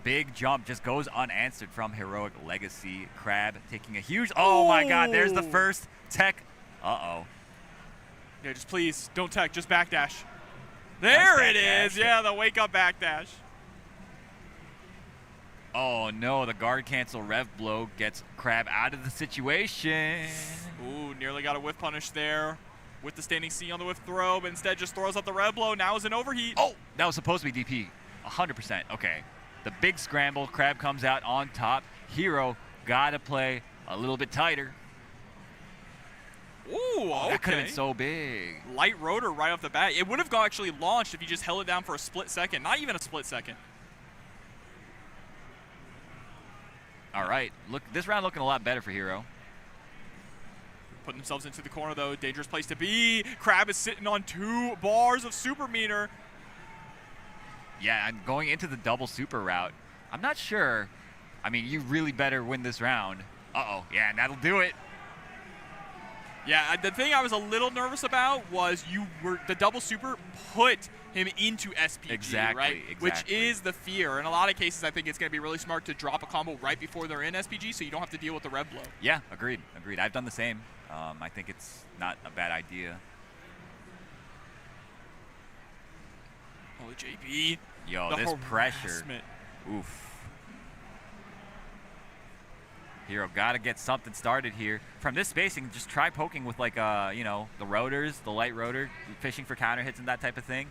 Big jump just goes unanswered from Heroic Legacy. Crab taking a huge... Oh, my God. There's the first tech. Uh-oh. Yeah, just please don't tech. Just backdash. There it is. Yeah, the wake-up backdash. Oh, no. The guard cancel rev blow gets Crab out of the situation. Ooh, nearly got a whiff punish there with the standing C on the whiff throw, but instead just throws up the rev blow. Now is an overheat. Oh, that was supposed to be DP. 100%. Okay. The big scramble. Crab comes out on top. Hero got to play a little bit tighter. Ooh, okay. That could have been so big. Light rotor right off the bat. It would have actually launched if you just held it down for a split second. Not even a split second. All right. Look, this round looking a lot better for Hero. Putting themselves into the corner, though. Dangerous place to be. Crab is sitting on 2 bars of super meter. Yeah, and going into the double super route. I'm not sure. I mean, you really better win this round. Uh-oh. Yeah, and that'll do it. Yeah, the thing I was a little nervous about was the double super put him into SPG, exactly, right? Exactly. Which is the fear. In a lot of cases, I think it's going to be really smart to drop a combo right before they're in SPG so you don't have to deal with the rev blow. Yeah, agreed. I've done the same. I think it's not a bad idea. Oh, JB. Yo, this pressure. Oof. Hero got to get something started here. From this spacing, just try poking with like, the rotors, the light rotor, fishing for counter hits and that type of thing.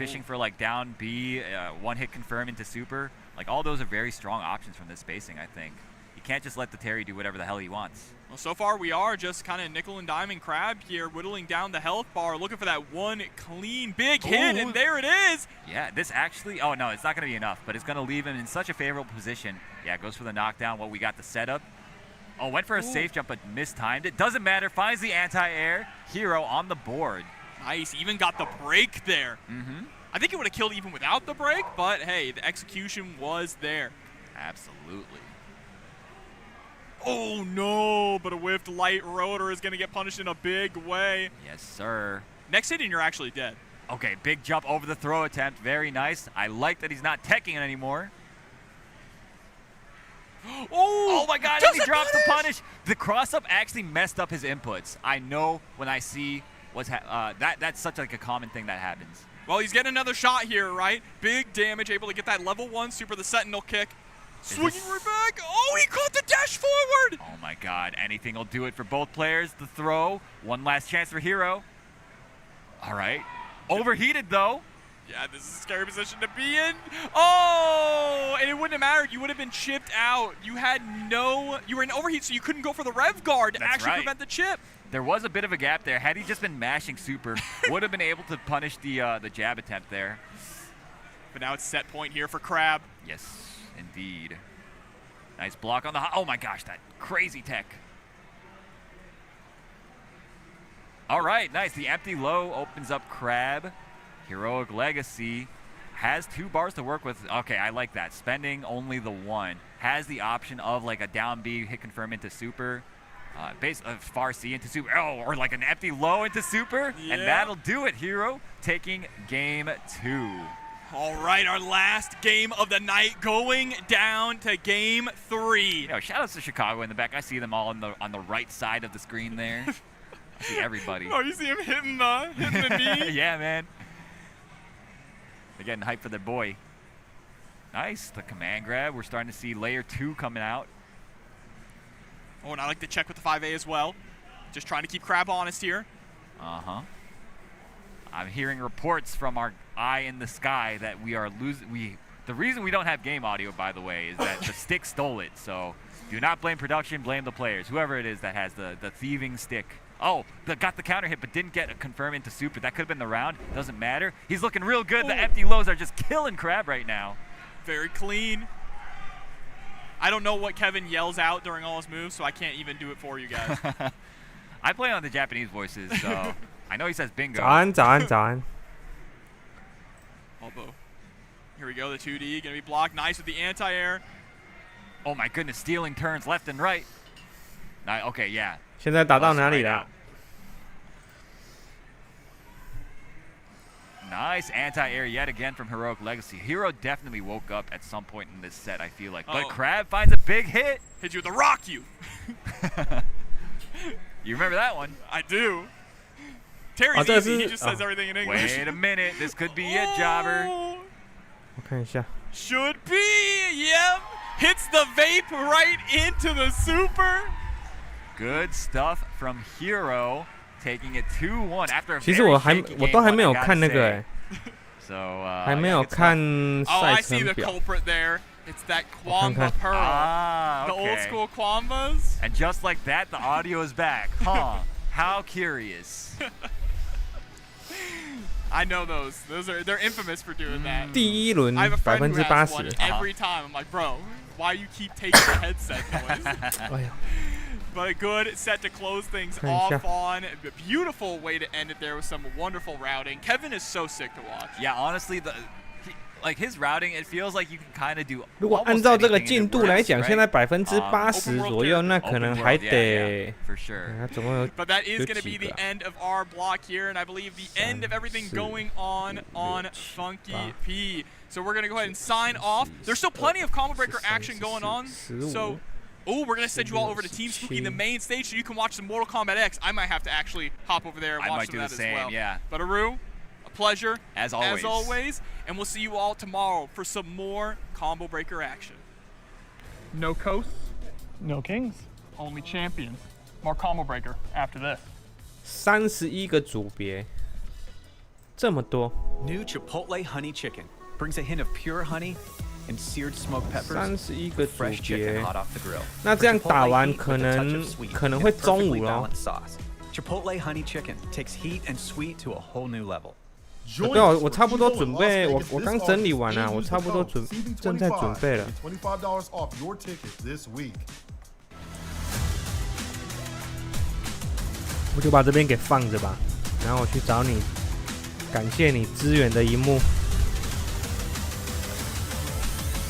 fishing for like down B, one hit confirm into super. Like all those are very strong options from this spacing, I think. You can't just let the Terry do whatever the hell he wants. Well, so far we are just kind of nickel and diming Crab here, whittling down the health bar, looking for that one clean big hit, and there it is. Yeah, this actually, oh no, it's not going to be enough, but it's going to leave him in such a favorable position. Yeah, goes for the knockdown. Well, we got the setup. Oh, went for a safe jump, but mistimed it. Doesn't matter, finds the anti-air. Hero on the board. Nice, even got the break there. I think it would have killed even without the break, but hey, the execution was there. Absolutely. Oh no, but a whiffed light rotor is going to get punished in a big way. Yes, sir. Next hit and you're actually dead. Okay, big jump over the throw attempt. Very nice. I like that he's not teching it anymore. Oh my god, and he drops the punish. The cross-up actually messed up his inputs. I know when I see what's that's such like a common thing that happens. Well, he's getting another shot here, right? Big damage, able to get that level 1 super, the Sentinel kick. Swinging right back. Oh, he caught the dash forward. Oh my god, anything will do it for both players. The throw, one last chance for Hero. All right, overheated though. Yeah, this is a scary position to be in. Oh, and it wouldn't have mattered. You would have been chipped out. You were in overheat, so you couldn't go for the rev guard to actually prevent the chip. There was a bit of a gap there. Had he just been mashing super, would have been able to punish the jab attempt there. But now it's set point here for Crab. Yes, indeed. Nice block on the oh my gosh, that crazy tech. All right, nice. The empty low opens up Crab. Heroic Legacy has 2 bars to work with. Okay, I like that. Spending only the 1. Has the option of like a down B hit confirm into super. Base of far C into super. Oh, or like an empty low into super. Yeah. And that'll do it. Hero taking game 2. All right, our last game of the night going down to game 3. You know, shout outs to Chicago in the back. I see them all on the right side of the screen there. I see everybody. Oh, you see him hitting the knee? Yeah, man. They're getting hyped for their boy. Nice, the command grab. We're starting to see layer 2 coming out. Oh, and I like to check with the 5A as well. Just trying to keep Crab honest here. Uh-huh. I'm hearing reports from our eye in the sky that we are losing. The reason we don't have game audio, by the way, is that the stick stole it. So do not blame production, blame the players. Whoever it is that has the thieving stick. Oh, got the counter hit, but didn't get a confirm into super. That could have been the round. Doesn't matter. He's looking real good. The empty lows are just killing Crab right now. Very clean. I don't know what Kevin yells out during all his moves, so I can't even do it for you guys. I play on the Japanese voices, so I know he says bingo. Done. Elbow. Here we go, the 2D. Going to be blocked. Nice with the anti-air. Oh my goodness, stealing turns left and right. Okay, yeah. 现在打到哪里了？ Nice anti-air yet again from Heroic Legacy. Hero definitely woke up at some point in this set, I feel like. But Crab finds a big hit. Hit you with the rock, you. You remember that one? I do. Terry's easy. He just says everything in English. Wait a minute. This could be it, Jobber. 我看一下。 Should be. Yep. Hits the vape right into the super. Good stuff from Hero, taking it 2-1 after a 其实我都还没有看那个哎。So 还没有看 Oh, 赛 I see 程 the 表。 culprit there. It's that Quamba Pearl. The old school Quambas. And just like that, the audio is back. Huh. How curious. I know those. They're infamous for doing that. 第一轮 I have a friend who has one 80%。 every time. I'm like, bro, why you keep taking the headset noise? 哎呀。 But a good set to close things off on. A beautiful way to end it there with some wonderful routing. Kevin is so sick to watch. Yeah, honestly, like his routing, it feels like you can kind of do. 如果按照这个进度来讲，现在80%左右，那可能还得。 For sure. 总共有 But that is going to be the end of our block here, and I believe the end of everything going on Funky P. So we're going to go ahead and sign off. There's still plenty of combo breaker action going on. So. Oh, we're going to send you all over to Team Spooky, the main stage, so you can watch some Mortal Kombat X. I might have to actually hop over there and watch some of that as well. Yeah. But Aru, a pleasure. As always. And we'll see you all tomorrow for some more combo breaker action. No coasts, no kings, only champions. More combo breaker after this. 31个组别，这么多。New Chipotle Honey Chicken brings a hint of pure honey and seared smoked peppers. 31个组 Fresh chicken 别 hot off the grill. 那这样打完 Chipotle heat 可 with a touch 能 of sweet 可能 in 会 a 中午 perfectly 了。 balanced sauce. Chipotle Honey Chicken takes heat and sweet to a whole new level. 对，我差不多准备，我刚整理完了，我差不多正在准备了。$25 off your ticket this week. 我就把这边给放着吧，然后我去找你，感谢你支援的一幕。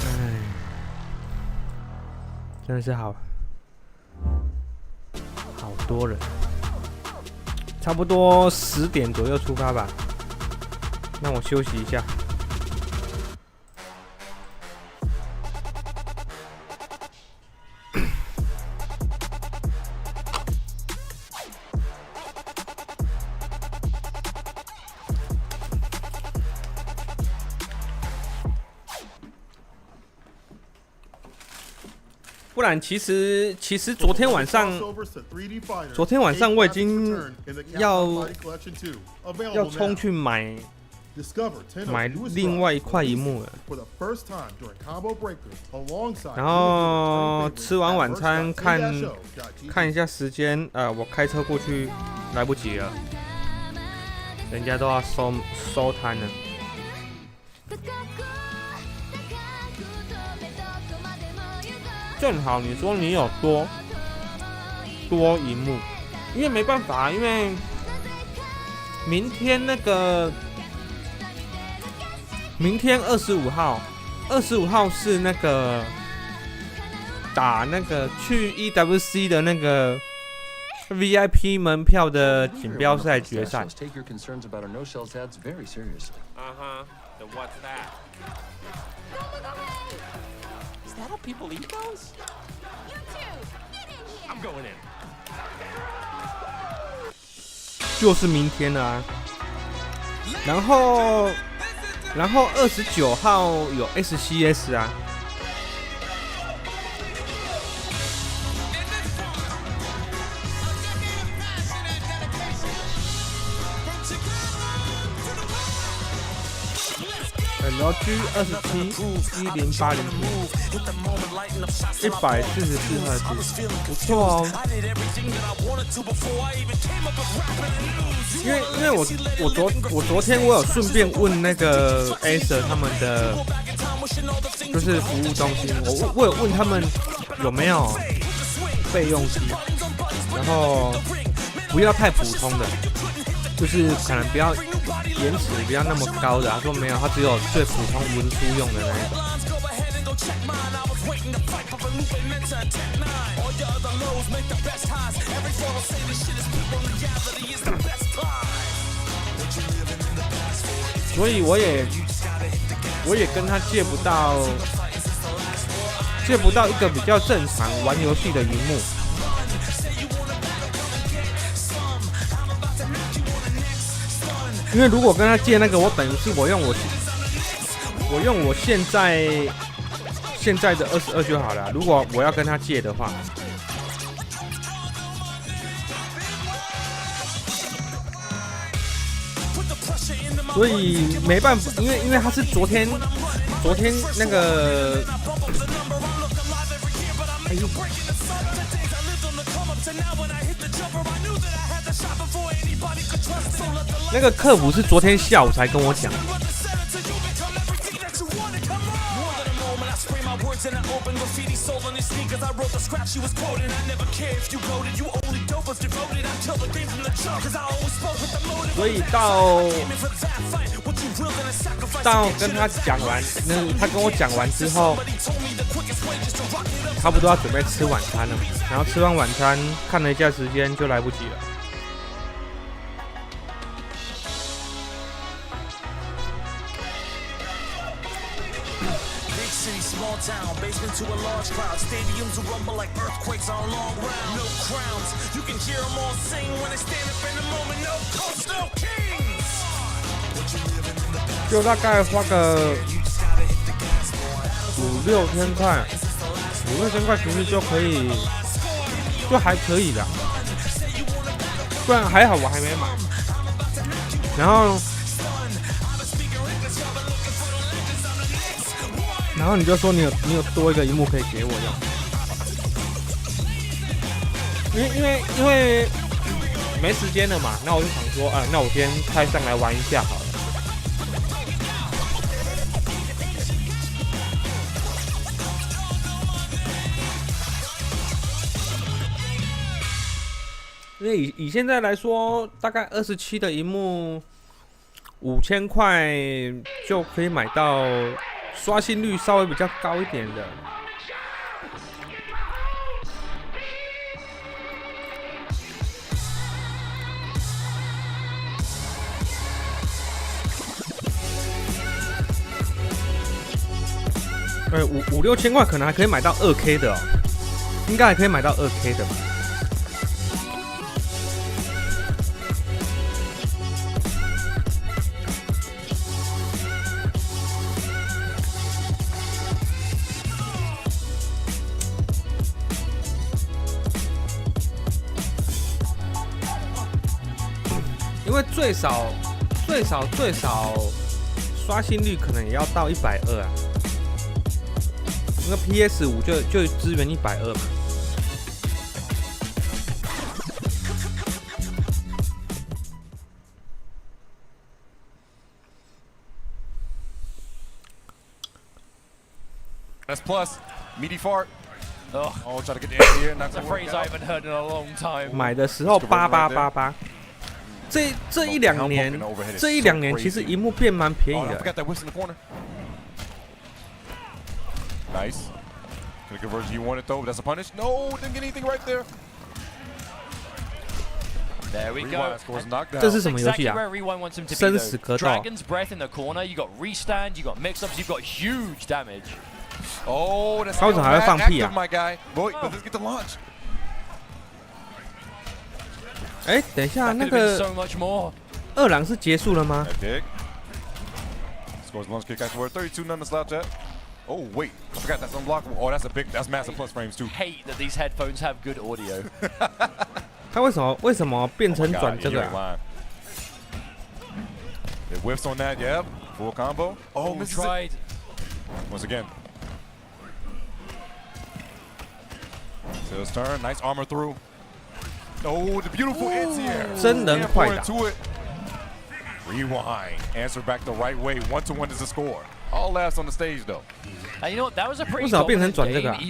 哎，真的是好多人，差不多10点左右出发吧。让我休息一下。不然，其实昨天晚上我已经要冲去买另外一块萤幕了。然后吃完晚餐看一下时间，我开车过去来不及了，人家都要收摊了。正好你说你有多萤幕，因为没办法，因为明天25号是那个打那个去 EWC 的那个 VIP 门票的锦标赛决赛。Then what's that? Is that how people eat those? You two, get in here. I'm going in. 就是明天了啊。然后29号有 SCS 啊。LG 27 1080P 144赫兹，不错哦。因为我昨天我有顺便问那个 Acer 他们的就是服务中心，我有问他们有没有备用机，然后不要太普通的，就是可能不要延迟不要那么高的。他说没有，他只有最普通文书用的那一种。所以我也跟他借不到一个比较正常玩游戏的萤幕。因为如果跟他借那个，我等于是我用我现在的22就好了。如果我要跟他借的话，所以没办法，因为他是昨天那个，哎呦。那个客服是昨天下午才跟我讲。所以到跟他讲完，他跟我讲完之后，差不多要准备吃晚餐了。然后吃完晚餐，看了一下时间，就来不及了。Town, basement to a large crowd, stadiums will rumble like earthquakes on a long round. No crowns, you can hear them all sing when they stand up in the moment. No coast, no kings. 就大概花个5-6千块，5-6千块其实就可以，就还可以的。不然还好我还没买。然后然后你就说你有多一个荧幕可以给我用，因为没时间了嘛，那我就想说，那我先开上来玩一下好了。因为以现在来说，大概27的荧幕，5000块就可以买到刷新率稍微比较高一点的。5、6千块可能还可以买到2K 的哦，应该还可以买到2K 的吧。因为最少刷新率可能也要到120啊。那个 PS5 就支援120嘛。That's plus. Meaty fart. Oh, try to get the end here. That's a phrase I haven't heard in a long time. 买的时候8888。这一两年其实荧幕变蛮便宜的。Nice. Gonna convert you want it though. That's a punish. No, didn't get anything right there. There we go. 这是什么游戏啊？生死格斗。Dragon's Breath in the corner. You got restand. You got mix-ups. You got huge damage. Oh, that's 他为什么还会放屁啊 ？My guy. Boy, let's get the launch. 哎，等一下，那个二郎是结束了吗 ？Scores launch kick afterward. 32 none to slouch at. Oh wait, I forgot that's unblockable. Oh, that's massive plus frames too. Hate that these headphones have good audio. 他为什么变成转这个啊 ？It whiffs on that. Yep, full combo. Oh, tried. Once again. So his turn. Nice armor through. Oh, the beautiful anti-air. 真人快打。Rewind. Answer back the right way. 1-1 is the score. All laughs on the stage though. And you know what? That was a pretty 为什么变成转这个啊？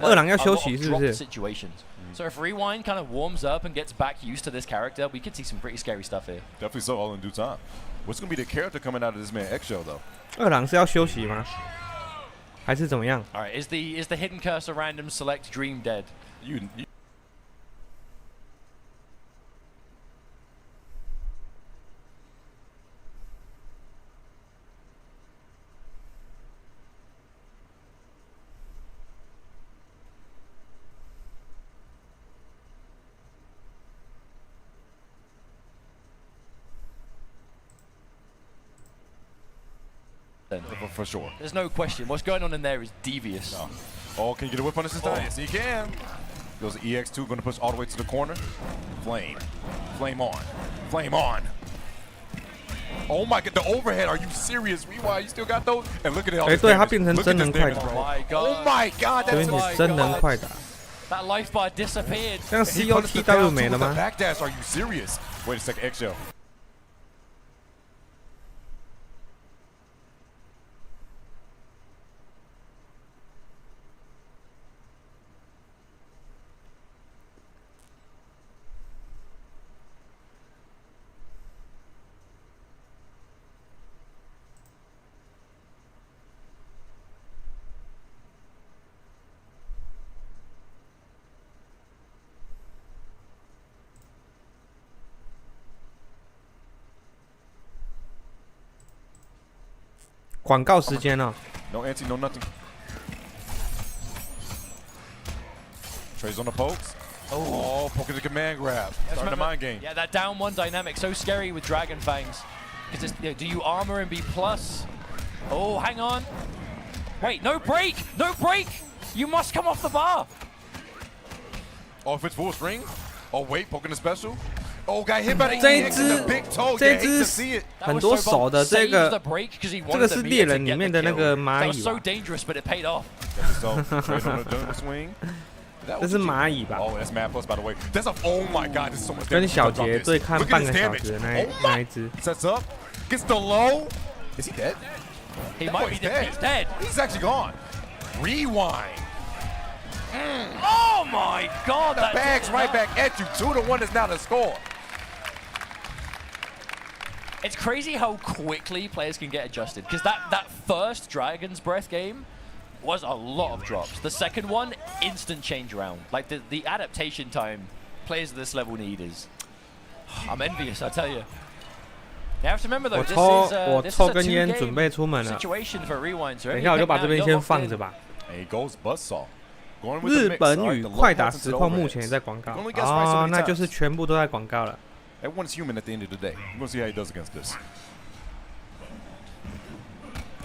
二郎要休息是不是 ？So if Rewind kind of warms up and gets back used to this character, we could see some pretty scary stuff here. Definitely so, all in due time. What's going to be the character coming out of this man X-Shell though? 二郎是要休息吗？还是怎么样 ？All right, is the hidden cursor random select dream dead? You ，for sure. There's no question. What's going on in there is devious. No. Oh, can you get a whip on this this time? Yes, he can. Goes to EX2, going to push all the way to the corner. Flame. Flame on. Flame on. Oh my god, the overhead. Are you serious? Rewind, you still got those? And look at it. 哎，对，他变成真人快打。Oh my god, that's 真人快打。That life bar disappeared. 这样 COTW 没了吗 ？Backdash, are you serious? Wait a second, X-Shell. 广告时间哦。No anti, no nothing. Trey's on the pokes. Oh, poking the command grab. Starting the mind game. Yeah, that down one dynamic so scary with Dragon Fangs. Because do you armor and be plus? Oh, hang on. Wait, no break! No break! You must come off the bar. Oh, if it's full string. Oh wait, poking the special. Oh, got hit by the 这一 EX 只 in the big toe. 这 Yeah, 一 hate 只 to see it. 很多手的这个是猎人里面的那个蚂 That was 蚁 so 吧？ dangerous, but it paid off.这是蚂蚁吧？ Oh, that's mad plus by the way. That's a oh my god, this is so much 跟 damage. 小杰对看 Look 半 at 个 this 小 damage. 时的 Oh 那一只。 Sets up, gets the low. Is he dead? He That might boy's be dead. He's dead. He's actually gone. Rewind. Oh my god! The bag's right back at you. 2-1 is now the score. It's crazy how quickly players can get adjusted, because that first Dragon's Breath game was a lot of drops. The second one, instant change around. Like the adaptation time players at this level need is... I'm envious, I tell you. You have to remember though, this is a 2-game situation for Rewind. 等一下我就把这边先放着吧。 And he goes buzzsaw. 日本与快打实况目前也在广告哦，那就是全部都在广告了。 Everyone's human at the end of the day. We're gonna see how he does against this.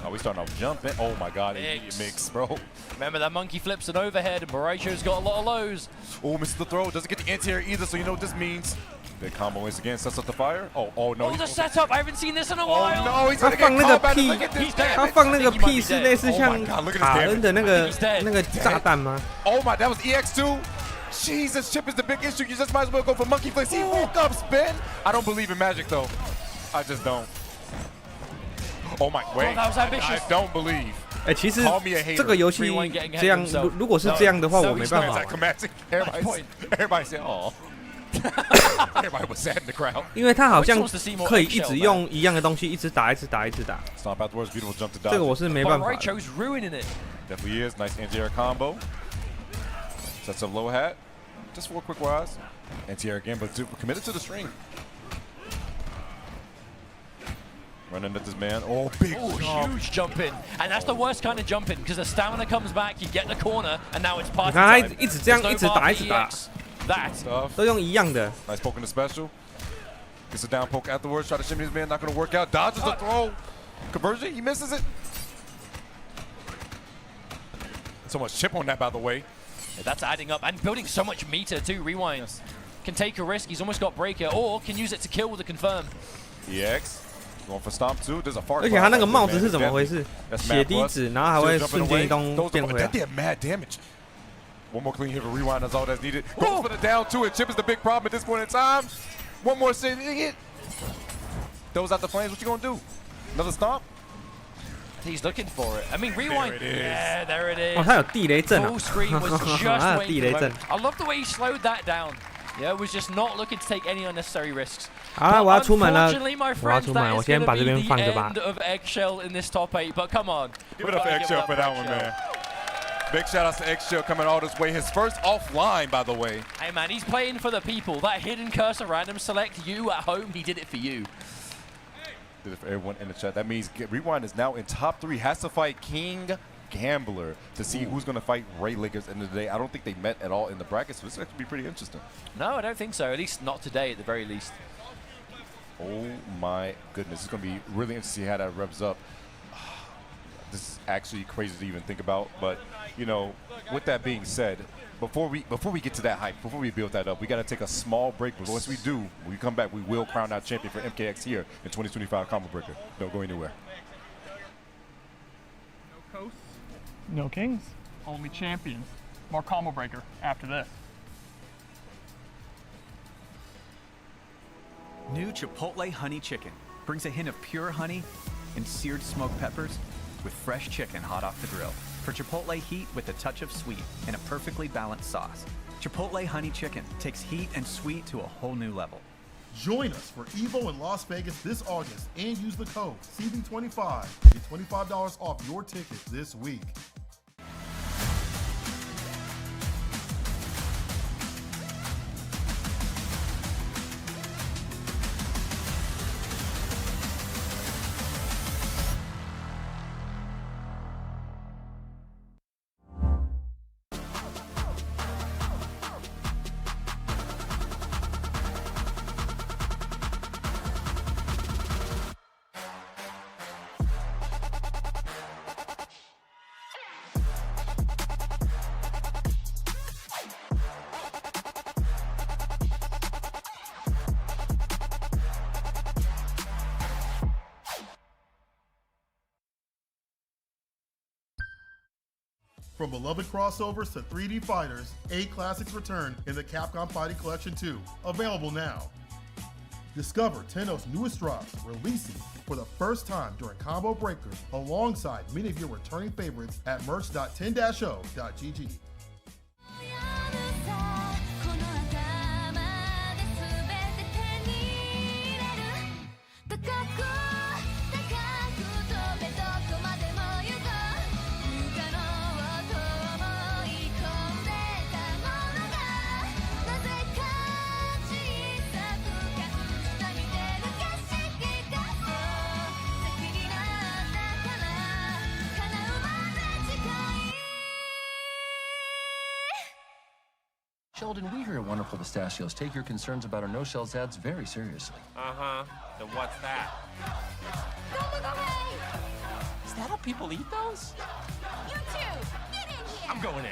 Oh, we starting off jumping. Oh my god, mix, bro. Remember that monkey flips an overhead, and Preecha's got a lot of lows. Oh, misses the throw. Doesn't get the anti-air either, so you know what this means. Big combo once again, sets up the fire. Oh no. Oh, the setup! I haven't seen this in a while. Oh no, he's 他 gonna 放 get 那个 combat. 屁 Look at this， 他放那个屁是类似像 Oh my god, look at this 卡恩的那个炸弹吗？ Oh my, that was EX2. Jesus, Chip is the big issue. You just might as well go for monkey flicks. He woke up, spin. I don't believe in magic though. I just don't. Oh my, wait. that was ambitious. I don't believe. 哎，其实这个游戏这样，如果是这样的话，我没办法。 Everybody said, "Oh." Everybody was sad in the crowd. 因为他好像可以一直用一样的东西，一直打。 Stomp out the words, beautiful jump to dodge. 这个我是没办法。 Preecha's ruining it. Definitely is. Nice anti-air combo. Sets up low hat. Just 4 quick wise. Anti-air again, but committed to the string. Running at this man. Oh, big huge jump in. And that's the worst kind of jump in, because the stamina comes back, you get the corner, and now it's party 你看他 time. 一直这样，一直打。 That 都用一样的。 Nice poke in the special. Gets a down poke afterwards. Try to shimmy his man. Not going to work out. Dodges the throw. Conversion. He misses it. So much chip on that, by the way. Yeah, that's adding up and building so much meter too. Rewind can take a risk. He's almost got breaker, or can use it to kill with a confirm. EX going for stomp too. There's a far. 而且他那个帽子是怎么回事？血滴子，然后还会瞬间移动变回来。 That did mad damage. One more clean hit for Rewind, that's all that's needed. Goes for the down two, and Chip is the big problem at this point in time. One more hit. Throws out the flames, what you gonna do? Another stomp? He's looking for it. I mean, Rewind. There it is. Yeah, there it is. 哦，他有地雷阵啊！ Full screen was just 他有 waiting 地 for 雷 the 阵 moment. I love the way he slowed that down. Yeah, was just not looking to take any unnecessary risks. 好了，我要出门了， Unfortunately, my 我要 friends, 出门， that 我 is 先 going 把 to 这 be 边放着 the 吧 end。of Eggshell in this top 8. But come on. Give it up for Eggshell for that one, man. Big shout out to Eggshell coming all this way. His first offline, by the way. Hey man, he's playing for the people. That hidden cursor random select you at home, he did it for you. Did it for everyone in the chat. That means Rewind is now in top 3. Has to fight King Gambler to see who's going to fight Ray Lakers at the end of the day. I don't think they met at all in the bracket, so this is going to be pretty interesting. No, I don't think so. At least not today, at the very least. Oh my goodness, it's going to be really interesting to see how that revs up. This is actually crazy to even think about, but you know, with that being said, before we get to that hype, before we build that up, we got to take a small break. But once we do, when we come back, we will crown our champion for MKX here in 2025 Combo Breaker. Don't go anywhere. No coasts, no kings, only champions. More Combo Breaker after this. New Chipotle Honey Chicken brings a hint of pure honey and seared smoked peppers with fresh chicken hot off the grill. For Chipotle heat with a touch of sweet and a perfectly balanced sauce. Chipotle Honey Chicken takes heat and sweet to a whole new level. Join us for EVO in Las Vegas this August and use the code CB25 to get $25 off your ticket this week. From beloved crossovers to 3D fighters, 8 classics return in the Capcom Fighting Collection 2. Available now. Discover Tenno's newest drops, releasing for the first time during Combo Breakers, alongside many of your returning favorites at merch.10-o.gg. Sheldon, we here at Wonderful Pistachios take your concerns about our no-shells ads very seriously. Uh-huh. Then what's that? Is that how people eat those? You two, get in here! I'm going in.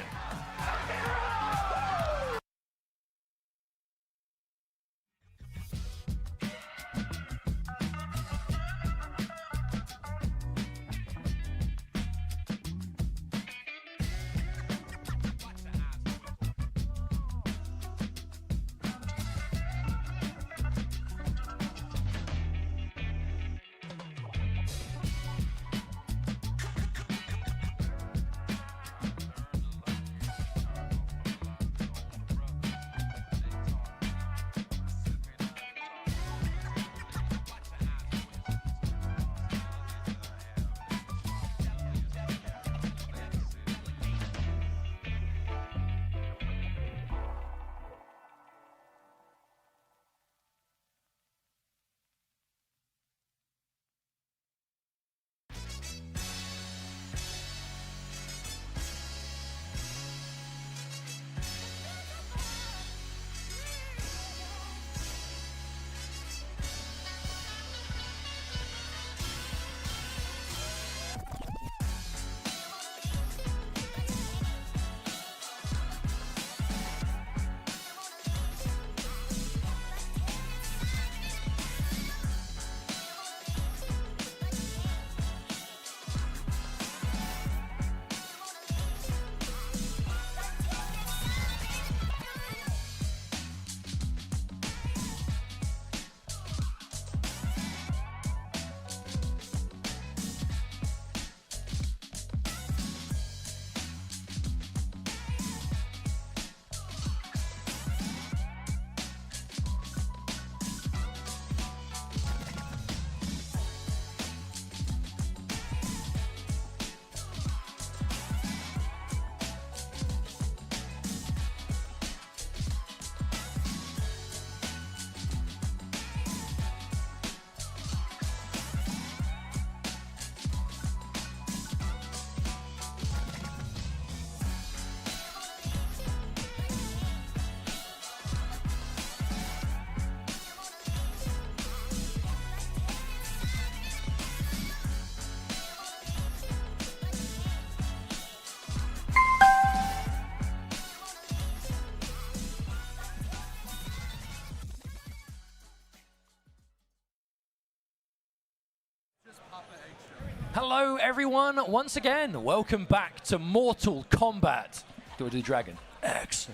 Hello, everyone. Once again, welcome back to Mortal Kombat. Do I do Dragon? X.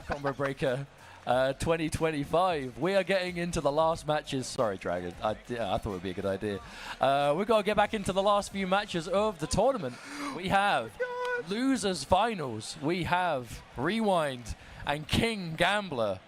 Combo Breaker 2025. We are getting into the last matches. Sorry, Dragon. I thought it would be a good idea. We've got to get back into the last few matches of the tournament. We have losers finals. We have Rewind and King Gambler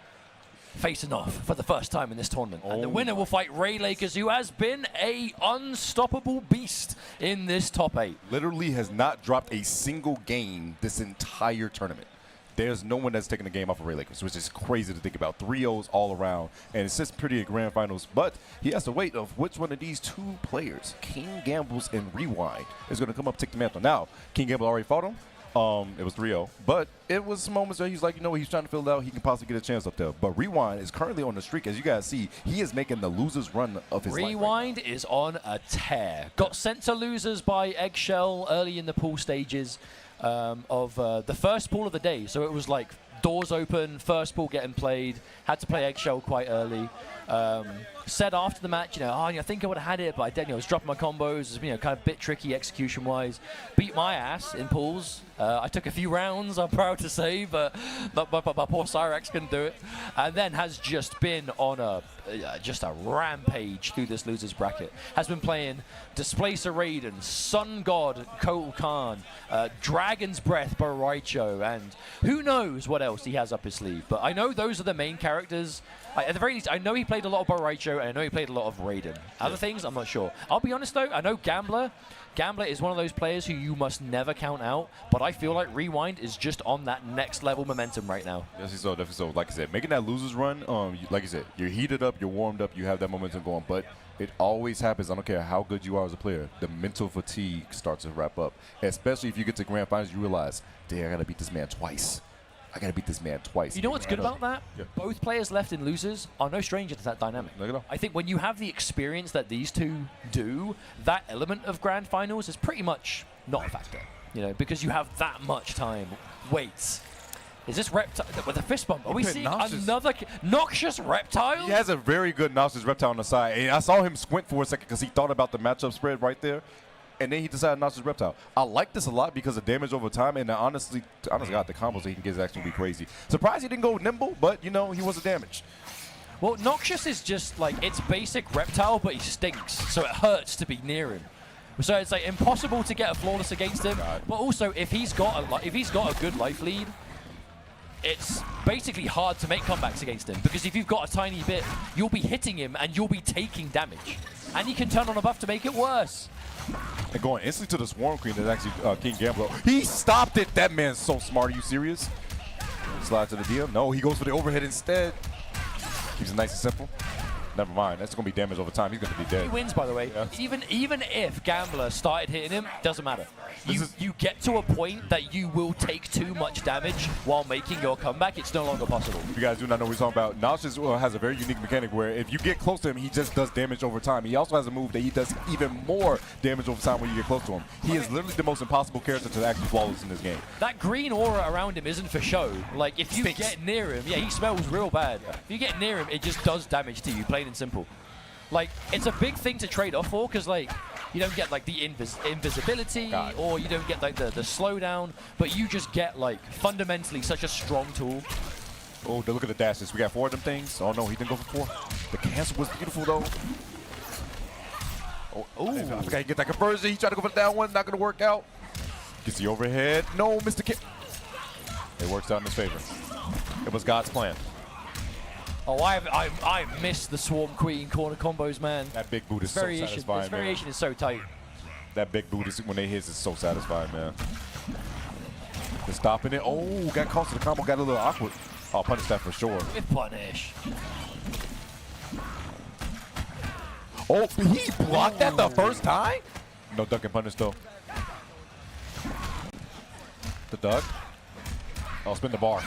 facing off for the first time in this tournament. And the winner will fight Ray Lakers, who has been a unstoppable beast in this top 8. Literally has not dropped a single game this entire tournament. There's no one that's taken the game off of Ray Lakers, which is crazy to think about. 3-0s all around, and it sits pretty at grand finals. But he has to wait of which one of these two players, King Gambles and Rewind, is going to come up take the mantle. Now, King Gamble already fought him. It was 3-0, but it was some moments where he's like, you know, he's trying to fill it out. He can possibly get a chance up there. But Rewind is currently on the streak. As you guys see, he is making the losers run of his life. Rewind is on a tear. Got sent to losers by Eggshell early in the pool stages of the first pool of the day. So it was like doors open, first pool getting played. Had to play Eggshell quite early. said after the match, I think I would have had it, but I didn't. I was dropping my combos, kind of a bit tricky execution-wise. Beat my ass in pools. I took a few rounds, I'm proud to say, but my poor Cyrax couldn't do it. And then has just been on just a rampage through this losers bracket. Has been playing Displacer Raiden, Sun God Kotal Khan, Dragon's Breath Preecha, and who knows what else he has up his sleeve. But I know those are the main characters. At the very least, I know he played a lot of Preecha, and I know he played a lot of Raiden. Other things, I'm not sure. I'll be honest though, I know Gambler is one of those players who you must never count out, but I feel like Rewind is just on that next level momentum right now. Definitely so, definitely so. Like I said, making that losers run, like I said, you're heated up, you're warmed up, you have that momentum going, but it always happens. I don't care how good you are as a player. The mental fatigue starts to wrap up, especially if you get to grand finals, you realize, dang, I got to beat this man twice. I got to beat this man twice. You know what's good about that? Yeah. Both players left in losers are no stranger to that dynamic. I think when you have the experience that these two do, that element of grand finals is pretty much not a factor. Because you have that much time. Wait, is this Reptile with a fist bump? Are we seeing another Noxious Reptile? He has a very good Noxious Reptile on the side. And I saw him squint for a second because he thought about the matchup spread right there. And then he decided Noxious Reptile. I like this a lot because of damage over time, and honestly, God, the combos that he can get is actually crazy. Surprised he didn't go nimble, but he wasn't damaged. Well, Noxious is just like it's basic Reptile, but he stinks, so it hurts to be near him. So it's like impossible to get a flawless against him. But also, if he's got a good life lead, it's basically hard to make comebacks against him because if you've got a tiny bit, you'll be hitting him and you'll be taking damage, and he can turn on a buff to make it worse. And going instantly to the Swarm Queen is actually King Gambler. He stopped it. That man's so smart. Are you serious? Slide to the DM. No, he goes for the overhead instead. Keeps it nice and simple. Never mind. That's going to be damage over time. He's going to be dead. He wins, by the way. Yeah. Even if Gambler started hitting him, doesn't matter. You get to a point that you will take too much damage while making your comeback. It's no longer possible. If you guys do not know what we're talking about, Noxious has a very unique mechanic where if you get close to him, he just does damage over time. He also has a move that he does even more damage over time when you get close to him. He is literally the most impossible character to actually flawless in this game. That green aura around him isn't for show. Like, if you get near him, yeah, he smells real bad. If you get near him, it just does damage to you, plain and simple. Like, it's a big thing to trade off for because, like, you don't get, like, the invisibility or you don't get, like, the slowdown, but you just get, like, fundamentally such a strong tool. Oh, look at the dashes. We got 4 of them things. Oh, no, he didn't go for 4. The cancel was beautiful, though. Oh, I forgot to get that conversion. He tried to go for the down one. Not going to work out. Gets the overhead. No, Mr. K. It works out in his favor. It was God's plan. Oh, I missed the Swarm Queen corner combos, man. That big boot is so satisfying, This variation is so tight. That big boot, when they hit, is so satisfying, man. They're stopping it. Oh, got caught to the combo. Got a little awkward. I'll punish that for sure. With punish. Oh, he blocked that the first time? No duck and punish, though. The duck. I'll spin the bar.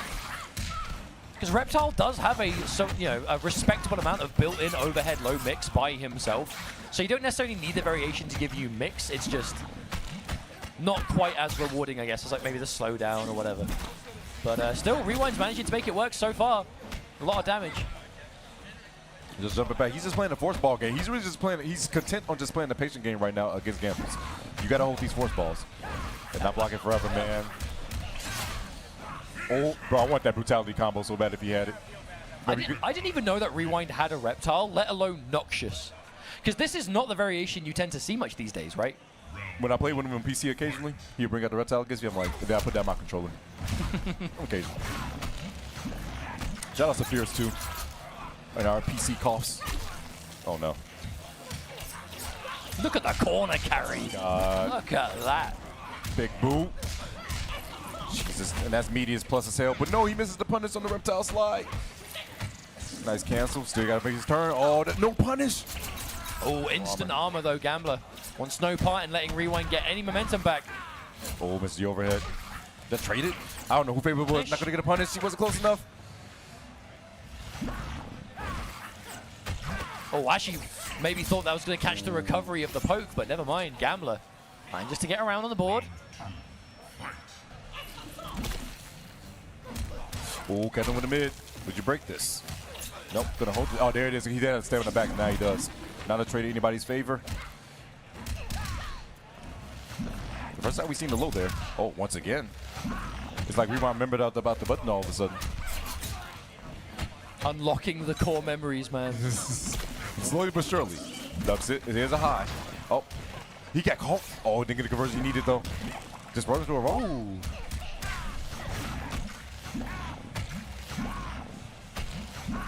Because Reptile does have a respectable amount of built-in overhead low mix by himself. So you don't necessarily need the variation to give you mix. It's just not quite as rewarding, I guess, as like maybe the slowdown or whatever. But still, Rewind's managing to make it work so far. A lot of damage. Just jumping back. He's just playing the force ball game. He's really just playing. He's content on just playing the patient game right now against gamblers. You got to hold these force balls and not block it forever, man. Oh, bro, I want that brutality combo so bad if he had it. I didn't even know that Rewind had a Reptile, let alone Noxious. Because this is not the variation you tend to see much these days, right? When I play with him on PC occasionally, he'll bring out the Reptile against me. I'm like, then I put that in my controller. Occasionally. Shout out to Fierce, too. And our PC coughs. Oh, no. Look at the corner carry. Look at that. Big boot. Jesus, and that's Media's plus his hell. But no, he misses the punish on the Reptile slide. Nice cancel. Still got to make his turn. Oh, no punish. Oh, instant armor, though, Gambler. Wants no part in letting Rewind get any momentum back. Oh, missed the overhead. That traded. I don't know who favorite was. Not going to get a punish. He wasn't close enough. Oh, actually, maybe thought that was going to catch the recovery of the poke, but never mind. Gambler manages to get around on the board. Oh, catch him with the mid. Would you break this? Nope, gonna hold it. Oh, there it is. He didn't have to step in the back. Now he does. Not a trade in anybody's favor. The first time we seen the low there. Oh, once again. It's like we remembered about the button all of a sudden. Unlocking the core memories, man. Slowly but surely. Ducks it. Here's a high. Oh, he got caught. Oh, didn't get the conversion he needed though. Just run into a roll.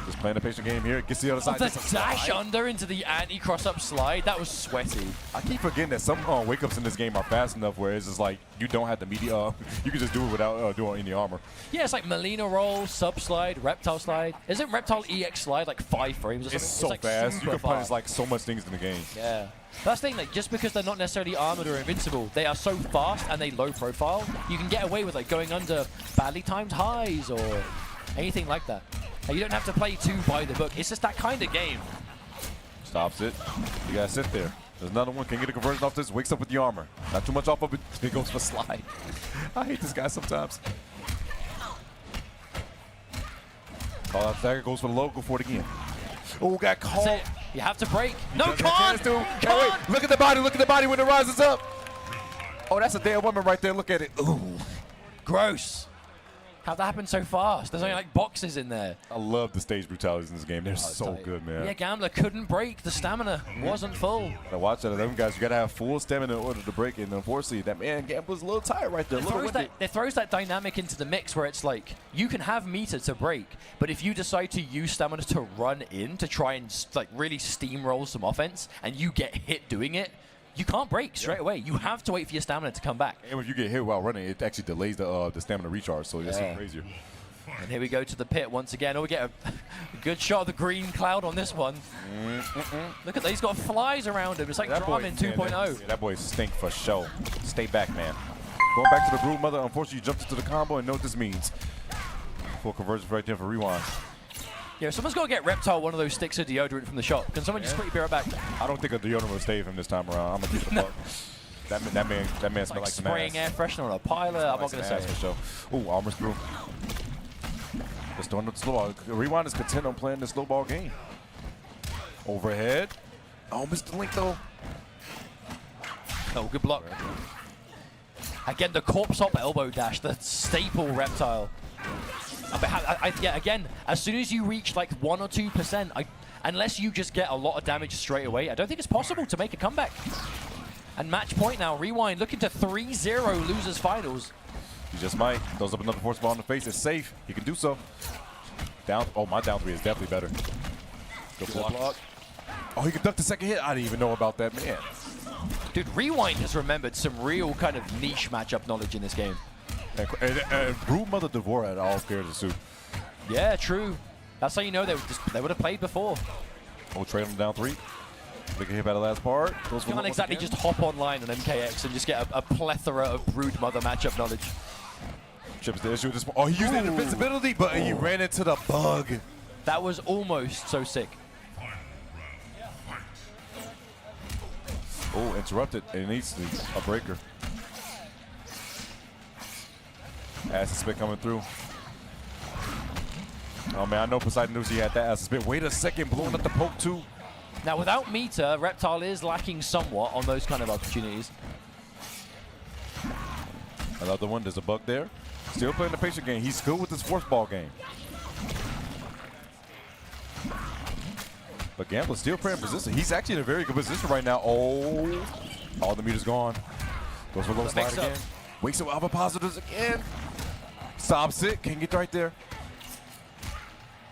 Just playing a patient game here. Gets to the other side. The dash under into the anti-cross-up slide. That was sweaty. I keep forgetting that some wake-ups in this game are fast enough where it's just like you don't have the media. You can just do it without doing any armor. Yeah, it's like Melina roll, sub slide, reptile slide. Isn't reptile EX slide like 5 frames or something? It's so like fast. You can punish fast. like so much things in the game. Yeah. That's the thing, like, just because they're not necessarily armored or invincible, they are so fast and they low profile, you can get away with like going under badly timed highs or anything like that. Like, you don't have to play too by the book. It's just that kind of game. Stops it. You gotta sit there. There's another one. Can get a conversion off this. Wakes up with the armor. Not too much off of it. He goes for slide. I hate this guy sometimes. Call out stagger. Goes for the low. Go for it again. Oh, got caught. That's it. You have to break. No, can't. Wait. Look at the body. Look at the body when it rises up. Oh, that's a dead woman right there. Look at it. Ooh. Gross. How'd that happen so fast? There's only like boxes in there. I love the stage brutalities in this game. They're so good, man. Yeah, Gambler couldn't break. The stamina wasn't full. Now watch out of them guys. You got to have full stamina in order to break it. And unfortunately, that man Gambler's a little tired right there. It throws that dynamic into the mix where it's like, you can have meter to break, but if you decide to use stamina to run in to try and like really steamroll some offense, and you get hit doing it, you can't break straight away. You have to wait for your stamina to come back. And if you get hit while running, it actually delays the stamina recharge, so it's even crazier. And here we go to the pit once again. Oh, we get a good shot of the green cloud on this one. Look at that. He's got flies around him. It's like Draman 2.0. Yeah, that boy stink for show. Stay back, man. Going back to the brood mother. Unfortunately, you jumped into the combo and know what this means. Full conversion right there for rewind. Yeah, someone's got to get Reptile one of those sticks of deodorant from the shop. Can someone just quickly be right back? I don't think a deodorant will stay with him this time around. I'm going to keep the fuck. That man smells like some spraying air freshener on a pilot. I'm not going to say for sure. Ooh, armor's through. Just doing the slow ball. Rewind is content on playing this slow ball game. Overhead. Oh, missed the link though. Oh, good block. Again, the corpse hop elbow dash, the staple Reptile. Yeah, again, as soon as you reach like 1 or 2%, unless you just get a lot of damage straight away, I don't think it's possible to make a comeback. And match point now, Rewind looking to 3-0 losers finals. He just might. Throws up another force ball in the face. It's safe. He can do so. Down. Oh, my down 3 is definitely better. Good block. Oh, he can duck the second hit. I didn't even know about that, man. Dude, Rewind has remembered some real kind of niche matchup knowledge in this game. And Brood Mother Devora had all scared of suit. Yeah, true. That's how you know they would have played before. Oh, trade him down 3. They get hit by the last part. You can't exactly just hop online on MKX and just get a plethora of Brood Mother matchup knowledge. Chips the issue with this one. Oh, he used the invincibility, but he ran into the bug. That was almost so sick. Oh, interrupted. It needs a breaker. Acid spit coming through. Oh man, I know Poseidon knew he had that acid spit. Wait a second, blowing up the poke too. Now without meter, Reptile is lacking somewhat on those kind of opportunities. Another one, there's a bug there. Still playing the patient game. He's good with this force ball game. But Gambler's still playing position. He's actually in a very good position right now. Oh, all the meter's gone. Goes for a low slide again. Wakes up Alpha Positives again. Stops it. Can't get right there.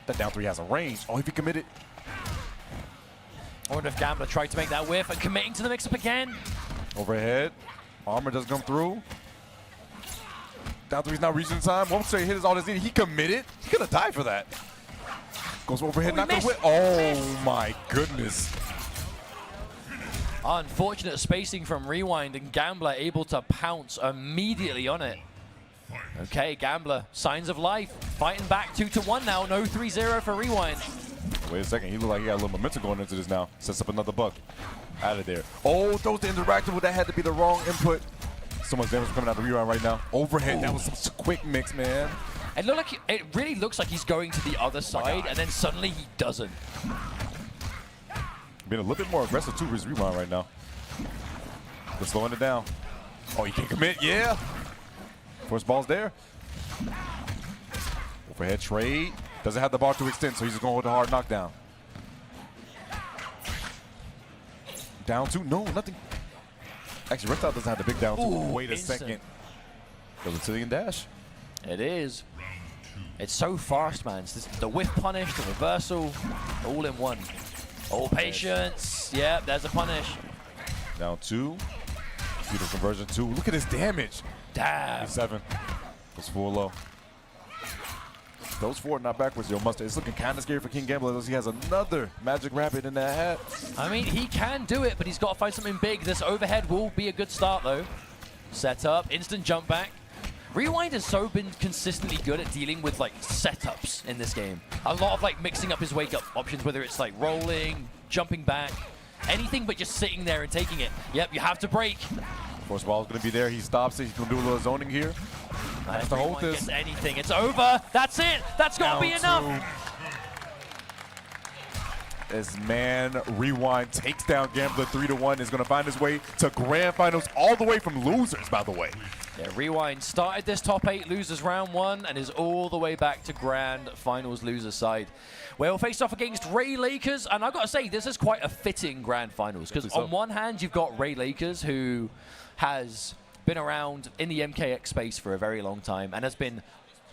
That down 3 has a range. Oh, if he committed. I wonder if Gambler tried to make that whiff and committing to the mix-up again. Overhead. Armor does come through. Down 3's not reaching time. One straight hit is all that's needed. He committed. He's going to die for that. Goes overhead, not going to whip. Oh, my goodness. Unfortunate spacing from Rewind, and Gambler able to pounce immediately on it. Okay, Gambler, signs of life. Fighting back 2-1 now. No 3-0 for Rewind. Wait a second. He looked like he got a little momentum going into this now. Sets up another buck. Out of there. Oh, throws the interactable. That had to be the wrong input. So much damage coming out of the Rewind right now. Overhead. Ooh. That was such a quick mix, man. It really looks like he's going to the other side, and then suddenly he doesn't. Being a little bit more aggressive too with his Rewind right now. Just slowing it down. Oh, you can commit, yeah. First ball's there. Overhead trade. Doesn't have the bar to extend, so he's just going with a hard knockdown. Down two, no, nothing. Actually, Reptile doesn't have the big down two. Wait a second. The Brazilian dash. It is. It's so fast, man. It's the whiff punish, the reversal, all in one. All patience. Yep, there's a punish. Down two. Beautiful conversion two. Look at his damage. Damn. 7. Goes full low. Goes forward, not backwards. Yo, Mustard. It's looking kind of scary for King Gambler as he has another Magic Rabbit in that hat. I mean, he can do it, but he's got to find something big. This overhead will be a good start, though. Set up, instant jump back. Rewind has so been consistently good at dealing with like setups in this game. A lot of like mixing up his wake up options, whether it's like rolling, jumping back, anything but just sitting there and taking it. Yep, you have to break. First ball is going to be there. He stops it. He's going to do a little zoning here. Has to hold this. Gets anything. It's over. That's it. That's got to be enough. As man Rewind takes down Gambler 3-1, is going to find his way to grand finals all the way from losers, by the way. Yeah, Rewind started this top 8 losers round 1 and is all the way back to grand finals loser side. We'll face off against Ray Lakers, and I've got to say, this is quite a fitting grand finals, because on one hand, you've got Ray Lakers, who has been around in the MKX space for a very long time and has been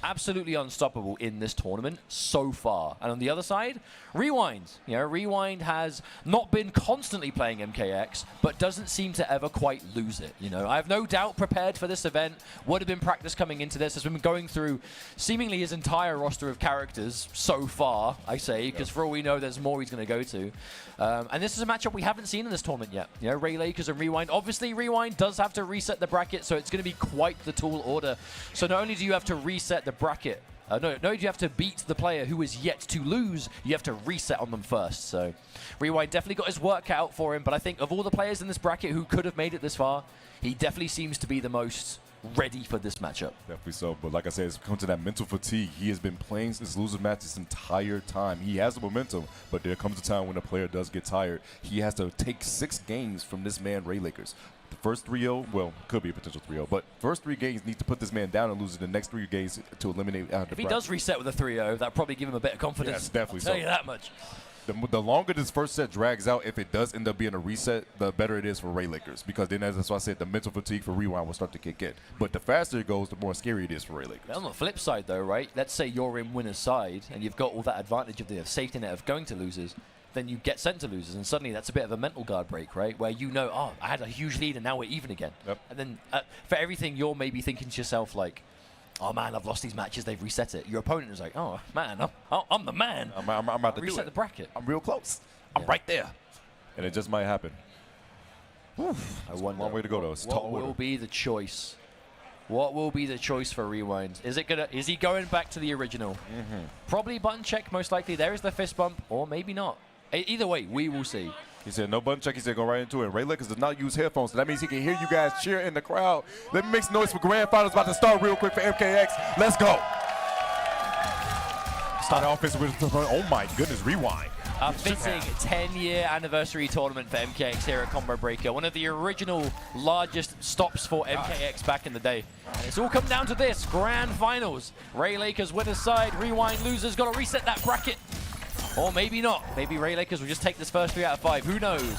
absolutely unstoppable in this tournament so far. And on the other side, Rewind. You know, Rewind has not been constantly playing MKX, but doesn't seem to ever quite lose it. You know, I have no doubt prepared for this event, would have been practice coming into this, has been going through seemingly his entire roster of characters so far, I say, because for all we know, there's more he's going to go to. And this is a matchup we haven't seen in this tournament yet. You know, Ray Lakers and Rewind. Obviously, Rewind does have to reset the bracket, so it's going to be quite the tall order. So not only do you have to reset the bracket, no, you have to beat the player who is yet to lose, you have to reset on them first. So Rewind definitely got his work cut out for him, but I think of all the players in this bracket who could have made it this far, he definitely seems to be the most ready for this matchup. Definitely so, but like I said, it's come to that mental fatigue. He has been playing this loser match this entire time. He has the momentum, but there comes a time when a player does get tired. He has to take 6 games from this man, Ray Lakers. The first 3-0, well, could be a potential 3-0, but first 3 games need to put this man down and lose the next 3 games to eliminate out of the If he does reset with a 3-0, that'll probably give him a bit of confidence. Yes, definitely so. I'll tell you that much. The longer this first set drags out, if it does end up being a reset, the better it is for Ray Lakers. Because then, as I said, the mental fatigue for Rewind will start to kick in. But the faster it goes, the more scary it is for Ray Lakers. On the flip side, though, right? Let's say you're in winner's side, and you've got all that advantage of the safety net of going to losers. Then you get sent to losers, and suddenly that's a bit of a mental guard break, right? Where you know, oh, I had a huge lead, and now we're even again. Yep. And then for everything, you're maybe thinking to yourself, like, oh man, I've lost these matches, they've reset it. Your opponent is like, oh man, I'm the man. I'm about to reset the bracket. I'm real close. I'm right there. And it just might happen. I wonder, one way to go, though. It's what will be the choice? What will be the choice for Rewind? Is he going back to the original? Probably button check, most likely. There is the fist bump, or maybe not. Either way, we will see. He said no button check. He said go right into it. Ray Lakers does not use headphones, so that means he can hear you guys cheer in the crowd. Let me make some noise for grand finals about to start real quick for MKX. Let's go. Start offense with, oh my goodness, Rewind. A fitting 10-year anniversary tournament for MKX here at Combo Breaker. One of the original largest stops for MKX back in the day. And it's all come down to this, grand finals. Ray Lakers winner's side, Rewind losers, got to reset that bracket. Or maybe not. Maybe Ray Lakers will just take this first 3 out of 5. Who knows?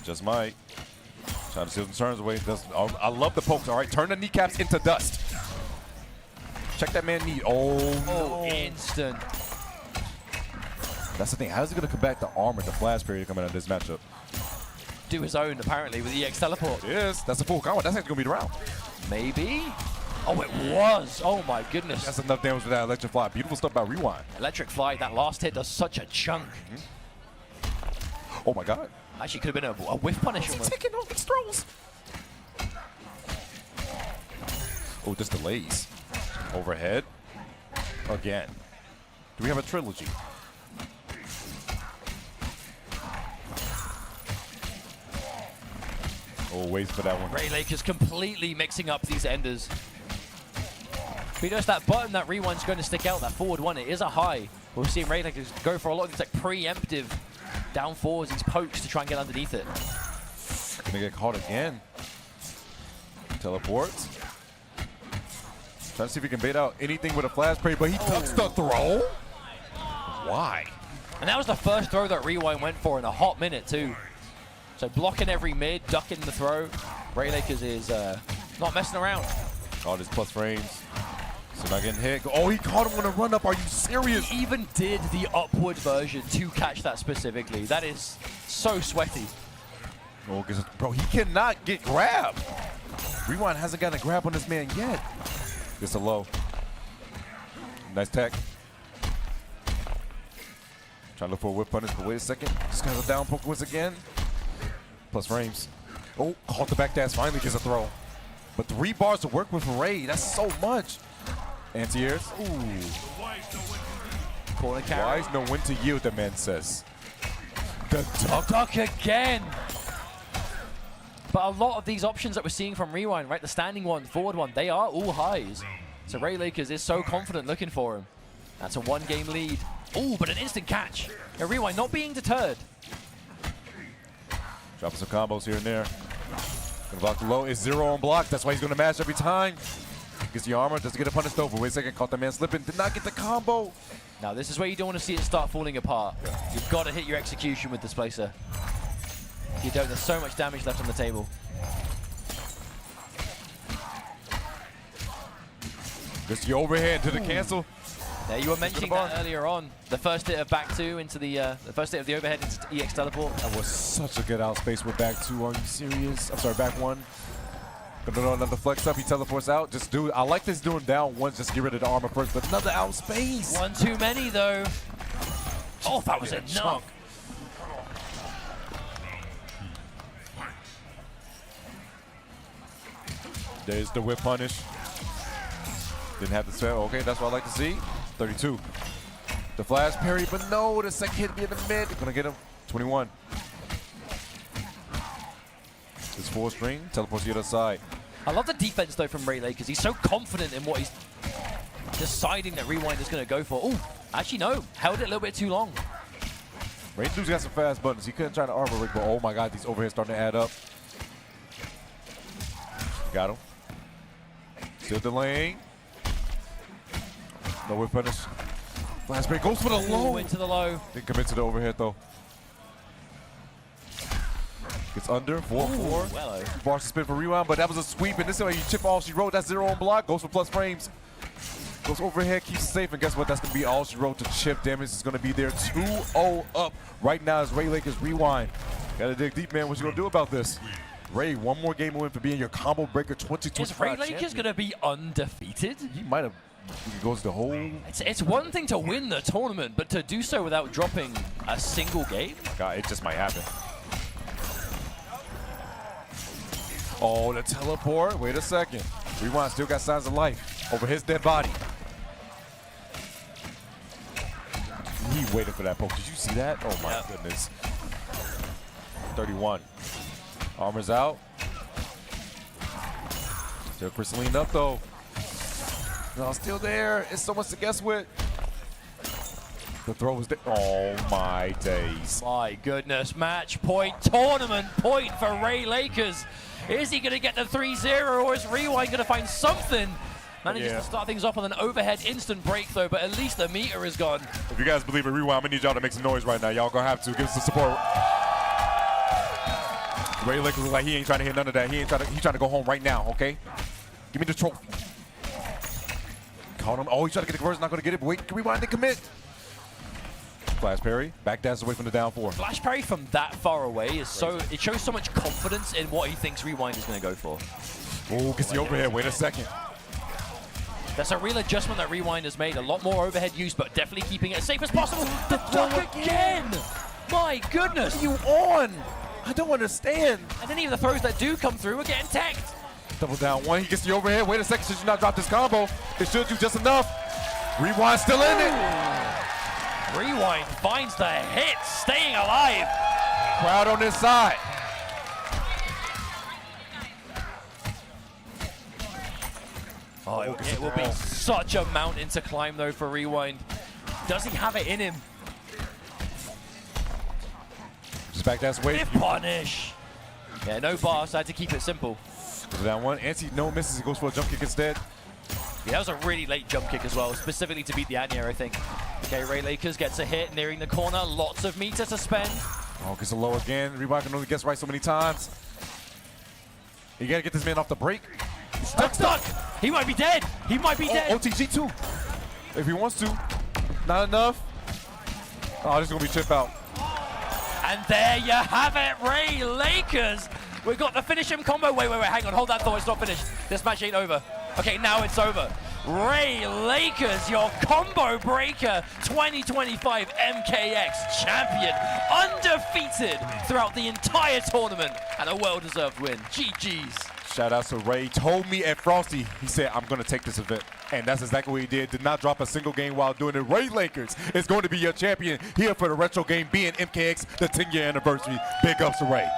Just might. Trying to steal some turns away. I love the pokes. All right, turn the kneecaps into dust. Check that man knee. Oh, no. Instant. That's the thing. How is he going to combat the armor, the flash period coming out of this matchup? Do his own, apparently, with EX Teleport. Yes, that's a full combo. That's actually going to be the round. Maybe? Oh, it was. Oh, my goodness. That's enough damage with that Electric Fly. Beautiful stuff by Rewind. Electric Fly, that last hit does such a chunk. Oh, my God. Actually, could have been a whiff punish. He's taking off these throws. Oh, just delays. Overhead. Again. Do we have a trilogy? Oh, waits for that one. Ray Lakers completely mixing up these enders. But you notice that button, that Rewind's going to stick out, that forward one, it is a high. We're seeing Reinhold go for a lot of these like preemptive down fours, these pokes to try and get underneath it. Gonna get caught again. Teleports. Trying to see if he can bait out anything with a flash parry, but he ducks the throw? Why? And that was the first throw that Rewind went for in a hot minute too. So blocking every mid, ducking the throw. Reinhold is not messing around. All his plus frames. So not getting hit. Oh, he caught him on a run up. Are you serious? He even did the upward version to catch that specifically. That is so sweaty. Oh, bro, he cannot get grabbed. Rewind hasn't got a grab on this man yet. It's a low. Nice tech. Trying to look for a whip punish, but wait a second. Just got a down poke once again. Plus frames. Oh, caught the back dash, finally gets a throw. But 3 bars to work with from Ray. That's so much. Anti-airs. Ooh. Corner carry. Wise know when to yield, the man says. The duck again. But a lot of these options that we're seeing from Rewind, right, the standing one, forward one, they are all highs. So Ray Lakers is so confident looking for him. That's a 1-game lead. Ooh, but an instant catch. Now Rewind not being deterred. Dropping some combos here and there. Gonna block the low. It's 0 on block. That's why he's gonna mash every time. Gets the armor, doesn't get a punish though. But wait a second, caught the man slipping. Did not get the combo. Now this is where you don't want to see it start falling apart. You've got to hit your execution with Displacer. You don't, there's so much damage left on the table. Just the overhead to the cancel. There, you were mentioning that earlier on. The first hit of back 2 into the first hit of the overhead into EX teleport. That was such a good outspace with back 2. Are you serious? I'm sorry, back 1. Gonna do another flex up. He teleports out. Just do. I like this doing down 1 just to get rid of the armor first, but another outspace. 1 too many though. Oh, that was enough. There's the whip punish. Didn't have to spell. Okay, that's what I like to see. 32. The flash parry, but no, the second hit be in the mid. Gonna get him. 21. This 4 string teleports to the other side. I love the defense though from Ray because he's so confident in what he's deciding that Rewind is going to go for. Oh, actually no, held it a little bit too long. Reinhold's got some fast buttons. He couldn't try to armor rig, but oh my god, these overheads starting to add up. Got him. Still delaying. No whip punish. Flash break goes for the low. Into the low. Didn't commit to the overhead though. Gets under, 4-4. Well, Bars to spin for rewind, but that was a sweep, and this is how you chip all she wrote. That's 0 on block, goes for plus frames. Goes overhead, keeps it safe, and guess what? That's going to be all she wrote to chip. Damage is going to be there. 2-0 up right now as Ray Lakers rewind. Got to dig deep, man. What you going to do about this? Ray, 1 more game win for being your combo breaker 2025 Is Ray Lakers going to be undefeated? He might have. He goes the whole. It's one thing to win the tournament, but to do so without dropping a single game? God, it just might happen. Oh, the teleport. Wait a second. Rewind still got signs of life over his dead body. He waited for that poke. Did you see that? Oh my goodness. 31. Armor's out. Still crystalline up though. No, still there. It's so much to guess with. The throw was there. Oh my days. My goodness. Match point, tournament point for Ray Lakers. Is he going to get the 3-0 or is Rewind going to find something? Manages to start things off with an overhead instant break though, but at least the meter is gone. If you guys believe in Rewind, I'm going to need y'all to make some noise right now. Y'all going to have to give us some support. Ray Lakers was like, he ain't trying to hit none of that. He's trying to go home right now, okay? Give me the trophy. Caught him. Oh, he's trying to get the conversion, not going to get it, but wait, can Rewind to commit? Flash parry, back dash away from the down 4. Flash parry from that far away is so, it shows so much confidence in what he thinks Rewind is going to go for. Oh, gets the overhead, wait a second. That's a real adjustment that Rewind has made. A lot more overhead use, but definitely keeping it as safe as possible. The duck again! My goodness! What are you on? I don't understand. And then even the throws that do come through are getting teched. Double down 1, he gets the overhead. Wait a second, should you not drop this combo? It should do just enough. Rewind still in it. Rewind finds the hit, staying alive. Crowd on this side. Oh, it will be such a mountain to climb, though, for Rewind. Does he have it in him? Just back that way. Punish. Yeah, no bar, so I had to keep it simple. Down one. Anti no misses. He goes for a jump kick instead. Yeah, that was a really late jump kick as well, specifically to beat the anti-air, I think. Okay, Ray Lakers gets a hit, nearing the corner. Lots of meter to spend. Oh, gets a low again. Rewind can only guess right so many times. You gotta get this man off the break. Stuck! He might be dead! He might be dead! OTG too. If he wants to. Not enough. Oh, this is gonna be chip out. And there you have it, Ray Lakers. We got the finish him combo. Wait, hang on, hold that thought, it's not finished. This match ain't over. Okay, now it's over. Ray Lakers, your combo breaker 2025 MKX champion, undefeated throughout the entire tournament, and a well-deserved win. GG's. Shout out to Ray. Told me at Frosty, he said, I'm going to take this event. And that's exactly what he did. Did not drop a single game while doing it. Ray Lakers is going to be your champion here for the retro game being MKX, the 10-year anniversary. Big ups to Ray.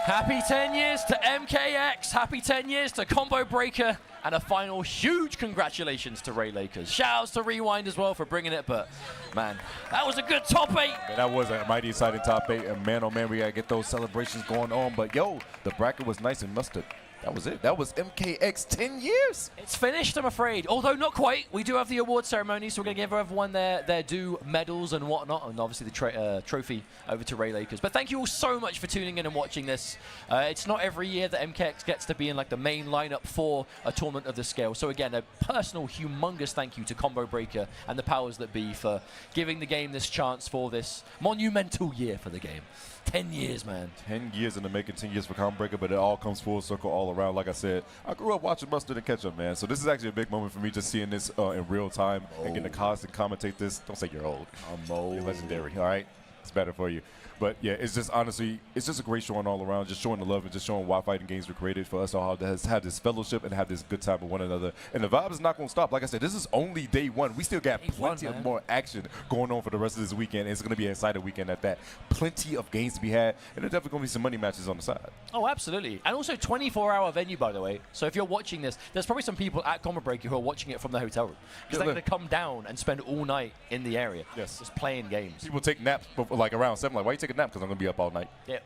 Happy 10 years to MKX. Happy 10 years to Combo Breaker. And a final huge congratulations to Ray Lakers. Shout outs to Rewind as well for bringing it. But, man, that was a good top 8. Man, that was a mighty exciting top 8. And, man, oh, man, we got to get those celebrations going on. But, yo, the bracket was nice and mustard. That was it. That was MKX 10 years. It's finished, I'm afraid. Although not quite. We do have the award ceremony, so we're going to give everyone their due medals and whatnot, and obviously the trophy over to Ray Lakers. But thank you all so much for tuning in and watching this. It's not every year that MKX gets to be in like the main lineup for a tournament of this scale. So again, a personal, humongous thank you to Combo Breaker and the powers that be for giving the game this chance for this monumental year for the game. 10 years, man. 10 years in the making, 10 years for Combo Breaker, but it all comes full circle all around. Like I said, I grew up watching Mustard and Ketchup, man. So this is actually a big moment for me just seeing this in real time and getting to constant commentate this. Don't say you're old. I'm old. You're legendary, all right? It's better for you. But yeah, it's just honestly, it's just a great showing all around, just showing the love and just showing why fighting games were created for us all to have this fellowship and have this good time with one another. And the vibe is not going to stop. Like I said, this is only day one. We still got plenty of more action going on for the rest of this weekend. It's going to be an exciting weekend at that. Plenty of games to be had, and there's definitely going to be some money matches on the side. Oh, absolutely. And also 24-hour venue, by the way. So if you're watching this, there's probably some people at Combo Breaker who are watching it from the hotel room. Because they're going to come down and spend all night in the area. Yes. Just playing games. People take naps like around 7. Like, why you take a nap? Because I'm going to be up all night. Yeah,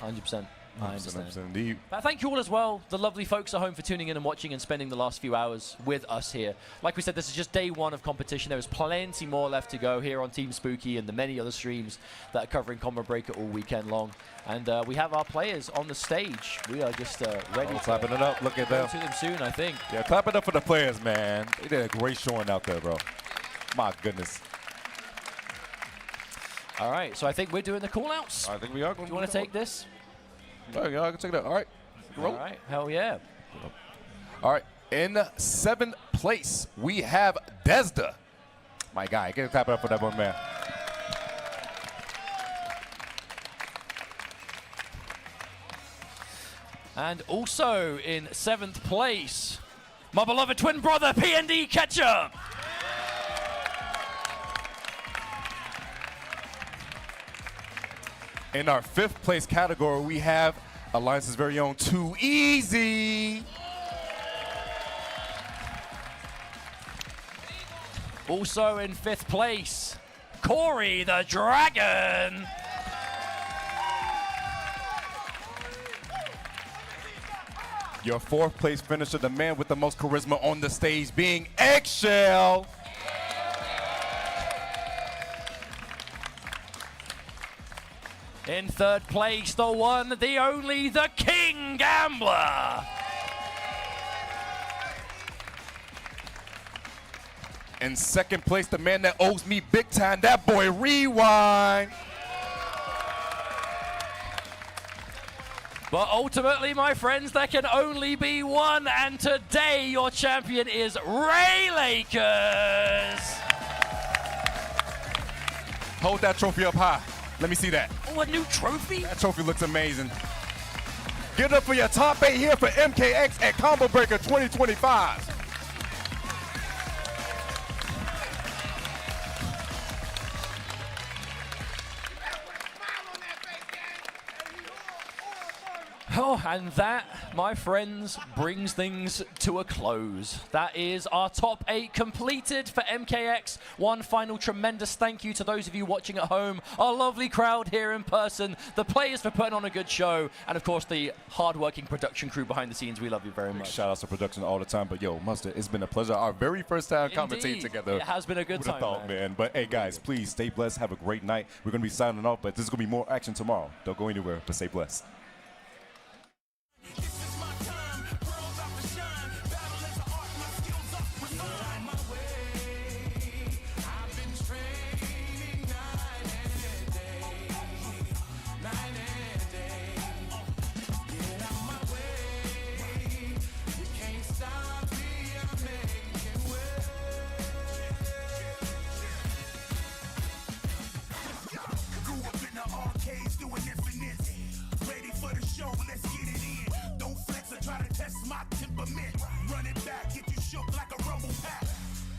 100%. I understand. 100% indeed. But thank you all as well, the lovely folks at home, for tuning in and watching and spending the last few hours with us here. Like we said, this is just day one of competition. There is plenty more left to go here on Team Spooky and the many other streams that are covering Combo Breaker all weekend long. And we have our players on the stage. We are just ready to clapping it up. Look at them. to them soon, I think. Yeah, clap it up for the players, man. They did a great showing out there, bro. My goodness. All right, so I think we're doing the call-outs. I think we are going to. Do you want to take this? Oh, yeah, I can take that. All right. All right, hell yeah. All right, in 7th place, we have Desda. My guy, get a clap it up for that one, man. And also in 7th place, my beloved twin brother, PND Ketchup. In our 5th place category, we have Alliance's very own Too Easy. Also in 5th place, Corey the Dragon. Your 4th place finisher, the man with the most charisma on the stage, being Eggshell. In 3rd place, the one, the only, the King Gambler. In 2nd place, the man that owes me big time, that boy Rewind. But ultimately, my friends, there can only be one, and today your champion is Ray Lakers. Hold that trophy up high. Let me see that. Oh, a new trophy? That trophy looks amazing. Give it up for your top 8 here for MKX at Combo Breaker 2025. Oh, and that, my friends, brings things to a close. That is our top 8 completed for MKX. One final tremendous thank you to those of you watching at home, our lovely crowd here in person, the players for putting on a good show, and of course the hard-working production crew behind the scenes. We love you very much. Shout out to production all the time, but yo, Mustard, it's been a pleasure. Our very first time commentating together. It has been a good time, man. But hey, guys, please stay blessed. Have a great night. We're going to be signing off, but this is going to be more action tomorrow. Don't go anywhere, but stay blessed. My temperament, run it back, get you shook like a rumble pack.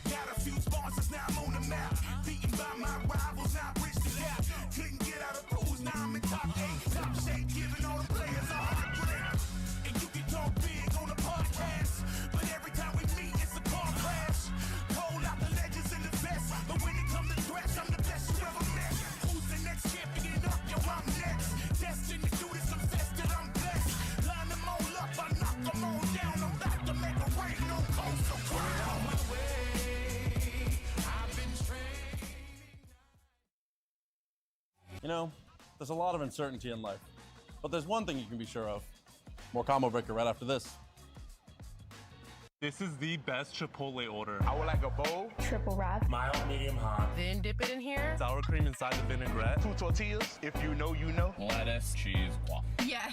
Got a few sponsors, now I'm on the map. Beaten by my rivals, now I bridge the gap. Couldn't get out of pools, now I'm in top 8. Top shape, giving all the players a hard grip. And you can talk big on the podcast, but every time we meet, it's a car crash. Hold out the legends in the vest, but when it comes to threats, I'm the best you ever met. Who's the next champion up? Yo, I'm next. Destined to do this, confess that I'm blessed. Line them all up, I knock them all. You know, there's a lot of uncertainty in life, but there's one thing you can be sure of. More combo breaker right after this. This is the best Chipotle order. I would like a bowl. Triple wrap. Mild, medium, hot. Then dip it in here. Sour cream inside the vinaigrette. 2 tortillas. If you know, you know. Lettuce, cheese, waffle. Yes.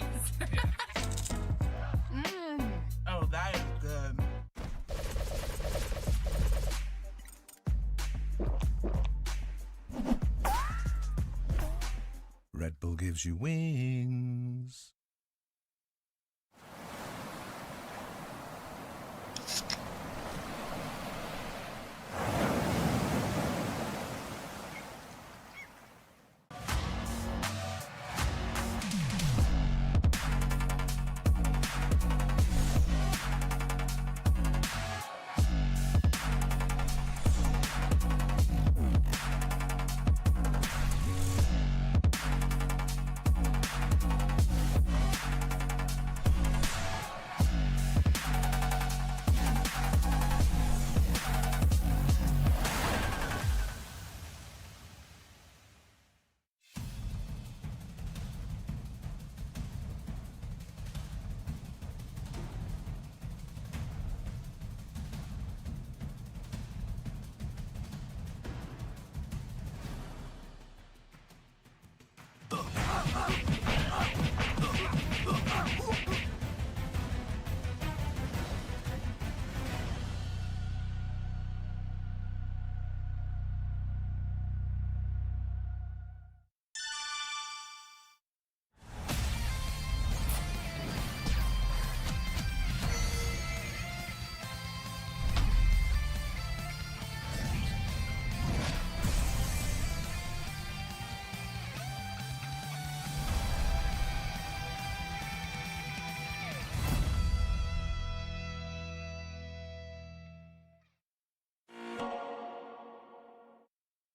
Oh, that is good. Red Bull gives you wings.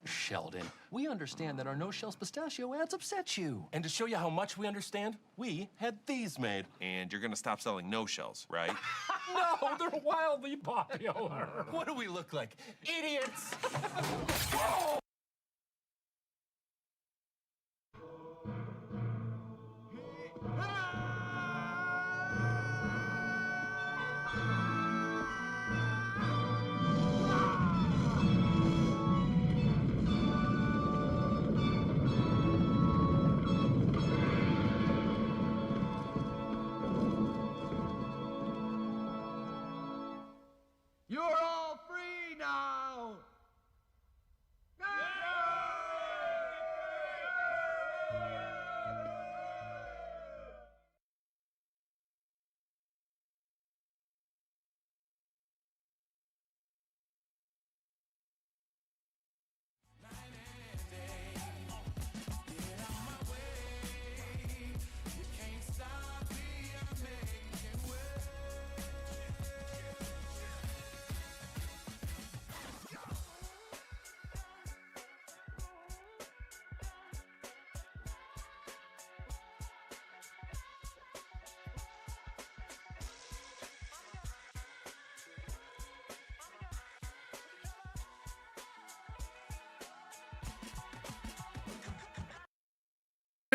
Sheldon, we understand that our no-shells pistachio ads upset you. And to show you how much we understand, we had these made. And you're gonna stop selling no-shells, right? No, they're wildly popular. What do we look like? Idiots! You're all free now!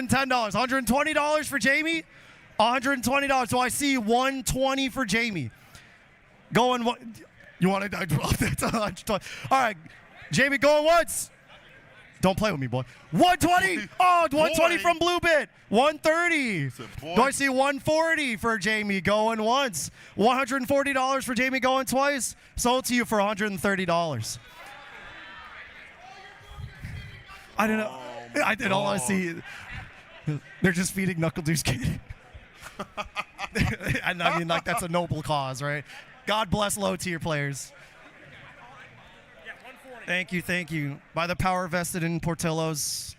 $110. $120 for Jamie. $120. Do I see 120 for Jamie? Going what? You want to? All right, Jamie, going once. Don't play with me, boy. 120. Oh, 120 from Blue Bit. 130. Do I see 140 for Jamie going once? $140 for Jamie going twice. Sold to you for $130. I don't know. I didn't want to see. They're just feeding Knuckle Deuce Kid. And I mean, like, that's a noble cause, right? God bless low tier players. Thank you, thank you. By the power vested in Portillo's.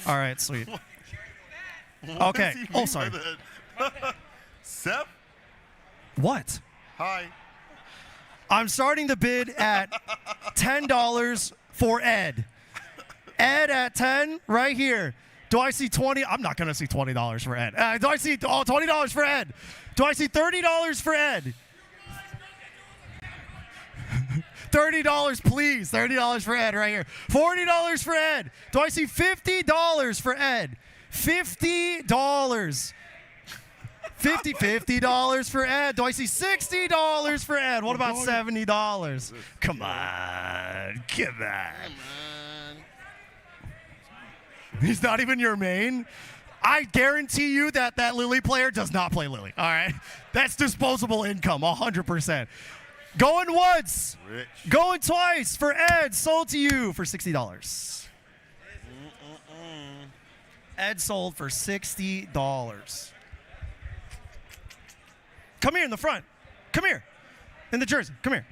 All right, sweet. Okay. Oh, sorry. Sep? What? Hi. I'm starting the bid at $10 for Ed. Ed at 10 right here. Do I see 20? I'm not going to see $20 for Ed. Do I see $20 for Ed? Do I see $30 for Ed? $30, please. $30 for Ed right here. $40 for Ed. Do I see $50 for Ed? $50. $50 for Ed. Do I see $60 for Ed? What about $70? Come on. Come on. He's not even your main? I guarantee you that that Lily player does not play Lily. All right? That's disposable income, 100%. Going once. Rich. Going twice for Ed. Sold to you for $60. Ed sold for $60. Come here in the front. Come here. In the jersey. Come here.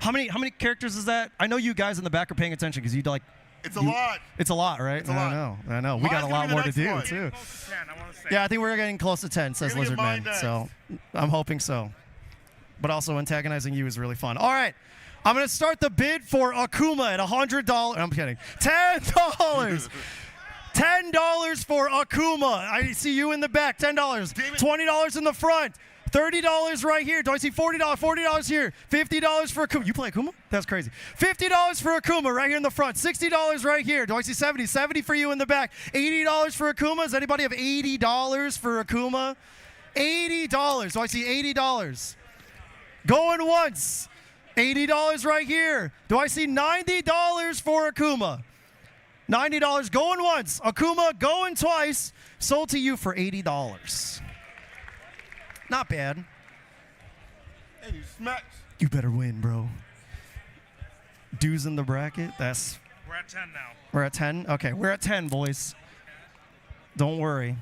How many characters is that? I know you guys in the back are paying attention because you like. It's a lot. It's a lot, right? It's a lot. I know. We got a lot more to do, too. Yeah, I think we're getting close to 10, says Lizardman. So I'm hoping so. But also antagonizing you is really fun. All right. I'm going to start the bid for Akuma at $100. I'm kidding. $10. $10 for Akuma. I see you in the back. $10. $20 in the front. $30 right here. Do I see $40? $40 here. $50 for Akuma. You play Akuma? That's crazy. $50 for Akuma right here in the front. $60 right here. Do I see 70? 70 for you in the back. $80 for Akuma. Does anybody have $80 for Akuma? $80. Do I see $80? Going once. $80 right here. Do I see $90 for Akuma? $90 going once. Akuma going twice. Sold to you for $80. Not bad. And you smacked. You better win, bro. Dues in the bracket. We're at 10 now. We're at 10? Okay, we're at 10, boys. Don't worry.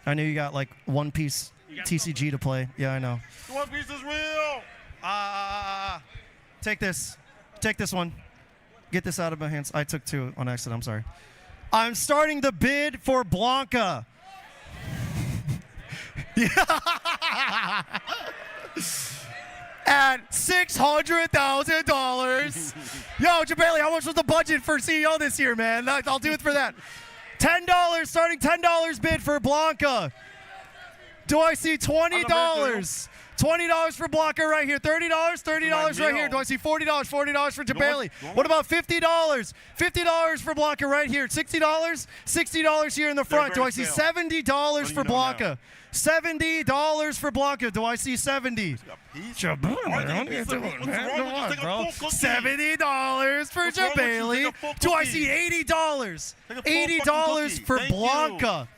I know you got like one piece TCG to play. Yeah, I know. The One Piece is real. Take this. Take this one. Get this out of my hands. I took two on accident. I'm sorry. I'm starting the bid for Blanca. At $600,000. Yo, Jabali, how much was the budget for CEO this year, man? I'll do it for that. $10, starting $10 bid for Blanca. Do I see $20? $20 for Blanca right here. $30 right here. Do I see $40? $40 for Jabali. What about $50? $50 for Blanca right here. $60? $60 here in the front. Do I see $70 for Blanca? $70 for Blanca. Do I see 70? $70 for Jabali. Do I see $80? $80 for Blanca.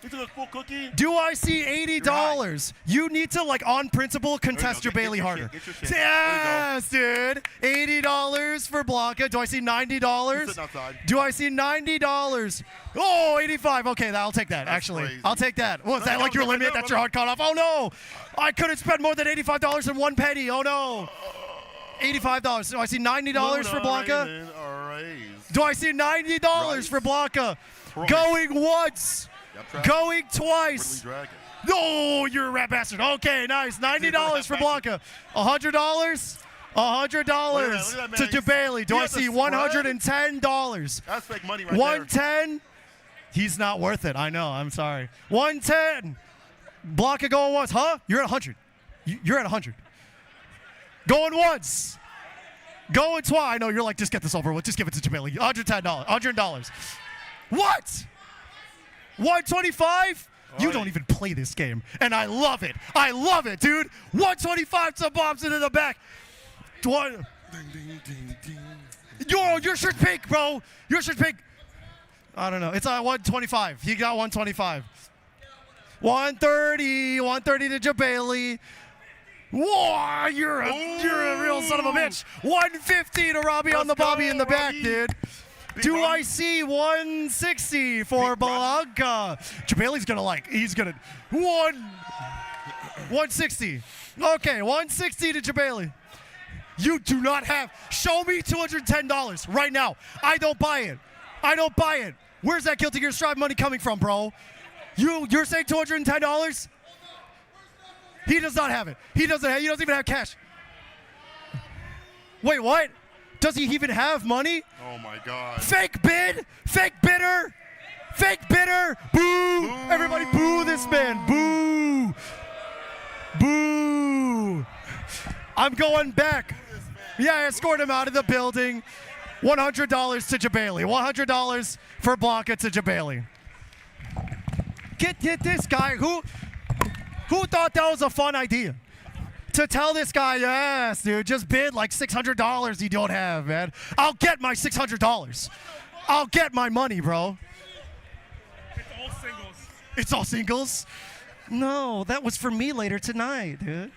Do I see $80? You need to, like, on principle, contest Jabali harder. Yes, dude. $80 for Blanca. Do I see $90? Do I see $90? Oh, $85. Okay, I'll take that, actually. I'll take that. Was that like your limit? That's your hard cutoff? Oh, no. I couldn't spend more than $85 in one penny. Oh, no. $85. Do I see $90 for Blanca? Do I see $90 for Blanca? Going once. Going twice. No, you're a rat bastard. Okay, nice. $90 for Blanca. $100? $100 to Jabali. Do I see $110? That's fake money right 110? He's not worth it. I know. I'm sorry. 110. Blanca going once. Huh? You're at 100. You're at 100. Going once. Going twice. I know. You're like, just get this over with. Just give it to Jabali. $110. $100. What? 125? You don't even play this game, and I love it. I love it, dude. 125 to bombs into the back. Your shirt pink, bro. Your shirt pink. I don't know. It's 125. He got 125. 130 to Jabali. Whoa, you're a real son of a bitch. 150 to Robbie on the Bobby in the back, dude. Do I see 160 for Blanca? Jabali's he's gonna 160. Okay, 160 to Jabali. You do not have, show me $210 right now. I don't buy it. I don't buy it. Where's that Guilty Gear Strive money coming from, bro? You're saying $210? He does not have it. He doesn't even have cash. Wait, what? Does he even have money? Oh my God. Fake bid! Fake bidder! Fake bidder! Boo! Everybody boo this man! Boo! Boo! I'm going back. Yeah, I escorted him out of the building. $100 to Jabali. $100 for Blanca to Jabali. Get this guy. Who thought that was a fun idea? To tell this guy, yes, dude, just bid like $600 you don't have, man. I'll get my $600. I'll get my money, bro. It's all singles. It's all singles? No, that was for me later tonight, dude.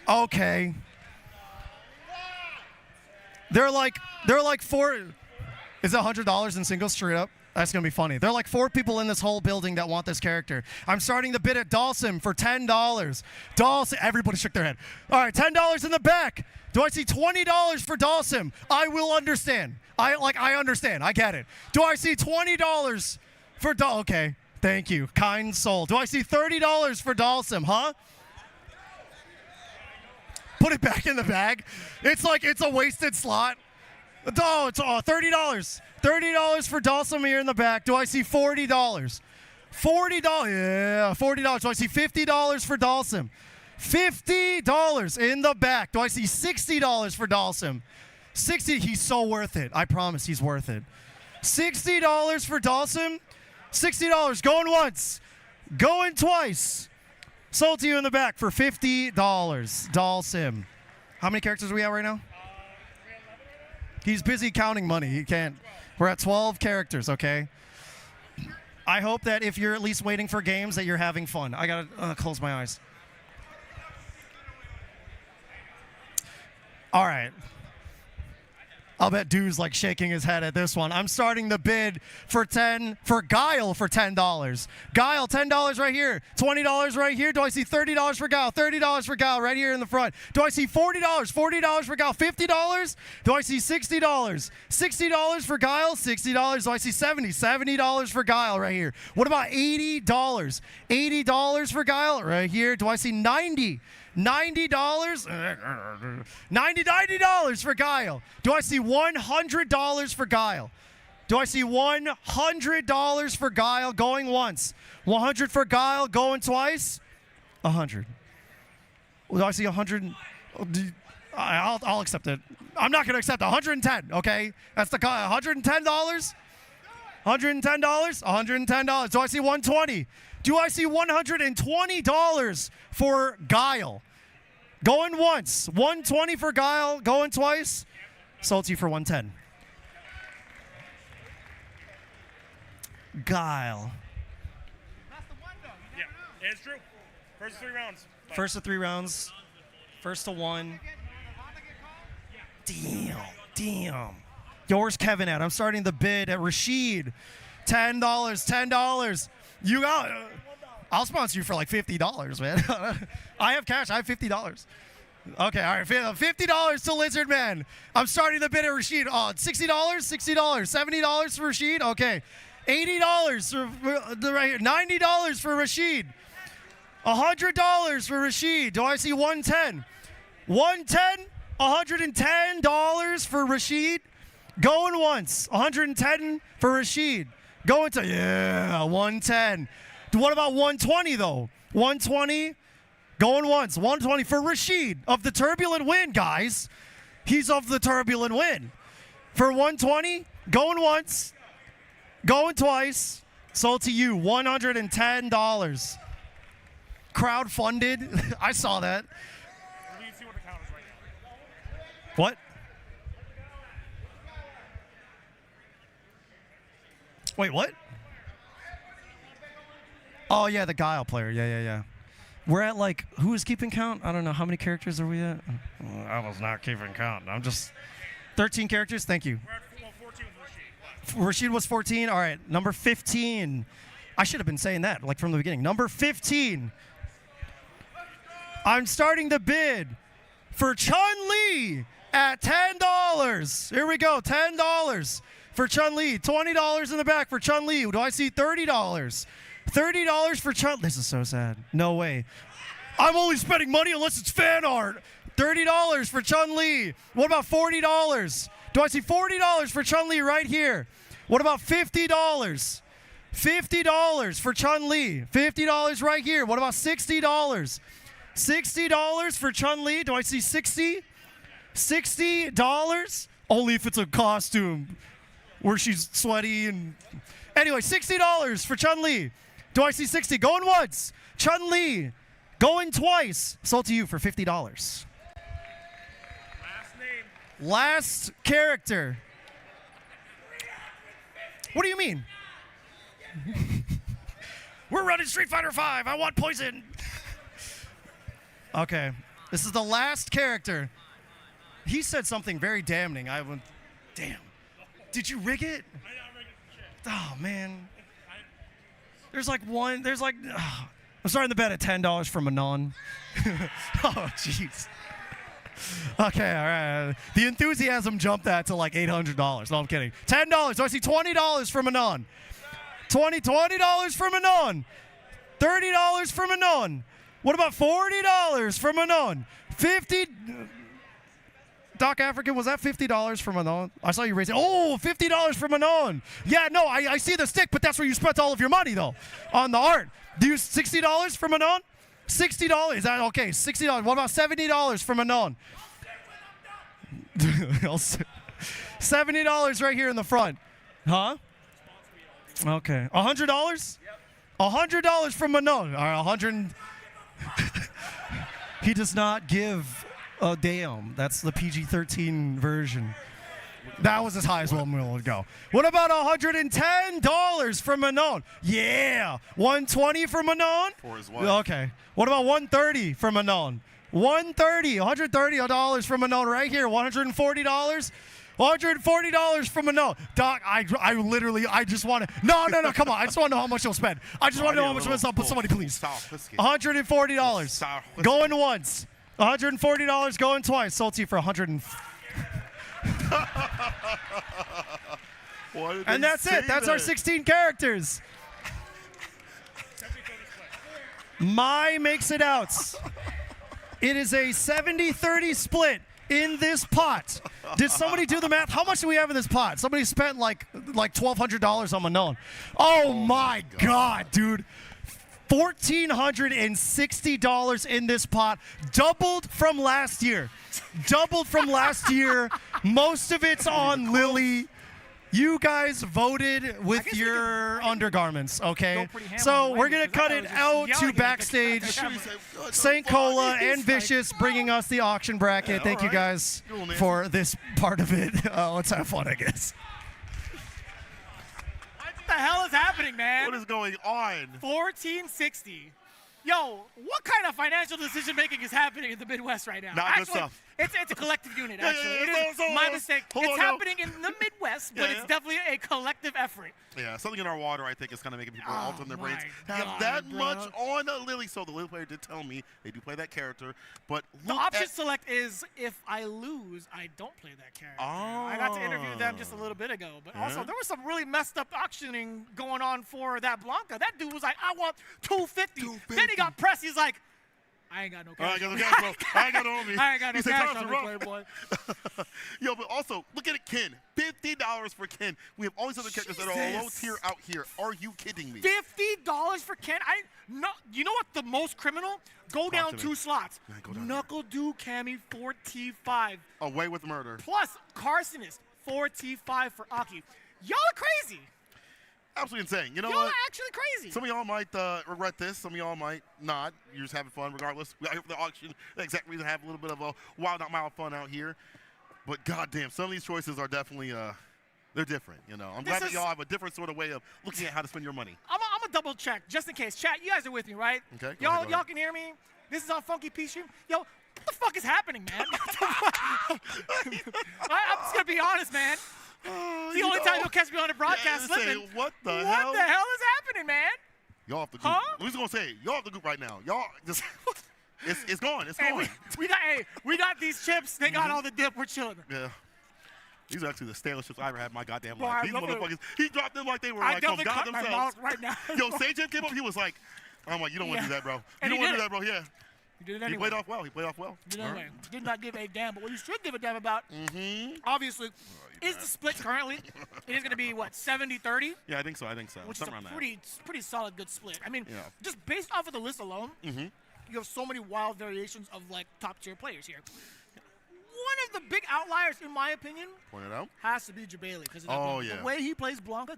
Okay. They're like four. Is it $100 in singles straight up? That's going to be funny. There are like 4 people in this whole building that want this character. I'm starting the bid at Dawson for $10. Dawson, everybody shook their head. All right, $10 in the back. Do I see $20 for Dawson? I will understand. I understand. I get it. Do I see $20 for Dawson? Okay, thank you. Kind soul. Do I see $30 for Dawson, huh? Put it back in the bag. It's like it's a wasted slot. Oh, it's $30. $30 for Dawson here in the back. Do I see $40? $40. Yeah, $40. Do I see $50 for Dawson? $50 in the back. Do I see $60 for Dawson? 60. He's so worth it. I promise he's worth it. $60 for Dawson. $60. Going once. Going twice. Sold to you in the back for $50. Dawson. How many characters are we at right now? He's busy counting money. He can't. We're at 12 characters, okay? I hope that if you're at least waiting for games that you're having fun. I gotta close my eyes. All right. I'll bet Dude's like shaking his head at this one. I'm starting the bid for Guile for $10. Guile, $10 right here. $20 right here. Do I see $30 for Guile? $30 for Guile right here in the front. Do I see $40? $40 for Guile. $50? Do I see $60? $60 for Guile. $60. Do I see $70? $70 for Guile right here. What about $80? $80 for Guile right here. Do I see $90? $90 for Guile. Do I see $100 for Guile? Do I see $100 for Guile going once? 100 for Guile going twice? 100. Do I see 100? I'll accept it. I'm not going to accept 110, okay? That's the $110? $110? $110. Do I see 120? Do I see $120 for Guile? Going once. 120 for Guile. Going twice. Sold to you for 110. Guile. Yeah, it's true. First of 3 rounds. First of 3 rounds. First to 1. Damn. Yours, Kevin, at. I'm starting the bid at Rashid. $10. You got... I'll sponsor you for like $50, man. I have cash. I have $50. Okay, all right. $50 to Lizard Man. I'm starting the bid at Rashid. $60? $70 for Rashid? Okay. $80 for right here. $90 for Rashid. $100 for Rashid. Do I see 110? 110? $110 for Rashid. Going once. 110 for Rashid. Going to, yeah, 110. What about 120, though? 120, going once. 120 for Rashid of the Turbulent Wind, guys. He's of the Turbulent Wind. For 120, Going once. Going twice. Sold to you, $110. Crowdfunded. I saw that. What? Wait, what? Oh, yeah, the Guile player. Yeah. We're at, like, who is keeping count? I don't know. How many characters are we at? I was not keeping count. I'm just 13 characters. Thank you. We're at 14 with Rashid. Rashid was 14. All right, number 15. I should have been saying that, like, from the beginning. Number 15. I'm starting the bid for Chun-Li at $10. Here we go, $10 for Chun-Li. $20 in the back for Chun-Li. Do I see $30? $30 for Chun-Li. This is so sad. No way. I'm only spending money unless it's fan art. $30 for Chun-Li. What about $40? Do I see $40 for Chun-Li right here? What about $50? $50 for Chun-Li. $50 right here. What about $60? $60 for Chun-Li. Do I see 60? $60? Only if it's a costume where she's sweaty and... Anyway, $60 for Chun-Li. Do I see 60? Going once. Chun-Li. Going twice. Sold to you for $50. Last name. Last character. What do you mean? We're running Street Fighter V. I want poison. Okay. This is the last character. He said something very damning. I went, damn. Did you rig it? Oh, man. There's like one. There's like. I'm starting the bet at $10 from Anon. Oh, jeez. Okay, all right. The enthusiasm jumped that to like $800. No, I'm kidding. $10. Do I see $20 from Anon? $20 from Anon. $30 from Anon. What about $40 from Anon? $50. Doc African, was that $50 from Anon? I saw you raise it. Oh, $50 from Anon. Yeah, no, I see the stick, but that's where you spent all of your money, though, on the art. Do you $60 from Anon? $60. Is that okay? $60. What about $70 from Anon? $70 right here in the front. Huh? Okay. $100? $100 from Anon. All right, 100. He does not give a damn. That's the PG-13 version. That was as high as one will go. What about $110 from Anon? Yeah. $120 from Anon? For his wife. Okay. What about $130 from Anon? $130 from Anon right here. $140? $140 from Anon. Doc, I literally just want to. No, come on. I just want to know how much he'll spend. I just want to know how much he'll spend. But somebody, please. $140. Going once. $140 going twice. Sold to you for $100. And that's it. That's our 16 characters. My makes it out. It is a 70-30 split in this pot. Did somebody do the math? How much do we have in this pot? Somebody spent like $1,200 on Manon. Oh my God, dude. $1,460 in this pot. Doubled from last year. Most of it's on Lily. You guys voted with your undergarments, okay? So we're going to cut it out to backstage. St. Cola and Vicious bringing us the auction bracket. Thank you guys for this part of it. Let's have fun, I guess. What the hell is happening, man? What is going on? 1460. Yo, what kind of financial decision making is happening in the Midwest right now? Not good stuff. It's a collective unit, actually. It is my mistake. It's happening in the Midwest, but it's definitely a collective effort. Yeah, something in our water, I think, is kind of making people alter their brains. Have that much on a Lily. So the Lily player did tell me they do play that character. But the option select is if I lose, I don't play that character. I got to interview them just a little bit ago. But also, there was some really messed up auctioning going on for that Blanca. That dude was like, I want $250. Then he got pressed. He's like, I ain't got no cash. I ain't got no cash, bro. I ain't got no homie. I ain't got no cash on me, Playboy. Yo, but also, look at it, Ken. $50 for Ken. We have all these other characters that are low tier out here. Are you kidding me? $50 for Ken? You know what the most criminal? Go down 2 slots. Knuckle Do Cammy 4T5. Away with murder. Plus, Carsonist. 4 T5 for Aki. Y'all are crazy. Absolutely insane. You know Y'all what? are actually crazy. Some of y'all might regret this. Some of y'all might not. You're just having fun regardless. We out here for the auction. The exact reason to have a little bit of a wild, not mild fun out here. But goddamn, some of these choices are definitely they're different. You know, I'm glad that y'all have a different sort of way of looking at how to spend your money. I'm a double check just in case. Chat, you guys are with me, right? Okay. Y'all can hear me. This is on Funky P Stream. Yo, what the fuck is happening, man? I'm just gonna be honest, man. It's the only time you'll catch me on a broadcast slipping. What the hell? What the hell is happening, man? Y'all off the group. Who's gonna say it? Y'all off the group right now. Y'all just it's gone. It's gone. We got these chips. They got all the dip. We're chilling. Yeah. These are actually the stalest chips I ever had in my goddamn Bro, life. These motherfuckers, he dropped them like they were like from God themselves. My mouth right now. Yo, Sage came up, he was like, I'm like, you don't want to do that, bro. You don't want to do that, bro. Yeah. He did it anyway. He played off well. He played off well. Did it anyway. Did not give a damn. But what you should give a damn about, obviously, is the split currently. It is going to be, what, 70-30? Yeah, I think so. Which Something is around a pretty solid good split. I mean, just based off of the list alone, you have so many wild variations of, like, top-tier players here. One of the big outliers, in my opinion, point it out, has to be Jabali. Because the way he plays Blanca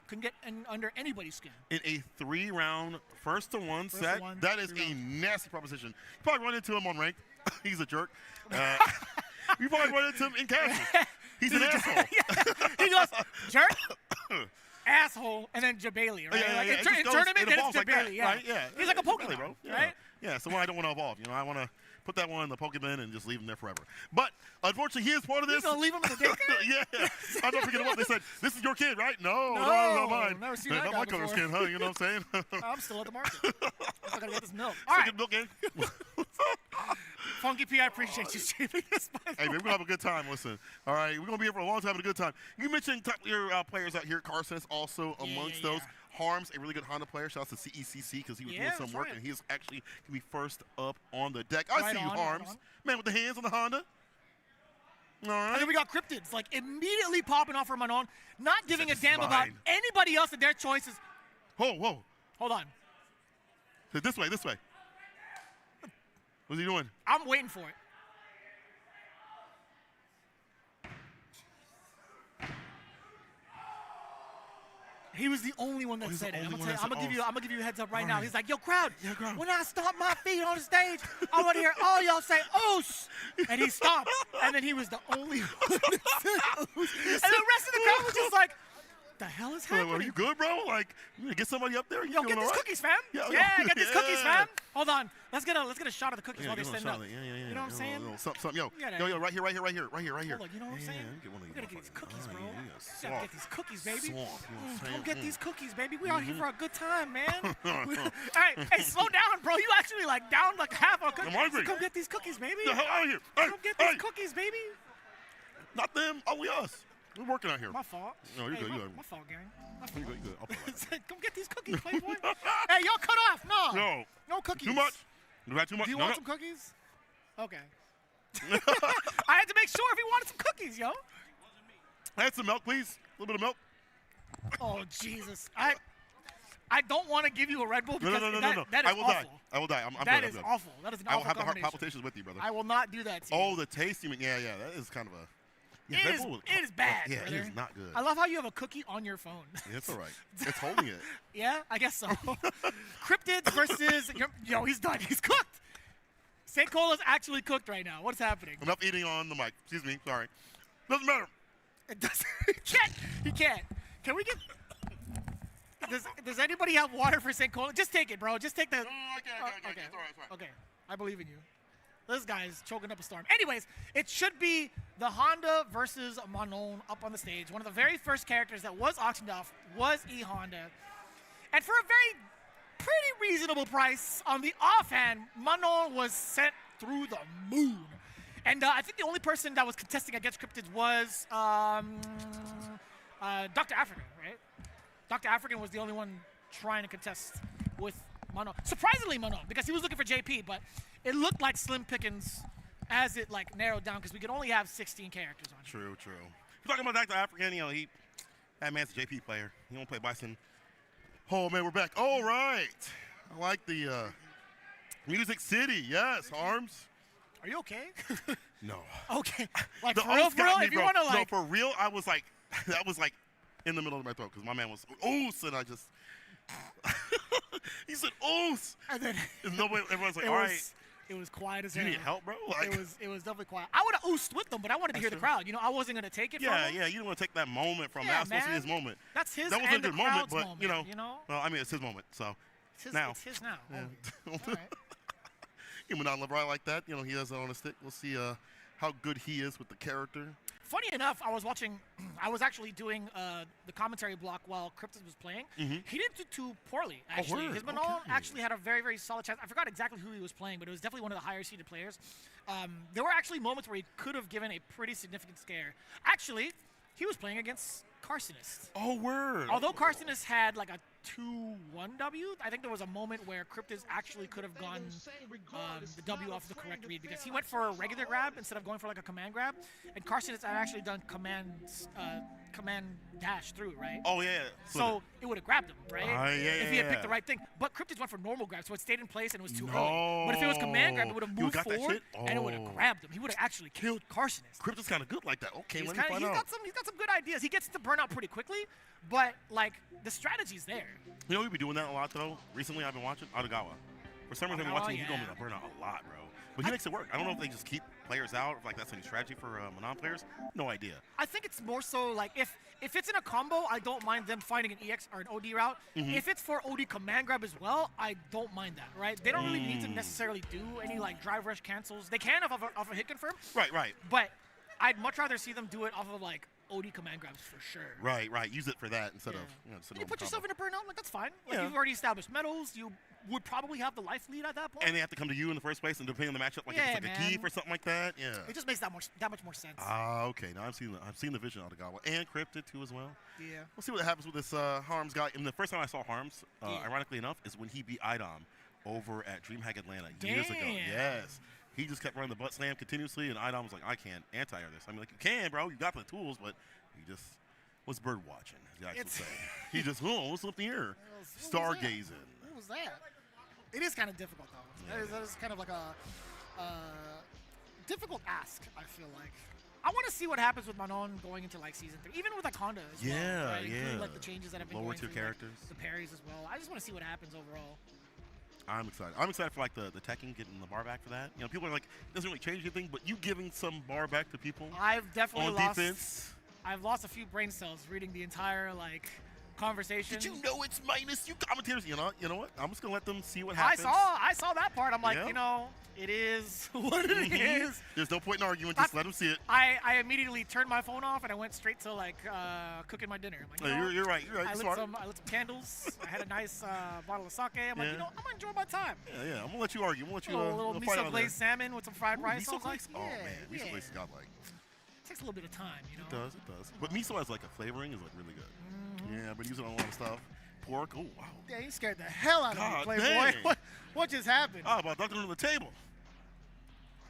can get under anybody's skin. In a 3-round first-to-one set, that is a nasty proposition. You probably run into him on ranked. He's a jerk. You probably run into him in casual. He's an asshole. He goes, jerk, asshole, and then Jabali, right? Yeah, in tournament, then it's like Jabali, that, right? Yeah. He's like a Pokemon, bro. right? Yeah, so I don't want to evolve. You know, I want to put that one in the Pokemon and just leave him there forever. But unfortunately, he is part of this. You gonna leave him in the daycare? Yeah. I'm not picking him up. They said, "This is your kid, right?" No, not mine. Never seen that guy my color's kid, huh? You know what I'm saying? I'm still at the market. I gotta get this milk. All right. Milk game. Funky P, I appreciate you streaming this. Hey, man, we're gonna have a good time. Listen, all right, we're gonna be here for a long time, having a good time. You mentioned your players out here. Carson is also amongst those. Harms, a really good Honda player. Shout out to CECC because he was doing some work, and he's actually going to be first up on the deck. I see you, Harms. Man with the hands on the Honda. All right. And then we got Cryptids, like, immediately popping off from Manon, not giving a damn about anybody else and their choices. Whoa. Hold on. This way. What's he doing? I'm waiting for it. He was the only one that said it. I'm gonna give you a heads up right now. He's like, yo, crowd, when I stomp my feet on the stage, I want to hear all y'all say "oos," and he stomped, and then he was the only one that said "oos," and the rest of the crowd was just like, the hell is happening? Are you good, bro? Like, you gonna get somebody up there? Yo, get these cookies, fam. Yeah, get these cookies, fam. Hold on. Let's get a shot of the cookies while they stand up. Yeah. You know what I'm saying? Yo, right here. Hold on, you know what I'm saying? We gotta get these cookies, bro. We gotta get these cookies, baby. Come get these cookies, baby. We out here for a good time, man. All right, hey, slow down, bro. You actually like down like half a cookie. I'm hungry. Come get these cookies, baby. Get the hell out of here. Come get these cookies, baby. Not them, only us. We're working out here. My fault. No, you're good. My fault, gang. You're good. I'll play right. Come get these cookies, playboy. Hey, y'all cut off. No cookies. Too much. You had too much. Do you want some cookies? Okay. I had to make sure if he wanted some cookies, yo. I had some milk, please. A little bit of milk. Oh, Jesus. I don't want to give you a Red Bull because no. That is I will awful. die. I will die. That is awful. That is an awful combination. I will have the heart palpitations with you, brother. I will not do that to you. Oh, the taste. Yeah. That is kind of a... Yeah, it is bad. Yeah, brother. it is not good. I love how you have a cookie on your phone. Yeah, it's all right. It's holding it. Yeah, I guess so. Cryptids versus... Yo, he's done. He's cooked. St. Cola's actually cooked right now. What's happening? Enough eating on the mic. Excuse me. Sorry. Doesn't matter. It doesn't. He can't. Can we get... Does anybody have water for St. Cola? Just take it, bro. Just take the... No, I can't. Okay. It's all right. Okay. I believe in you. This guy's choking up a storm. Anyways, it should be the Honda versus Manon up on the stage. One of the very first characters that was auctioned off was E-Honda. And for a very pretty reasonable price, on the offhand, Manon was sent through the moon. And I think the only person that was contesting against Cryptids was Dr. African, right? Dr. African was the only one trying to contest with Manon. Surprisingly, Manon, because he was looking for JP, but it looked like slim pickings as it like narrowed down because we could only have 16 characters on. True. We're talking about Dr. African, that man's a JP player. He don't play Bison. Oh man, we're back. All right. I like the Music City. Yes, Harms. Are you okay? No. Okay. Like, The for real, oath got me, if you bro. want to, like... No, for real, I was like, that was like in the middle of my throat because my man was, oos, and I just, he said, oos. And then... nobody, everyone's like, all right. It was quiet as Do you hell. need help, bro? Like, It was definitely quiet. I would have oosed with them, but I wanted to hear the crowd. You know, I wasn't going to take it from him. Yeah, you don't want to take that moment from him. Yeah, That was supposed to be his moment. That's his That wasn't and a good the moment, crowd's but, moment, you know. Well, I mean, it's his moment, so. It's his now. Yeah. Oh, all right. He went on LeBron like that. You know, he has it on a stick. We'll see how good he is with the character. Funny enough, I was watching, I was actually doing the commentary block while Cryptid was playing. Mhm. He didn't do too poorly, actually. word. His Manon actually had a very, very solid chance. I forgot exactly who he was playing, but it was definitely one of the higher seeded players. There were actually moments where he could have given a pretty significant scare. Actually, he was playing against Carsonist. Oh, word. Although Carsonist had like a 2-1 W, I think there was a moment where Cryptid actually could have gone the W off the correct read because he went for a regular grab instead of going for like a command grab, and Carsonist had actually done command dash through, right? Oh, yeah. So it would have grabbed him, right? Yeah, if he had picked yeah. the right thing. But Cryptid went for normal grab, so it stayed in place and it was too early. But if it was command grab, it would have You moved got that forward shit? and it would have grabbed him. He would have actually killed Carsonist. Cryptid's kind of good like that. Okay, He's let me find out. he's got some good ideas. He gets to burn out pretty quickly, but like the strategy's there. You know, we be doing that a lot, though. Recently, I've been watching Adagawa. For some reason, I've been watching him. He's going to burn out a lot, bro. But he makes it work. I don't know if they just keep players out, if like that's any strategy for Manon players. No idea. I think it's more so like if it's in a combo, I don't mind them finding an EX or an OD route. Mhm. If it's for OD command grab as well, I don't mind that, right? They don't really need to necessarily do any like drive rush cancels. They can off a hit confirm. Right. But I'd much rather see them do it off of like OD command grabs for sure. Right. Use it for that instead of, You put yourself in a burnout, like that's fine. Like Yeah. you've already established medals. You would probably have the life lead at that point. And they have to come to you in the first place, and depending on the matchup, like Yeah, if it's like a man. Keith or something like that. Yeah. It just makes that much more sense. Okay. Now I've seen the vision of Adagawa and Cryptid too as well. Yeah. We'll see what happens with this Harms guy. And the first time I saw Harms, ironically enough, is when he beat Idom over at DreamHack Atlanta years ago. Damn. Yes. He just kept running the butt slam continuously, and Idom was like, I can't anti-air this. I mean, like, you can, bro. You got the tools, but he just was bird watching, as the guys would say. He just, what's up in the air? Stargazing. What was that? It is kind of difficult, though. That is kind of like a difficult ask, I feel like. I want to see what happens with Manon going into like season 3, even with like Honda as well. Right? Including, like the changes that have been Lower going tier through, characters. Like, the parries as well. I just want to see what happens overall. I'm excited. I'm excited for like the teching, getting the bar back for that. You know, people are like, it doesn't really change anything, but you giving some bar back to people I've definitely on lost. defense. I've lost a few brain cells reading the entire like conversation. Did you know it's minus? You commentators, you know what? I'm just gonna let them see what happens. I saw that part. I'm like, Yeah. you know, it is what it is. There's no point in arguing. Just let them see it. I immediately turned my phone off and I went straight to like cooking my dinner. I'm like, you know, You're right. I lit Smart. some candles. I had a nice bottle of sake. I'm like, Yeah. you know, I'm gonna enjoy my time. Yeah. I'm gonna let you argue. I'm gonna let you. A little fight miso on glazed salmon with some fried rice. I Miso was like, glaze? Oh man, miso glaze is godlike. Takes a little bit of time, you know. It does. But miso as like a flavoring is like really good. Yeah, I've been using it on a lot of stuff. Pork. Oh wow. Yeah, you scared the hell out of me, God Playboy. dang. What just happened? Oh, about ducking under the table.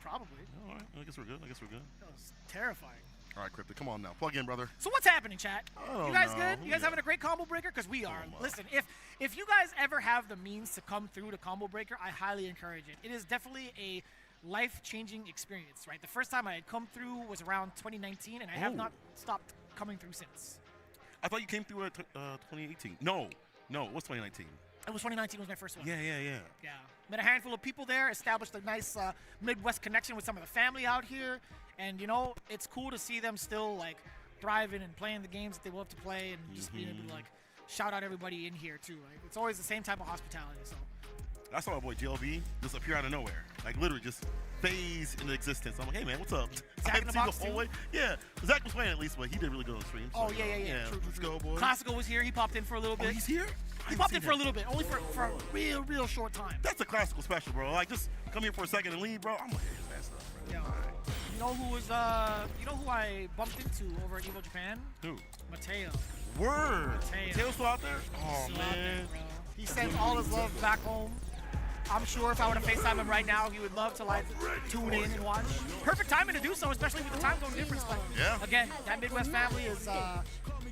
Probably. All right. I guess we're good. That was terrifying. All right, Cryptic, come on now. Plug in, brother. So what's happening, chat? don't You guys know. good? You guys having a great combo breaker? Because we are. Listen, if you guys ever have the means to come through to combo breaker, I highly encourage it. It is definitely a life-changing experience, right? The first time I had come through was around 2019, and I have not stopped coming through since. I thought you came through at 2018. No, it was 2019. It was 2019 was my first one. Yeah. Yeah. Met a handful of people there, established a nice Midwest connection with some of the family out here. And, you know, it's cool to see them still, like, thriving and playing the games that they love to play and just being able to, like, shout out everybody in here, too. Like, it's always the same type of hospitality, so. I saw my boy JLB just appear out of nowhere. Like, literally just phase into existence. I'm like, hey, man, what's up? Zach in the box, the whole too? way. Yeah, Zach was playing at least, but he did really good on stream. Oh, so, yeah. True. Let's go, boys. Classical was here. He popped in for a little bit. Oh, he's here? He popped in for a little bit, only for a real short time. That's a classical special, bro. Like, just come here for a second and leave, bro. I'm like, hey, that's stuff, bro. Yeah. You know who was you know who I bumped into over at Evo Japan? Who? Mateo. Word. Mateo's still out there? Oh, Still out man. there, bro. He sends all his love back home. I'm sure if I were to FaceTime him right now, he would love to like tune in and watch. Perfect timing to do so, especially with the time zone difference. But again, that Midwest family is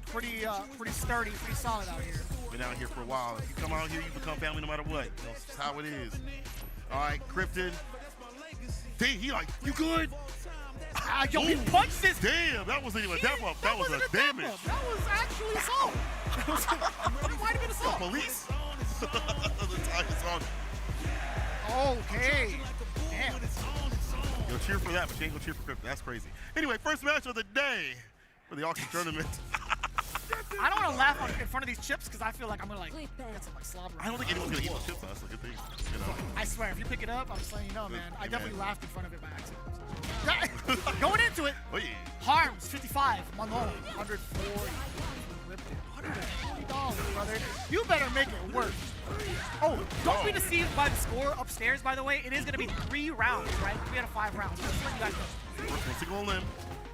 pretty sturdy, pretty solid out here. Been out here for a while. If you come out here, you become family no matter what. You know, it's how it is. All right, Cryptid. Damn, he like, you good? Yo, he punched his. Damn, that wasn't even a dap up. That was a damage. That was actually assault. That might have been assault. Police. The tie is on. Okay. Damn. You'll cheer for that, but you ain't gonna cheer for Crypto. That's crazy. Anyway, first match of the day for the auction tournament. I don't want to laugh in front of these chips because I feel like I'm gonna like get some like slobber. I don't think anyone's gonna eat those chips. That's a good thing. You know. I swear, if you pick it up, I'm just letting you know, man. I definitely laughed in front of it by accident. Going into it, Harms 55, Manon 140. $140, brother. You better make it work. Oh, don't be deceived by the score upstairs, by the way. It is going to be 3 rounds, right? 3 out of 5 rounds. Just let you guys know. First one, single limb.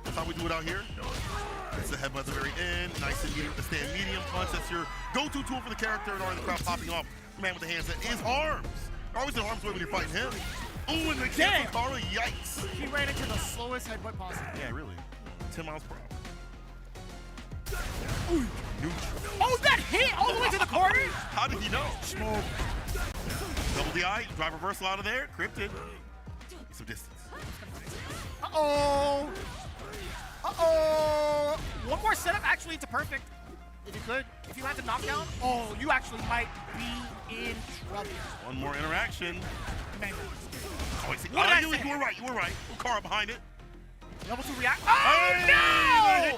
That's how we do it out here. It's the headbutt at the very end. Nice and medium to stand medium punch. That's your go-to tool for the character and already the crowd popping off. The man with the hands that is Harms. Always in harm's way when you're fighting him. Ooh, and the cancel Tara, yikes. He ran into the slowest headbutt possible. Yeah, really. 10 miles per hour. Oh, that hit all the way to the corner? How did he know? Smoke. Double DI, drive reversal out of there. Cryptid. Some distance. Uh-oh. Uh-oh. One more setup, actually, it's a perfect. If you could. If you land a knockdown, oh, you actually might be in trouble. One more interaction. Man. Oh, you were right. Ukara behind it. Level 2 react. Oh, hey, no!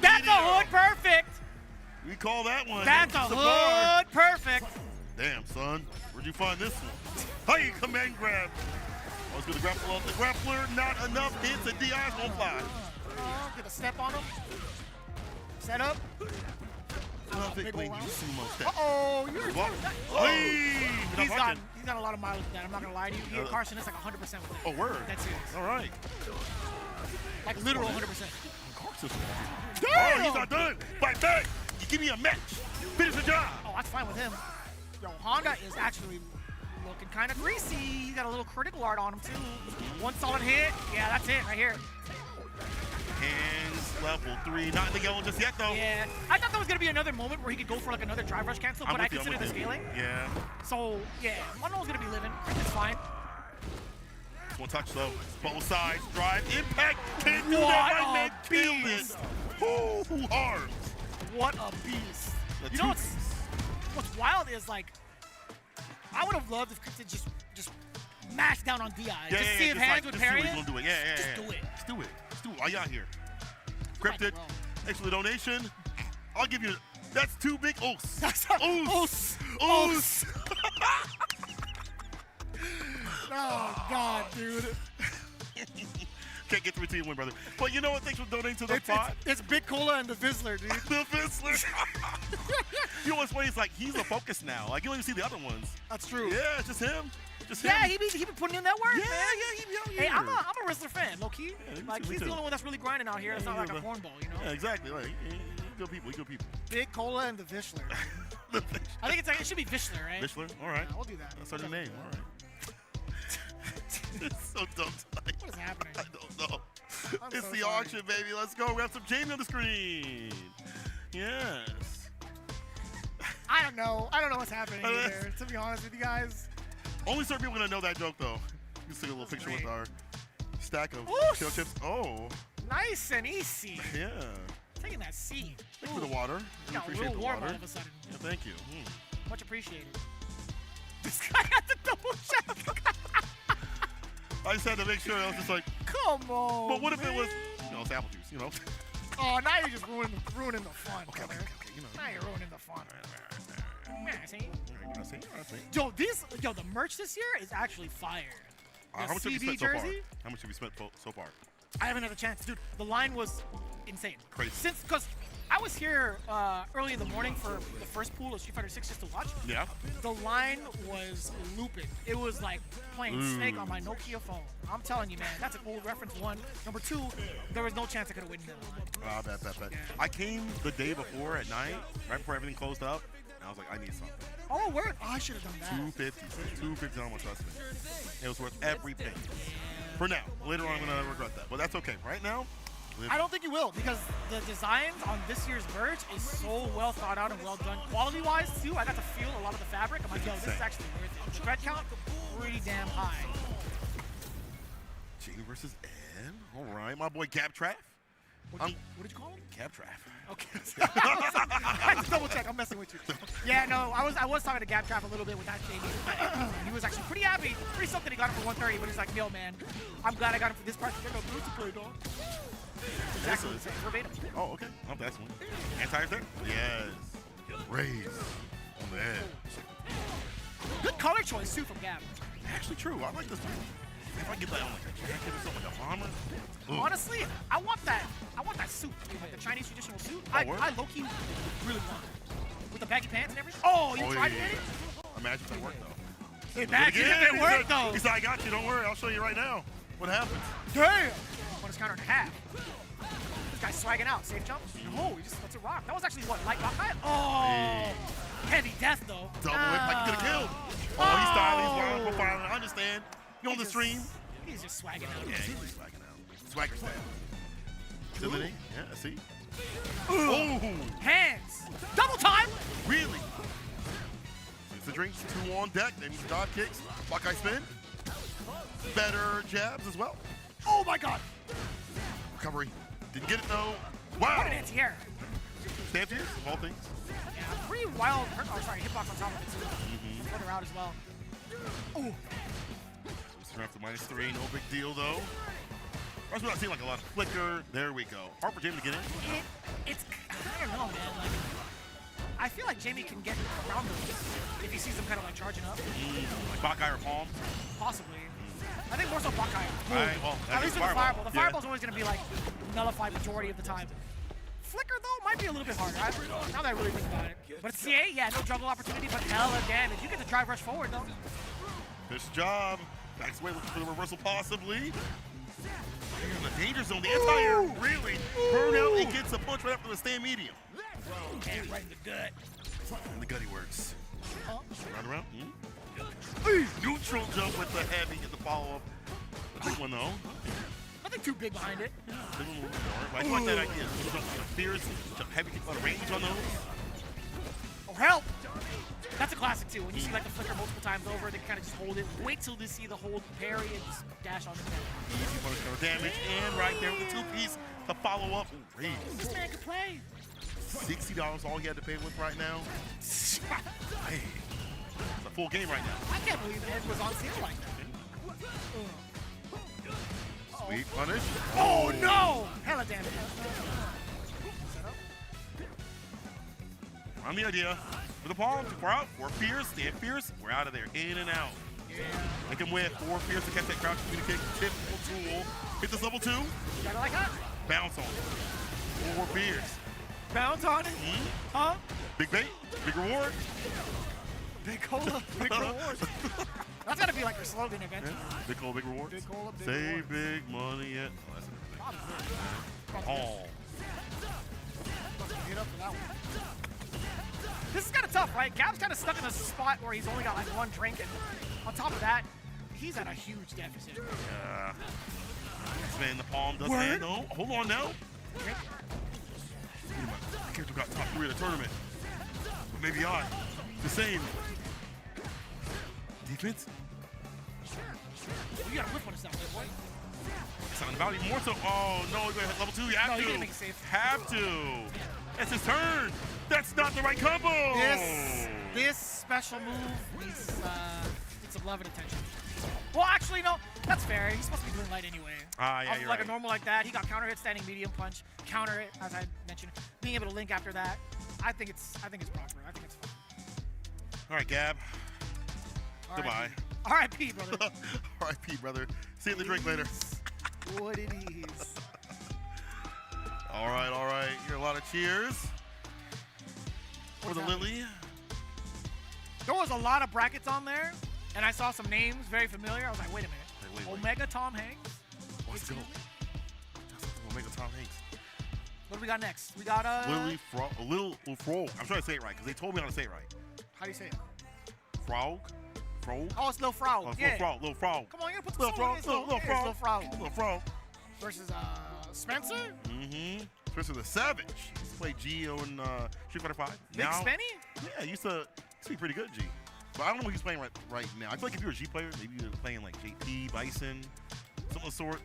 That's a hood perfect. We call that one. That's a hood perfect. Damn, son. Where'd you find this one? Hey, command grab. I was going to grapple off the grappler. Not enough hits. The DI's won't fly. Get a step on him. Set up. Uh-oh, you're he's got a lot of mileage with that. I'm not gonna lie to you. He and Carson is like 100% with it. Oh, word. That's serious. All right. Like literal 100%. Carson. Oh, he's not done. Fight back. You give me a match. Finish the job. Oh, that's fine with him. Yo, Honda is actually looking kind of greasy. He got a little critical art on him too. One solid hit. Yeah, that's it right here. Hands level 3, not in the yellow just yet though. Yeah, I thought there was gonna be another moment where he could go for like another drive rush cancel, but I consider the scaling. Yeah. So yeah, Monroe's gonna be living. It's fine. One touch though. Both sides. Drive. Impact. Can't do that. Right man. Kill it. Ooh, Harms. What a beast. You know what's wild is like I would have loved if Cryptid just mash down on DI. Yeah, just see if hands would parry it. Just do it. Yeah. Just do it. Just do it. Why y'all here? Cryptid, thanks for the donation. I'll give you, that's 2 big oos. Oos. Oh, God, dude. Can't get through to you win, brother. But you know what? Thanks for donating to the pot. It's Big Cola and the Vizzler, dude. The Vizzler. You know what's funny? It's like he's the focus now. Like you don't even see the other ones. That's true. Yeah, it's just him. Yeah, he be putting in that work, man. Yeah, he be out here. Hey, I'm a Rizzler fan, low key. Yeah, like he's the only one that's really grinding out here. It's not like a cornball, you know. Yeah, exactly. Like good people. Big Cola and the Vishler. I think it should be Vishler, right? Vishler. All right. Yeah, we'll do that. That's our new name. All right. It's so dumb tonight. What is happening? I don't know. It's the auction, baby. Let's go. We have some Jamie on the screen. Yes. I don't know what's happening here, to be honest with you guys. Only certain people are going to know that joke, though. You can see a little picture with our stack of shell chips. Oh. Nice and easy. Yeah. Taking that seat. Thank you for the water. Got appreciate real warm water. all of a sudden. Yeah, thank you. Much appreciated. This guy had to double check. I just had to make sure. I was just like, come on. But what if it was, it's apple juice, you know? Oh, now you're just ruining the fun. Okay. Now you're ruining the fun. See? I see. Yo, the merch this year is actually fire. How much have you spent jersey? so far? How much have you spent so far? I haven't had a chance, dude. The line was insane. Crazy. Because I was here early in the morning for the first pool of Street Fighter 6 just to watch. Yeah. The line was looping. It was like playing Snake on my Nokia phone. I'm telling you, man, that's an old reference, one. Number 2, there was no chance I could have won that line. Bet. Yeah. I came the day before at night, right before everything closed up. I was like, I need something. Oh, word. Oh, I should have done that. $250 almost, trust me. It was worth every penny. For now. Later on, I'm going to regret that. But that's okay. Right now, I don't think you will, because the designs on this year's merch is so well thought out and well done. Quality-wise, too, I got to feel a lot of the fabric. I'm like, yo, this is actually worth it. Thread count, pretty damn high. Jamie versus Ed. All right, my boy Gab Traff. What did you call him? Gab Traff. Okay. I had to double check. I'm messing with you. Yeah, no, I was talking to Gab Traff a little bit with that Jamie. He was actually pretty happy, pretty something he got him for 130, but he's like, yo, man, I'm glad I got him for this price. They're no good to play, dog. Exactly the same, verbatim. Oh, okay. Oh, that's one. Anti there? Yes. Raise on the edge. Good color choice, too, from Gab. Actually true. I like this one. If I get that on like a jacket or something, like a bomber. Honestly, I want that suit, like the Chinese traditional suit. I low-key really want it. With the baggy pants and everything. Oh, you tried to get it? Imagine if it worked, though. Imagine if it worked, though. He said, I got you. Don't worry. I'll show you right now what happens. Damn. On his counter in half. This guy's swagging out. Safe jump. No, he just lets it rock. That was actually what, light rock high? Oh, heavy death, though. Double whip like he could have killed. Oh, he's styling. He's wild profiling. I understand. You on the stream? He's just swagging out. Yeah, he's just swagging out. Swagger style. Agility. Yeah, I see. Ooh. Hands. Double time. Really? It's the drinks. 2 on deck. Then he's dive kicks. Buckeye spin. Better jabs as well. Oh my god. Recovery. Didn't get it though. Wow. What an anti-air. Stand here, of all things. Yeah, pretty wild. Oh, sorry, hitbox on top of it too. Further out as well. Ooh. After -3, no big deal though. I was not seeing like a lot of flicker. There we go. Hard for Jamie to get in. It's I don't know, man. Like, I feel like Jamie can get around those if he sees them kind of like charging up. Like Buckeye or Palm? Possibly. I think more so Buckeye. Right, well, at least with the fireball. The yeah. fireball's always going to be like nullified majority of the time. Flicker though might be a little bit harder. Now that I really think about it. But it's CA, yeah, no jungle opportunity, but hella damage. You get the drive rush forward though. This job. Backs away, looking for the reversal possibly. You're in the danger zone. The anti-air really burn out and gets a punch right after the stand medium. And right in the gut. And the gutty works. Round around. Neutral jump with the heavy at the follow-up. The big one though. Nothing too big behind it. Big one a little bit more. But I like that idea. Fierce, heavy kick on range on those. Oh, help! That's a classic too. When you see like the flicker multiple times over, they kind of just hold it. Wait till they see the hold parry and just dash on the net. Easy punish for damage, and right there with the 2-piece to follow up. This man can play. $60 all he had to pay with right now. Hey, it's a full game right now. I can't believe Ed was on sale like that. Sweet punish. Oh no! Hella damage. On the idea. For the palm, too far out. 4 fierce, stand fierce. We're out of there. In and out. Yeah. Make him win. 4 fierce to catch that crouch communicate. Typical tool. Hit this level 2. Gotta like that. Bounce on it. 4 fierce. Bounce on it? Huh? Big bait. Big reward. Big cola. Big reward. That's gotta be like your slogan eventually. Yeah. Big cola, big reward. Big cola, big Save reward. big money yet. Oh, that's Oh. Get up for that one. This is kind of tough, right? Gab's kind of stuck in a spot where he's only got like 1 drink, and on top of that, he's at a huge deficit. Yeah. Man, the palm does handle. Hold on now. My character got top 3 of the tournament. But maybe I. The same. Defense? Well, you gotta whip on this now, boy. It's not about even more so. Oh, no, you're going to hit level 2. You have No, to. you didn't make it safe. Have to. It's his turn. That's not the right combo. This special move needs some love and attention. Well, actually, no. That's fair. He's supposed to be doing light anyway. Yeah, you're like right. a normal like that. He got counter hit, standing medium punch, counter it, as I mentioned. Being able to link after that, I think it's proper. I think it's fine. All right, Gab. Goodbye. R.I.P., brother. R.I.P., brother. See you in the drink later. What it is. All right, all right. Hear a lot of cheers for the Lily. There was a lot of brackets on there, and I saw some names very familiar. I was like, wait a minute. Wait. Omega Tom Hanks? Let's go. Omega Tom Hanks. What do we got next? We got Lily Frog. I'm trying to say it right because they told me how to say it right. How do you say it? Frog. Frog. Oh, it's Lil Frog. Oh, it's yeah. Lil Frog. Come on, you gotta put the Lil Frog. Lil Frog. Lil Frog. Versus Spencer. Mm-hmm. Spencer the Savage. He used to play Geo in Street Fighter 5. Big Spenny? Yeah, he used to be pretty good, G. But I don't know what he's playing right now. I feel like if you were a G player, maybe you were playing like JP, Bison, Something of the sort.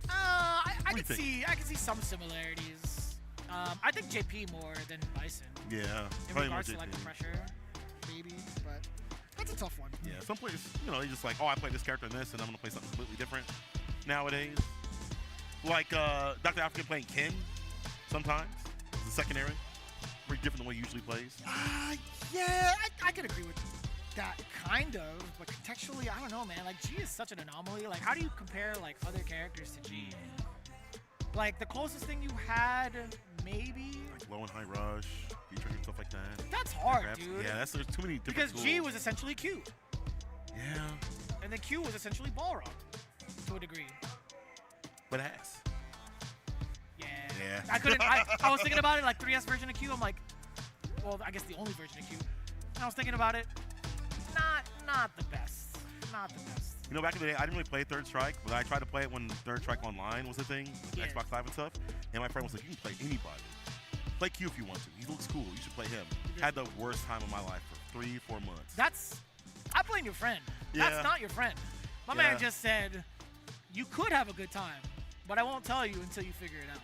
I can see some similarities. I think JP more than Bison. Yeah. In regards to like the pressure, maybe, but that's a tough one. Yeah. Some players, they just like, oh, I play this character in this, and I'm gonna play something completely different nowadays. Like Dr. African playing Ken sometimes. It's a secondary. Pretty different than the way he usually plays. Yeah, I can agree with that kind of, but contextually, I don't know, man. Like G is such an anomaly. Like, how do you compare like other characters to G? Like the closest thing you had, maybe like low and high rush, feature and stuff like that. That's hard, dude. Yeah, there's too many different because tools. G was essentially Q. Yeah. And then Q was essentially Balrog, to a degree. But ass. Yeah. I couldn't. I was thinking about it, like 3S version of Q. I'm like, well, I guess the only version of Q. And I was thinking about it. Not the best. Not the best. Back in the day, I didn't really play Third Strike, but I tried to play it when Third Strike Online was a thing, with Xbox Live and stuff. And my friend was like, you can play anybody. Play Q if you want to. He looks cool. You should play him. Had the worst time of my life for 3-4 months. I blame your friend. Yeah. That's not your friend. My man just said, you could have a good time, but I won't tell you until you figure it out.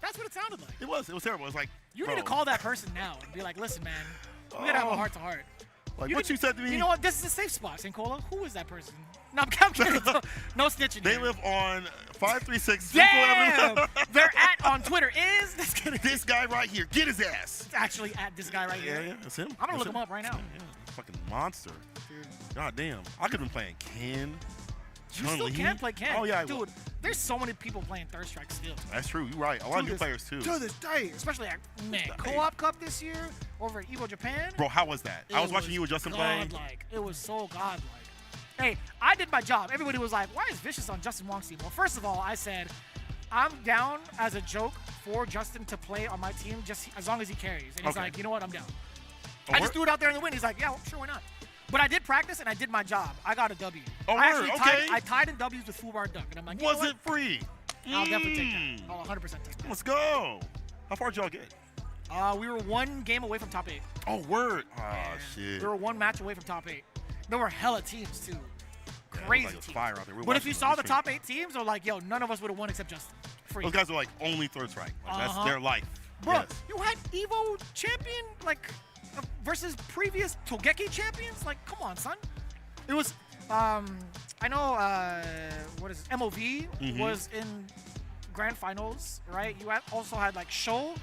That's what it sounded like. It was terrible. It was like, you need to call that person now and be like, listen, man, we gotta have a heart-to-heart. Like what you said to me. You know what? This is a safe spot, Sankola. Who is that person? No, I'm kidding. No snitching. They live on 536. Damn! They're on Twitter is this guy right here. Get his ass. It's actually at this guy right here. Yeah, that's him. I'm gonna look him up right now. Yeah, fucking monster. Dude. God damn. I could have been playing Ken. You still can play Ken. Oh yeah, dude. There's so many people playing Third Strike still. That's true. You're right. A lot of new players too. To this day, especially at Co-op Cup this year over at Evo Japan. Bro, how was that? I was watching you and Justin play. It was so godlike. Hey, I did my job. Everybody was like, "Why is Vicious on Justin Wong's team?" Well, first of all, I said, "I'm down as a joke for Justin to play on my team just as long as he carries." And he's like, "You know what? I'm down." I just threw it out there in the wind. He's like, "Yeah, well, sure, why not?" But I did practice and I did my job. I got a W. I tied in W's with Full Bar Duck, and I'm like, was it free? I'll definitely take that. I'll 100% take that. Let's go. How far did y'all get? We were one game away from top 8. Oh, word. Oh, shit. We were one match away from top 8. There were hella teams, too. Crazy teams. Fire out there. But if you saw the top 8 teams, they're like, yo, none of us would have won except Justin. Free. Those guys are like only Third Strike. Like, that's their life. Bro, you had Evo champion, like, versus previous Togeki champions? Like, come on, son. It was, I know, what is it? MOV was in grand finals, right? You also had, like, Sho,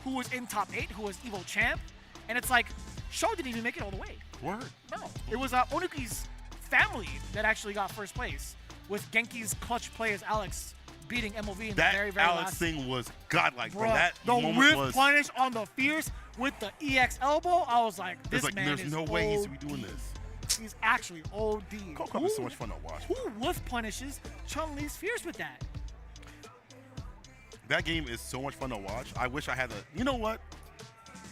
who was in top 8, who was Evo champ. And it's like, Sho didn't even make it all the way. Word. No. It was Onuki's family that actually got first place, with Genki's clutch play as Alex beating MOV in the very, very Alex last. thing was godlike, bro. That the moment whip was punish on the Fierce with the EX elbow. I was like, this man there's is no way he's doing this. He's actually OD. Coco is so much fun to watch. Who whiff punishes Chun-Li's Fierce with that? That game is so much fun to watch. I wish I had the. You know what?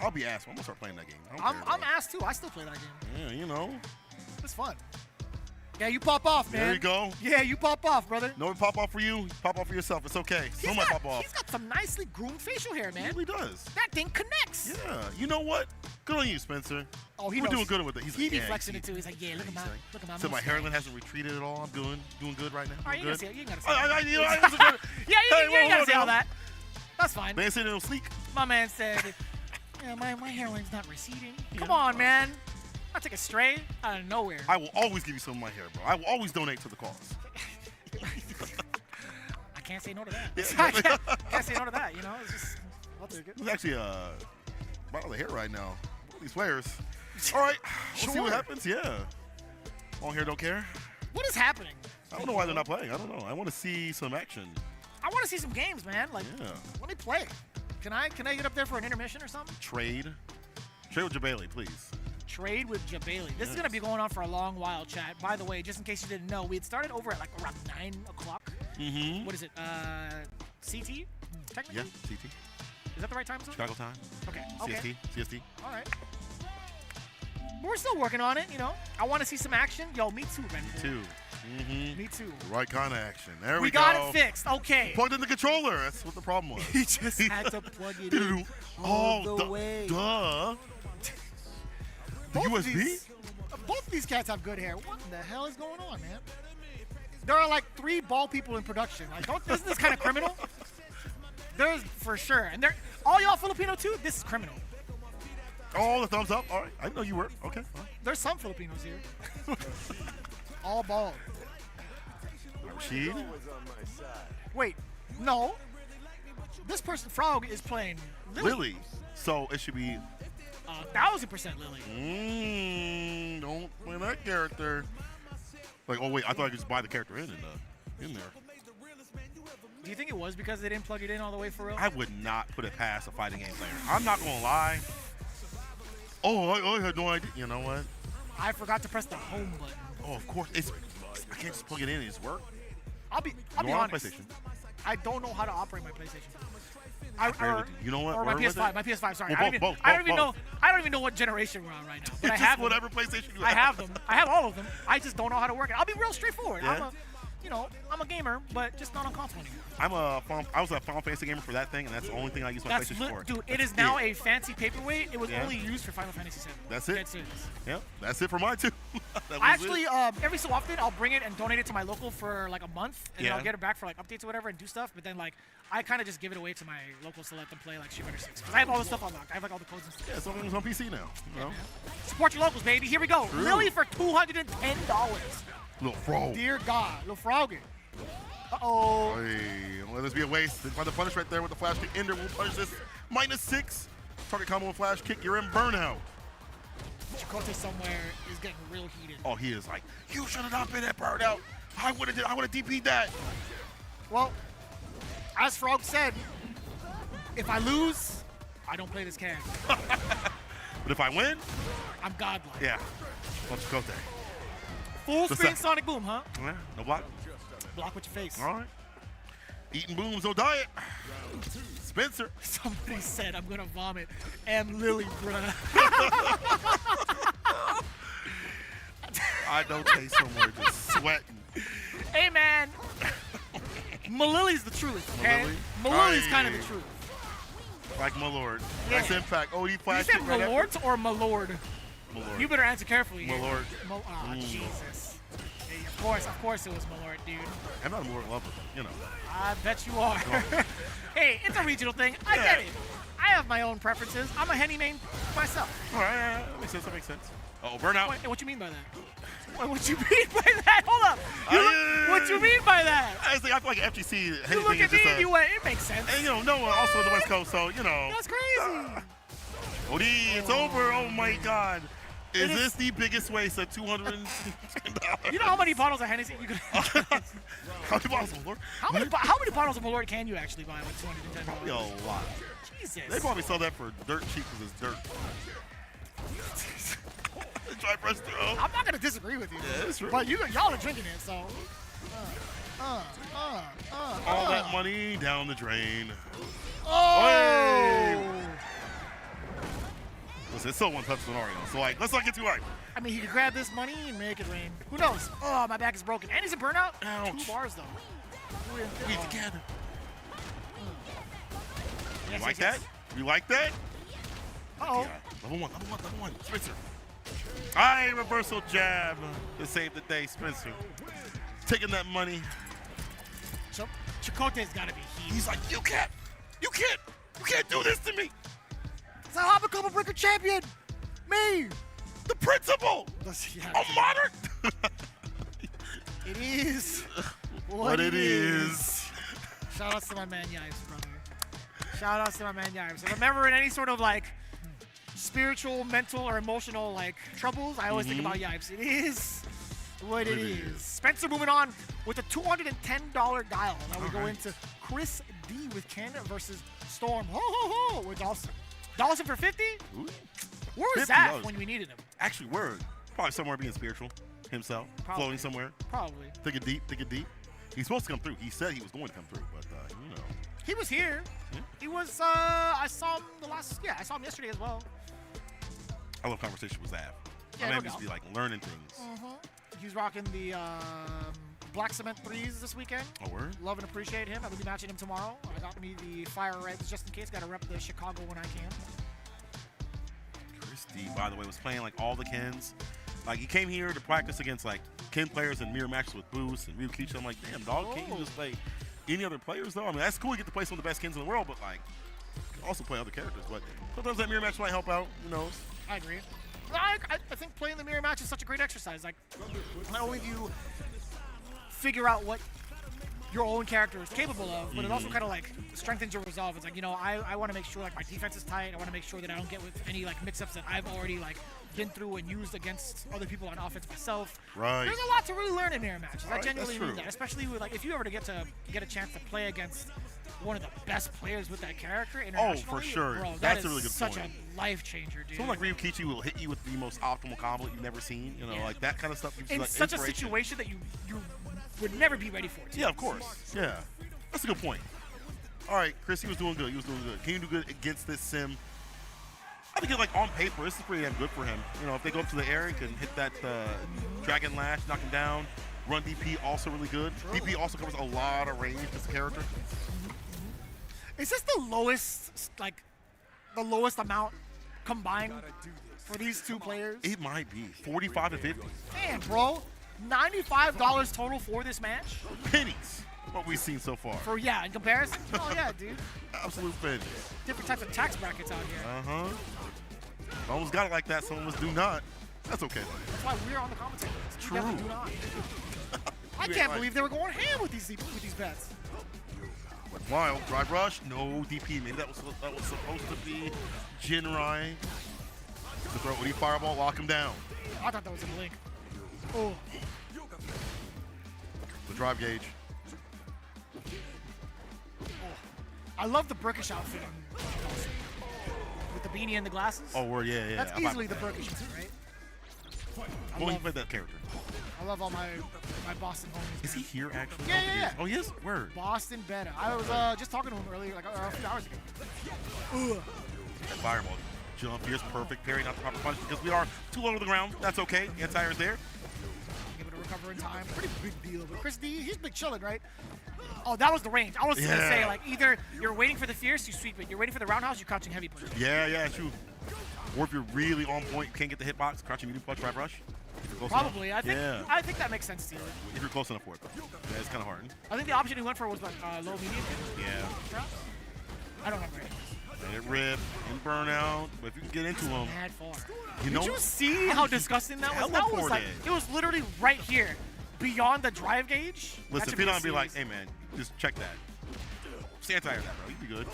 I'll be asked. I'm gonna start playing that game. I'm asked too. I still play that game. Yeah, you know. It's fun. Yeah, you pop off, man. There you go. Yeah, you pop off, brother. No, pop off for you. Pop off for yourself. It's okay. Someone pop off. He's got some nicely groomed facial hair, man. He really does. That thing connects. Yeah. You know what? Good on you, Spencer. Oh, he We're knows. doing good with it. He be flexing it too. He's like, yeah, look at my. So my hairline hasn't retreated at all. I'm doing good right now. All right, you good. gotta say. You gotta say. You gotta say all that. That's fine. Man said it was sleek. My man said, yeah, my hairline's not receding. Come on, man. I take a stray out of nowhere. I will always give you some of my hair, bro. I will always donate to the cause. I can't say no to that. Yeah. I can't say no to that, you know? It's just, I'll take it. There's actually a bottle of hair right now. These players. All right, we'll see what happens. Yeah. Long hair don't care. What is happening? I don't know why they're not playing. I don't know. I want to see some action. I want to see some games, man. Like, let me play. Can I get up there for an intermission or something? Trade with Jabali, please. Trade with Jabali. This is going to be going on for a long while, chat. By the way, just in case you didn't know, we had started over at like around 9 o'clock. Mm-hmm. What is it? CT? Technically? Yeah, CT. Is that the right time zone? Chicago time. Okay. CST. All right. But we're still working on it, you know. I want to see some action. Yo, me too, Reinhold. Me too. Mm-hmm. Me too. Right kind of action. There we go. We got it fixed. Okay. Plugged in the controller. That's what the problem was. He just had to plug it in all the way. Duh. The USB? Both of these cats have good hair. What the hell is going on, man? there are like 3 ball people in production. Like, isn't this kind of criminal? There's for sure. And all y'all Filipino too, this is criminal. Oh, the thumbs up. All right. I didn't know you were. Okay. There's some Filipinos here. All bald. Rashid? Wait, no. This person, Frog, is playing Lily. So it should be 1,000% Lily. Don't play that character. Like, oh wait, I thought I could just buy the character in there. Do you think it was because they didn't plug it in all the way for real? I would not put it past a fighting game player. I'm not gonna lie. Oh, I had no idea. You know what? I forgot to press the home button. Oh, of course. I can't just plug it in and just work. I'll be honest. I don't know how to operate my PlayStation. You know what? Or my PS5. My PS5. Sorry, I don't even know what generation we're on right now. But I have whatever PlayStation you have. I have them. I have all of them. I just don't know how to work it. I'll be real straightforward. Yeah. I'm a gamer, but just not on console anymore. I was a Final Fantasy gamer for that thing, and that's the only thing I use my PlayStation for. Dude, it is now a fancy paperweight. It was only used for Final Fantasy VII. That's it. That's it. Yep, that's it for mine too. I actually, every so often, I'll bring it and donate it to my local for like a month, and then I'll get it back for like updates or whatever and do stuff. But then like, I kind of just give it away to my locals to let them play like Street Fighter 6 because I have all the stuff unlocked. I have like all the codes and stuff. Yeah, some things on PC now. You know? Support your locals, baby. Here we go. True. Lily for $210. Little frog. Dear God, little froggy. Uh-oh. Hey, let this be a waste. Find the punish right there with the flash kick. Ender will punish this. -6. Target combo and flash kick. You're in burnout. Chakotay somewhere is getting real heated. Oh, he is like, you should have not been at burnout. I would have DP'd that. Well, as Frog said, if I lose, I don't play this character. But if I win, I'm godlike. Yeah. Let's go there. Full screen Sonic Boom, huh? Yeah, no block. Block with your face. All right. Eating booms, no diet. Spencer. Somebody said I'm gonna vomit. And Lily, bruh. I don't taste somewhere just sweating. Hey, man. Malili's the truth, okay? Malili's kind of the truth. Like my lord. Yeah. Nice impact. Oh, he flashed it right Malord or Malord? Malord. You better answer carefully. Malord. Oh, Jesus. Hey, of course it was Malord, dude. I'm not a Malord lover, you know. I bet you are. Hey, it's a regional thing. I get it. I have my own preferences. I'm a Henny main myself. All right, that makes sense. Oh, burnout. Wait, what you mean by that? What you mean by that? Hold up. What you mean by that? I feel like FGC. You look at me and you went, it makes sense. And no one also on the West Coast, so you know. That's crazy. OD, it's over. Oh my God. Is this the biggest waste of $210? You know how many bottles of Hennessy you could How many bottles of Malort? How many bottles of Malort can you actually buy with $210? Probably a lot. Jesus. They probably sell that for dirt cheap because it's dirt. Try press through. I'm not gonna disagree with you. Yeah, it's true. But y'all are drinking it, so. All that money down the drain. Oh! Hey! Listen, it's still one touch scenario, so like, let's not get too hyped. I mean, he could grab this money and make it rain. Who knows? Oh, my back is broken. And he's a burnout. Ouch. 2 bars though. We together. Yes, you like that? You like that? Uh-oh. Yeah. Level one. Spencer. Aye, reversal jab to save the day, Spencer. Taking that money. Chakotay's gotta be heated. He's like, you can't do this to me. So I'm a couple breaker champion. Me. The principal. A modern. It is what it is. Shout outs to my man Yipes, brother. Shout outs to my man Yipes. If I'm ever in any sort of like spiritual, mental, or emotional like troubles, I always think about Yipes. It is what it is. Spencer moving on with a $210 dial. Now we go into Chris D with Ken versus Storm. Ho ho ho with Dawson. Dawson for 50? Ooh. Where was that when we needed him? Actually, word. Probably somewhere being spiritual himself. Probably. Floating somewhere. Probably. Take it deep. He's supposed to come through. He said he was going to come through, but you know. He was here. Yeah. He was, I saw him I saw him yesterday as well. I love conversation with Zav. Yeah, My man used to be like learning things. He was rocking the Black Cement 3s this weekend. Oh, word? Love and appreciate him. I will be matching him tomorrow. I got me the Fire Reds just in case. Got to rep the Chicago when I can. Chris D, by the way, was playing like all the Kens. Like, he came here to practice against, like, Ken players and mirror matches with Boost and Ryukichi. I'm like, damn, dog, can't you just play any other players, though? I mean, that's cool. You get to play some of the best Kens in the world, but, like, you can also play other characters. But sometimes that mirror match might help out. Who knows? I agree. I think playing the mirror match is such a great exercise. Like, not only do you figure out what your own character is capable of, but it also kind of like strengthens your resolve. It's like, you know, I want to make sure like my defense is tight. I want to make sure that I don't get with any like mix-ups that I've already like been through and used against other people on offense myself. Right. There's a lot to really learn in mirror matches. Right, I genuinely that's mean true. that, especially with like if you ever get a chance to play against one of the best players with that character internationally. Oh, for sure. Bro, That's that a really good such point. a life changer, dude. Someone like Ryukichi will hit you with the most optimal combo you've never seen. You know, like that kind of stuff. Gives you, in like, such a inspiration. situation that you would never be ready for. Yeah, of course. Yeah, that's a good point. All right, Chris, he was doing good. He was doing good. Can you do good against this sim? I think, like on paper, this is pretty damn good for him. You know, if they go up to the air, he can hit that Dragon Lash, knock him down. Run DP also really good. DP also covers a lot of range as a character. Is this the lowest, like, the lowest amount combined for these two players? It might be 45 to 50. Damn, bro, $95 total for this match. Pennies. What we've seen so far. For in comparison. Oh yeah, dude. Absolute pennies. Different types of tax brackets out here. Almost got it like that. Some of us do not. That's okay. That's why we're on the commentary list. True. We definitely do not. I can't believe they were going ham with these bets. Wild drive rush, no DP. Maybe that was supposed to be Jinrai. To throw Woody Fireball, lock him down. I thought that was a link. Oh. The drive gauge. Oh. I love the Burkish outfit with the beanie and the glasses. Oh, word, yeah. That's easily the Burkish outfit, right? Well, you played that character. I love all my Boston homies. Is he here actually? Yeah. Oh, he is? Word. Boston Beta. I was just talking to him earlier, like a few hours ago. That fireball jump here's perfect. Parry, not the proper punch because we are too low to the ground. That's okay. Anti-air's there. Able to recover in time. Pretty big deal. But Chris D, he's been chilling, right? Oh, that was the range. I was going to say, like, either you're waiting for the fierce, you sweep it. You're waiting for the roundhouse, you're crouching heavy punch. Yeah, true. Or if you're really on point, you can't get the hitbox, crouching medium punch, drive rush. Probably. I think that makes sense to you. If you're close enough for it. Yeah, it's kind of hard. I think the option he went for was like low medium. Yeah. I don't remember it. Let it rip and burnout, but if you can get into him. Mad far. Did you see how disgusting that was? That was like, it was literally right here, beyond the drive gauge. Listen, Phenom would be like, hey man, just check that. Stay anti-air that, bro. You'd be good.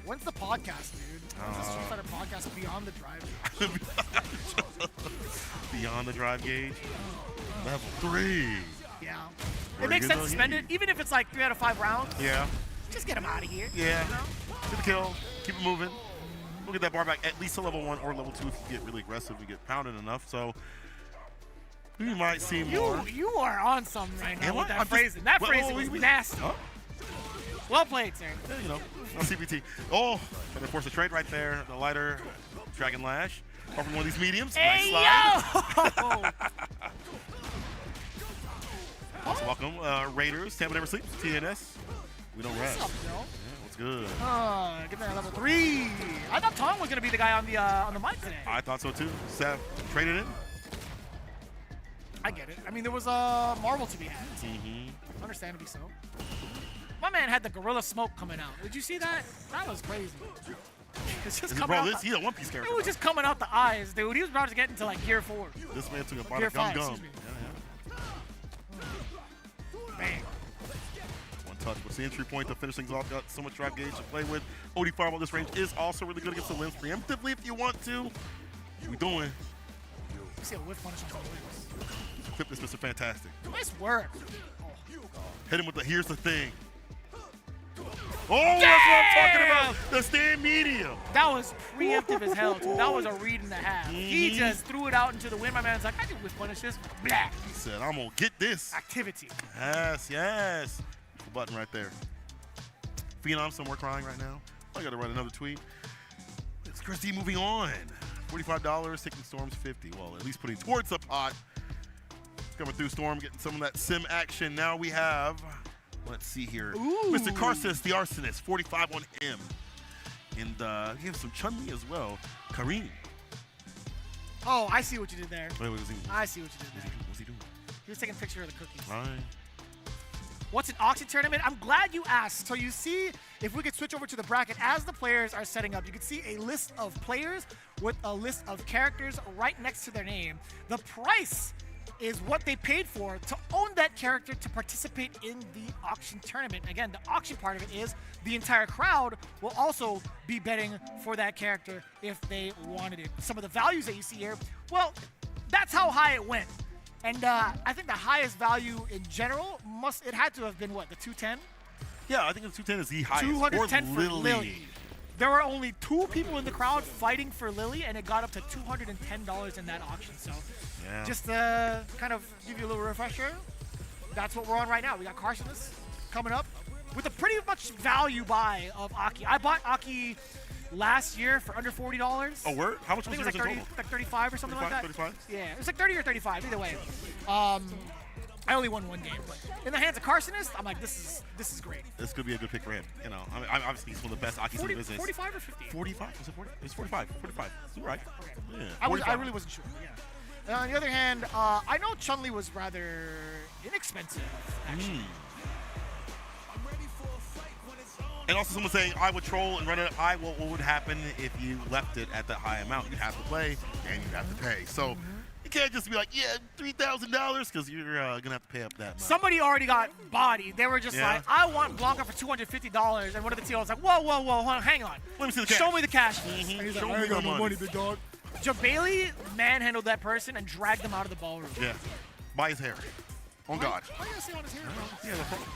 When's the podcast, dude? When's the Street Fighter podcast beyond the drive gauge? Beyond the drive gauge? Level 3. Yeah. It makes sense to spend it, even if it's like 3 out of 5 rounds. Yeah. Just get him out of here. Yeah. You know? Get the kill. Keep it moving. We'll get that bar back at least to level 1 or level 2 if you get really aggressive. We get pounded enough. So we might see more. You are on something right now with that phrasing. That phrasing was nasty. Huh? Well played, sir. Yeah, you know, on CPT. Oh, trying to force a trade right there. The lighter Dragon Lash. Or from one of these mediums. Hey, nice slide. Also welcome, Raiders. Tampa never sleeps. TNS. We don't rest. What's up, bro? Yeah, what's good? Give me that level 3. I thought Tom was gonna be the guy on the mic today. I thought so too. Seth traded in. I get it. I mean, there was a Marvel to be had. Understandably so. My man had the Gorilla Smoke coming out. Did you see that? That was crazy. It's just coming out. He's a One Piece character. It was just coming out the eyes, dude. He was about to get into like Gear 4. This man took a bite Gear of gum 5, gum. excuse me. Yeah. Bang. One touch. What's the entry point to finish things off? Got so much drive gauge to play with. OD Fireball this range is also really good against the limbs preemptively if you want to. We doing. You see a whiff punish on some limbs. Clip this, Mr. Fantastic. Nice work. Hit him with the here's the thing. Oh, that's what I'm talking about. The stand medium. That was preemptive as hell, too. That was a read and a half. He just threw it out into the wind. My man's like, I can whiff punish this. Blah. He said, I'm going to get this. Activity. Yes. The button right there. Phenom somewhere crying right now. I got to write another tweet. It's Chris D moving on. $45, taking Storm's 50. Well, at least putting towards the pot. Coming through Storm, getting some of that sim action. Now we have, let's see here, Mr. Karsus, the Arsonist, 45 on him. And he has some Chun-Li as well. Kareem. Oh, I see what you did there. Wait, what was he? I see what you did there. What's he doing? He was taking a picture of the cookies. All right. What's an auction tournament? I'm glad you asked. So you see, if we could switch over to the bracket, as the players are setting up, you can see a list of players with a list of characters right next to their name. The price is what they paid for to own that character to participate in the auction tournament. Again, the auction part of it is the entire crowd will also be betting for that character if they wanted it. Some of the values that you see here, well, that's how high it went. And I think the highest value in general it had to have been what, the 210? Yeah, I think the 210 is the highest. 210 for Lily. There were only 2 people in the crowd fighting for Lily, and it got up to $210 in that auction. So just to kind of give you a little refresher, that's what we're on right now. We got Carcinus coming up with a pretty much value buy of Aki. I bought Aki last year for under $40. Oh, word? How much I think was it was like 30, like 35 or something 35, like that. 35? Yeah, it was like 30 or 35, either way. I only won 1 game, but in the hands of Carcinus, I'm like, this is great. This could be a good pick for him. You know, I mean, obviously he's one of the best Akis in the business. 45 or 50? 45? Was it 40? It was 45. 45. You're right. Okay. Yeah. I really wasn't sure. Yeah. And on the other hand, I know Chun-Li was rather inexpensive, actually. And also someone saying, I would troll and run it high. Well, what would happen if you left it at that high amount? You'd have to play and you'd have to pay. So you can't just be like, yeah, $3,000 because you're going to have to pay up that much. Somebody already got bodied. They were just like, I want Blanca for $250. And one of the TL was like, whoa, hang on. Let me see the cash. Show me the cash. Mm-hmm. And he's Show like, I me ain't got the no money. money, big dog. Bailey manhandled that person and dragged them out of the ballroom. Yeah. By his hair. On God. Why you say on his hair, bro? Yeah, no problem.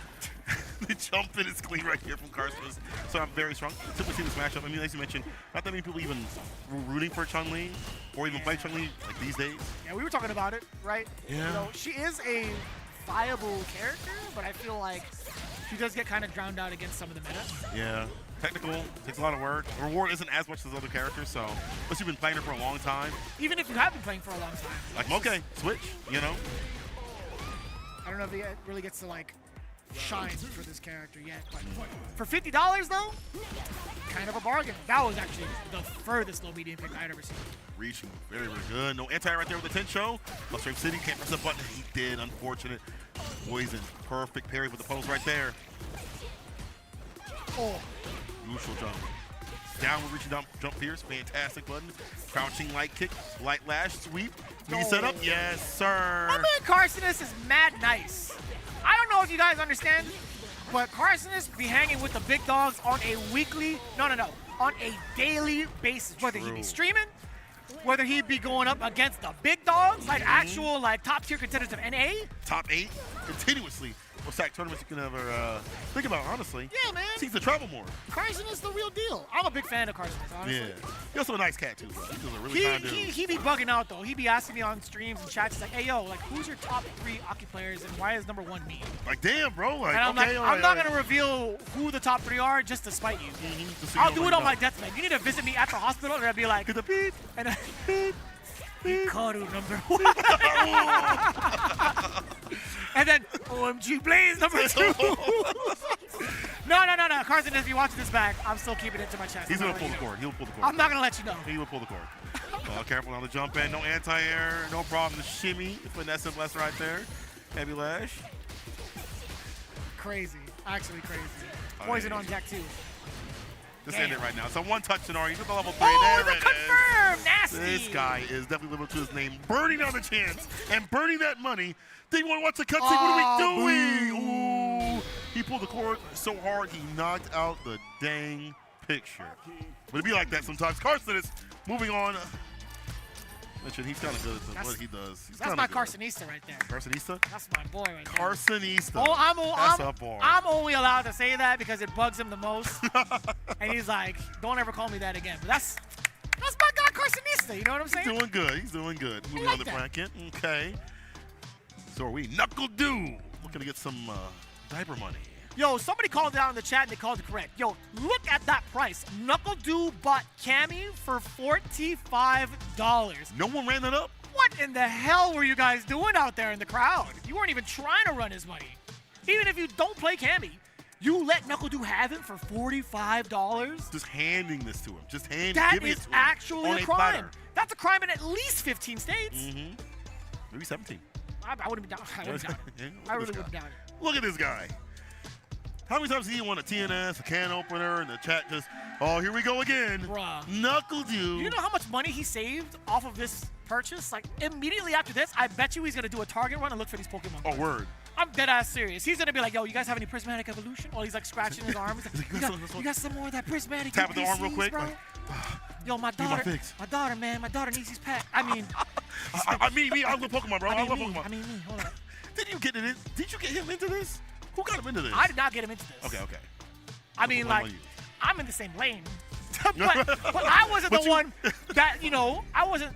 The jump in is clean right here from Carcinus. So I'm very strong. Typically see this matchup. I mean, as you mentioned, not that many people even were rooting for Chun-Li or even play Chun-Li like these days. Yeah, we were talking about it, right? Yeah. You know, she is a viable character, but I feel like she does get kind of drowned out against some of the meta. Yeah. Technical, takes a lot of work. The reward isn't as much as other characters, so unless you've been playing her for a long time. Even if you have been playing for a long time. Like, okay, switch, you know? I don't know if he really gets to, like, shine for this character yet. But for $50, though, kind of a bargain. That was actually the furthest low medium pick I'd ever seen. Reaching very, very good. No anti right there with the 10 show. Frustrated City can't press the button. He did, unfortunate. Poison, perfect parry with the pose right there. Oh. Neutral jump. Downward reaching jump pierce. Fantastic button. Crouching light kick. Light lash sweep. Reset up. Yes, sir. My man Carcinus is mad nice. I don't know if you guys understand, but Carcinus be hanging with the big dogs on a weekly, on a daily basis. Whether he be streaming, whether he be going up against the big dogs, like actual like top tier contenders of NA. Top 8 continuously. What SAC tournaments you can ever think about, honestly. Yeah, man. Seems to travel more. Carcinus is the real deal. I'm a big fan of Carcinus, honestly. Yeah. He's also a nice cat, too, bro. He's a really kind dude. He be bugging out, though. He be asking me on streams and chats, he's like, hey, yo, like, who's your top 3 Aki players and why is number 1 me? Like, damn, bro. Like, and I'm okay, like, I'm not going to reveal who the top 3 are just to spite you. I'll do it on my deathbed. You need to visit me at the hospital and I'll be like, the beep. And then, beep. Hikaru number 1. And then OMG Blaze number 2. No. Carson, if you watch this back, I'm still keeping it to my chest. He's going to pull the cord. He'll pull the cord. I'm not going to let you know. He will pull the cord. Careful on the jump in. No anti-air. No problem. The shimmy. Finesse and bless right there. Heavy lash. Crazy. Actually crazy. Poison on deck, too. Just end it right now. So one touch scenario. He's at the level 3. Oh, there the confirm! Nasty! This guy is definitely living to his name. Burning on the chance and burning that money. They want to watch the cutscene. What are we doing? Ooh. He pulled the cord so hard he knocked out the dang picture. But it'd be like that sometimes. Carson is moving on. He's kind of good at what he does. That's my Carcinista right there. Carcinista? That's my boy right there. Carcinista. Oh, I'm only allowed to say that because it bugs him the most. And he's like, don't ever call me that again. But that's my guy Carcinista, you know what I'm saying? He's doing good. He's doing good. Moving on the bracket. Okay. So are we. Knuckle Dew. Looking to get some diaper money. Yo, somebody called it out in the chat and they called it correct. Yo, look at that price. Knuckle Dew bought Cammy for $45. No one ran that up? What in the hell were you guys doing out there in the crowd? You weren't even trying to run his money. Even if you don't play Cammy, you let Knuckle Dew have it for $45? Just handing this to him. Just that giving is it to him actually on a crime. platter. That's a crime in at least 15 states. Mm-hmm. Maybe 17. I wouldn't be down. I wouldn't be down. I really wouldn't be down. Look at this guy. How many times has he won a TNS, a can opener, and the chat just, oh, here we go again. Bruh. Knuckle do. You know how much money he saved off of this purchase? Like, immediately after this, I bet you he's going to do a target run and look for these Pokemon. Oh, word. I'm dead ass serious. He's going to be like, yo, you guys have any prismatic evolution? While he's like scratching his arm. He's like, you got some more of that prismatic Tap the arm real quick. Bro? Like, yo, my daughter, man. My daughter needs these packs. I mean. me. I love Pokemon, bro. I love Pokemon. I mean, me. Hold on. Did you get him into this? Who got him into this? I did not get him into this. Okay. I mean, like, I'm in the same lane. but I wasn't the one that, I wasn't,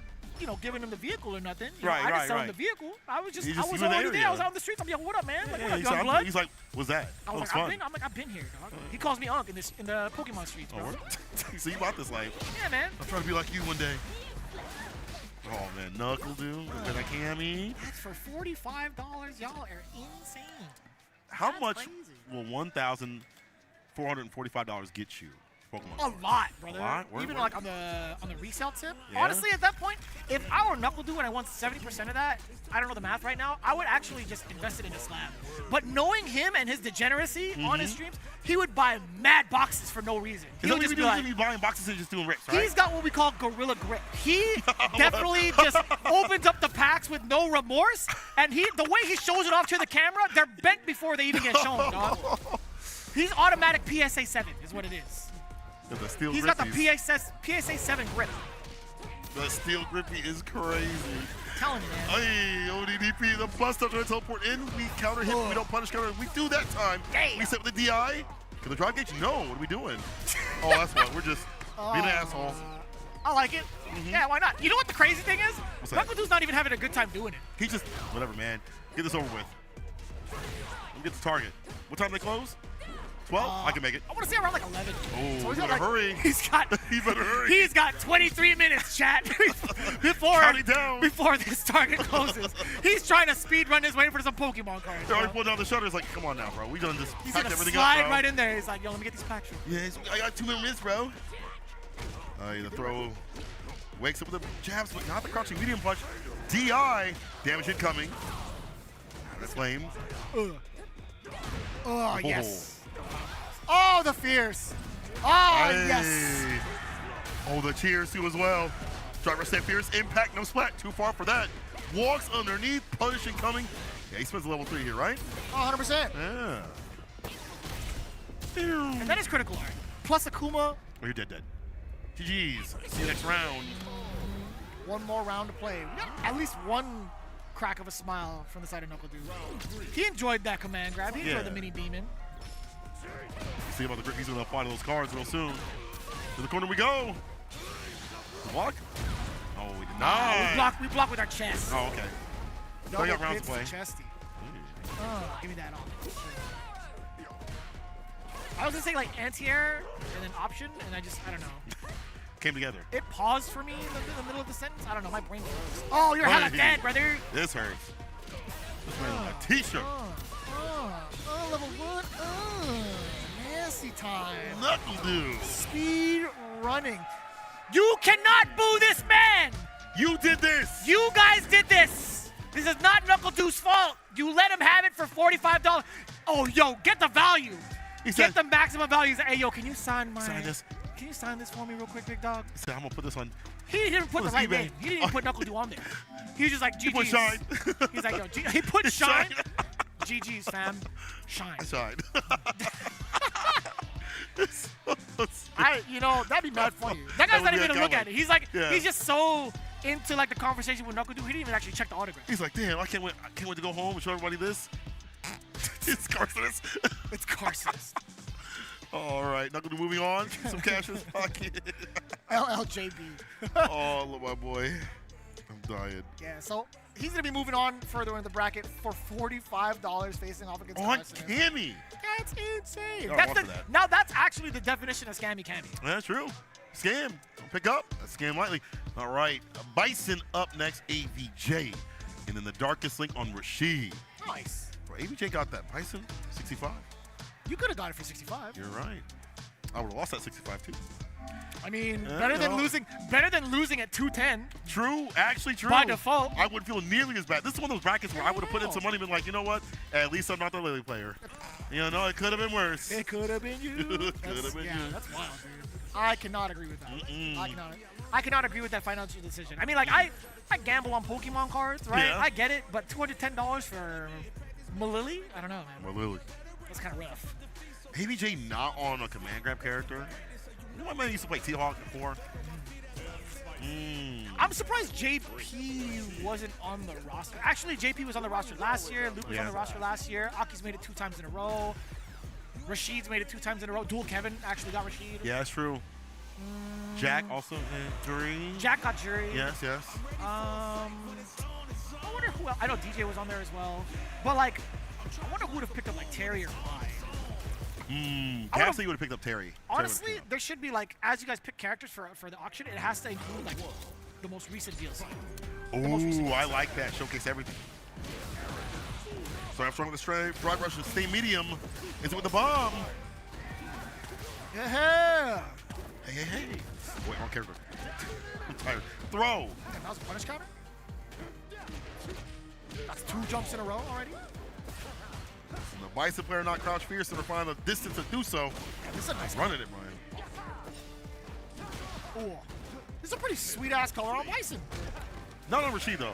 giving him the vehicle or nothing. I didn't sell him the vehicle. I was already there. I was out in the streets. I'm like, yo, what up, man? Like, what up, young blood? He's like, what's that? I was like, I've been here, dog. He calls me Unc in the Pokemon streets, bro. So you bought this life. Yeah, man. I'm trying to be like you one day. Oh, man. Knuckle dude. Look at that Cammy. That's for $45. Y'all are insane. How much will $1,445 get you? Pokemon a lot, brother. A lot? Even like on the resale tip. Yeah. Honestly, at that point, if I were Knuckle Dude and I won 70% of that, I don't know the math right now, I would actually just invest it in a slab. But knowing him and his degeneracy on his streams, he would buy mad boxes for no reason. He would just be like, buying boxes and just doing rips, right? He's got what we call gorilla grip. He definitely just opens up the packs with no remorse, and the way he shows it off to the camera, they're bent before they even get shown, dog. He's automatic PSA 7 is what it is. He's got the PSA 7 grip. The steel grippy is crazy. I'm telling you, man. Hey, ODDP, the plus up to teleport in. We counter hit, we don't punish counter. We do that time. Damn. We set with the DI. Can the drive gauge? No. What are we doing? Oh, that's what. We're just being an asshole. I like it. Yeah, why not? You know what the crazy thing is? Knuckle Dude's not even having a good time doing it. He just, whatever, man. Get this over with. Let me get the target. What time do they close? 12? I can make it. I want to say around like 11. Oh, so he better hurry. He better hurry. He's got 23 minutes, chat, before this target closes. He's trying to speed run his way for some Pokemon cards. They're already pulling down the shutter. It's like, come on now, bro. We done just packed everything up, slide bro. right in there. He's like, yo, let me get these packs. Yes, I got 2 minutes, bro. The throw wakes up with the jabs, but not the crouching medium punch. DI, damage incoming. That's lame. Oh, yes. Oh, the fierce. Oh, yes. Oh, the cheers too as well. Driver stay fierce. Impact, no splat. Too far for that. Walks underneath. Punishing coming. Yeah, he spends level 3 here, right? Oh, 100%. Yeah. And that is critical art. Plus Akuma. Oh, you're dead. GG's. See you next round. One more round to play. We got at least one crack of a smile from the side of Knuckle Dude. He enjoyed that command grab. He enjoyed the mini demon. See about the grip. He's going to apply to those cards real soon. To the corner we go. Block? Oh, we did not. We block with our chest. Oh, okay. So I got rounds to play. Chesty. Oh, give me that on. I was going to say like anti-air and then option, and I don't know. Came together. It paused for me in the middle of the sentence. I don't know. My brain froze. Oh, you're hella dead, brother. This hurts. This man on a t-shirt. Level 1. Nasty time. Knuckle Dude. Speed running. You cannot boo this man. You did this. You guys did this. This is not Knuckle Dude's fault. You let him have it for $45. Oh, yo, get the value. Get the maximum value. Hey, yo, can you sign this? Can you sign this for me real quick, big dog? He said, I'm going to put this on. He didn't even put the right name. He didn't even put Knuckle Dude on there. He was just like, GG's. He put Shine. He's like, yo, he put Shine. GG's, fam. Shine. Shine. That'd be mad funny. That guy's not even gonna look at it. He's like, he's just so into like the conversation with Knuckle Dude. He didn't even actually check the autograph. He's like, damn, I can't wait to go home and show everybody this. It's Carcinus. It's Carcinus. All right, Knuckle Dude moving on. Some cash in his pocket. LLJB. Oh, look, my boy. I'm dying. Yeah, so he's going to be moving on further in the bracket for $45 facing off against Cammy. That's insane. That. Now that's actually the definition of scammy Cammy. That's true. Scam. Don't pick up. That's scam lightly. All right, Bison up next, AVJ. And then the darkest link on Rashid. Nice. Bro, AVJ got that Bison, 65. You could have got it for 65. You're right. I would have lost that 65 too. I mean, better than losing at 210. True, actually true. By default. I wouldn't feel nearly as bad. This is one of those brackets where I would have put in some money and been like, you know what? At least I'm not the Lily player. You know, it could have been worse. It could have been you. Could have been you. That's wild, dude. I cannot agree with that. I cannot agree with that financial decision. I mean, like, I gamble on Pokemon cards, right? Yeah. I get it, but $210 for Malili? I don't know, man. Malili. That's kind of rough. ABJ not on a command grab character. You know, my man used to play T-Hawk before. I'm surprised JP wasn't on the roster. Actually, JP was on the roster last year. Luke was on the roster last year. Aki's made it 2 times in a row. Rashid's made it 2 times in a row. Dual Kevin actually got Rashid. Yeah, that's true. Jack also jury. Jack got jury. Yes. I wonder who else. I know DJ was on there as well. But, like, I wonder who would have picked up, like, Terry or Mai. Perhaps you would have picked up Terry. Honestly, there should be, like, as you guys pick characters for the auction, it has to include, like, the most recent DLC. Ooh, I like that. Showcase everything. So I'm strong with the stray. Frog rush and stay medium. Is it with the bomb? Yeah. Hey. Wait, wrong character. I'm tired. Throw. That was a punish counter? That's 2 jumps in a row already? And the Bison player not crouch fierce to find the distance to do so. Yeah, this is a nice running it, Brian. Ooh. This is a pretty sweet-ass color on Bison. Not on Rashid, though.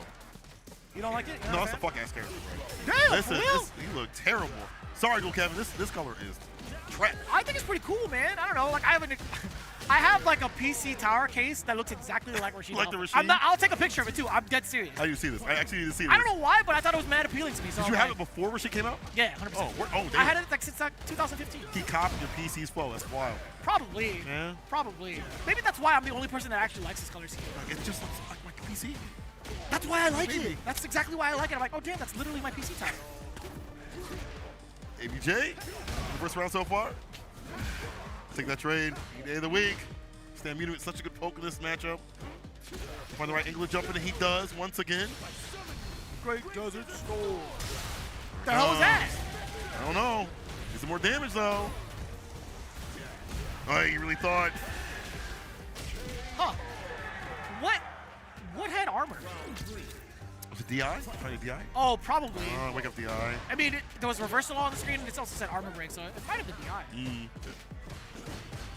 You don't like it? No, it's a fuck-ass character, bro. Damn, Listen, you look terrible. Sorry, Dual Kevin. This color is trash. I think it's pretty cool, man. I don't know. Like, I have like a PC tower case that looks exactly like Rashid. Like the Rashid? I'll take a picture of it too. I'm dead serious. How do you see this? I actually need to see this. I don't know why, but I thought it was mad appealing to me. So Did you have it before Rashid came out? Yeah, 100%. Oh, I had it like since 2015. He copied your PC's flow. That's wild. Probably. Yeah. Probably. Maybe that's why I'm the only person that actually likes this color scheme. It just looks like my PC. That's why I like it. That's exactly why I like it. I'm like, oh damn, that's literally my PC type. ABJ, first round so far. Take that trade. Day of the week. Stan Mutant with such a good poke in this matchup. Find the right angle to jump in, and he does once again. Great Desert Storm. The hell was that? I don't know. Need some more damage though. Oh, you really thought? Huh? What had armor? Was it DI? Trying to DI? Oh, probably. Wake up DI. I mean, there was reversal on the screen, and it also said armor break, so it might have been DI.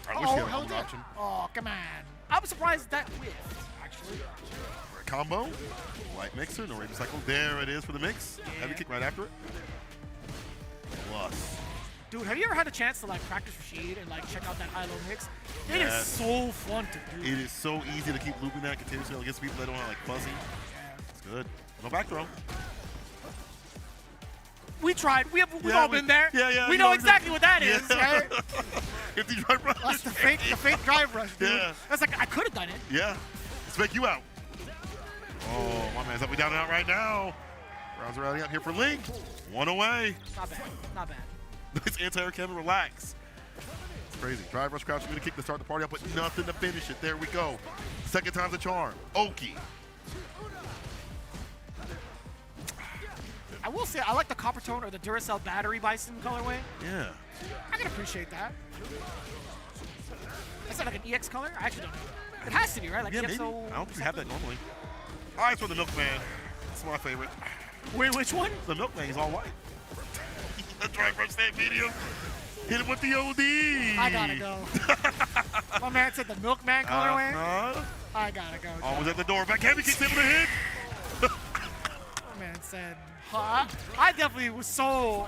I wish he had an option. Oh, come on. I'm surprised that whiffed, actually. Combo. Light mixer. No rage cycle. There it is for the mix. Yeah. Heavy kick right after it. Plus. Dude, have you ever had a chance to like practice Rashid and like check out that high-low mix? It is so fun to do. It is so easy to keep looping that continuously against people that don't have like fuzzy. It's good. No back throw. We tried. We've all been there. Yeah. We know exactly what that is, right? If the drive rush. That's the fake drive rush, dude. Yeah. That's like, I could have done it. Yeah. Let's make you out. Oh, my man's up and down and out right now. Rounds are out here for Link. One away. Not bad. Not bad. Nice anti-air, Kevin. Relax. It's crazy. Drive rush crouch. Going to kick to start the party up, but nothing to finish it. There we go. Second time's a charm. Oki. I will say, I like the copper tone or the Duracell battery Bison colorway. Yeah. I can appreciate that. Is that like an EX color? I actually don't know. It has to be, right? Like yeah, EXO maybe. I don't think we have that normally. All right, so the Milkman. That's my favorite. Wait, which one? The Milkman. He's all white. The drive rush stand medium. Hit him with the OD. I gotta go. My man said the Milkman colorway. I gotta go. Always at the door. Back heavy kicks him in the hit. My man said, I definitely was so